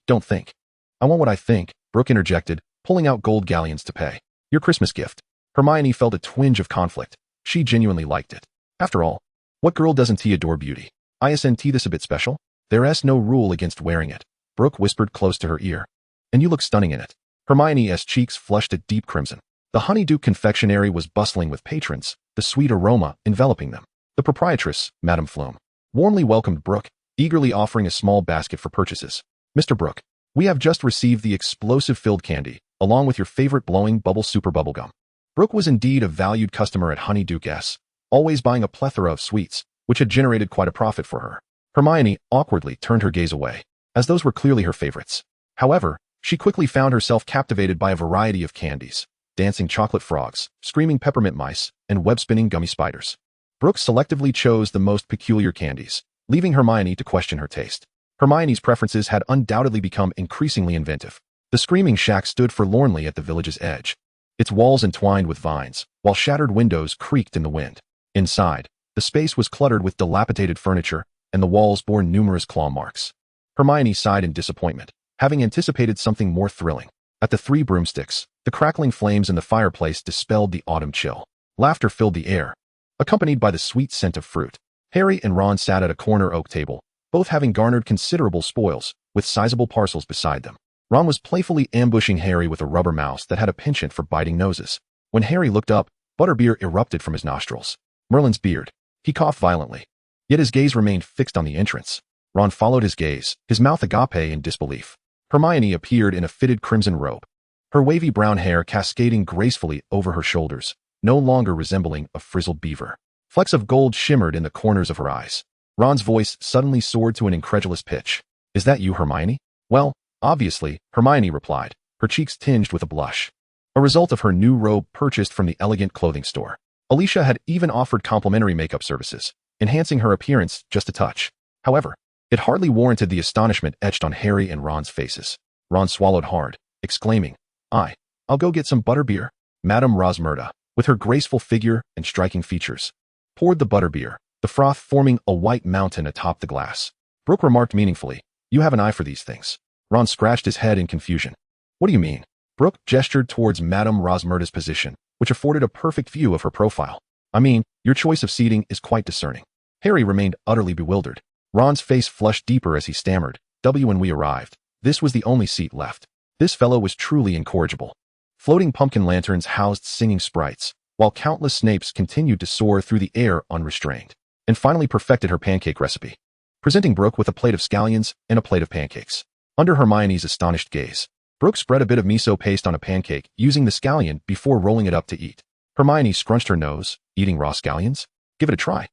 Don't think. "I want what I think," Brook interjected, pulling out gold galleons to pay. "Your Christmas gift." Hermione felt a twinge of conflict. She genuinely liked it. After all, what girl doesn't adore beauty? "Isn't this a bit special?" "There's no rule against wearing it," Brook whispered close to her ear. "And you look stunning in it." Hermione's cheeks flushed a deep crimson. The Honeydew confectionery was bustling with patrons, the sweet aroma enveloping them. The proprietress, Madame Flume, warmly welcomed Brook, eagerly offering a small basket for purchases. "Mr. Brook, we have just received the explosive-filled candy, along with your favorite blowing bubble super bubblegum." Brook was indeed a valued customer at Honeydew Guess, always buying a plethora of sweets, which had generated quite a profit for her. Hermione awkwardly turned her gaze away, as those were clearly her favorites. However, she quickly found herself captivated by a variety of candies: dancing chocolate frogs, screaming peppermint mice, and web-spinning gummy spiders. Brook selectively chose the most peculiar candies, leaving Hermione to question her taste. Hermione's preferences had undoubtedly become increasingly inventive. The Screaming Shack stood forlornly at the village's edge, its walls entwined with vines, while shattered windows creaked in the wind. Inside, the space was cluttered with dilapidated furniture, and the walls bore numerous claw marks. Hermione sighed in disappointment, having anticipated something more thrilling. At the Three Broomsticks, the crackling flames in the fireplace dispelled the autumn chill. Laughter filled the air, accompanied by the sweet scent of fruit. Harry and Ron sat at a corner oak table, both having garnered considerable spoils, with sizable parcels beside them. Ron was playfully ambushing Harry with a rubber mouse that had a penchant for biting noses. When Harry looked up, butterbeer erupted from his nostrils. Merlin's beard. He coughed violently. Yet his gaze remained fixed on the entrance. Ron followed his gaze, his mouth agape in disbelief. Hermione appeared in a fitted crimson robe, her wavy brown hair cascading gracefully over her shoulders, no longer resembling a frizzled beaver. Flecks of gold shimmered in the corners of her eyes. Ron's voice suddenly soared to an incredulous pitch. "Is that you, Hermione?" "Well, obviously," Hermione replied, her cheeks tinged with a blush, a result of her new robe purchased from the elegant clothing store. Alicia had even offered complimentary makeup services, enhancing her appearance just a touch. However, it hardly warranted the astonishment etched on Harry and Ron's faces. Ron swallowed hard, exclaiming, I'll go get some butterbeer." Madame Rosmerta, with her graceful figure and striking features, poured the butterbeer, the froth forming a white mountain atop the glass. Brook remarked meaningfully, "You have an eye for these things." Ron scratched his head in confusion. "What do you mean?" Brook gestured towards Madame Rosmerta's position, which afforded a perfect view of her profile. "I mean, your choice of seating is quite discerning." Harry remained utterly bewildered. Ron's face flushed deeper as he stammered, when we arrived, this was the only seat left. This fellow was truly incorrigible. Floating pumpkin lanterns housed singing sprites, while countless Snapes continued to soar through the air unrestrained, and finally perfected her pancake recipe, presenting Brook with a plate of scallions and a plate of pancakes. Under Hermione's astonished gaze, Brook spread a bit of miso paste on a pancake using the scallion before rolling it up to eat. Hermione scrunched her nose, eating raw scallions? Give it a try.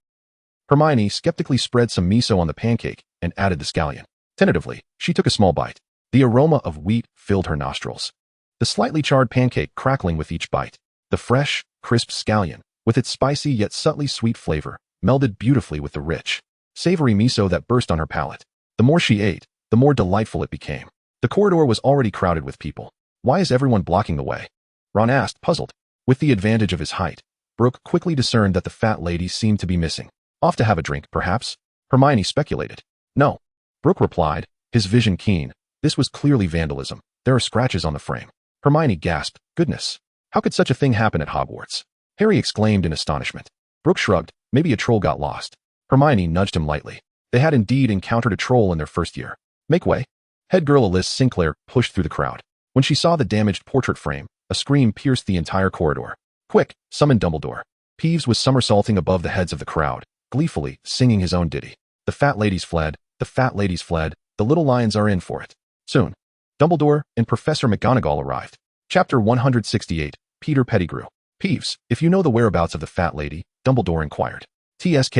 Hermione skeptically spread some miso on the pancake and added the scallion. Tentatively, she took a small bite. The aroma of wheat filled her nostrils, the slightly charred pancake crackling with each bite. The fresh, crisp scallion, with its spicy yet subtly sweet flavor, melded beautifully with the rich, savory miso that burst on her palate. The more she ate, the more delightful it became. The corridor was already crowded with people. Why is everyone blocking the way? Ron asked, puzzled. With the advantage of his height, Brook quickly discerned that the fat lady seemed to be missing. Off to have a drink, perhaps? Hermione speculated. No. Brook replied, his vision keen. This was clearly vandalism. There are scratches on the frame. Hermione gasped, goodness. How could such a thing happen at Hogwarts? Harry exclaimed in astonishment. Brook shrugged, maybe a troll got lost. Hermione nudged him lightly. They had indeed encountered a troll in their first year. Make way. Head girl Alice Sinclair pushed through the crowd. When she saw the damaged portrait frame, a scream pierced the entire corridor. Quick, summon Dumbledore. Peeves was somersaulting above the heads of the crowd, gleefully singing his own ditty. The fat ladies fled, the fat ladies fled, the little lions are in for it. Soon, Dumbledore and Professor McGonagall arrived. Chapter 168, Peter Pettigrew. Peeves, if you know the whereabouts of the fat lady, Dumbledore inquired. TSK.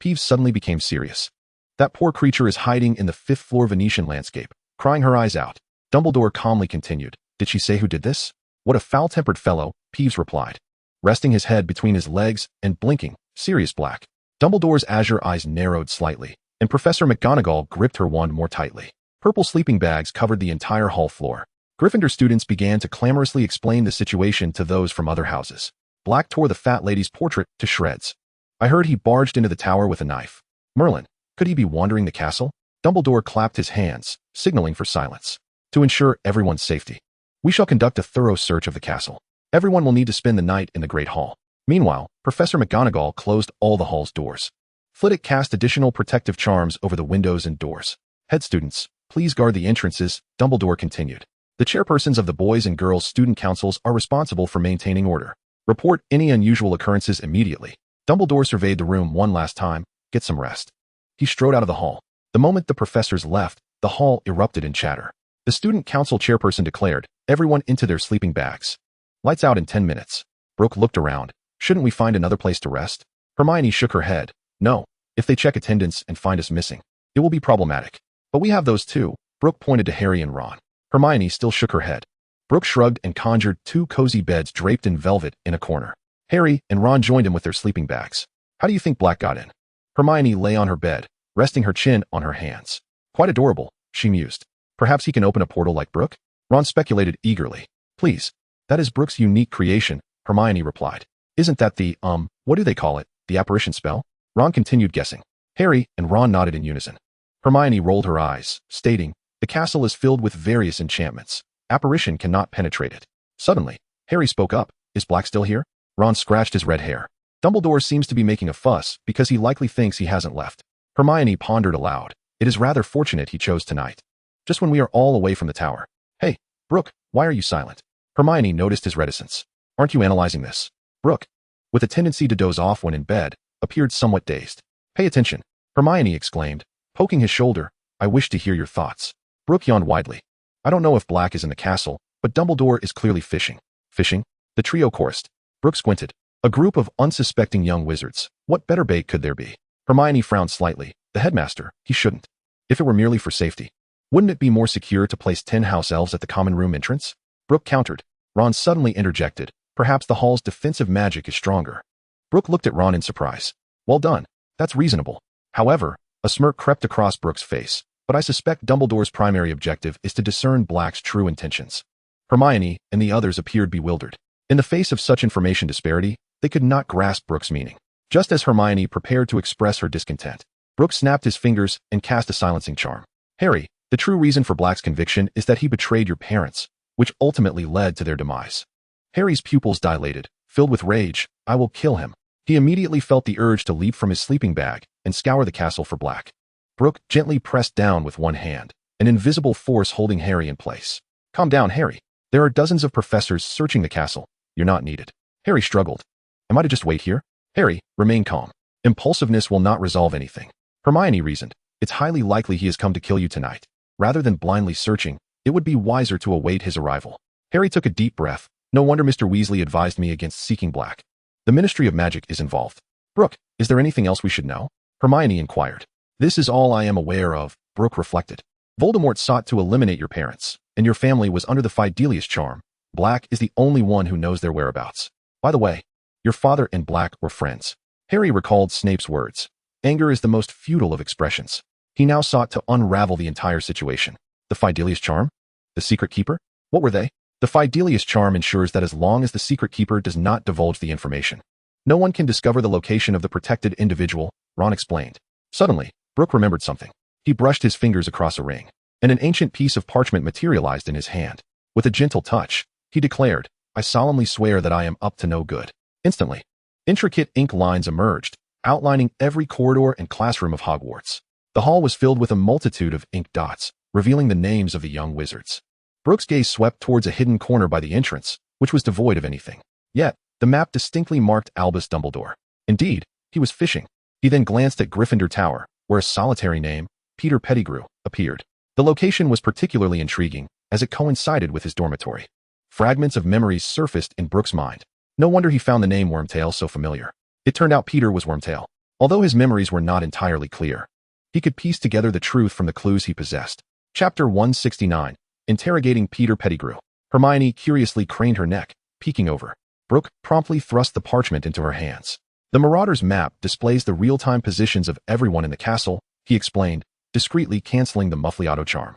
Peeves suddenly became serious. That poor creature is hiding in the 5th floor Venetian landscape, crying her eyes out. Dumbledore calmly continued. Did she say who did this? What a foul-tempered fellow, Peeves replied, resting his head between his legs and blinking, Sirius Black. Dumbledore's azure eyes narrowed slightly, and Professor McGonagall gripped her wand more tightly. Purple sleeping bags covered the entire hall floor. Gryffindor students began to clamorously explain the situation to those from other houses. Black tore the fat lady's portrait to shreds. I heard he barged into the tower with a knife. Merlin, could he be wandering the castle? Dumbledore clapped his hands, signaling for silence. To ensure everyone's safety, we shall conduct a thorough search of the castle. Everyone will need to spend the night in the Great Hall. Meanwhile, Professor McGonagall closed all the hall's doors. Flitwick cast additional protective charms over the windows and doors. Head students, please guard the entrances, Dumbledore continued. The chairpersons of the boys' and girls' student councils are responsible for maintaining order. Report any unusual occurrences immediately. Dumbledore surveyed the room one last time. Get some rest. He strode out of the hall. The moment the professors left, the hall erupted in chatter. The student council chairperson declared, everyone into their sleeping bags. Lights out in 10 minutes. Brook looked around. Shouldn't we find another place to rest? Hermione shook her head. No. If they check attendance and find us missing, it will be problematic. But we have those too. Brook pointed to Harry and Ron. Hermione still shook her head. Brook shrugged and conjured 2 cozy beds draped in velvet in a corner. Harry and Ron joined him with their sleeping bags. How do you think Black got in? Hermione lay on her bed, resting her chin on her hands. Quite adorable, she mused. Perhaps he can open a portal like Brook? Ron speculated eagerly. Please. That is Brook's unique creation, Hermione replied. Isn't that the, what do they call it, the apparition spell? Ron continued guessing. Harry and Ron nodded in unison. Hermione rolled her eyes, stating, the castle is filled with various enchantments. Apparition cannot penetrate it. Suddenly, Harry spoke up. Is Black still here? Ron scratched his red hair. Dumbledore seems to be making a fuss because he likely thinks he hasn't left. Hermione pondered aloud. It is rather fortunate he chose tonight. Just when we are all away from the tower. Hey, Brook, why are you silent? Hermione noticed his reticence. Aren't you analyzing this? Brook, with a tendency to doze off when in bed, appeared somewhat dazed. Pay attention, Hermione exclaimed, poking his shoulder. I wish to hear your thoughts. Brook yawned widely. I don't know if Black is in the castle, but Dumbledore is clearly fishing. Fishing? The trio chorused. Brook squinted. A group of unsuspecting young wizards. What better bait could there be? Hermione frowned slightly. The headmaster, he shouldn't. If it were merely for safety. Wouldn't it be more secure to place 10 house elves at the common room entrance? Brook countered. Ron suddenly interjected. Perhaps the hall's defensive magic is stronger. Brook looked at Ron in surprise. Well done. That's reasonable. However, a smirk crept across Brook's face. But I suspect Dumbledore's primary objective is to discern Black's true intentions. Hermione and the others appeared bewildered. In the face of such information disparity, they could not grasp Brook's meaning. Just as Hermione prepared to express her discontent, Brook snapped his fingers and cast a silencing charm. Harry, the true reason for Black's conviction is that he betrayed your parents, which ultimately led to their demise. Harry's pupils dilated, filled with rage. I will kill him. He immediately felt the urge to leap from his sleeping bag and scour the castle for Black. Brook gently pressed down with one hand, an invisible force holding Harry in place. Calm down, Harry. There are dozens of professors searching the castle. You're not needed. Harry struggled. Am I to just wait here? Harry, remain calm. Impulsiveness will not resolve anything. Hermione reasoned. It's highly likely he has come to kill you tonight. Rather than blindly searching, it would be wiser to await his arrival. Harry took a deep breath. No wonder Mr. Weasley advised me against seeking Black. The Ministry of Magic is involved. Brook, is there anything else we should know? Hermione inquired. This is all I am aware of, Brook reflected. Voldemort sought to eliminate your parents, and your family was under the Fidelius charm. Black is the only one who knows their whereabouts. By the way, your father and Black were friends. Harry recalled Snape's words. Anger is the most futile of expressions. He now sought to unravel the entire situation. The Fidelius charm? The secret keeper? What were they? The Fidelius charm ensures that as long as the secret keeper does not divulge the information, no one can discover the location of the protected individual, Ron explained. Suddenly, Brook remembered something. He brushed his fingers across a ring, and an ancient piece of parchment materialized in his hand. With a gentle touch, he declared, I solemnly swear that I am up to no good. Instantly, intricate ink lines emerged, outlining every corridor and classroom of Hogwarts. The hall was filled with a multitude of ink dots, revealing the names of the young wizards. Brook's gaze swept towards a hidden corner by the entrance, which was devoid of anything. Yet, the map distinctly marked Albus Dumbledore. Indeed, he was fishing. He then glanced at Gryffindor Tower, where a solitary name, Peter Pettigrew, appeared. The location was particularly intriguing, as it coincided with his dormitory. Fragments of memories surfaced in Brook's mind. No wonder he found the name Wormtail so familiar. It turned out Peter was Wormtail. Although his memories were not entirely clear, he could piece together the truth from the clues he possessed. Chapter 169. Interrogating Peter Pettigrew. Hermione curiously craned her neck, peeking over. Brook promptly thrust the parchment into her hands. The Marauder's map displays the real-time positions of everyone in the castle, he explained, discreetly canceling the Muffliato charm.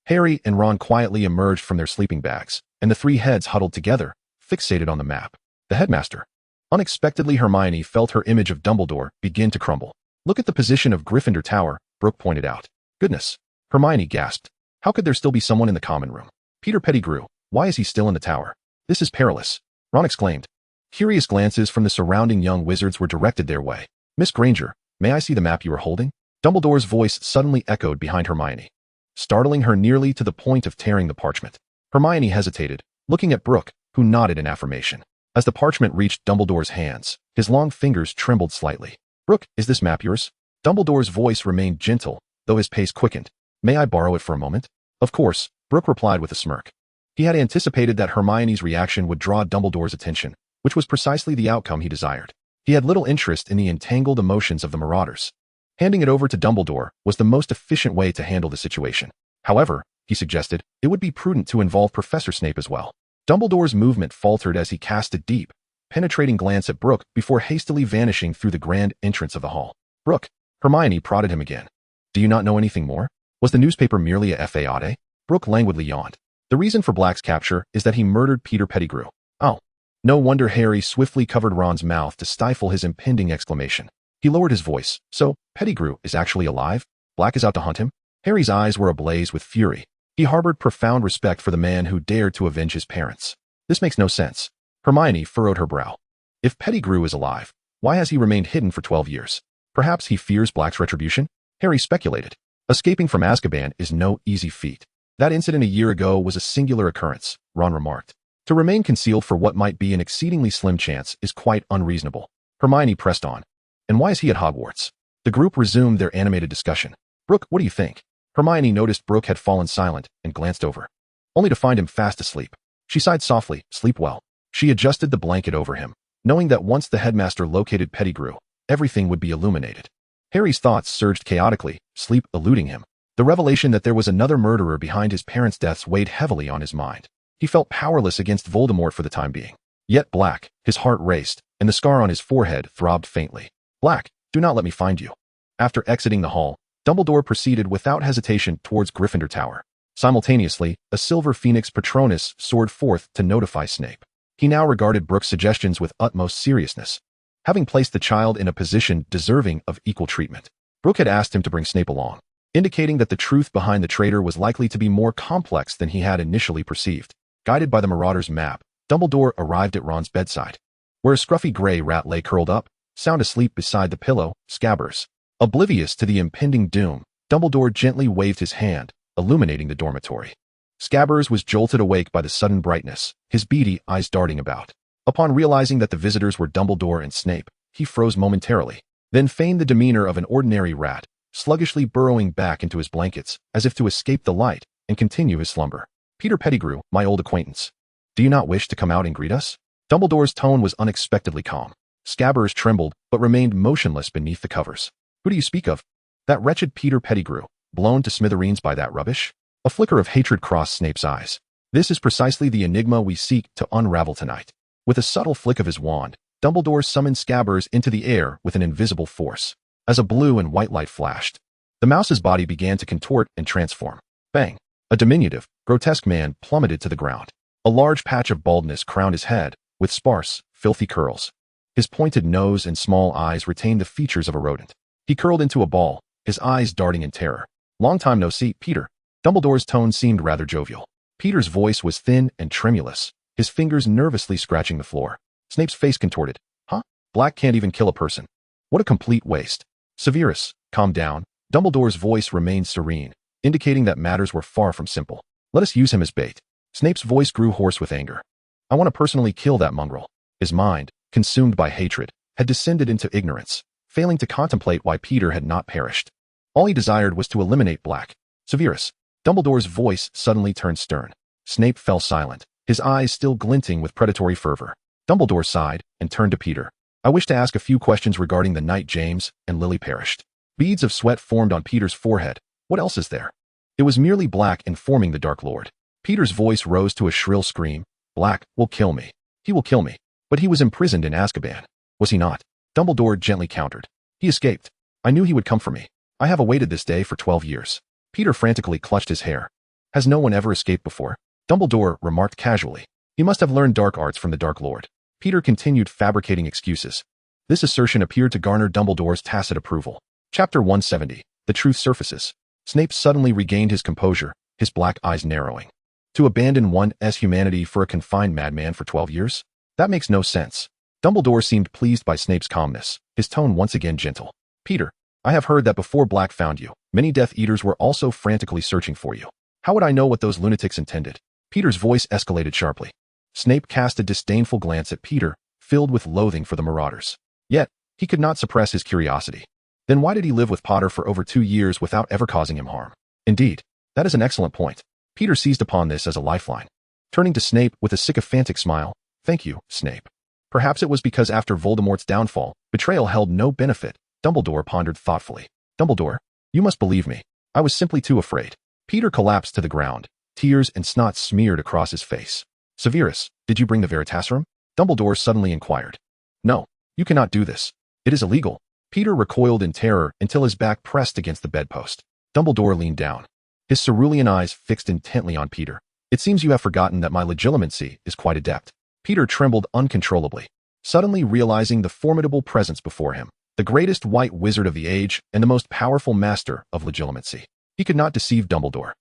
Harry and Ron quietly emerged from their sleeping bags, and the three heads huddled together, fixated on the map. The headmaster. Unexpectedly, Hermione felt her image of Dumbledore begin to crumble. Look at the position of Gryffindor Tower, Brook pointed out. Goodness. Hermione gasped. How could there still be someone in the common room? Peter Pettigrew, why is he still in the tower? This is perilous, Ron exclaimed. Curious glances from the surrounding young wizards were directed their way. Miss Granger, may I see the map you are holding? Dumbledore's voice suddenly echoed behind Hermione, startling her nearly to the point of tearing the parchment. Hermione hesitated, looking at Brook, who nodded in affirmation. As the parchment reached Dumbledore's hands, his long fingers trembled slightly. Brook, is this map yours? Dumbledore's voice remained gentle, though his pace quickened. May I borrow it for a moment? Of course, Brook replied with a smirk. He had anticipated that Hermione's reaction would draw Dumbledore's attention, which was precisely the outcome he desired. He had little interest in the entangled emotions of the Marauders. Handing it over to Dumbledore was the most efficient way to handle the situation. However, he suggested, it would be prudent to involve Professor Snape as well. Dumbledore's movement faltered as he cast a deep, penetrating glance at Brook before hastily vanishing through the grand entrance of the hall. Brook, Hermione prodded him again. Do you not know anything more? Was the newspaper merely a fade? Brook languidly yawned. The reason for Black's capture is that he murdered Peter Pettigrew. Oh. No wonder Harry swiftly covered Ron's mouth to stifle his impending exclamation. He lowered his voice. So, Pettigrew is actually alive? Black is out to hunt him? Harry's eyes were ablaze with fury. He harbored profound respect for the man who dared to avenge his parents. This makes no sense. Hermione furrowed her brow. If Pettigrew is alive, why has he remained hidden for 12 years? Perhaps he fears Black's retribution? Harry speculated. Escaping from Azkaban is no easy feat. That incident a year ago was a singular occurrence, Ron remarked. To remain concealed for what might be an exceedingly slim chance is quite unreasonable. Hermione pressed on. And why is he at Hogwarts? The group resumed their animated discussion. Brook, what do you think? Hermione noticed Brook had fallen silent and glanced over, only to find him fast asleep. She sighed softly, sleep well. She adjusted the blanket over him, knowing that once the headmaster located Pettigrew, everything would be illuminated. Harry's thoughts surged chaotically, sleep eluding him. The revelation that there was another murderer behind his parents' deaths weighed heavily on his mind. He felt powerless against Voldemort for the time being. Yet Black, his heart raced, and the scar on his forehead throbbed faintly. Black, do not let me find you. After exiting the hall, Dumbledore proceeded without hesitation towards Gryffindor Tower. Simultaneously, a silver phoenix Patronus soared forth to notify Snape. He now regarded Brook's suggestions with utmost seriousness, having placed the child in a position deserving of equal treatment. Brook had asked him to bring Snape along, indicating that the truth behind the traitor was likely to be more complex than he had initially perceived. Guided by the Marauder's map, Dumbledore arrived at Ron's bedside, where a scruffy gray rat lay curled up, sound asleep beside the pillow, Scabbers. Oblivious to the impending doom, Dumbledore gently waved his hand, illuminating the dormitory. Scabbers was jolted awake by the sudden brightness, his beady eyes darting about. Upon realizing that the visitors were Dumbledore and Snape, he froze momentarily, then feigned the demeanor of an ordinary rat, sluggishly burrowing back into his blankets, as if to escape the light and continue his slumber. Peter Pettigrew, my old acquaintance. Do you not wish to come out and greet us? Dumbledore's tone was unexpectedly calm. Scabbers trembled, but remained motionless beneath the covers. Who do you speak of? That wretched Peter Pettigrew, blown to smithereens by that rubbish? A flicker of hatred crossed Snape's eyes. This is precisely the enigma we seek to unravel tonight. With a subtle flick of his wand, Dumbledore summoned Scabbers into the air with an invisible force. As a blue and white light flashed, the mouse's body began to contort and transform. Bang! A diminutive, grotesque man plummeted to the ground. A large patch of baldness crowned his head, with sparse, filthy curls. His pointed nose and small eyes retained the features of a rodent. He curled into a ball, his eyes darting in terror. Long time no see, Peter. Dumbledore's tone seemed rather jovial. Peter's voice was thin and tremulous, his fingers nervously scratching the floor. Snape's face contorted. Huh? Black can't even kill a person. What a complete waste. Severus, calm down. Dumbledore's voice remained serene, indicating that matters were far from simple. Let us use him as bait. Snape's voice grew hoarse with anger. I want to personally kill that mongrel. His mind, consumed by hatred, had descended into ignorance, failing to contemplate why Peter had not perished. All he desired was to eliminate Black. Severus. Dumbledore's voice suddenly turned stern. Snape fell silent, his eyes still glinting with predatory fervor. Dumbledore sighed and turned to Peter. I wish to ask a few questions regarding the night James and Lily perished. Beads of sweat formed on Peter's forehead. What else is there? It was merely Black informing the Dark Lord. Peter's voice rose to a shrill scream. Black will kill me. He will kill me. But he was imprisoned in Azkaban. Was he not? Dumbledore gently countered. He escaped. I knew he would come for me. I have awaited this day for 12 years. Peter frantically clutched his hair. Has no one ever escaped before? Dumbledore remarked casually. He must have learned dark arts from the Dark Lord. Peter continued fabricating excuses. This assertion appeared to garner Dumbledore's tacit approval. Chapter 170. The Truth Surfaces. Snape suddenly regained his composure, his black eyes narrowing. To abandon one's humanity for a confined madman for 12 years? That makes no sense. Dumbledore seemed pleased by Snape's calmness, his tone once again gentle. Peter, I have heard that before Black found you, many Death Eaters were also frantically searching for you. How would I know what those lunatics intended? Peter's voice escalated sharply. Snape cast a disdainful glance at Peter, filled with loathing for the Marauders. Yet, he could not suppress his curiosity. Then why did he live with Potter for over 2 years without ever causing him harm? Indeed, that is an excellent point. Peter seized upon this as a lifeline. Turning to Snape with a sycophantic smile, thank you, Snape. Perhaps it was because after Voldemort's downfall, betrayal held no benefit. Dumbledore pondered thoughtfully. Dumbledore, you must believe me. I was simply too afraid. Peter collapsed to the ground. Tears and snot smeared across his face. Severus, did you bring the Veritaserum? Dumbledore suddenly inquired. No, you cannot do this. It is illegal. Peter recoiled in terror until his back pressed against the bedpost. Dumbledore leaned down, his cerulean eyes fixed intently on Peter. It seems you have forgotten that my legilimency is quite adept. Peter trembled uncontrollably, suddenly realizing the formidable presence before him, the greatest white wizard of the age and the most powerful master of legilimency. He could not deceive Dumbledore.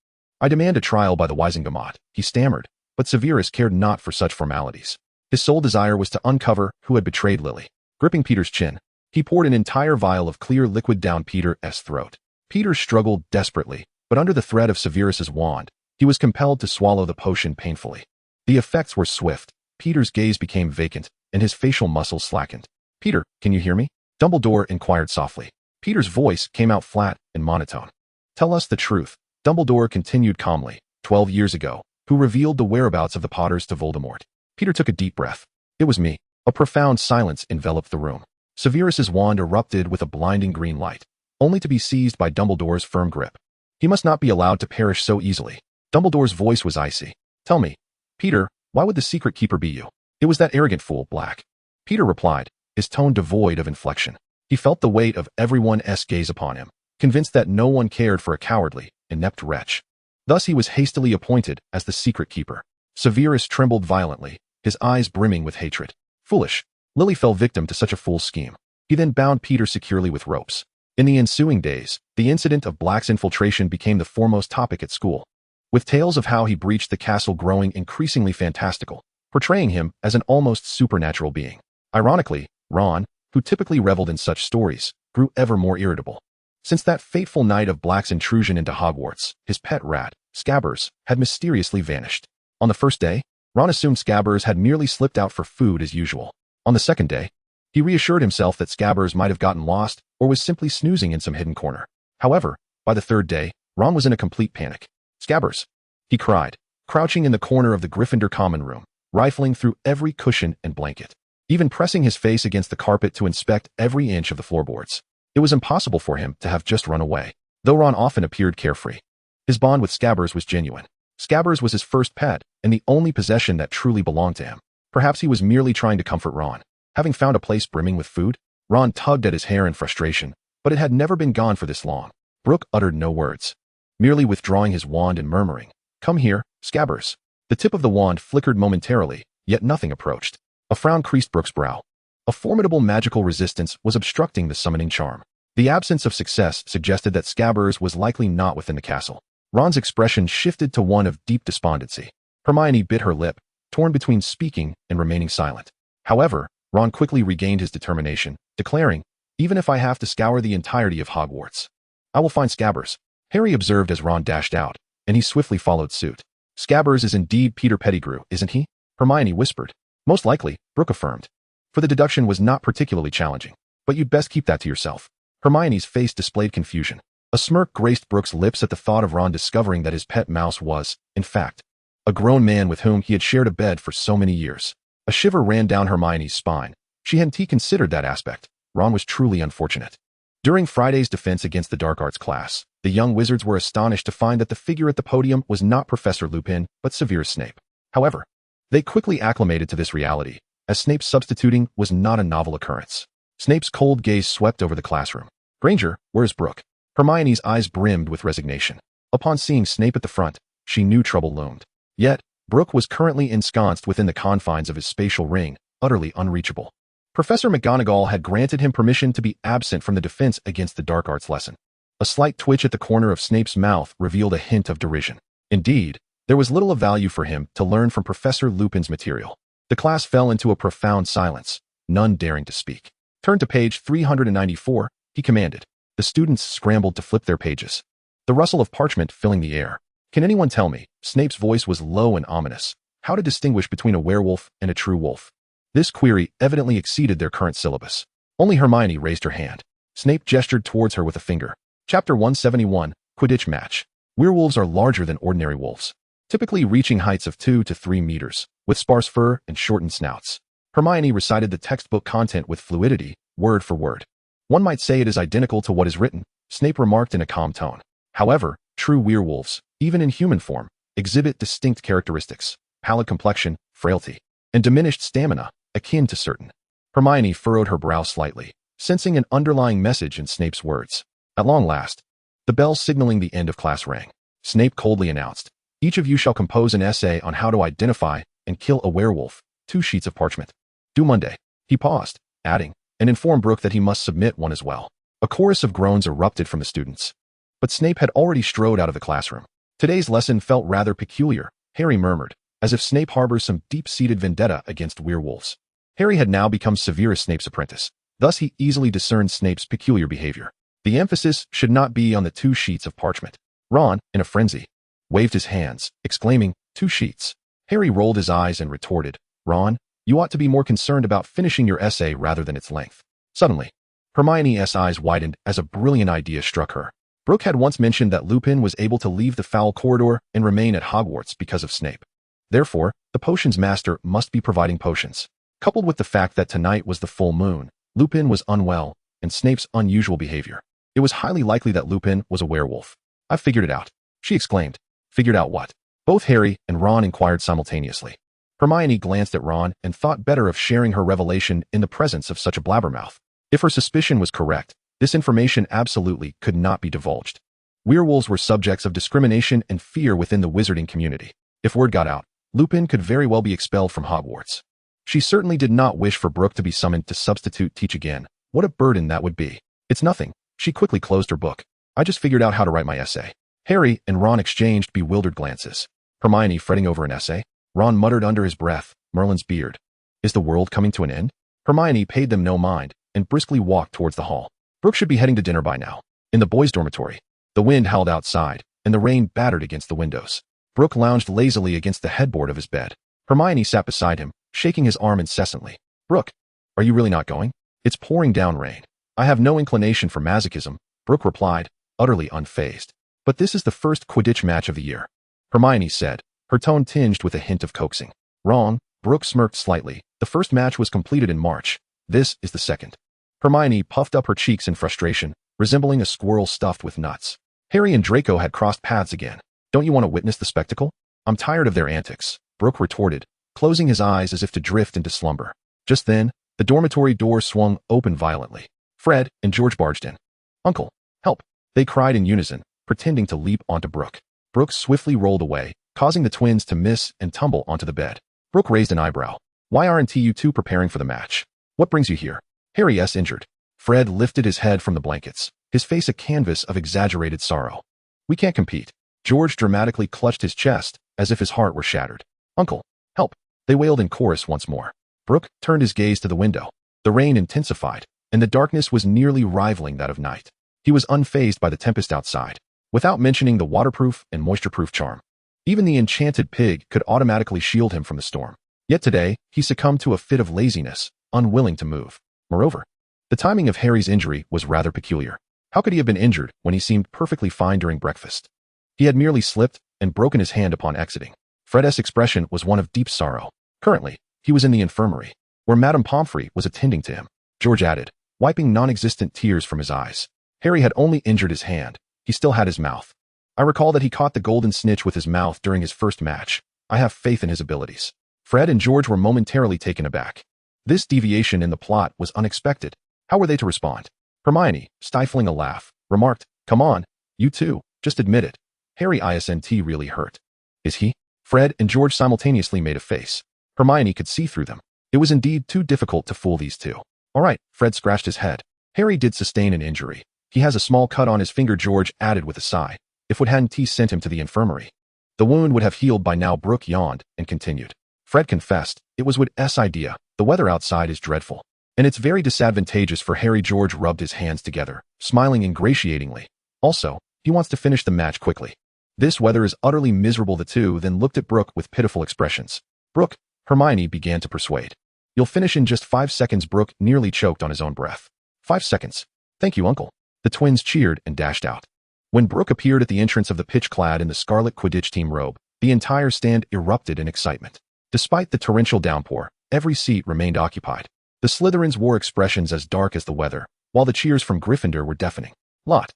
I demand a trial by the Wisingamot, he stammered, but Severus cared not for such formalities. His sole desire was to uncover who had betrayed Lily. Gripping Peter's chin, he poured an entire vial of clear liquid down Peter's throat. Peter struggled desperately, but under the threat of Severus's wand, he was compelled to swallow the potion painfully. The effects were swift. Peter's gaze became vacant, and his facial muscles slackened. Peter, can you hear me? Dumbledore inquired softly. Peter's voice came out flat and monotone. Tell us the truth. Dumbledore continued calmly. 12 years ago, who revealed the whereabouts of the Potters to Voldemort? Peter took a deep breath. It was me. A profound silence enveloped the room. Severus's wand erupted with a blinding green light, only to be seized by Dumbledore's firm grip. He must not be allowed to perish so easily. Dumbledore's voice was icy. Tell me, Peter, why would the secret keeper be you? It was that arrogant fool, Black. Peter replied, his tone devoid of inflection. He felt the weight of everyone's gaze upon him, convinced that no one cared for a cowardly, inept wretch. Thus he was hastily appointed as the secret keeper. Severus trembled violently, his eyes brimming with hatred. Foolish. Lily fell victim to such a fool's scheme. He then bound Peter securely with ropes. In the ensuing days, the incident of Black's infiltration became the foremost topic at school, with tales of how he breached the castle growing increasingly fantastical, portraying him as an almost supernatural being. Ironically, Ron, who typically reveled in such stories, grew ever more irritable. Since that fateful night of Black's intrusion into Hogwarts, his pet rat, Scabbers, had mysteriously vanished. On the first day, Ron assumed Scabbers had merely slipped out for food as usual. On the second day, he reassured himself that Scabbers might have gotten lost or was simply snoozing in some hidden corner. However, by the third day, Ron was in a complete panic. "Scabbers!" he cried, crouching in the corner of the Gryffindor common room, rifling through every cushion and blanket, even pressing his face against the carpet to inspect every inch of the floorboards. It was impossible for him to have just run away, though Ron often appeared carefree. His bond with Scabbers was genuine. Scabbers was his first pet, and the only possession that truly belonged to him. Perhaps he was merely trying to comfort Ron. Having found a place brimming with food, Ron tugged at his hair in frustration, but it had never been gone for this long. Brook uttered no words, merely withdrawing his wand and murmuring, "Come here, Scabbers." The tip of the wand flickered momentarily, yet nothing approached. A frown creased Brook's brow. A formidable magical resistance was obstructing the summoning charm. The absence of success suggested that Scabbers was likely not within the castle. Ron's expression shifted to one of deep despondency. Hermione bit her lip, torn between speaking and remaining silent. However, Ron quickly regained his determination, declaring, "Even if I have to scour the entirety of Hogwarts, I will find Scabbers." Harry observed as Ron dashed out, and he swiftly followed suit. "Scabbers is indeed Peter Pettigrew, isn't he?" Hermione whispered. "Most likely," Brook affirmed. For the deduction was not particularly challenging, but you'd best keep that to yourself. Hermione's face displayed confusion. A smirk graced Brook's lips at the thought of Ron discovering that his pet mouse was, in fact, a grown man with whom he had shared a bed for so many years. A shiver ran down Hermione's spine. She hadn't considered that aspect. Ron was truly unfortunate. During Friday's defense against the dark arts class, the young wizards were astonished to find that the figure at the podium was not Professor Lupin, but Severus Snape. However, they quickly acclimated to this reality, as Snape's substituting was not a novel occurrence. Snape's cold gaze swept over the classroom. "Granger, where's Brook?" Hermione's eyes brimmed with resignation. Upon seeing Snape at the front, she knew trouble loomed. Yet, Brook was currently ensconced within the confines of his spatial ring, utterly unreachable. Professor McGonagall had granted him permission to be absent from the defense against the dark arts lesson. A slight twitch at the corner of Snape's mouth revealed a hint of derision. Indeed, there was little of value for him to learn from Professor Lupin's material. The class fell into a profound silence, none daring to speak. "Turn to page 394, he commanded. The students scrambled to flip their pages, the rustle of parchment filling the air. "Can anyone tell me," Snape's voice was low and ominous, "how to distinguish between a werewolf and a true wolf?" This query evidently exceeded their current syllabus. Only Hermione raised her hand. Snape gestured towards her with a finger. Chapter 171, Quidditch Match. Werewolves are larger than ordinary wolves, typically reaching heights of 2 to 3 meters, with sparse fur and shortened snouts. Hermione recited the textbook content with fluidity, word for word. "One might say it is identical to what is written," Snape remarked in a calm tone. "However, true werewolves, even in human form, exhibit distinct characteristics: pallid complexion, frailty, and diminished stamina, akin to certain." Hermione furrowed her brow slightly, sensing an underlying message in Snape's words. At long last, the bell signaling the end of class rang. Snape coldly announced, "Each of you shall compose an essay on how to identify and kill a werewolf, 2 sheets of parchment. Due Monday." He paused, adding, "and informed Brook that he must submit one as well." A chorus of groans erupted from the students. But Snape had already strode out of the classroom. "Today's lesson felt rather peculiar," Harry murmured, as if Snape harbors some deep-seated vendetta against werewolves. Harry had now become Severus Snape's apprentice. Thus he easily discerned Snape's peculiar behavior. The emphasis should not be on the 2 sheets of parchment. Ron, in a frenzy, waved his hands, exclaiming, "2 sheets." Harry rolled his eyes and retorted, "Ron, you ought to be more concerned about finishing your essay rather than its length." Suddenly, Hermione's eyes widened as a brilliant idea struck her. Brook had once mentioned that Lupin was able to leave the foul corridor and remain at Hogwarts because of Snape. Therefore, the potions master must be providing potions. Coupled with the fact that tonight was the full moon, Lupin was unwell, and Snape's unusual behavior, it was highly likely that Lupin was a werewolf. "I've figured it out," she exclaimed. "Figured out what?" Both Harry and Ron inquired simultaneously. Hermione glanced at Ron and thought better of sharing her revelation in the presence of such a blabbermouth. If her suspicion was correct, this information absolutely could not be divulged. Werewolves were subjects of discrimination and fear within the wizarding community. If word got out, Lupin could very well be expelled from Hogwarts. She certainly did not wish for Brook to be summoned to substitute teach again. What a burden that would be. "It's nothing." She quickly closed her book. "I just figured out how to write my essay." Harry and Ron exchanged bewildered glances. Hermione fretting over an essay? Ron muttered under his breath, "Merlin's beard. Is the world coming to an end?" Hermione paid them no mind, and briskly walked towards the hall. Brook should be heading to dinner by now. In the boys' dormitory, the wind howled outside, and the rain battered against the windows. Brook lounged lazily against the headboard of his bed. Hermione sat beside him, shaking his arm incessantly. Brook, are you really not going? It's pouring down rain. I have no inclination for masochism, Brook replied, utterly unfazed. But this is the first Quidditch match of the year, Hermione said, her tone tinged with a hint of coaxing. Wrong, Brook smirked slightly. The first match was completed in March. This is the second. Hermione puffed up her cheeks in frustration, resembling a squirrel stuffed with nuts. Harry and Draco had crossed paths again. Don't you want to witness the spectacle? I'm tired of their antics, Brook retorted, closing his eyes as if to drift into slumber. Just then, the dormitory door swung open violently. Fred and George barged in. Uncle, help, they cried in unison, pretending to leap onto Brook. Brook swiftly rolled away, causing the twins to miss and tumble onto the bed. Brook raised an eyebrow. Why aren't you two preparing for the match? What brings you here? Harry's injured. Fred lifted his head from the blankets, his face a canvas of exaggerated sorrow. We can't compete. George dramatically clutched his chest, as if his heart were shattered. Uncle, help, they wailed in chorus once more. Brook turned his gaze to the window. The rain intensified, and the darkness was nearly rivaling that of night. He was unfazed by the tempest outside, without mentioning the waterproof and moisture-proof charm. Even the enchanted pig could automatically shield him from the storm. Yet today, he succumbed to a fit of laziness, unwilling to move. Moreover, the timing of Harry's injury was rather peculiar. How could he have been injured when he seemed perfectly fine during breakfast? He had merely slipped and broken his hand upon exiting. Fred's expression was one of deep sorrow. Currently, he was in the infirmary, where Madame Pomfrey was attending to him. George added, wiping non-existent tears from his eyes. Harry had only injured his hand. He still had his mouth. I recall that he caught the golden snitch with his mouth during his first match. I have faith in his abilities. Fred and George were momentarily taken aback. This deviation in the plot was unexpected. How were they to respond? Hermione, stifling a laugh, remarked, come on, you two, just admit it. Harry isn't really hurt. Is he? Fred and George simultaneously made a face. Hermione could see through them. It was indeed too difficult to fool these two. All right, Fred scratched his head. Harry did sustain an injury. He has a small cut on his finger, George added with a sigh. If we hadn't sent him to the infirmary, the wound would have healed by now. Brook yawned and continued. Fred confessed, it was Wood's idea. The weather outside is dreadful, and it's very disadvantageous for Harry. George rubbed his hands together, smiling ingratiatingly. Also, he wants to finish the match quickly. This weather is utterly miserable. The two then looked at Brook with pitiful expressions. Brook, Hermione began to persuade. You'll finish in just 5 seconds. Brook nearly choked on his own breath. 5 seconds. Thank you, Uncle. The twins cheered and dashed out. When Brook appeared at the entrance of the pitch clad in the scarlet Quidditch team robe, the entire stand erupted in excitement. Despite the torrential downpour, every seat remained occupied. The Slytherins wore expressions as dark as the weather, while the cheers from Gryffindor were deafening. Lot.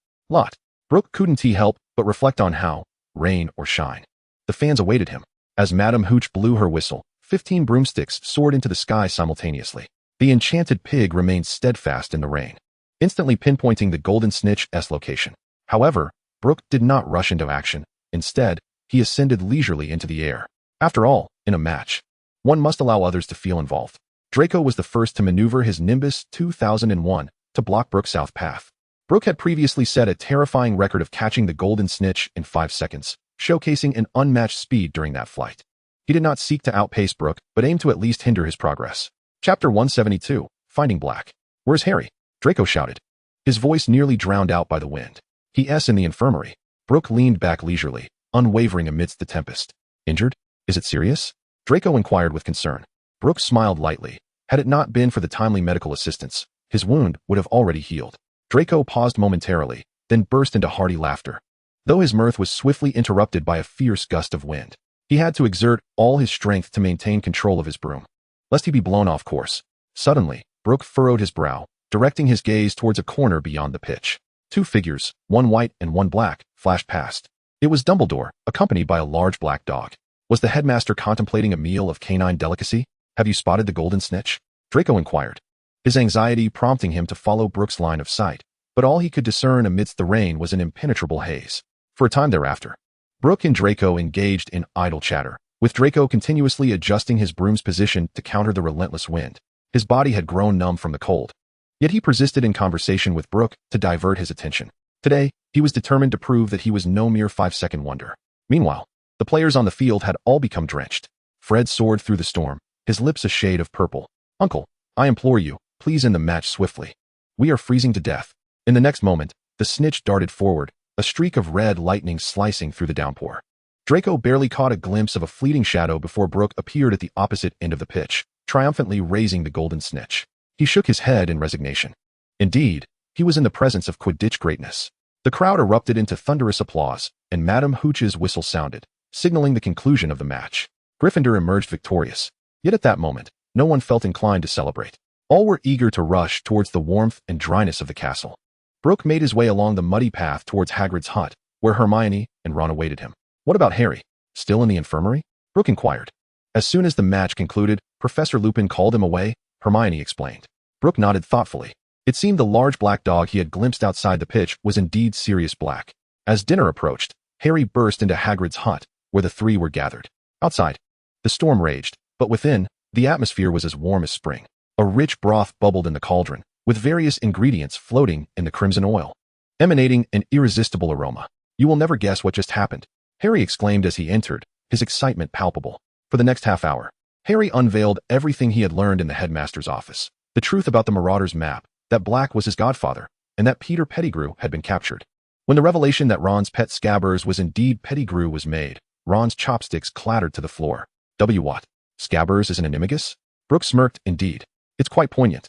Brook couldn't help but reflect on how, rain or shine, the fans awaited him. As Madame Hooch blew her whistle, 15 broomsticks soared into the sky simultaneously. The enchanted pig remained steadfast in the rain, instantly pinpointing the golden snitch's location. However, Brook did not rush into action. Instead, he ascended leisurely into the air. After all, in a match, one must allow others to feel involved. Draco was the first to maneuver his Nimbus 2001 to block Brook's south path. Brook had previously set a terrifying record of catching the golden snitch in 5 seconds, showcasing an unmatched speed during that flight. He did not seek to outpace Brook, but aimed to at least hinder his progress. Chapter 172, Finding Black. Where's Harry? Draco shouted, his voice nearly drowned out by the wind. He's in the infirmary. Brook leaned back leisurely, unwavering amidst the tempest. Injured? Is it serious? Draco inquired with concern. Brook smiled lightly. Had it not been for the timely medical assistance, his wound would have already healed. Draco paused momentarily, then burst into hearty laughter. Though his mirth was swiftly interrupted by a fierce gust of wind, he had to exert all his strength to maintain control of his broom, lest he be blown off course. Suddenly, Brook furrowed his brow, directing his gaze towards a corner beyond the pitch. 2 figures, one white and one black, flashed past. It was Dumbledore, accompanied by a large black dog. Was the headmaster contemplating a meal of canine delicacy? Have you spotted the golden snitch? Draco inquired, his anxiety prompting him to follow Brook's line of sight, but all he could discern amidst the rain was an impenetrable haze. For a time thereafter, Brook and Draco engaged in idle chatter, with Draco continuously adjusting his broom's position to counter the relentless wind. His body had grown numb from the cold, yet he persisted in conversation with Brook to divert his attention. Today, he was determined to prove that he was no mere 5-second wonder. Meanwhile, the players on the field had all become drenched. Fred soared through the storm, his lips a shade of purple. Uncle, I implore you, please end the match swiftly. We are freezing to death." In the next moment, the snitch darted forward, a streak of red lightning slicing through the downpour. Draco barely caught a glimpse of a fleeting shadow before Brook appeared at the opposite end of the pitch, triumphantly raising the golden snitch. He shook his head in resignation. Indeed, he was in the presence of Quidditch greatness. The crowd erupted into thunderous applause, and Madame Hooch's whistle sounded, signaling the conclusion of the match. Gryffindor emerged victorious. Yet at that moment, no one felt inclined to celebrate. All were eager to rush towards the warmth and dryness of the castle. Brook made his way along the muddy path towards Hagrid's hut, where Hermione and Ron awaited him. "What about Harry? Still in the infirmary?" Brook inquired. As soon as the match concluded, Professor Lupin called him away, Hermione explained. Brook nodded thoughtfully. It seemed the large black dog he had glimpsed outside the pitch was indeed Sirius Black. As dinner approached, Harry burst into Hagrid's hut, where the three were gathered. Outside, the storm raged, but within, the atmosphere was as warm as spring. A rich broth bubbled in the cauldron, with various ingredients floating in the crimson oil, emanating an irresistible aroma. "You will never guess what just happened," Harry exclaimed as he entered, his excitement palpable. For the next half hour, Harry unveiled everything he had learned in the headmaster's office. The truth about the Marauders map, that Black was his godfather, and that Peter Pettigrew had been captured. When the revelation that Ron's pet Scabbers was indeed Pettigrew was made, Ron's chopsticks clattered to the floor. What? Scabbers is an animagus?" Brook smirked. "Indeed. It's quite poignant.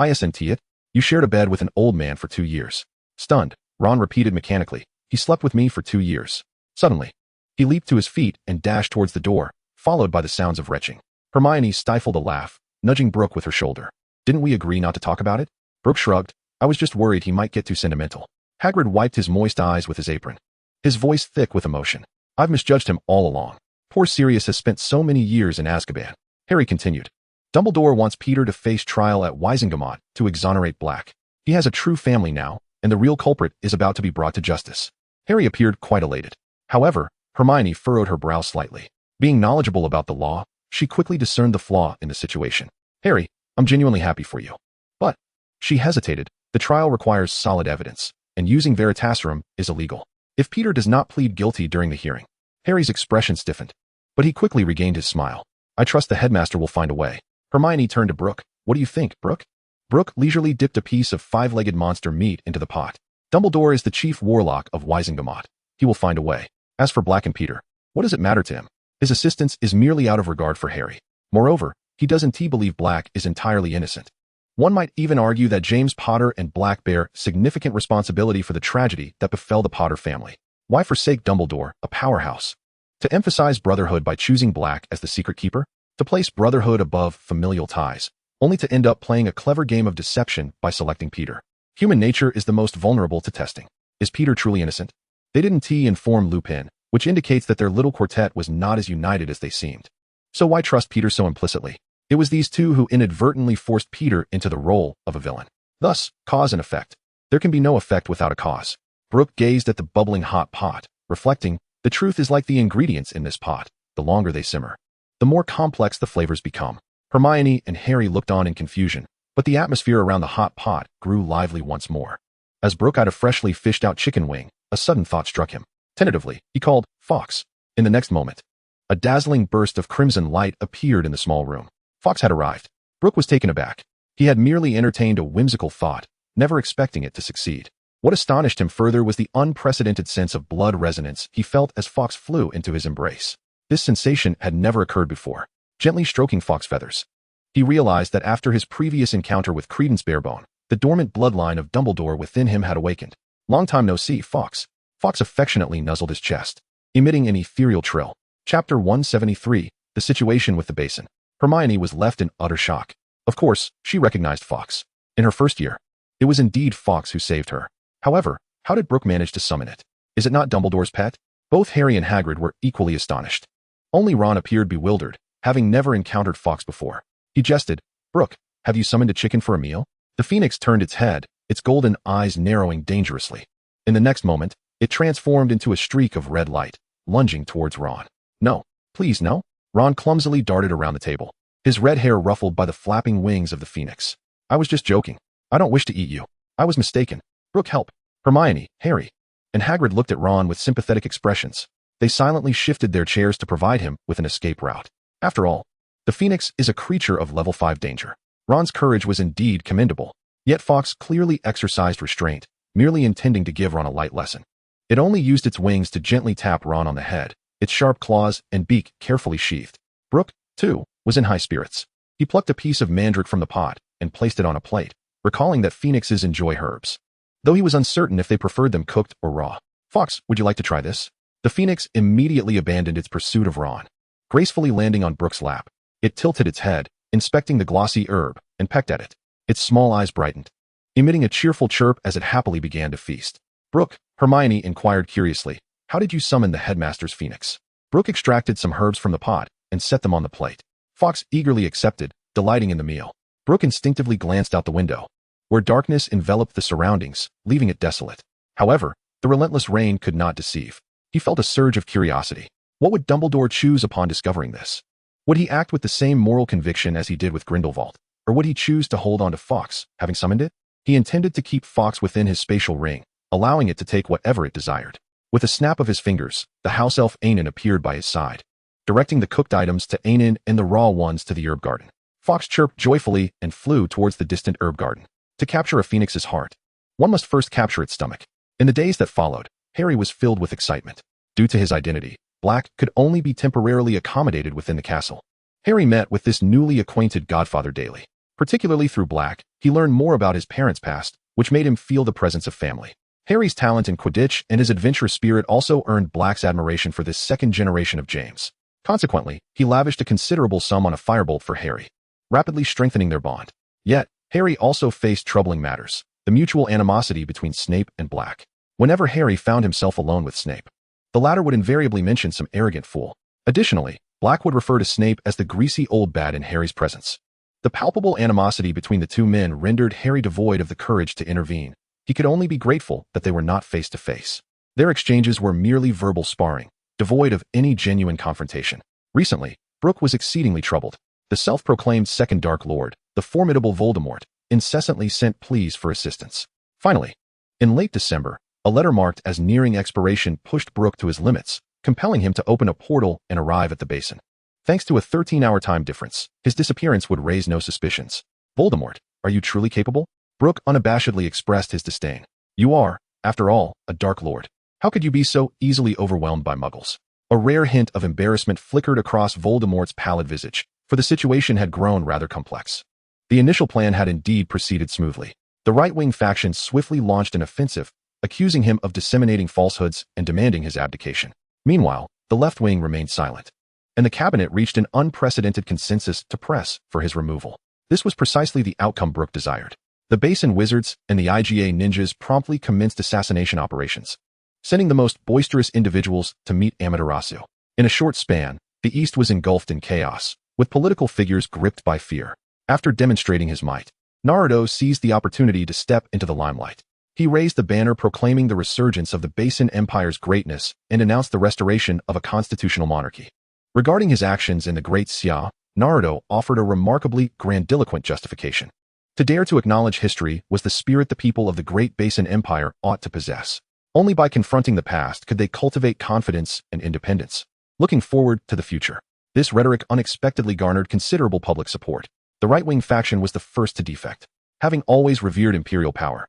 Isn't it? You shared a bed with an old man for 2 years." Stunned, Ron repeated mechanically, "He slept with me for 2 years. Suddenly, he leaped to his feet and dashed towards the door, followed by the sounds of retching. Hermione stifled a laugh, nudging Brook with her shoulder. "Didn't we agree not to talk about it?" Brook shrugged. "I was just worried he might get too sentimental." Hagrid wiped his moist eyes with his apron, his voice thick with emotion. "I've misjudged him all along. Poor Sirius has spent so many years in Azkaban." Harry continued. "Dumbledore wants Peter to face trial at WizardingWorld to exonerate Black. He has a true family now, and the real culprit is about to be brought to justice." Harry appeared quite elated. However, Hermione furrowed her brow slightly. Being knowledgeable about the law, she quickly discerned the flaw in the situation. "Harry, I'm genuinely happy for you. But," she hesitated, "the trial requires solid evidence, and using Veritaserum is illegal. If Peter does not plead guilty during the hearing." Harry's expression stiffened, but he quickly regained his smile. "I trust the headmaster will find a way." Hermione turned to Brook. "What do you think, Brook?" Brook leisurely dipped a piece of five-legged monster meat into the pot. "Dumbledore is the chief warlock of Wizengamot. He will find a way. As for Black and Peter, what does it matter to him? His assistance is merely out of regard for Harry. Moreover, he doesn't believe Black is entirely innocent. One might even argue that James Potter and Black bear significant responsibility for the tragedy that befell the Potter family. Why forsake Dumbledore, a powerhouse? To emphasize brotherhood by choosing Black as the secret keeper? To place brotherhood above familial ties, only to end up playing a clever game of deception by selecting Peter. Human nature is the most vulnerable to testing. Is Peter truly innocent? They didn't inform Lupin, which indicates that their little quartet was not as united as they seemed. So why trust Peter so implicitly? It was these two who inadvertently forced Peter into the role of a villain. Thus, cause and effect. There can be no effect without a cause. Brook gazed at the bubbling hot pot, reflecting, the truth is like the ingredients in this pot. The longer they simmer, the more complex the flavors become. Hermione and Harry looked on in confusion, but the atmosphere around the hot pot grew lively once more. As Brook eyed a freshly fished-out chicken wing, a sudden thought struck him. Tentatively, he called, "Fox." In the next moment, a dazzling burst of crimson light appeared in the small room. Fox had arrived. Brook was taken aback. He had merely entertained a whimsical thought, never expecting it to succeed. What astonished him further was the unprecedented sense of blood resonance he felt as Fox flew into his embrace. This sensation had never occurred before. Gently stroking Fox's feathers, he realized that after his previous encounter with Credence Barebone, the dormant bloodline of Dumbledore within him had awakened. "Long time no see, Fox." Fox affectionately nuzzled his chest, emitting an ethereal trill. Chapter 173, The Situation with the Basin. Hermione was left in utter shock. Of course, she recognized Fox. In her first year, it was indeed Fox who saved her. However, how did Brook manage to summon it? Is it not Dumbledore's pet? Both Harry and Hagrid were equally astonished. Only Ron appeared bewildered, having never encountered Fox before. He jested, "Brook, have you summoned a chicken for a meal?" The phoenix turned its head, its golden eyes narrowing dangerously. In the next moment, it transformed into a streak of red light, lunging towards Ron. "No, please no." Ron clumsily darted around the table, his red hair ruffled by the flapping wings of the phoenix. "I was just joking. I don't wish to eat you. I was mistaken. Brook, help." Hermione, Harry, and Hagrid looked at Ron with sympathetic expressions. They silently shifted their chairs to provide him with an escape route. After all, the phoenix is a creature of level 5 danger. Ron's courage was indeed commendable, yet Fox clearly exercised restraint, merely intending to give Ron a light lesson. It only used its wings to gently tap Ron on the head, its sharp claws and beak carefully sheathed. Brook, too, was in high spirits. He plucked a piece of mandrake from the pot and placed it on a plate, recalling that phoenixes enjoy herbs, though he was uncertain if they preferred them cooked or raw. Fox, would you like to try this? The phoenix immediately abandoned its pursuit of Ron, gracefully landing on Brook's lap. It tilted its head, inspecting the glossy herb, and pecked at it. Its small eyes brightened, emitting a cheerful chirp as it happily began to feast. Brook, Hermione inquired curiously, how did you summon the headmaster's phoenix? Brook extracted some herbs from the pot and set them on the plate. Fox eagerly accepted, delighting in the meal. Brook instinctively glanced out the window, where darkness enveloped the surroundings, leaving it desolate. However, the relentless rain could not deceive. He felt a surge of curiosity. What would Dumbledore choose upon discovering this? Would he act with the same moral conviction as he did with Grindelwald, or would he choose to hold on to Fawkes, having summoned it? He intended to keep Fawkes within his spatial ring, allowing it to take whatever it desired. With a snap of his fingers, the house elf Ainin appeared by his side, directing the cooked items to Ainin and the raw ones to the herb garden. Fawkes chirped joyfully and flew towards the distant herb garden. To capture a phoenix's heart, one must first capture its stomach. In the days that followed, Harry was filled with excitement. Due to his identity, Black could only be temporarily accommodated within the castle. Harry met with this newly acquainted godfather daily. Particularly through Black, he learned more about his parents' past, which made him feel the presence of family. Harry's talent in Quidditch and his adventurous spirit also earned Black's admiration for this second generation of James. Consequently, he lavished a considerable sum on a firebolt for Harry, rapidly strengthening their bond. Yet, Harry also faced troubling matters, the mutual animosity between Snape and Black. Whenever Harry found himself alone with Snape, the latter would invariably mention some arrogant fool. Additionally, Black would refer to Snape as the greasy old bat in Harry's presence. The palpable animosity between the two men rendered Harry devoid of the courage to intervene. He could only be grateful that they were not face to face. Their exchanges were merely verbal sparring, devoid of any genuine confrontation. Recently, Brook was exceedingly troubled. The self-proclaimed Second Dark Lord, the formidable Voldemort, incessantly sent pleas for assistance. Finally, in late December, a letter marked as nearing expiration pushed Brook to his limits, compelling him to open a portal and arrive at the basin. Thanks to a 13-hour time difference, his disappearance would raise no suspicions. Voldemort, are you truly capable? Brook unabashedly expressed his disdain. You are, after all, a Dark Lord. How could you be so easily overwhelmed by muggles? A rare hint of embarrassment flickered across Voldemort's pallid visage, for the situation had grown rather complex. The initial plan had indeed proceeded smoothly. The right-wing faction swiftly launched an offensive, accusing him of disseminating falsehoods and demanding his abdication. Meanwhile, the left wing remained silent, and the cabinet reached an unprecedented consensus to press for his removal. This was precisely the outcome Brook desired. The Basin Wizards and the IGA ninjas promptly commenced assassination operations, sending the most boisterous individuals to meet Amaterasu. In a short span, the East was engulfed in chaos, with political figures gripped by fear. After demonstrating his might, Naruto seized the opportunity to step into the limelight. He raised the banner proclaiming the resurgence of the Basin Empire's greatness and announced the restoration of a constitutional monarchy. Regarding his actions in the Great Xia, Naruto offered a remarkably grandiloquent justification. To dare to acknowledge history was the spirit the people of the Great Basin Empire ought to possess. Only by confronting the past could they cultivate confidence and independence. Looking forward to the future, this rhetoric unexpectedly garnered considerable public support. The right-wing faction was the first to defect. Having always revered imperial power,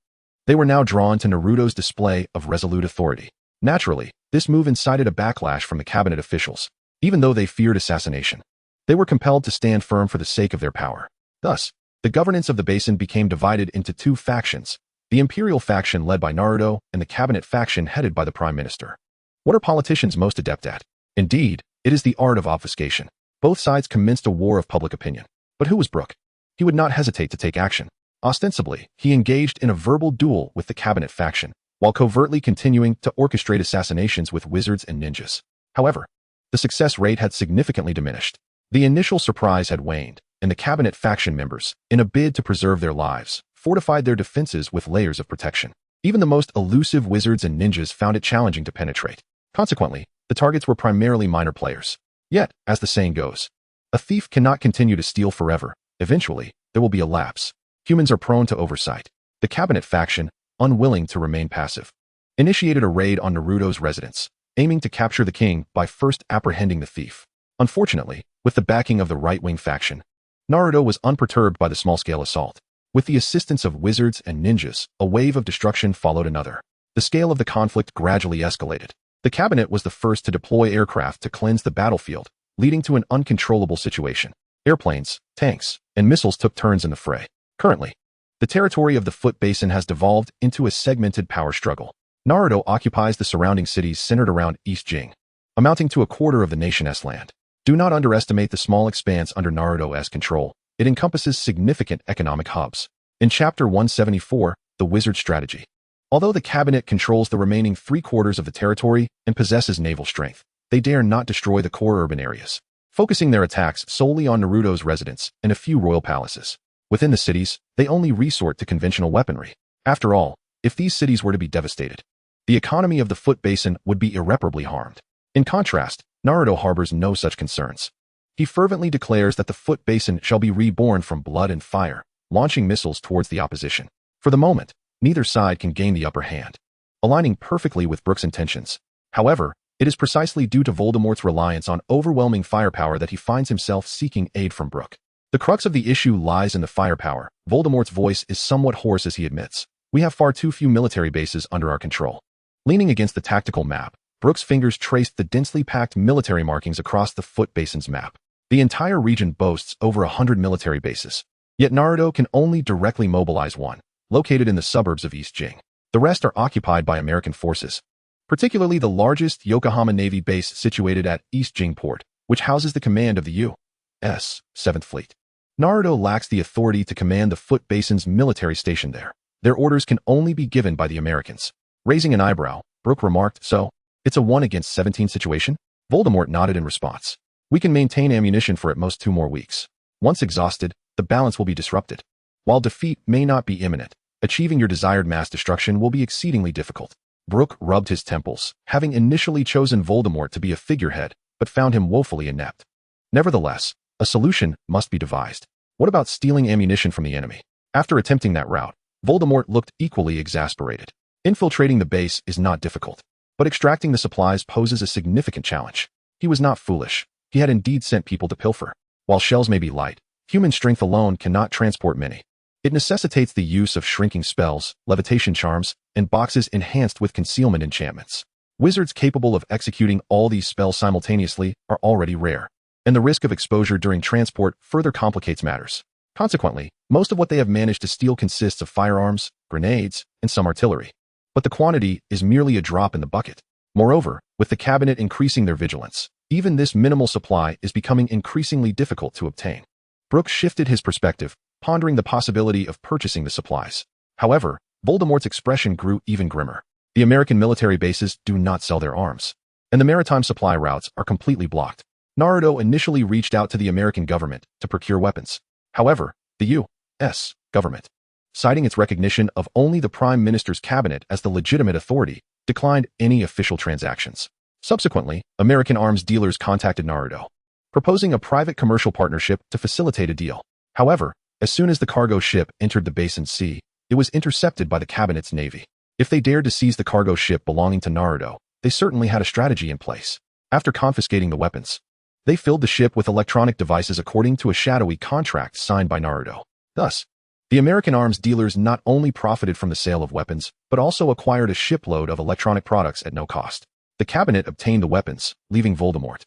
they were now drawn to Naruto's display of resolute authority. Naturally, this move incited a backlash from the cabinet officials. Even though they feared assassination, they were compelled to stand firm for the sake of their power. Thus, the governance of the basin became divided into two factions, the imperial faction led by Naruto and the cabinet faction headed by the prime minister. What are politicians most adept at? Indeed, it is the art of obfuscation. Both sides commenced a war of public opinion. But who was Brook? He would not hesitate to take action. Ostensibly, he engaged in a verbal duel with the cabinet faction, while covertly continuing to orchestrate assassinations with wizards and ninjas. However, the success rate had significantly diminished. The initial surprise had waned, and the cabinet faction members, in a bid to preserve their lives, fortified their defenses with layers of protection. Even the most elusive wizards and ninjas found it challenging to penetrate. Consequently, the targets were primarily minor players. Yet, as the saying goes, a thief cannot continue to steal forever. Eventually, there will be a lapse. Humans are prone to oversight. The cabinet faction, unwilling to remain passive, initiated a raid on Naruto's residence, aiming to capture the king by first apprehending the thief. Unfortunately, with the backing of the right-wing faction, Naruto was unperturbed by the small-scale assault. With the assistance of wizards and ninjas, a wave of destruction followed another. The scale of the conflict gradually escalated. The cabinet was the first to deploy aircraft to cleanse the battlefield, leading to an uncontrollable situation. Airplanes, tanks, and missiles took turns in the fray. Currently, the territory of the Foot Basin has devolved into a segmented power struggle. Naruto occupies the surrounding cities centered around East Jing, amounting to a quarter of the nation's land. Do not underestimate the small expanse under Naruto's control. It encompasses significant economic hubs. In Chapter 174, The Wizard Strategy. Although the cabinet controls the remaining 3/4 of the territory and possesses naval strength, they dare not destroy the core urban areas, focusing their attacks solely on Naruto's residence and a few royal palaces. Within the cities, they only resort to conventional weaponry. After all, if these cities were to be devastated, the economy of the Foot Basin would be irreparably harmed. In contrast, Naruto harbors no such concerns. He fervently declares that the Foot Basin shall be reborn from blood and fire, launching missiles towards the opposition. For the moment, neither side can gain the upper hand, aligning perfectly with Brook's intentions. However, it is precisely due to Voldemort's reliance on overwhelming firepower that he finds himself seeking aid from Brook. The crux of the issue lies in the firepower. Voldemort's voice is somewhat hoarse as he admits, "We have far too few military bases under our control." Leaning against the tactical map, Brook's fingers traced the densely packed military markings across the Foot Basin's map. The entire region boasts over 100 military bases. Yet Naruto can only directly mobilize one, located in the suburbs of East Jing. The rest are occupied by American forces, particularly the largest Yokohama Navy base situated at East Jing Port, which houses the command of the U.S. 7th Fleet. Naruto lacks the authority to command the Foot Basin's military station there. Their orders can only be given by the Americans. Raising an eyebrow, Brook remarked, "So, it's a 1-against-17 situation?" Voldemort nodded in response. "We can maintain ammunition for at most 2 more weeks. Once exhausted, the balance will be disrupted. While defeat may not be imminent, achieving your desired mass destruction will be exceedingly difficult." Brook rubbed his temples, having initially chosen Voldemort to be a figurehead, but found him woefully inept. Nevertheless, a solution must be devised. What about stealing ammunition from the enemy? After attempting that route, Voldemort looked equally exasperated. Infiltrating the base is not difficult, but extracting the supplies poses a significant challenge. He was not foolish. He had indeed sent people to pilfer. While shells may be light, human strength alone cannot transport many. It necessitates the use of shrinking spells, levitation charms, and boxes enhanced with concealment enchantments. Wizards capable of executing all these spells simultaneously are already rare, and the risk of exposure during transport further complicates matters. Consequently, most of what they have managed to steal consists of firearms, grenades, and some artillery. But the quantity is merely a drop in the bucket. Moreover, with the cabinet increasing their vigilance, even this minimal supply is becoming increasingly difficult to obtain. Brook shifted his perspective, pondering the possibility of purchasing the supplies. However, Voldemort's expression grew even grimmer. The American military bases do not sell their arms, and the maritime supply routes are completely blocked. Naruto initially reached out to the American government to procure weapons. However, the U.S. government, citing its recognition of only the Prime Minister's cabinet as the legitimate authority, declined any official transactions. Subsequently, American arms dealers contacted Naruto, proposing a private commercial partnership to facilitate a deal. However, as soon as the cargo ship entered the Basin Sea, it was intercepted by the cabinet's navy. If they dared to seize the cargo ship belonging to Naruto, they certainly had a strategy in place. After confiscating the weapons, they filled the ship with electronic devices according to a shadowy contract signed by Naruto. Thus, the American arms dealers not only profited from the sale of weapons, but also acquired a shipload of electronic products at no cost. The cabinet obtained the weapons, leaving Voldemort,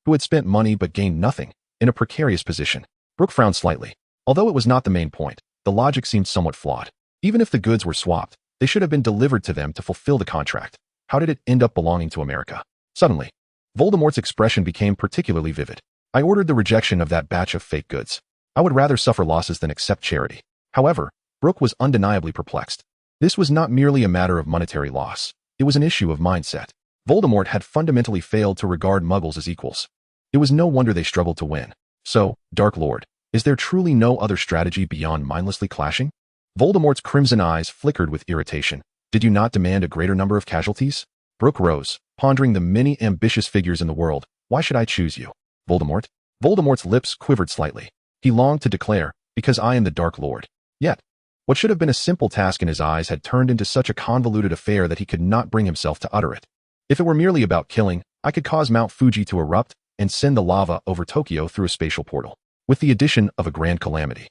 who had spent money but gained nothing, in a precarious position. Brook frowned slightly. Although it was not the main point, the logic seemed somewhat flawed. Even if the goods were swapped, they should have been delivered to them to fulfill the contract. How did it end up belonging to America? Suddenly, Voldemort's expression became particularly vivid. "I ordered the rejection of that batch of fake goods. I would rather suffer losses than accept charity." However, Brook was undeniably perplexed. This was not merely a matter of monetary loss. It was an issue of mindset. Voldemort had fundamentally failed to regard Muggles as equals. It was no wonder they struggled to win. So, Dark Lord, is there truly no other strategy beyond mindlessly clashing? Voldemort's crimson eyes flickered with irritation. "Did you not demand a greater number of casualties?" Brook rose, pondering the many ambitious figures in the world. "Why should I choose you, Voldemort?" Voldemort's lips quivered slightly. He longed to declare, "Because I am the Dark Lord." Yet, what should have been a simple task in his eyes had turned into such a convoluted affair that he could not bring himself to utter it. "If it were merely about killing, I could cause Mount Fuji to erupt and send the lava over Tokyo through a spatial portal. with the addition of a grand calamity.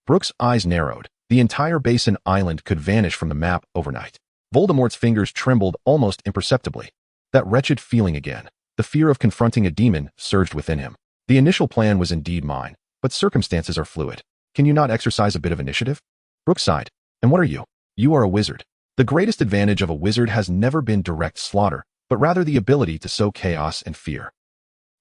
Brook's eyes narrowed. The entire basin island could vanish from the map overnight. Voldemort's fingers trembled almost imperceptibly. That wretched feeling again. The fear of confronting a demon surged within him. The initial plan was indeed mine, but circumstances are fluid. Can you not exercise a bit of initiative? Brook sighed. And what are you? You are a wizard. The greatest advantage of a wizard has never been direct slaughter, but rather the ability to sow chaos and fear.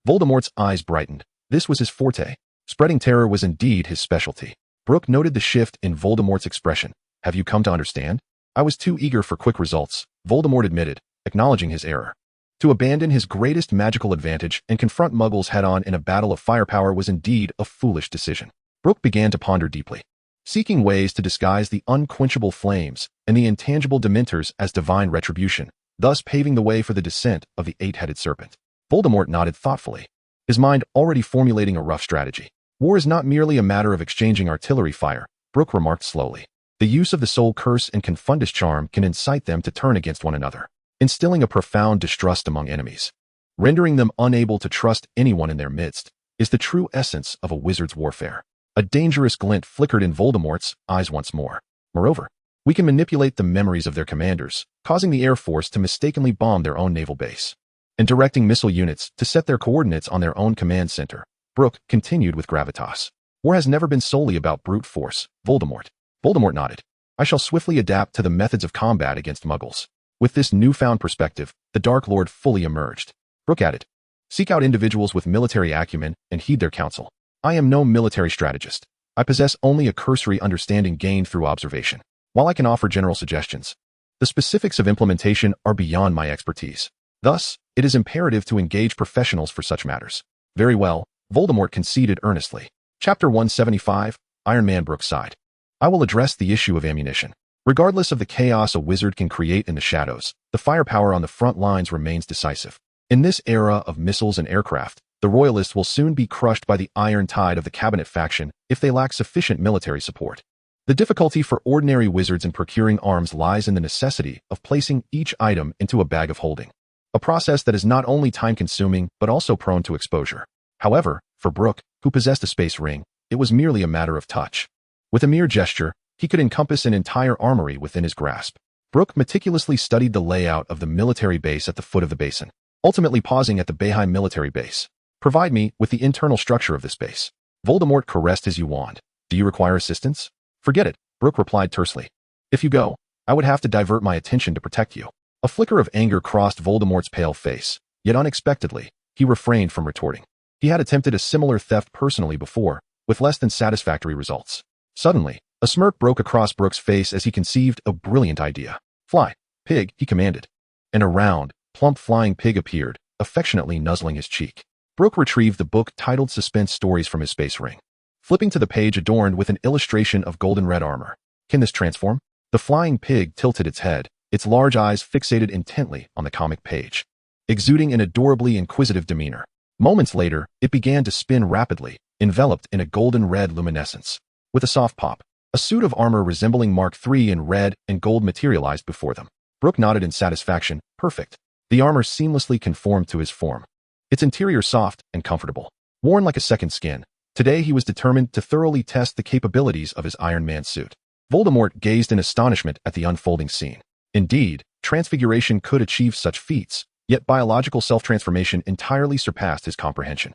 Voldemort's eyes brightened. This was his forte. Spreading terror was indeed his specialty. Brook noted the shift in Voldemort's expression. Have you come to understand? I was too eager for quick results, Voldemort admitted, acknowledging his error. To abandon his greatest magical advantage and confront Muggles head-on in a battle of firepower was indeed a foolish decision. Brook began to ponder deeply, seeking ways to disguise the unquenchable flames and the intangible dementors as divine retribution, thus paving the way for the descent of the eight-headed serpent. Voldemort nodded thoughtfully, his mind already formulating a rough strategy. War is not merely a matter of exchanging artillery fire, Brook remarked slowly. The use of the soul curse and confundus charm can incite them to turn against one another, instilling a profound distrust among enemies. Rendering them unable to trust anyone in their midst is the true essence of a wizard's warfare. A dangerous glint flickered in Voldemort's eyes once more. Moreover, we can manipulate the memories of their commanders, causing the Air Force to mistakenly bomb their own naval base, and directing missile units to set their coordinates on their own command center. Brook continued with gravitas. War has never been solely about brute force, Voldemort. Voldemort nodded. I shall swiftly adapt to the methods of combat against Muggles. With this newfound perspective, the Dark Lord fully emerged. Brook added, seek out individuals with military acumen and heed their counsel. I am no military strategist. I possess only a cursory understanding gained through observation. While I can offer general suggestions, the specifics of implementation are beyond my expertise. Thus, it is imperative to engage professionals for such matters. Very well, Voldemort conceded earnestly. Chapter 175, Iron Man. Brook sighed. I will address the issue of ammunition. Regardless of the chaos a wizard can create in the shadows, the firepower on the front lines remains decisive. In this era of missiles and aircraft, the Royalists will soon be crushed by the iron tide of the Cabinet faction if they lack sufficient military support. The difficulty for ordinary wizards in procuring arms lies in the necessity of placing each item into a bag of holding, a process that is not only time-consuming but also prone to exposure. However, for Brook, who possessed a space ring, it was merely a matter of touch. With a mere gesture, he could encompass an entire armory within his grasp. Brook meticulously studied the layout of the military base at the foot of the basin, ultimately pausing at the Bayheim military base. Provide me with the internal structure of this base. Voldemort caressed his wand. Do you require assistance? Forget it, Brook replied tersely. If you go, I would have to divert my attention to protect you. A flicker of anger crossed Voldemort's pale face, yet unexpectedly, he refrained from retorting. He had attempted a similar theft personally before, with less than satisfactory results. Suddenly, a smirk broke across Brook's face as he conceived a brilliant idea. Fly, pig, he commanded. And a round, plump flying pig appeared, affectionately nuzzling his cheek. Brook retrieved the book titled Suspense Stories from his space ring, flipping to the page adorned with an illustration of golden red armor. Can this transform? The flying pig tilted its head, its large eyes fixated intently on the comic page, exuding an adorably inquisitive demeanor. Moments later, it began to spin rapidly, enveloped in a golden red luminescence. With a soft pop, a suit of armor resembling Mark III in red and gold materialized before them. Brook nodded in satisfaction. Perfect. The armor seamlessly conformed to his form, its interior soft and comfortable. Worn like a second skin, today he was determined to thoroughly test the capabilities of his Iron Man suit. Voldemort gazed in astonishment at the unfolding scene. Indeed, transfiguration could achieve such feats, yet biological self-transformation entirely surpassed his comprehension.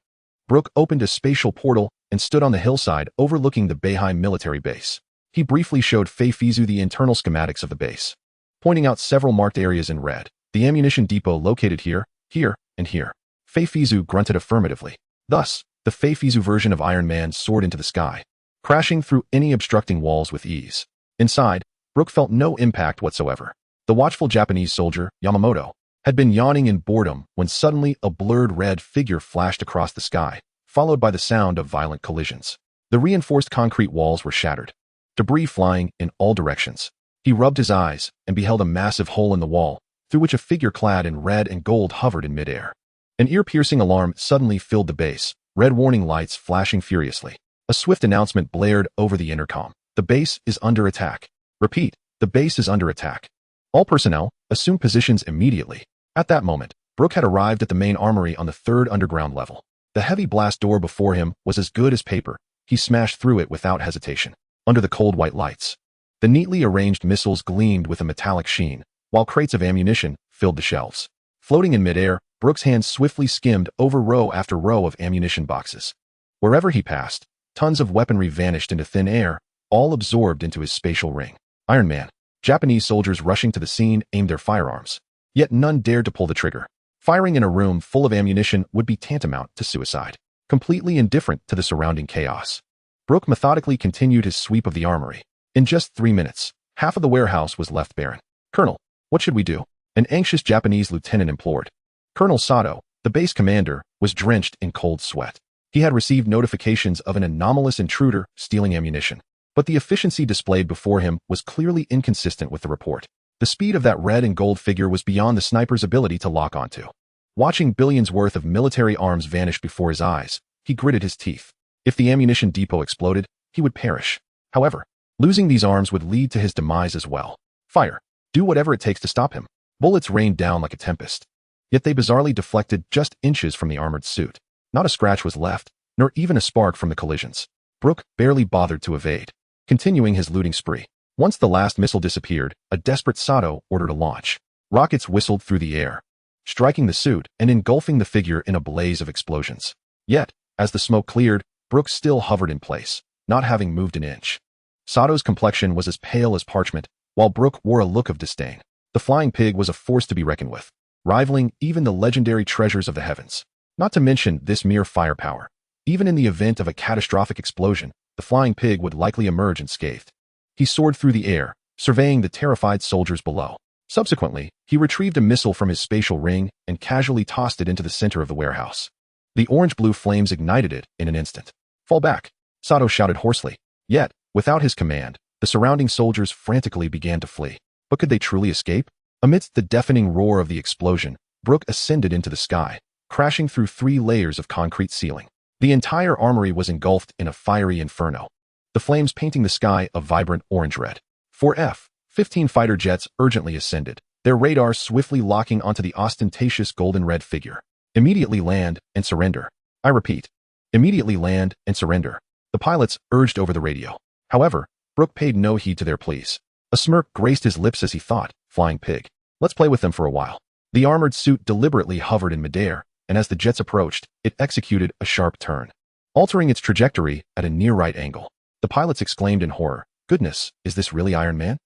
Brook opened a spatial portal and stood on the hillside overlooking the Bayheim military base. He briefly showed Feifizu the internal schematics of the base, pointing out several marked areas in red. The ammunition depot located here, here, and here. Feifizu grunted affirmatively. Thus, the Feifizu version of Iron Man soared into the sky, crashing through any obstructing walls with ease. Inside, Brook felt no impact whatsoever. The watchful Japanese soldier, Yamamoto, had been yawning in boredom when suddenly a blurred red figure flashed across the sky, followed by the sound of violent collisions. The reinforced concrete walls were shattered, debris flying in all directions. He rubbed his eyes and beheld a massive hole in the wall, through which a figure clad in red and gold hovered in midair. An ear-piercing alarm suddenly filled the base, red warning lights flashing furiously. A swift announcement blared over the intercom. The base is under attack. Repeat, the base is under attack. All personnel, assume positions immediately. At that moment, Brook had arrived at the main armory on the third underground level. The heavy blast door before him was as good as paper. He smashed through it without hesitation. Under the cold white lights, the neatly arranged missiles gleamed with a metallic sheen, while crates of ammunition filled the shelves. Floating in midair, Brook's hands swiftly skimmed over row after row of ammunition boxes. Wherever he passed, tons of weaponry vanished into thin air, all absorbed into his spatial ring. Iron Man. Japanese soldiers rushing to the scene aimed their firearms. Yet none dared to pull the trigger. Firing in a room full of ammunition would be tantamount to suicide. Completely indifferent to the surrounding chaos, Brook methodically continued his sweep of the armory. In just 3 minutes, half of the warehouse was left barren. "Colonel, what should we do?" an anxious Japanese lieutenant implored. Colonel Sato, the base commander, was drenched in cold sweat. He had received notifications of an anomalous intruder stealing ammunition, but the efficiency displayed before him was clearly inconsistent with the report. The speed of that red and gold figure was beyond the sniper's ability to lock onto. Watching billions worth of military arms vanish before his eyes, he gritted his teeth. If the ammunition depot exploded, he would perish. However, losing these arms would lead to his demise as well. Fire. Do whatever it takes to stop him. Bullets rained down like a tempest. Yet they bizarrely deflected just inches from the armored suit. Not a scratch was left, nor even a spark from the collisions. Brook barely bothered to evade, continuing his looting spree. Once the last missile disappeared, a desperate Sato ordered a launch. Rockets whistled through the air, striking the suit and engulfing the figure in a blaze of explosions. Yet, as the smoke cleared, Brook still hovered in place, not having moved an inch. Sato's complexion was as pale as parchment, while Brook wore a look of disdain. The flying pig was a force to be reckoned with, rivaling even the legendary treasures of the heavens. Not to mention this mere firepower. Even in the event of a catastrophic explosion, the flying pig would likely emerge unscathed. He soared through the air, surveying the terrified soldiers below. Subsequently, he retrieved a missile from his spatial ring and casually tossed it into the center of the warehouse. The orange-blue flames ignited it in an instant. "Fall back," Sato shouted hoarsely. Yet, without his command, the surrounding soldiers frantically began to flee. But could they truly escape? Amidst the deafening roar of the explosion, Brook ascended into the sky, crashing through 3 layers of concrete ceiling. The entire armory was engulfed in a fiery inferno, the flames painting the sky a vibrant orange-red. 4 F-15 fighter jets urgently ascended, their radars swiftly locking onto the ostentatious golden-red figure. "Immediately land and surrender. I repeat, immediately land and surrender," the pilots urged over the radio. However, Brook paid no heed to their pleas. A smirk graced his lips as he thought, "Flying pig. Let's play with them for a while." The armored suit deliberately hovered in midair, and as the jets approached, it executed a sharp turn, altering its trajectory at a near-right angle. The pilots exclaimed in horror, "Goodness, is this really Iron Man?"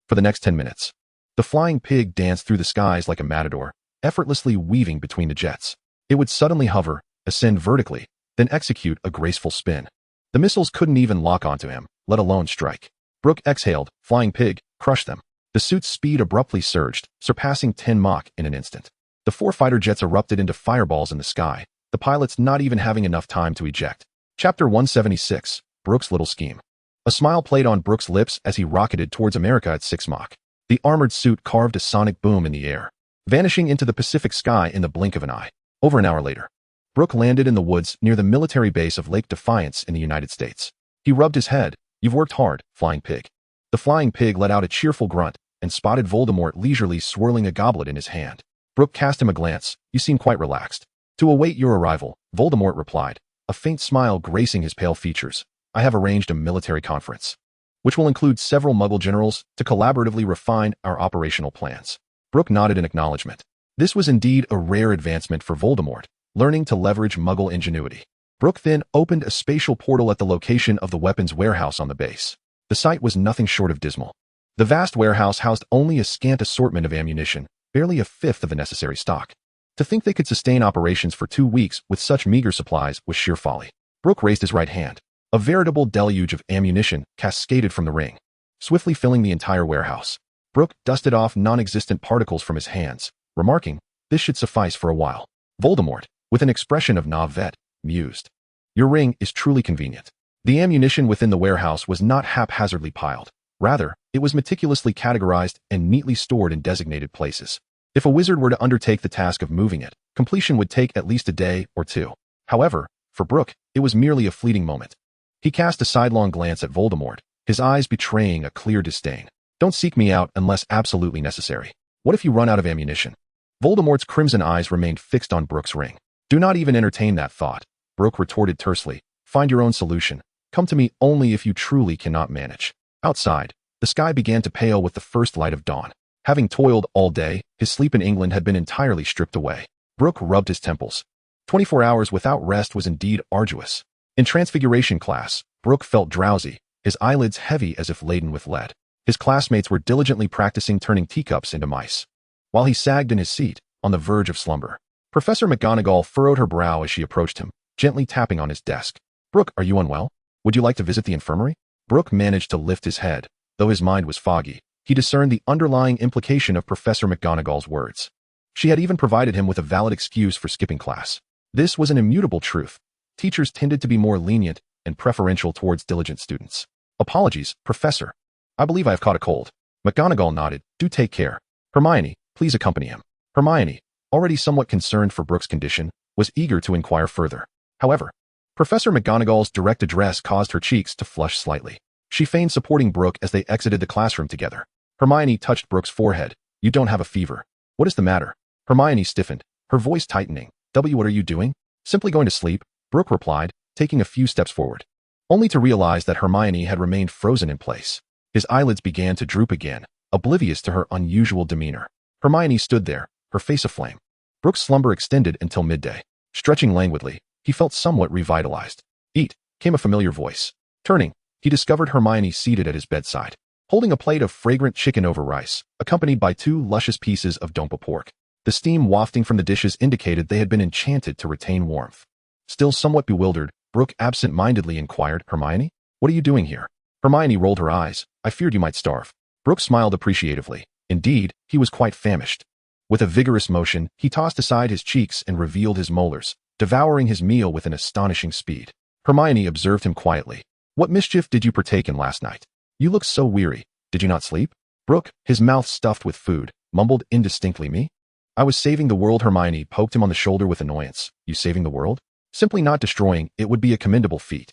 For the next 10 minutes, the flying pig danced through the skies like a matador, effortlessly weaving between the jets. It would suddenly hover, ascend vertically, then execute a graceful spin. The missiles couldn't even lock onto him, let alone strike. Brook exhaled, "Flying pig, crush them." The suit's speed abruptly surged, surpassing 10 Mach in an instant. The 4 fighter jets erupted into fireballs in the sky, the pilots not even having enough time to eject. Chapter 176, Brook's Little Scheme. A smile played on Brook's lips as he rocketed towards America at 6 Mach. The armored suit carved a sonic boom in the air, vanishing into the Pacific sky in the blink of an eye. Over an hour later, Brook landed in the woods near the military base of Lake Defiance in the United States. He rubbed his head. "You've worked hard, Flying Pig." The flying pig let out a cheerful grunt and spotted Voldemort leisurely swirling a goblet in his hand. Brook cast him a glance. "You seem quite relaxed." "To await your arrival," Voldemort replied, a faint smile gracing his pale features. "I have arranged a military conference, which will include several Muggle generals to collaboratively refine our operational plans." Brook nodded in acknowledgement. This was indeed a rare advancement for Voldemort, learning to leverage Muggle ingenuity. Brook then opened a spatial portal at the location of the weapons warehouse on the base. The sight was nothing short of dismal. The vast warehouse housed only a scant assortment of ammunition, barely a fifth of the necessary stock. To think they could sustain operations for 2 weeks with such meager supplies was sheer folly. Brook raised his right hand. A veritable deluge of ammunition cascaded from the ring, swiftly filling the entire warehouse. Brook dusted off non-existent particles from his hands, remarking, "This should suffice for a while." Voldemort, with an expression of navet, mused, "Your ring is truly convenient." The ammunition within the warehouse was not haphazardly piled. Rather, it was meticulously categorized and neatly stored in designated places. If a wizard were to undertake the task of moving it, completion would take at least a day or 2. However, for Brook, it was merely a fleeting moment. He cast a sidelong glance at Voldemort, his eyes betraying a clear disdain. "Don't seek me out unless absolutely necessary. What if you run out of ammunition?" Voldemort's crimson eyes remained fixed on Brook's ring. "Do not even entertain that thought," Brook retorted tersely. Find your own solution. Come to me only if you truly cannot manage. Outside, the sky began to pale with the first light of dawn. Having toiled all day, his sleep in England had been entirely stripped away. Brook rubbed his temples. 24 hours without rest was indeed arduous. In Transfiguration class, Brook felt drowsy, his eyelids heavy as if laden with lead. His classmates were diligently practicing turning teacups into mice. While he sagged in his seat, on the verge of slumber, Professor McGonagall furrowed her brow as she approached him, gently tapping on his desk. Brook, are you unwell? Would you like to visit the infirmary? Brook managed to lift his head. Though his mind was foggy, he discerned the underlying implication of Professor McGonagall's words. She had even provided him with a valid excuse for skipping class. This was an immutable truth. Teachers tended to be more lenient and preferential towards diligent students. Apologies, Professor. I believe I have caught a cold. McGonagall nodded. Do take care. Hermione, please accompany him. Hermione, already somewhat concerned for Brook's condition, was eager to inquire further. However, Professor McGonagall's direct address caused her cheeks to flush slightly. She feigned supporting Brook as they exited the classroom together. Hermione touched Brook's forehead. You don't have a fever. What is the matter? Hermione stiffened, her voice tightening. What are you doing? Simply going to sleep, Brook replied, taking a few steps forward. Only to realize that Hermione had remained frozen in place. His eyelids began to droop again, oblivious to her unusual demeanor. Hermione stood there, her face aflame. Brook's slumber extended until midday. Stretching languidly, he felt somewhat revitalized. Eat, came a familiar voice. Turning, he discovered Hermione seated at his bedside, holding a plate of fragrant chicken over rice, accompanied by 2 luscious pieces of dompa pork. The steam wafting from the dishes indicated they had been enchanted to retain warmth. Still somewhat bewildered, Brook absent-mindedly inquired, Hermione? What are you doing here? Hermione rolled her eyes. I feared you might starve. Brook smiled appreciatively. Indeed, he was quite famished. With a vigorous motion, he tossed aside his cheeks and revealed his molars, devouring his meal with an astonishing speed. Hermione observed him quietly. What mischief did you partake in last night? You look so weary. Did you not sleep? Brook, his mouth stuffed with food, mumbled indistinctly, Me? I was saving the world. Hermione poked him on the shoulder with annoyance. You saving the world? Simply not destroying it would be a commendable feat.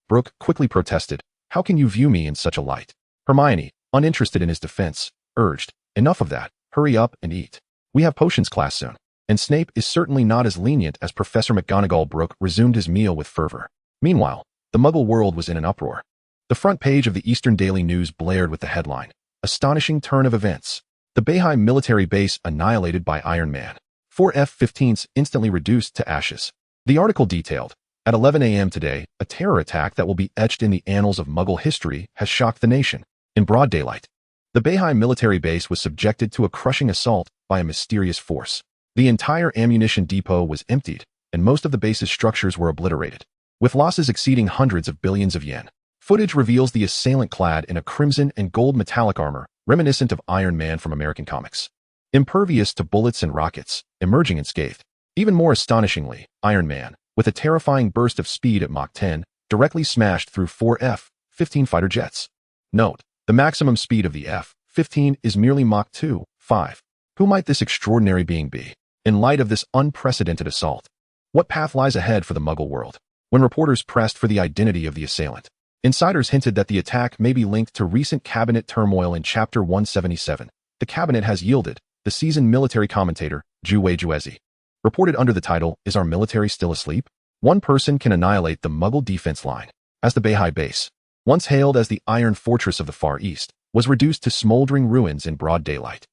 Brook quickly protested. How can you view me in such a light? Hermione, uninterested in his defense, urged. Enough of that. Hurry up and eat. We have potions class soon. And Snape is certainly not as lenient as Professor McGonagall. Brook resumed his meal with fervor. Meanwhile, the Muggle world was in an uproar. The front page of the Eastern Daily News blared with the headline, Astonishing Turn of Events. The Bayheim military base annihilated by Iron Man. 4 F-15s instantly reduced to ashes. The article detailed, at 11 a.m. today, a terror attack that will be etched in the annals of Muggle history has shocked the nation. In broad daylight, the Bayheim military base was subjected to a crushing assault by a mysterious force. The entire ammunition depot was emptied, and most of the base's structures were obliterated, with losses exceeding hundreds of billions of yen. Footage reveals the assailant clad in a crimson and gold metallic armor, reminiscent of Iron Man from American comics. Impervious to bullets and rockets, emerging unscathed. Even more astonishingly, Iron Man, with a terrifying burst of speed at Mach 10, directly smashed through 4 F-15 fighter jets. Note, the maximum speed of the F-15 is merely Mach 2.5. Who might this extraordinary being be? In light of this unprecedented assault, what path lies ahead for the Muggle world? When reporters pressed for the identity of the assailant, insiders hinted that the attack may be linked to recent cabinet turmoil in Chapter 177. The cabinet has yielded, the seasoned military commentator, Juwei Juezi, reported under the title, Is Our Military Still Asleep? One person can annihilate the Muggle defense line, as the Bayheim base, once hailed as the Iron Fortress of the Far East, was reduced to smoldering ruins in broad daylight.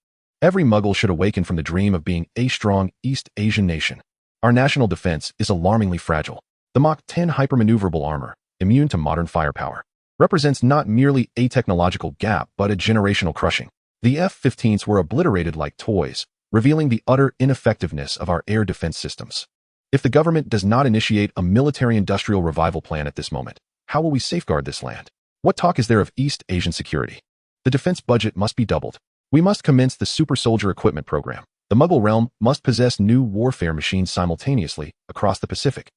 Every Muggle should awaken from the dream of being a strong East Asian nation. Our national defense is alarmingly fragile. The Mach 10 hypermaneuverable armor, immune to modern firepower, represents not merely a technological gap but a generational crushing. The F-15s were obliterated like toys, revealing the utter ineffectiveness of our air defense systems. If the government does not initiate a military-industrial revival plan at this moment, how will we safeguard this land? What talk is there of East Asian security? The defense budget must be doubled. We must commence the Super Soldier Equipment Program. The Muggle realm must possess new warfare machines simultaneously across the Pacific.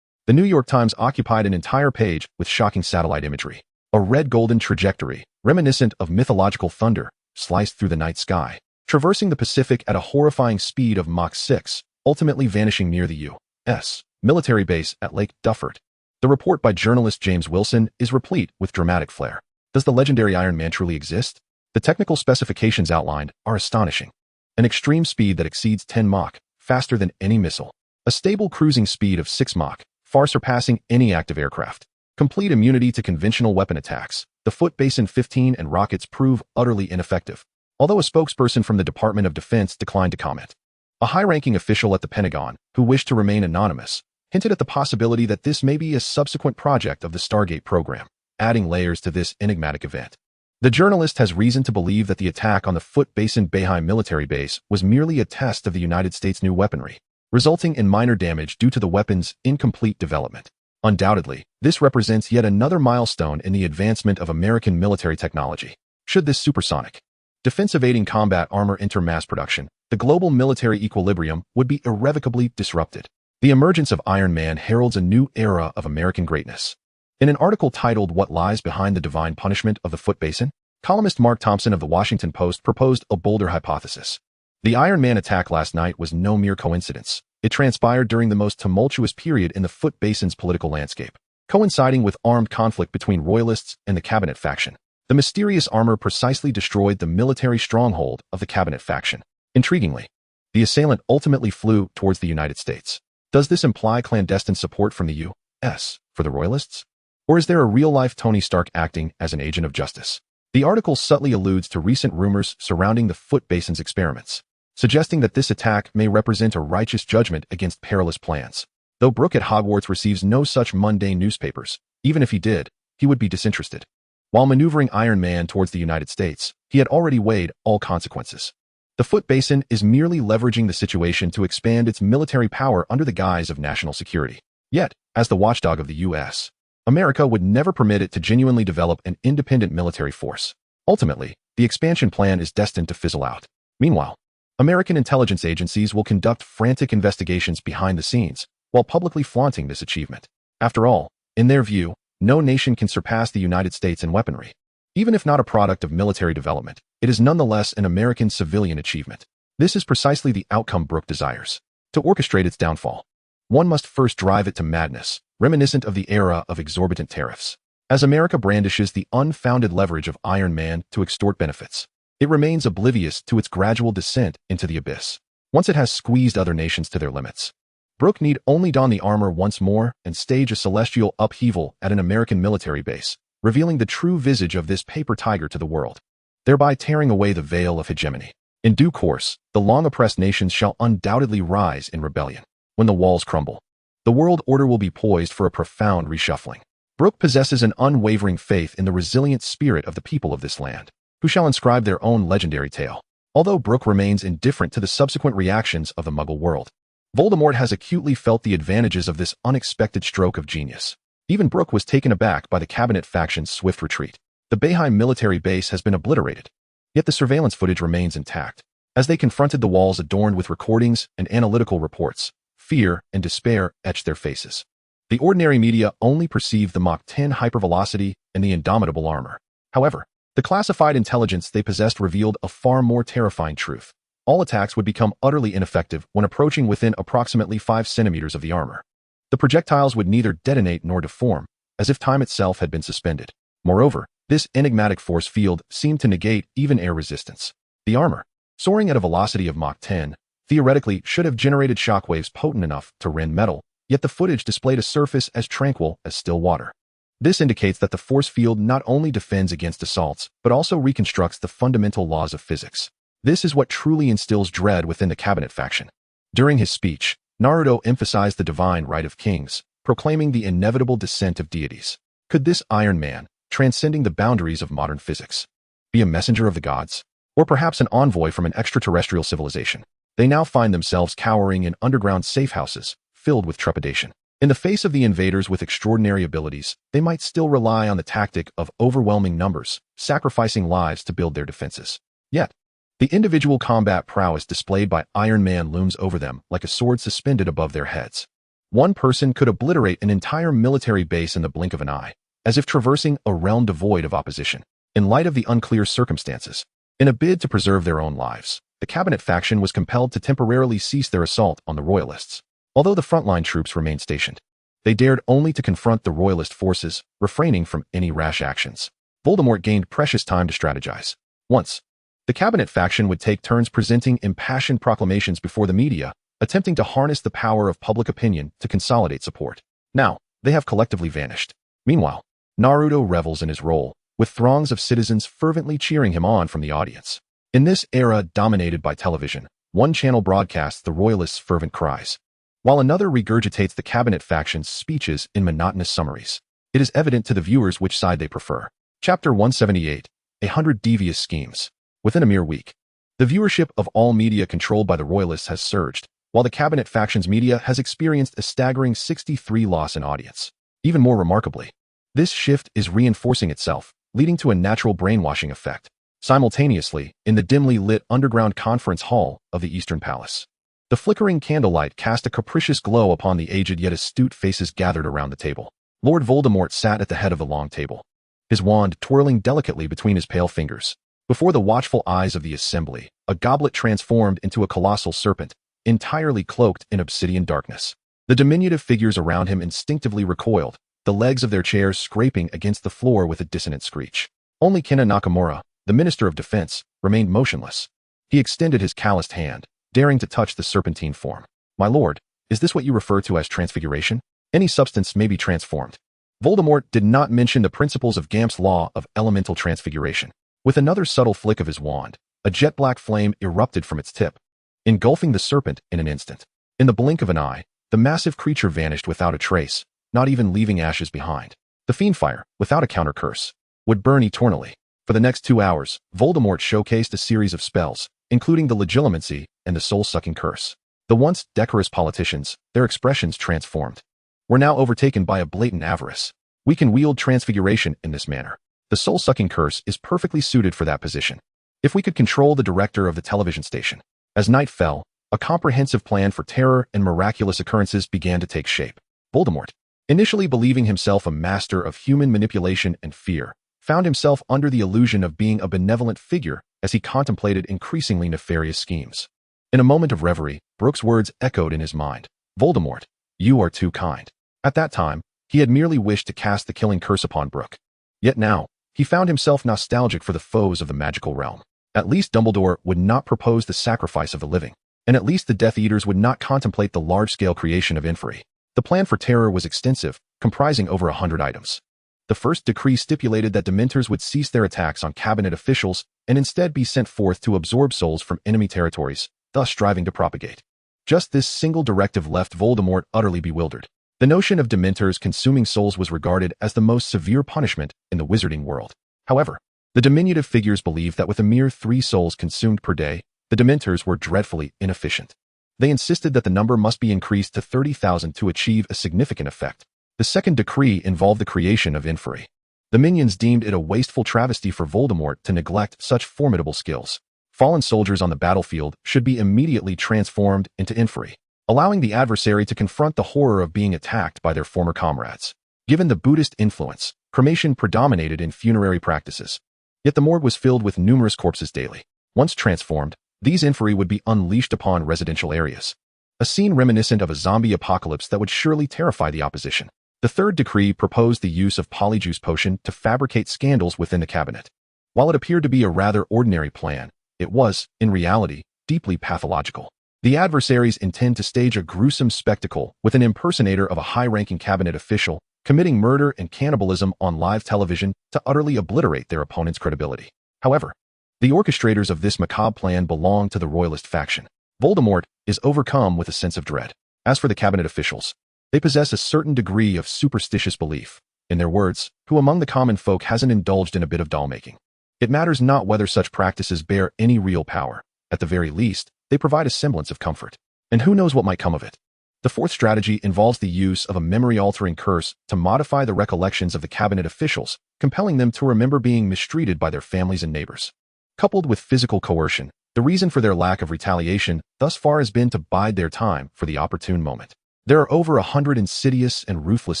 The New York Times occupied an entire page with shocking satellite imagery. A red-golden trajectory, reminiscent of mythological thunder, sliced through the night sky, traversing the Pacific at a horrifying speed of Mach 6, ultimately vanishing near the U.S. military base at Lake Duffert. The report by journalist James Wilson is replete with dramatic flair. Does the legendary Iron Man truly exist? The technical specifications outlined are astonishing. An extreme speed that exceeds 10 Mach, faster than any missile. A stable cruising speed of 6 Mach, far surpassing any active aircraft. Complete immunity to conventional weapon attacks. The Foot Basin 15 and rockets prove utterly ineffective, although a spokesperson from the Department of Defense declined to comment. A high-ranking official at the Pentagon, who wished to remain anonymous, hinted at the possibility that this may be a subsequent project of the Stargate program, adding layers to this enigmatic event. The journalist has reason to believe that the attack on the Foot Basin Bayheim military base was merely a test of the United States' new weaponry, resulting in minor damage due to the weapon's incomplete development. Undoubtedly, this represents yet another milestone in the advancement of American military technology. Should this supersonic, defensive-aiding combat armor enter mass production, the global military equilibrium would be irrevocably disrupted. The emergence of Iron Man heralds a new era of American greatness. In an article titled "What Lies Behind the Divine Punishment of the Foot Basin?", columnist Mark Thompson of the Washington Post proposed a bolder hypothesis. The Iron Man attack last night was no mere coincidence. It transpired during the most tumultuous period in the Foot Basin's political landscape, coinciding with armed conflict between royalists and the cabinet faction. The mysterious armor precisely destroyed the military stronghold of the cabinet faction. Intriguingly, the assailant ultimately flew towards the United States. Does this imply clandestine support from the U.S. for the royalists? Or is there a real-life Tony Stark acting as an agent of justice? The article subtly alludes to recent rumors surrounding the Foot Basin's experiments, suggesting that this attack may represent a righteous judgment against perilous plans. Though Brook at Hogwarts receives no such mundane newspapers, even if he did, he would be disinterested. While maneuvering Iron Man towards the United States, he had already weighed all consequences. The Foot Basin is merely leveraging the situation to expand its military power under the guise of national security. Yet, as the watchdog of the U.S., America would never permit it to genuinely develop an independent military force. Ultimately, the expansion plan is destined to fizzle out. Meanwhile, American intelligence agencies will conduct frantic investigations behind the scenes, while publicly flaunting this achievement. After all, in their view, no nation can surpass the United States in weaponry. Even if not a product of military development, it is nonetheless an American civilian achievement. This is precisely the outcome Brook desires. To orchestrate its downfall, one must first drive it to madness, reminiscent of the era of exorbitant tariffs. As America brandishes the unfounded leverage of Iron Man to extort benefits, it remains oblivious to its gradual descent into the abyss. Once it has squeezed other nations to their limits, Brook need only don the armor once more and stage a celestial upheaval at an American military base, revealing the true visage of this paper tiger to the world, thereby tearing away the veil of hegemony. In due course, the long-oppressed nations shall undoubtedly rise in rebellion. When the walls crumble, the world order will be poised for a profound reshuffling. Brook possesses an unwavering faith in the resilient spirit of the people of this land, who shall inscribe their own legendary tale. Although Brook remains indifferent to the subsequent reactions of the Muggle world, Voldemort has acutely felt the advantages of this unexpected stroke of genius. Even Brook was taken aback by the cabinet faction's swift retreat. The Bayheim military base has been obliterated, yet the surveillance footage remains intact. As they confronted the walls adorned with recordings and analytical reports, fear and despair etched their faces. The ordinary media only perceived the Mach 10 hypervelocity and the indomitable armor. However, the classified intelligence they possessed revealed a far more terrifying truth. All attacks would become utterly ineffective when approaching within approximately 5 centimeters of the armor. The projectiles would neither detonate nor deform, as if time itself had been suspended. Moreover, this enigmatic force field seemed to negate even air resistance. The armor, soaring at a velocity of Mach 10, theoretically should have generated shockwaves potent enough to rend metal, yet the footage displayed a surface as tranquil as still water. This indicates that the force field not only defends against assaults, but also reconstructs the fundamental laws of physics. This is what truly instills dread within the cabinet faction. During his speech, Naruto emphasized the divine right of kings, proclaiming the inevitable descent of deities. Could this Iron Man, transcending the boundaries of modern physics, be a messenger of the gods? Or perhaps an envoy from an extraterrestrial civilization? They now find themselves cowering in underground safe houses, filled with trepidation. In the face of the invaders with extraordinary abilities, they might still rely on the tactic of overwhelming numbers, sacrificing lives to build their defenses. Yet, the individual combat prowess displayed by Iron Man looms over them like a sword suspended above their heads. One person could obliterate an entire military base in the blink of an eye, as if traversing a realm devoid of opposition. In light of the unclear circumstances, in a bid to preserve their own lives, the cabinet faction was compelled to temporarily cease their assault on the royalists. Although the frontline troops remained stationed, they dared only to confront the royalist forces, refraining from any rash actions. Voldemort gained precious time to strategize. Once, the cabinet faction would take turns presenting impassioned proclamations before the media, attempting to harness the power of public opinion to consolidate support. Now, they have collectively vanished. Meanwhile, Naruto revels in his role, with throngs of citizens fervently cheering him on from the audience. In this era dominated by television, one channel broadcasts the royalists' fervent cries, while another regurgitates the cabinet faction's speeches in monotonous summaries. It is evident to the viewers which side they prefer. Chapter 178, 100 Devious Schemes. Within a mere week, the viewership of all media controlled by the royalists has surged, while the cabinet faction's media has experienced a staggering 63% loss in audience. Even more remarkably, this shift is reinforcing itself, leading to a natural brainwashing effect. Simultaneously, in the dimly lit underground conference hall of the Eastern Palace, the flickering candlelight cast a capricious glow upon the aged yet astute faces gathered around the table. Lord Voldemort sat at the head of the long table, his wand twirling delicately between his pale fingers. Before the watchful eyes of the assembly, a goblet transformed into a colossal serpent, entirely cloaked in obsidian darkness. The diminutive figures around him instinctively recoiled, the legs of their chairs scraping against the floor with a dissonant screech. Only Kena Nakamura, the Minister of Defense, remained motionless. He extended his calloused hand, daring to touch the serpentine form. "My lord, is this what you refer to as transfiguration? Any substance may be transformed." Voldemort did not mention the principles of Gamp's law of elemental transfiguration. With another subtle flick of his wand, a jet-black flame erupted from its tip, engulfing the serpent in an instant. In the blink of an eye, the massive creature vanished without a trace, not even leaving ashes behind. The fiendfire, without a counter-curse, would burn eternally. For the next 2 hours, Voldemort showcased a series of spells, including the Legilimency and the soul-sucking curse. The once decorous politicians, their expressions transformed, were now overtaken by a blatant avarice. We can wield transfiguration in this manner. The soul-sucking curse is perfectly suited for that position. If we could control the director of the television station. As night fell, a comprehensive plan for terror and miraculous occurrences began to take shape. Voldemort, initially believing himself a master of human manipulation and fear, found himself under the illusion of being a benevolent figure as he contemplated increasingly nefarious schemes. In a moment of reverie, Brook's words echoed in his mind. "Voldemort, you are too kind." At that time, he had merely wished to cast the killing curse upon Brook. Yet now, he found himself nostalgic for the foes of the magical realm. At least Dumbledore would not propose the sacrifice of the living, and at least the Death Eaters would not contemplate the large-scale creation of Inferi. The plan for terror was extensive, comprising over 100 items. The first decree stipulated that Dementors would cease their attacks on cabinet officials and instead be sent forth to absorb souls from enemy territories, thus striving to propagate. Just this single directive left Voldemort utterly bewildered. The notion of Dementors consuming souls was regarded as the most severe punishment in the wizarding world. However, the diminutive figures believed that with a mere 3 souls consumed per day, the Dementors were dreadfully inefficient. They insisted that the number must be increased to 30,000 to achieve a significant effect. The second decree involved the creation of Inferi. The minions deemed it a wasteful travesty for Voldemort to neglect such formidable skills. Fallen soldiers on the battlefield should be immediately transformed into Inferi, allowing the adversary to confront the horror of being attacked by their former comrades. Given the Buddhist influence, cremation predominated in funerary practices. Yet the morgue was filled with numerous corpses daily. Once transformed, these Inferi would be unleashed upon residential areas. A scene reminiscent of a zombie apocalypse that would surely terrify the opposition. The third decree proposed the use of Polyjuice Potion to fabricate scandals within the cabinet. While it appeared to be a rather ordinary plan, it was, in reality, deeply pathological. The adversaries intend to stage a gruesome spectacle with an impersonator of a high-ranking cabinet official committing murder and cannibalism on live television to utterly obliterate their opponent's credibility. However, the orchestrators of this macabre plan belong to the royalist faction. Voldemort is overcome with a sense of dread. As for the cabinet officials, they possess a certain degree of superstitious belief. In their words, who among the common folk hasn't indulged in a bit of doll-making? It matters not whether such practices bear any real power. At the very least, they provide a semblance of comfort. And who knows what might come of it? The fourth strategy involves the use of a memory-altering curse to modify the recollections of the cabinet officials, compelling them to remember being mistreated by their families and neighbors. Coupled with physical coercion, the reason for their lack of retaliation thus far has been to bide their time for the opportune moment. There are over 100 insidious and ruthless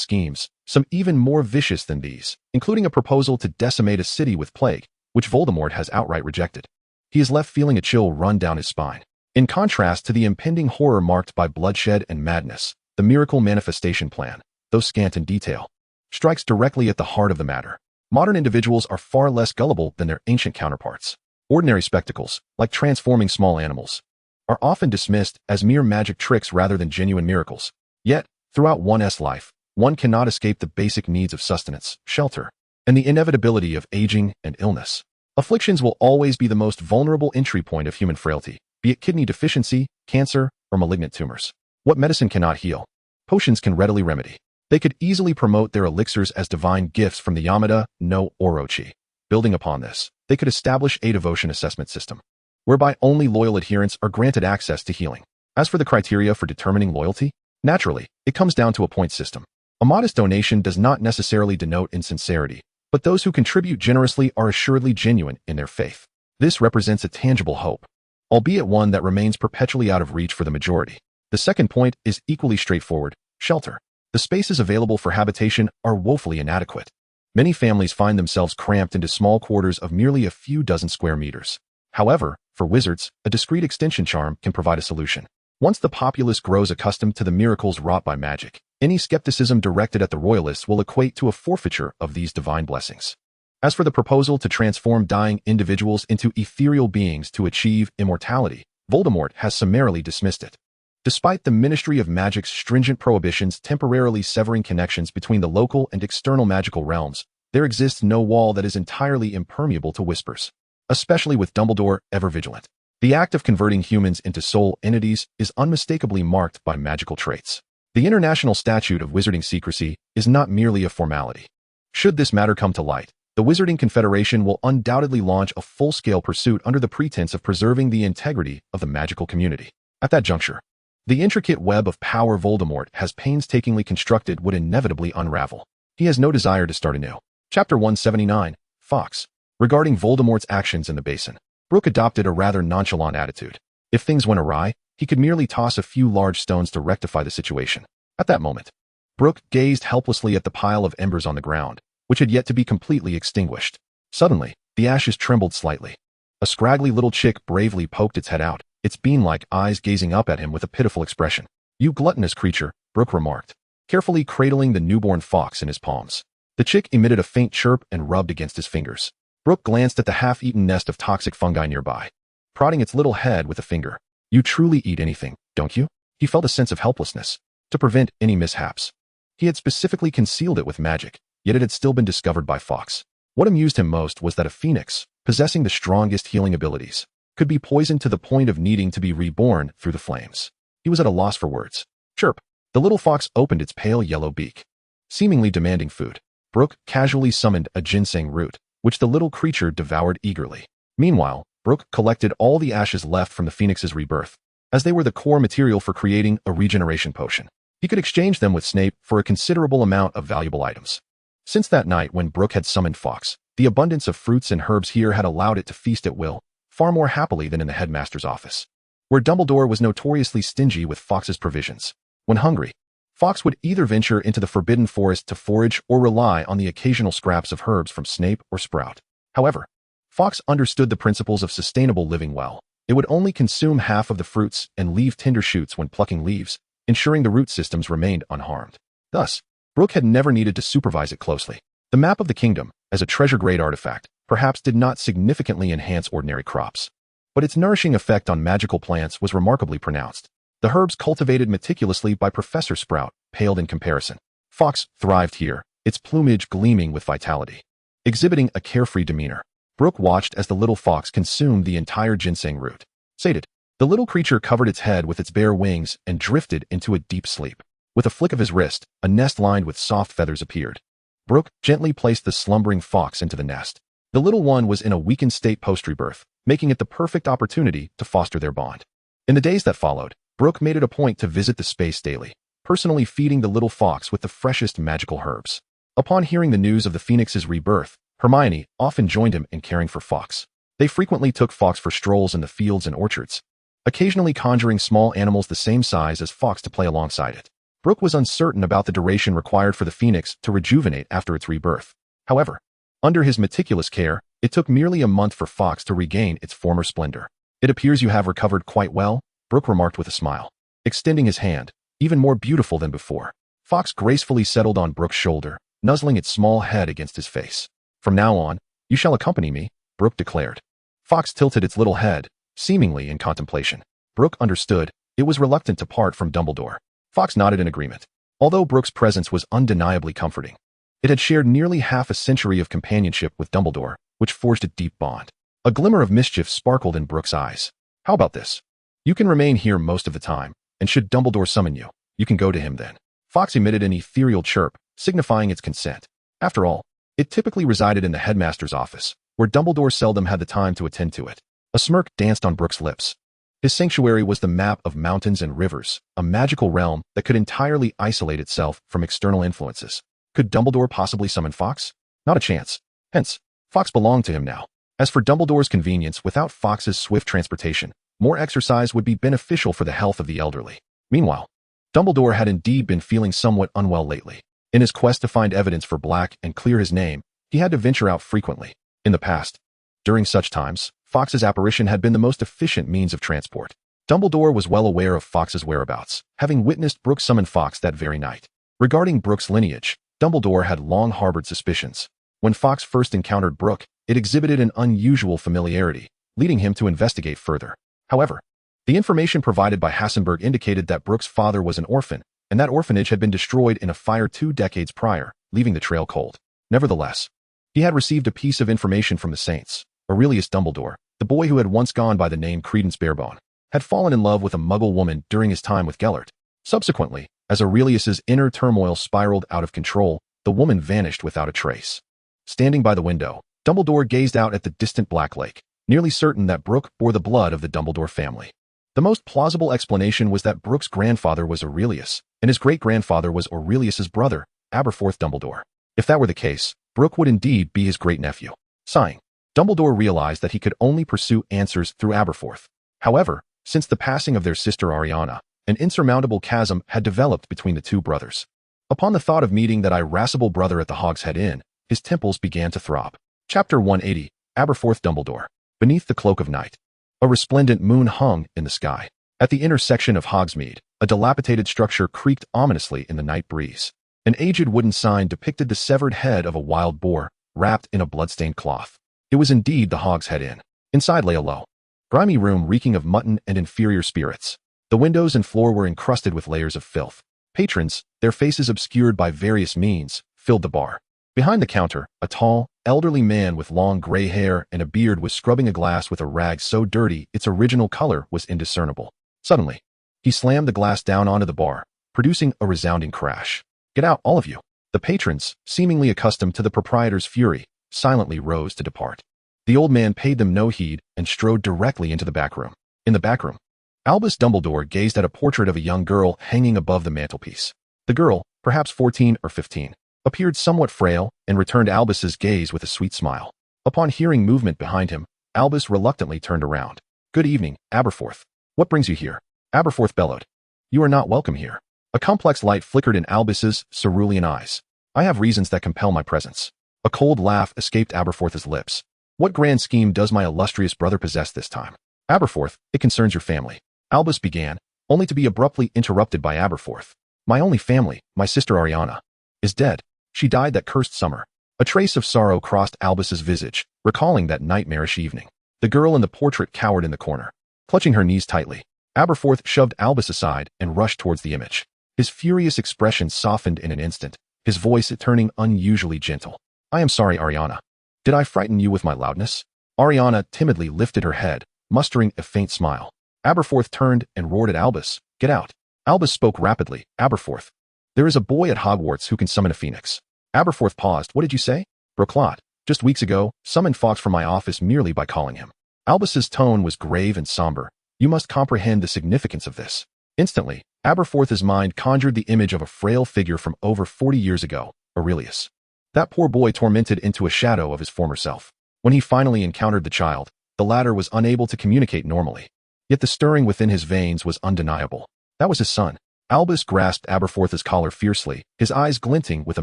schemes, some even more vicious than these, including a proposal to decimate a city with plague, which Voldemort has outright rejected. He is left feeling a chill run down his spine. In contrast to the impending horror marked by bloodshed and madness, the miracle manifestation plan, though scant in detail, strikes directly at the heart of the matter. Modern individuals are far less gullible than their ancient counterparts. Ordinary spectacles, like transforming small animals, are often dismissed as mere magic tricks rather than genuine miracles. Yet, throughout one's life, one cannot escape the basic needs of sustenance, shelter, and the inevitability of aging and illness. Afflictions will always be the most vulnerable entry point of human frailty, be it kidney deficiency, cancer, or malignant tumors. What medicine cannot heal, potions can readily remedy. They could easily promote their elixirs as divine gifts from the Yamada no Orochi. Building upon this, they could establish a devotion assessment system, whereby only loyal adherents are granted access to healing. As for the criteria for determining loyalty, naturally, it comes down to a point system. A modest donation does not necessarily denote insincerity, but those who contribute generously are assuredly genuine in their faith. This represents a tangible hope, albeit one that remains perpetually out of reach for the majority. The second point is equally straightforward: shelter. The spaces available for habitation are woefully inadequate. Many families find themselves cramped into small quarters of merely a few dozen square meters. However, for wizards, a discreet extension charm can provide a solution. Once the populace grows accustomed to the miracles wrought by magic, any skepticism directed at the royalists will equate to a forfeiture of these divine blessings. As for the proposal to transform dying individuals into ethereal beings to achieve immortality, Voldemort has summarily dismissed it. Despite the Ministry of Magic's stringent prohibitions temporarily severing connections between the local and external magical realms, there exists no wall that is entirely impermeable to whispers. Especially with Dumbledore ever vigilant. The act of converting humans into soul entities is unmistakably marked by magical traits. The International Statute of Wizarding Secrecy is not merely a formality. Should this matter come to light, the Wizarding Confederation will undoubtedly launch a full-scale pursuit under the pretense of preserving the integrity of the magical community. At that juncture, the intricate web of power Voldemort has painstakingly constructed would inevitably unravel. He has no desire to start anew. Chapter 179, Fawkes. Regarding Voldemort's actions in the basin, Brook adopted a rather nonchalant attitude. If things went awry, he could merely toss a few large stones to rectify the situation. At that moment, Brook gazed helplessly at the pile of embers on the ground, which had yet to be completely extinguished. Suddenly, the ashes trembled slightly. A scraggly little chick bravely poked its head out, its bean-like eyes gazing up at him with a pitiful expression. "You gluttonous creature," Brook remarked, carefully cradling the newborn Fawkes in his palms. The chick emitted a faint chirp and rubbed against his fingers. Brook glanced at the half-eaten nest of toxic fungi nearby, prodding its little head with a finger. "You truly eat anything, don't you?" He felt a sense of helplessness. To prevent any mishaps, he had specifically concealed it with magic, yet it had still been discovered by Fawkes. What amused him most was that a phoenix, possessing the strongest healing abilities, could be poisoned to the point of needing to be reborn through the flames. He was at a loss for words. Chirp! The little fox opened its pale yellow beak, seemingly demanding food. Brook casually summoned a ginseng root, which the little creature devoured eagerly. Meanwhile, Brook collected all the ashes left from the phoenix's rebirth, as they were the core material for creating a regeneration potion. He could exchange them with Snape for a considerable amount of valuable items. Since that night when Brook had summoned Fawkes, the abundance of fruits and herbs here had allowed it to feast at will, far more happily than in the headmaster's office, where Dumbledore was notoriously stingy with Fawkes' provisions. When hungry, Fawkes would either venture into the Forbidden Forest to forage or rely on the occasional scraps of herbs from Snape or Sprout. However, Fawkes understood the principles of sustainable living well. It would only consume half of the fruits and leave tender shoots when plucking leaves, ensuring the root systems remained unharmed. Thus, Brook had never needed to supervise it closely. The map of the kingdom, as a treasure-grade artifact, perhaps did not significantly enhance ordinary crops, but its nourishing effect on magical plants was remarkably pronounced. The herbs cultivated meticulously by Professor Sprout paled in comparison. Fawkes thrived here, its plumage gleaming with vitality. Exhibiting a carefree demeanor, Brook watched as the little fox consumed the entire ginseng root. Sated, the little creature covered its head with its bare wings and drifted into a deep sleep. With a flick of his wrist, a nest lined with soft feathers appeared. Brook gently placed the slumbering fox into the nest. The little one was in a weakened state post-rebirth, making it the perfect opportunity to foster their bond. In the days that followed, Brook made it a point to visit the space daily, personally feeding the little fox with the freshest magical herbs. Upon hearing the news of the Phoenix's rebirth, Hermione often joined him in caring for Fawkes. They frequently took Fawkes for strolls in the fields and orchards, occasionally conjuring small animals the same size as Fawkes to play alongside it. Brook was uncertain about the duration required for the Phoenix to rejuvenate after its rebirth. However, under his meticulous care, it took merely a month for Fawkes to regain its former splendor. "It appears you have recovered quite well," Brook remarked with a smile, extending his hand, even more beautiful than before. Fawkes gracefully settled on Brook's shoulder, nuzzling its small head against his face. "From now on, you shall accompany me," Brook declared. Fawkes tilted its little head, seemingly in contemplation. Brook understood, it was reluctant to part from Dumbledore. Fawkes nodded in agreement. Although Brook's presence was undeniably comforting, it had shared nearly half a century of companionship with Dumbledore, which forged a deep bond. A glimmer of mischief sparkled in Brook's eyes. How about this? You can remain here most of the time, and should Dumbledore summon you, you can go to him then. Fawkes emitted an ethereal chirp, signifying its consent. After all, it typically resided in the headmaster's office, where Dumbledore seldom had the time to attend to it. A smirk danced on Brook's lips. His sanctuary was the map of mountains and rivers, a magical realm that could entirely isolate itself from external influences. Could Dumbledore possibly summon Fawkes? Not a chance. Hence, Fawkes belonged to him now. As for Dumbledore's convenience, without Fawkes's swift transportation, more exercise would be beneficial for the health of the elderly. Meanwhile, Dumbledore had indeed been feeling somewhat unwell lately. In his quest to find evidence for Black and clear his name, he had to venture out frequently. In the past, during such times, Fawkes's apparition had been the most efficient means of transport. Dumbledore was well aware of Fawkes's whereabouts, having witnessed Brook summon Fawkes that very night. Regarding Brook's lineage, Dumbledore had long harbored suspicions. When Fawkes first encountered Brook, it exhibited an unusual familiarity, leading him to investigate further. However, the information provided by Hassenberg indicated that Brook's father was an orphan, and that orphanage had been destroyed in a fire 2 decades prior, leaving the trail cold. Nevertheless, he had received a piece of information from the Saints. Aurelius Dumbledore, the boy who had once gone by the name Credence Barebone, had fallen in love with a Muggle woman during his time with Gellert. Subsequently, as Aurelius's inner turmoil spiraled out of control, the woman vanished without a trace. Standing by the window, Dumbledore gazed out at the distant Black Lake, nearly certain that Brook bore the blood of the Dumbledore family. The most plausible explanation was that Brook's grandfather was Aurelius, and his great-grandfather was Aurelius's brother, Aberforth Dumbledore. If that were the case, Brook would indeed be his great-nephew. Sighing, Dumbledore realized that he could only pursue answers through Aberforth. However, since the passing of their sister Ariana, an insurmountable chasm had developed between the two brothers. Upon the thought of meeting that irascible brother at the Hogshead Inn, his temples began to throb. Chapter 180, Aberforth Dumbledore. Beneath the cloak of night, a resplendent moon hung in the sky. At the intersection of Hogsmeade, a dilapidated structure creaked ominously in the night breeze. An aged wooden sign depicted the severed head of a wild boar, wrapped in a blood-stained cloth. It was indeed the Hogshead Inn. Inside lay a low, grimy room reeking of mutton and inferior spirits. The windows and floor were encrusted with layers of filth. Patrons, their faces obscured by various means, filled the bar. Behind the counter, a tall, elderly man with long gray hair and a beard was scrubbing a glass with a rag so dirty its original color was indiscernible. Suddenly, he slammed the glass down onto the bar, producing a resounding crash. "Get out, all of you." The patrons, seemingly accustomed to the proprietor's fury, silently rose to depart. The old man paid them no heed and strode directly into the back room. In the back room, Albus Dumbledore gazed at a portrait of a young girl hanging above the mantelpiece. The girl, perhaps 14 or 15, appeared somewhat frail and returned Albus's gaze with a sweet smile. Upon hearing movement behind him, Albus reluctantly turned around. "Good evening, Aberforth. What brings you here?" Aberforth bellowed. "You are not welcome here." A complex light flickered in Albus's cerulean eyes. "I have reasons that compel my presence." A cold laugh escaped Aberforth's lips. "What grand scheme does my illustrious brother possess this time?" "Aberforth, it concerns your family," Albus began, only to be abruptly interrupted by Aberforth. "My only family, my sister Ariana, is dead. She died that cursed summer." A trace of sorrow crossed Albus's visage, recalling that nightmarish evening. The girl in the portrait cowered in the corner, clutching her knees tightly. Aberforth shoved Albus aside and rushed towards the image. His furious expression softened in an instant, his voice turning unusually gentle. "I am sorry, Ariana. Did I frighten you with my loudness?" Ariana timidly lifted her head, mustering a faint smile. Aberforth turned and roared at Albus, "Get out." Albus spoke rapidly. "Aberforth, there is a boy at Hogwarts who can summon a phoenix." Aberforth paused. "What did you say?" "Brooklot, just weeks ago, summoned Fawkes from my office merely by calling him." Albus's tone was grave and somber. "You must comprehend the significance of this." Instantly, Aberforth's mind conjured the image of a frail figure from over 40 years ago, Aurelius. That poor boy tormented into a shadow of his former self. When he finally encountered the child, the latter was unable to communicate normally. Yet the stirring within his veins was undeniable. That was his son. Albus grasped Aberforth's collar fiercely, his eyes glinting with a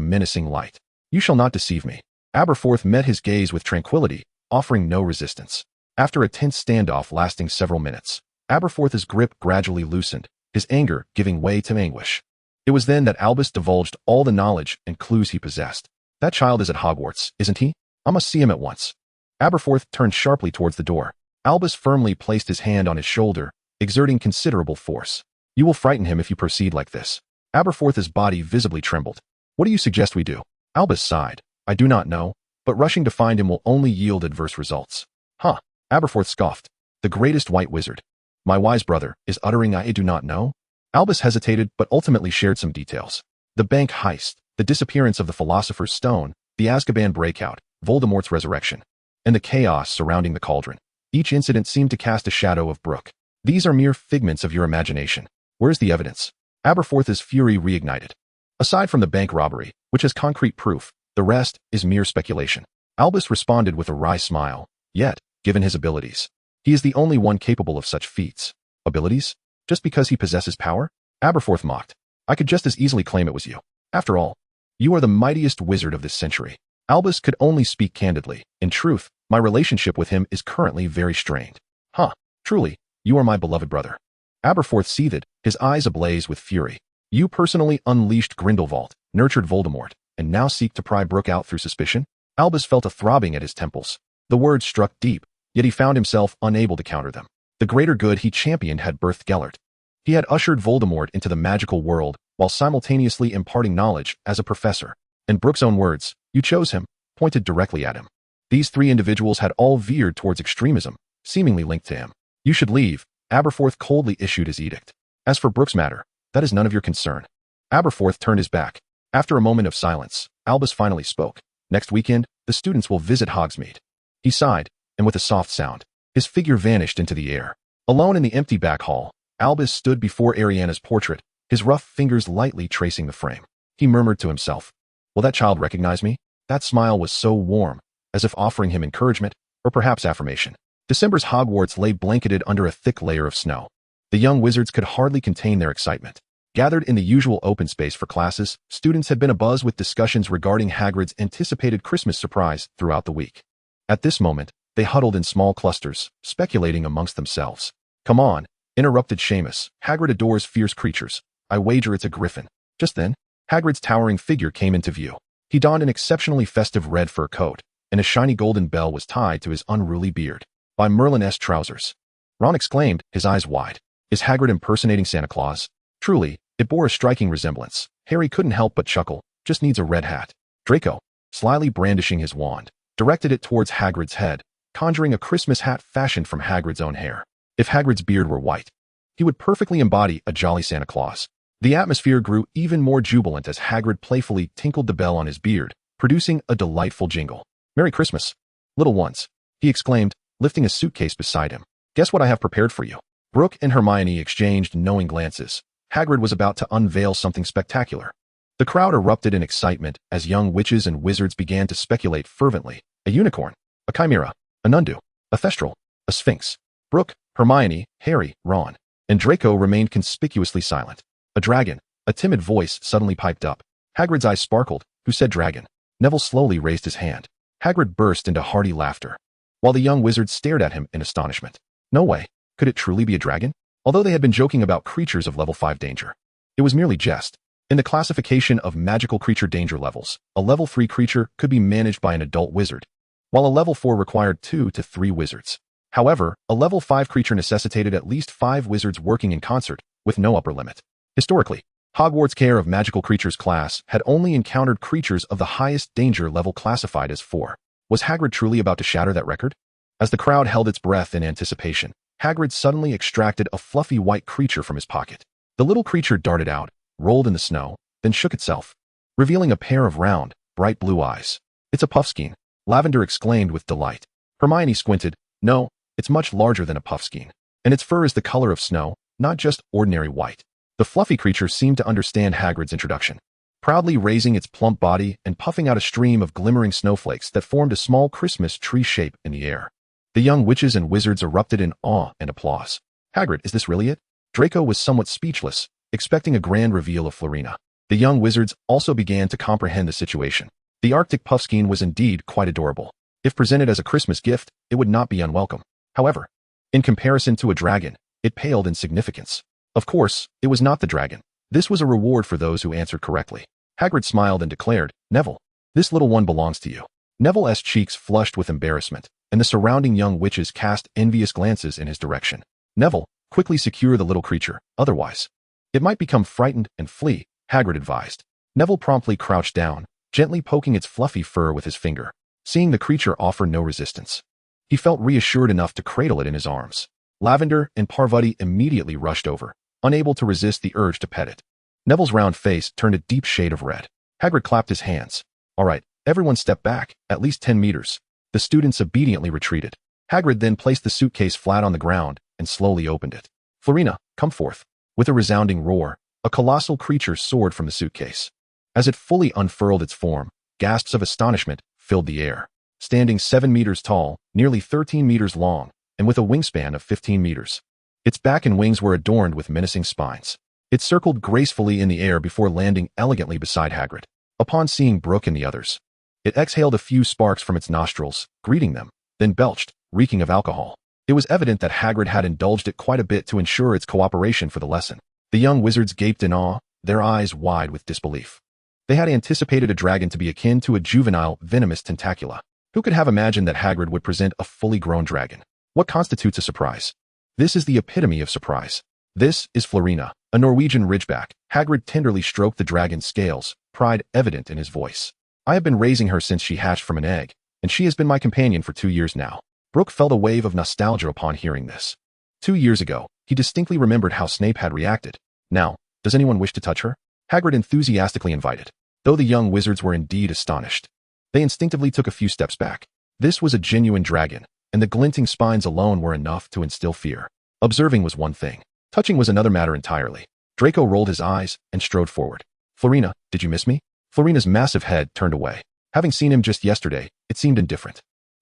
menacing light. "You shall not deceive me." Aberforth met his gaze with tranquility, offering no resistance. After a tense standoff lasting several minutes, Aberforth's grip gradually loosened, his anger giving way to anguish. It was then that Albus divulged all the knowledge and clues he possessed. "That child is at Hogwarts, isn't he? I must see him at once." Aberforth turned sharply towards the door. Albus firmly placed his hand on his shoulder, exerting considerable force. "You will frighten him if you proceed like this." Aberforth's body visibly trembled. What do you suggest we do? Albus sighed. I do not know, but rushing to find him will only yield adverse results. Huh. Aberforth scoffed. The greatest white wizard. My wise brother is uttering I do not know? Albus hesitated but ultimately shared some details. The bank heist, the disappearance of the Philosopher's Stone, the Azkaban breakout, Voldemort's resurrection, and the chaos surrounding the cauldron. Each incident seemed to cast a shadow of Brook. These are mere figments of your imagination. Where's the evidence? Aberforth's fury reignited. Aside from the bank robbery, which has concrete proof, the rest is mere speculation. Albus responded with a wry smile. Yet, given his abilities, he is the only one capable of such feats. Abilities? Just because he possesses power? Aberforth mocked. I could just as easily claim it was you. After all, you are the mightiest wizard of this century. Albus could only speak candidly. In truth, my relationship with him is currently very strained. Huh. Truly, you are my beloved brother. Aberforth seethed, his eyes ablaze with fury. You personally unleashed Grindelwald, nurtured Voldemort, and now seek to pry Brook out through suspicion? Albus felt a throbbing at his temples. The words struck deep, yet he found himself unable to counter them. The greater good he championed had birthed Gellert. He had ushered Voldemort into the magical world while simultaneously imparting knowledge as a professor. In Brook's own words, you chose him, pointed directly at him. These three individuals had all veered towards extremism, seemingly linked to him. You should leave, Aberforth coldly issued his edict. As for Brook's matter, that is none of your concern. Aberforth turned his back. After a moment of silence, Albus finally spoke. Next weekend, the students will visit Hogsmeade. He sighed, and with a soft sound, his figure vanished into the air. Alone in the empty back hall, Albus stood before Ariana's portrait, his rough fingers lightly tracing the frame. He murmured to himself, will that child recognize me? That smile was so warm, as if offering him encouragement, or perhaps affirmation. December's Hogwarts lay blanketed under a thick layer of snow. The young wizards could hardly contain their excitement. Gathered in the usual open space for classes, students had been abuzz with discussions regarding Hagrid's anticipated Christmas surprise throughout the week. At this moment, they huddled in small clusters, speculating amongst themselves. Come on, interrupted Seamus. Hagrid adores fierce creatures. I wager it's a griffin. Just then, Hagrid's towering figure came into view. He donned an exceptionally festive red fur coat, and a shiny golden bell was tied to his unruly beard. By Merlin-esque trousers. Ron exclaimed, his eyes wide. Is Hagrid impersonating Santa Claus? Truly, it bore a striking resemblance. Harry couldn't help but chuckle. Just needs a red hat. Draco, slyly brandishing his wand, directed it towards Hagrid's head, conjuring a Christmas hat fashioned from Hagrid's own hair. If Hagrid's beard were white, he would perfectly embody a jolly Santa Claus. The atmosphere grew even more jubilant as Hagrid playfully tinkled the bell on his beard, producing a delightful jingle. Merry Christmas, little ones, he exclaimed, lifting a suitcase beside him. Guess what I have prepared for you? Brook and Hermione exchanged knowing glances. Hagrid was about to unveil something spectacular. The crowd erupted in excitement as young witches and wizards began to speculate fervently. A unicorn, a chimera, a nundu, a thestral, a sphinx. Brook, Hermione, Harry, Ron, and Draco remained conspicuously silent. A dragon, a timid voice suddenly piped up. Hagrid's eyes sparkled. Who said dragon? Neville slowly raised his hand. Hagrid burst into hearty laughter, while the young wizards stared at him in astonishment. No way. Could it truly be a dragon? Although they had been joking about creatures of level 5 danger, it was merely jest. In the classification of magical creature danger levels, a level 3 creature could be managed by an adult wizard, while a level 4 required 2 to 3 wizards. However, a level 5 creature necessitated at least 5 wizards working in concert, with no upper limit. Historically, Hogwarts' Care of Magical Creatures class had only encountered creatures of the highest danger level classified as 4. Was Hagrid truly about to shatter that record? As the crowd held its breath in anticipation, Hagrid suddenly extracted a fluffy white creature from his pocket. The little creature darted out, rolled in the snow, then shook itself, revealing a pair of round, bright blue eyes. It's a puffskein, Lavender exclaimed with delight. Hermione squinted. No, it's much larger than a puffskein, and its fur is the color of snow, not just ordinary white. The fluffy creature seemed to understand Hagrid's introduction, proudly raising its plump body and puffing out a stream of glimmering snowflakes that formed a small Christmas tree shape in the air. The young witches and wizards erupted in awe and applause. Hagrid, is this really it? Draco was somewhat speechless, expecting a grand reveal of Florina. The young wizards also began to comprehend the situation. The Arctic puffskein was indeed quite adorable. If presented as a Christmas gift, it would not be unwelcome. However, in comparison to a dragon, it paled in significance. Of course, it was not the dragon. This was a reward for those who answered correctly. Hagrid smiled and declared, Neville, this little one belongs to you. Neville's cheeks flushed with embarrassment, and the surrounding young witches cast envious glances in his direction. Neville, quickly secure the little creature, otherwise it might become frightened and flee, Hagrid advised. Neville promptly crouched down, gently poking its fluffy fur with his finger. Seeing the creature offer no resistance, he felt reassured enough to cradle it in his arms. Lavender and Parvati immediately rushed over, unable to resist the urge to pet it. Neville's round face turned a deep shade of red. Hagrid clapped his hands. All right, everyone step back, at least 10 meters. The students obediently retreated. Hagrid then placed the suitcase flat on the ground and slowly opened it. Florina, come forth. With a resounding roar, a colossal creature soared from the suitcase. As it fully unfurled its form, gasps of astonishment filled the air. Standing 7 meters tall, nearly 13 meters long, and with a wingspan of 15 meters. Its back and wings were adorned with menacing spines. It circled gracefully in the air before landing elegantly beside Hagrid. Upon seeing Brook and the others, it exhaled a few sparks from its nostrils, greeting them, then belched, reeking of alcohol. It was evident that Hagrid had indulged it quite a bit to ensure its cooperation for the lesson. The young wizards gaped in awe, their eyes wide with disbelief. They had anticipated a dragon to be akin to a juvenile, venomous tentacula. Who could have imagined that Hagrid would present a fully grown dragon? What constitutes a surprise? This is the epitome of surprise. This is Florina, a Norwegian ridgeback. Hagrid tenderly stroked the dragon's scales, pride evident in his voice. I have been raising her since she hatched from an egg, and she has been my companion for 2 years now. Brook felt a wave of nostalgia upon hearing this. 2 years ago, he distinctly remembered how Snape had reacted. Now, does anyone wish to touch her? Hagrid enthusiastically invited. Though the young wizards were indeed astonished, they instinctively took a few steps back. This was a genuine dragon, and the glinting spines alone were enough to instill fear. Observing was one thing. Touching was another matter entirely. Draco rolled his eyes and strode forward. Florina, did you miss me? Florina's massive head turned away. Having seen him just yesterday, it seemed indifferent.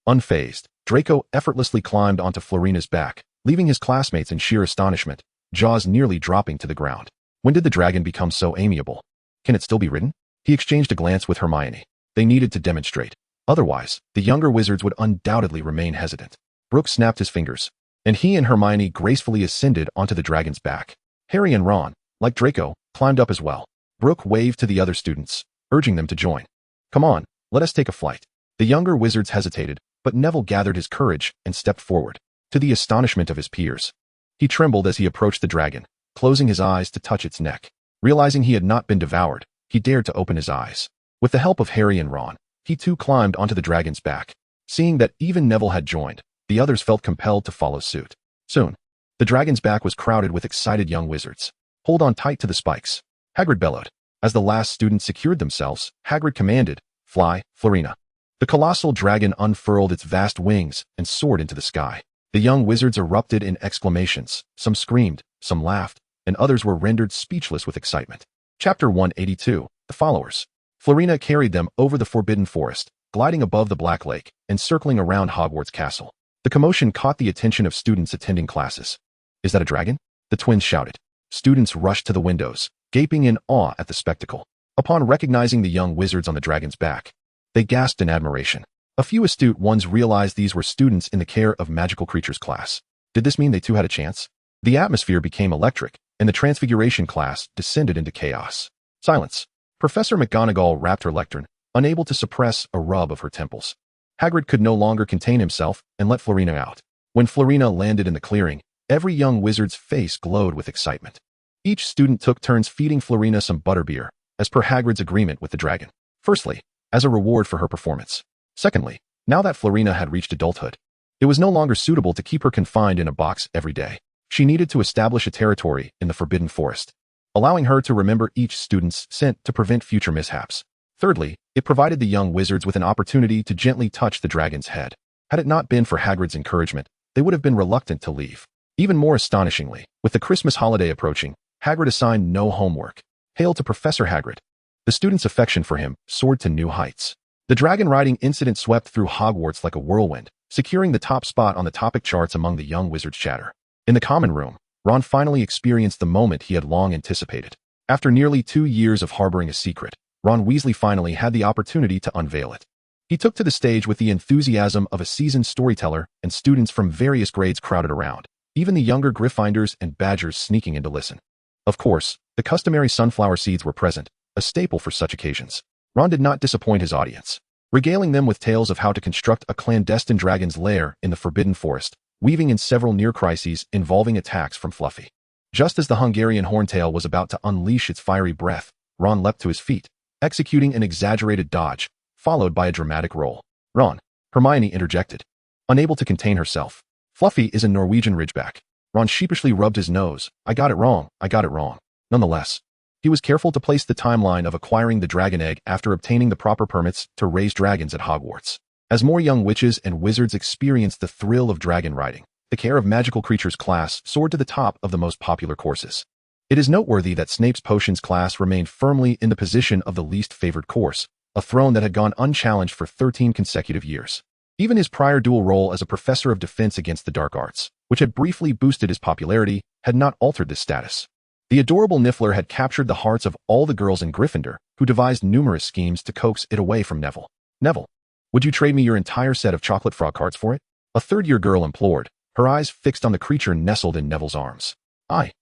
Unfazed, Draco effortlessly climbed onto Florina's back, leaving his classmates in sheer astonishment, jaws nearly dropping to the ground. When did the dragon become so amiable? Can it still be ridden? He exchanged a glance with Hermione. They needed to demonstrate. Otherwise, the younger wizards would undoubtedly remain hesitant. Brook snapped his fingers, and he and Hermione gracefully ascended onto the dragon's back. Harry and Ron, like Draco, climbed up as well. Brook waved to the other students, urging them to join. Come on, let us take a flight. The younger wizards hesitated, but Neville gathered his courage and stepped forward. To the astonishment of his peers, he trembled as he approached the dragon, closing his eyes to touch its neck. Realizing he had not been devoured, he dared to open his eyes. With the help of Harry and Ron, he too climbed onto the dragon's back. Seeing that even Neville had joined, the others felt compelled to follow suit. Soon, the dragon's back was crowded with excited young wizards. Hold on tight to the spikes, Hagrid bellowed. As the last students secured themselves, Hagrid commanded, Fly, Florina. The colossal dragon unfurled its vast wings and soared into the sky. The young wizards erupted in exclamations. Some screamed, some laughed, and others were rendered speechless with excitement. Chapter 182, The Followers. Florina carried them over the Forbidden Forest, gliding above the Black Lake and circling around Hogwarts Castle. The commotion caught the attention of students attending classes. Is that a dragon? The twins shouted. Students rushed to the windows, gaping in awe at the spectacle. Upon recognizing the young wizards on the dragon's back, they gasped in admiration. A few astute ones realized these were students in the Care of Magical Creatures class. Did this mean they too had a chance? The atmosphere became electric, and the Transfiguration class descended into chaos. Silence. Professor McGonagall rapped her lectern, unable to suppress a rub of her temples. Hagrid could no longer contain himself and let Florina out. When Florina landed in the clearing, every young wizard's face glowed with excitement. Each student took turns feeding Florina some butterbeer, as per Hagrid's agreement with the dragon. Firstly, as a reward for her performance. Secondly, now that Florina had reached adulthood, it was no longer suitable to keep her confined in a box every day. She needed to establish a territory in the Forbidden Forest, allowing her to remember each student's scent to prevent future mishaps. Thirdly, it provided the young wizards with an opportunity to gently touch the dragon's head. Had it not been for Hagrid's encouragement, they would have been reluctant to leave. Even more astonishingly, with the Christmas holiday approaching, Hagrid assigned no homework. Hail to Professor Hagrid. The students' affection for him soared to new heights. The dragon-riding incident swept through Hogwarts like a whirlwind, securing the top spot on the topic charts among the young wizards' chatter. In the common room, Ron finally experienced the moment he had long anticipated. After nearly 2 years of harboring a secret, Ron Weasley finally had the opportunity to unveil it. He took to the stage with the enthusiasm of a seasoned storyteller, and students from various grades crowded around, even the younger Gryffindors and Badgers sneaking in to listen. Of course, the customary sunflower seeds were present, a staple for such occasions. Ron did not disappoint his audience, regaling them with tales of how to construct a clandestine dragon's lair in the Forbidden Forest, weaving in several near crises involving attacks from Fluffy. Just as the Hungarian horntail was about to unleash its fiery breath, Ron leapt to his feet, executing an exaggerated dodge, followed by a dramatic roll. Ron, Hermione interjected, unable to contain herself. Fluffy is a Norwegian Ridgeback. Ron sheepishly rubbed his nose. I got it wrong. Nonetheless, he was careful to place the timeline of acquiring the dragon egg after obtaining the proper permits to raise dragons at Hogwarts. As more young witches and wizards experienced the thrill of dragon riding, the care of magical creatures class soared to the top of the most popular courses. It is noteworthy that Snape's potions class remained firmly in the position of the least favored course, a throne that had gone unchallenged for 13 consecutive years. Even his prior dual role as a professor of defense against the dark arts, which had briefly boosted his popularity, had not altered this status. The adorable Niffler had captured the hearts of all the girls in Gryffindor, who devised numerous schemes to coax it away from Neville. Neville, would you trade me your entire set of chocolate frog carts for it? A third-year girl implored, her eyes fixed on the creature nestled in Neville's arms. I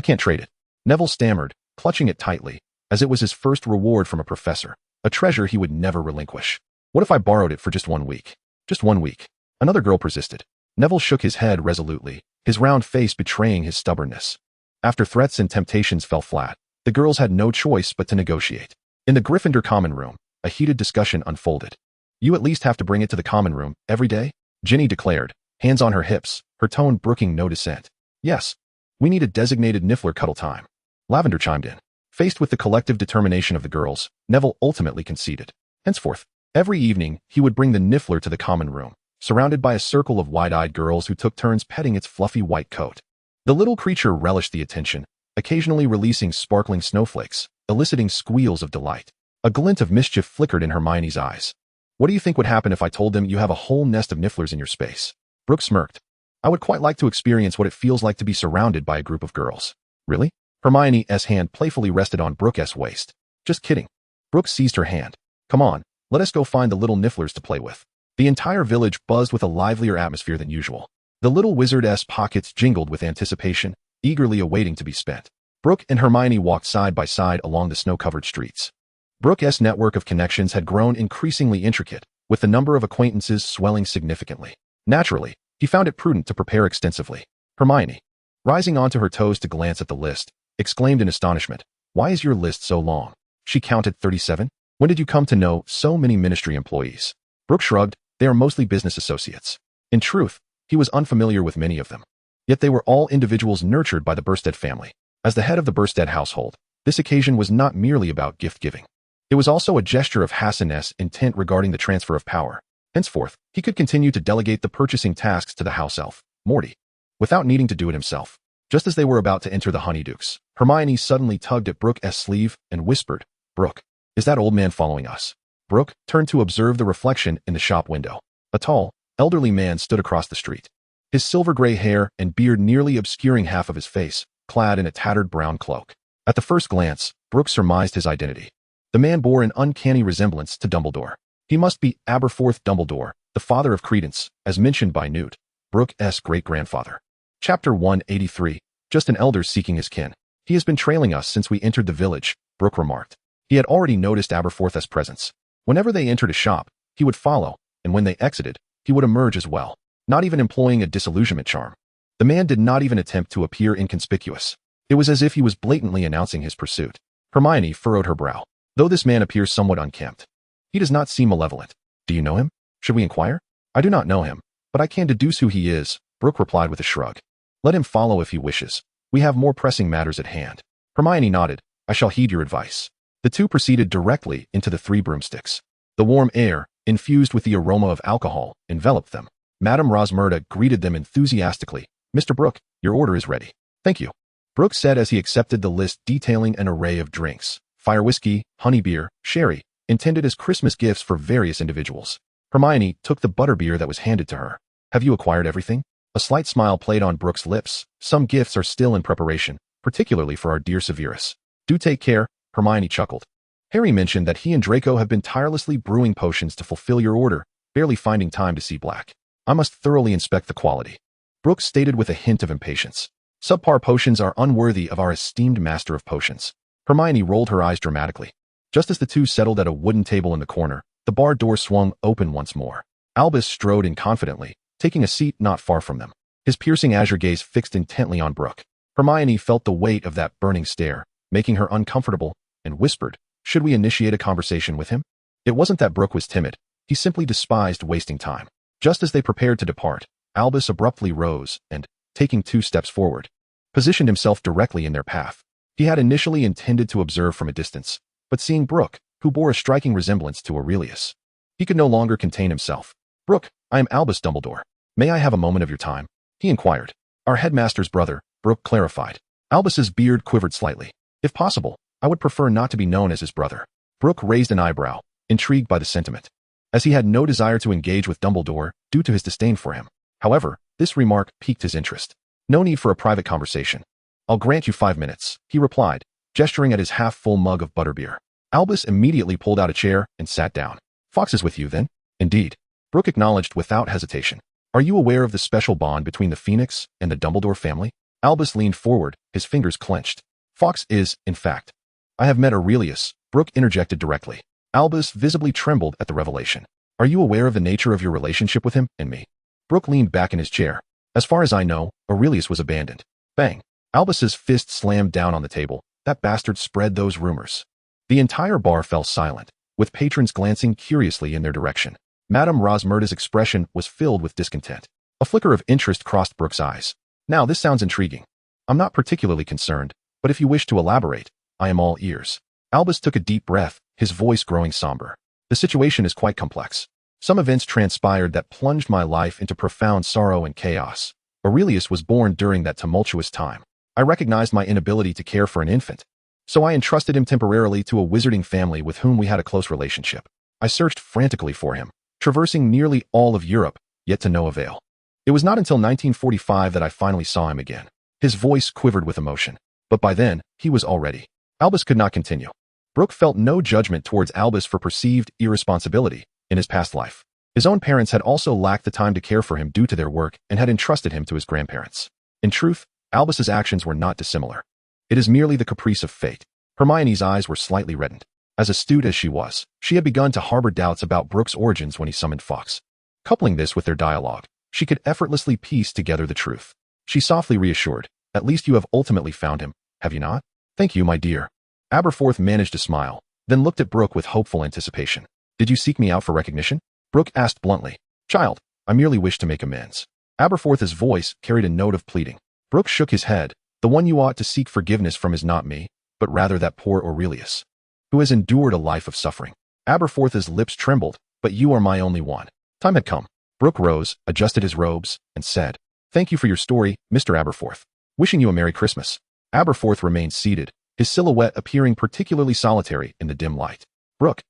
can't trade it. Neville stammered, clutching it tightly, as it was his first reward from a professor, a treasure he would never relinquish. What if I borrowed it for just 1 week? Just 1 week. Another girl persisted. Neville shook his head resolutely, his round face betraying his stubbornness. After threats and temptations fell flat, the girls had no choice but to negotiate. In the Gryffindor common room, a heated discussion unfolded. You at least have to bring it to the common room every day? Ginny declared, hands on her hips, her tone brooking no dissent. Yes. We need a designated Niffler cuddle time. Lavender chimed in. Faced with the collective determination of the girls, Neville ultimately conceded. Henceforth, every evening, he would bring the Niffler to the common room, surrounded by a circle of wide-eyed girls who took turns petting its fluffy white coat. The little creature relished the attention, occasionally releasing sparkling snowflakes, eliciting squeals of delight. A glint of mischief flickered in Hermione's eyes. What do you think would happen if I told them you have a whole nest of Nifflers in your space? Brook smirked. I would quite like to experience what it feels like to be surrounded by a group of girls. Really? Hermione's hand playfully rested on Brook's waist. Just kidding. Brook seized her hand. Come on, let us go find the little Nifflers to play with. The entire village buzzed with a livelier atmosphere than usual. The little wizard's pockets jingled with anticipation, eagerly awaiting to be spent. Brook and Hermione walked side by side along the snow-covered streets. Brook's network of connections had grown increasingly intricate, with the number of acquaintances swelling significantly. Naturally, he found it prudent to prepare extensively. Hermione, rising onto her toes to glance at the list, exclaimed in astonishment, "Why is your list so long?" She counted 37. When did you come to know so many ministry employees? Brook shrugged. They are mostly business associates. In truth, he was unfamiliar with many of them. Yet they were all individuals nurtured by the Burstead family. As the head of the Burstead household, this occasion was not merely about gift-giving. It was also a gesture of Hassan's intent regarding the transfer of power. Henceforth, he could continue to delegate the purchasing tasks to the house elf, Morty, without needing to do it himself. Just as they were about to enter the Honeydukes, Hermione suddenly tugged at Brook's sleeve and whispered, "Brook, is that old man following us?" Brook turned to observe the reflection in the shop window. A tall, elderly man stood across the street, his silver-gray hair and beard nearly obscuring half of his face, clad in a tattered brown cloak. At the first glance, Brook surmised his identity. The man bore an uncanny resemblance to Dumbledore. He must be Aberforth Dumbledore, the father of Credence, as mentioned by Newt, Brook's great-grandfather. Chapter 183, Just an elder seeking his kin. He has been trailing us since we entered the village, Brook remarked. He had already noticed Aberforth's presence. Whenever they entered a shop, he would follow, and when they exited, he would emerge as well, not even employing a disillusionment charm. The man did not even attempt to appear inconspicuous. It was as if he was blatantly announcing his pursuit. Hermione furrowed her brow. Though this man appears somewhat unkempt, he does not seem malevolent. Do you know him? Should we inquire? I do not know him, but I can deduce who he is, Brook replied with a shrug. Let him follow if he wishes. We have more pressing matters at hand. Hermione nodded. I shall heed your advice. The two proceeded directly into the three broomsticks. The warm air, infused with the aroma of alcohol, enveloped them. Madame Rosmerta greeted them enthusiastically. Mr. Brook, your order is ready. Thank you. Brook said as he accepted the list detailing an array of drinks. Fire whiskey, honey beer, sherry, intended as Christmas gifts for various individuals. Hermione took the butterbeer that was handed to her. Have you acquired everything? A slight smile played on Brook's lips. Some gifts are still in preparation, particularly for our dear Severus. Do take care, Hermione chuckled. Harry mentioned that he and Draco have been tirelessly brewing potions to fulfill your order, barely finding time to see black. I must thoroughly inspect the quality. Brook stated with a hint of impatience. Subpar potions are unworthy of our esteemed master of potions. Hermione rolled her eyes dramatically. Just as the two settled at a wooden table in the corner, the bar door swung open once more. Albus strode in confidently, taking a seat not far from them, his piercing azure gaze fixed intently on Brook. Hermione felt the weight of that burning stare, making her uncomfortable and whispered, "Should we initiate a conversation with him?" It wasn't that Brook was timid. He simply despised wasting time. Just as they prepared to depart, Albus abruptly rose and, taking 2 steps forward, positioned himself directly in their path. He had initially intended to observe from a distance, but seeing Brook, who bore a striking resemblance to Aurelius, he could no longer contain himself. "Brook, I am Albus Dumbledore. May I have a moment of your time?" he inquired. "Our headmaster's brother," Brook clarified. Albus's beard quivered slightly. "If possible, I would prefer not to be known as his brother." Brook raised an eyebrow, intrigued by the sentiment, as he had no desire to engage with Dumbledore due to his disdain for him. However, this remark piqued his interest. "No need for a private conversation. I'll grant you 5 minutes," he replied, gesturing at his half-full mug of butterbeer. Albus immediately pulled out a chair and sat down. "Fawkes is with you, then?" "Indeed," Brook acknowledged without hesitation. "Are you aware of the special bond between the Phoenix and the Dumbledore family?" Albus leaned forward, his fingers clenched. "Fawkes is, in fact." "I have met Aurelius," Brook interjected directly. Albus visibly trembled at the revelation. "Are you aware of the nature of your relationship with him and me?" Brook leaned back in his chair. "As far as I know, Aurelius was abandoned." Bang! Albus's fist slammed down on the table. "That bastard spread those rumors." The entire bar fell silent, with patrons glancing curiously in their direction. Madame Rosmerta's expression was filled with discontent. A flicker of interest crossed Brook's eyes. "Now this sounds intriguing. I'm not particularly concerned, but if you wish to elaborate, I am all ears." Albus took a deep breath, his voice growing somber. "The situation is quite complex. Some events transpired that plunged my life into profound sorrow and chaos. Aurelius was born during that tumultuous time. I recognized my inability to care for an infant, so I entrusted him temporarily to a wizarding family with whom we had a close relationship. I searched frantically for him, traversing nearly all of Europe, yet to no avail. It was not until 1945 that I finally saw him again." His voice quivered with emotion. "But by then, he was already." Albus could not continue. Brook felt no judgment towards Albus for perceived irresponsibility in his past life. His own parents had also lacked the time to care for him due to their work and had entrusted him to his grandparents. In truth, Albus's actions were not dissimilar. It is merely the caprice of fate. Hermione's eyes were slightly reddened. As astute as she was, she had begun to harbor doubts about Brook's origins when he summoned Fawkes. Coupling this with their dialogue, she could effortlessly piece together the truth. She softly reassured, "At least you have ultimately found him, have you not?" "Thank you, my dear." Aberforth managed to smile, then looked at Brook with hopeful anticipation. "Did you seek me out for recognition?" Brook asked bluntly. "Child, I merely wish to make amends." Aberforth's voice carried a note of pleading. Brook shook his head. "The one you ought to seek forgiveness from is not me, but rather that poor Aurelius, who has endured a life of suffering." Aberforth's lips trembled. "But you are my only one." Time had come. Brook rose, adjusted his robes, and said, "Thank you for your story, Mr. Aberforth. Wishing you a Merry Christmas." Aberforth remained seated, his silhouette appearing particularly solitary in the dim light. "Brook,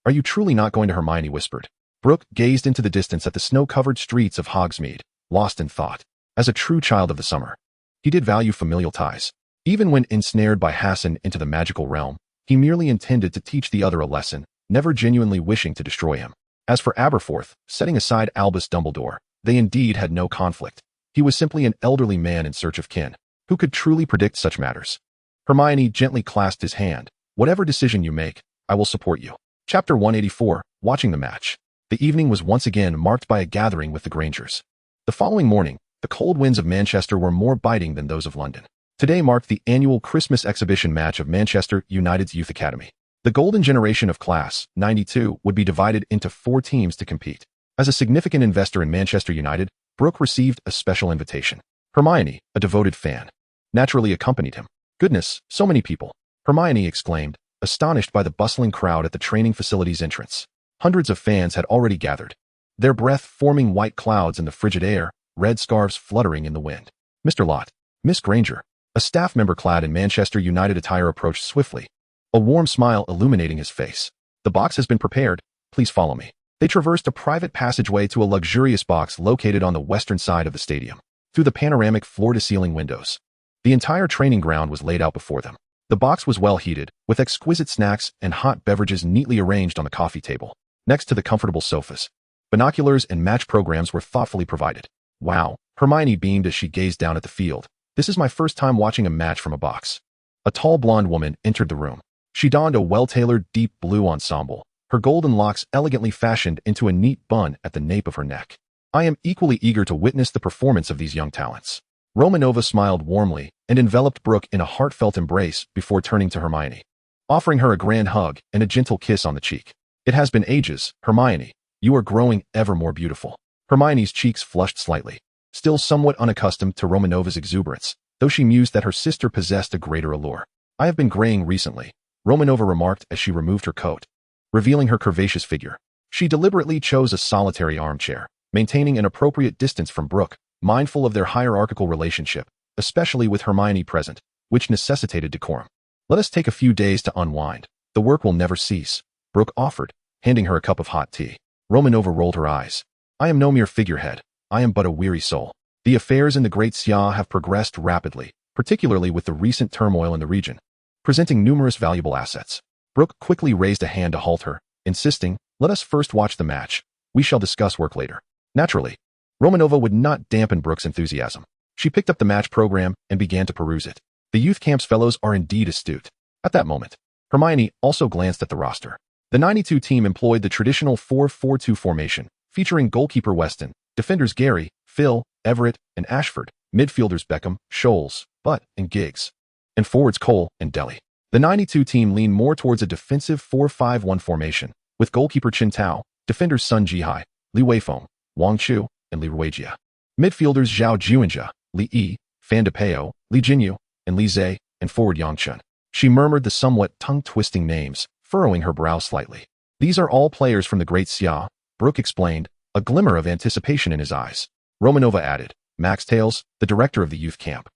are you truly not going to?" Hermione whispered. Brook gazed into the distance at the snow-covered streets of Hogsmeade, lost in thought. As a true child of the summer, he did value familial ties. Even when ensnared by Hassan into the magical realm, he merely intended to teach the other a lesson, never genuinely wishing to destroy him. As for Aberforth, setting aside Albus Dumbledore, they indeed had no conflict. He was simply an elderly man in search of kin. Who could truly predict such matters? Hermione gently clasped his hand. "Whatever decision you make, I will support you." Chapter 184, Watching the Match. The evening was once again marked by a gathering with the Grangers. The following morning, the cold winds of Manchester were more biting than those of London. Today marked the annual Christmas exhibition match of Manchester United's Youth Academy. The golden generation of Class 92 would be divided into 4 teams to compete. As a significant investor in Manchester United, Brook received a special invitation. Hermione, a devoted fan, naturally accompanied him. "Goodness, so many people!" Hermione exclaimed, astonished by the bustling crowd at the training facility's entrance. Hundreds of fans had already gathered, their breath forming white clouds in the frigid air, red scarves fluttering in the wind. Mr. Lott, Miss Granger, a staff member clad in Manchester United attire approached swiftly, a warm smile illuminating his face. "The box has been prepared. Please follow me." They traversed a private passageway to a luxurious box located on the western side of the stadium. Through the panoramic floor-to-ceiling windows, the entire training ground was laid out before them. The box was well heated, with exquisite snacks and hot beverages neatly arranged on the coffee table, next to the comfortable sofas. Binoculars and match programs were thoughtfully provided. "Wow," Hermione beamed as she gazed down at the field. "This is my first time watching a match from a box." A tall blonde woman entered the room. She donned a well-tailored deep blue ensemble, her golden locks elegantly fashioned into a neat bun at the nape of her neck. "I am equally eager to witness the performance of these young talents." Romanova smiled warmly and enveloped Brook in a heartfelt embrace before turning to Hermione. offering her a grand hug and a gentle kiss on the cheek. It has been ages, Hermione. You are growing ever more beautiful. Hermione's cheeks flushed slightly, still somewhat unaccustomed to Romanova's exuberance, though she mused that her sister possessed a greater allure. I have been graying recently, Romanova remarked as she removed her coat, revealing her curvaceous figure. She deliberately chose a solitary armchair, maintaining an appropriate distance from Brook, mindful of their hierarchical relationship, especially with Hermione present, which necessitated decorum. Let us take a few days to unwind. The work will never cease, Brook offered, handing her a cup of hot tea. Romanova rolled her eyes. I am no mere figurehead. I am but a weary soul. The affairs in the Great Xia have progressed rapidly, particularly with the recent turmoil in the region, presenting numerous valuable assets. Brook quickly raised a hand to halt her, insisting, let us first watch the match. We shall discuss work later. Naturally, Romanova would not dampen Brook's enthusiasm. She picked up the match program and began to peruse it. The youth camp's fellows are indeed astute. At that moment, Hermione also glanced at the roster. The 92 team employed the traditional 4-4-2 formation, featuring goalkeeper Weston, defenders Gary, Phil, Everett, and Ashford, midfielders Beckham, Scholes, Butt, and Giggs, and forwards Cole and Delhi. The 92 team leaned more towards a defensive 4-5-1 formation, with goalkeeper Chen Tao, defenders Sun Jihai, Li Weifeng, Wang Chu, and Li Ruijia. Midfielders Zhao Juanjia, Li Yi, Fan Depeo, Li Jinyu, and Li Zhe, and forward Yang Chun. She murmured the somewhat tongue-twisting names, furrowing her brow slightly. These are all players from the Great Xia, Brook explained, a glimmer of anticipation in his eyes. Romanova added, Max Tales, the director of the youth camp,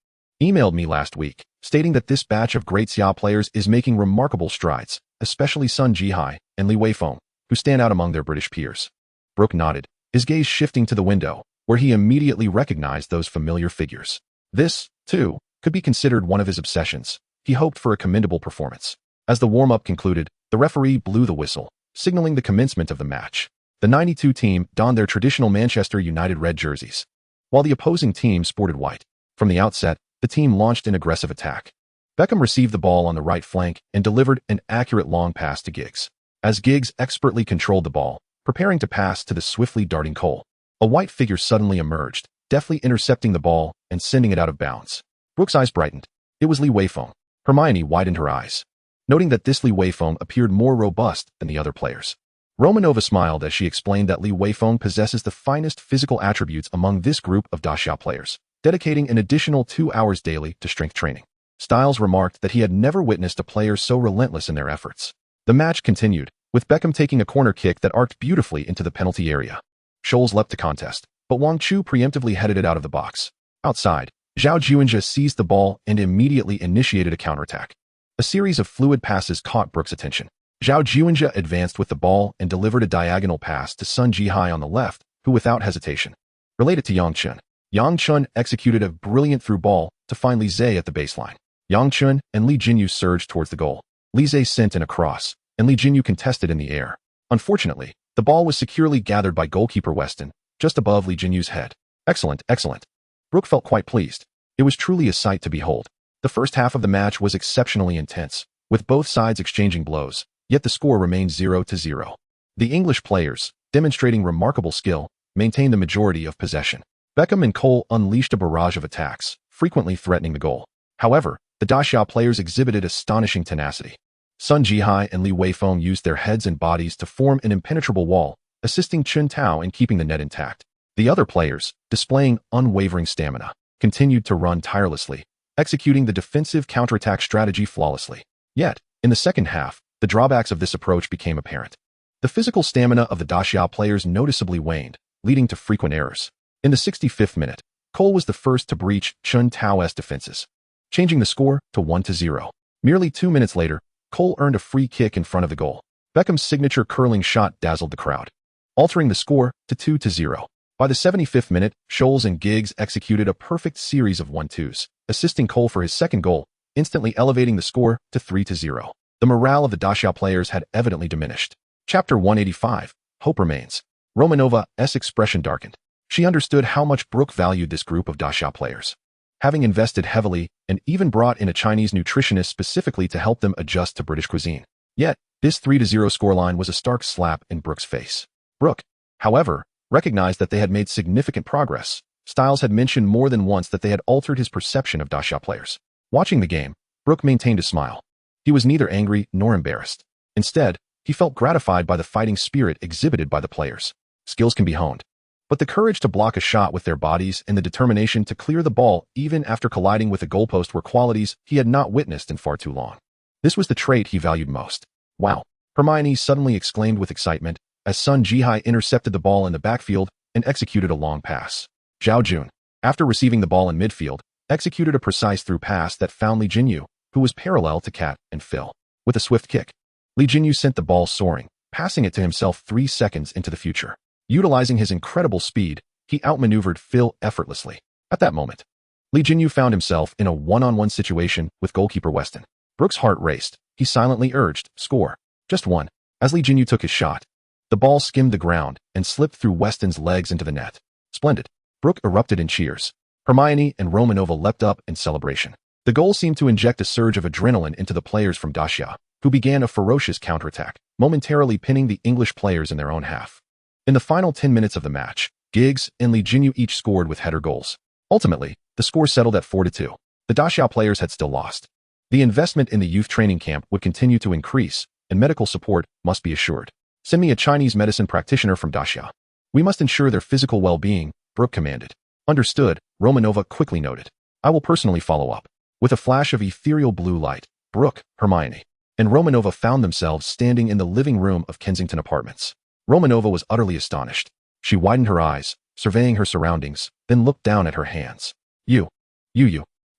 emailed me last week, stating that this batch of Great Xia players is making remarkable strides, especially Sun Jihai and Li Weifeng, who stand out among their British peers. Brook nodded, his gaze shifting to the window, where he immediately recognized those familiar figures. This, too, could be considered one of his obsessions. He hoped for a commendable performance. As the warm-up concluded, the referee blew the whistle, signaling the commencement of the match. The 92 team donned their traditional Manchester United red jerseys, while the opposing team sported white. From the outset, the team launched an aggressive attack. Beckham received the ball on the right flank and delivered an accurate long pass to Giggs. As Giggs expertly controlled the ball, preparing to pass to the swiftly darting Cole, a white figure suddenly emerged, deftly intercepting the ball and sending it out of bounds. Brook's eyes brightened. It was Li Weifeng. Hermione widened her eyes, noting that this Li Weifeng appeared more robust than the other players. Romanova smiled as she explained that Li Weifeng possesses the finest physical attributes among this group of Daxia players, dedicating an additional 2 hours daily to strength training. Styles remarked that he had never witnessed a player so relentless in their efforts. The match continued, with Beckham taking a corner kick that arced beautifully into the penalty area. Scholes leapt to contest, but Wang Chu preemptively headed it out of the box. Outside, Zhao Juanjia seized the ball and immediately initiated a counterattack. A series of fluid passes caught Brook's attention. Zhao Juanjia advanced with the ball and delivered a diagonal pass to Sun Jihai on the left, who without hesitation relayed it to Yang Chun. Yang Chun executed a brilliant through ball to find Li Zhe at the baseline. Yang Chun and Li Jinyu surged towards the goal. Li Zhe sent in a cross, and Li Jinyu contested in the air. Unfortunately, the ball was securely gathered by goalkeeper Weston, just above Li Jinyu's head. Excellent, excellent. Brook felt quite pleased. It was truly a sight to behold. The first half of the match was exceptionally intense, with both sides exchanging blows, yet the score remained 0-0. The English players, demonstrating remarkable skill, maintained the majority of possession. Beckham and Cole unleashed a barrage of attacks, frequently threatening the goal. However, the Daxia players exhibited astonishing tenacity. Sun Jihai and Li Weifeng used their heads and bodies to form an impenetrable wall, assisting Chen Tao in keeping the net intact. The other players, displaying unwavering stamina, continued to run tirelessly, executing the defensive counterattack strategy flawlessly. Yet, in the second half, the drawbacks of this approach became apparent. The physical stamina of the Daxia players noticeably waned, leading to frequent errors. In the 65th minute, Cole was the first to breach Chen Tao's defenses, changing the score to 1-0. Merely 2 minutes later, Cole earned a free kick in front of the goal. Beckham's signature curling shot dazzled the crowd, altering the score to 2-0. By the 75th minute, Scholes and Giggs executed a perfect series of 1-2s, assisting Cole for his second goal, instantly elevating the score to 3-0. The morale of the Daxia players had evidently diminished. Chapter 185, Hope Remains. Romanova's expression darkened. She understood how much Brook valued this group of Daxia players, having invested heavily and even brought in a Chinese nutritionist specifically to help them adjust to British cuisine. Yet, this 3-0 scoreline was a stark slap in Brook's face. Brook, however, recognized that they had made significant progress. Styles had mentioned more than once that they had altered his perception of Daxia players. Watching the game, Brook maintained a smile. He was neither angry nor embarrassed. Instead, he felt gratified by the fighting spirit exhibited by the players. Skills can be honed, but the courage to block a shot with their bodies and the determination to clear the ball even after colliding with a goalpost were qualities he had not witnessed in far too long. This was the trait he valued most. Wow! Hermione suddenly exclaimed with excitement as Sun Jihai intercepted the ball in the backfield and executed a long pass. Zhao Jun, after receiving the ball in midfield, executed a precise through pass that found Li Jinyu, who was parallel to Cat and Phil. With a swift kick, Li Jinyu sent the ball soaring, passing it to himself 3 seconds into the future. Utilizing his incredible speed, he outmaneuvered Phil effortlessly. At that moment, Li Jinyu found himself in a one-on-one situation with goalkeeper Weston. Brook's heart raced. He silently urged, "Score. Just one." As Li Jinyu took his shot, the ball skimmed the ground and slipped through Weston's legs into the net. Splendid. Brook erupted in cheers. Hermione and Romanova leapt up in celebration. The goal seemed to inject a surge of adrenaline into the players from Dacia, who began a ferocious counterattack, momentarily pinning the English players in their own half. In the final 10 minutes of the match, Giggs and Li Jinyu each scored with header goals. Ultimately, the score settled at 4-2. The Dacia players had still lost. The investment in the youth training camp would continue to increase, and medical support must be assured. Send me a Chinese medicine practitioner from Dacia. We must ensure their physical well-being, Brook commanded. Understood, Romanova quickly noted. I will personally follow up. With a flash of ethereal blue light, Brook, Hermione, and Romanova found themselves standing in the living room of Kensington Apartments. Romanova was utterly astonished. She widened her eyes, surveying her surroundings, then looked down at her hands. You.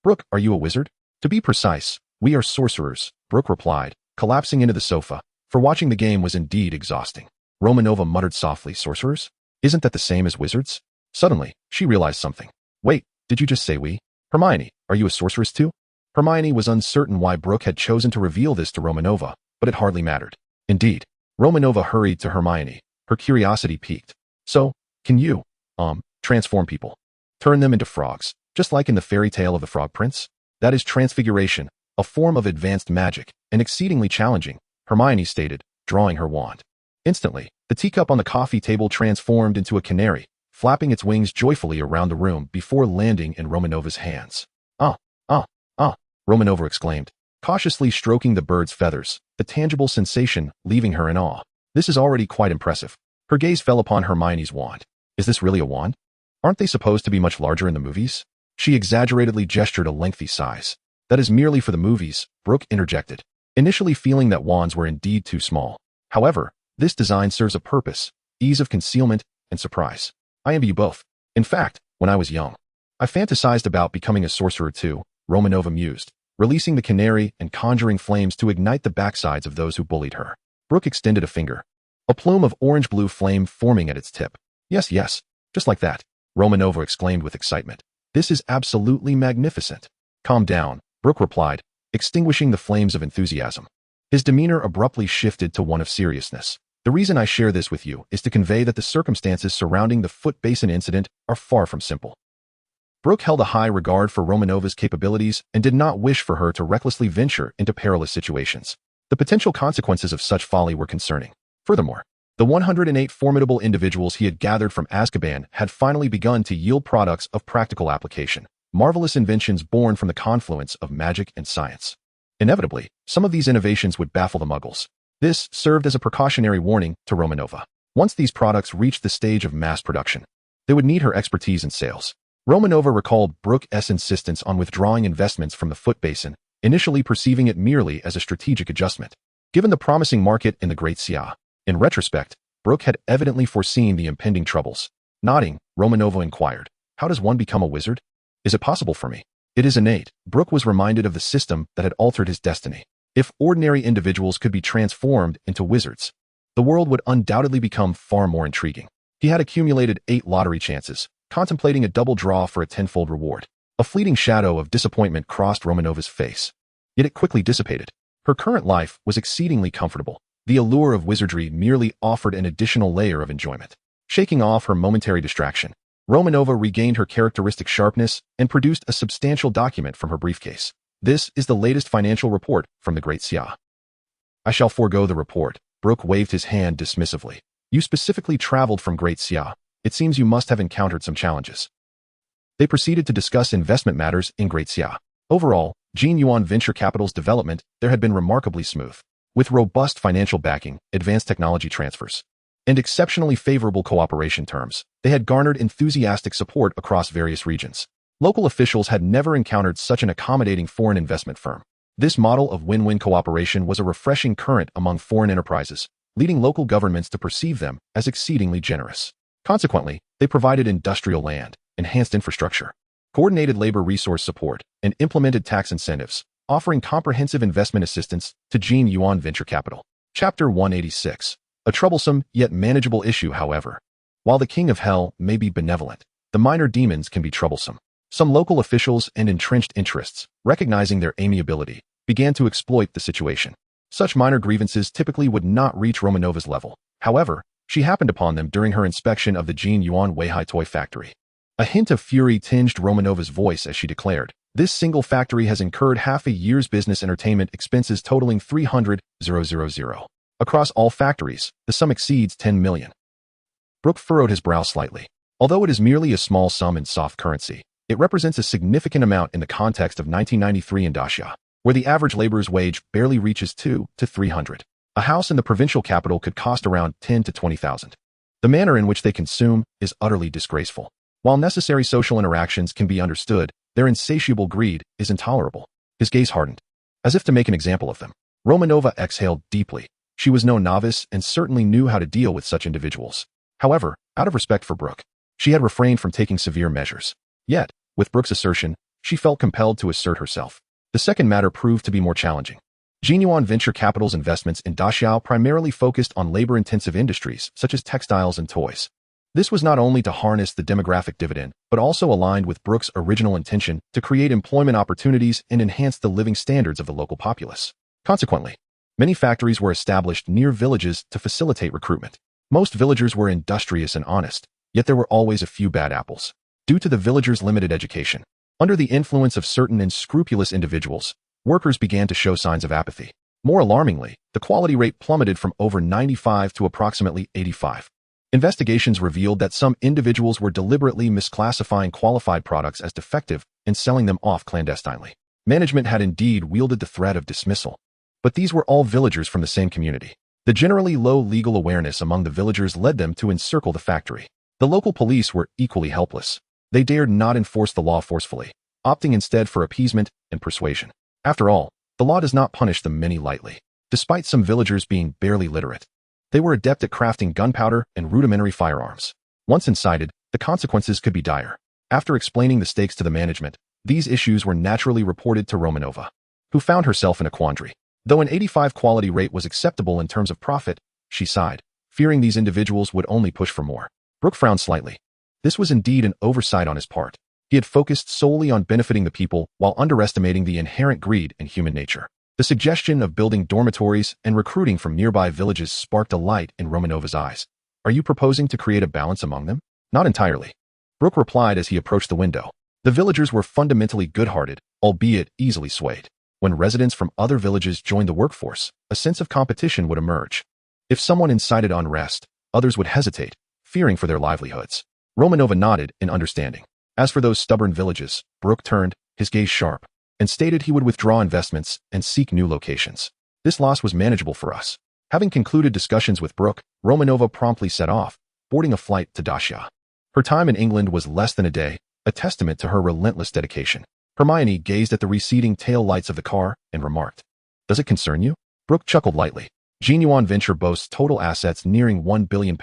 Brook, are you a wizard? To be precise, we are sorcerers, Brook replied, collapsing into the sofa, for watching the game was indeed exhausting. Romanova muttered softly, sorcerers? Isn't that the same as wizards? Suddenly, she realized something. Wait, did you just say we? Hermione, are you a sorceress too? Hermione was uncertain why Brook had chosen to reveal this to Romanova, but it hardly mattered. Indeed, Romanova hurried to Hermione, her curiosity piqued. So, can you, transform people? Turn them into frogs, just like in the fairy tale of the Frog Prince? That is transfiguration, a form of advanced magic, and exceedingly challenging, Hermione stated, drawing her wand. Instantly, the teacup on the coffee table transformed into a canary, flapping its wings joyfully around the room before landing in Romanova's hands. Romanova exclaimed, cautiously stroking the bird's feathers, the tangible sensation leaving her in awe. This is already quite impressive. Her gaze fell upon Hermione's wand. Is this really a wand? Aren't they supposed to be much larger in the movies? She exaggeratedly gestured a lengthy size. That is merely for the movies, Brook interjected, initially feeling that wands were indeed too small. However, this design serves a purpose, ease of concealment, and surprise. I envy you both. In fact, when I was young, I fantasized about becoming a sorcerer too, Romanova mused, releasing the canary and conjuring flames to ignite the backsides of those who bullied her. Brook extended a finger. A plume of orange-blue flame forming at its tip. Yes, just like that, Romanova exclaimed with excitement. This is absolutely magnificent. Calm down, Brook replied, extinguishing the flames of enthusiasm. His demeanor abruptly shifted to one of seriousness. The reason I share this with you is to convey that the circumstances surrounding the foot basin incident are far from simple. Brook held a high regard for Romanova's capabilities and did not wish for her to recklessly venture into perilous situations. The potential consequences of such folly were concerning. Furthermore, the 108 formidable individuals he had gathered from Azkaban had finally begun to yield products of practical application, marvelous inventions born from the confluence of magic and science. Inevitably, some of these innovations would baffle the Muggles. This served as a precautionary warning to Romanova. Once these products reached the stage of mass production, they would need her expertise in sales. Romanova recalled Brook's insistence on withdrawing investments from the foot basin, initially perceiving it merely as a strategic adjustment. Given the promising market in the Great Sia, in retrospect, Brook had evidently foreseen the impending troubles. Nodding, Romanova inquired, how does one become a wizard? Is it possible for me? It is innate. Brook was reminded of the system that had altered his destiny. If ordinary individuals could be transformed into wizards, the world would undoubtedly become far more intriguing. He had accumulated 8 lottery chances, contemplating a double draw for a 10-fold reward. A fleeting shadow of disappointment crossed Romanova's face. Yet it quickly dissipated. Her current life was exceedingly comfortable. The allure of wizardry merely offered an additional layer of enjoyment. Shaking off her momentary distraction, Romanova regained her characteristic sharpness and produced a substantial document from her briefcase. This is the latest financial report from the Great Sia. I shall forego the report. Brook waved his hand dismissively. You specifically traveled from Great Sia. It seems you must have encountered some challenges. They proceeded to discuss investment matters in Great Sia. Overall, Jin Yuan Venture Capital's development there had been remarkably smooth, with robust financial backing, advanced technology transfers, and exceptionally favorable cooperation terms. They had garnered enthusiastic support across various regions. Local officials had never encountered such an accommodating foreign investment firm. This model of win-win cooperation was a refreshing current among foreign enterprises, leading local governments to perceive them as exceedingly generous. Consequently, they provided industrial land, enhanced infrastructure, coordinated labor resource support, and implemented tax incentives, offering comprehensive investment assistance to Jin Yuan Venture Capital. Chapter 186. A troublesome yet manageable issue, however. While the King of Hell may be benevolent, the minor demons can be troublesome. Some local officials and entrenched interests, recognizing their amiability, began to exploit the situation. Such minor grievances typically would not reach Romanova's level. However, she happened upon them during her inspection of the Jin Yuan Weihai toy factory. A hint of fury tinged Romanova's voice as she declared, "This single factory has incurred half a year's business entertainment expenses totaling 300,000. Across all factories, the sum exceeds 10 million. Brook furrowed his brow slightly. Although it is merely a small sum in soft currency, it represents a significant amount in the context of 1993 in Daxia, where the average laborer's wage barely reaches 2 to 300. A house in the provincial capital could cost around 10 to 20,000. The manner in which they consume is utterly disgraceful. While necessary social interactions can be understood, their insatiable greed is intolerable." His gaze hardened, as if to make an example of them. Romanova exhaled deeply. She was no novice and certainly knew how to deal with such individuals. However, out of respect for Brook, she had refrained from taking severe measures. Yet, with Brook's assertion, she felt compelled to assert herself. The second matter proved to be more challenging. Jin Yuan Venture Capital's investments in Daxiao primarily focused on labor-intensive industries such as textiles and toys. This was not only to harness the demographic dividend, but also aligned with Brook's original intention to create employment opportunities and enhance the living standards of the local populace. Consequently, many factories were established near villages to facilitate recruitment. Most villagers were industrious and honest, yet there were always a few bad apples. Due to the villagers' limited education, under the influence of certain unscrupulous individuals, workers began to show signs of apathy. More alarmingly, the quality rate plummeted from over 95 to approximately 85. Investigations revealed that some individuals were deliberately misclassifying qualified products as defective and selling them off clandestinely. Management had indeed wielded the threat of dismissal. But these were all villagers from the same community. The generally low legal awareness among the villagers led them to encircle the factory. The local police were equally helpless. They dared not enforce the law forcefully, opting instead for appeasement and persuasion. After all, the law does not punish the many lightly. Despite some villagers being barely literate, they were adept at crafting gunpowder and rudimentary firearms. Once incited, the consequences could be dire. After explaining the stakes to the management, these issues were naturally reported to Romanova, who found herself in a quandary. Though an 85 quality rate was acceptable in terms of profit, she sighed, fearing these individuals would only push for more. Brook frowned slightly. This was indeed an oversight on his part. He had focused solely on benefiting the people while underestimating the inherent greed in human nature. The suggestion of building dormitories and recruiting from nearby villages sparked a light in Romanova's eyes. "Are you proposing to create a balance among them?" "Not entirely," Brook replied as he approached the window. The villagers were fundamentally good-hearted, albeit easily swayed. When residents from other villages joined the workforce, a sense of competition would emerge. If someone incited unrest, others would hesitate, fearing for their livelihoods. Romanova nodded in understanding. As for those stubborn villages, Brook turned, his gaze sharp, and stated he would withdraw investments and seek new locations. "This loss was manageable for us." Having concluded discussions with Brook, Romanova promptly set off, boarding a flight to Daxia. Her time in England was less than a day, a testament to her relentless dedication. Hermione gazed at the receding tail lights of the car and remarked, "Does it concern you?" Brook chuckled lightly. Jin Yuan Venture boasts total assets nearing £1 billion,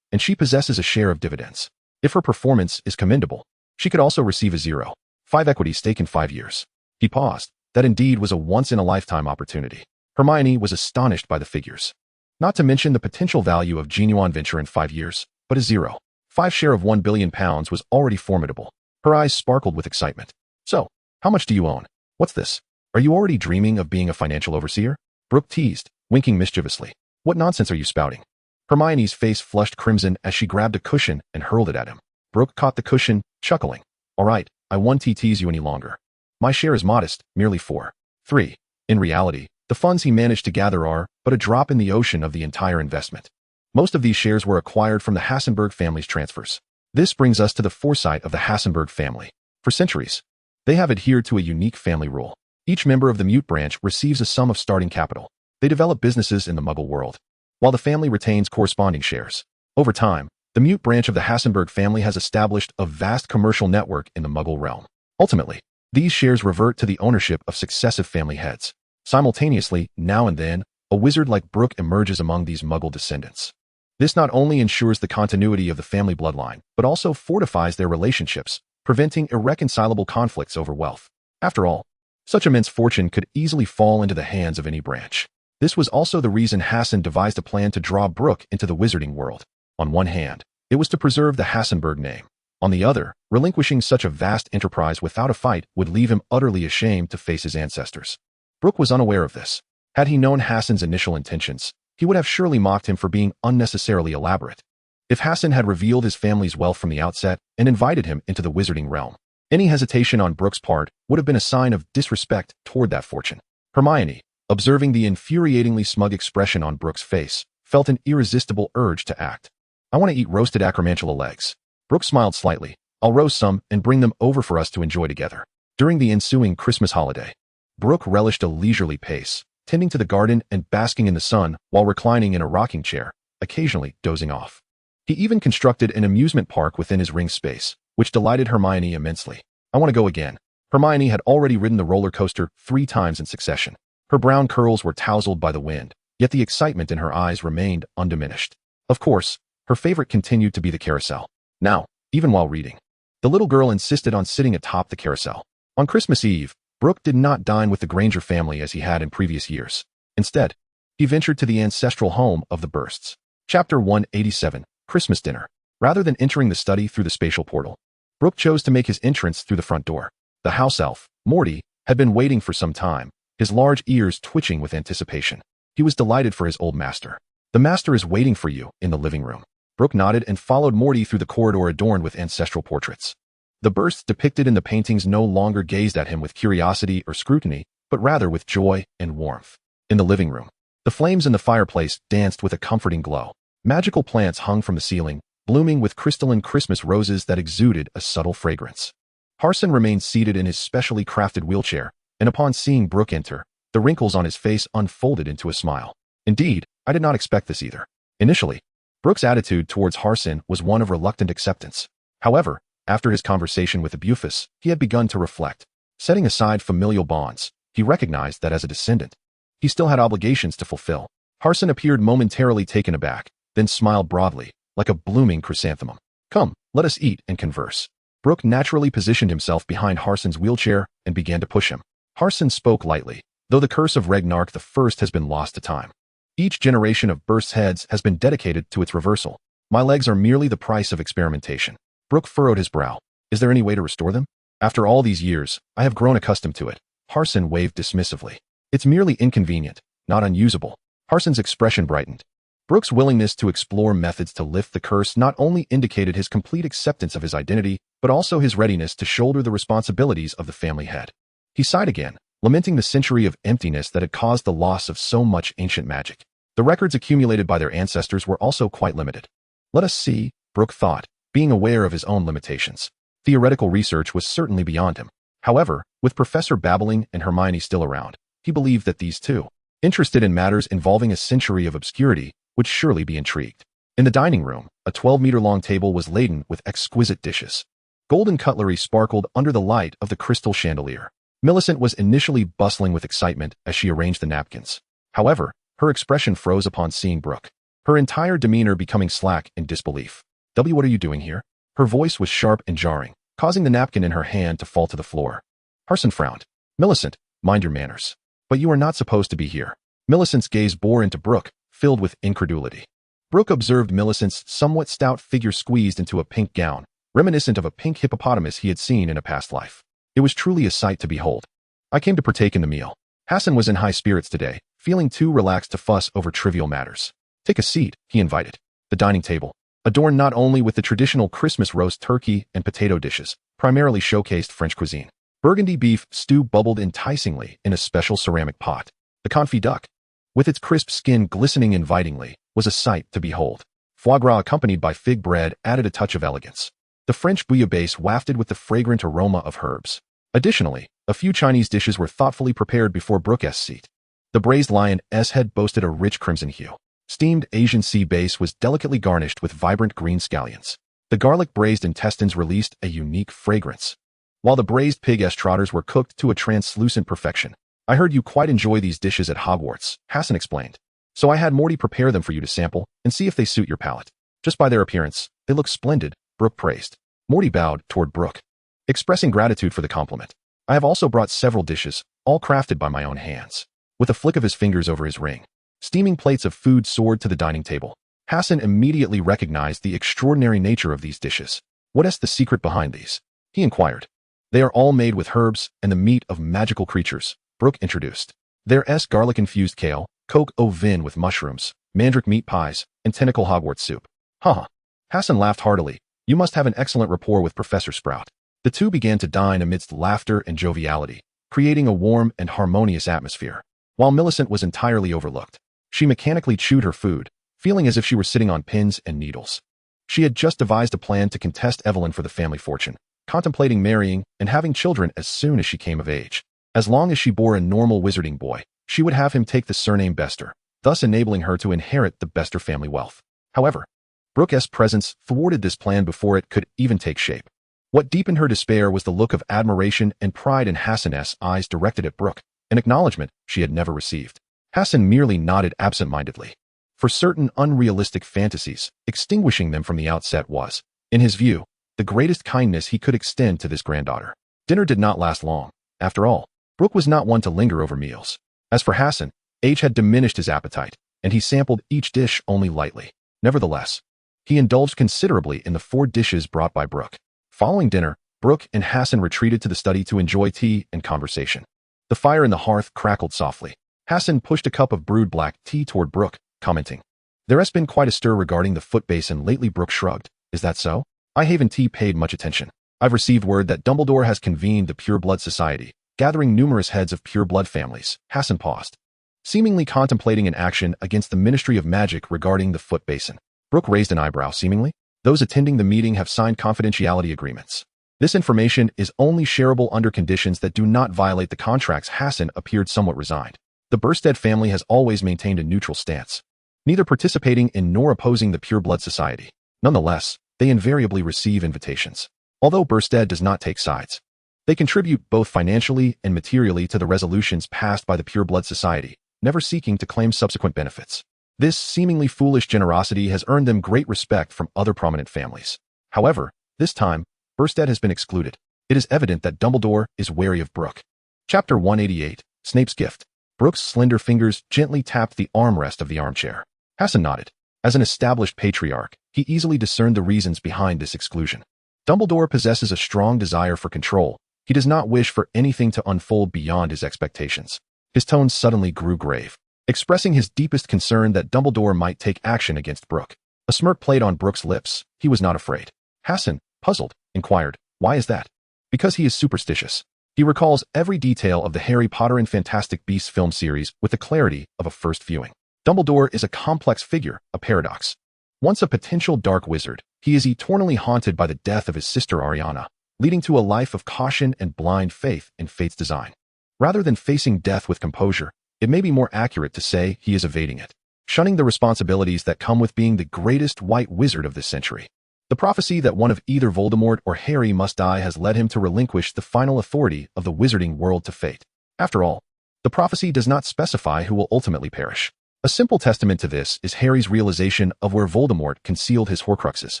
and she possesses a share of dividends. If her performance is commendable, she could also receive a 0.5 equity stake in 5 years. He paused. That indeed was a once-in-a-lifetime opportunity. Hermione was astonished by the figures. Not to mention the potential value of Jin Yuan Venture in 5 years, but a 0.5 share of £1 billion was already formidable. Her eyes sparkled with excitement. "So, how much do you own? What's this? Are you already dreaming of being a financial overseer?" Brook teased, winking mischievously. "What nonsense are you spouting?" Hermione's face flushed crimson as she grabbed a cushion and hurled it at him. Brook caught the cushion, chuckling. "All right, I won't tease you any longer. My share is modest, merely 4.3. In reality, the funds he managed to gather are but a drop in the ocean of the entire investment. Most of these shares were acquired from the Hassenberg family's transfers. This brings us to the foresight of the Hassenberg family. For centuries, they have adhered to a unique family rule. Each member of the Mute branch receives a sum of starting capital. They develop businesses in the Muggle world, while the family retains corresponding shares. Over time, the Mute branch of the Hassenberg family has established a vast commercial network in the Muggle realm. Ultimately, these shares revert to the ownership of successive family heads. Simultaneously, now and then, a wizard like Brook emerges among these Muggle descendants. This not only ensures the continuity of the family bloodline, but also fortifies their relationships, preventing irreconcilable conflicts over wealth. After all, such immense fortune could easily fall into the hands of any branch. This was also the reason Hassen devised a plan to draw Brook into the wizarding world. On one hand, it was to preserve the Hassenberg name. On the other, relinquishing such a vast enterprise without a fight would leave him utterly ashamed to face his ancestors. Brook was unaware of this. Had he known Hassen's initial intentions, he would have surely mocked him for being unnecessarily elaborate. If Hassen had revealed his family's wealth from the outset and invited him into the wizarding realm, any hesitation on Brook's part would have been a sign of disrespect toward that fortune. Hermione, observing the infuriatingly smug expression on Brook's face, felt an irresistible urge to act. "I want to eat roasted acromantula legs." Brook smiled slightly. "I'll roast some and bring them over for us to enjoy together." During the ensuing Christmas holiday, Brook relished a leisurely pace, tending to the garden and basking in the sun while reclining in a rocking chair, occasionally dozing off. He even constructed an amusement park within his ring space, which delighted Hermione immensely. "I want to go again." Hermione had already ridden the roller coaster 3 times in succession. Her brown curls were tousled by the wind, yet the excitement in her eyes remained undiminished. Of course, her favorite continued to be the carousel. Now, even while reading, the little girl insisted on sitting atop the carousel. On Christmas Eve, Brook did not dine with the Granger family as he had in previous years. Instead, he ventured to the ancestral home of the Bursts. Chapter 187, Christmas Dinner. Rather than entering the study through the spatial portal, Brook chose to make his entrance through the front door. The house elf, Morty, had been waiting for some time, his large ears twitching with anticipation. He was delighted for his old master. "The master is waiting for you in the living room." Brook nodded and followed Morty through the corridor adorned with ancestral portraits. The Bursts depicted in the paintings no longer gazed at him with curiosity or scrutiny, but rather with joy and warmth. In the living room, the flames in the fireplace danced with a comforting glow. Magical plants hung from the ceiling, blooming with crystalline Christmas roses that exuded a subtle fragrance. Harson remained seated in his specially crafted wheelchair, and upon seeing Brook enter, the wrinkles on his face unfolded into a smile. "Indeed, I did not expect this either." Initially, Brook's attitude towards Harson was one of reluctant acceptance. However, after his conversation with Abufus, he had begun to reflect. Setting aside familial bonds, he recognized that as a descendant, he still had obligations to fulfill. Harson appeared momentarily taken aback, then smiled broadly, like a blooming chrysanthemum. "Come, let us eat and converse." Brook naturally positioned himself behind Harson's wheelchair and began to push him. Harson spoke lightly, though the curse of Regnark I has been lost to time. Each generation of Burst's heads has been dedicated to its reversal. My legs are merely the price of experimentation. Brook furrowed his brow. "Is there any way to restore them?" "After all these years, I have grown accustomed to it." Harson waved dismissively. "It's merely inconvenient, not unusable." Harson's expression brightened. Brook's willingness to explore methods to lift the curse not only indicated his complete acceptance of his identity, but also his readiness to shoulder the responsibilities of the family head. He sighed again, lamenting the century of emptiness that had caused the loss of so much ancient magic. The records accumulated by their ancestors were also quite limited. Let us see, Brook thought, being aware of his own limitations. Theoretical research was certainly beyond him. However, with Professor Babbling and Hermione still around, he believed that these two, interested in matters involving a century of obscurity, would surely be intrigued. In the dining room, a 12-meter-long table was laden with exquisite dishes. Golden cutlery sparkled under the light of the crystal chandelier. Millicent was initially bustling with excitement as she arranged the napkins. However, her expression froze upon seeing Brook, her entire demeanor becoming slack in disbelief. What are you doing here?" Her voice was sharp and jarring, causing the napkin in her hand to fall to the floor. Harson frowned. "Millicent, mind your manners. But you are not supposed to be here." Millicent's gaze bore into Brook, filled with incredulity. Brook observed Millicent's somewhat stout figure squeezed into a pink gown, reminiscent of a pink hippopotamus he had seen in a past life. It was truly a sight to behold. "I came to partake in the meal." Hassan was in high spirits today, feeling too relaxed to fuss over trivial matters. "Take a seat," he invited. The dining table, adorned not only with the traditional Christmas roast turkey and potato dishes, primarily showcased French cuisine. Burgundy beef stew bubbled enticingly in a special ceramic pot. The confit duck, with its crisp skin glistening invitingly, was a sight to behold. Foie gras accompanied by fig bread added a touch of elegance. The French bouillabaisse wafted with the fragrant aroma of herbs. Additionally, A few Chinese dishes were thoughtfully prepared before Brook's seat. The braised lion's head boasted a rich crimson hue. Steamed Asian sea base was delicately garnished with vibrant green scallions. The garlic braised intestines released a unique fragrance, while the braised pig's trotters were cooked to a translucent perfection. I heard you quite enjoy these dishes at Hogwarts, Hassan explained. So I had Morty prepare them for you to sample and see if they suit your palate. Just by their appearance, they look splendid, Brook praised. Morty bowed toward Brook, expressing gratitude for the compliment. I have also brought several dishes, all crafted by my own hands. With a flick of his fingers over his ring, steaming plates of food soared to the dining table. Hassan immediately recognized the extraordinary nature of these dishes. What is the secret behind these? He inquired. They are all made with herbs and the meat of magical creatures, Brook introduced. There's garlic-infused kale, coq au vin with mushrooms, mandrake meat pies, and tentacle Hogwarts soup. Haha. Hassan laughed heartily. You must have an excellent rapport with Professor Sprout. The two began to dine amidst laughter and joviality, creating a warm and harmonious atmosphere. While Millicent was entirely overlooked, she mechanically chewed her food, feeling as if she were sitting on pins and needles. She had just devised a plan to contest Evelyn for the family fortune, contemplating marrying and having children as soon as she came of age. As long as she bore a normal wizarding boy, she would have him take the surname Bester, thus enabling her to inherit the Bester family wealth. However, Brook's presence thwarted this plan before it could even take shape. What deepened her despair was the look of admiration and pride in Hassan's eyes directed at Brook, an acknowledgement she had never received. Hassan merely nodded absent-mindedly. For certain unrealistic fantasies, extinguishing them from the outset was, in his view, the greatest kindness he could extend to this granddaughter. Dinner did not last long. After all, Brook was not one to linger over meals. As for Hassan, age had diminished his appetite, and he sampled each dish only lightly. Nevertheless, he indulged considerably in the 4 dishes brought by Brook. Following dinner, Brook and Hassan retreated to the study to enjoy tea and conversation. The fire in the hearth crackled softly. Hassan pushed a cup of brewed black tea toward Brook, commenting. There has been quite a stir regarding the foot basin lately. Brook shrugged. Is that so? I haven't paid much attention. I've received word that Dumbledore has convened the Pure Blood Society, gathering numerous heads of pure blood families. Hassan paused, seemingly contemplating an action against the Ministry of Magic regarding the foot basin. Brook raised an eyebrow. Seemingly, those attending the meeting have signed confidentiality agreements. This information is only shareable under conditions that do not violate the contracts. Hassan appeared somewhat resigned. The Burstead family has always maintained a neutral stance, neither participating in nor opposing the Pure Blood Society. Nonetheless, they invariably receive invitations. Although Burstead does not take sides, they contribute both financially and materially to the resolutions passed by the Pure Blood Society, never seeking to claim subsequent benefits. This seemingly foolish generosity has earned them great respect from other prominent families. However, this time, Burstead has been excluded. It is evident that Dumbledore is wary of Brook. Chapter 188, Snape's Gift. Brook's slender fingers gently tapped the armrest of the armchair. Hassan nodded. As an established patriarch, he easily discerned the reasons behind this exclusion. Dumbledore possesses a strong desire for control. He does not wish for anything to unfold beyond his expectations. His tone suddenly grew grave, expressing his deepest concern that Dumbledore might take action against Brook. A smirk played on Brook's lips. He was not afraid. Hassan, puzzled, inquired, why is that? Because he is superstitious. He recalls every detail of the Harry Potter and Fantastic Beasts film series with the clarity of a first viewing. Dumbledore is a complex figure, a paradox. Once a potential dark wizard, he is eternally haunted by the death of his sister Ariana, leading to a life of caution and blind faith in fate's design. Rather than facing death with composure, it may be more accurate to say he is evading it, shunning the responsibilities that come with being the greatest white wizard of this century. The prophecy that one of either Voldemort or Harry must die has led him to relinquish the final authority of the wizarding world to fate. After all, the prophecy does not specify who will ultimately perish. A simple testament to this is Harry's realization of where Voldemort concealed his Horcruxes.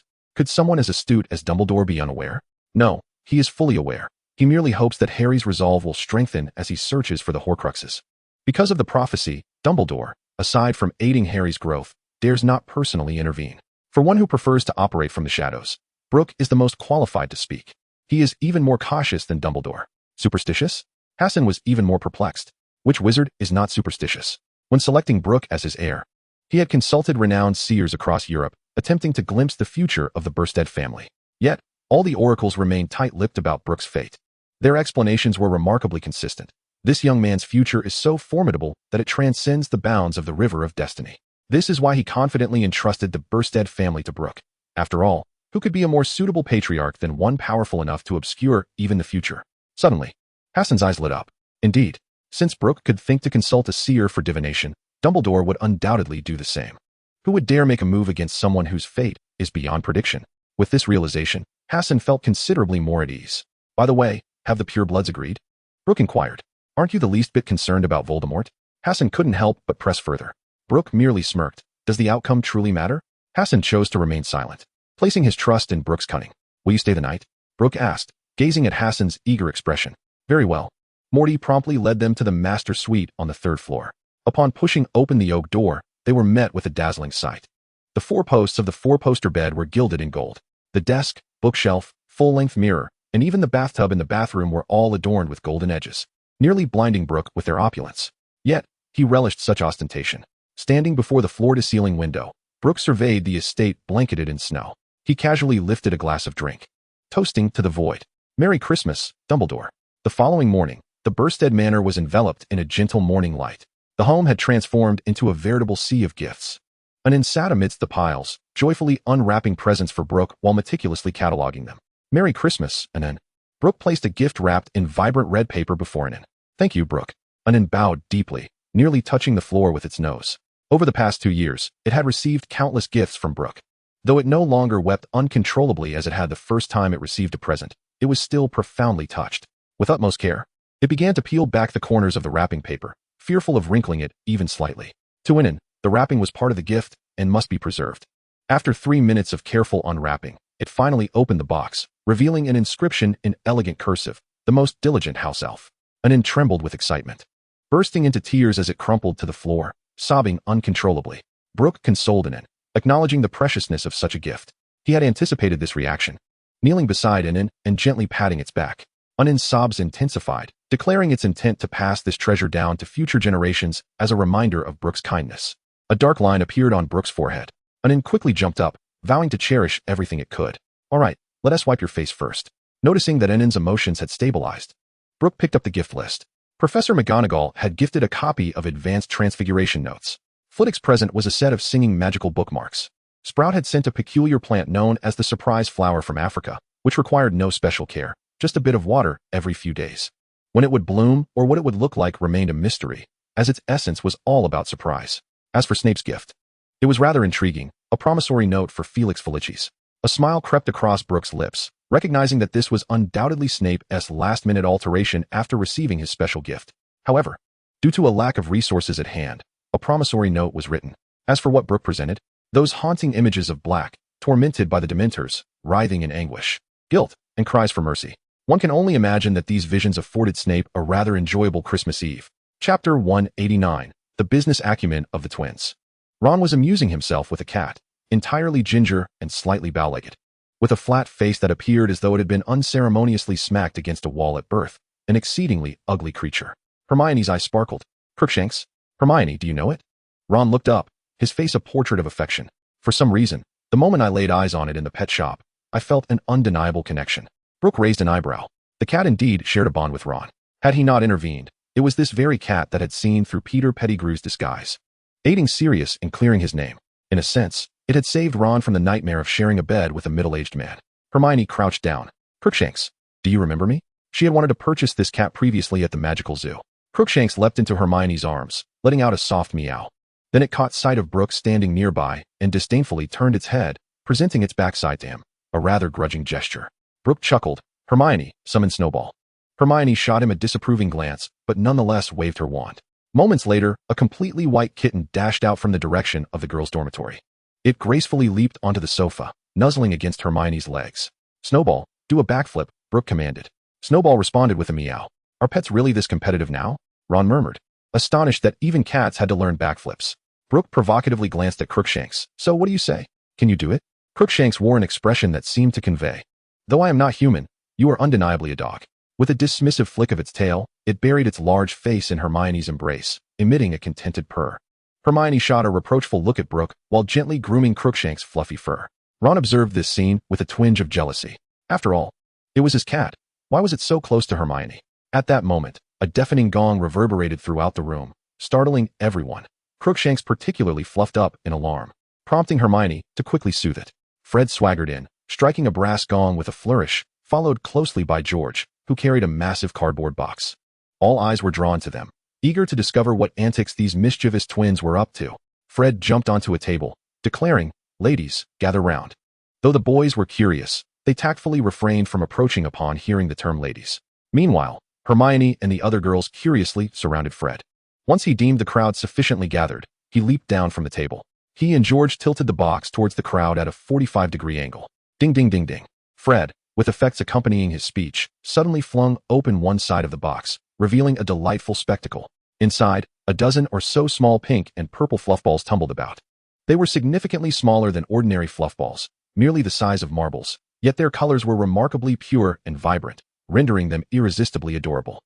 Could someone as astute as Dumbledore be unaware? No, he is fully aware. He merely hopes that Harry's resolve will strengthen as he searches for the Horcruxes. Because of the prophecy, Dumbledore, aside from aiding Harry's growth, dares not personally intervene. For one who prefers to operate from the shadows, Brook is the most qualified to speak. He is even more cautious than Dumbledore. Superstitious? Hassan was even more perplexed. Which wizard is not superstitious? When selecting Brook as his heir, he had consulted renowned seers across Europe, attempting to glimpse the future of the Burstead family. Yet, all the oracles remained tight-lipped about Brook's fate. Their explanations were remarkably consistent. This young man's future is so formidable that it transcends the bounds of the River of Destiny. This is why he confidently entrusted the Burstead family to Brook. After all, who could be a more suitable patriarch than one powerful enough to obscure even the future? Suddenly, Hassan's eyes lit up. Indeed, since Brook could think to consult a seer for divination, Dumbledore would undoubtedly do the same. Who would dare make a move against someone whose fate is beyond prediction? With this realization, Hassan felt considerably more at ease. By the way, have the purebloods agreed? Brook inquired. Aren't you the least bit concerned about Voldemort? Hassan couldn't help but press further. Brook merely smirked. Does the outcome truly matter? Hassan chose to remain silent, placing his trust in Brook's cunning. Will you stay the night? Brook asked, gazing at Hassan's eager expression. Very well. Morty promptly led them to the master suite on the 3rd floor. Upon pushing open the oak door, they were met with a dazzling sight. The 4 posts of the 4-poster bed were gilded in gold. The desk, bookshelf, full-length mirror, and even the bathtub in the bathroom were all adorned with golden edges, nearly blinding Brook with their opulence. Yet, he relished such ostentation. Standing before the floor-to-ceiling window, Brook surveyed the estate blanketed in snow. He casually lifted a glass of drink, toasting to the void. Merry Christmas, Dumbledore. The following morning, the Burstead Manor was enveloped in a gentle morning light. The home had transformed into a veritable sea of gifts. Hinny sat amidst the piles, joyfully unwrapping presents for Brook while meticulously cataloging them. Merry Christmas, Hinny. Brook placed a gift wrapped in vibrant red paper before Hinny. Thank you, Brook. Hinny bowed deeply, nearly touching the floor with its nose. Over the past 2 years, it had received countless gifts from Brook. Though it no longer wept uncontrollably as it had the first time it received a present, it was still profoundly touched. With utmost care, it began to peel back the corners of the wrapping paper, fearful of wrinkling it even slightly. To Hinny, the wrapping was part of the gift and must be preserved. After 3 minutes of careful unwrapping, it finally opened the box, revealing an inscription in elegant cursive, the most diligent house elf. Hinny trembled with excitement, bursting into tears as it crumpled to the floor, sobbing uncontrollably. Brook consoled Hinny, acknowledging the preciousness of such a gift. He had anticipated this reaction. Kneeling beside Hinny and gently patting its back, Hinny's sobs intensified, declaring its intent to pass this treasure down to future generations as a reminder of Brook's kindness. A dark line appeared on Brook's forehead. Hinny quickly jumped up, vowing to cherish everything it could. All right, let us wipe your face first. Noticing that Hinny's emotions had stabilized, Brook picked up the gift list. Professor McGonagall had gifted a copy of Advanced Transfiguration Notes. Flitwick's present was a set of singing magical bookmarks. Sprout had sent a peculiar plant known as the surprise flower from Africa, which required no special care, just a bit of water every few days. When it would bloom or what it would look like remained a mystery, as its essence was all about surprise. As for Snape's gift, it was rather intriguing, a promissory note for Felix Felicis. A smile crept across Brook's lips, recognizing that this was undoubtedly Snape's last-minute alteration after receiving his special gift. However, due to a lack of resources at hand, a promissory note was written. As for what Brook presented, those haunting images of Black, tormented by the Dementors, writhing in anguish, guilt, and cries for mercy. One can only imagine that these visions afforded Snape a rather enjoyable Christmas Eve. Chapter 189, The Business Acumen of the Twins. Ron was amusing himself with a cat, entirely ginger and slightly bow-legged, with a flat face that appeared as though it had been unceremoniously smacked against a wall at birth, an exceedingly ugly creature. Hermione's eyes sparkled. Crookshanks? Hermione, do you know it? Ron looked up, his face a portrait of affection. For some reason, the moment I laid eyes on it in the pet shop, I felt an undeniable connection. Brook raised an eyebrow. The cat indeed shared a bond with Ron. Had he not intervened, it was this very cat that had seen through Peter Pettigrew's disguise, aiding Sirius in clearing his name. In a sense, it had saved Ron from the nightmare of sharing a bed with a middle-aged man. Hermione crouched down. Crookshanks, do you remember me? She had wanted to purchase this cat previously at the magical zoo. Crookshanks leapt into Hermione's arms, letting out a soft meow. Then it caught sight of Brook standing nearby and disdainfully turned its head, presenting its backside to him, a rather grudging gesture. Brook chuckled. Hermione, summon Snowball. Hermione shot him a disapproving glance, but nonetheless waved her wand. Moments later, a completely white kitten dashed out from the direction of the girls' dormitory. It gracefully leaped onto the sofa, nuzzling against Hermione's legs. Snowball, do a backflip, Brook commanded. Snowball responded with a meow. Are pets really this competitive now? Ron murmured, astonished that even cats had to learn backflips. Brook provocatively glanced at Crookshanks. So what do you say? Can you do it? Crookshanks wore an expression that seemed to convey, though I am not human, you are undeniably a dog. With a dismissive flick of its tail, it buried its large face in Hermione's embrace, emitting a contented purr. Hermione shot a reproachful look at Brook while gently grooming Crookshanks' fluffy fur. Ron observed this scene with a twinge of jealousy. After all, it was his cat. Why was it so close to Hermione? At that moment, a deafening gong reverberated throughout the room, startling everyone. Crookshanks particularly fluffed up in alarm, prompting Hermione to quickly soothe it. Fred swaggered in, striking a brass gong with a flourish, followed closely by George, who carried a massive cardboard box. All eyes were drawn to them, eager to discover what antics these mischievous twins were up to. Fred jumped onto a table, declaring, "Ladies, gather round." Though the boys were curious, they tactfully refrained from approaching upon hearing the term ladies. Meanwhile, Hermione and the other girls curiously surrounded Fred. Once he deemed the crowd sufficiently gathered, he leaped down from the table. He and George tilted the box towards the crowd at a 45-degree angle. Ding ding ding ding. Fred, with effects accompanying his speech, suddenly flung open one side of the box, revealing a delightful spectacle. Inside, a dozen or so small pink and purple fluff balls tumbled about. They were significantly smaller than ordinary fluff balls, merely the size of marbles, yet their colors were remarkably pure and vibrant, rendering them irresistibly adorable.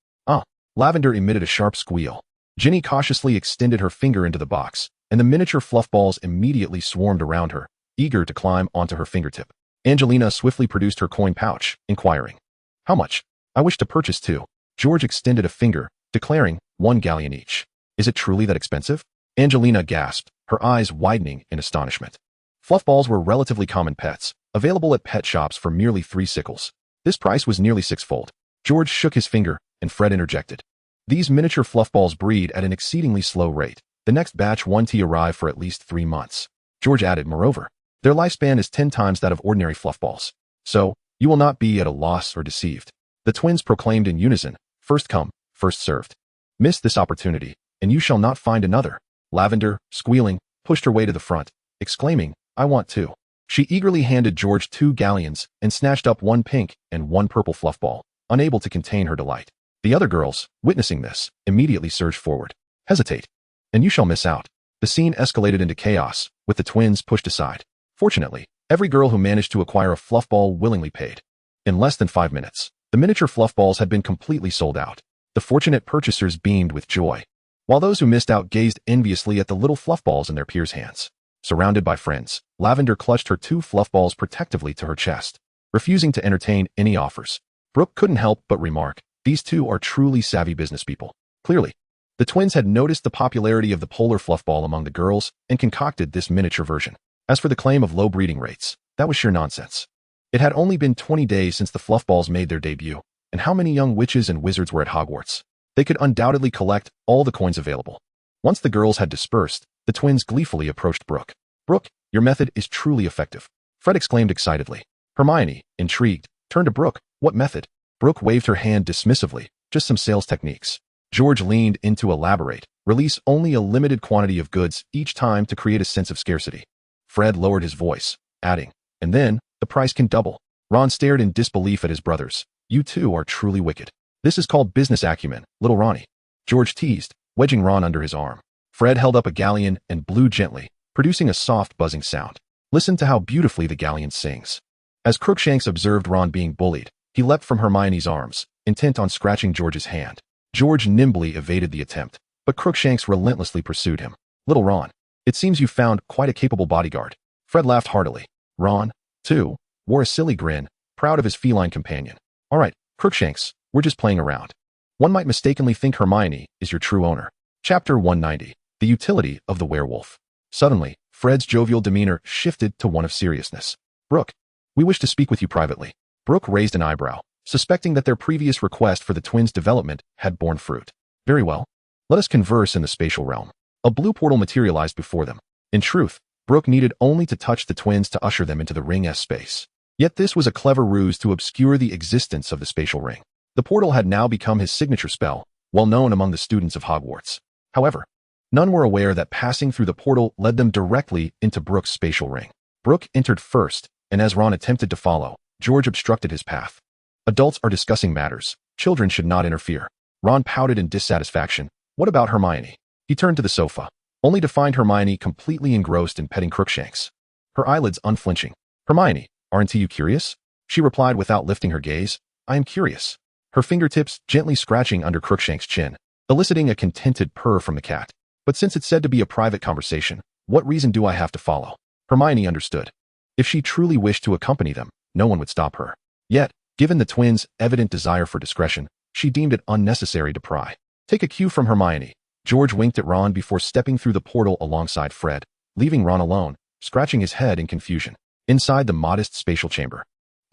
Lavender emitted a sharp squeal. Ginny cautiously extended her finger into the box, and the miniature fluff balls immediately swarmed around her, eager to climb onto her fingertip. Angelina swiftly produced her coin pouch, inquiring, "How much? I wish to purchase 2. George extended a finger, declaring, 1 galleon each. "Is it truly that expensive?" Angelina gasped, her eyes widening in astonishment. Fluff balls were relatively common pets, available at pet shops for merely 3 sickles. This price was nearly 6-fold. George shook his finger, and Fred interjected, "These miniature fluff balls breed at an exceedingly slow rate. The next batch won't arrive for at least 3 months. George added, "Moreover, their lifespan is 10 times that of ordinary fluff balls. So, you will not be at a loss or deceived." The twins proclaimed in unison, "First come, first served. Miss this opportunity, and you shall not find another." Lavender, squealing, pushed her way to the front, exclaiming, "I want 2. She eagerly handed George 2 galleons and snatched up 1 pink and 1 purple fluff ball, unable to contain her delight. The other girls, witnessing this, immediately surged forward. "Hesitate, and you shall miss out." The scene escalated into chaos, with the twins pushed aside. Fortunately, every girl who managed to acquire a fluff ball willingly paid. In less than 5 minutes, the miniature fluff balls had been completely sold out. The fortunate purchasers beamed with joy, while those who missed out gazed enviously at the little fluff balls in their peers' hands. Surrounded by friends, Lavender clutched her 2 fluff balls protectively to her chest, refusing to entertain any offers. Brook couldn't help but remark, "These 2 are truly savvy business people." Clearly, the twins had noticed the popularity of the polar fluff ball among the girls and concocted this miniature version. As for the claim of low breeding rates, that was sheer nonsense. It had only been 20 days since the fluff balls made their debut, and how many young witches and wizards were at Hogwarts? They could undoubtedly collect all the coins available. Once the girls had dispersed, the twins gleefully approached Brook. "Brook, your method is truly effective," Fred exclaimed excitedly. Hermione, intrigued, turned to Brook. "What method?" Brook waved her hand dismissively, "Just some sales techniques." George leaned in to elaborate, "Release only a limited quantity of goods each time to create a sense of scarcity." Fred lowered his voice, adding, "And then, the price can double." Ron stared in disbelief at his brothers. "You 2 are truly wicked. This is called business acumen, little Ronnie," George teased, wedging Ron under his arm. Fred held up a galleon and blew gently, producing a soft buzzing sound. "Listen to how beautifully the galleon sings." As Crookshanks observed Ron being bullied, he leapt from Hermione's arms, intent on scratching George's hand. George nimbly evaded the attempt, but Crookshanks relentlessly pursued him. "Little Ron, it seems you found quite a capable bodyguard." Fred laughed heartily. Ron, too, wore a silly grin, proud of his feline companion. "All right, Crookshanks, we're just playing around. One might mistakenly think Hermione is your true owner." Chapter 190. The Utility of the Werewolf. Suddenly, Fred's jovial demeanor shifted to one of seriousness. "Brook, we wish to speak with you privately." Brook raised an eyebrow, suspecting that their previous request for the twins' development had borne fruit. "Very well. Let us converse in the spatial realm." A blue portal materialized before them. In truth, Brook needed only to touch the twins to usher them into the ring's space. Yet this was a clever ruse to obscure the existence of the spatial ring. The portal had now become his signature spell, well known among the students of Hogwarts. However, none were aware that passing through the portal led them directly into Brook's spatial ring. Brook entered first, and as Ron attempted to follow, George obstructed his path. "Adults are discussing matters. Children should not interfere." Ron pouted in dissatisfaction. "What about Hermione?" He turned to the sofa, only to find Hermione completely engrossed in petting Crookshanks, her eyelids unflinching. "Hermione, aren't you curious?" She replied without lifting her gaze. "I am curious." Her fingertips gently scratching under Crookshanks' chin, eliciting a contented purr from the cat. "But since it's said to be a private conversation, what reason do I have to follow?" Hermione understood. If she truly wished to accompany them, no one would stop her. Yet, given the twins' evident desire for discretion, she deemed it unnecessary to pry. Take a cue from Hermione. George winked at Ron before stepping through the portal alongside Fred, leaving Ron alone, scratching his head in confusion. Inside the modest spatial chamber,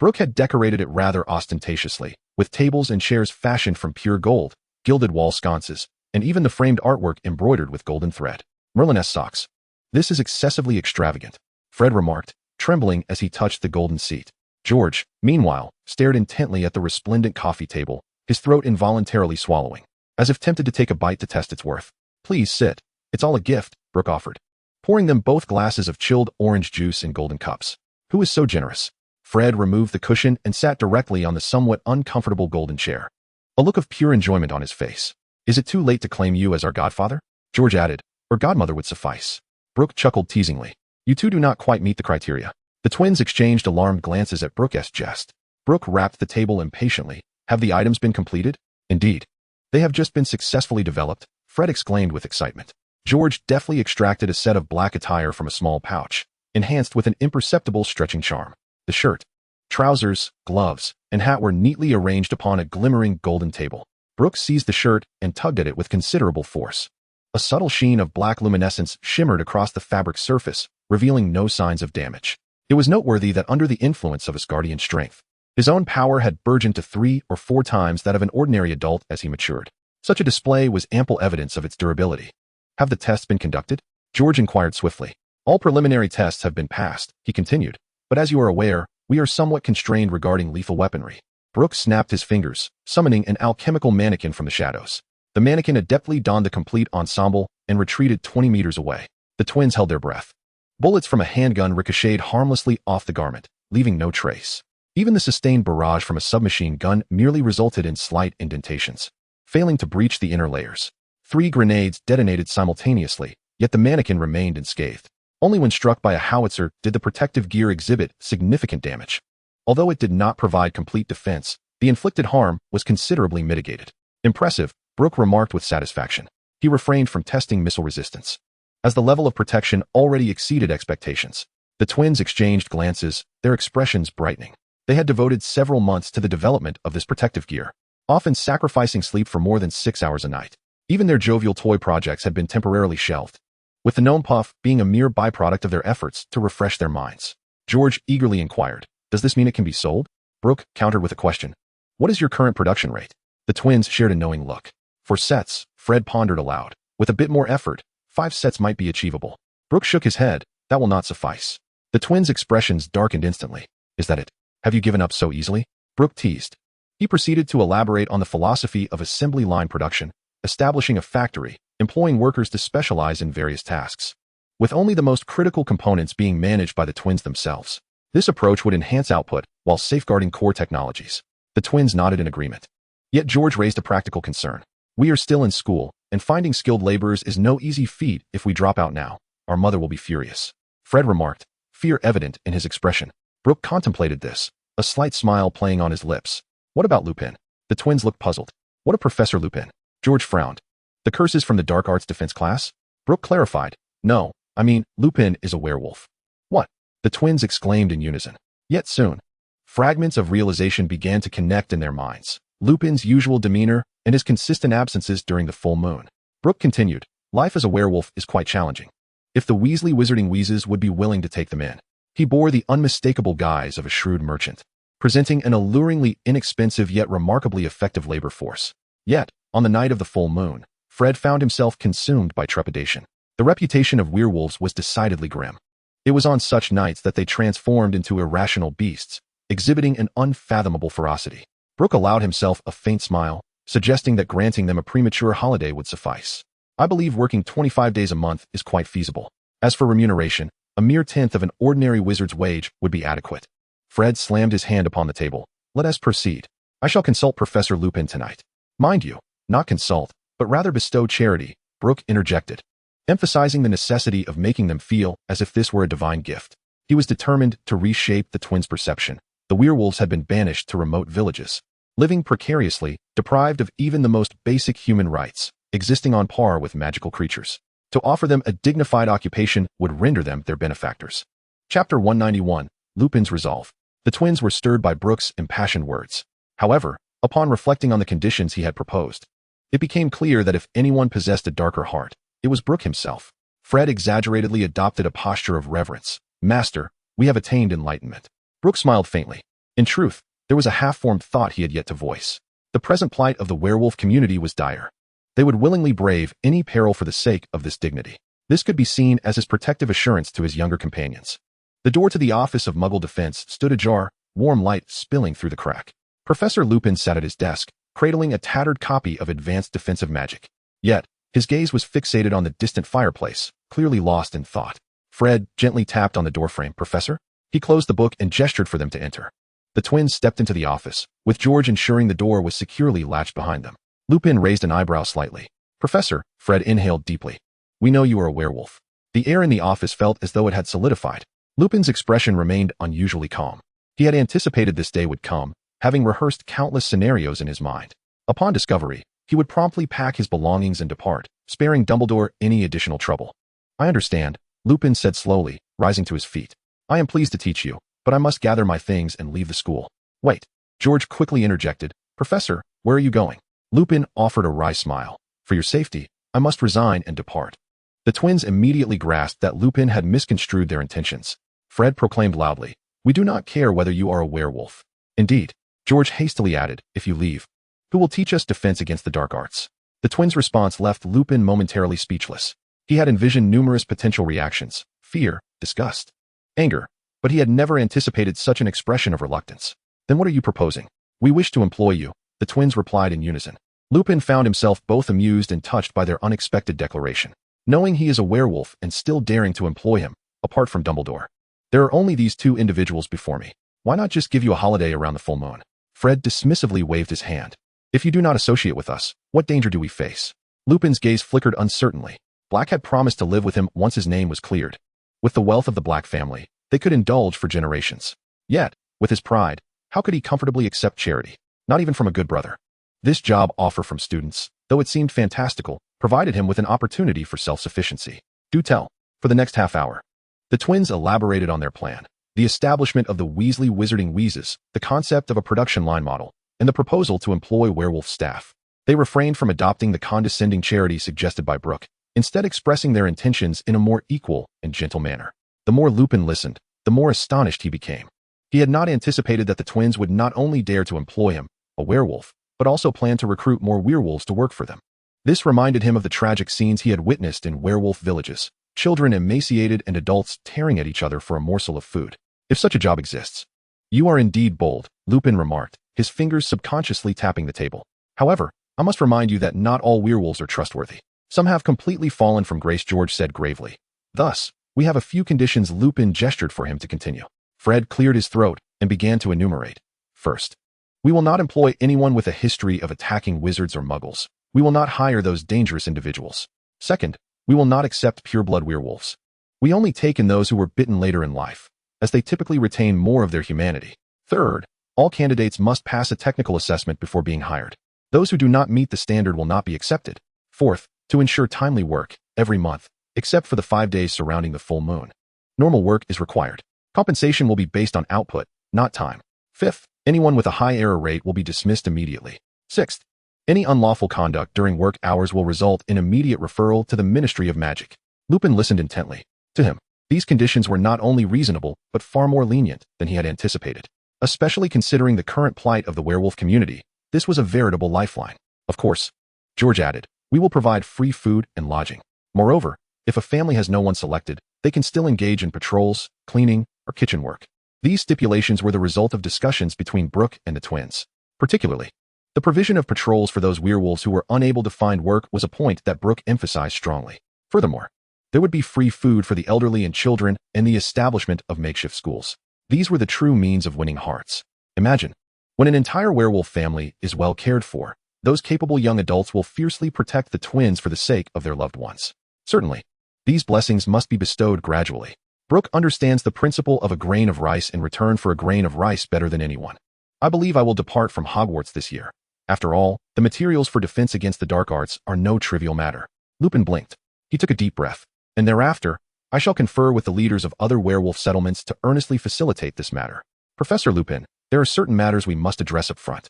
Brook had decorated it rather ostentatiously, with tables and chairs fashioned from pure gold, gilded wall sconces, and even the framed artwork embroidered with golden thread. Merlin's socks. This is excessively extravagant, Fred remarked, trembling as he touched the golden seat. George, meanwhile, stared intently at the resplendent coffee table, his throat involuntarily swallowing, as if tempted to take a bite to test its worth. Please sit. It's all a gift, Brook offered, pouring them both glasses of chilled orange juice in golden cups. Who is so generous? Fred removed the cushion and sat directly on the somewhat uncomfortable golden chair, a look of pure enjoyment on his face. Is it too late to claim you as our godfather? George added, or godmother would suffice. Brook chuckled teasingly. You two do not quite meet the criteria. The twins exchanged alarmed glances at Brook's jest. Brook rapped the table impatiently. Have the items been completed? Indeed. They have just been successfully developed, Fred exclaimed with excitement. George deftly extracted a set of black attire from a small pouch, enhanced with an imperceptible stretching charm. The shirt, trousers, gloves, and hat were neatly arranged upon a glimmering golden table. Brook seized the shirt and tugged at it with considerable force. A subtle sheen of black luminescence shimmered across the fabric surface, revealing no signs of damage. It was noteworthy that under the influence of his guardian strength, his own power had burgeoned to 3 or 4 times that of an ordinary adult as he matured. Such a display was ample evidence of its durability. Have the tests been conducted? George inquired swiftly. All preliminary tests have been passed, he continued, but as you are aware, we are somewhat constrained regarding lethal weaponry. Brook snapped his fingers, summoning an alchemical mannequin from the shadows. The mannequin adeptly donned the complete ensemble and retreated 20 meters away. The twins held their breath. Bullets from a handgun ricocheted harmlessly off the garment, leaving no trace. Even the sustained barrage from a submachine gun merely resulted in slight indentations, failing to breach the inner layers. 3 grenades detonated simultaneously, yet the mannequin remained unscathed. Only when struck by a howitzer did the protective gear exhibit significant damage. Although it did not provide complete defense, the inflicted harm was considerably mitigated. Impressive, Brook remarked with satisfaction. He refrained from testing missile resistance, as the level of protection already exceeded expectations. The twins exchanged glances, their expressions brightening. They had devoted several months to the development of this protective gear, often sacrificing sleep for more than 6 hours a night. Even their jovial toy projects had been temporarily shelved, with the gnome puff being a mere byproduct of their efforts to refresh their minds. George eagerly inquired, does this mean it can be sold? Brook countered with a question. What is your current production rate? The twins shared a knowing look. For sets, Fred pondered aloud. With a bit more effort, 5 sets might be achievable. Brook shook his head. That will not suffice. The twins' expressions darkened instantly. Is that it? Have you given up so easily? Brook teased. He proceeded to elaborate on the philosophy of assembly line production, establishing a factory, employing workers to specialize in various tasks, with only the most critical components being managed by the twins themselves. This approach would enhance output while safeguarding core technologies. The twins nodded in agreement. Yet George raised a practical concern. We are still in school, and finding skilled laborers is no easy feat. If we drop out now, our mother will be furious. Fred remarked, fear evident in his expression. Brook contemplated this, a slight smile playing on his lips. What about Lupin? The twins looked puzzled. What of Professor Lupin? George frowned. The curses from the dark arts defense class? Brook clarified. No, I mean, Lupin is a werewolf. What? The twins exclaimed in unison. Yet soon, fragments of realization began to connect in their minds. Lupin's usual demeanor and his consistent absences during the full moon. Brook continued, life as a werewolf is quite challenging. If the Weasley Wizarding Wheezes would be willing to take them in. He bore the unmistakable guise of a shrewd merchant, presenting an alluringly inexpensive yet remarkably effective labor force. Yet, on the night of the full moon, Fred found himself consumed by trepidation. The reputation of werewolves was decidedly grim. It was on such nights that they transformed into irrational beasts, exhibiting an unfathomable ferocity. Brook allowed himself a faint smile, suggesting that granting them a premature holiday would suffice. I believe working 25 days a month is quite feasible. As for remuneration, a mere tenth of an ordinary wizard's wage would be adequate. Fred slammed his hand upon the table. Let us proceed. I shall consult Professor Lupin tonight. Mind you, not consult, but rather bestow charity, Brook interjected, emphasizing the necessity of making them feel as if this were a divine gift. He was determined to reshape the twins' perception. The werewolves had been banished to remote villages, living precariously, deprived of even the most basic human rights, existing on par with magical creatures. To offer them a dignified occupation would render them their benefactors. Chapter 191, Lupin's Resolve. The twins were stirred by Brook's impassioned words. However, upon reflecting on the conditions he had proposed, it became clear that if anyone possessed a darker heart, it was Brook himself. Fred exaggeratedly adopted a posture of reverence. Master, we have attained enlightenment. Brook smiled faintly. In truth, there was a half-formed thought he had yet to voice. The present plight of the werewolf community was dire. They would willingly brave any peril for the sake of this dignity. This could be seen as his protective assurance to his younger companions. The door to the Office of Muggle Defense stood ajar, warm light spilling through the crack. Professor Lupin sat at his desk, cradling a tattered copy of Advanced Defensive Magic. Yet, his gaze was fixated on the distant fireplace, clearly lost in thought. Fred gently tapped on the doorframe. "Professor?" He closed the book and gestured for them to enter. The twins stepped into the office, with George ensuring the door was securely latched behind them. Lupin raised an eyebrow slightly. "Professor," Fred inhaled deeply. "We know you are a werewolf." The air in the office felt as though it had solidified. Lupin's expression remained unusually calm. He had anticipated this day would come, having rehearsed countless scenarios in his mind. Upon discovery, he would promptly pack his belongings and depart, sparing Dumbledore any additional trouble. "I understand," Lupin said slowly, rising to his feet. "I am pleased to teach you, but I must gather my things and leave the school." "Wait," George quickly interjected. "Professor, where are you going?" Lupin offered a wry smile. "For your safety, I must resign and depart." The twins immediately grasped that Lupin had misconstrued their intentions. Fred proclaimed loudly, "We do not care whether you are a werewolf." "Indeed," George hastily added, "if you leave, who will teach us defense against the dark arts?" The twins' response left Lupin momentarily speechless. He had envisioned numerous potential reactions: fear, disgust, anger, but he had never anticipated such an expression of reluctance. "Then what are you proposing?" "We wish to employ you," the twins replied in unison. Lupin found himself both amused and touched by their unexpected declaration. Knowing he is a werewolf and still daring to employ him, apart from Dumbledore. "There are only these two individuals before me. Why not just give you a holiday around the full moon?" Fred dismissively waved his hand. "If you do not associate with us, what danger do we face?" Lupin's gaze flickered uncertainly. Black had promised to live with him once his name was cleared. With the wealth of the Black family, they could indulge for generations. Yet, with his pride, how could he comfortably accept charity? Not even from a good brother. This job offer from students, though it seemed fantastical, provided him with an opportunity for self-sufficiency. "Do tell." For the next half hour, the twins elaborated on their plan: the establishment of the Weasley Wizarding Wheezes, the concept of a production line model, and the proposal to employ werewolf staff. They refrained from adopting the condescending charity suggested by Brook, instead expressing their intentions in a more equal and gentle manner. The more Lupin listened, the more astonished he became. He had not anticipated that the twins would not only dare to employ him, a werewolf, but also plan to recruit more werewolves to work for them. This reminded him of the tragic scenes he had witnessed in werewolf villages, children emaciated and adults tearing at each other for a morsel of food. If such a job exists. "You are indeed bold," Lupin remarked, his fingers subconsciously tapping the table. "However, I must remind you that not all werewolves are trustworthy. Some have completely fallen from grace," George said gravely. "Thus, we have a few conditions." Lupin gestured for him to continue. Fred cleared his throat and began to enumerate. "First, we will not employ anyone with a history of attacking wizards or muggles. We will not hire those dangerous individuals. Second, we will not accept pureblood werewolves. We only take in those who were bitten later in life, as they typically retain more of their humanity. Third, all candidates must pass a technical assessment before being hired. Those who do not meet the standard will not be accepted. Fourth, to ensure timely work, every month, except for the 5 days surrounding the full moon. Normal work is required. Compensation will be based on output, not time. Fifth, anyone with a high error rate will be dismissed immediately. Sixth, any unlawful conduct during work hours will result in immediate referral to the Ministry of Magic." Lupin listened intently. To him, these conditions were not only reasonable, but far more lenient than he had anticipated. Especially considering the current plight of the werewolf community, this was a veritable lifeline. "Of course," George added, "we will provide free food and lodging. Moreover, if a family has no one selected, they can still engage in patrols, cleaning, or kitchen work." These stipulations were the result of discussions between Brook and the twins. Particularly, the provision of patrols for those werewolves who were unable to find work was a point that Brook emphasized strongly. Furthermore, there would be free food for the elderly and children and the establishment of makeshift schools. These were the true means of winning hearts. Imagine, when an entire werewolf family is well cared for, those capable young adults will fiercely protect the twins for the sake of their loved ones. Certainly, these blessings must be bestowed gradually. Brook understands the principle of a grain of rice in return for a grain of rice better than anyone. "I believe I will depart from Hogwarts this year. After all, the materials for defense against the dark arts are no trivial matter." Lupin blinked. He took a deep breath. "And thereafter, I shall confer with the leaders of other werewolf settlements to earnestly facilitate this matter. Professor Lupin, there are certain matters we must address up front."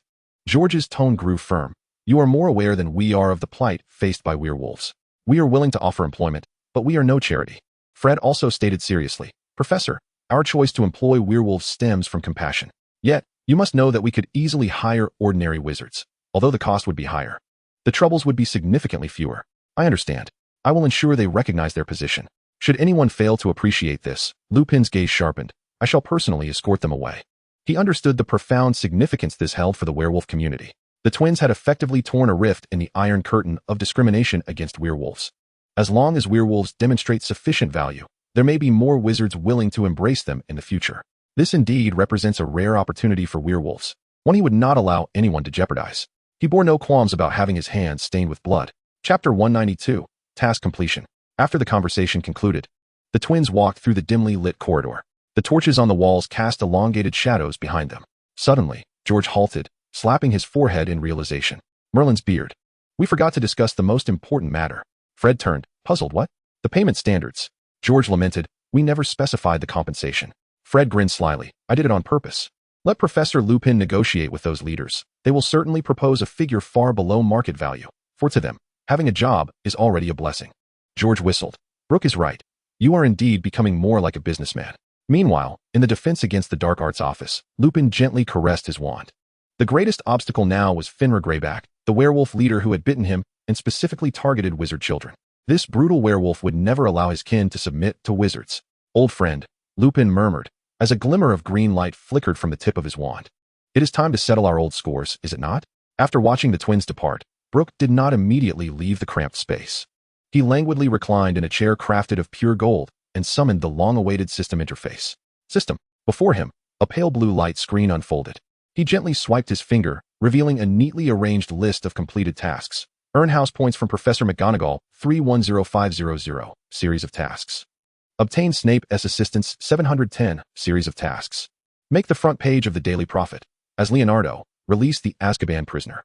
George's tone grew firm. "You are more aware than we are of the plight faced by werewolves. We are willing to offer employment, but we are no charity." Fred also stated seriously, "Professor, our choice to employ werewolves stems from compassion. Yet, You must know that we could easily hire ordinary wizards, although the cost would be higher. The troubles would be significantly fewer. I understand. I will ensure they recognize their position. Should anyone fail to appreciate this, Lupin's gaze sharpened. I shall personally escort them away. He understood the profound significance this held for the werewolf community. The twins had effectively torn a rift in the iron curtain of discrimination against werewolves. As long as werewolves demonstrate sufficient value, there may be more wizards willing to embrace them in the future. This indeed represents a rare opportunity for werewolves, one he would not allow anyone to jeopardize. He bore no qualms about having his hands stained with blood. Chapter 192, Task Completion. After the conversation concluded, the twins walked through the dimly lit corridor. The torches on the walls cast elongated shadows behind them. Suddenly, George halted, slapping his forehead in realization. Merlin's beard. We forgot to discuss the most important matter. Fred turned, puzzled. What? The payment standards. George lamented. We never specified the compensation. Fred grinned slyly. I did it on purpose. Let Professor Lupin negotiate with those leaders. They will certainly propose a figure far below market value, for to them, having a job is already a blessing. George whistled. Brook is right. You are indeed becoming more like a businessman. Meanwhile, in the Defense Against the Dark Arts office, Lupin gently caressed his wand. The greatest obstacle now was Finra Greyback, the werewolf leader who had bitten him and specifically targeted wizard children. This brutal werewolf would never allow his kin to submit to wizards. Old friend, Lupin murmured, as a glimmer of green light flickered from the tip of his wand. It is time to settle our old scores, is it not? After watching the twins depart, Brook did not immediately leave the cramped space. He languidly reclined in a chair crafted of pure gold and summoned the long-awaited system interface. System. Before him, a pale blue light screen unfolded. He gently swiped his finger, revealing a neatly arranged list of completed tasks. Earn house points from Professor McGonagall, 310500, series of tasks. Obtain Snape's assistance, 710, series of tasks. Make the front page of the Daily Prophet. As Leonardo, release the Azkaban prisoner.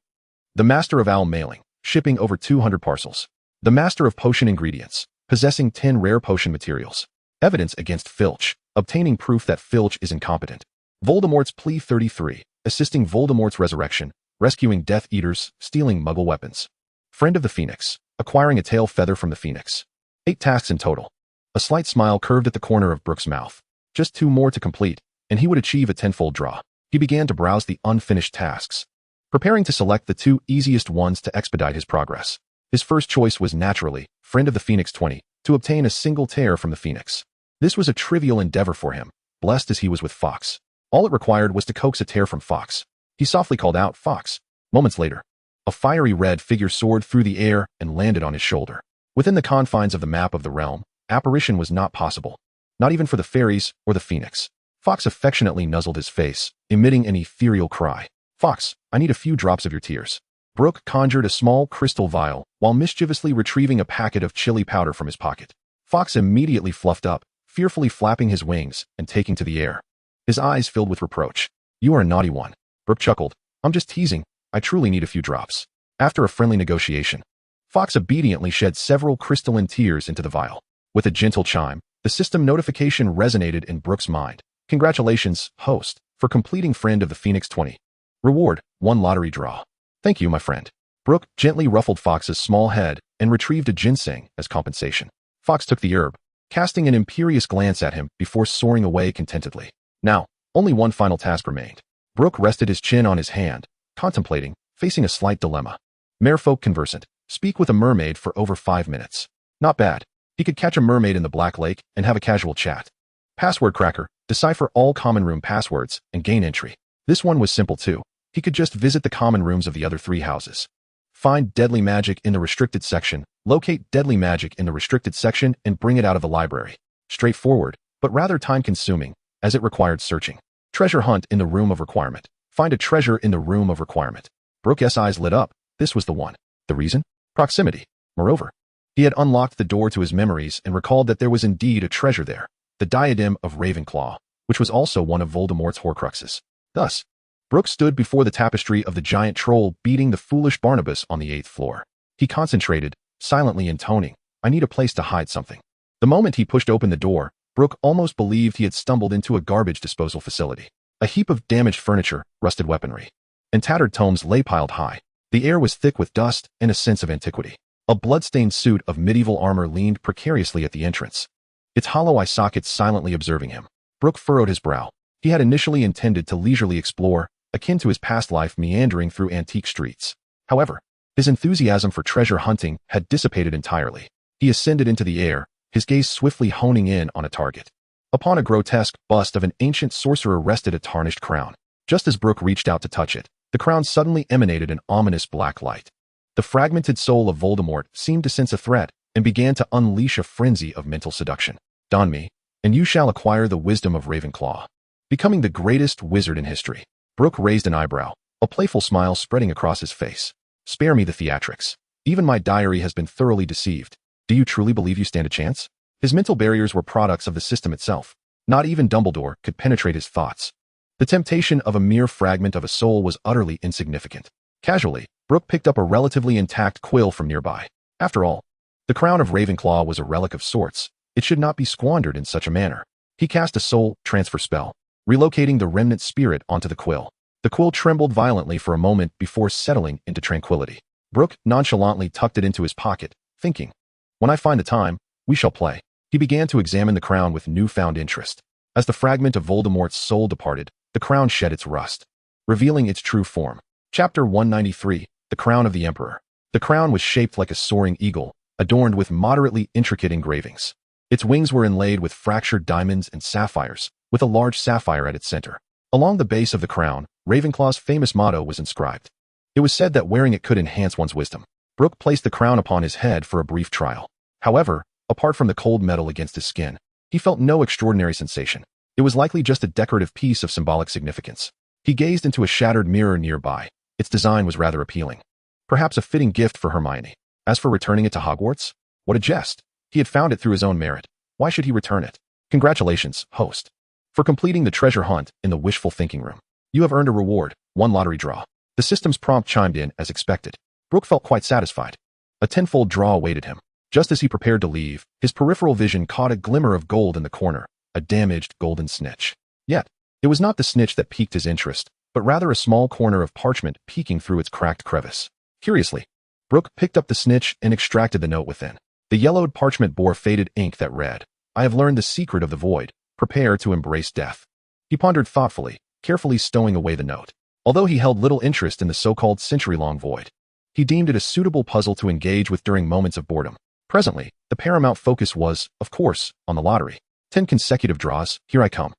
The Master of Owl mailing, shipping over 200 parcels. The Master of Potion Ingredients, possessing 10 rare potion materials. Evidence against Filch, obtaining proof that Filch is incompetent. Voldemort's Plea 33, assisting Voldemort's resurrection, rescuing Death Eaters, stealing Muggle weapons. Friend of the Phoenix, acquiring a tail feather from the Phoenix. 8 tasks in total. A slight smile curved at the corner of Brook's mouth. Just 2 more to complete, and he would achieve a 10-fold draw. He began to browse the unfinished tasks, preparing to select the 2 easiest ones to expedite his progress. His first choice was naturally, Friend of the Phoenix 20, to obtain a single tear from the Phoenix. This was a trivial endeavor for him, blessed as he was with Fox. All it required was to coax a tear from Fox. He softly called out, Fox. Moments later, a fiery red figure soared through the air and landed on his shoulder. Within the confines of the map of the realm, apparition was not possible, not even for the fairies or the Phoenix. Fox affectionately nuzzled his face, emitting an ethereal cry. Fox, I need a few drops of your tears. Brook conjured a small crystal vial while mischievously retrieving a packet of chili powder from his pocket. Fox immediately fluffed up, fearfully flapping his wings and taking to the air. His eyes filled with reproach. You are a naughty one. Brook chuckled. I'm just teasing. I truly need a few drops. After a friendly negotiation, Fox obediently shed several crystalline tears into the vial. With a gentle chime, the system notification resonated in Brook's mind. Congratulations, host, for completing Friend of the Phoenix 20. Reward, 1 lottery draw. Thank you, my friend. Brook gently ruffled Fox's small head and retrieved a ginseng as compensation. Fox took the herb, casting an imperious glance at him before soaring away contentedly. Now, only 1 final task remained. Brook rested his chin on his hand, contemplating, facing a slight dilemma. Merfolk conversant, speak with a mermaid for over 5 minutes. Not bad. He could catch a mermaid in the Black Lake and have a casual chat. Password cracker, decipher all common room passwords and gain entry. This one was simple too. He could just visit the common rooms of the other 3 houses. Find deadly magic in the restricted section, locate deadly magic in the restricted section and bring it out of the library. Straightforward, but rather time-consuming, as it required searching. Treasure hunt in the room of requirement. Find a treasure in the room of requirement. Brook's eyes lit up. This was the one. The reason? Proximity. Moreover, he had unlocked the door to his memories and recalled that there was indeed a treasure there, the diadem of Ravenclaw, which was also one of Voldemort's Horcruxes. Thus, Brook stood before the tapestry of the giant troll beating the foolish Barnabas on the 8th floor. He concentrated, silently intoning, I need a place to hide something. The moment he pushed open the door, Brook almost believed he had stumbled into a garbage disposal facility. A heap of damaged furniture, rusted weaponry, and tattered tomes lay piled high. The air was thick with dust and a sense of antiquity. A blood-stained suit of medieval armor leaned precariously at the entrance, its hollow eye sockets silently observing him. Brook furrowed his brow. He had initially intended to leisurely explore, akin to his past life meandering through antique streets. However, his enthusiasm for treasure hunting had dissipated entirely. He ascended into the air, his gaze swiftly honing in on a target. Upon a grotesque bust of an ancient sorcerer rested a tarnished crown. Just as Brook reached out to touch it, the crown suddenly emanated an ominous black light. The fragmented soul of Voldemort seemed to sense a threat and began to unleash a frenzy of mental seduction. Don me, and you shall acquire the wisdom of Ravenclaw. Becoming the greatest wizard in history. Brook raised an eyebrow, a playful smile spreading across his face. Spare me the theatrics. Even my diary has been thoroughly deceived. Do you truly believe you stand a chance? His mental barriers were products of the system itself. Not even Dumbledore could penetrate his thoughts. The temptation of a mere fragment of a soul was utterly insignificant. Casually, Brook picked up a relatively intact quill from nearby. After all, the crown of Ravenclaw was a relic of sorts. It should not be squandered in such a manner. He cast a soul transfer spell, relocating the remnant spirit onto the quill. The quill trembled violently for a moment before settling into tranquility. Brook nonchalantly tucked it into his pocket, thinking, when I find the time, we shall play. He began to examine the crown with newfound interest. As the fragment of Voldemort's soul departed, the crown shed its rust, revealing its true form. Chapter 193, The Crown of the Emperor. The crown was shaped like a soaring eagle, adorned with moderately intricate engravings. Its wings were inlaid with fractured diamonds and sapphires, with a large sapphire at its center. Along the base of the crown, Ravenclaw's famous motto was inscribed. It was said that wearing it could enhance one's wisdom. Brook placed the crown upon his head for a brief trial. However, apart from the cold metal against his skin, he felt no extraordinary sensation. It was likely just a decorative piece of symbolic significance. He gazed into a shattered mirror nearby. Its design was rather appealing. Perhaps a fitting gift for Hermione. As for returning it to Hogwarts, what a jest. He had found it through his own merit. Why should he return it? Congratulations, host, for completing the treasure hunt in the wishful thinking room. You have earned a reward, 1 lottery draw. The system's prompt chimed in as expected. Brook felt quite satisfied. A tenfold draw awaited him. Just as he prepared to leave, his peripheral vision caught a glimmer of gold in the corner, a damaged golden snitch. Yet, it was not the snitch that piqued his interest, but rather a small corner of parchment peeking through its cracked crevice. Curiously, Brook picked up the snitch and extracted the note within. The yellowed parchment bore faded ink that read, I have learned the secret of the void. Prepare to embrace death. He pondered thoughtfully, carefully stowing away the note. Although he held little interest in the so-called century-long void, he deemed it a suitable puzzle to engage with during moments of boredom. Presently, the paramount focus was, of course, on the lottery. 10 consecutive draws, here I come.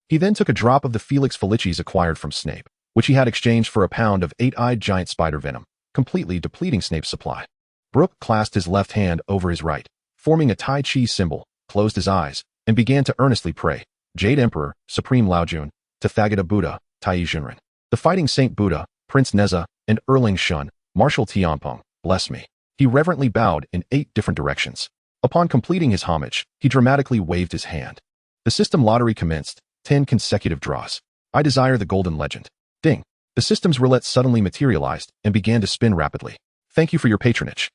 He then took a drop of the Felix Felicis acquired from Snape, which he had exchanged for a pound of 8-eyed giant spider venom, completely depleting Snape's supply. Brook clasped his left hand over his right, forming a Tai Chi symbol, closed his eyes, and began to earnestly pray. Jade Emperor, Supreme Laojun, Tathagata Buddha, Tai Junren, the Fighting Saint Buddha, Prince Neza, and Erling Shun, Marshal Tianpeng, bless me. He reverently bowed in 8 different directions. Upon completing his homage, he dramatically waved his hand. The system lottery commenced, 10 consecutive draws. I desire the golden legend. Ding. The system's roulette suddenly materialized and began to spin rapidly. Thank you for your patronage.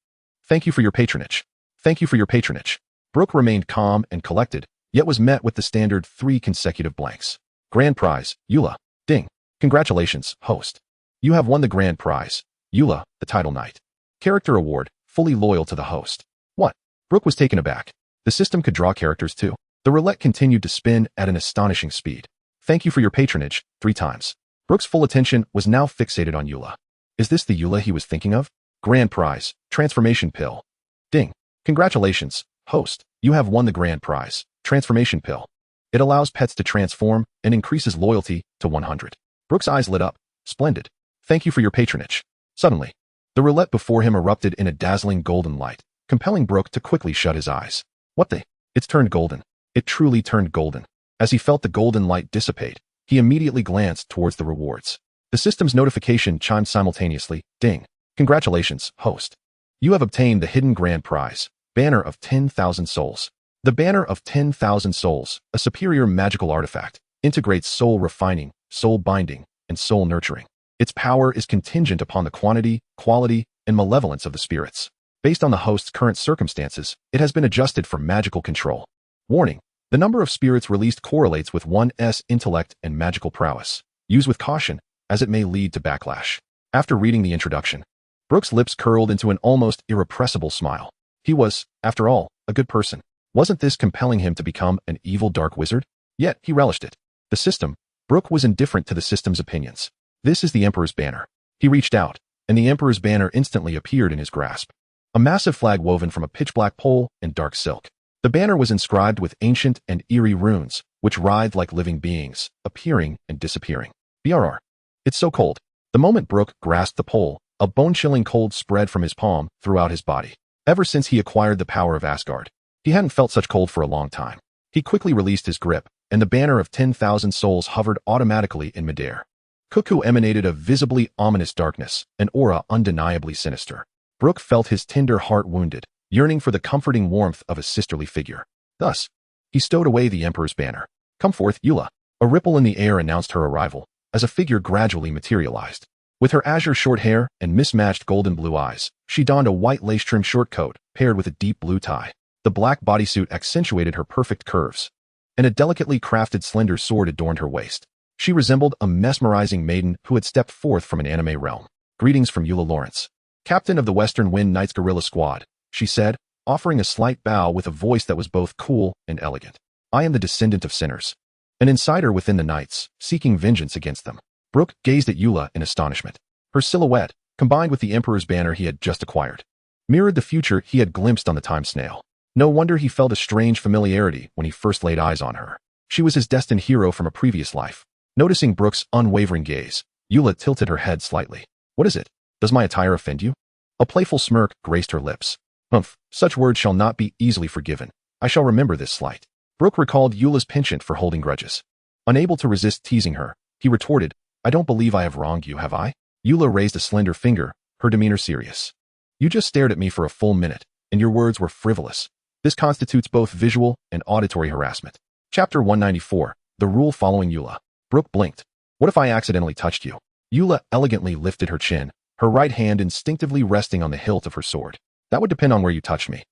Thank you for your patronage. Thank you for your patronage. Brook remained calm and collected, yet was met with the standard 3 consecutive blanks. Grand prize, Eula. Ding. Congratulations, host. You have won the grand prize, Eula, the title knight. Character award, fully loyal to the host. What? Brook was taken aback. The system could draw characters too. The roulette continued to spin at an astonishing speed. Thank you for your patronage, 3 times. Brook's full attention was now fixated on Eula. Is this the Eula he was thinking of? Grand prize, transformation pill. Ding. Congratulations, host. You have won the grand prize, transformation pill. It allows pets to transform and increases loyalty to 100. Brook's eyes lit up. Splendid. Thank you for your patronage. Suddenly, the roulette before him erupted in a dazzling golden light, compelling Brook to quickly shut his eyes. What the? It's turned golden. It truly turned golden. As he felt the golden light dissipate, he immediately glanced towards the rewards. The system's notification chimed simultaneously. Ding. Congratulations, host. You have obtained the hidden grand prize, Banner of 10,000 Souls. The Banner of 10,000 Souls, a superior magical artifact, integrates soul refining, soul binding, and soul nurturing. Its power is contingent upon the quantity, quality, and malevolence of the spirits. Based on the host's current circumstances, it has been adjusted for magical control. Warning. The number of spirits released correlates with one's intellect and magical prowess. Use with caution, as it may lead to backlash. After reading the introduction, Brook's lips curled into an almost irrepressible smile. He was, after all, a good person. Wasn't this compelling him to become an evil dark wizard? Yet, he relished it. The system, Brook was indifferent to the system's opinions. This is the Emperor's banner. He reached out, and the Emperor's banner instantly appeared in his grasp. A massive flag woven from a pitch-black pole and dark silk. The banner was inscribed with ancient and eerie runes, which writhed like living beings, appearing and disappearing. BRR. It's so cold. The moment Brook grasped the pole, a bone-chilling cold spread from his palm throughout his body. Ever since he acquired the power of Asgard, he hadn't felt such cold for a long time. He quickly released his grip, and the banner of 10,000 souls hovered automatically in midair. Cuckoo emanated a visibly ominous darkness, an aura undeniably sinister. Brook felt his tender heart wounded, yearning for the comforting warmth of a sisterly figure. Thus, he stowed away the Emperor's banner. Come forth, Eula. A ripple in the air announced her arrival, as a figure gradually materialized. With her azure short hair and mismatched golden blue eyes, she donned a white lace-trimmed short coat, paired with a deep blue tie. The black bodysuit accentuated her perfect curves, and a delicately crafted slender sword adorned her waist. She resembled a mesmerizing maiden who had stepped forth from an anime realm. Greetings from Eula Lawrence, captain of the Western Wind Knights guerrilla squad, she said, offering a slight bow with a voice that was both cool and elegant. I am the descendant of sinners, an insider within the Knights, seeking vengeance against them. Brook gazed at Eula in astonishment. Her silhouette, combined with the Emperor's banner he had just acquired, mirrored the future he had glimpsed on the time snail. No wonder he felt a strange familiarity when he first laid eyes on her. She was his destined hero from a previous life. Noticing Brook's unwavering gaze, Eula tilted her head slightly. What is it? Does my attire offend you? A playful smirk graced her lips. Humph, such words shall not be easily forgiven. I shall remember this slight. Brook recalled Eula's penchant for holding grudges. Unable to resist teasing her, he retorted, I don't believe I have wronged you, have I? Eula raised a slender finger, her demeanor serious. You just stared at me for a full minute, and your words were frivolous. This constitutes both visual and auditory harassment. Chapter 194, The Rule Following Eula. Brook blinked. What if I accidentally touched you? Eula elegantly lifted her chin, her right hand instinctively resting on the hilt of her sword. That would depend on where you touched me.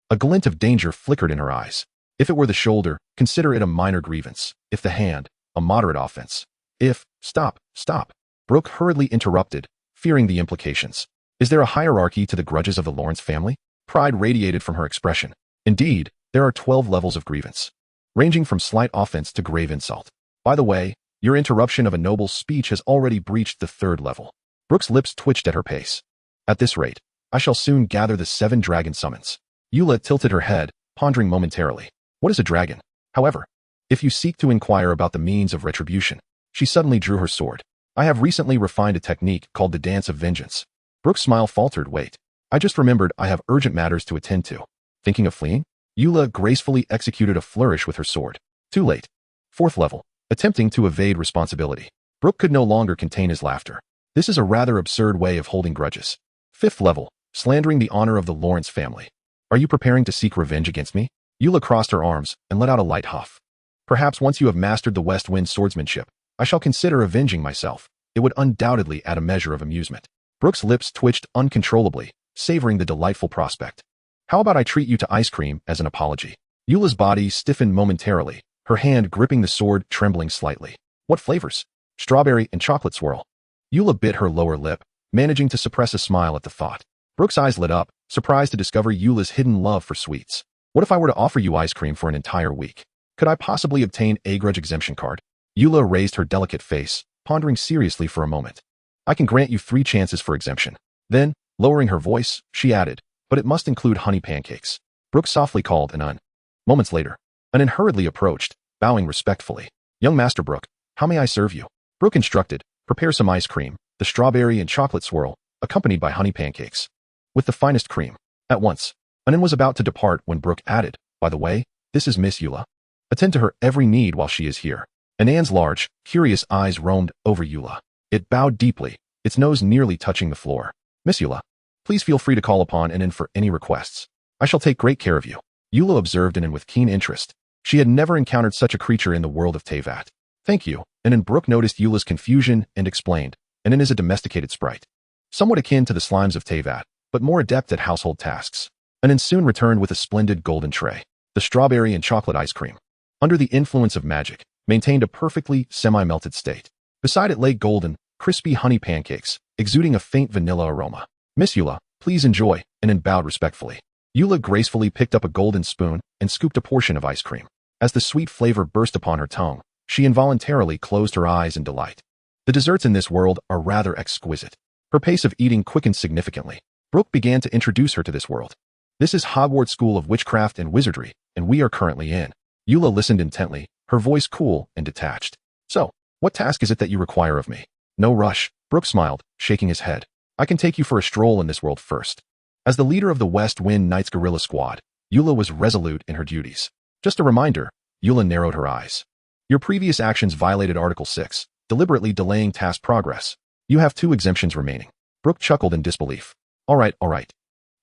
A glint of danger flickered in her eyes. If it were the shoulder, consider it a minor grievance. If the hand, a moderate offense. Stop. Brook hurriedly interrupted, fearing the implications. Is there a hierarchy to the grudges of the Lawrence family? Pride radiated from her expression. Indeed, there are 12 levels of grievance, ranging from slight offense to grave insult. By the way, your interruption of a noble speech has already breached the 3rd level. Brook's lips twitched at her pace. At this rate, I shall soon gather the 7 dragon summons. Eula tilted her head, pondering momentarily. What is a dragon? However, if you seek to inquire about the means of retribution, she suddenly drew her sword. I have recently refined a technique called the Dance of Vengeance. Brook's smile faltered. Wait. I just remembered I have urgent matters to attend to. Thinking of fleeing? Eula gracefully executed a flourish with her sword. Too late. 4th level. Attempting to evade responsibility. Brook could no longer contain his laughter. This is a rather absurd way of holding grudges. 5th level. Slandering the honor of the Lawrence family. Are you preparing to seek revenge against me? Eula crossed her arms and let out a light huff. Perhaps once you have mastered the West Wind swordsmanship, I shall consider avenging myself. It would undoubtedly add a measure of amusement. Brook's lips twitched uncontrollably, savoring the delightful prospect. How about I treat you to ice cream as an apology? Eula's body stiffened momentarily, her hand gripping the sword trembling slightly. What flavors? Strawberry and chocolate swirl. Eula bit her lower lip, managing to suppress a smile at the thought. Brook's eyes lit up, surprised to discover Eula's hidden love for sweets. What if I were to offer you ice cream for an entire week? Could I possibly obtain a grudge exemption card? Eula raised her delicate face, pondering seriously for a moment. I can grant you 3 chances for exemption. Then, lowering her voice, she added, but it must include honey pancakes. Brook softly called an Moments later, Anin hurriedly approached, bowing respectfully. Young Master Brook, how may I serve you? Brook instructed, prepare some ice cream, the strawberry and chocolate swirl, accompanied by honey pancakes. With the finest cream. At once, Anin was about to depart when Brook added, by the way, this is Miss Eula. Attend to her every need while she is here. Anan's large, curious eyes roamed over Eula. It bowed deeply, its nose nearly touching the floor. Miss Eula, please feel free to call upon Anan for any requests. I shall take great care of you. Eula observed Anan with keen interest. She had never encountered such a creature in the world of Teyvat. Thank you. Anan. Brook noticed Eula's confusion and explained. Anan is a domesticated sprite. Somewhat akin to the slimes of Teyvat, but more adept at household tasks. Anan soon returned with a splendid golden tray. The strawberry and chocolate ice cream, under the influence of magic, maintained a perfectly semi-melted state. Beside it lay golden, crispy honey pancakes, exuding a faint vanilla aroma. Miss Eula, please enjoy, Anan bowed respectfully. Eula gracefully picked up a golden spoon and scooped a portion of ice cream. As the sweet flavor burst upon her tongue, She involuntarily closed her eyes in delight. The desserts in this world are rather exquisite. Her pace of eating quickened significantly. Brook began to introduce her to this world. This is Hogwarts School of Witchcraft and Wizardry, and we are currently in. Eula listened intently, her voice cool and detached. So, what task is it that you require of me? No rush, Brook smiled, shaking his head. I can take you for a stroll in this world first. As the leader of the West Wind Knights guerrilla squad, Eula was resolute in her duties. Just a reminder, Eula narrowed her eyes. Your previous actions violated Article 6, deliberately delaying task progress. You have 2 exemptions remaining. Brook chuckled in disbelief. All right.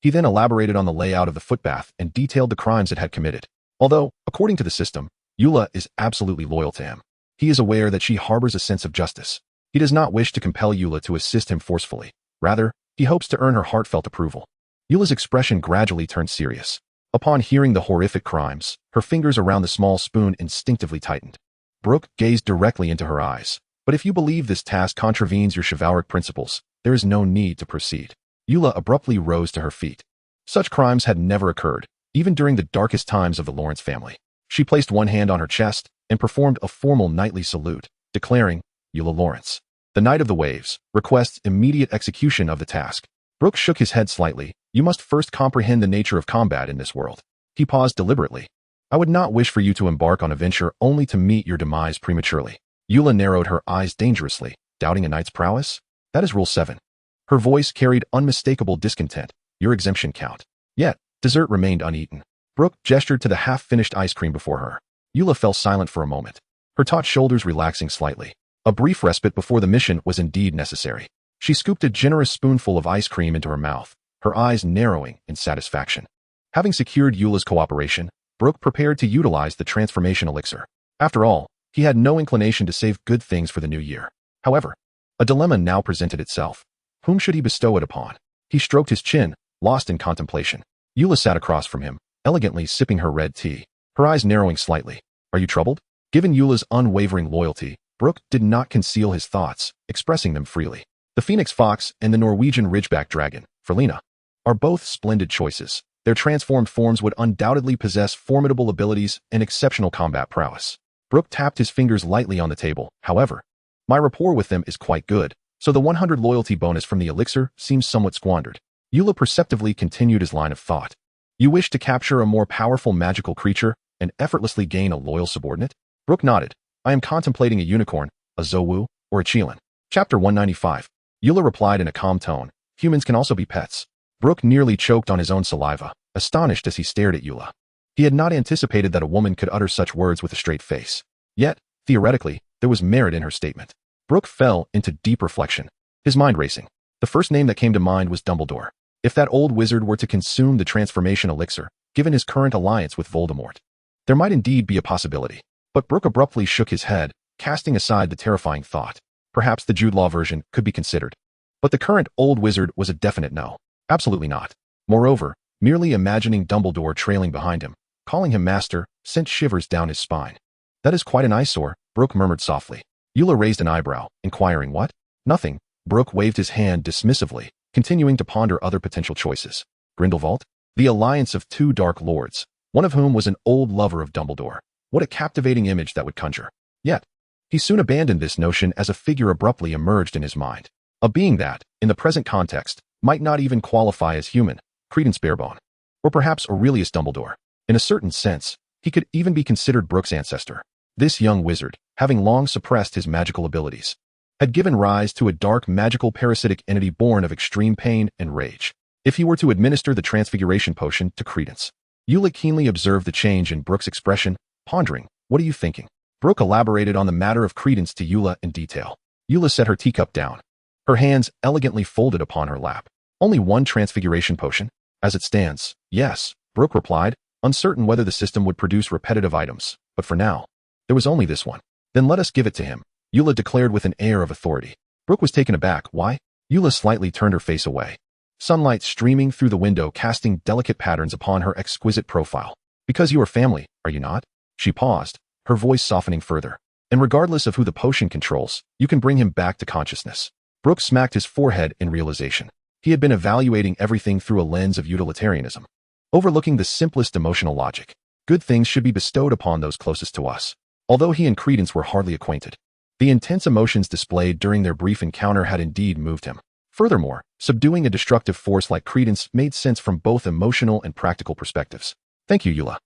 He then elaborated on the layout of the footbath and detailed the crimes it had committed. Although, according to the system, Eula is absolutely loyal to him. He is aware that she harbors a sense of justice. He does not wish to compel Eula to assist him forcefully. Rather, he hopes to earn her heartfelt approval. Eula's expression gradually turned serious. Upon hearing the horrific crimes, her fingers around the small spoon instinctively tightened. Brook gazed directly into her eyes. But if you believe this task contravenes your chivalric principles, there is no need to proceed. Eula abruptly rose to her feet. Such crimes had never occurred, even during the darkest times of the Lawrence family. She placed one hand on her chest and performed a formal knightly salute, declaring, Eula Lawrence, the Knight of the Waves, requests immediate execution of the task. Brook shook his head slightly. You must first comprehend the nature of combat in this world. He paused deliberately. I would not wish for you to embark on a venture only to meet your demise prematurely. Eula narrowed her eyes dangerously, doubting a knight's prowess? That is Rule 7. Her voice carried unmistakable discontent. Your exemption count. Yet, dessert remained uneaten. Brook gestured to the half-finished ice cream before her. Eula fell silent for a moment, her taut shoulders relaxing slightly. A brief respite before the mission was indeed necessary. She scooped a generous spoonful of ice cream into her mouth, her eyes narrowing in satisfaction. Having secured Eula's cooperation, Brook prepared to utilize the transformation elixir. After all, he had no inclination to save good things for the new year. However, a dilemma now presented itself. Whom should he bestow it upon? He stroked his chin, lost in contemplation. Eula sat across from him, elegantly sipping her red tea, her eyes narrowing slightly. Are you troubled? Given Eula's unwavering loyalty, Brook did not conceal his thoughts, expressing them freely. The Phoenix Fox and the Norwegian Ridgeback Dragon, Ferlina, are both splendid choices. Their transformed forms would undoubtedly possess formidable abilities and exceptional combat prowess. Brook tapped his fingers lightly on the table. However, my rapport with them is quite good, so the 100 loyalty bonus from the elixir seems somewhat squandered. Eula perceptively continued his line of thought. You wish to capture a more powerful magical creature and effortlessly gain a loyal subordinate? Brook nodded. I am contemplating a unicorn, a Zowu, or a Chelan. Chapter 195. Eula replied in a calm tone. Humans can also be pets. Brook nearly choked on his own saliva, astonished as he stared at Eula. He had not anticipated that a woman could utter such words with a straight face. Yet, theoretically, there was merit in her statement. Brook fell into deep reflection, his mind racing. The first name that came to mind was Dumbledore. If that old wizard were to consume the transformation elixir, given his current alliance with Voldemort, there might indeed be a possibility. But Brook abruptly shook his head, casting aside the terrifying thought. Perhaps the Jude Law version could be considered. But the current old wizard was a definite no. Absolutely not. Moreover, merely imagining Dumbledore trailing behind him, calling him master, sent shivers down his spine. That is quite an eyesore, Brook murmured softly. Eula raised an eyebrow, inquiring what? Nothing. Brook waved his hand dismissively, continuing to ponder other potential choices. Grindelwald? The alliance of 2 dark lords, one of whom was an old lover of Dumbledore. What a captivating image that would conjure. Yet, he soon abandoned this notion as a figure abruptly emerged in his mind. A being that, in the present context, might not even qualify as human, Credence Barebone. Or perhaps Aurelius Dumbledore. In a certain sense, he could even be considered Brook's ancestor. This young wizard, having long suppressed his magical abilities, had given rise to a dark magical parasitic entity born of extreme pain and rage. If he were to administer the transfiguration potion to Credence, Eula keenly observed the change in Brook's expression, pondering, what are you thinking? Brook elaborated on the matter of Credence to Eula in detail. Eula set her teacup down, her hands elegantly folded upon her lap. Only one transfiguration potion? As it stands, yes, Brook replied, uncertain whether the system would produce repetitive items, but for now, there was only this one. Then let us give it to him, Eula declared with an air of authority. Brook was taken aback. Why? Eula slightly turned her face away, sunlight streaming through the window casting delicate patterns upon her exquisite profile. Because you are family, are you not? She paused, her voice softening further. And regardless of who the potion controls, you can bring him back to consciousness. Brook smacked his forehead in realization. He had been evaluating everything through a lens of utilitarianism, overlooking the simplest emotional logic. Good things should be bestowed upon those closest to us. although he and Credence were hardly acquainted. The intense emotions displayed during their brief encounter had indeed moved him. Furthermore, subduing a destructive force like Credence made sense from both emotional and practical perspectives. Thank you, Eula.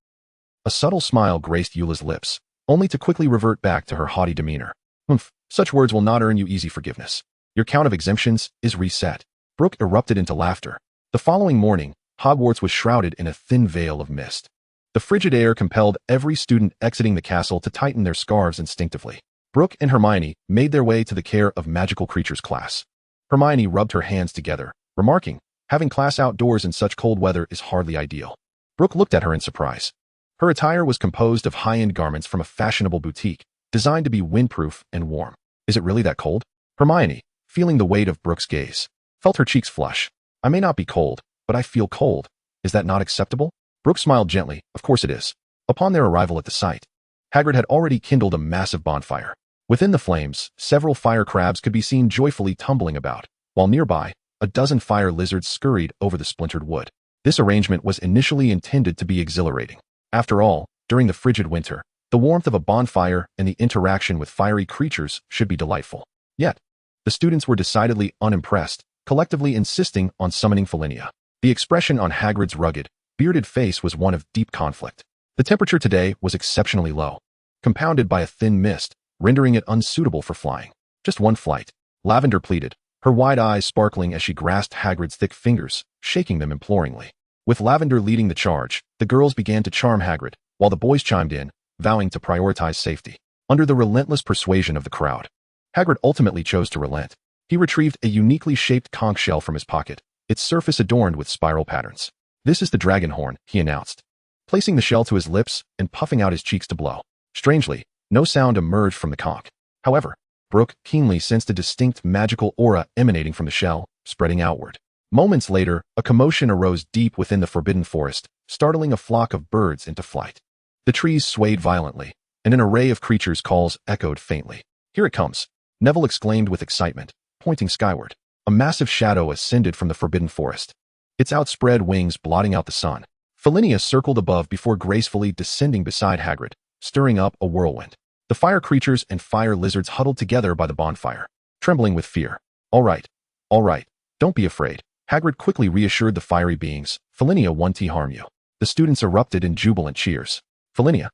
A subtle smile graced Eula's lips, only to quickly revert back to her haughty demeanor. Such words will not earn you easy forgiveness. Your count of exemptions is reset. Brook erupted into laughter. The following morning, Hogwarts was shrouded in a thin veil of mist. The frigid air compelled every student exiting the castle to tighten their scarves instinctively. Brook and Hermione made their way to the Care of Magical Creatures class. Hermione rubbed her hands together, remarking, having class outdoors in such cold weather is hardly ideal. Brook looked at her in surprise. Her attire was composed of high-end garments from a fashionable boutique, designed to be windproof and warm. Is it really that cold? Hermione, feeling the weight of Brook's gaze, felt her cheeks flush. I may not be cold, but I feel cold. Is that not acceptable? Brook smiled gently. Of course it is. Upon their arrival at the site, Hagrid had already kindled a massive bonfire. Within the flames, several fire crabs could be seen joyfully tumbling about, while nearby, a dozen fire lizards scurried over the splintered wood. This arrangement was initially intended to be exhilarating. After all, during the frigid winter, the warmth of a bonfire and the interaction with fiery creatures should be delightful. Yet, the students were decidedly unimpressed, collectively insisting on summoning Philosopher. The expression on Hagrid's rugged, bearded face was one of deep conflict. The temperature today was exceptionally low, compounded by a thin mist, rendering it unsuitable for flying. Just one flight, Lavender pleaded, her wide eyes sparkling as she grasped Hagrid's thick fingers, shaking them imploringly. With Lavender leading the charge, the girls began to charm Hagrid, while the boys chimed in, vowing to prioritize safety. Under the relentless persuasion of the crowd, Hagrid ultimately chose to relent. He retrieved a uniquely shaped conch shell from his pocket, its surface adorned with spiral patterns. This is the dragon horn, he announced, placing the shell to his lips and puffing out his cheeks to blow. Strangely, no sound emerged from the conch. However, Brook keenly sensed a distinct magical aura emanating from the shell, spreading outward. Moments later, a commotion arose deep within the forbidden forest, startling a flock of birds into flight. The trees swayed violently, and an array of creatures' calls echoed faintly. Here it comes, Neville exclaimed with excitement, pointing skyward. A massive shadow ascended from the forbidden forest, its outspread wings blotting out the sun. Philosopher circled above before gracefully descending beside Hagrid, stirring up a whirlwind. The fire creatures and fire lizards huddled together by the bonfire, trembling with fear. All right, don't be afraid. Hagrid quickly reassured the fiery beings. Philosopher won't harm you. The students erupted in jubilant cheers. Philosopher.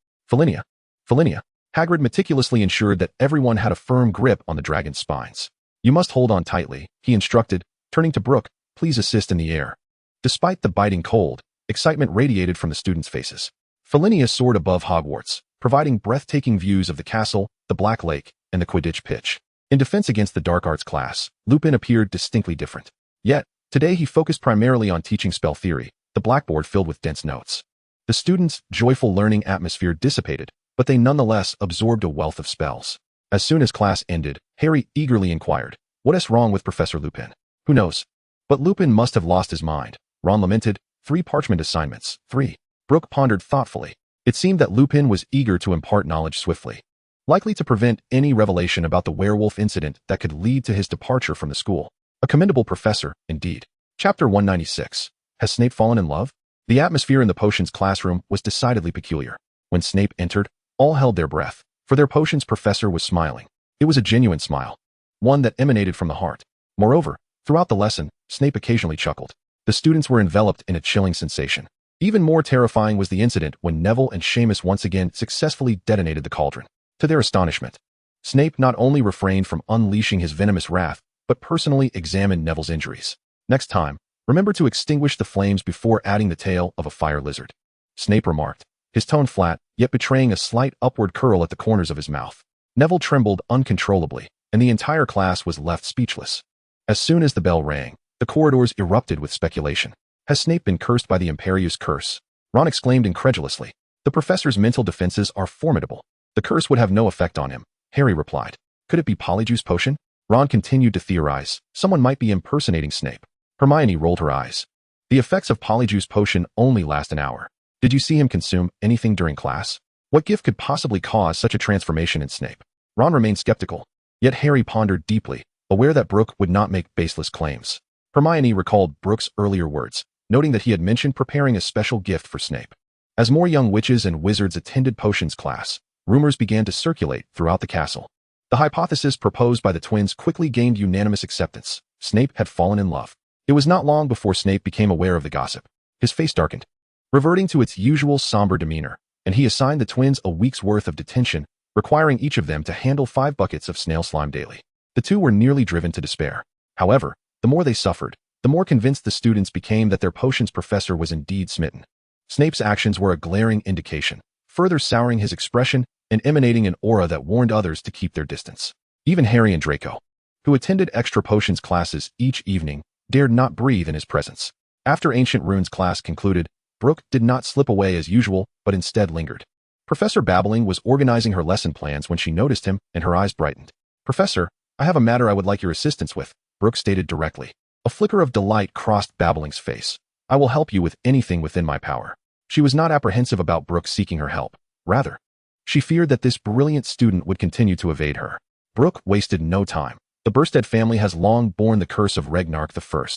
Hagrid meticulously ensured that everyone had a firm grip on the dragon's spines. You must hold on tightly, he instructed, turning to Brook, please assist in the air. Despite the biting cold, excitement radiated from the students' faces. Philosopher soared above Hogwarts, providing breathtaking views of the castle, the Black Lake, and the Quidditch pitch. In defense against the Dark Arts class, Lupin appeared distinctly different. Yet, today he focused primarily on teaching spell theory, the blackboard filled with dense notes. The students' joyful learning atmosphere dissipated, but they nonetheless absorbed a wealth of spells. As soon as class ended, Harry eagerly inquired, what is wrong with Professor Lupin? Who knows? But Lupin must have lost his mind. Ron lamented, 3 parchment assignments, 3. Brook pondered thoughtfully. It seemed that Lupin was eager to impart knowledge swiftly, likely to prevent any revelation about the werewolf incident that could lead to his departure from the school. A commendable professor, indeed. Chapter 196. Has Snape fallen in love? The atmosphere in the potions classroom was decidedly peculiar. When Snape entered, all held their breath, for their potions professor was smiling. It was a genuine smile, one that emanated from the heart. Moreover, throughout the lesson, Snape occasionally chuckled. The students were enveloped in a chilling sensation. Even more terrifying was the incident when Neville and Seamus once again successfully detonated the cauldron. To their astonishment, Snape not only refrained from unleashing his venomous wrath, but personally examined Neville's injuries. Next time, remember to extinguish the flames before adding the tail of a fire lizard, Snape remarked, his tone flat, yet betraying a slight upward curl at the corners of his mouth. Neville trembled uncontrollably, and the entire class was left speechless. As soon as the bell rang, the corridors erupted with speculation. Has Snape been cursed by the Imperius curse? Ron exclaimed incredulously. The professor's mental defenses are formidable. The curse would have no effect on him, Harry replied. Could it be Polyjuice Potion? Ron continued to theorize. Someone might be impersonating Snape. Hermione rolled her eyes. The effects of Polyjuice Potion only last an hour. Did you see him consume anything during class? What gift could possibly cause such a transformation in Snape? Ron remained skeptical, yet Harry pondered deeply, aware that Brook would not make baseless claims. Hermione recalled Brook's earlier words, noting that he had mentioned preparing a special gift for Snape. As more young witches and wizards attended potions class, rumors began to circulate throughout the castle. The hypothesis proposed by the twins quickly gained unanimous acceptance. Snape had fallen in love. It was not long before Snape became aware of the gossip. His face darkened, reverting to its usual somber demeanor, and he assigned the twins a week's worth of detention, requiring each of them to handle 5 buckets of snail slime daily. The two were nearly driven to despair. However, the more they suffered, the more convinced the students became that their potions professor was indeed smitten. Snape's actions were a glaring indication, further souring his expression and emanating an aura that warned others to keep their distance. Even Harry and Draco, who attended extra potions classes each evening, dared not breathe in his presence. After Ancient Runes class concluded, Brook did not slip away as usual, but instead lingered. Professor Babbling was organizing her lesson plans when she noticed him, and her eyes brightened. "Professor, I have a matter I would like your assistance with," Brook stated directly. A flicker of delight crossed Babbling's face. "I will help you with anything within my power." She was not apprehensive about Brook seeking her help. Rather, she feared that this brilliant student would continue to evade her. Brook wasted no time. "The Burstead family has long borne the curse of Regnark I.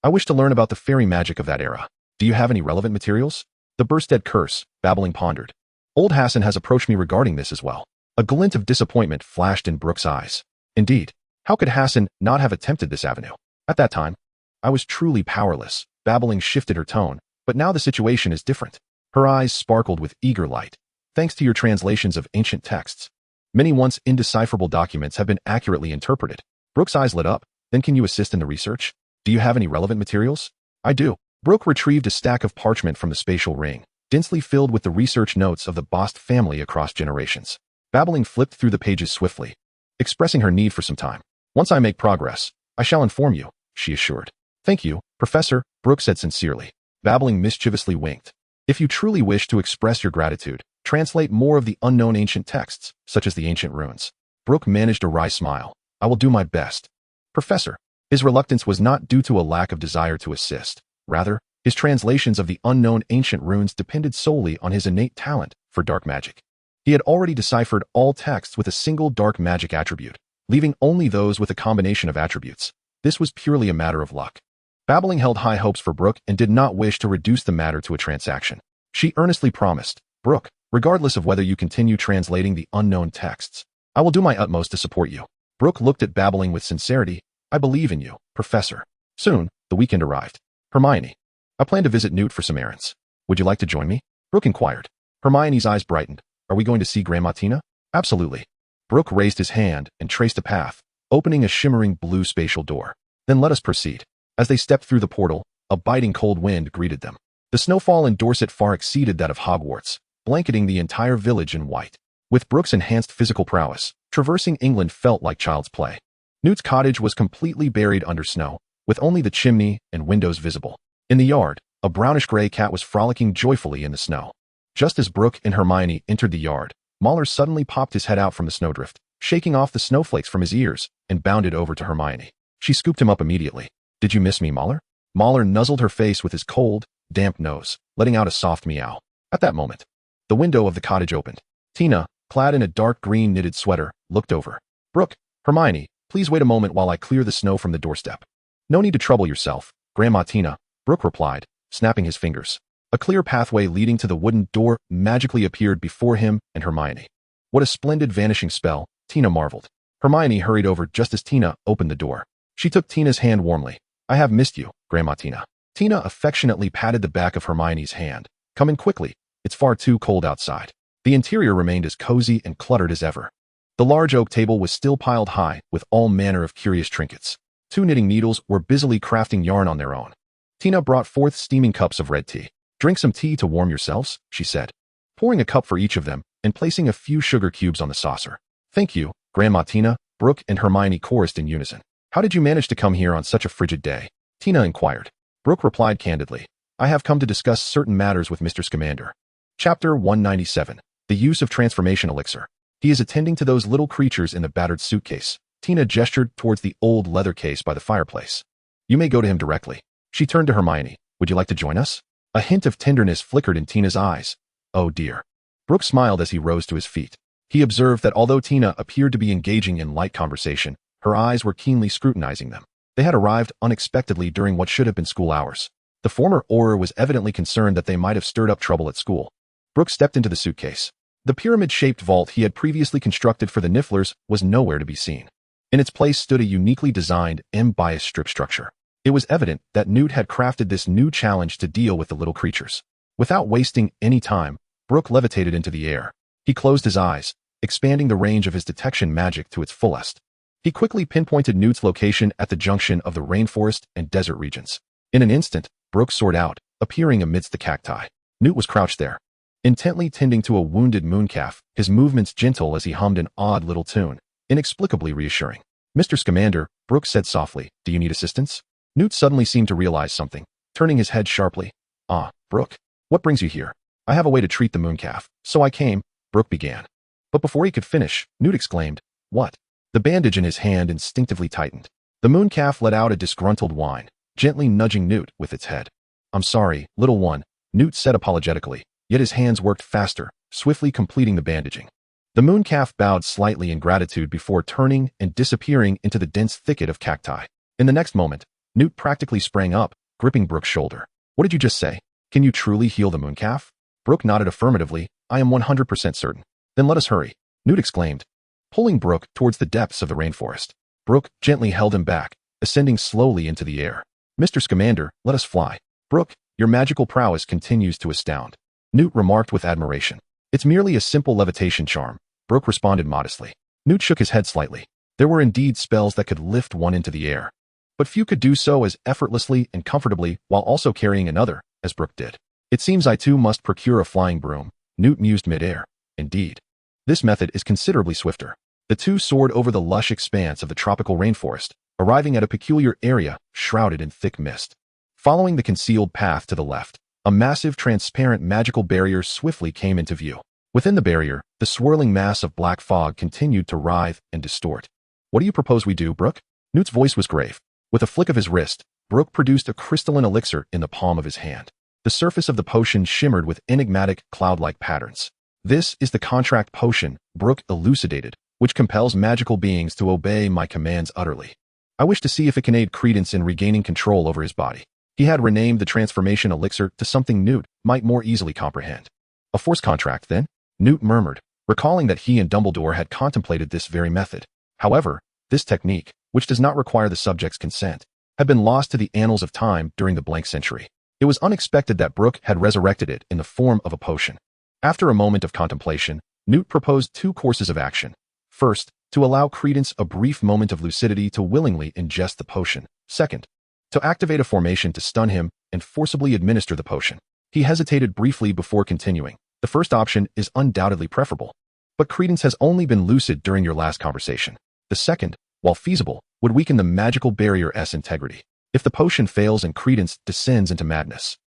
I wish to learn about the fairy magic of that era. Do you have any relevant materials?" "The Burstead curse," Babbling pondered. "Old Hassan has approached me regarding this as well." A glint of disappointment flashed in Brook's eyes. Indeed, how could Hassan not have attempted this avenue? At that time, I was truly powerless. Babbling shifted her tone, but now the situation is different. Her eyes sparkled with eager light. "Thanks to your translations of ancient texts, many once indecipherable documents have been accurately interpreted." Brook's eyes lit up. "Then can you assist in the research? Do you have any relevant materials?" "I do." Brook retrieved a stack of parchment from the spatial ring, densely filled with the research notes of the Bost family across generations. Babbling flipped through the pages swiftly, expressing her need for some time. "Once I make progress, I shall inform you," she assured. "Thank you, Professor," Brook said sincerely. Babbling mischievously winked. "If you truly wish to express your gratitude, translate more of the unknown ancient texts, such as the ancient runes." Brook managed a wry smile. "I will do my best." "Professor." His reluctance was not due to a lack of desire to assist. Rather, his translations of the unknown ancient runes depended solely on his innate talent for dark magic. He had already deciphered all texts with a single dark magic attribute, leaving only those with a combination of attributes. This was purely a matter of luck. Babbling held high hopes for Brook and did not wish to reduce the matter to a transaction. She earnestly promised, "Brook, regardless of whether you continue translating the unknown texts, I will do my utmost to support you." Brook looked at Babbling with sincerity. "I believe in you, Professor." Soon, the weekend arrived. "Hermione, I plan to visit Newt for some errands. Would you like to join me?" Brook inquired. Hermione's eyes brightened. "Are we going to see Grandma Tina?" "Absolutely." Brook raised his hand and traced a path, opening a shimmering blue spatial door. "Then let us proceed." As they stepped through the portal, a biting cold wind greeted them. The snowfall in Dorset far exceeded that of Hogwarts, blanketing the entire village in white. With Brook's enhanced physical prowess, traversing England felt like child's play. Newt's cottage was completely buried under snow, with only the chimney and windows visible. In the yard, a brownish-gray cat was frolicking joyfully in the snow. Just as Brook and Hermione entered the yard, Mahler suddenly popped his head out from the snowdrift, shaking off the snowflakes from his ears, and bounded over to Hermione. She scooped him up immediately. "Did you miss me, Mahler?" Mahler nuzzled her face with his cold, damp nose, letting out a soft meow. At that moment, the window of the cottage opened. Tina, clad in a dark green knitted sweater, looked over. "Brook, Hermione, please wait a moment while I clear the snow from the doorstep." "No need to trouble yourself, Grandma Tina," Brook replied, snapping his fingers. A clear pathway leading to the wooden door magically appeared before him and Hermione. "What a splendid vanishing spell," Tina marveled. Hermione hurried over just as Tina opened the door. She took Tina's hand warmly. "I have missed you, Grandma Tina." Tina affectionately patted the back of Hermione's hand. "Come in quickly. It's far too cold outside." The interior remained as cozy and cluttered as ever. The large oak table was still piled high with all manner of curious trinkets. 2 knitting needles were busily crafting yarn on their own. Tina brought forth steaming cups of red tea. "Drink some tea to warm yourselves," she said, pouring a cup for each of them and placing a few sugar cubes on the saucer. "Thank you, Grandma Tina," Brook and Hermione chorused in unison. "How did you manage to come here on such a frigid day?" Tina inquired. Brook replied candidly, "I have come to discuss certain matters with Mr. Scamander." Chapter 197. The Use of Transformation Elixir. "He is attending to those little creatures in the battered suitcase." Tina gestured towards the old leather case by the fireplace. "You may go to him directly." She turned to Hermione. "Would you like to join us?" A hint of tenderness flickered in Tina's eyes. "Oh dear." Brook smiled as he rose to his feet. He observed that although Tina appeared to be engaging in light conversation, her eyes were keenly scrutinizing them. They had arrived unexpectedly during what should have been school hours. The former Auror was evidently concerned that they might have stirred up trouble at school. Brook stepped into the suitcase. The pyramid-shaped vault he had previously constructed for the Nifflers was nowhere to be seen. In its place stood a uniquely designed M-bias strip structure. It was evident that Newt had crafted this new challenge to deal with the little creatures. Without wasting any time, Brook levitated into the air. He closed his eyes, expanding the range of his detection magic to its fullest. He quickly pinpointed Newt's location at the junction of the rainforest and desert regions. In an instant, Brook soared out, appearing amidst the cacti. Newt was crouched there, intently tending to a wounded mooncalf, his movements gentle as he hummed an odd little tune, inexplicably reassuring. "Mr. Scamander," Brook said softly, "do you need assistance?" Newt suddenly seemed to realize something, turning his head sharply. "Ah, Brook, what brings you here?" "I have a way to treat the mooncalf, so I came," Brook began. But before he could finish, Newt exclaimed, "What?" The bandage in his hand instinctively tightened. The mooncalf let out a disgruntled whine, gently nudging Newt with its head. "I'm sorry, little one," Newt said apologetically, yet his hands worked faster, swiftly completing the bandaging. The mooncalf bowed slightly in gratitude before turning and disappearing into the dense thicket of cacti. In the next moment, Newt practically sprang up, gripping Brook's shoulder. "What did you just say? Can you truly heal the mooncalf?" Brook nodded affirmatively. "I am 100% certain." "Then let us hurry," Newt exclaimed, pulling Brook towards the depths of the rainforest. Brook gently held him back, ascending slowly into the air. "Mr. Scamander, let us fly." "Brook, your magical prowess continues to astound," Newt remarked with admiration. "It's merely a simple levitation charm," Brook responded modestly. Newt shook his head slightly. There were indeed spells that could lift one into the air, but few could do so as effortlessly and comfortably while also carrying another, as Brook did. "It seems I too must procure a flying broom," Newt mused mid-air. Indeed, this method is considerably swifter. The two soared over the lush expanse of the tropical rainforest, arriving at a peculiar area shrouded in thick mist. Following the concealed path to the left, a massive transparent magical barrier swiftly came into view. Within the barrier, the swirling mass of black fog continued to writhe and distort. "What do you propose we do, Brook?" Newt's voice was grave. With a flick of his wrist, Brook produced a crystalline elixir in the palm of his hand. The surface of the potion shimmered with enigmatic, cloud-like patterns. "This is the contract potion," Brook elucidated, "which compels magical beings to obey my commands utterly. I wish to see if it can aid Credence in regaining control over his body." He had renamed the transformation elixir to something Newt might more easily comprehend. "A force contract, then?" Newt murmured, recalling that he and Dumbledore had contemplated this very method. However, this technique, which does not require the subject's consent, had been lost to the annals of time during the blank century. It was unexpected that Brook had resurrected it in the form of a potion. After a moment of contemplation, Newt proposed two courses of action. First, to allow Credence a brief moment of lucidity to willingly ingest the potion. Second, to activate a formation to stun him and forcibly administer the potion. He hesitated briefly before continuing. "The first option is undoubtedly preferable, but Credence has only been lucid during your last conversation. The second, while feasible, would weaken the magical barrier's integrity. If the potion fails and Credence descends into madness."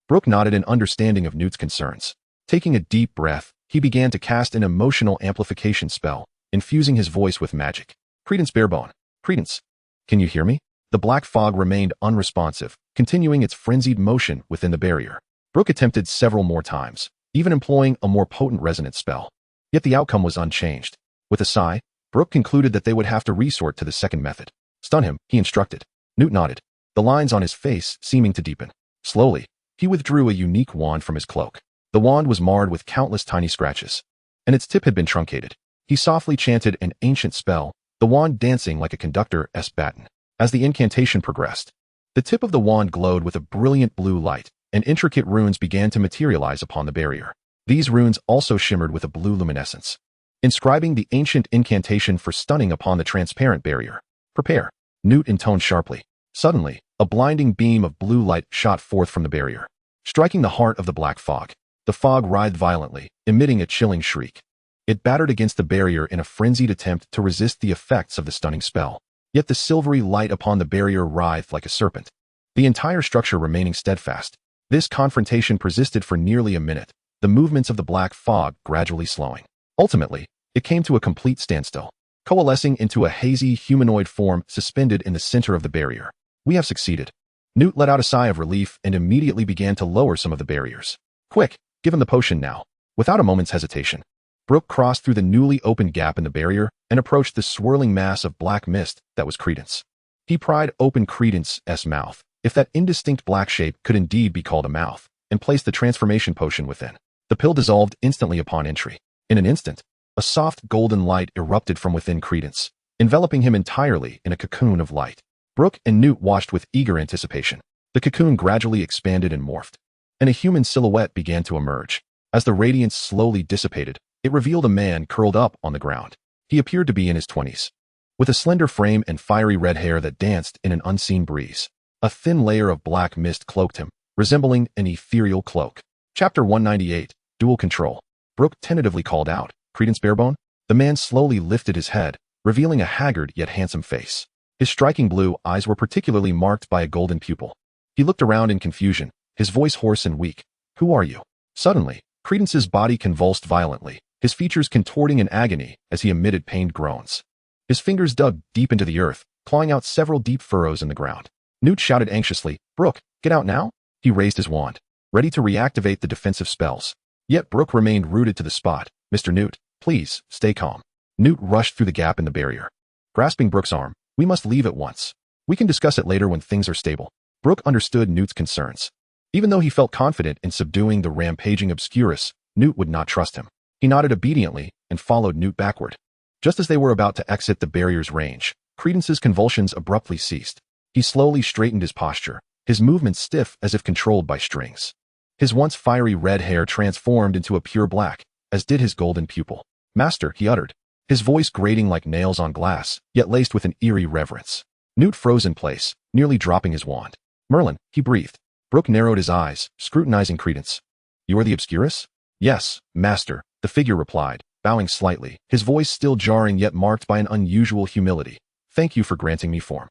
Brook nodded in understanding of Newt's concerns. Taking a deep breath, he began to cast an emotional amplification spell, infusing his voice with magic. "Credence Barebone. Credence, can you hear me?" The black fog remained unresponsive, continuing its frenzied motion within the barrier. Brook attempted several more times, even employing a more potent resonance spell. Yet the outcome was unchanged. With a sigh, Brook concluded that they would have to resort to the second method. "Stun him," he instructed. Newt nodded, the lines on his face seeming to deepen. Slowly, he withdrew a unique wand from his cloak. The wand was marred with countless tiny scratches, and its tip had been truncated. He softly chanted an ancient spell, the wand dancing like a conductor's baton. As the incantation progressed, the tip of the wand glowed with a brilliant blue light, and intricate runes began to materialize upon the barrier. These runes also shimmered with a blue luminescence, inscribing the ancient incantation for stunning upon the transparent barrier. "Prepare," Newt intoned sharply. Suddenly, a blinding beam of blue light shot forth from the barrier, striking the heart of the black fog. The fog writhed violently, emitting a chilling shriek. It battered against the barrier in a frenzied attempt to resist the effects of the stunning spell. Yet the silvery light upon the barrier writhed like a serpent, the entire structure remaining steadfast. This confrontation persisted for nearly a minute, the movements of the black fog gradually slowing. Ultimately, it came to a complete standstill, coalescing into a hazy humanoid form suspended in the center of the barrier. "We have succeeded." Newt let out a sigh of relief and immediately began to lower some of the barriers. "Quick, give him the potion now." Without a moment's hesitation, Brook crossed through the newly opened gap in the barrier and approached the swirling mass of black mist that was Credence. He pried open Credence's mouth, if that indistinct black shape could indeed be called a mouth, and placed the transformation potion within. The pill dissolved instantly upon entry. In an instant, a soft golden light erupted from within Credence, enveloping him entirely in a cocoon of light. Brook and Newt watched with eager anticipation. The cocoon gradually expanded and morphed, and a human silhouette began to emerge. As the radiance slowly dissipated, it revealed a man curled up on the ground. He appeared to be in his 20s, with a slender frame and fiery red hair that danced in an unseen breeze. A thin layer of black mist cloaked him, resembling an ethereal cloak. Chapter 198, Dual Control. Brook tentatively called out, "Credence Barebone?" The man slowly lifted his head, revealing a haggard yet handsome face. His striking blue eyes were particularly marked by a golden pupil. He looked around in confusion, his voice hoarse and weak. "Who are you?" Suddenly, Credence's body convulsed violently, his features contorting in agony as he emitted pained groans. His fingers dug deep into the earth, clawing out several deep furrows in the ground. Newt shouted anxiously, "Brook, get out now?" He raised his wand, ready to reactivate the defensive spells. Yet Brook remained rooted to the spot. "Mr. Newt, please, stay calm." Newt rushed through the gap in the barrier. Grasping Brook's arm, "We must leave at once. We can discuss it later when things are stable." Brook understood Newt's concerns. Even though he felt confident in subduing the rampaging Obscurus, Newt would not trust him. He nodded obediently and followed Newt backward. Just as they were about to exit the barrier's range, Credence's convulsions abruptly ceased. He slowly straightened his posture, his movements stiff as if controlled by strings. His once fiery red hair transformed into a pure black, as did his golden pupil. "Master," he uttered, his voice grating like nails on glass, yet laced with an eerie reverence. Newt froze in place, nearly dropping his wand. "Merlin," he breathed. Brook narrowed his eyes, scrutinizing Credence. "You are the Obscurus?" "Yes, master," the figure replied, bowing slightly, his voice still jarring yet marked by an unusual humility. "Thank you for granting me form."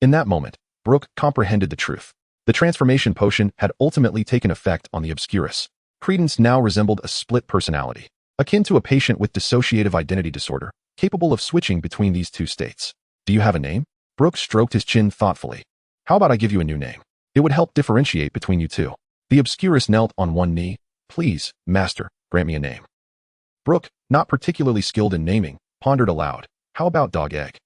In that moment, Brook comprehended the truth. The transformation potion had ultimately taken effect on the Obscurus. Credence now resembled a split personality, akin to a patient with dissociative identity disorder, capable of switching between these two states. "Do you have a name?" Brook stroked his chin thoughtfully. "How about I give you a new name? It would help differentiate between you two." The Obscurus knelt on one knee. "Please, master, grant me a name." Brook, not particularly skilled in naming, pondered aloud. "How about Dog Egg?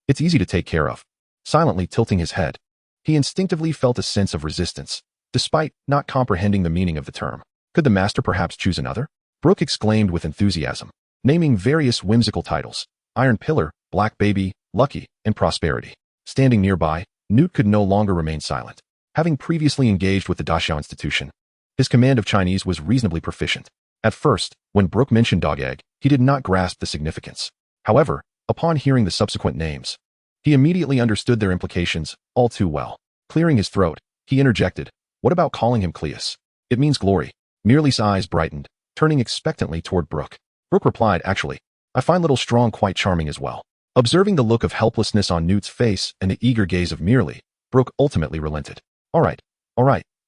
It's easy to take care of." Silently tilting his head, he instinctively felt a sense of resistance, despite not comprehending the meaning of the term. Could the master perhaps choose another? Brook exclaimed with enthusiasm, naming various whimsical titles: Iron Pillar, Black Baby, Lucky, and Prosperity. Standing nearby, Newt could no longer remain silent. Having previously engaged with the Daxiao institution, his command of Chinese was reasonably proficient. At first, when Brook mentioned Dog Egg, he did not grasp the significance. However, upon hearing the subsequent names, he immediately understood their implications all too well. Clearing his throat, he interjected, "What about calling him Cleus? It means glory." Merely's eyes brightened, turning expectantly toward Brook. Brook replied, "Actually, I find Little Strong quite charming as well." Observing the look of helplessness on Newt's face and the eager gaze of Merely, Brook ultimately relented. All right,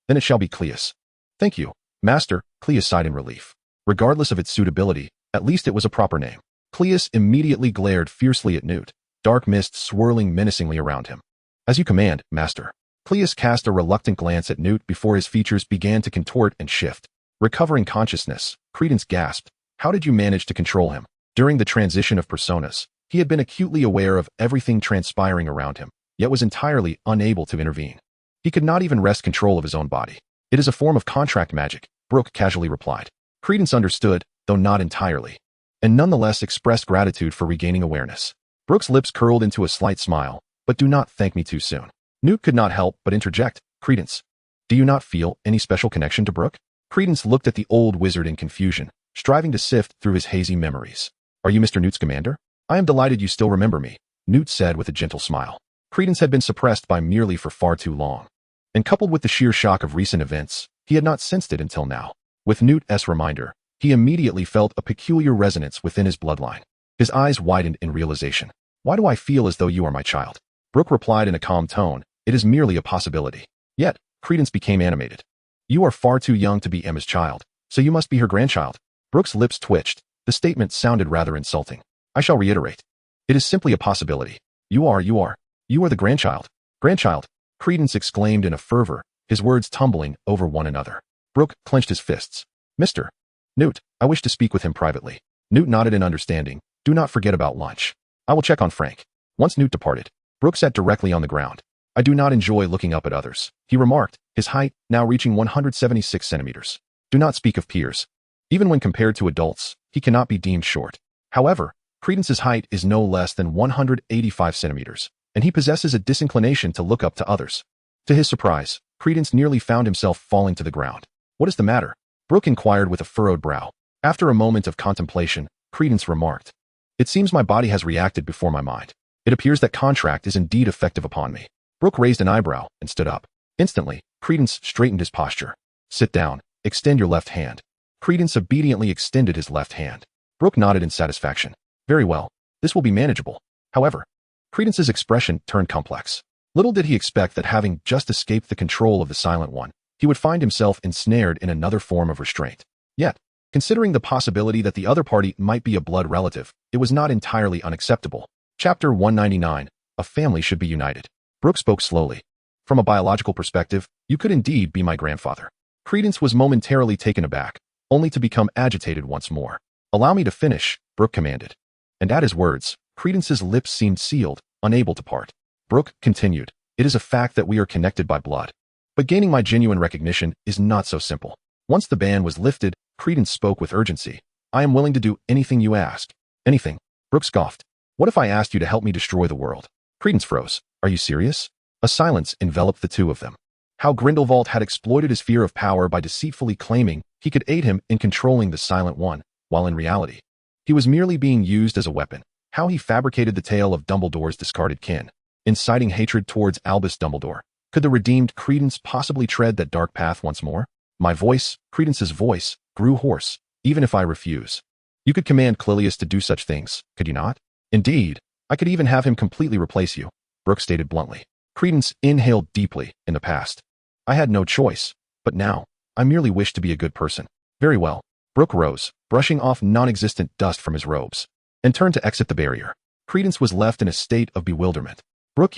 then it shall be Cleus." "Thank you, master," Cleus sighed in relief. Regardless of its suitability, at least it was a proper name. Cleus immediately glared fiercely at Newt, dark mist swirling menacingly around him. "As you command, master." Cleus cast a reluctant glance at Newt before his features began to contort and shift. Recovering consciousness, Credence gasped, "How did you manage to control him?" During the transition of personas, he had been acutely aware of everything transpiring around him, yet was entirely unable to intervene. He could not even wrest control of his own body. "It is a form of contract magic," Brook casually replied. Credence understood, though not entirely, and nonetheless expressed gratitude for regaining awareness. Brook's lips curled into a slight smile, "But do not thank me too soon." Newt could not help but interject, "Credence, do you not feel any special connection to Brook?" Credence looked at the old wizard in confusion, striving to sift through his hazy memories. "Are you Mr. Newt's commander?" "I am delighted you still remember me," Newt said with a gentle smile. Credence had been suppressed by Merely for far too long, and coupled with the sheer shock of recent events, he had not sensed it until now. With Newt's reminder, he immediately felt a peculiar resonance within his bloodline. His eyes widened in realization. "Why do I feel as though you are my child?" Brook replied in a calm tone, "It is merely a possibility." Yet, Credence became animated. "You are far too young to be Emma's child, so you must be her grandchild." Brook's lips twitched. The statement sounded rather insulting. "I shall reiterate. It is simply a possibility. You are the grandchild." "Grandchild," Credence exclaimed in a fervor, his words tumbling over one another. Brook clenched his fists. "Mr. Newt, I wish to speak with him privately." Newt nodded in understanding. "Do not forget about lunch. I will check on Frank." Once Newt departed, Brook sat directly on the ground. "I do not enjoy looking up at others," he remarked, his height now reaching 176 centimeters. "Do not speak of peers. Even when compared to adults, he he cannot be deemed short. However, Credence's height is no less than 185 centimeters, and he possesses a disinclination to look up to others. To his surprise, Credence nearly found himself falling to the ground. "What is the matter?" Brook inquired with a furrowed brow. After a moment of contemplation, Credence remarked, "It seems my body has reacted before my mind. It appears that contract is indeed effective upon me." Brook raised an eyebrow and stood up. Instantly, Credence straightened his posture. "Sit down. Extend your left hand." Credence obediently extended his left hand. Brook nodded in satisfaction. "Very well. This will be manageable." However, Credence's expression turned complex. Little did he expect that having just escaped the control of the Silent One, he would find himself ensnared in another form of restraint. Yet, considering the possibility that the other party might be a blood relative, it was not entirely unacceptable. Chapter 199, A Family Should Be United. Brook spoke slowly. "From a biological perspective, you could indeed be my grandfather." Credence was momentarily taken aback, only to become agitated once more. "Allow me to finish," Brook commanded. And at his words, Credence's lips seemed sealed, unable to part. Brook continued, "It is a fact that we are connected by blood. But gaining my genuine recognition is not so simple." Once the ban was lifted, Credence spoke with urgency. "I am willing to do anything you ask." "Anything?" Brook scoffed. "What if I asked you to help me destroy the world?" Credence froze. "Are you serious?" A silence enveloped the two of them. How Grindelwald had exploited his fear of power by deceitfully claiming he could aid him in controlling the Silent One, while in reality, he was merely being used as a weapon. How he fabricated the tale of Dumbledore's discarded kin, inciting hatred towards Albus Dumbledore. Could the redeemed Credence possibly tread that dark path once more? "My voice," Credence's voice, grew hoarse. "Even if I refuse. You could command Clelius to do such things, could you not?" "Indeed, I could even have him completely replace you," Brook stated bluntly. Credence inhaled deeply. "In the past, I had no choice, but now, I merely wish to be a good person." "Very well." Brook rose, brushing off non-existent dust from his robes, and turned to exit the barrier. Credence was left in a state of bewilderment. "Brook,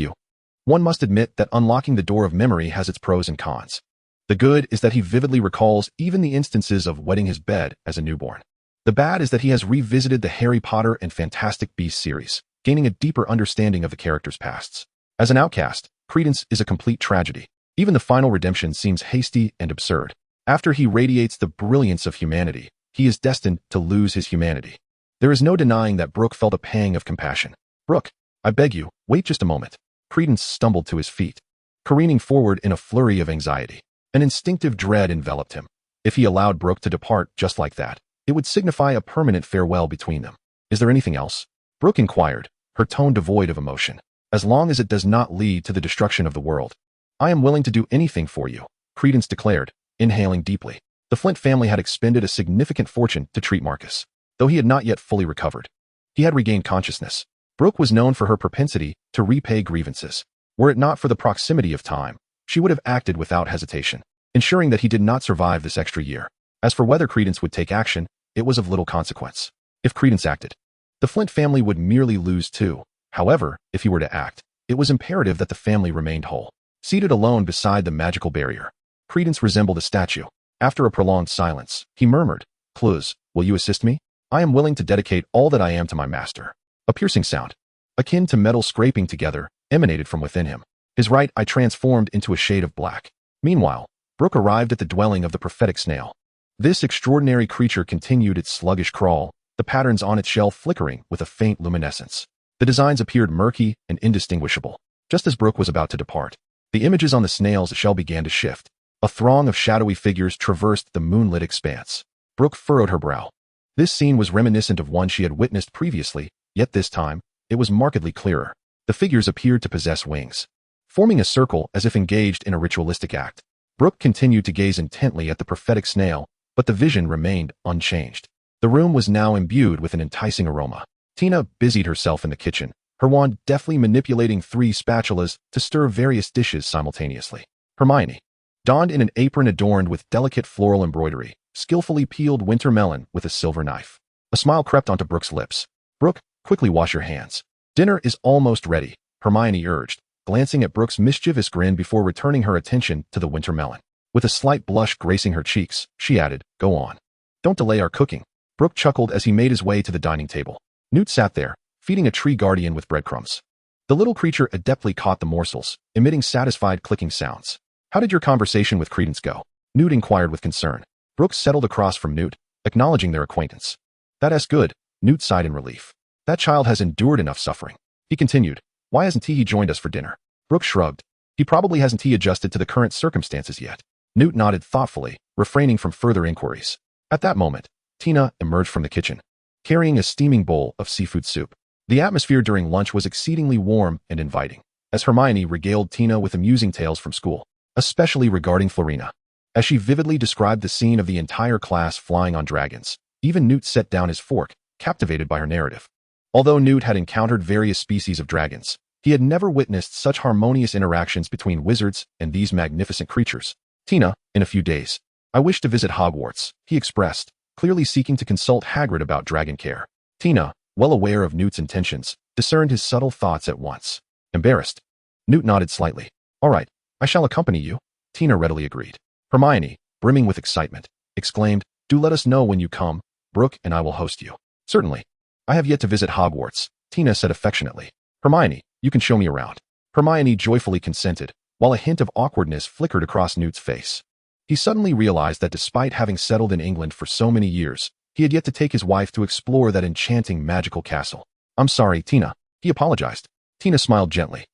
one must admit that unlocking the door of memory has its pros and cons. The good is that he vividly recalls even the instances of wetting his bed as a newborn. The bad is that he has revisited the Harry Potter and Fantastic Beasts series, gaining a deeper understanding of the characters' pasts. As an outcast, Credence is a complete tragedy. Even the final redemption seems hasty and absurd. After he radiates the brilliance of humanity, he is destined to lose his humanity." There is no denying that Brook felt a pang of compassion. "Brook, I beg you, wait just a moment." Credence stumbled to his feet, careening forward in a flurry of anxiety. An instinctive dread enveloped him. If he allowed Brook to depart just like that, it would signify a permanent farewell between them. "Is there anything else?" Brook inquired, her tone devoid of emotion. "As long as it does not lead to the destruction of the world, I am willing to do anything for you," Credence declared, inhaling deeply. The Flint family had expended a significant fortune to treat Marcus, though he had not yet fully recovered. He had regained consciousness. Brook was known for her propensity to repay grievances. Were it not for the proximity of time, she would have acted without hesitation, ensuring that he did not survive this extra year. As for whether Credence would take action, it was of little consequence. If Credence acted, the Flint family would merely lose too. However, if he were to act, it was imperative that the family remained whole. Seated alone beside the magical barrier, Credence resembled a statue. After a prolonged silence, he murmured, "Cluz, will you assist me? I am willing to dedicate all that I am to my master." A piercing sound, akin to metal scraping together, emanated from within him. His right eye transformed into a shade of black. Meanwhile, Brook arrived at the dwelling of the prophetic snail. This extraordinary creature continued its sluggish crawl, the patterns on its shell flickering with a faint luminescence. The designs appeared murky and indistinguishable. Just as Brook was about to depart, the images on the snail's shell began to shift. A throng of shadowy figures traversed the moonlit expanse. Brook furrowed her brow. This scene was reminiscent of one she had witnessed previously, yet this time, it was markedly clearer. The figures appeared to possess wings, forming a circle as if engaged in a ritualistic act. Brook continued to gaze intently at the prophetic snail, but the vision remained unchanged. The room was now imbued with an enticing aroma. Tina busied herself in the kitchen, her wand deftly manipulating 3 spatulas to stir various dishes simultaneously. Hermione, donned in an apron adorned with delicate floral embroidery, skillfully peeled winter melon with a silver knife. A smile crept onto Brook's lips. "Brook, quickly wash your hands. Dinner is almost ready," Hermione urged, glancing at Brook's mischievous grin before returning her attention to the winter melon. With a slight blush gracing her cheeks, she added, "Go on. Don't delay our cooking." Brook chuckled as he made his way to the dining table. Newt sat there, feeding a tree guardian with breadcrumbs. The little creature adeptly caught the morsels, emitting satisfied clicking sounds. "How did your conversation with Credence go?" Newt inquired with concern. Brook settled across from Newt, acknowledging their acquaintance. That's good, Newt sighed in relief. That child has endured enough suffering. He continued, why hasn't he joined us for dinner? Brooke shrugged. He probably hasn't adjusted to the current circumstances yet. Newt nodded thoughtfully, refraining from further inquiries. At that moment, Tina emerged from the kitchen, carrying a steaming bowl of seafood soup. The atmosphere during lunch was exceedingly warm and inviting, as Hermione regaled Tina with amusing tales from school, especially regarding Florina. As she vividly described the scene of the entire class flying on dragons, even Newt set down his fork, captivated by her narrative. Although Newt had encountered various species of dragons, he had never witnessed such harmonious interactions between wizards and these magnificent creatures. Tina, in a few days. I wish to visit Hogwarts, he expressed, clearly seeking to consult Hagrid about dragon care. Tina, well aware of Newt's intentions, discerned his subtle thoughts at once. Embarrassed. Newt nodded slightly. All right, I shall accompany you. Tina readily agreed. Hermione, brimming with excitement, exclaimed, do let us know when you come. Brooke and I will host you. Certainly. I have yet to visit Hogwarts, Tina said affectionately. Hermione, you can show me around. Hermione joyfully consented, while a hint of awkwardness flickered across Newt's face. He suddenly realized that despite having settled in England for so many years, he had yet to take his wife to explore that enchanting magical castle. I'm sorry, Tina. He apologized. Tina smiled gently.